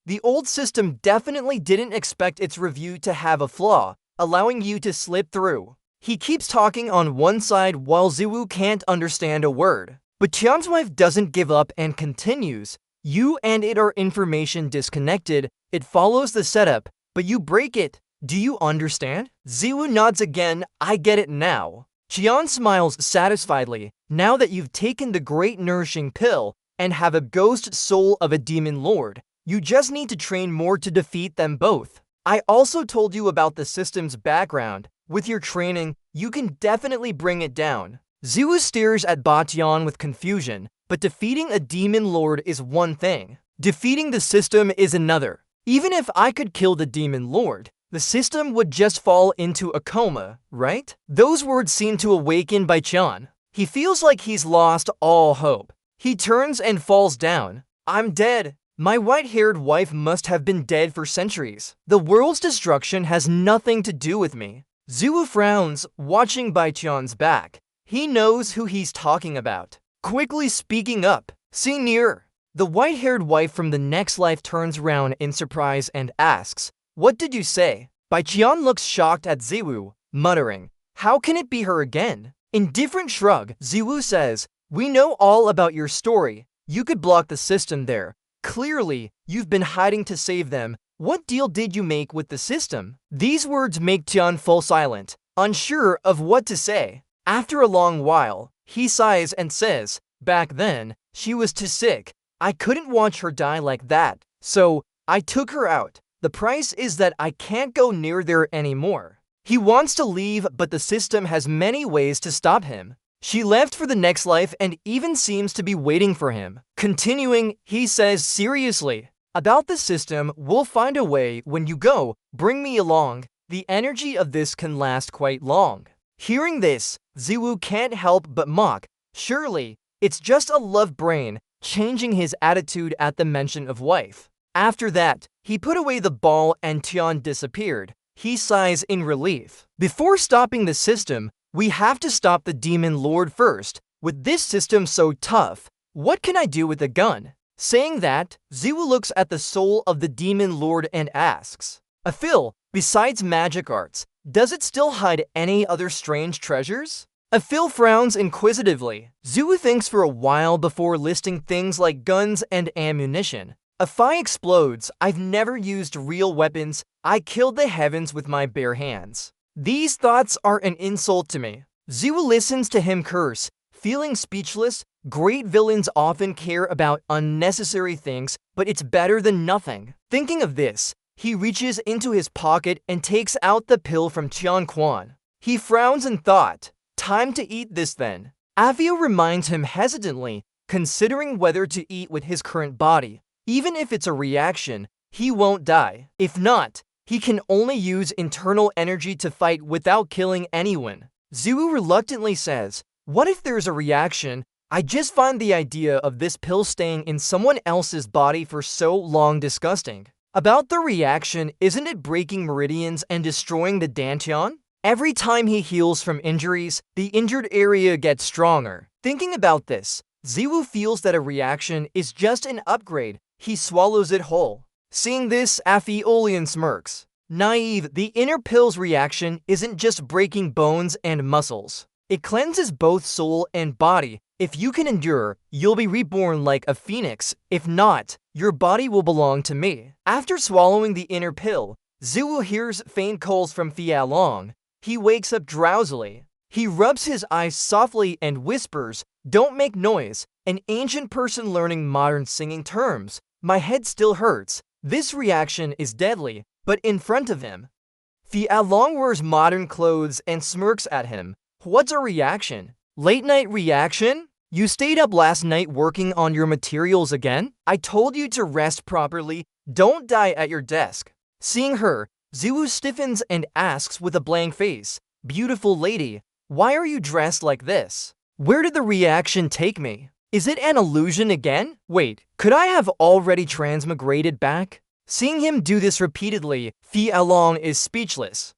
The old system definitely didn't expect its review to have a flaw, allowing you to slip through. He keeps talking on one side while Ziwu can't understand a word. But Tian's wife doesn't give up and continues, "You and it are information disconnected. It follows the setup, but you break it. Do you understand?" Ziwu nods again, "I get it now." Tian smiles satisfiedly, "Now that you've taken the great nourishing pill and have a ghost soul of a demon lord, you just need to train more to defeat them both. I also told you about the system's background. With your training, you can definitely bring it down." Ziwu stares at Ba Tian with confusion, but defeating a demon lord is one thing. Defeating the system is another. Even if I could kill the demon lord, the system would just fall into a coma, right? Those words seem to awaken Bai Tian. He feels like he's lost all hope. He turns and falls down. "I'm dead. My white-haired wife must have been dead for centuries. The world's destruction has nothing to do with me." Ziwu frowns, watching Bai Tian's back. He knows who he's talking about. Quickly speaking up, "See nearer." The white-haired wife from the next life turns around in surprise and asks, "What did you say?" Bai Tian looks shocked at Ziwu, muttering, "How can it be her again?" Indifferent shrug, Ziwu says, "We know all about your story. You could block the system there. Clearly, you've been hiding to save them. What deal did you make with the system?" These words make Tian fall silent, unsure of what to say. After a long while, he sighs and says, "Back then, she was too sick. I couldn't watch her die like that, so I took her out. The price is that I can't go near there anymore." He wants to leave, but the system has many ways to stop him. She left for the next life and even seems to be waiting for him. Continuing, he says seriously, "About the system, we'll find a way. When you go, bring me along. The energy of this can last quite long." Hearing this, Ziwu can't help but mock. Surely, it's just a love brain, changing his attitude at the mention of wife. After that, he put away the ball and Tian disappeared. He sighs in relief. "Before stopping the system, we have to stop the demon lord first. With this system so tough, what can I do with a gun?" Saying that, Ziwu looks at the soul of the demon lord and asks, "Aphil, besides magic arts, does it still hide any other strange treasures?" Aphil frowns inquisitively. Ziwu thinks for a while before listing things like guns and ammunition. "A fire explodes. I've never used real weapons. I killed the heavens with my bare hands. These thoughts are an insult to me." Ziwu listens to him curse, feeling speechless. Great villains often care about unnecessary things, but it's better than nothing. Thinking of this, he reaches into his pocket and takes out the pill from Tian Quan. He frowns in thought. "Time to eat this then." Afio reminds him hesitantly, considering whether to eat with his current body. Even if it's a reaction, he won't die. If not, he can only use internal energy to fight without killing anyone. Ziwu reluctantly says, "What if there's a reaction? I just find the idea of this pill staying in someone else's body for so long disgusting." About the reaction, isn't it breaking meridians and destroying the dantian? Every time he heals from injuries, the injured area gets stronger. Thinking about this, Ziwu feels that a reaction is just an upgrade. He swallows it whole. Seeing this, Aphelion smirks. Naive, the inner pill's reaction isn't just breaking bones and muscles. It cleanses both soul and body. If you can endure, you'll be reborn like a phoenix. If not, your body will belong to me. After swallowing the inner pill, Ziwu hears faint calls from Fia Long. He wakes up drowsily. He rubs his eyes softly and whispers, "Don't make noise." An ancient person learning modern singing terms. "My head still hurts. This reaction is deadly. but in front of him. Fia Long wears modern clothes and smirks at him. What's a reaction? Late night reaction? You stayed up last night working on your materials again? I told you to rest properly. Don't die at your desk. Seeing her, Zhu stiffens and asks with a blank face, "Beautiful lady, why are you dressed like this? Where did the reaction take me? Is it an illusion again? Wait, could I have already transmigrated back?" Seeing him do this repeatedly, Fia Long is speechless.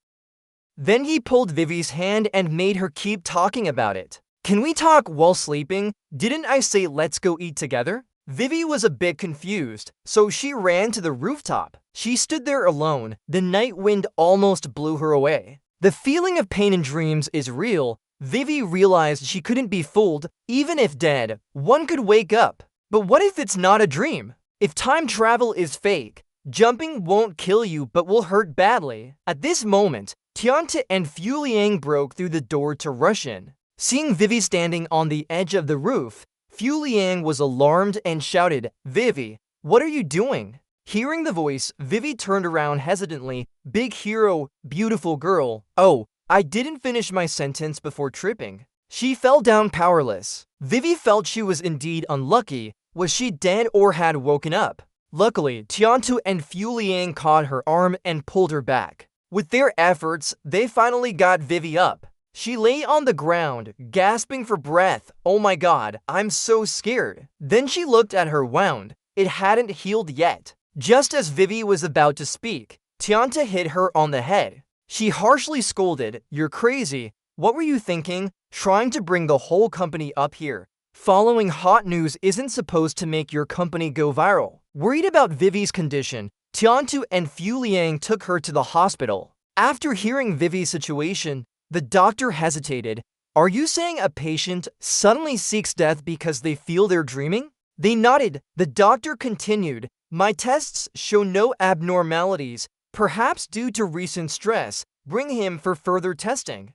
Then he pulled Vivi's hand and made her keep talking about it. "Can we talk while sleeping? Didn't I say let's go eat together?" Vivi was a bit confused, so she ran to the rooftop. She stood there alone. The night wind almost blew her away. The feeling of pain in dreams is real. Vivi realized she couldn't be fooled. Even if dead, one could wake up. But what if it's not a dream? If time travel is fake, jumping won't kill you but will hurt badly. At this moment, Tianti and Fu Liang broke through the door to rush in. Seeing Vivi standing on the edge of the roof, Fu Liang was alarmed and shouted, "Vivi, what are you doing?" Hearing the voice, Vivi turned around hesitantly. "Big hero, beautiful girl." "Oh, I didn't finish my sentence before tripping." She fell down powerless. Vivi felt she was indeed unlucky. Was she dead or had woken up? Luckily, Tiantu and Fu Liang caught her arm and pulled her back. With their efforts, they finally got Vivi up. She lay on the ground, gasping for breath. "Oh my god, I'm so scared." Then she looked at her wound. It hadn't healed yet. Just as Vivi was about to speak, Tianta hit her on the head. She harshly scolded, "You're crazy. What were you thinking? Trying to bring the whole company up here? Following hot news isn't supposed to make your company go viral." Worried about Vivi's condition, Tiantu and Fu Liang took her to the hospital. After hearing Vivi's situation, the doctor hesitated. "Are you saying a patient suddenly seeks death because they feel they're dreaming?" They nodded. The doctor continued, "My tests show no abnormalities, perhaps due to recent stress. Bring him for further testing."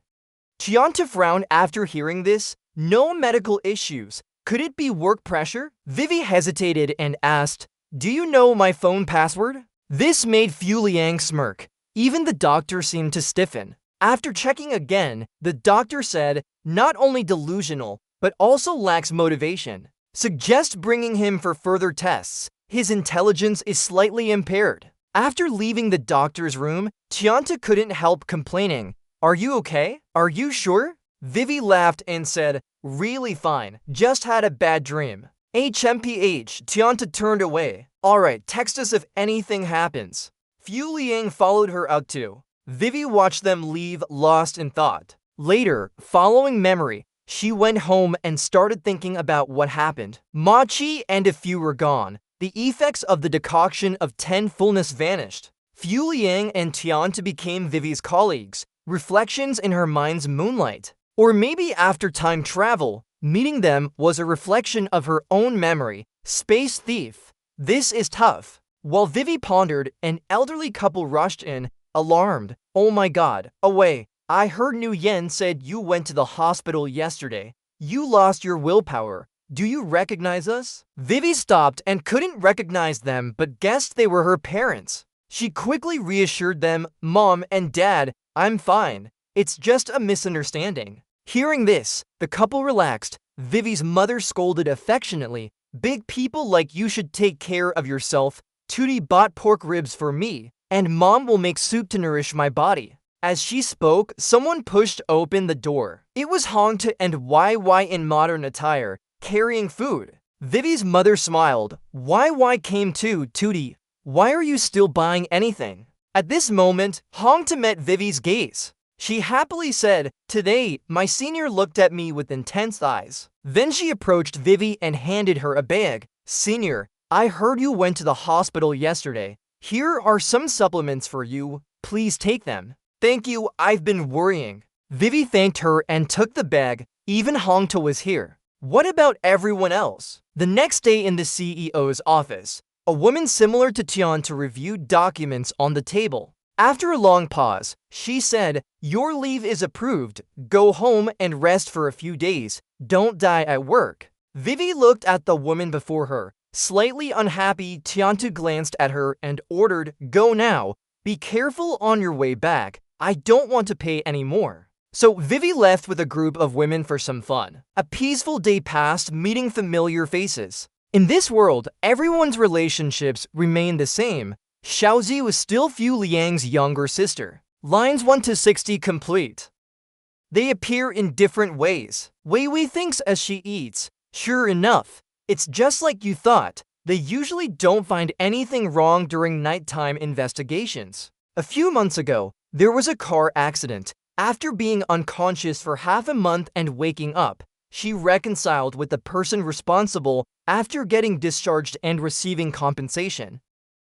Chianta frowned after hearing this. No medical issues. Could it be work pressure? Vivi hesitated and asked, "Do you know my phone password?" This made Fu Liang smirk. Even the doctor seemed to stiffen. After checking again, the doctor said, "Not only delusional, but also lacks motivation. Suggest bringing him for further tests. His intelligence is slightly impaired." After leaving the doctor's room, Chianta couldn't help complaining. "Are you okay? Are you sure?" Vivi laughed and said, "Really fine, just had a bad dream." HMPH, Tianta turned away. "Alright, text us if anything happens." Fu Liang followed her out too. Vivi watched them leave, lost in thought. Later, following memory, she went home and started thinking about what happened. Ma Chi and a few were gone. The effects of the decoction of 10 fullness vanished. Fu Liang and Tianta became Vivi's colleagues, reflections in her mind's moonlight. Or maybe after time travel, meeting them was a reflection of her own memory. Space thief. This is tough. While Vivi pondered, an elderly couple rushed in, alarmed. "Oh my god, away. I heard Nu Yen said you went to the hospital yesterday. You lost your willpower. Do you recognize us?" Vivi stopped and couldn't recognize them but guessed they were her parents. She quickly reassured them, "Mom and Dad, I'm fine. It's just a misunderstanding." Hearing this, the couple relaxed. Vivi's mother scolded affectionately, "Big people like you should take care of yourself. Tootie bought pork ribs for me, and Mom will make soup to nourish my body." As she spoke, someone pushed open the door. It was Hongta and YY in modern attire, carrying food. Vivi's mother smiled. YY came too, Tootie. Why are you still buying anything? At this moment, Hongta met Vivi's gaze. She happily said, "Today, my senior looked at me with intense eyes." Then she approached Vivi and handed her a bag. "Senior, I heard you went to the hospital yesterday. Here are some supplements for you. Please take them." "Thank you, I've been worrying." Vivi thanked her and took the bag. Even Hongta was here. What about everyone else? The next day in the CEO's office, a woman similar to Tian reviewed documents on the table. After a long pause, she said, "Your leave is approved. Go home and rest for a few days. Don't die at work." Vivi looked at the woman before her. Slightly unhappy, Tiantu glanced at her and ordered, "Go now. Be careful on your way back. I don't want to pay anymore. So Vivi left with a group of women for some fun. A peaceful day passed, meeting familiar faces. In this world, everyone's relationships remain the same. Xiaozi was still Fu Liang's younger sister. Lines 1 to 60 complete. They appear in different ways. Wei Wei thinks as she eats. Sure enough, it's just like you thought. They usually don't find anything wrong during nighttime investigations. A few months ago, there was a car accident. After being unconscious for half a month and waking up, she reconciled with the person responsible after getting discharged and receiving compensation.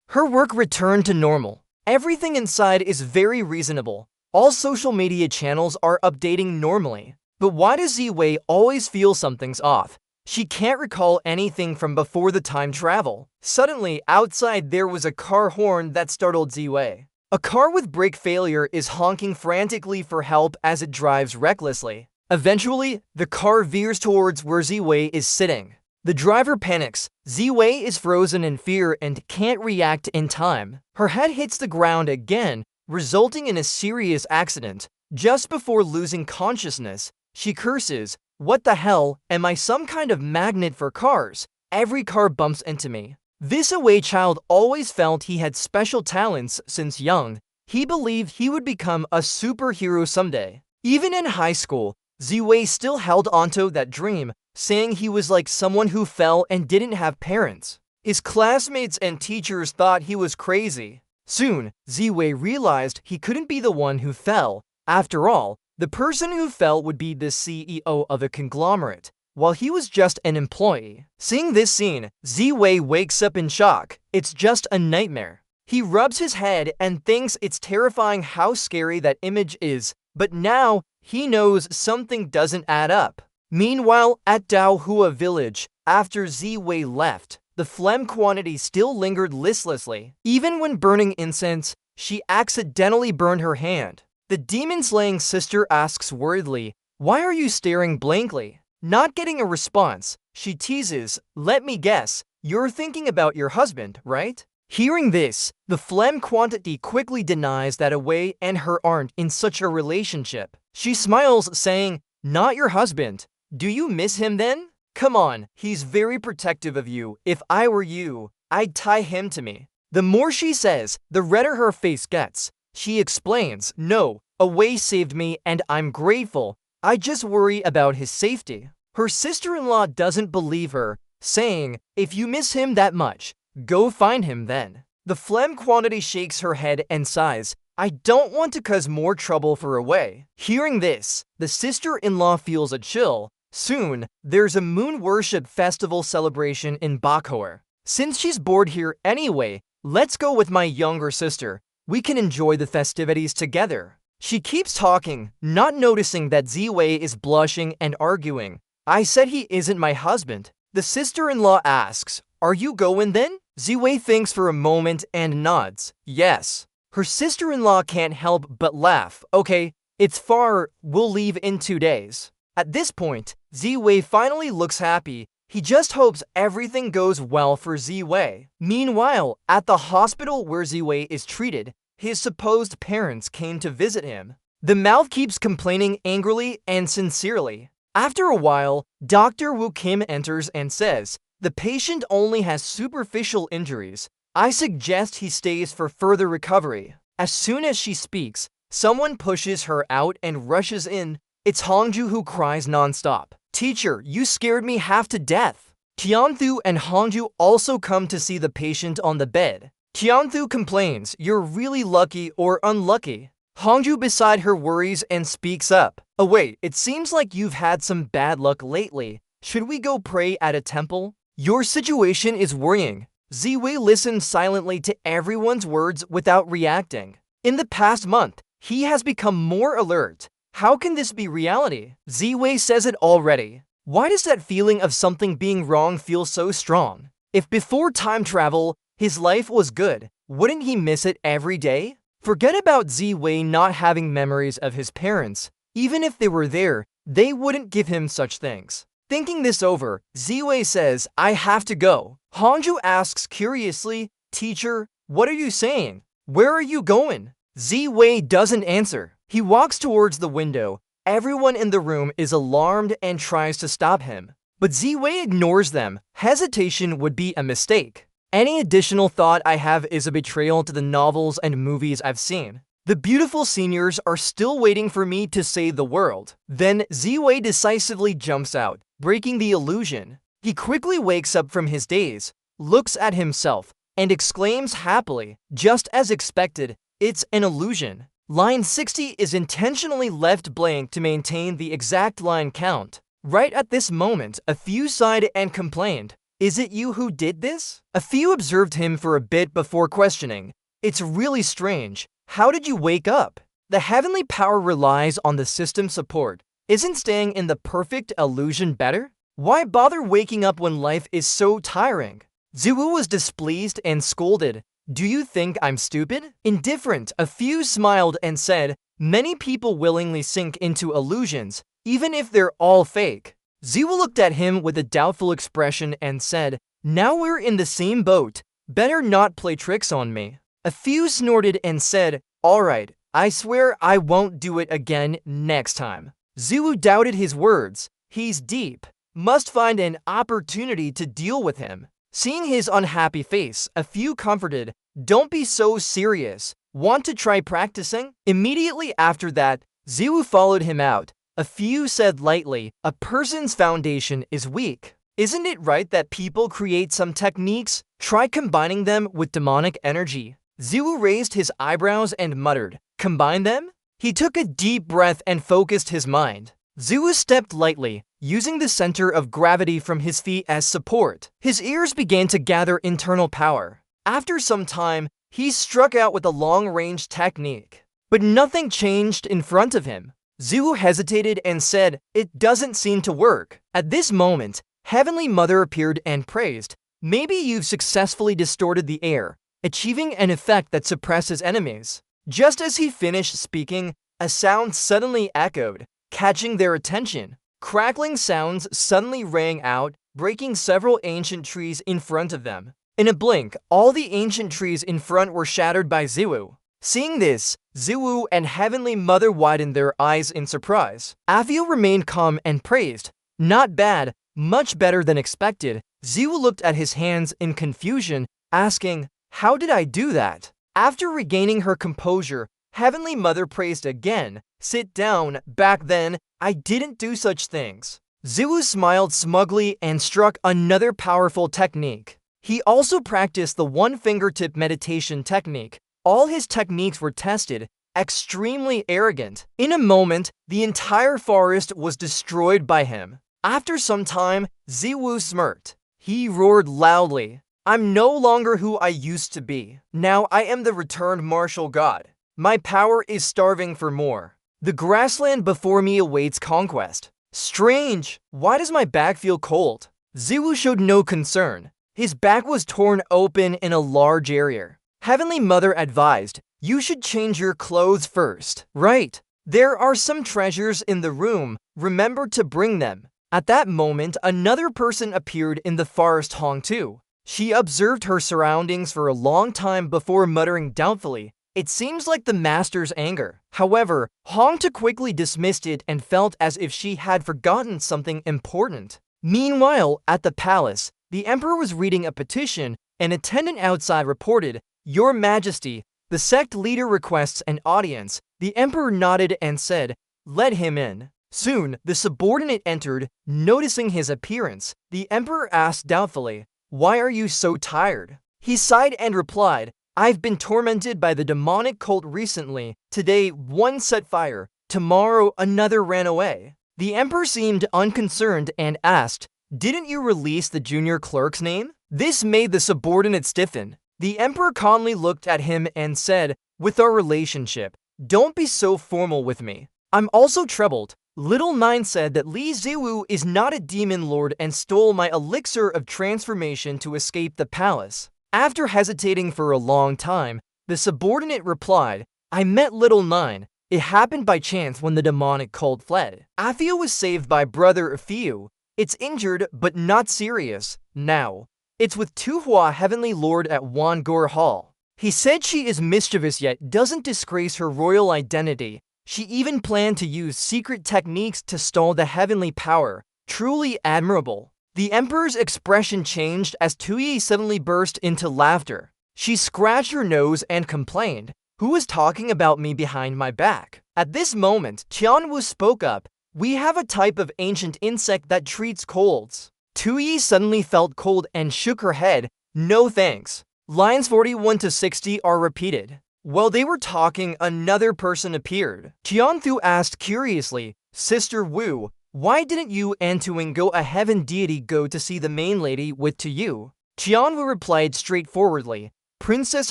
Her work returned to normal. Everything inside is very reasonable. All social media channels are updating normally. But why does Ziwei always feel something's off? She can't recall anything from before the time travel. Suddenly, outside there was a car horn that startled Ziwei. A car with brake failure is honking frantically for help as it drives recklessly. Eventually, the car veers towards where Ziwei is sitting. The driver panics. Ziwei is frozen in fear and can't react in time. Her head hits the ground again, resulting in a serious accident. Just before losing consciousness, she curses, "What the hell? Am I some kind of magnet for cars? Every car bumps into me." This away child always felt he had special talents since young. He believed he would become a superhero someday. Even in high school, Ziwei still held onto that dream, saying he was like someone who fell and didn't have parents. His classmates and teachers thought he was crazy. Soon, Ziwei realized he couldn't be the one who fell. After all, the person who fell would be the CEO of a conglomerate, while he was just an employee. Seeing this scene, Ziwei wakes up in shock. It's just a nightmare. He rubs his head and thinks it's terrifying how scary that image is, but now he knows something doesn't add up. Meanwhile, at Daohua village, after Ziwei left, the phlegm quantity still lingered listlessly. Even when burning incense, she accidentally burned her hand. The demon-slaying sister asks worriedly, "Why are you staring blankly?" Not getting a response, she teases, "Let me guess, you're thinking about your husband, right?" Hearing this, the phlegm quantity quickly denies that Away and her aren't in such a relationship. She smiles, saying, "Not your husband. Do you miss him then? Come on, he's very protective of you. If I were you, I'd tie him to me." The more she says, the redder her face gets. She explains, "No, Away saved me and I'm grateful. I just worry about his safety." Her sister-in-law doesn't believe her, saying, "If you miss him that much, go find him then." The phlegm quantity shakes her head and sighs, "I don't want to cause more trouble for Away." Hearing this, the sister-in-law feels a chill. Soon, there's a moon worship festival celebration in Bakoer. Since she's bored here anyway, let's go with my younger sister. We can enjoy the festivities together. She keeps talking, not noticing that Ziwei is blushing and arguing. "I said he isn't my husband." The sister-in-law asks, "Are you going then?" Ziwei thinks for a moment and nods, "Yes." Her sister-in-law can't help but laugh. "Okay, it's far, we'll leave in 2 days." At this point, Ziwei finally looks happy. He just hopes everything goes well for Ziwei. Meanwhile, at the hospital where Ziwei is treated, his supposed parents came to visit him. The mouth keeps complaining angrily and sincerely. After a while, Dr. Wu Kim enters and says, "The patient only has superficial injuries. I suggest he stays for further recovery." As soon as she speaks, someone pushes her out and rushes in. It's Hongju, who cries nonstop. "Teacher, you scared me half to death." Tianthu and Hongju also come to see the patient on the bed. Tianthu complains, "You're really lucky or unlucky." Hongju beside her worries and speaks up. "Oh wait, it seems like you've had some bad luck lately. Should we go pray at a temple? Your situation is worrying." Ziwei listens silently to everyone's words without reacting. In the past month, he has become more alert. How can this be reality? Ziwei says it already. Why does that feeling of something being wrong feel so strong? If before time travel, his life was good, wouldn't he miss it every day? Forget about Ziwei not having memories of his parents. Even if they were there, they wouldn't give him such things. Thinking this over, Ziwei says, "I have to go." Hongju asks curiously, "Teacher, what are you saying?" Where are you going? Ziwei doesn't answer. He walks towards the window. Everyone in the room is alarmed and tries to stop him. But Ziwei ignores them. Hesitation would be a mistake. Any additional thought I have is a betrayal to the novels and movies I've seen. The beautiful seniors are still waiting for me to save the world. Then Ziwei decisively jumps out, breaking the illusion. He quickly wakes up from his daze, looks at himself, and exclaims happily, just as expected, it's an illusion. Line 60 is intentionally left blank to maintain the exact line count. Right at this moment, a few sighed and complained, "Is it you who did this?" A few observed him for a bit before questioning, "It's really strange. How did you wake up?" The heavenly power relies on the system support. Isn't staying in the perfect illusion better? Why bother waking up when life is so tiring? Ziwu was displeased and scolded. "Do you think I'm stupid?" Indifferent, a few smiled and said, "Many people willingly sink into illusions, even if they're all fake." Ziwu looked at him with a doubtful expression and said, "Now we're in the same boat. Better not play tricks on me." A few snorted and said, "All right, I swear I won't do it again next time." Ziwu doubted his words. He's deep. Must find an opportunity to deal with him. Seeing his unhappy face, a few comforted, "Don't be so serious. Want to try practicing?" Immediately after that, Ziwu followed him out. A few said lightly, "A person's foundation is weak. Isn't it right that people create some techniques? Try combining them with demonic energy." Ziwu raised his eyebrows and muttered, "Combine them?" He took a deep breath and focused his mind. Ziwu stepped lightly, using the center of gravity from his feet as support. His ears began to gather internal power. After some time, he struck out with a long-range technique. But nothing changed in front of him. Ziwu hesitated and said, "It doesn't seem to work." At this moment, Heavenly Mother appeared and praised, "Maybe you've successfully distorted the air, achieving an effect that suppresses enemies." Just as he finished speaking, a sound suddenly echoed, catching their attention. Crackling sounds suddenly rang out, breaking several ancient trees in front of them. In a blink, all the ancient trees in front were shattered by Ziwu. Seeing this, Ziwu and Heavenly Mother widened their eyes in surprise. Afio remained calm and praised, "Not bad, much better than expected." Ziwu looked at his hands in confusion, asking, "How did I do that?" After regaining her composure, Heavenly Mother praised again, "Sit down, back then, I didn't do such things." Ziwu smiled smugly and struck another powerful technique. He also practiced the one-fingertip meditation technique. All his techniques were tested, extremely arrogant. In a moment, the entire forest was destroyed by him. After some time, Ziwu smirked. He roared loudly, "I'm no longer who I used to be. Now I am the returned martial god. My power is starving for more. The grassland before me awaits conquest." Strange, why does my back feel cold? Ziwu showed no concern. His back was torn open in a large area. Heavenly Mother advised, "You should change your clothes first." "Right. There are some treasures in the room. Remember to bring them." At that moment, another person appeared in the forest hong too. She observed her surroundings for a long time before muttering doubtfully, "It seems like the master's anger." However, Hongta quickly dismissed it and felt as if she had forgotten something important. Meanwhile, at the palace, the emperor was reading a petition. An attendant outside reported, "Your Majesty, the sect leader requests an audience." The emperor nodded and said, "Let him in." Soon, the subordinate entered. Noticing his appearance, the emperor asked doubtfully, "Why are you so tired?" He sighed and replied, "I've been tormented by the demonic cult recently. Today, one set fire. Tomorrow, another ran away." The emperor seemed unconcerned and asked, "Didn't you release the junior clerk's name?" This made the subordinate stiffen. The emperor calmly looked at him and said, "With our relationship, don't be so formal with me. I'm also troubled. Little Nine said that Li Ziwu is not a demon lord and stole my elixir of transformation to escape the palace." After hesitating for a long time, the subordinate replied, "I met Little Nine. It happened by chance when the demonic cult fled. Afio was saved by brother Afio. It's injured but not serious. Now, it's with Tuhua Heavenly Lord at Wangor Hall." He said she is mischievous yet doesn't disgrace her royal identity. She even planned to use secret techniques to stall the heavenly power. Truly admirable. The emperor's expression changed as Tuyi suddenly burst into laughter. She scratched her nose and complained, "Who is talking about me behind my back?" At this moment, Tianwu spoke up. "We have a type of ancient insect that treats colds." Tuyi suddenly felt cold and shook her head. "No thanks." Lines 41 to 60 are repeated. While they were talking, another person appeared. Tianwu asked curiously, "Sister Wu, why didn't you and Tuingo, a heaven deity, go to see the main lady with Tuyu?" Tianwu replied straightforwardly, "Princess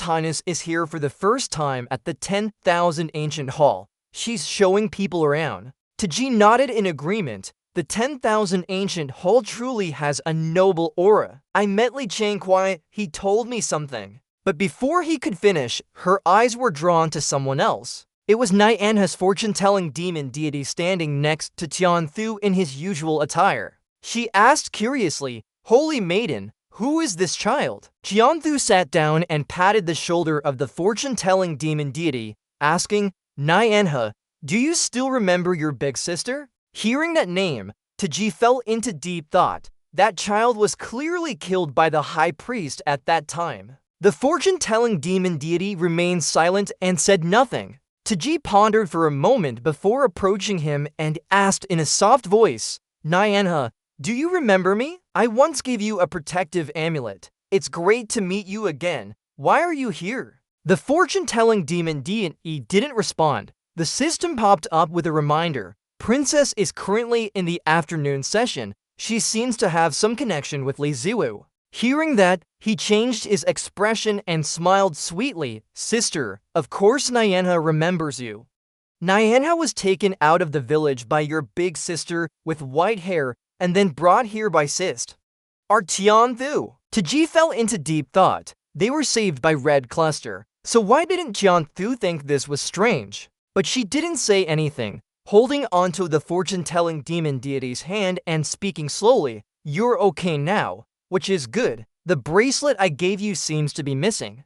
Highness is here for the first time at the 10,000 Ancient Hall. She's showing people around." Taji nodded in agreement. The 10,000 Ancient Hall truly has a noble aura. "I met Li Changquai, he told me something." But before he could finish, her eyes were drawn to someone else. It was Nianha's fortune-telling demon deity standing next to Tianwu in his usual attire. She asked curiously, "Holy Maiden, who is this child?" Tianwu sat down and patted the shoulder of the fortune-telling demon deity, asking, "Nianha, do you still remember your big sister?" Hearing that name, Taji fell into deep thought. That child was clearly killed by the high priest at that time. The fortune-telling demon deity remained silent and said nothing. Taji pondered for a moment before approaching him and asked in a soft voice, "Nianha, do you remember me? I once gave you a protective amulet. It's great to meet you again. Why are you here?" The fortune-telling demon deity didn't respond. The system popped up with a reminder. Princess is currently in the afternoon session. She seems to have some connection with Li Ziwu. Hearing that, he changed his expression and smiled sweetly. "Sister, of course Nianha remembers you. Nianha was taken out of the village by your big sister with white hair and then brought here by Sist. Our Tianwu." Taji fell into deep thought. They were saved by Red Cluster. So why didn't Tianwu think this was strange? But she didn't say anything. Holding onto the fortune-telling demon deity's hand and speaking slowly, "You're okay now, which is good. The bracelet I gave you seems to be missing.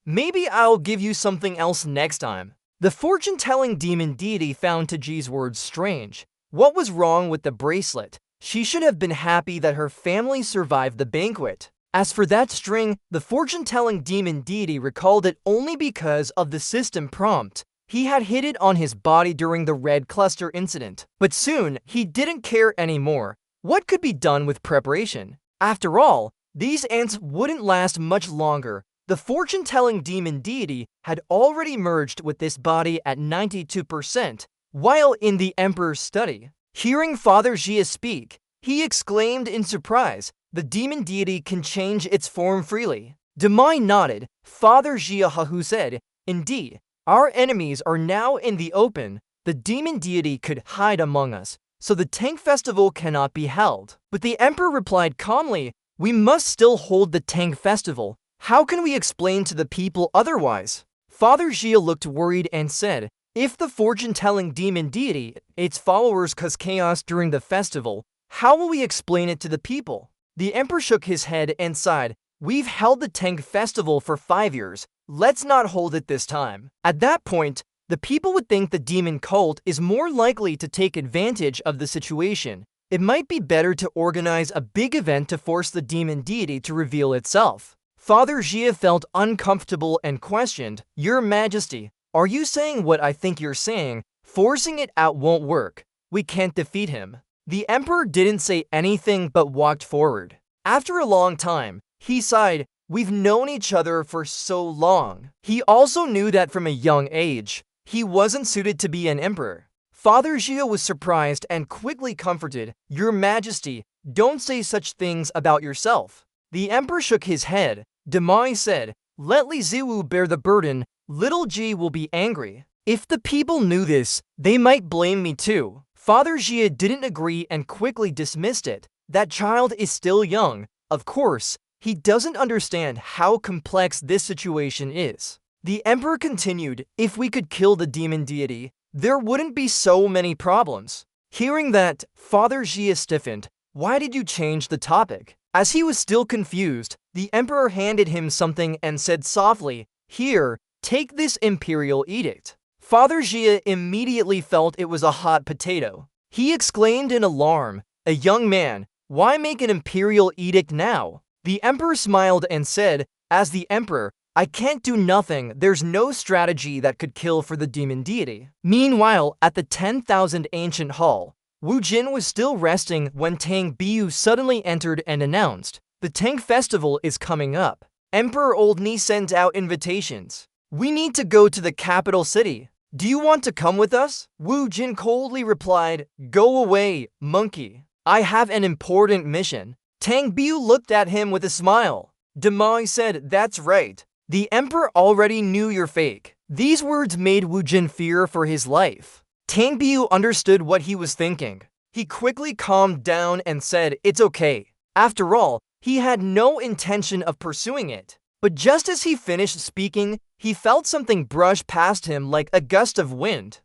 Maybe I'll give you something else next time." The fortune-telling demon deity found Taji's words strange. What was wrong with the bracelet? She should have been happy that her family survived the banquet. As for that string, the fortune-telling demon deity recalled it only because of the system prompt. He had hid it on his body during the Red Cluster incident. But soon, he didn't care anymore. What could be done with preparation? After all, these ants wouldn't last much longer. The fortune-telling demon deity had already merged with this body at 92%, while in the Emperor's study. Hearing Father Jia speak, he exclaimed in surprise, "The demon deity can change its form freely." Demai nodded. Father Jia Hahu said, "Indeed, our enemies are now in the open. The demon deity could hide among us, so the Tank Festival cannot be held." But the Emperor replied calmly, "We must still hold the Tank Festival. How can we explain to the people otherwise?" Father Jia looked worried and said, "If the fortune-telling demon deity, its followers cause chaos during the festival, how will we explain it to the people?" The Emperor shook his head and sighed, "We've held the Tank Festival for 5 years. Let's not hold it this time." At that point, the people would think the demon cult is more likely to take advantage of the situation. It might be better to organize a big event to force the demon deity to reveal itself. Father Jia felt uncomfortable and questioned, "Your Majesty, are you saying what I think you're saying? Forcing it out won't work. We can't defeat him." The Emperor didn't say anything but walked forward. After a long time, he sighed, "We've known each other for so long." He also knew that from a young age, he wasn't suited to be an emperor. Father Jia was surprised and quickly comforted, "Your Majesty, don't say such things about yourself." The Emperor shook his head. Demai said, "Let Li Ziwu bear the burden. Little G will be angry. If the people knew this, they might blame me too." Father Jia didn't agree and quickly dismissed it. That child is still young. Of course, he doesn't understand how complex this situation is. The Emperor continued, "If we could kill the demon deity, there wouldn't be so many problems." Hearing that, Father Jia stiffened. "Why did you change the topic?" As he was still confused, the Emperor handed him something and said softly, Here, take this imperial edict. Father Jia immediately felt it was a hot potato. He exclaimed in alarm, "A young man, why make an imperial edict now?" The emperor smiled and said, "As the emperor, I can't do nothing. There's no strategy that could kill for the demon deity." Meanwhile, at the 10,000 ancient hall, Wu Jin was still resting when Tang Biu suddenly entered and announced, "The Tang festival is coming up. Emperor Oldney sent out invitations. We need to go to the capital city. Do you want to come with us?" Wu Jin coldly replied, "Go away, monkey. I have an important mission." Tang Biu looked at him with a smile. Demai said, "That's right. The emperor already knew you're fake." These words made Wu Jin fear for his life. Tang Biu understood what he was thinking. He quickly calmed down and said, "It's okay." After all, he had no intention of pursuing it. But just as he finished speaking, he felt something brush past him like a gust of wind.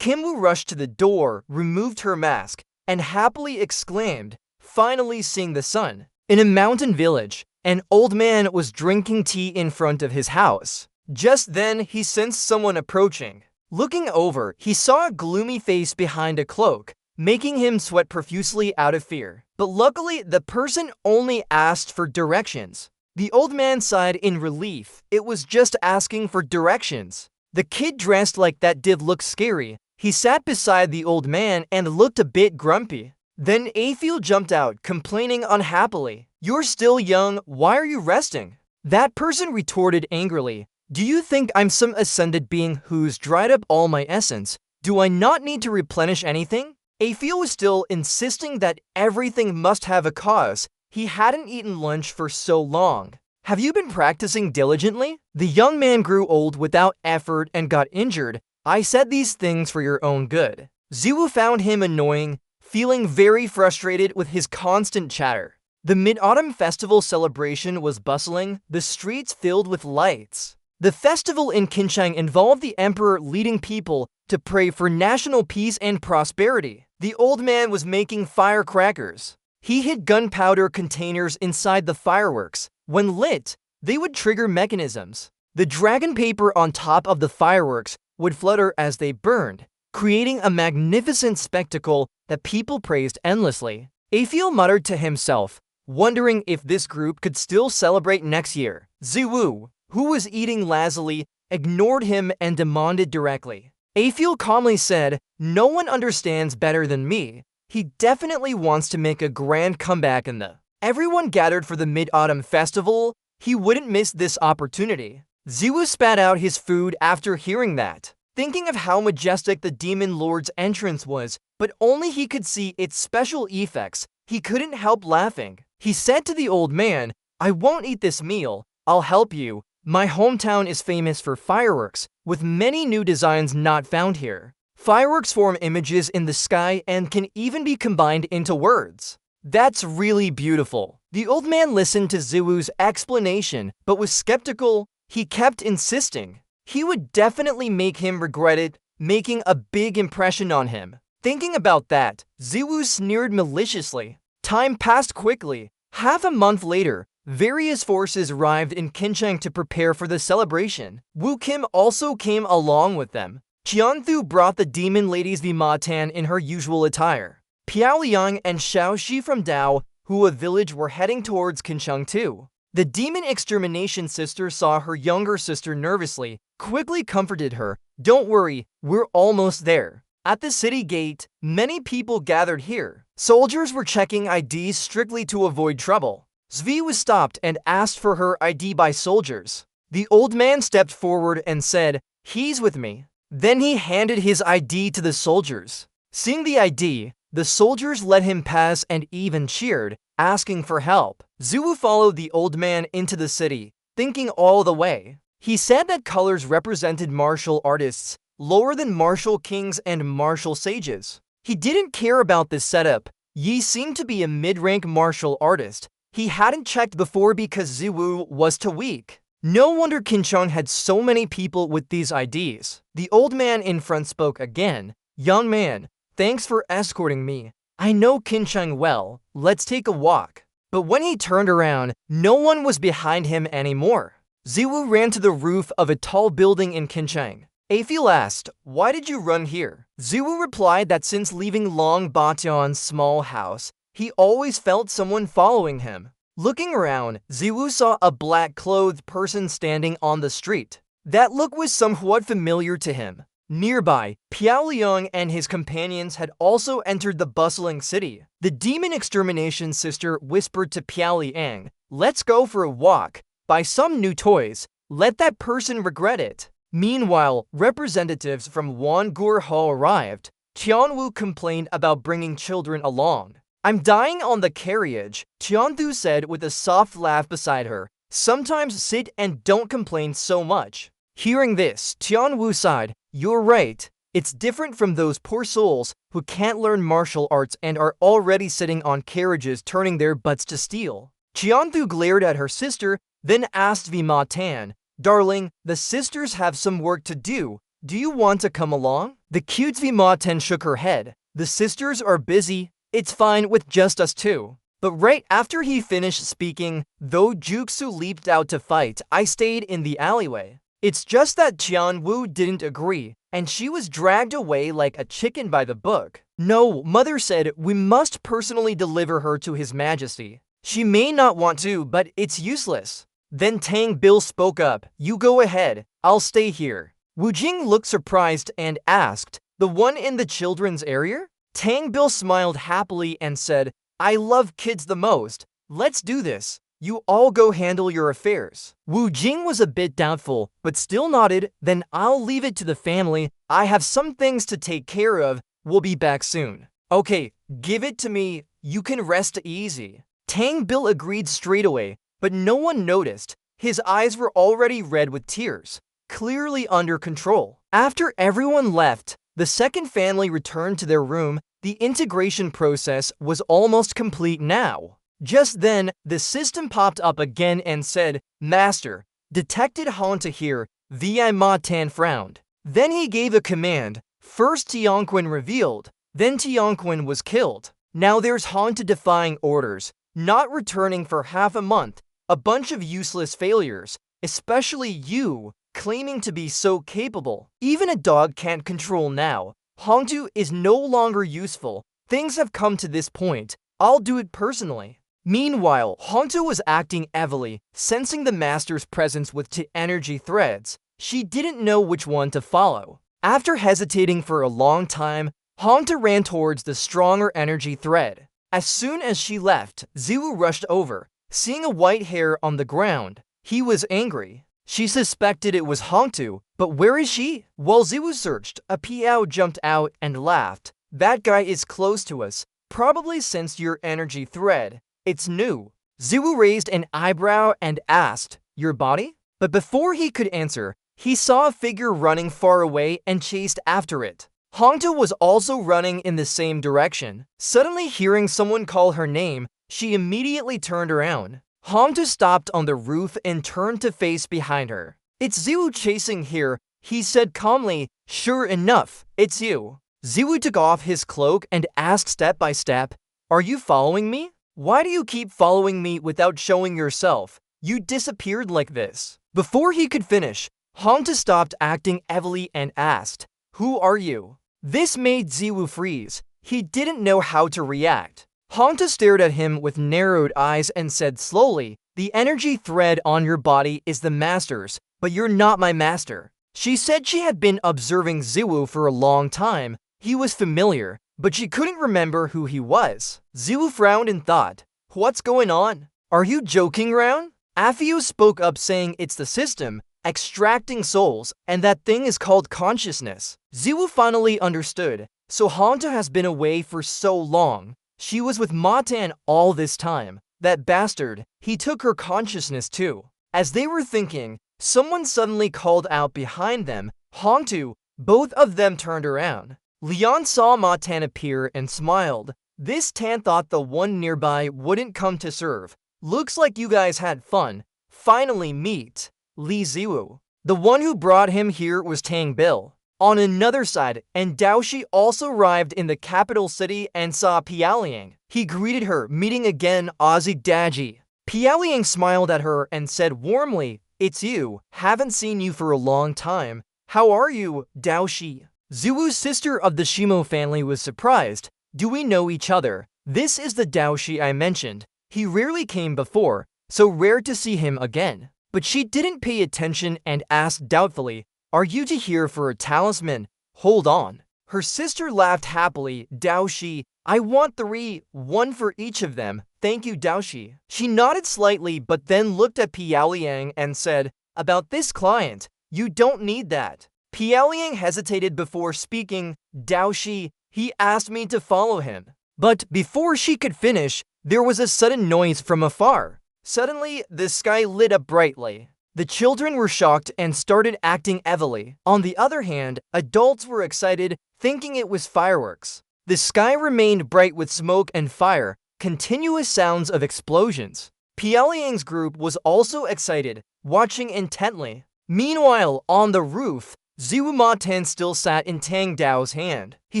Kim Woo rushed to the door, removed her mask, and happily exclaimed, finally seeing the sun. In a mountain village, an old man was drinking tea in front of his house. Just then, he sensed someone approaching. Looking over, he saw a gloomy face behind a cloak, making him sweat profusely out of fear. But luckily, the person only asked for directions. The old man sighed in relief. It was just asking for directions. The kid dressed like that did look scary. He sat beside the old man and looked a bit grumpy. Then Afiel jumped out, complaining unhappily. "You're still young, why are you resting?" That person retorted angrily, "Do you think I'm some ascended being who's dried up all my essence? Do I not need to replenish anything?" Afiel was still insisting that everything must have a cause. He hadn't eaten lunch for so long. "Have you been practicing diligently?" The young man grew old without effort and got injured. "I said these things for your own good." Ziwu found him annoying, feeling very frustrated with his constant chatter. The Mid-Autumn Festival celebration was bustling, the streets filled with lights. The festival in Qinchang involved the emperor leading people to pray for national peace and prosperity. The old man was making firecrackers. He hid gunpowder containers inside the fireworks. When lit, they would trigger mechanisms. The dragon paper on top of the fireworks would flutter as they burned, creating a magnificent spectacle that people praised endlessly. Afiel muttered to himself, wondering if this group could still celebrate next year. Ziwu, who was eating lazily, ignored him and demanded directly. Afiel calmly said, "No one understands better than me. He definitely wants to make a grand comeback in the..." Everyone gathered for the Mid-Autumn Festival. He wouldn't miss this opportunity. Ziwu spat out his food after hearing that, thinking of how majestic the Demon Lord's entrance was, but only he could see its special effects. He couldn't help laughing. He said to the old man, "I won't eat this meal. I'll help you. My hometown is famous for fireworks, with many new designs not found here. Fireworks form images in the sky and can even be combined into words. That's really beautiful." The old man listened to Ziwu's explanation, but was skeptical. He kept insisting. He would definitely make him regret it, making a big impression on him. Thinking about that, Ziwu sneered maliciously. Time passed quickly. Half a month later, various forces arrived in Qinchang to prepare for the celebration. Wu Kim also came along with them. Qianthu brought the demon ladies the Matan in her usual attire. Piao Liang and Xiaoxi from Dao, Hua village, were heading towards Qinchang too. The demon extermination sister saw her younger sister nervously, quickly comforted her. "Don't worry, we're almost there." At the city gate, many people gathered here. Soldiers were checking IDs strictly to avoid trouble. Zvi was stopped and asked for her ID by soldiers. The old man stepped forward and said, "He's with me." Then he handed his ID to the soldiers. Seeing the ID, the soldiers let him pass and even cheered, asking for help. Ziwu followed the old man into the city, thinking all the way. He said that colors represented martial artists, lower than martial kings and martial sages. He didn't care about this setup. Yi seemed to be a mid-rank martial artist. He hadn't checked before because Ziwu was too weak. No wonder Qinchang had so many people with these IDs. The old man in front spoke again. "Young man, thanks for escorting me. I know Qinchang well. Let's take a walk." But when he turned around, no one was behind him anymore. Ziwu ran to the roof of a tall building in Qincheng. Afil asked, "Why did you run here?" Ziwu replied that since leaving Long Batian's small house, he always felt someone following him. Looking around, Ziwu saw a black-clothed person standing on the street. That look was somewhat familiar to him. Nearby, Piao Liang and his companions had also entered the bustling city. The demon extermination sister whispered to Piao Liang, "Let's go for a walk. Buy some new toys. Let that person regret it." Meanwhile, representatives from Wangur Hall arrived. Tianwu complained about bringing children along. "I'm dying on the carriage," Tianwu said with a soft laugh beside her. "Sometimes sit and don't complain so much." Hearing this, Tianwu sighed. "You're right. It's different from those poor souls who can't learn martial arts and are already sitting on carriages turning their butts to steel." Tianwu glared at her sister, then asked Vima Tan, "Darling, the sisters have some work to do. Do you want to come along?" The cute Vima Tan shook her head. "The sisters are busy. It's fine with just us two." But right after he finished speaking, though Juxu leaped out to fight, I stayed in the alleyway. It's just that Tianwu didn't agree, and she was dragged away like a chicken by the book. "No," Mother said, "we must personally deliver her to His Majesty. She may not want to, but it's useless." Then Tang Bill spoke up, "You go ahead, I'll stay here." Wu Jing looked surprised and asked, "The one in the children's area?" Tang Bill smiled happily and said, "I love kids the most. Let's do this. You all go handle your affairs." Wu Jing was a bit doubtful, but still nodded. "Then I'll leave it to the family. I have some things to take care of. We'll be back soon." "Okay, give it to me. You can rest easy." Tang Bill agreed straight away, but no one noticed. His eyes were already red with tears, clearly under control. After everyone left, the second family returned to their room. The integration process was almost complete now. Just then, the system popped up again and said, "Master, detected Hanta here." Vi Ma Tan frowned. Then he gave a command. First Tianquin revealed, then Tianquin was killed. Now there's Hanta defying orders, not returning for half a month, a bunch of useless failures, especially you, claiming to be so capable. Even a dog can't control now. Hongtu is no longer useful. Things have come to this point. I'll do it personally. Meanwhile, Hongtu was acting evilly, sensing the master's presence with energy threads. She didn't know which one to follow. After hesitating for a long time, Hongtu ran towards the stronger energy thread. As soon as she left, Ziwu rushed over. Seeing a white hair on the ground, he was angry. She suspected it was Hongtu, but where is she? While Ziwu searched, a Piao jumped out and laughed. "That guy is close to us, probably sensed your energy thread. It's new." Ziwu raised an eyebrow and asked, "Your body?" But before he could answer, he saw a figure running far away and chased after it. Hongtu was also running in the same direction. Suddenly hearing someone call her name, she immediately turned around. Hongtu stopped on the roof and turned to face behind her. "It's Ziwu chasing here," he said calmly. "Sure enough, it's you." Ziwu took off his cloak and asked step by step, "Are you following me? Why do you keep following me without showing yourself? You disappeared like this." Before he could finish, Hongtu stopped acting evilly and asked, "Who are you?" This made Ziwu freeze. He didn't know how to react. Hongtu stared at him with narrowed eyes and said slowly, "The energy thread on your body is the master's, but you're not my master." She said she had been observing Ziwu for a long time. He was familiar, but she couldn't remember who he was. Ziwu frowned and thought, "What's going on? Are you joking around?" Afio spoke up saying it's the system, extracting souls, and that thing is called consciousness. Ziwu finally understood. So Hongtu has been away for so long. She was with Matan all this time. That bastard, he took her consciousness too. As they were thinking, someone suddenly called out behind them, "Hongtu!" Both of them turned around. Leon saw Matan appear and smiled. This Tan thought the one nearby wouldn't come to serve. "Looks like you guys had fun. Finally meet Li Ziwu." The one who brought him here was Tang Bill. On another side, and Daoshi also arrived in the capital city and saw Piaoliang. He greeted her, meeting again Ozzy Daji. Piaoliang smiled at her and said warmly, it's you. Haven't seen you for a long time. How are you, Daoshi? Ziwu's sister of the Shimo family was surprised. Do we know each other? This is the Daoshi I mentioned. He rarely came before, so rare to see him again. But she didn't pay attention and asked doubtfully, are you to here for a talisman? Hold on. Her sister laughed happily. Daoshi, I want 3, 1 for each of them. Thank you, Daoshi. She nodded slightly but then looked at Piaoliang and said, about this client, you don't need that. Piaoliang hesitated before speaking. Daoshi, he asked me to follow him. But before she could finish, there was a sudden noise from afar. Suddenly, the sky lit up brightly. The children were shocked and started acting evilly. On the other hand, adults were excited, thinking it was fireworks. The sky remained bright with smoke and fire, continuous sounds of explosions. Piaoliang's group was also excited, watching intently. Meanwhile, on the roof, Ziwu Matan still sat in Tang Dao's hand. He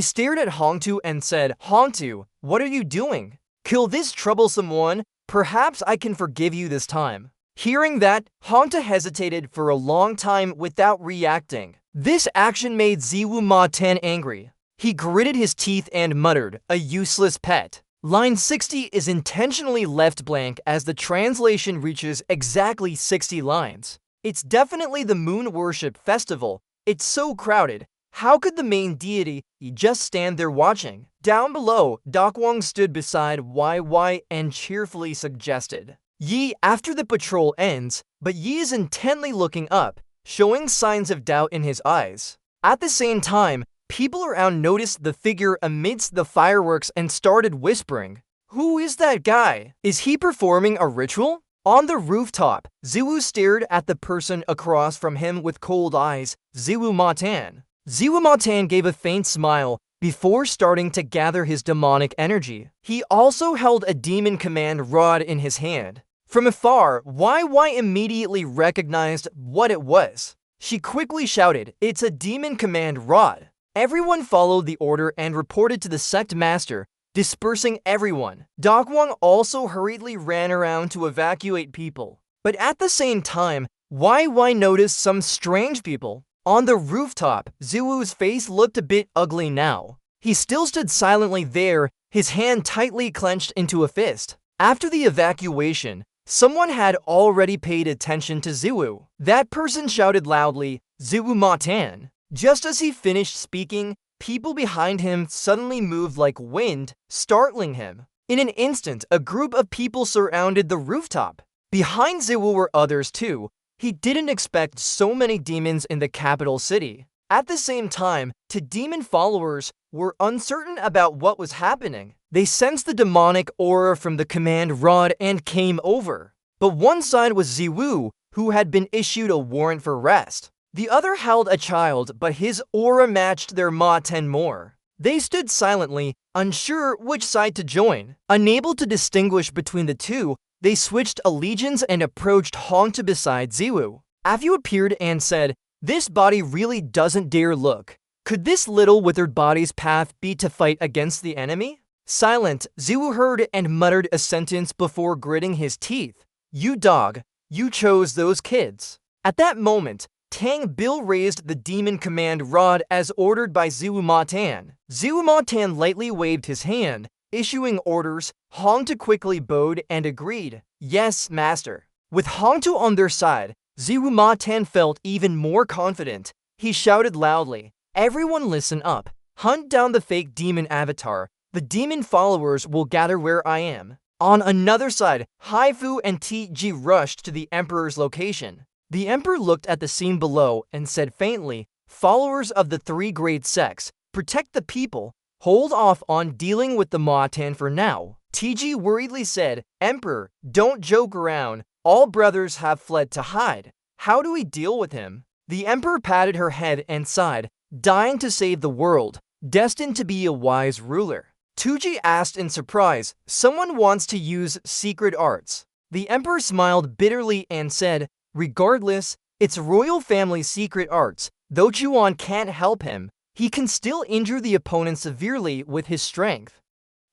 stared at Hongtu and said, Hongtu, what are you doing? Kill this troublesome one, perhaps I can forgive you this time. Hearing that, Hongtu hesitated for a long time without reacting. This action made Ziwu Matan angry. He gritted his teeth and muttered, a useless pet. Line 60 is intentionally left blank as the translation reaches exactly 60 lines. It's definitely the moon worship festival. It's so crowded. How could the main deity just stand there watching? Down below, Dakwang stood beside YY and cheerfully suggested, Yi after the patrol ends, but Yi is intently looking up, showing signs of doubt in his eyes. At the same time, people around noticed the figure amidst the fireworks and started whispering, who is that guy? Is he performing a ritual? On the rooftop, Ziwu stared at the person across from him with cold eyes, Ziwu Matan. Ziwu Matan gave a faint smile before starting to gather his demonic energy. He also held a demon command rod in his hand. From afar, YY immediately recognized what it was. She quickly shouted, it's a demon command rod. Everyone followed the order and reported to the sect master, dispersing everyone. Dakwang also hurriedly ran around to evacuate people. But at the same time, YY noticed some strange people. On the rooftop, Ziwu's face looked a bit ugly now. He still stood silently there, his hand tightly clenched into a fist. After the evacuation, someone had already paid attention to Ziwu. That person shouted loudly, Ziwu Matan. Just as he finished speaking, people behind him suddenly moved like wind, startling him. In an instant, a group of people surrounded the rooftop. Behind Ziwu were others too. He didn't expect so many demons in the capital city. At the same time, the demon followers were uncertain about what was happening. They sensed the demonic aura from the command rod and came over. But one side was Ziwu, who had been issued a warrant for arrest. The other held a child, but his aura matched their Ma-10 more. They stood silently, unsure which side to join. Unable to distinguish between the two, they switched allegiance and approached Hongtu beside Ziwu. Afu appeared and said, this body really doesn't dare look. Could this little withered body's path be to fight against the enemy? Silent, Ziwu heard and muttered a sentence before gritting his teeth. You dog, you chose those kids. At that moment, Tang Bill raised the demon command rod as ordered by Ziwu Matan. Ziwu Matan lightly waved his hand, issuing orders. Hongtu quickly bowed and agreed. Yes, master. With Hongtu on their side, Ziwu Matan felt even more confident. He shouted loudly, everyone listen up. Hunt down the fake demon avatar. The demon followers will gather where I am. On another side, Haifu and TG rushed to the Emperor's location. The Emperor looked at the scene below and said faintly, followers of the 3 great sects, protect the people. Hold off on dealing with the Ma-10 for now. TG worriedly said, Emperor, don't joke around. All brothers have fled to hide. How do we deal with him? The Emperor patted her head and sighed, dying to save the world, destined to be a wise ruler. Tuji asked in surprise, someone wants to use secret arts. The Emperor smiled bitterly and said, regardless, it's royal family secret arts. Though Chuan can't help him, he can still injure the opponent severely with his strength.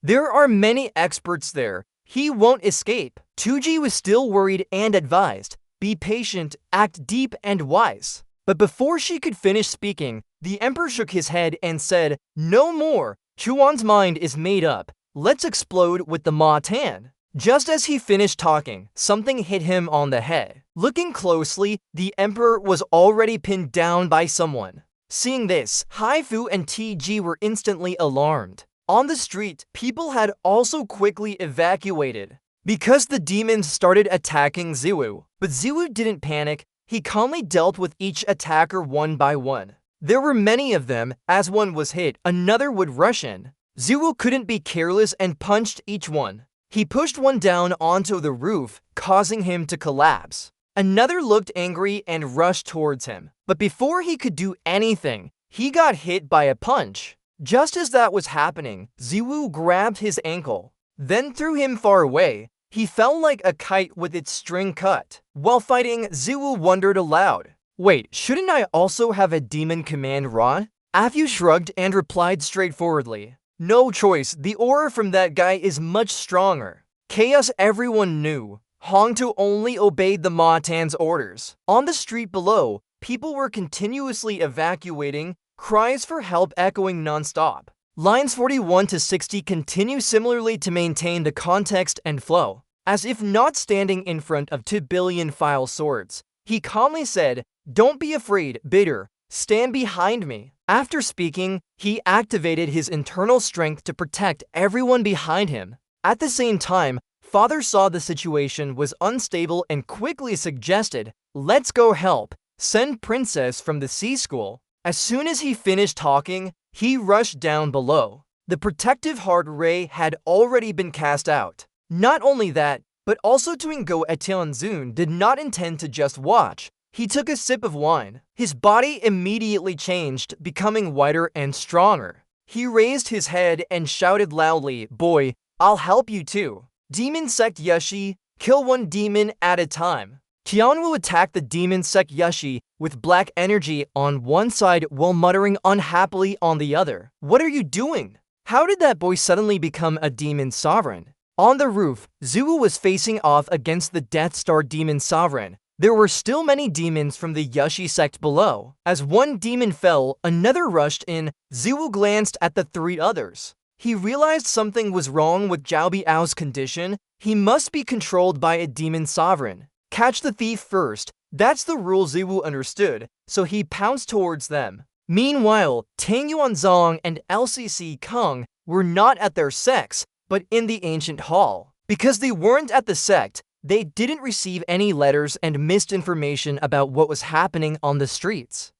There are many experts there. He won't escape. Tuji was still worried and advised, be patient, act deep and wise. But before she could finish speaking, the emperor shook his head and said, "No more. Chuan's mind is made up. Let's explode with the Ma Tan." Just as he finished talking, something hit him on the head. Looking closely, the emperor was already pinned down by someone. Seeing this, Haifu and TG were instantly alarmed. On the street, people had also quickly evacuated because the demons started attacking Ziwu. But Ziwu didn't panic. He calmly dealt with each attacker one by one. There were many of them. As one was hit, another would rush in. Ziwu couldn't be careless and punched each one. He pushed one down onto the roof, causing him to collapse. Another looked angry and rushed towards him. But before he could do anything, he got hit by a punch. Just as that was happening, Ziwu grabbed his ankle, then threw him far away. He fell like a kite with its string cut. While fighting, Ziwu wondered aloud, "Wait, shouldn't I also have a demon command rod?" Afu shrugged and replied straightforwardly, "No choice, the aura from that guy is much stronger." Chaos everyone knew. Hongtu only obeyed the Ma Tan's orders. On the street below, people were continuously evacuating, cries for help echoing non-stop. Lines 41 to 60 continue similarly to maintain the context and flow. As if not standing in front of 2 billion file swords, he calmly said, "Don't be afraid, bitter. Stand behind me." After speaking, he activated his internal strength to protect everyone behind him. At the same time, Father saw the situation was unstable and quickly suggested, "Let's go help. Send Princess from the sea school." As soon as he finished talking, he rushed down below. The protective heart ray had already been cast out. Not only that, but also Tuingo Etianzun did not intend to just watch. He took a sip of wine. His body immediately changed, becoming whiter and stronger. He raised his head and shouted loudly, "Boy, I'll help you too. Demon Sect Yushi, kill one demon at a time." Tianwu attacked the demon Sect Yushi with black energy on one side while muttering unhappily on the other. "What are you doing? How did that boy suddenly become a demon sovereign?" On the roof, Ziwu was facing off against the Death Star demon sovereign. There were still many demons from the Yushi sect below. As one demon fell, another rushed in. Ziwu glanced at the 3 others. He realized something was wrong with Zhao Biao's condition. He must be controlled by a demon sovereign. Catch the thief first. That's the rule Ziwu understood, so he pounced towards them. Meanwhile, Tang Yuanzong and LCC Kung were not at their sects, but in the ancient hall. Because they weren't at the sect, they didn't receive any letters and missed information about what was happening on the streets.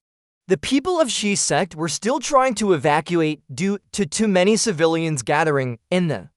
The people of Shi's sect were still trying to evacuate due to too many civilians gathering in the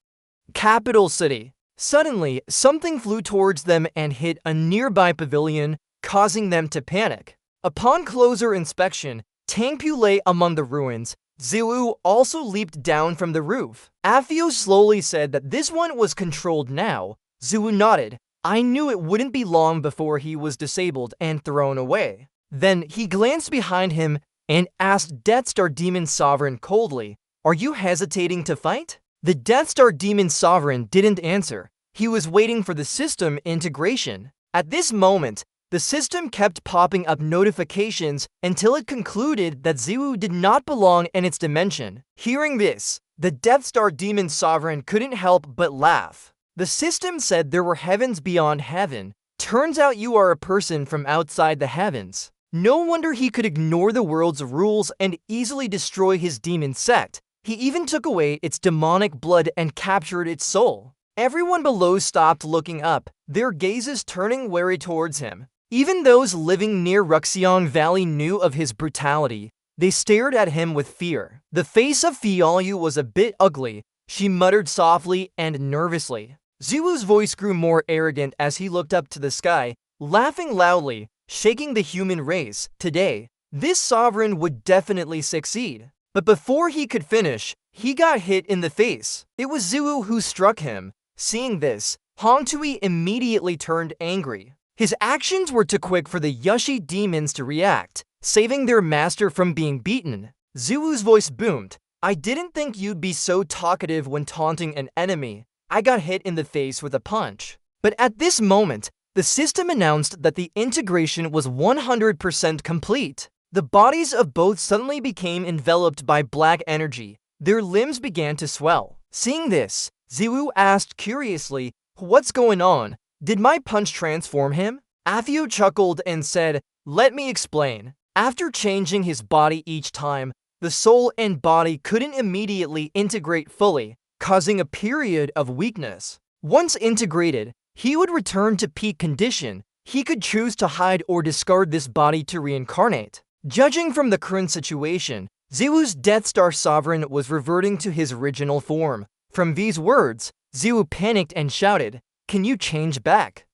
capital city. Suddenly, something flew towards them and hit a nearby pavilion, causing them to panic. Upon closer inspection, Tangpu lay among the ruins. Ziwu also leaped down from the roof. Afio slowly said that this one was controlled now. Ziwu nodded. "I knew it wouldn't be long before he was disabled and thrown away." Then he glanced behind him and asked Death Star Demon Sovereign coldly, "Are you hesitating to fight?" The Death Star Demon Sovereign didn't answer. He was waiting for the system integration. At this moment, the system kept popping up notifications until it concluded that Ziwu did not belong in its dimension. Hearing this, the Death Star Demon Sovereign couldn't help but laugh. The system said there were heavens beyond heaven. Turns out you are a person from outside the heavens. No wonder he could ignore the world's rules and easily destroy his demon sect. He even took away its demonic blood and captured its soul. Everyone below stopped looking up, their gazes turning wary towards him. Even those living near Ruxiang Valley knew of his brutality. They stared at him with fear. The face of Fialu was a bit ugly. She muttered softly and nervously. Ziwu's voice grew more arrogant as he looked up to the sky, laughing loudly, shaking the human race. Today, this sovereign would definitely succeed. But before he could finish, he got hit in the face. It was Ziwu who struck him. Seeing this, Hongtui immediately turned angry. His actions were too quick for the Yushi demons to react, saving their master from being beaten. Ziwu's voice boomed. "I didn't think you'd be so talkative when taunting an enemy. I got hit in the face with a punch." But at this moment, The system announced that the integration was 100% complete. The bodies of both suddenly became enveloped by black energy. Their limbs began to swell. Seeing this, Ziwu asked curiously, "What's going on? Did my punch transform him?" Athio chuckled and said, "Let me explain. After changing his body each time, the soul and body couldn't immediately integrate fully, causing a period of weakness. Once integrated, he would return to peak condition. He could choose to hide or discard this body to reincarnate. Judging from the current situation, Ziwu's Death Star Sovereign was reverting to his original form." From these words, Ziwu panicked and shouted, "Can you change back?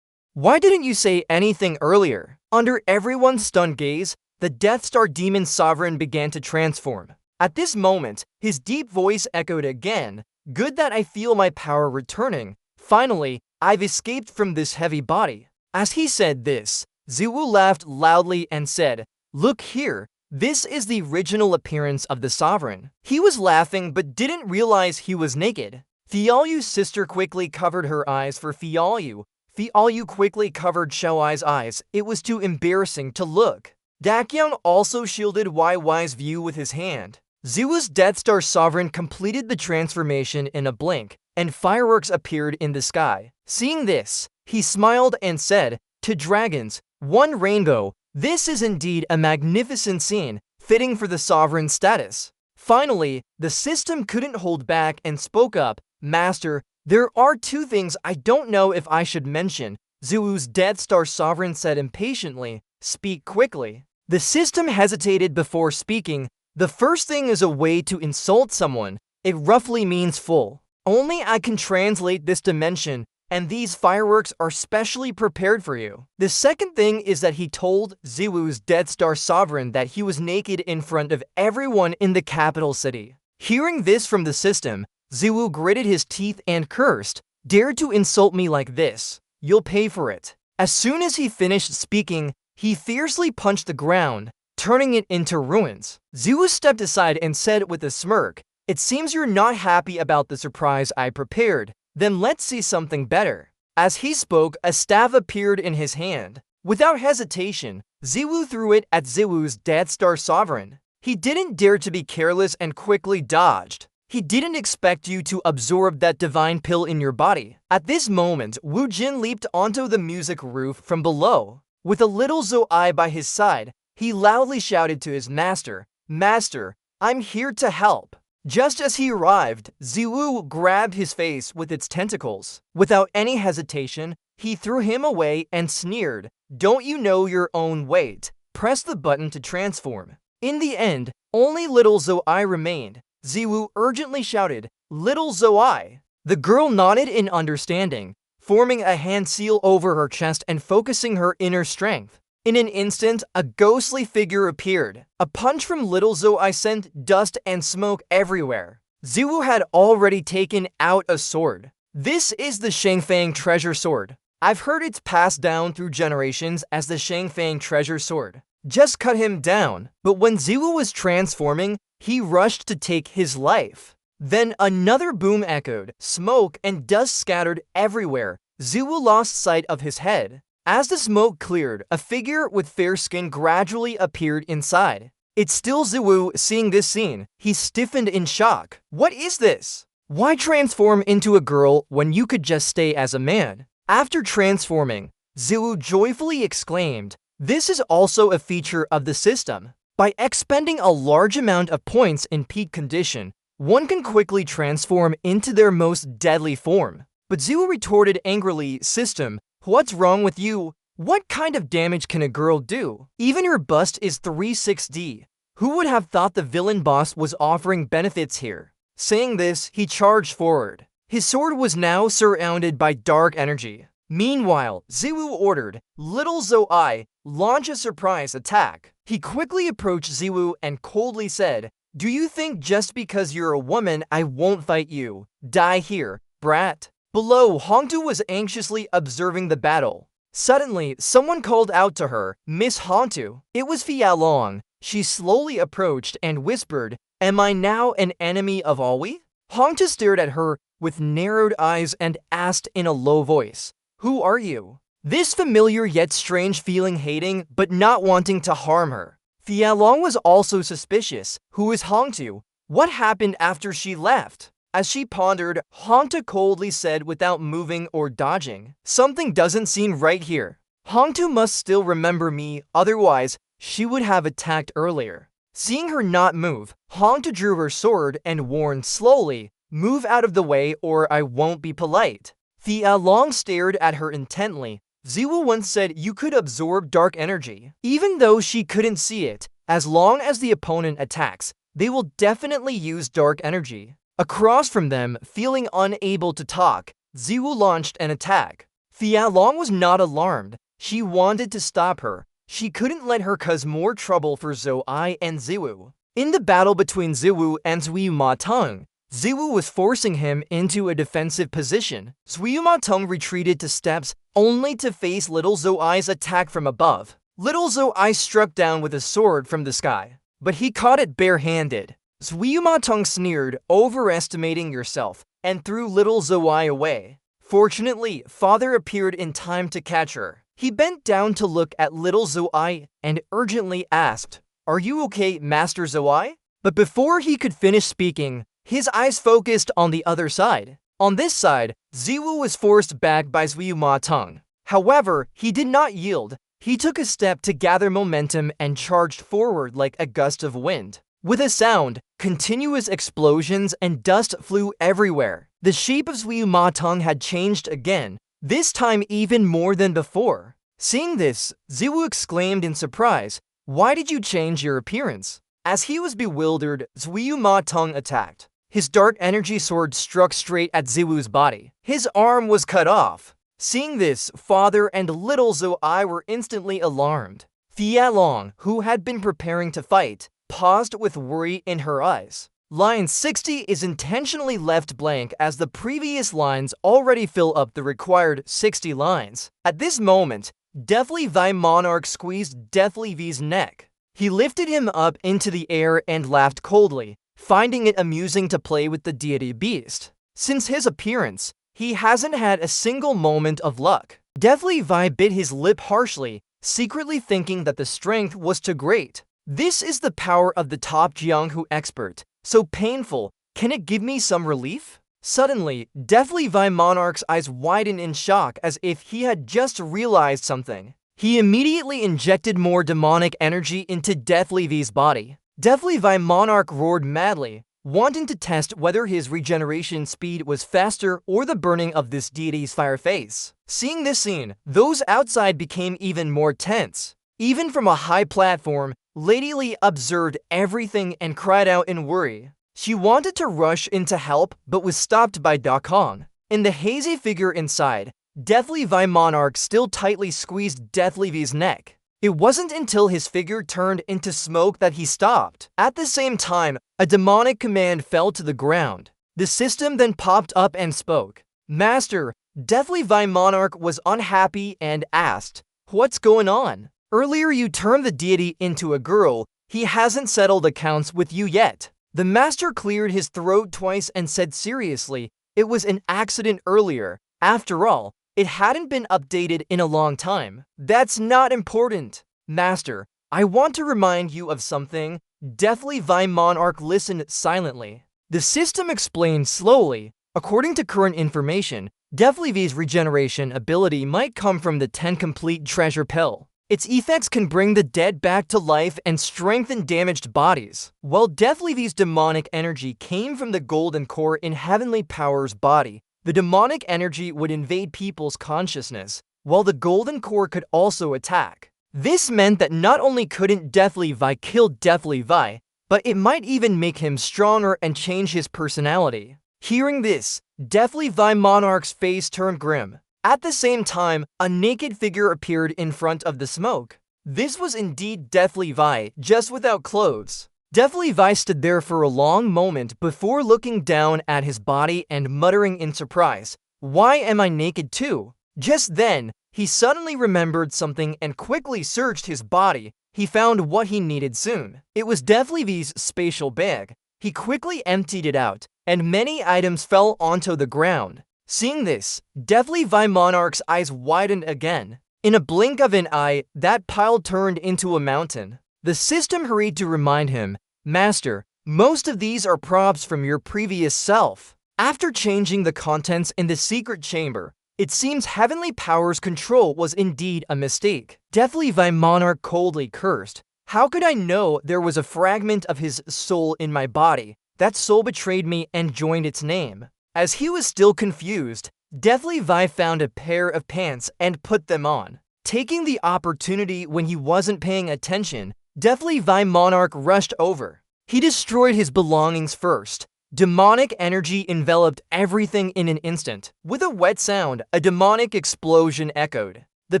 Why didn't you say anything earlier?" Under everyone's stunned gaze, the Death Star Demon Sovereign began to transform. At this moment, his deep voice echoed again, "Good that I feel my power returning. Finally, I've escaped from this heavy body." As he said this, Ziwu laughed loudly and said, "Look here, this is the original appearance of the Sovereign." He was laughing but didn't realize he was naked. Fiaoyu's sister quickly covered her eyes for Fiaoyu. Fiaoyu quickly covered Xiaoai's eyes. It was too embarrassing to look. Dakyang also shielded Wai's view with his hand. Ziwu's Death Star Sovereign completed the transformation in a blink, and fireworks appeared in the sky. Seeing this, he smiled and said, "To dragons, one rainbow. This is indeed a magnificent scene, fitting for the sovereign status." Finally, the system couldn't hold back and spoke up, "Master, there are two things I don't know if I should mention." Ziwu's Death Star Sovereign said impatiently, "Speak quickly." The system hesitated before speaking. "The first thing is a way to insult someone. It roughly means full. Only I can translate this dimension, and these fireworks are specially prepared for you." The second thing is that he told Ziwu's Death Star Sovereign that he was naked in front of everyone in the capital city. Hearing this from the system, Ziwu gritted his teeth and cursed, "Dare to insult me like this? You'll pay for it." As soon as he finished speaking, he fiercely punched the ground, turning it into ruins. Ziwu stepped aside and said with a smirk, "It seems you're not happy about the surprise I prepared. Then let's see something better." As he spoke, a staff appeared in his hand. Without hesitation, Ziwu threw it at Ziwu's Death Star Sovereign. He didn't dare to be careless and quickly dodged. He didn't expect you to absorb that divine pill in your body. At this moment, Wu Jin leaped onto the music roof from below. With a little Zoai by his side, he loudly shouted to his master, "Master, I'm here to help." Just as he arrived, Ziwu grabbed his face with its tentacles. Without any hesitation, he threw him away and sneered, "Don't you know your own weight? Press the button to transform." In the end, only little Zoai remained. Ziwu urgently shouted, "Little Zoai!" The girl nodded in understanding, forming a hand seal over her chest and focusing her inner strength. In an instant, a ghostly figure appeared. A punch from little Zoai sent dust and smoke everywhere. Ziwu had already taken out a sword. "This is the Shangfang Treasure Sword. I've heard it's passed down through generations as the Shangfang Treasure Sword. Just cut him down." But when Ziwu was transforming, he rushed to take his life. Then another boom echoed. Smoke and dust scattered everywhere. Ziwu lost sight of his head. As the smoke cleared, a figure with fair skin gradually appeared inside. It's still Ziwu. Seeing this scene, he stiffened in shock. What is this? Why transform into a girl when you could just stay as a man? After transforming, Ziwu joyfully exclaimed, "This is also a feature of the system. By expending a large amount of points in peak condition, one can quickly transform into their most deadly form." But Ziwu retorted angrily, "System, what's wrong with you? What kind of damage can a girl do? Even your bust is 3/6D. Who would have thought the villain boss was offering benefits here?" Saying this, he charged forward. His sword was now surrounded by dark energy. Meanwhile, Ziwu ordered, "Little Zoai, launch a surprise attack." He quickly approached Ziwu and coldly said, "Do you think just because you're a woman I won't fight you? Die here, brat." Below, Hongtu was anxiously observing the battle. Suddenly, someone called out to her, "Miss Hongtu." It was Fialong. She slowly approached and whispered, "Am I now an enemy of Alwi?" Hongtu stared at her with narrowed eyes and asked in a low voice, "Who are you?" This familiar yet strange feeling hating but not wanting to harm her. Long was also suspicious. Who is Hongtu? What happened after she left? As she pondered, Hongtu coldly said without moving or dodging, "Something doesn't seem right here. Hongtu must still remember me, otherwise she would have attacked earlier." Seeing her not move, Hongtu drew her sword and warned slowly, "Move out of the way or I won't be polite." Long stared at her intently. Ziwu once said you could absorb dark energy. Even though she couldn't see it, as long as the opponent attacks, they will definitely use dark energy. Across from them, feeling unable to talk, Ziwu launched an attack. Long was not alarmed. She wanted to stop her. She couldn't let her cause more trouble for Zoai and Ziwu. In the battle between Ziwu and Zui Ma Teng, Ziwu was forcing him into a defensive position. Zui Ma Teng retreated to steps only to face Little Zoai's attack from above. Little Zoai struck down with a sword from the sky, but he caught it barehanded. Zui Ma Teng sneered, "Overestimating yourself," and threw Little Zoai away. Fortunately, Father appeared in time to catch her. He bent down to look at Little Zoai and urgently asked, "Are you okay, Master Zoai?" But before he could finish speaking, his eyes focused on the other side. On this side, Ziwu was forced back by Zui Ma Teng. However, he did not yield. He took a step to gather momentum and charged forward like a gust of wind. With a sound, continuous explosions and dust flew everywhere. The shape of Zui Ma Teng had changed again, this time even more than before. Seeing this, Ziwu exclaimed in surprise, "Why did you change your appearance?" As he was bewildered, Zui Ma Teng attacked. His dark energy sword struck straight at Ziwu's body. His arm was cut off. Seeing this, Father and Little Zoai were instantly alarmed. Long, who had been preparing to fight, paused with worry in her eyes. Line 60 is intentionally left blank as the previous lines already fill up the required 60 lines. At this moment, Deathly Vi Monarch squeezed Deathly V's neck. He lifted him up into the air and laughed coldly, finding it amusing to play with the deity beast. Since his appearance, he hasn't had a single moment of luck. Deathly Vi bit his lip harshly, secretly thinking that the strength was too great. This is the power of the top Jianghu expert. So painful, can it give me some relief? Suddenly, Deathly Vi Monarch's eyes widened in shock as if he had just realized something. He immediately injected more demonic energy into Deathly V's body. Deathly Vi Monarch roared madly, wanting to test whether his regeneration speed was faster or the burning of this deity's fire face. Seeing this scene, those outside became even more tense. Even from a high platform, Lady Li observed everything and cried out in worry. She wanted to rush in to help, but was stopped by Da Kong. In the hazy figure inside, Deathly Vi Monarch still tightly squeezed Deathly V's neck. It wasn't until his figure turned into smoke that he stopped. At the same time, a demonic command fell to the ground. The system then popped up and spoke. "Master," Deathly Vi Monarch was unhappy and asked, "What's going on? Earlier you turned the deity into a girl. He hasn't settled accounts with you yet." The master cleared his throat twice and said seriously, "It was an accident earlier. After all, it hadn't been updated in a long time. That's not important. Master, I want to remind you of something." Deathly Vi Monarch listened silently. The system explained slowly. According to current information, Deathly V's regeneration ability might come from the 10 complete treasure pill. Its effects can bring the dead back to life and strengthen damaged bodies. While Deathly V's demonic energy came from the golden core in Heavenly Power's body, the demonic energy would invade people's consciousness, while the golden core could also attack. This meant that not only couldn't Deathly Vi kill Deathly Vi, but it might even make him stronger and change his personality. Hearing this, Deathly Vi Monarch's face turned grim. At the same time, a naked figure appeared in front of the smoke. This was indeed Deathly Vi, just without clothes. Deathly Vi stood there for a long moment before looking down at his body and muttering in surprise, "Why am I naked too?" Just then, he suddenly remembered something and quickly searched his body. He found what he needed soon. It was Deathly V's spatial bag. He quickly emptied it out, and many items fell onto the ground. Seeing this, Deathly Vi Monarch's eyes widened again. In a blink of an eye, that pile turned into a mountain. The system hurried to remind him, Master, most of these are props from your previous self. After changing the contents in the secret chamber, it seems Heavenly Power's control was indeed a mistake. Deathly Vi Monarch coldly cursed. How could I know there was a fragment of his soul in my body? That soul betrayed me and joined its name. As he was still confused, Deathly Vi found a pair of pants and put them on. Taking the opportunity when he wasn't paying attention, Deathly Vi Monarch rushed over. He destroyed his belongings first. Demonic energy enveloped everything in an instant. With a wet sound, a demonic explosion echoed. The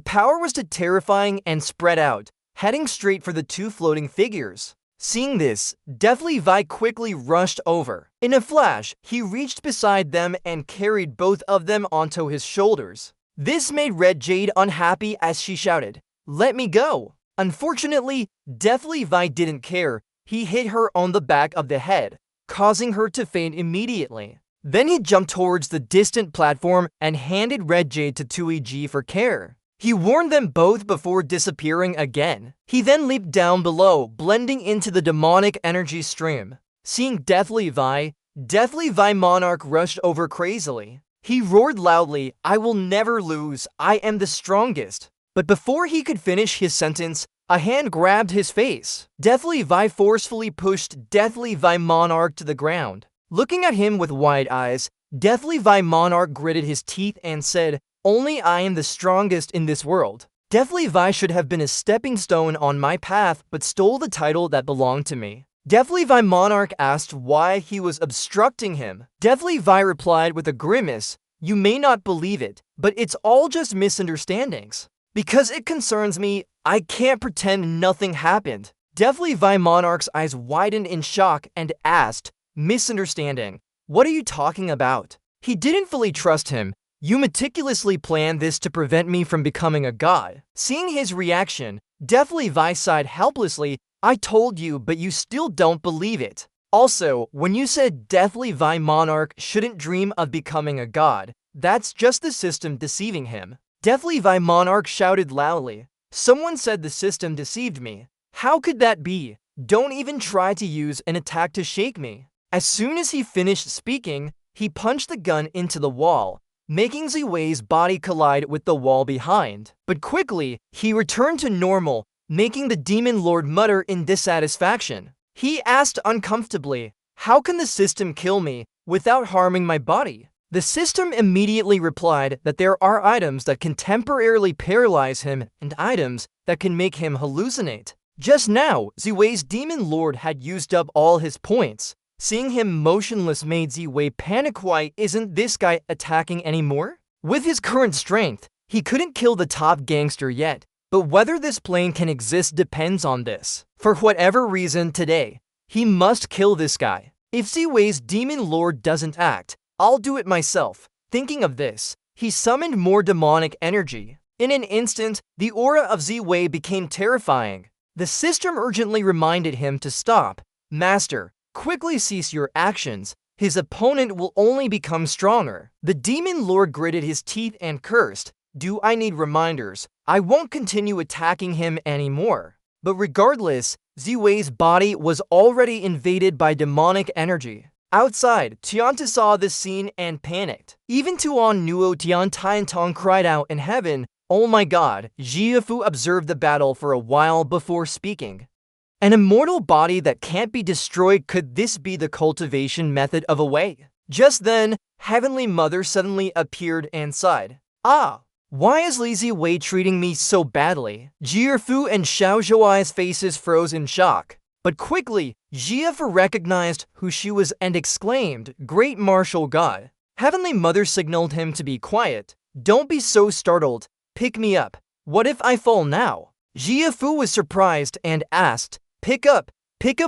power was terrifying and spread out, heading straight for the two floating figures. Seeing this, Deathly Vi quickly rushed over. In a flash, he reached beside them and carried both of them onto his shoulders. This made Red Jade unhappy as she shouted, "Let me go!" Unfortunately, Deathly Vi didn't care. He hit her on the back of the head, causing her to faint immediately. Then he jumped towards the distant platform and handed Red Jade to 2EG for care. He warned them both before disappearing again. He then leaped down below, blending into the demonic energy stream. Seeing Deathly Vi Monarch rushed over crazily. He roared loudly, "I will never lose, I am the strongest." But before he could finish his sentence, a hand grabbed his face. Deathly Vi forcefully pushed Deathly Vi Monarch to the ground. Looking at him with wide eyes, Deathly Vi Monarch gritted his teeth and said, "Only I am the strongest in this world. Deathly Vi should have been a stepping stone on my path but stole the title that belonged to me." Deathly Vi Monarch asked why he was obstructing him. Deathly Vi replied with a grimace, "You may not believe it, but it's all just misunderstandings. Because it concerns me, I can't pretend nothing happened." Deathly Vi Monarch's eyes widened in shock and asked, "Misunderstanding? What are you talking about?" He didn't fully trust him. "You meticulously planned this to prevent me from becoming a god." Seeing his reaction, Deathly Vi sighed helplessly, "I told you, but you still don't believe it. Also, when you said Deathly Vi Monarch shouldn't dream of becoming a god, that's just the system deceiving him." Deathly Vi Monarch shouted loudly, "Someone said the system deceived me. How could that be? Don't even try to use an attack to shake me." As soon as he finished speaking, he punched the gun into the wall, making Ziwei's body collide with the wall behind. But quickly, he returned to normal, making the Demon Lord mutter in dissatisfaction. He asked uncomfortably, "How can the system kill me without harming my body?" The system immediately replied that there are items that can temporarily paralyze him and items that can make him hallucinate. Just now, Ziwei's Demon Lord had used up all his points. Seeing him motionless made Ziwei panic. Why isn't this guy attacking anymore? With his current strength, he couldn't kill the top gangster yet, but whether this plane can exist depends on this. For whatever reason today, he must kill this guy. If Ziwei's Demon Lord doesn't act, I'll do it myself. Thinking of this, he summoned more demonic energy. In an instant, the aura of Ziwei became terrifying. The system urgently reminded him to stop. "Master, quickly cease your actions. His opponent will only become stronger." The Demon Lord gritted his teeth and cursed, "Do I need reminders? I won't continue attacking him anymore." But regardless, Ziwei's body was already invaded by demonic energy. Outside, Tianta saw this scene and panicked. Even Tuan Nuo Tian Tiantong cried out in heaven, "Oh my god!" Jiafu observed the battle for a while before speaking. An immortal body that can't be destroyed, could this be the cultivation method of a way? Just then, Heavenly Mother suddenly appeared and sighed. "Ah, why is Li Ziwei treating me so badly?" Jiafu and Xiao Zhouai's faces froze in shock. But quickly, Jiafu recognized who she was and exclaimed, "Great martial god." Heavenly Mother signaled him to be quiet. "Don't be so startled. Pick me up. What if I fall now?" Jiafu was surprised and asked, Pick up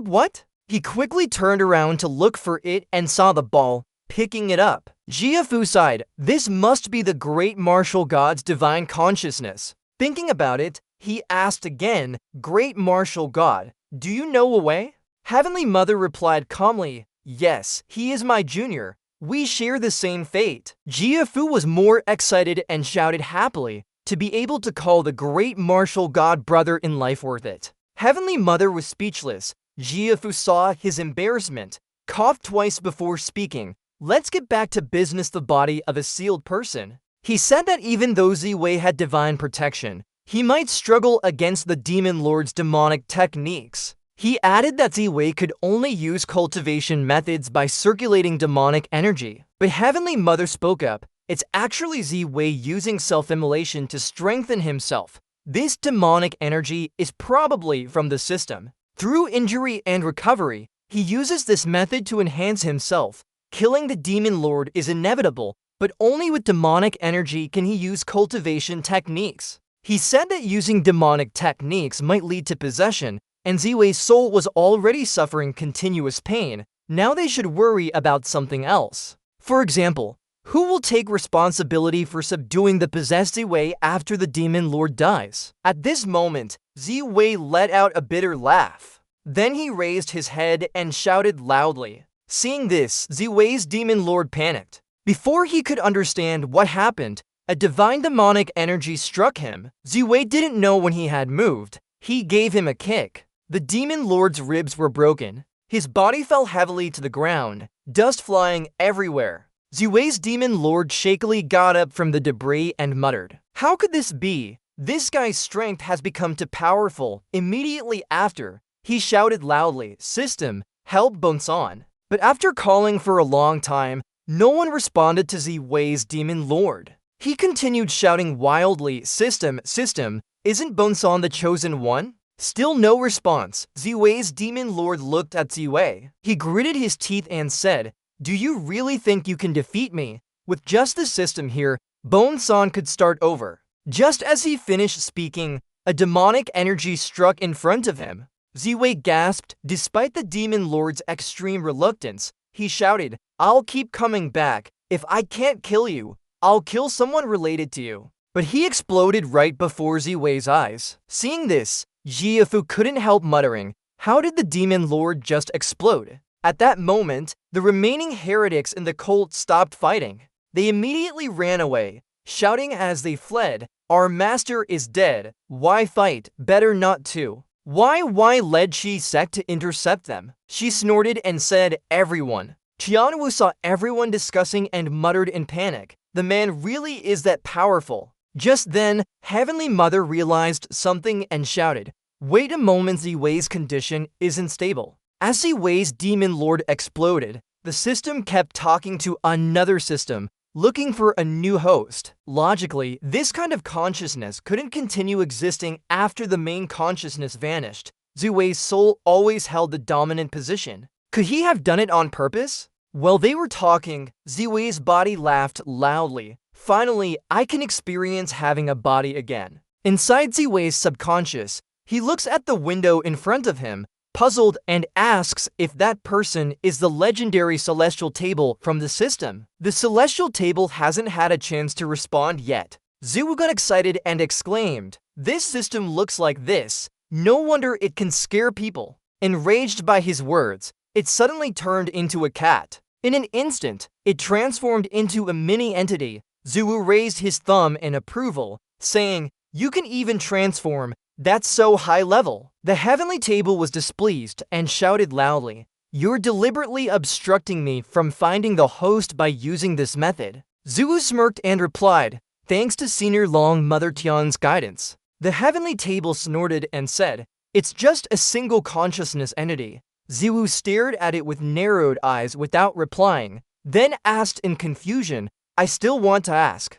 what?" He quickly turned around to look for it and saw the ball, picking it up. Jiafu sighed, "This must be the great martial god's divine consciousness." Thinking about it, he asked again, "Great martial god, do you know a way?" Heavenly Mother replied calmly, "Yes, he is my junior. We share the same fate. Jiafu was more excited and shouted happily to be able to call the great martial god brother in life worth it. Heavenly Mother was speechless. Jiafu saw his embarrassment, coughed twice before speaking. Let's get back to business. The body of a sealed person. He said that even though Ziwei had divine protection, he might struggle against the Demon Lord's demonic techniques. He added that Ziwei could only use cultivation methods by circulating demonic energy. But Heavenly Mother spoke up. It's actually Ziwei using self-immolation to strengthen himself. This demonic energy is probably from the system. Through injury and recovery, he uses this method to enhance himself. Killing the Demon Lord is inevitable, but only with demonic energy can he use cultivation techniques. He said that using demonic techniques might lead to possession, and Ziwei's soul was already suffering continuous pain. Now they should worry about something else. For example, who will take responsibility for subduing the possessed Ziwei after the Demon Lord dies? At this moment, Ziwei let out a bitter laugh. Then he raised his head and shouted loudly. Seeing this, Ziwei's Demon Lord panicked. Before he could understand what happened, a divine demonic energy struck him. Ziwei didn't know when he had moved. He gave him a kick. The Demon Lord's ribs were broken. His body fell heavily to the ground, dust flying everywhere. Ziwei's Demon Lord shakily got up from the debris and muttered, "How could this be? This guy's strength has become too powerful." Immediately after, he shouted loudly, "System, help Bonsan." But after calling for a long time, no one responded to Ziwei's Demon Lord. He continued shouting wildly, "System, system, isn't Bonsan the chosen one?" Still no response. Ziwei's Demon Lord looked at Ziwei. He gritted his teeth and said, "Do you really think you can defeat me? With just the system here, Bonsan could start over." Just as he finished speaking, a demonic energy struck in front of him. Ziwei gasped. Despite the Demon Lord's extreme reluctance, he shouted, "I'll keep coming back. If I can't kill you, I'll kill someone related to you." But he exploded right before Ziwei's eyes. Seeing this, Jiafu couldn't help muttering, "How did the Demon Lord just explode?" At that moment, the remaining heretics in the cult stopped fighting. They immediately ran away, shouting as they fled, "Our master is dead. Why fight? Better not to." Why led Chi Sect to intercept them? She snorted and said, "Everyone." Qianwu saw everyone discussing and muttered in panic. The man really is that powerful. Just then, Heavenly Mother realized something and shouted, "Wait a moment, Ziwei's condition isn't stable." As Ziwei's Demon Lord exploded, the system kept talking to another system, looking for a new host. Logically, this kind of consciousness couldn't continue existing after the main consciousness vanished. Ziwei's soul always held the dominant position. Could he have done it on purpose? While they were talking, Ziwei's body laughed loudly. Finally, I can experience having a body again. Inside Ziwei's subconscious, he looks at the window in front of him, puzzled, and asks if that person is the legendary celestial table from the system. The celestial table hasn't had a chance to respond yet. Ziwu got excited and exclaimed, "This system looks like this. No wonder it can scare people." Enraged by his words, it suddenly turned into a cat. In an instant, it transformed into a mini entity. Ziwu raised his thumb in approval, saying, "You can even transform. That's so high level." The heavenly table was displeased and shouted loudly, "You're deliberately obstructing me from finding the host by using this method." Ziwu smirked and replied, "Thanks to Senior Long Mother Tian's guidance." The heavenly table snorted and said, "It's just a single consciousness entity." Ziwu stared at it with narrowed eyes without replying, then asked in confusion, "I still want to ask.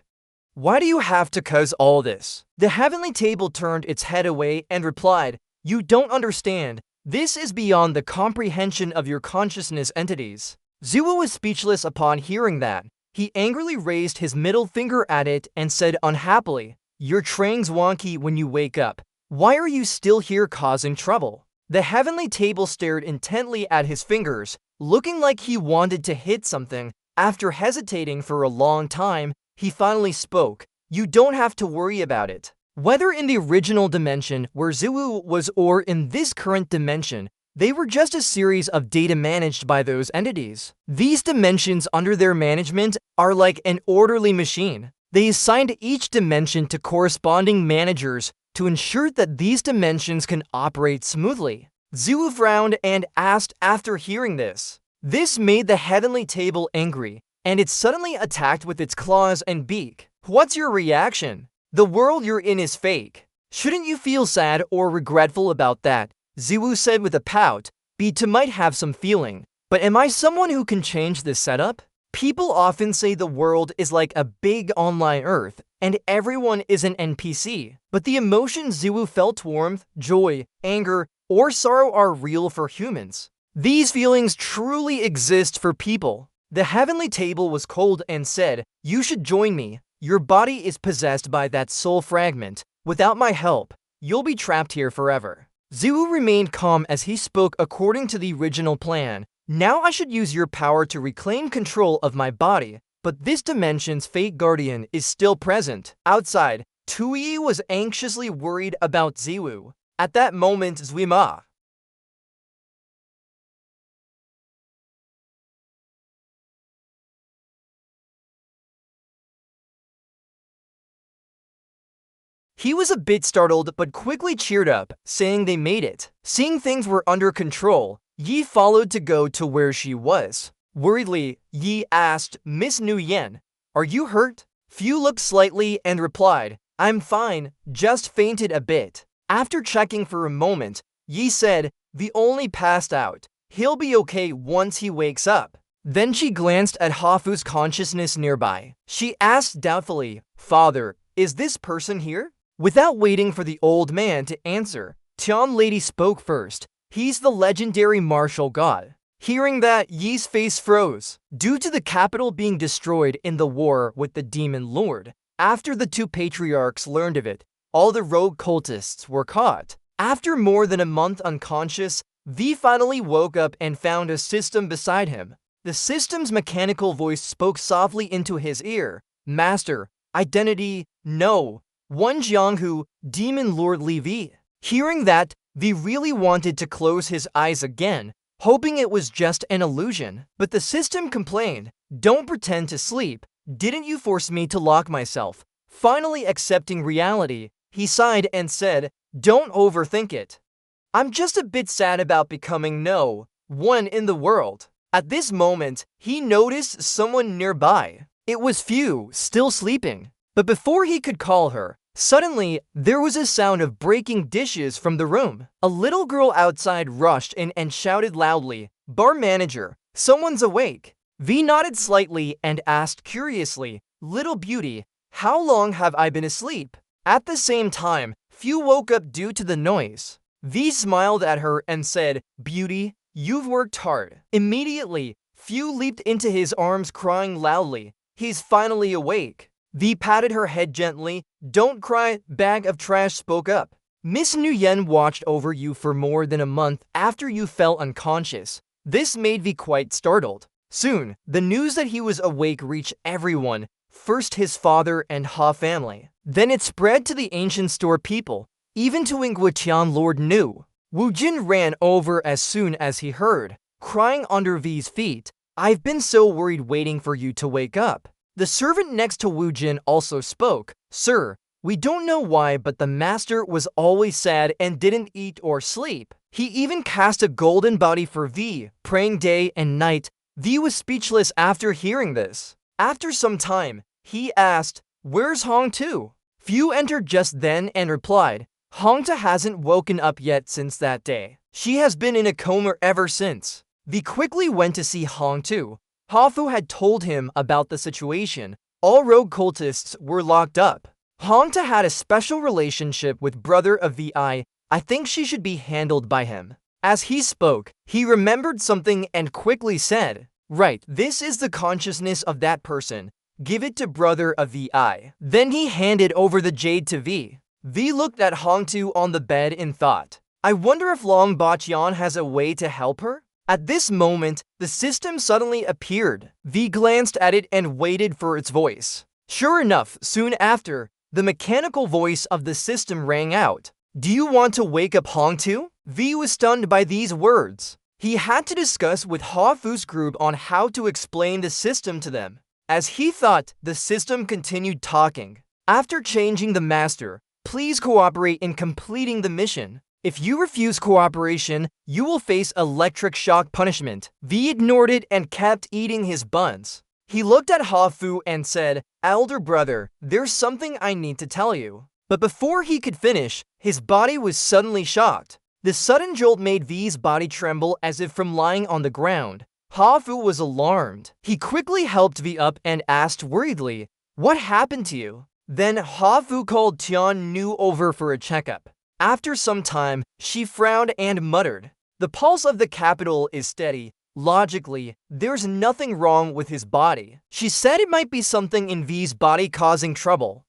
Why do you have to cause all this?" The heavenly table turned its head away and replied, "You don't understand. This is beyond the comprehension of your consciousness entities." Ziwu was speechless upon hearing that. He angrily raised his middle finger at it and said unhappily, "Your trang's wonky when you wake up. Why are you still here causing trouble?" The heavenly table stared intently at his fingers, looking like he wanted to hit something. After hesitating for a long time, he finally spoke, "You don't have to worry about it." Whether in the original dimension where Ziwu was or in this current dimension, They were just a series of data managed by those entities. These dimensions under their management are like an orderly machine. They assigned each dimension to corresponding managers to ensure that these dimensions can operate smoothly. Ziwu frowned and asked after hearing this. This made the heavenly table angry, and it suddenly attacked with its claws and beak. What's your reaction? The world you're in is fake. Shouldn't you feel sad or regretful about that? Ziwu said with a pout. Beta might have some feeling, but am I someone who can change this setup? People often say the world is like a big online Earth, and everyone is an NPC. But the emotions Ziwu felt, warmth, joy, anger, or sorrow, are real for humans. These feelings truly exist for people. The heavenly table was cold and said, "You should join me. Your body is possessed by that soul fragment. Without my help, you'll be trapped here forever." Ziwu remained calm as he spoke according to the original plan. "Now I should use your power to reclaim control of my body, but this dimension's fate guardian is still present." Outside, Tui was anxiously worried about Ziwu. At that moment, Zwima. He was a bit startled but quickly cheered up, saying they made it. Seeing things were under control, Yi followed to go to where she was. Worriedly, Yi asked, "Miss Nguyen, are you hurt?" Fu looked slightly and replied, "I'm fine, just fainted a bit." After checking for a moment, Yi said, "We only passed out. He'll be okay once he wakes up." Then she glanced at Hafu's consciousness nearby. She asked doubtfully, "Father, is this person here?" Without waiting for the old man to answer, Tian Lady spoke first. "He's the legendary martial god." Hearing that, Yi's face froze. Due to the capital being destroyed in the war with the demon lord, after the two patriarchs learned of it, all the rogue cultists were caught. After more than a month unconscious, V finally woke up and found a system beside him. The system's mechanical voice spoke softly into his ear. "Master, identity, no. One Jianghu, Demon Lord Li V." Hearing that, V really wanted to close his eyes again, hoping it was just an illusion. But the system complained, "Don't pretend to sleep. Didn't you force me to lock myself?" Finally accepting reality, he sighed and said, "Don't overthink it. I'm just a bit sad about becoming no one in the world." At this moment, he noticed someone nearby. It was Fu, still sleeping. But before he could call her, suddenly there was a sound of breaking dishes from the room. A little girl outside rushed in and shouted loudly, "Bar manager, someone's awake." V nodded slightly and asked curiously, "Little beauty, how long have I been asleep?" At the same time, Fu woke up due to the noise. V smiled at her and said, "Beauty, you've worked hard." Immediately, Fu leaped into his arms crying loudly, "He's finally awake." V patted her head gently. "Don't cry, bag of trash," spoke up. "Miss Nguyen watched over you for more than a month after you fell unconscious." This made V quite startled. Soon, the news that he was awake reached everyone, first his father and Ha family. Then it spread to the ancient store people. Even to Ingwetian Lord knew. Wu Jin ran over as soon as he heard, crying under V's feet, "I've been so worried waiting for you to wake up." The servant next to Wu Jin also spoke, "Sir, we don't know why, but the master was always sad and didn't eat or sleep. He even cast a golden body for V, praying day and night." V was speechless after hearing this. After some time, he asked, "Where's Hong Tu?" Fu entered just then and replied, "Hong Tu hasn't woken up yet since that day. She has been in a coma ever since." V quickly went to see Hong Tu. Hafu had told him about the situation. All rogue cultists were locked up. Hong Tu had a special relationship with brother of VI. I think she should be handled by him. As he spoke, he remembered something and quickly said, "Right, this is the consciousness of that person. Give it to brother of VI." Then he handed over the jade to V. V looked at Hong Tu on the bed in thought. I wonder if Long Baqian has a way to help her? At this moment, the system suddenly appeared. V glanced at it and waited for its voice. Sure enough, soon after, the mechanical voice of the system rang out. "Do you want to wake up Hong Tu?" V was stunned by these words. He had to discuss with Hafu's group on how to explain the system to them. As he thought, the system continued talking. After changing the master, please cooperate in completing the mission. If you refuse cooperation, you will face electric shock punishment. V ignored it and kept eating his buns. He looked at Hafu and said, "Elder brother, there's something I need to tell you." But before he could finish, his body was suddenly shocked. The sudden jolt made V's body tremble as if from lying on the ground. Hafu was alarmed. He quickly helped V up and asked worriedly, "What happened to you?" Then Hafu called Tian Nu over for a checkup. After some time, she frowned and muttered, "The pulse of the capital is steady. Logically, there's nothing wrong with his body." She said it might be something in V's body causing trouble.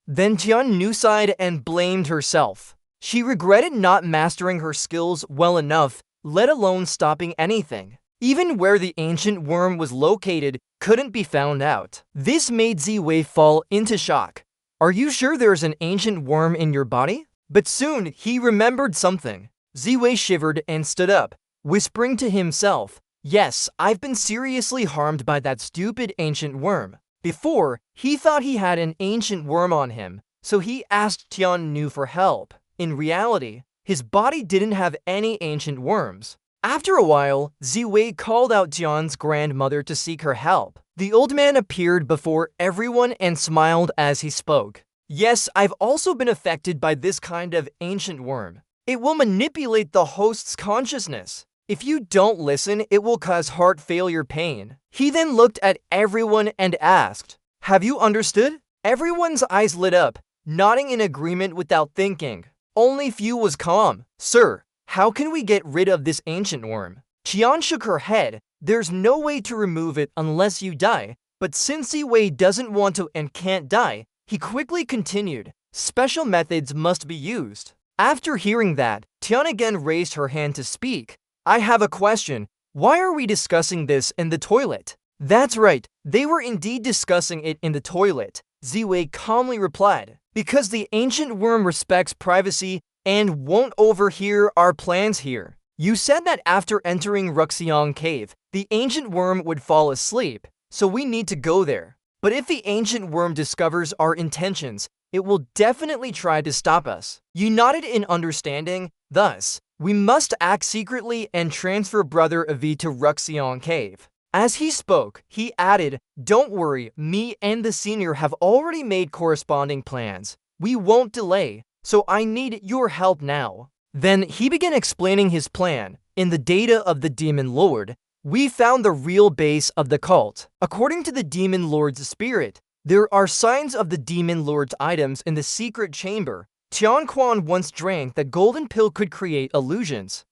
Then Tian Nu sighed and blamed herself. She regretted not mastering her skills well enough, let alone stopping anything. Even where the ancient worm was located couldn't be found out. This made Ziwei fall into shock. "Are you sure there's an ancient worm in your body?" But soon he remembered something. Ziwei shivered and stood up, whispering to himself, "Yes, I've been seriously harmed by that stupid ancient worm." Before, he thought he had an ancient worm on him, so he asked Tian Nu for help. In reality, his body didn't have any ancient worms. After a while, Ziwei called out Tian's grandmother to seek her help. The old man appeared before everyone and smiled as he spoke. "Yes, I've also been affected by this kind of ancient worm. It will manipulate the host's consciousness. If you don't listen, it will cause heart failure pain." He then looked at everyone and asked, "Have you understood?" Everyone's eyes lit up, nodding in agreement without thinking. Only Fu was calm. "Sir, how can we get rid of this ancient worm?" Qian shook her head. "There's no way to remove it unless you die, but since Ziwei doesn't want to and can't die," he quickly continued, "special methods must be used." After hearing that, Tian again raised her hand to speak. "I have a question. Why are we discussing this in the toilet?" "That's right, they were indeed discussing it in the toilet," Ziwei calmly replied. "Because the ancient worm respects privacy and won't overhear our plans here. You said that after entering Ruxiang Cave, the ancient worm would fall asleep, so we need to go there. But if the ancient worm discovers our intentions, it will definitely try to stop us." You nodded in understanding. "Thus, we must act secretly and transfer Brother Avi to Ruxiang Cave." As he spoke, he added, "Don't worry, me and the senior have already made corresponding plans. We won't delay, so I need your help now." Then he began explaining his plan. In the data of the Demon Lord, we found the real base of the cult. According to the Demon Lord's spirit, there are signs of the Demon Lord's items in the secret chamber. Tian Quan once drank the golden pill could create illusions.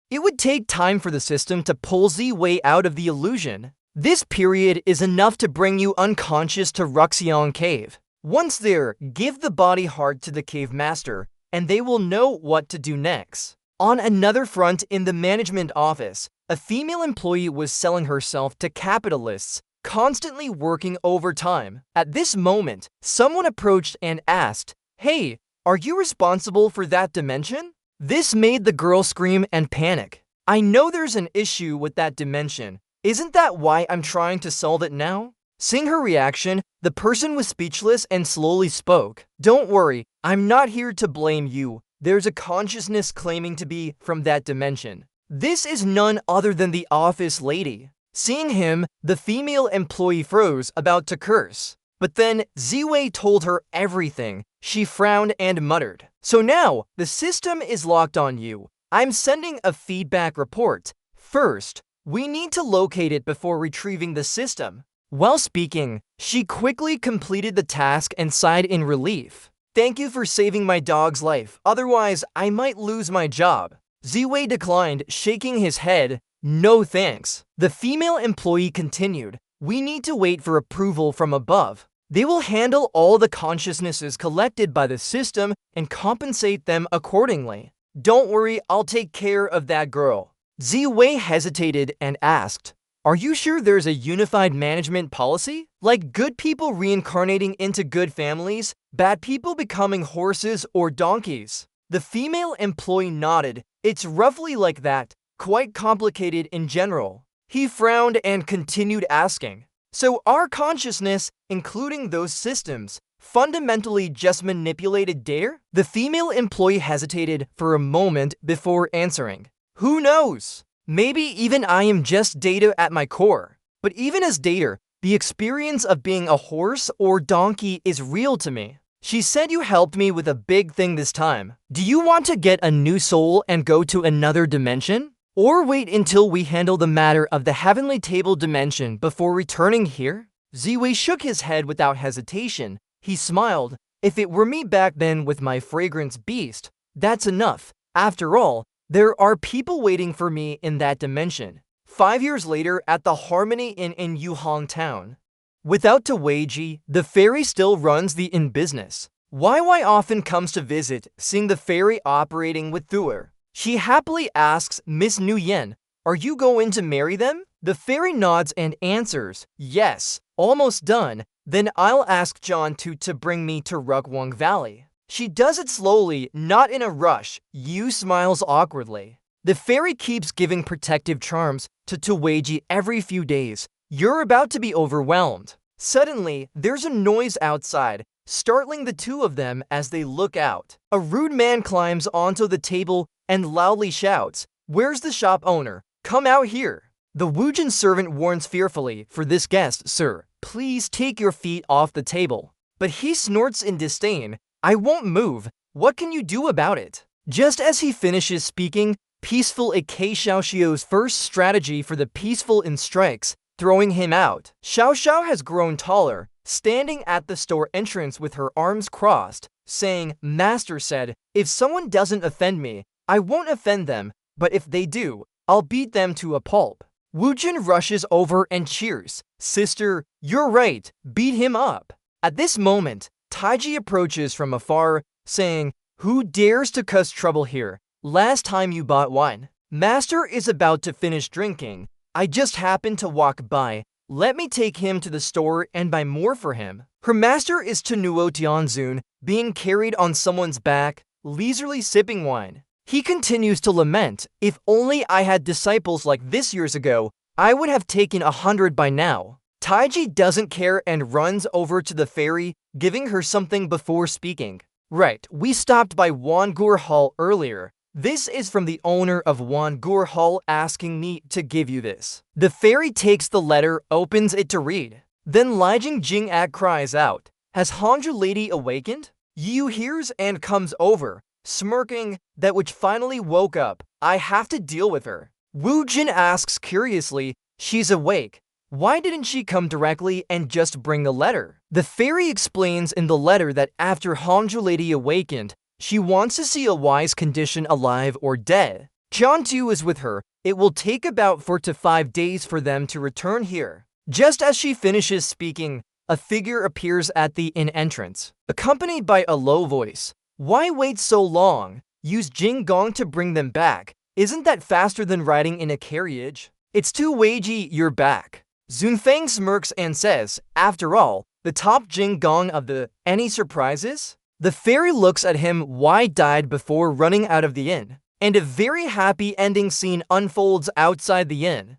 It would take time for the system to pull Ziwei out of the illusion. This period is enough to bring you unconscious to Ruxiang Cave. Once there, give the body heart to the cave master, and they will know what to do next. On another front, in the management office, a female employee was selling herself to capitalists, constantly working overtime. At this moment, someone approached and asked, "Hey, are you responsible for that dimension?" This made the girl scream and panic. "I know there's an issue with that dimension. Isn't that why I'm trying to solve it now?" Seeing her reaction, the person was speechless and slowly spoke. "Don't worry, I'm not here to blame you. There's a consciousness claiming to be from that dimension. This is none other than the office lady." Seeing him, the female employee froze, about to curse. But then Ziwei told her everything. She frowned and muttered, "So now, the system is locked on you. I'm sending a feedback report. First, we need to locate it before retrieving the system." While speaking, she quickly completed the task and sighed in relief. "Thank you for saving my dog's life, otherwise I might lose my job." Ziwei declined, shaking his head. "No thanks." The female employee continued, "We need to wait for approval from above. They will handle all the consciousnesses collected by the system and compensate them accordingly. Don't worry, I'll take care of that girl." Ziwei hesitated and asked, "Are you sure there's a unified management policy? Like good people reincarnating into good families, bad people becoming horses or donkeys?" The female employee nodded. It's roughly like that, quite complicated in general. He frowned and continued asking, so our consciousness, including those systems, fundamentally just manipulated data? The female employee hesitated for a moment before answering. Who knows? Maybe even I am just data at my core. But even as data, the experience of being a horse or donkey is real to me. She said you helped me with a big thing this time. Do you want to get a new soul and go to another dimension? Or wait until we handle the matter of the heavenly table dimension before returning here? Ziwei shook his head without hesitation. He smiled. If it were me back then with my fragrance beast, that's enough. After all, there are people waiting for me in that dimension. 5 years later at the Harmony Inn in Yuhan Town. Without Taweiji, the fairy still runs the inn business. YY often comes to visit, seeing the fairy operating with Thuer. She happily asks Miss Nguyen, are you going to marry them? The fairy nods and answers, yes, almost done. Then I'll ask John to bring me to Rukwang Valley. She does it slowly, not in a rush. Yu smiles awkwardly. The fairy keeps giving protective charms to Taweiji every few days. You're about to be overwhelmed. Suddenly, there's a noise outside, startling the two of them as they look out. A rude man climbs onto the table and loudly shouts, where's the shop owner? Come out here. The Wujin servant warns fearfully, for this guest, sir, please take your feet off the table. But he snorts in disdain, I won't move. What can you do about it? Just as he finishes speaking, Peaceful Ike Xiaoxiu's first strategy for the peaceful in strikes, throwing him out. Xiao Xiao has grown taller, standing at the store entrance with her arms crossed, saying, Master said, if someone doesn't offend me, I won't offend them, but if they do, I'll beat them to a pulp. Wujin rushes over and cheers. Sister, you're right, beat him up. At this moment, Taiji approaches from afar, saying, who dares to cause trouble here? Last time you bought wine. Master is about to finish drinking. I just happened to walk by. Let me take him to the store and buy more for him. Her master is Tenuo Tianzun, being carried on someone's back, leisurely sipping wine. He continues to lament, if only I had disciples like this years ago, I would have taken 100 by now. Taiji doesn't care and runs over to the fairy, giving her something before speaking. Right, we stopped by Wangur Hall earlier. This is from the owner of Wangur Hall asking me to give you this. The fairy takes the letter, opens it to read. Then Lijing Jing'at cries out, has Hangzhou lady awakened? Yu hears and comes over, smirking, that which finally woke up. I have to deal with her. Wu Jin asks curiously, she's awake. Why didn't she come directly and just bring the letter? The fairy explains in the letter that after Hangzhou lady awakened, she wants to see a wise condition alive or dead. John too is with her. It will take about 4 to 5 days for them to return here. Just as she finishes speaking, a figure appears at the inn entrance, accompanied by a low voice. Why wait so long? Use Jing Gong to bring them back. Isn't that faster than riding in a carriage? It's too Weiji, you're back. Zunfang smirks and says, after all, the top Jing Gong of the any surprises? The fairy looks at him wide-eyed before running out of the inn, and a very happy ending scene unfolds outside the inn.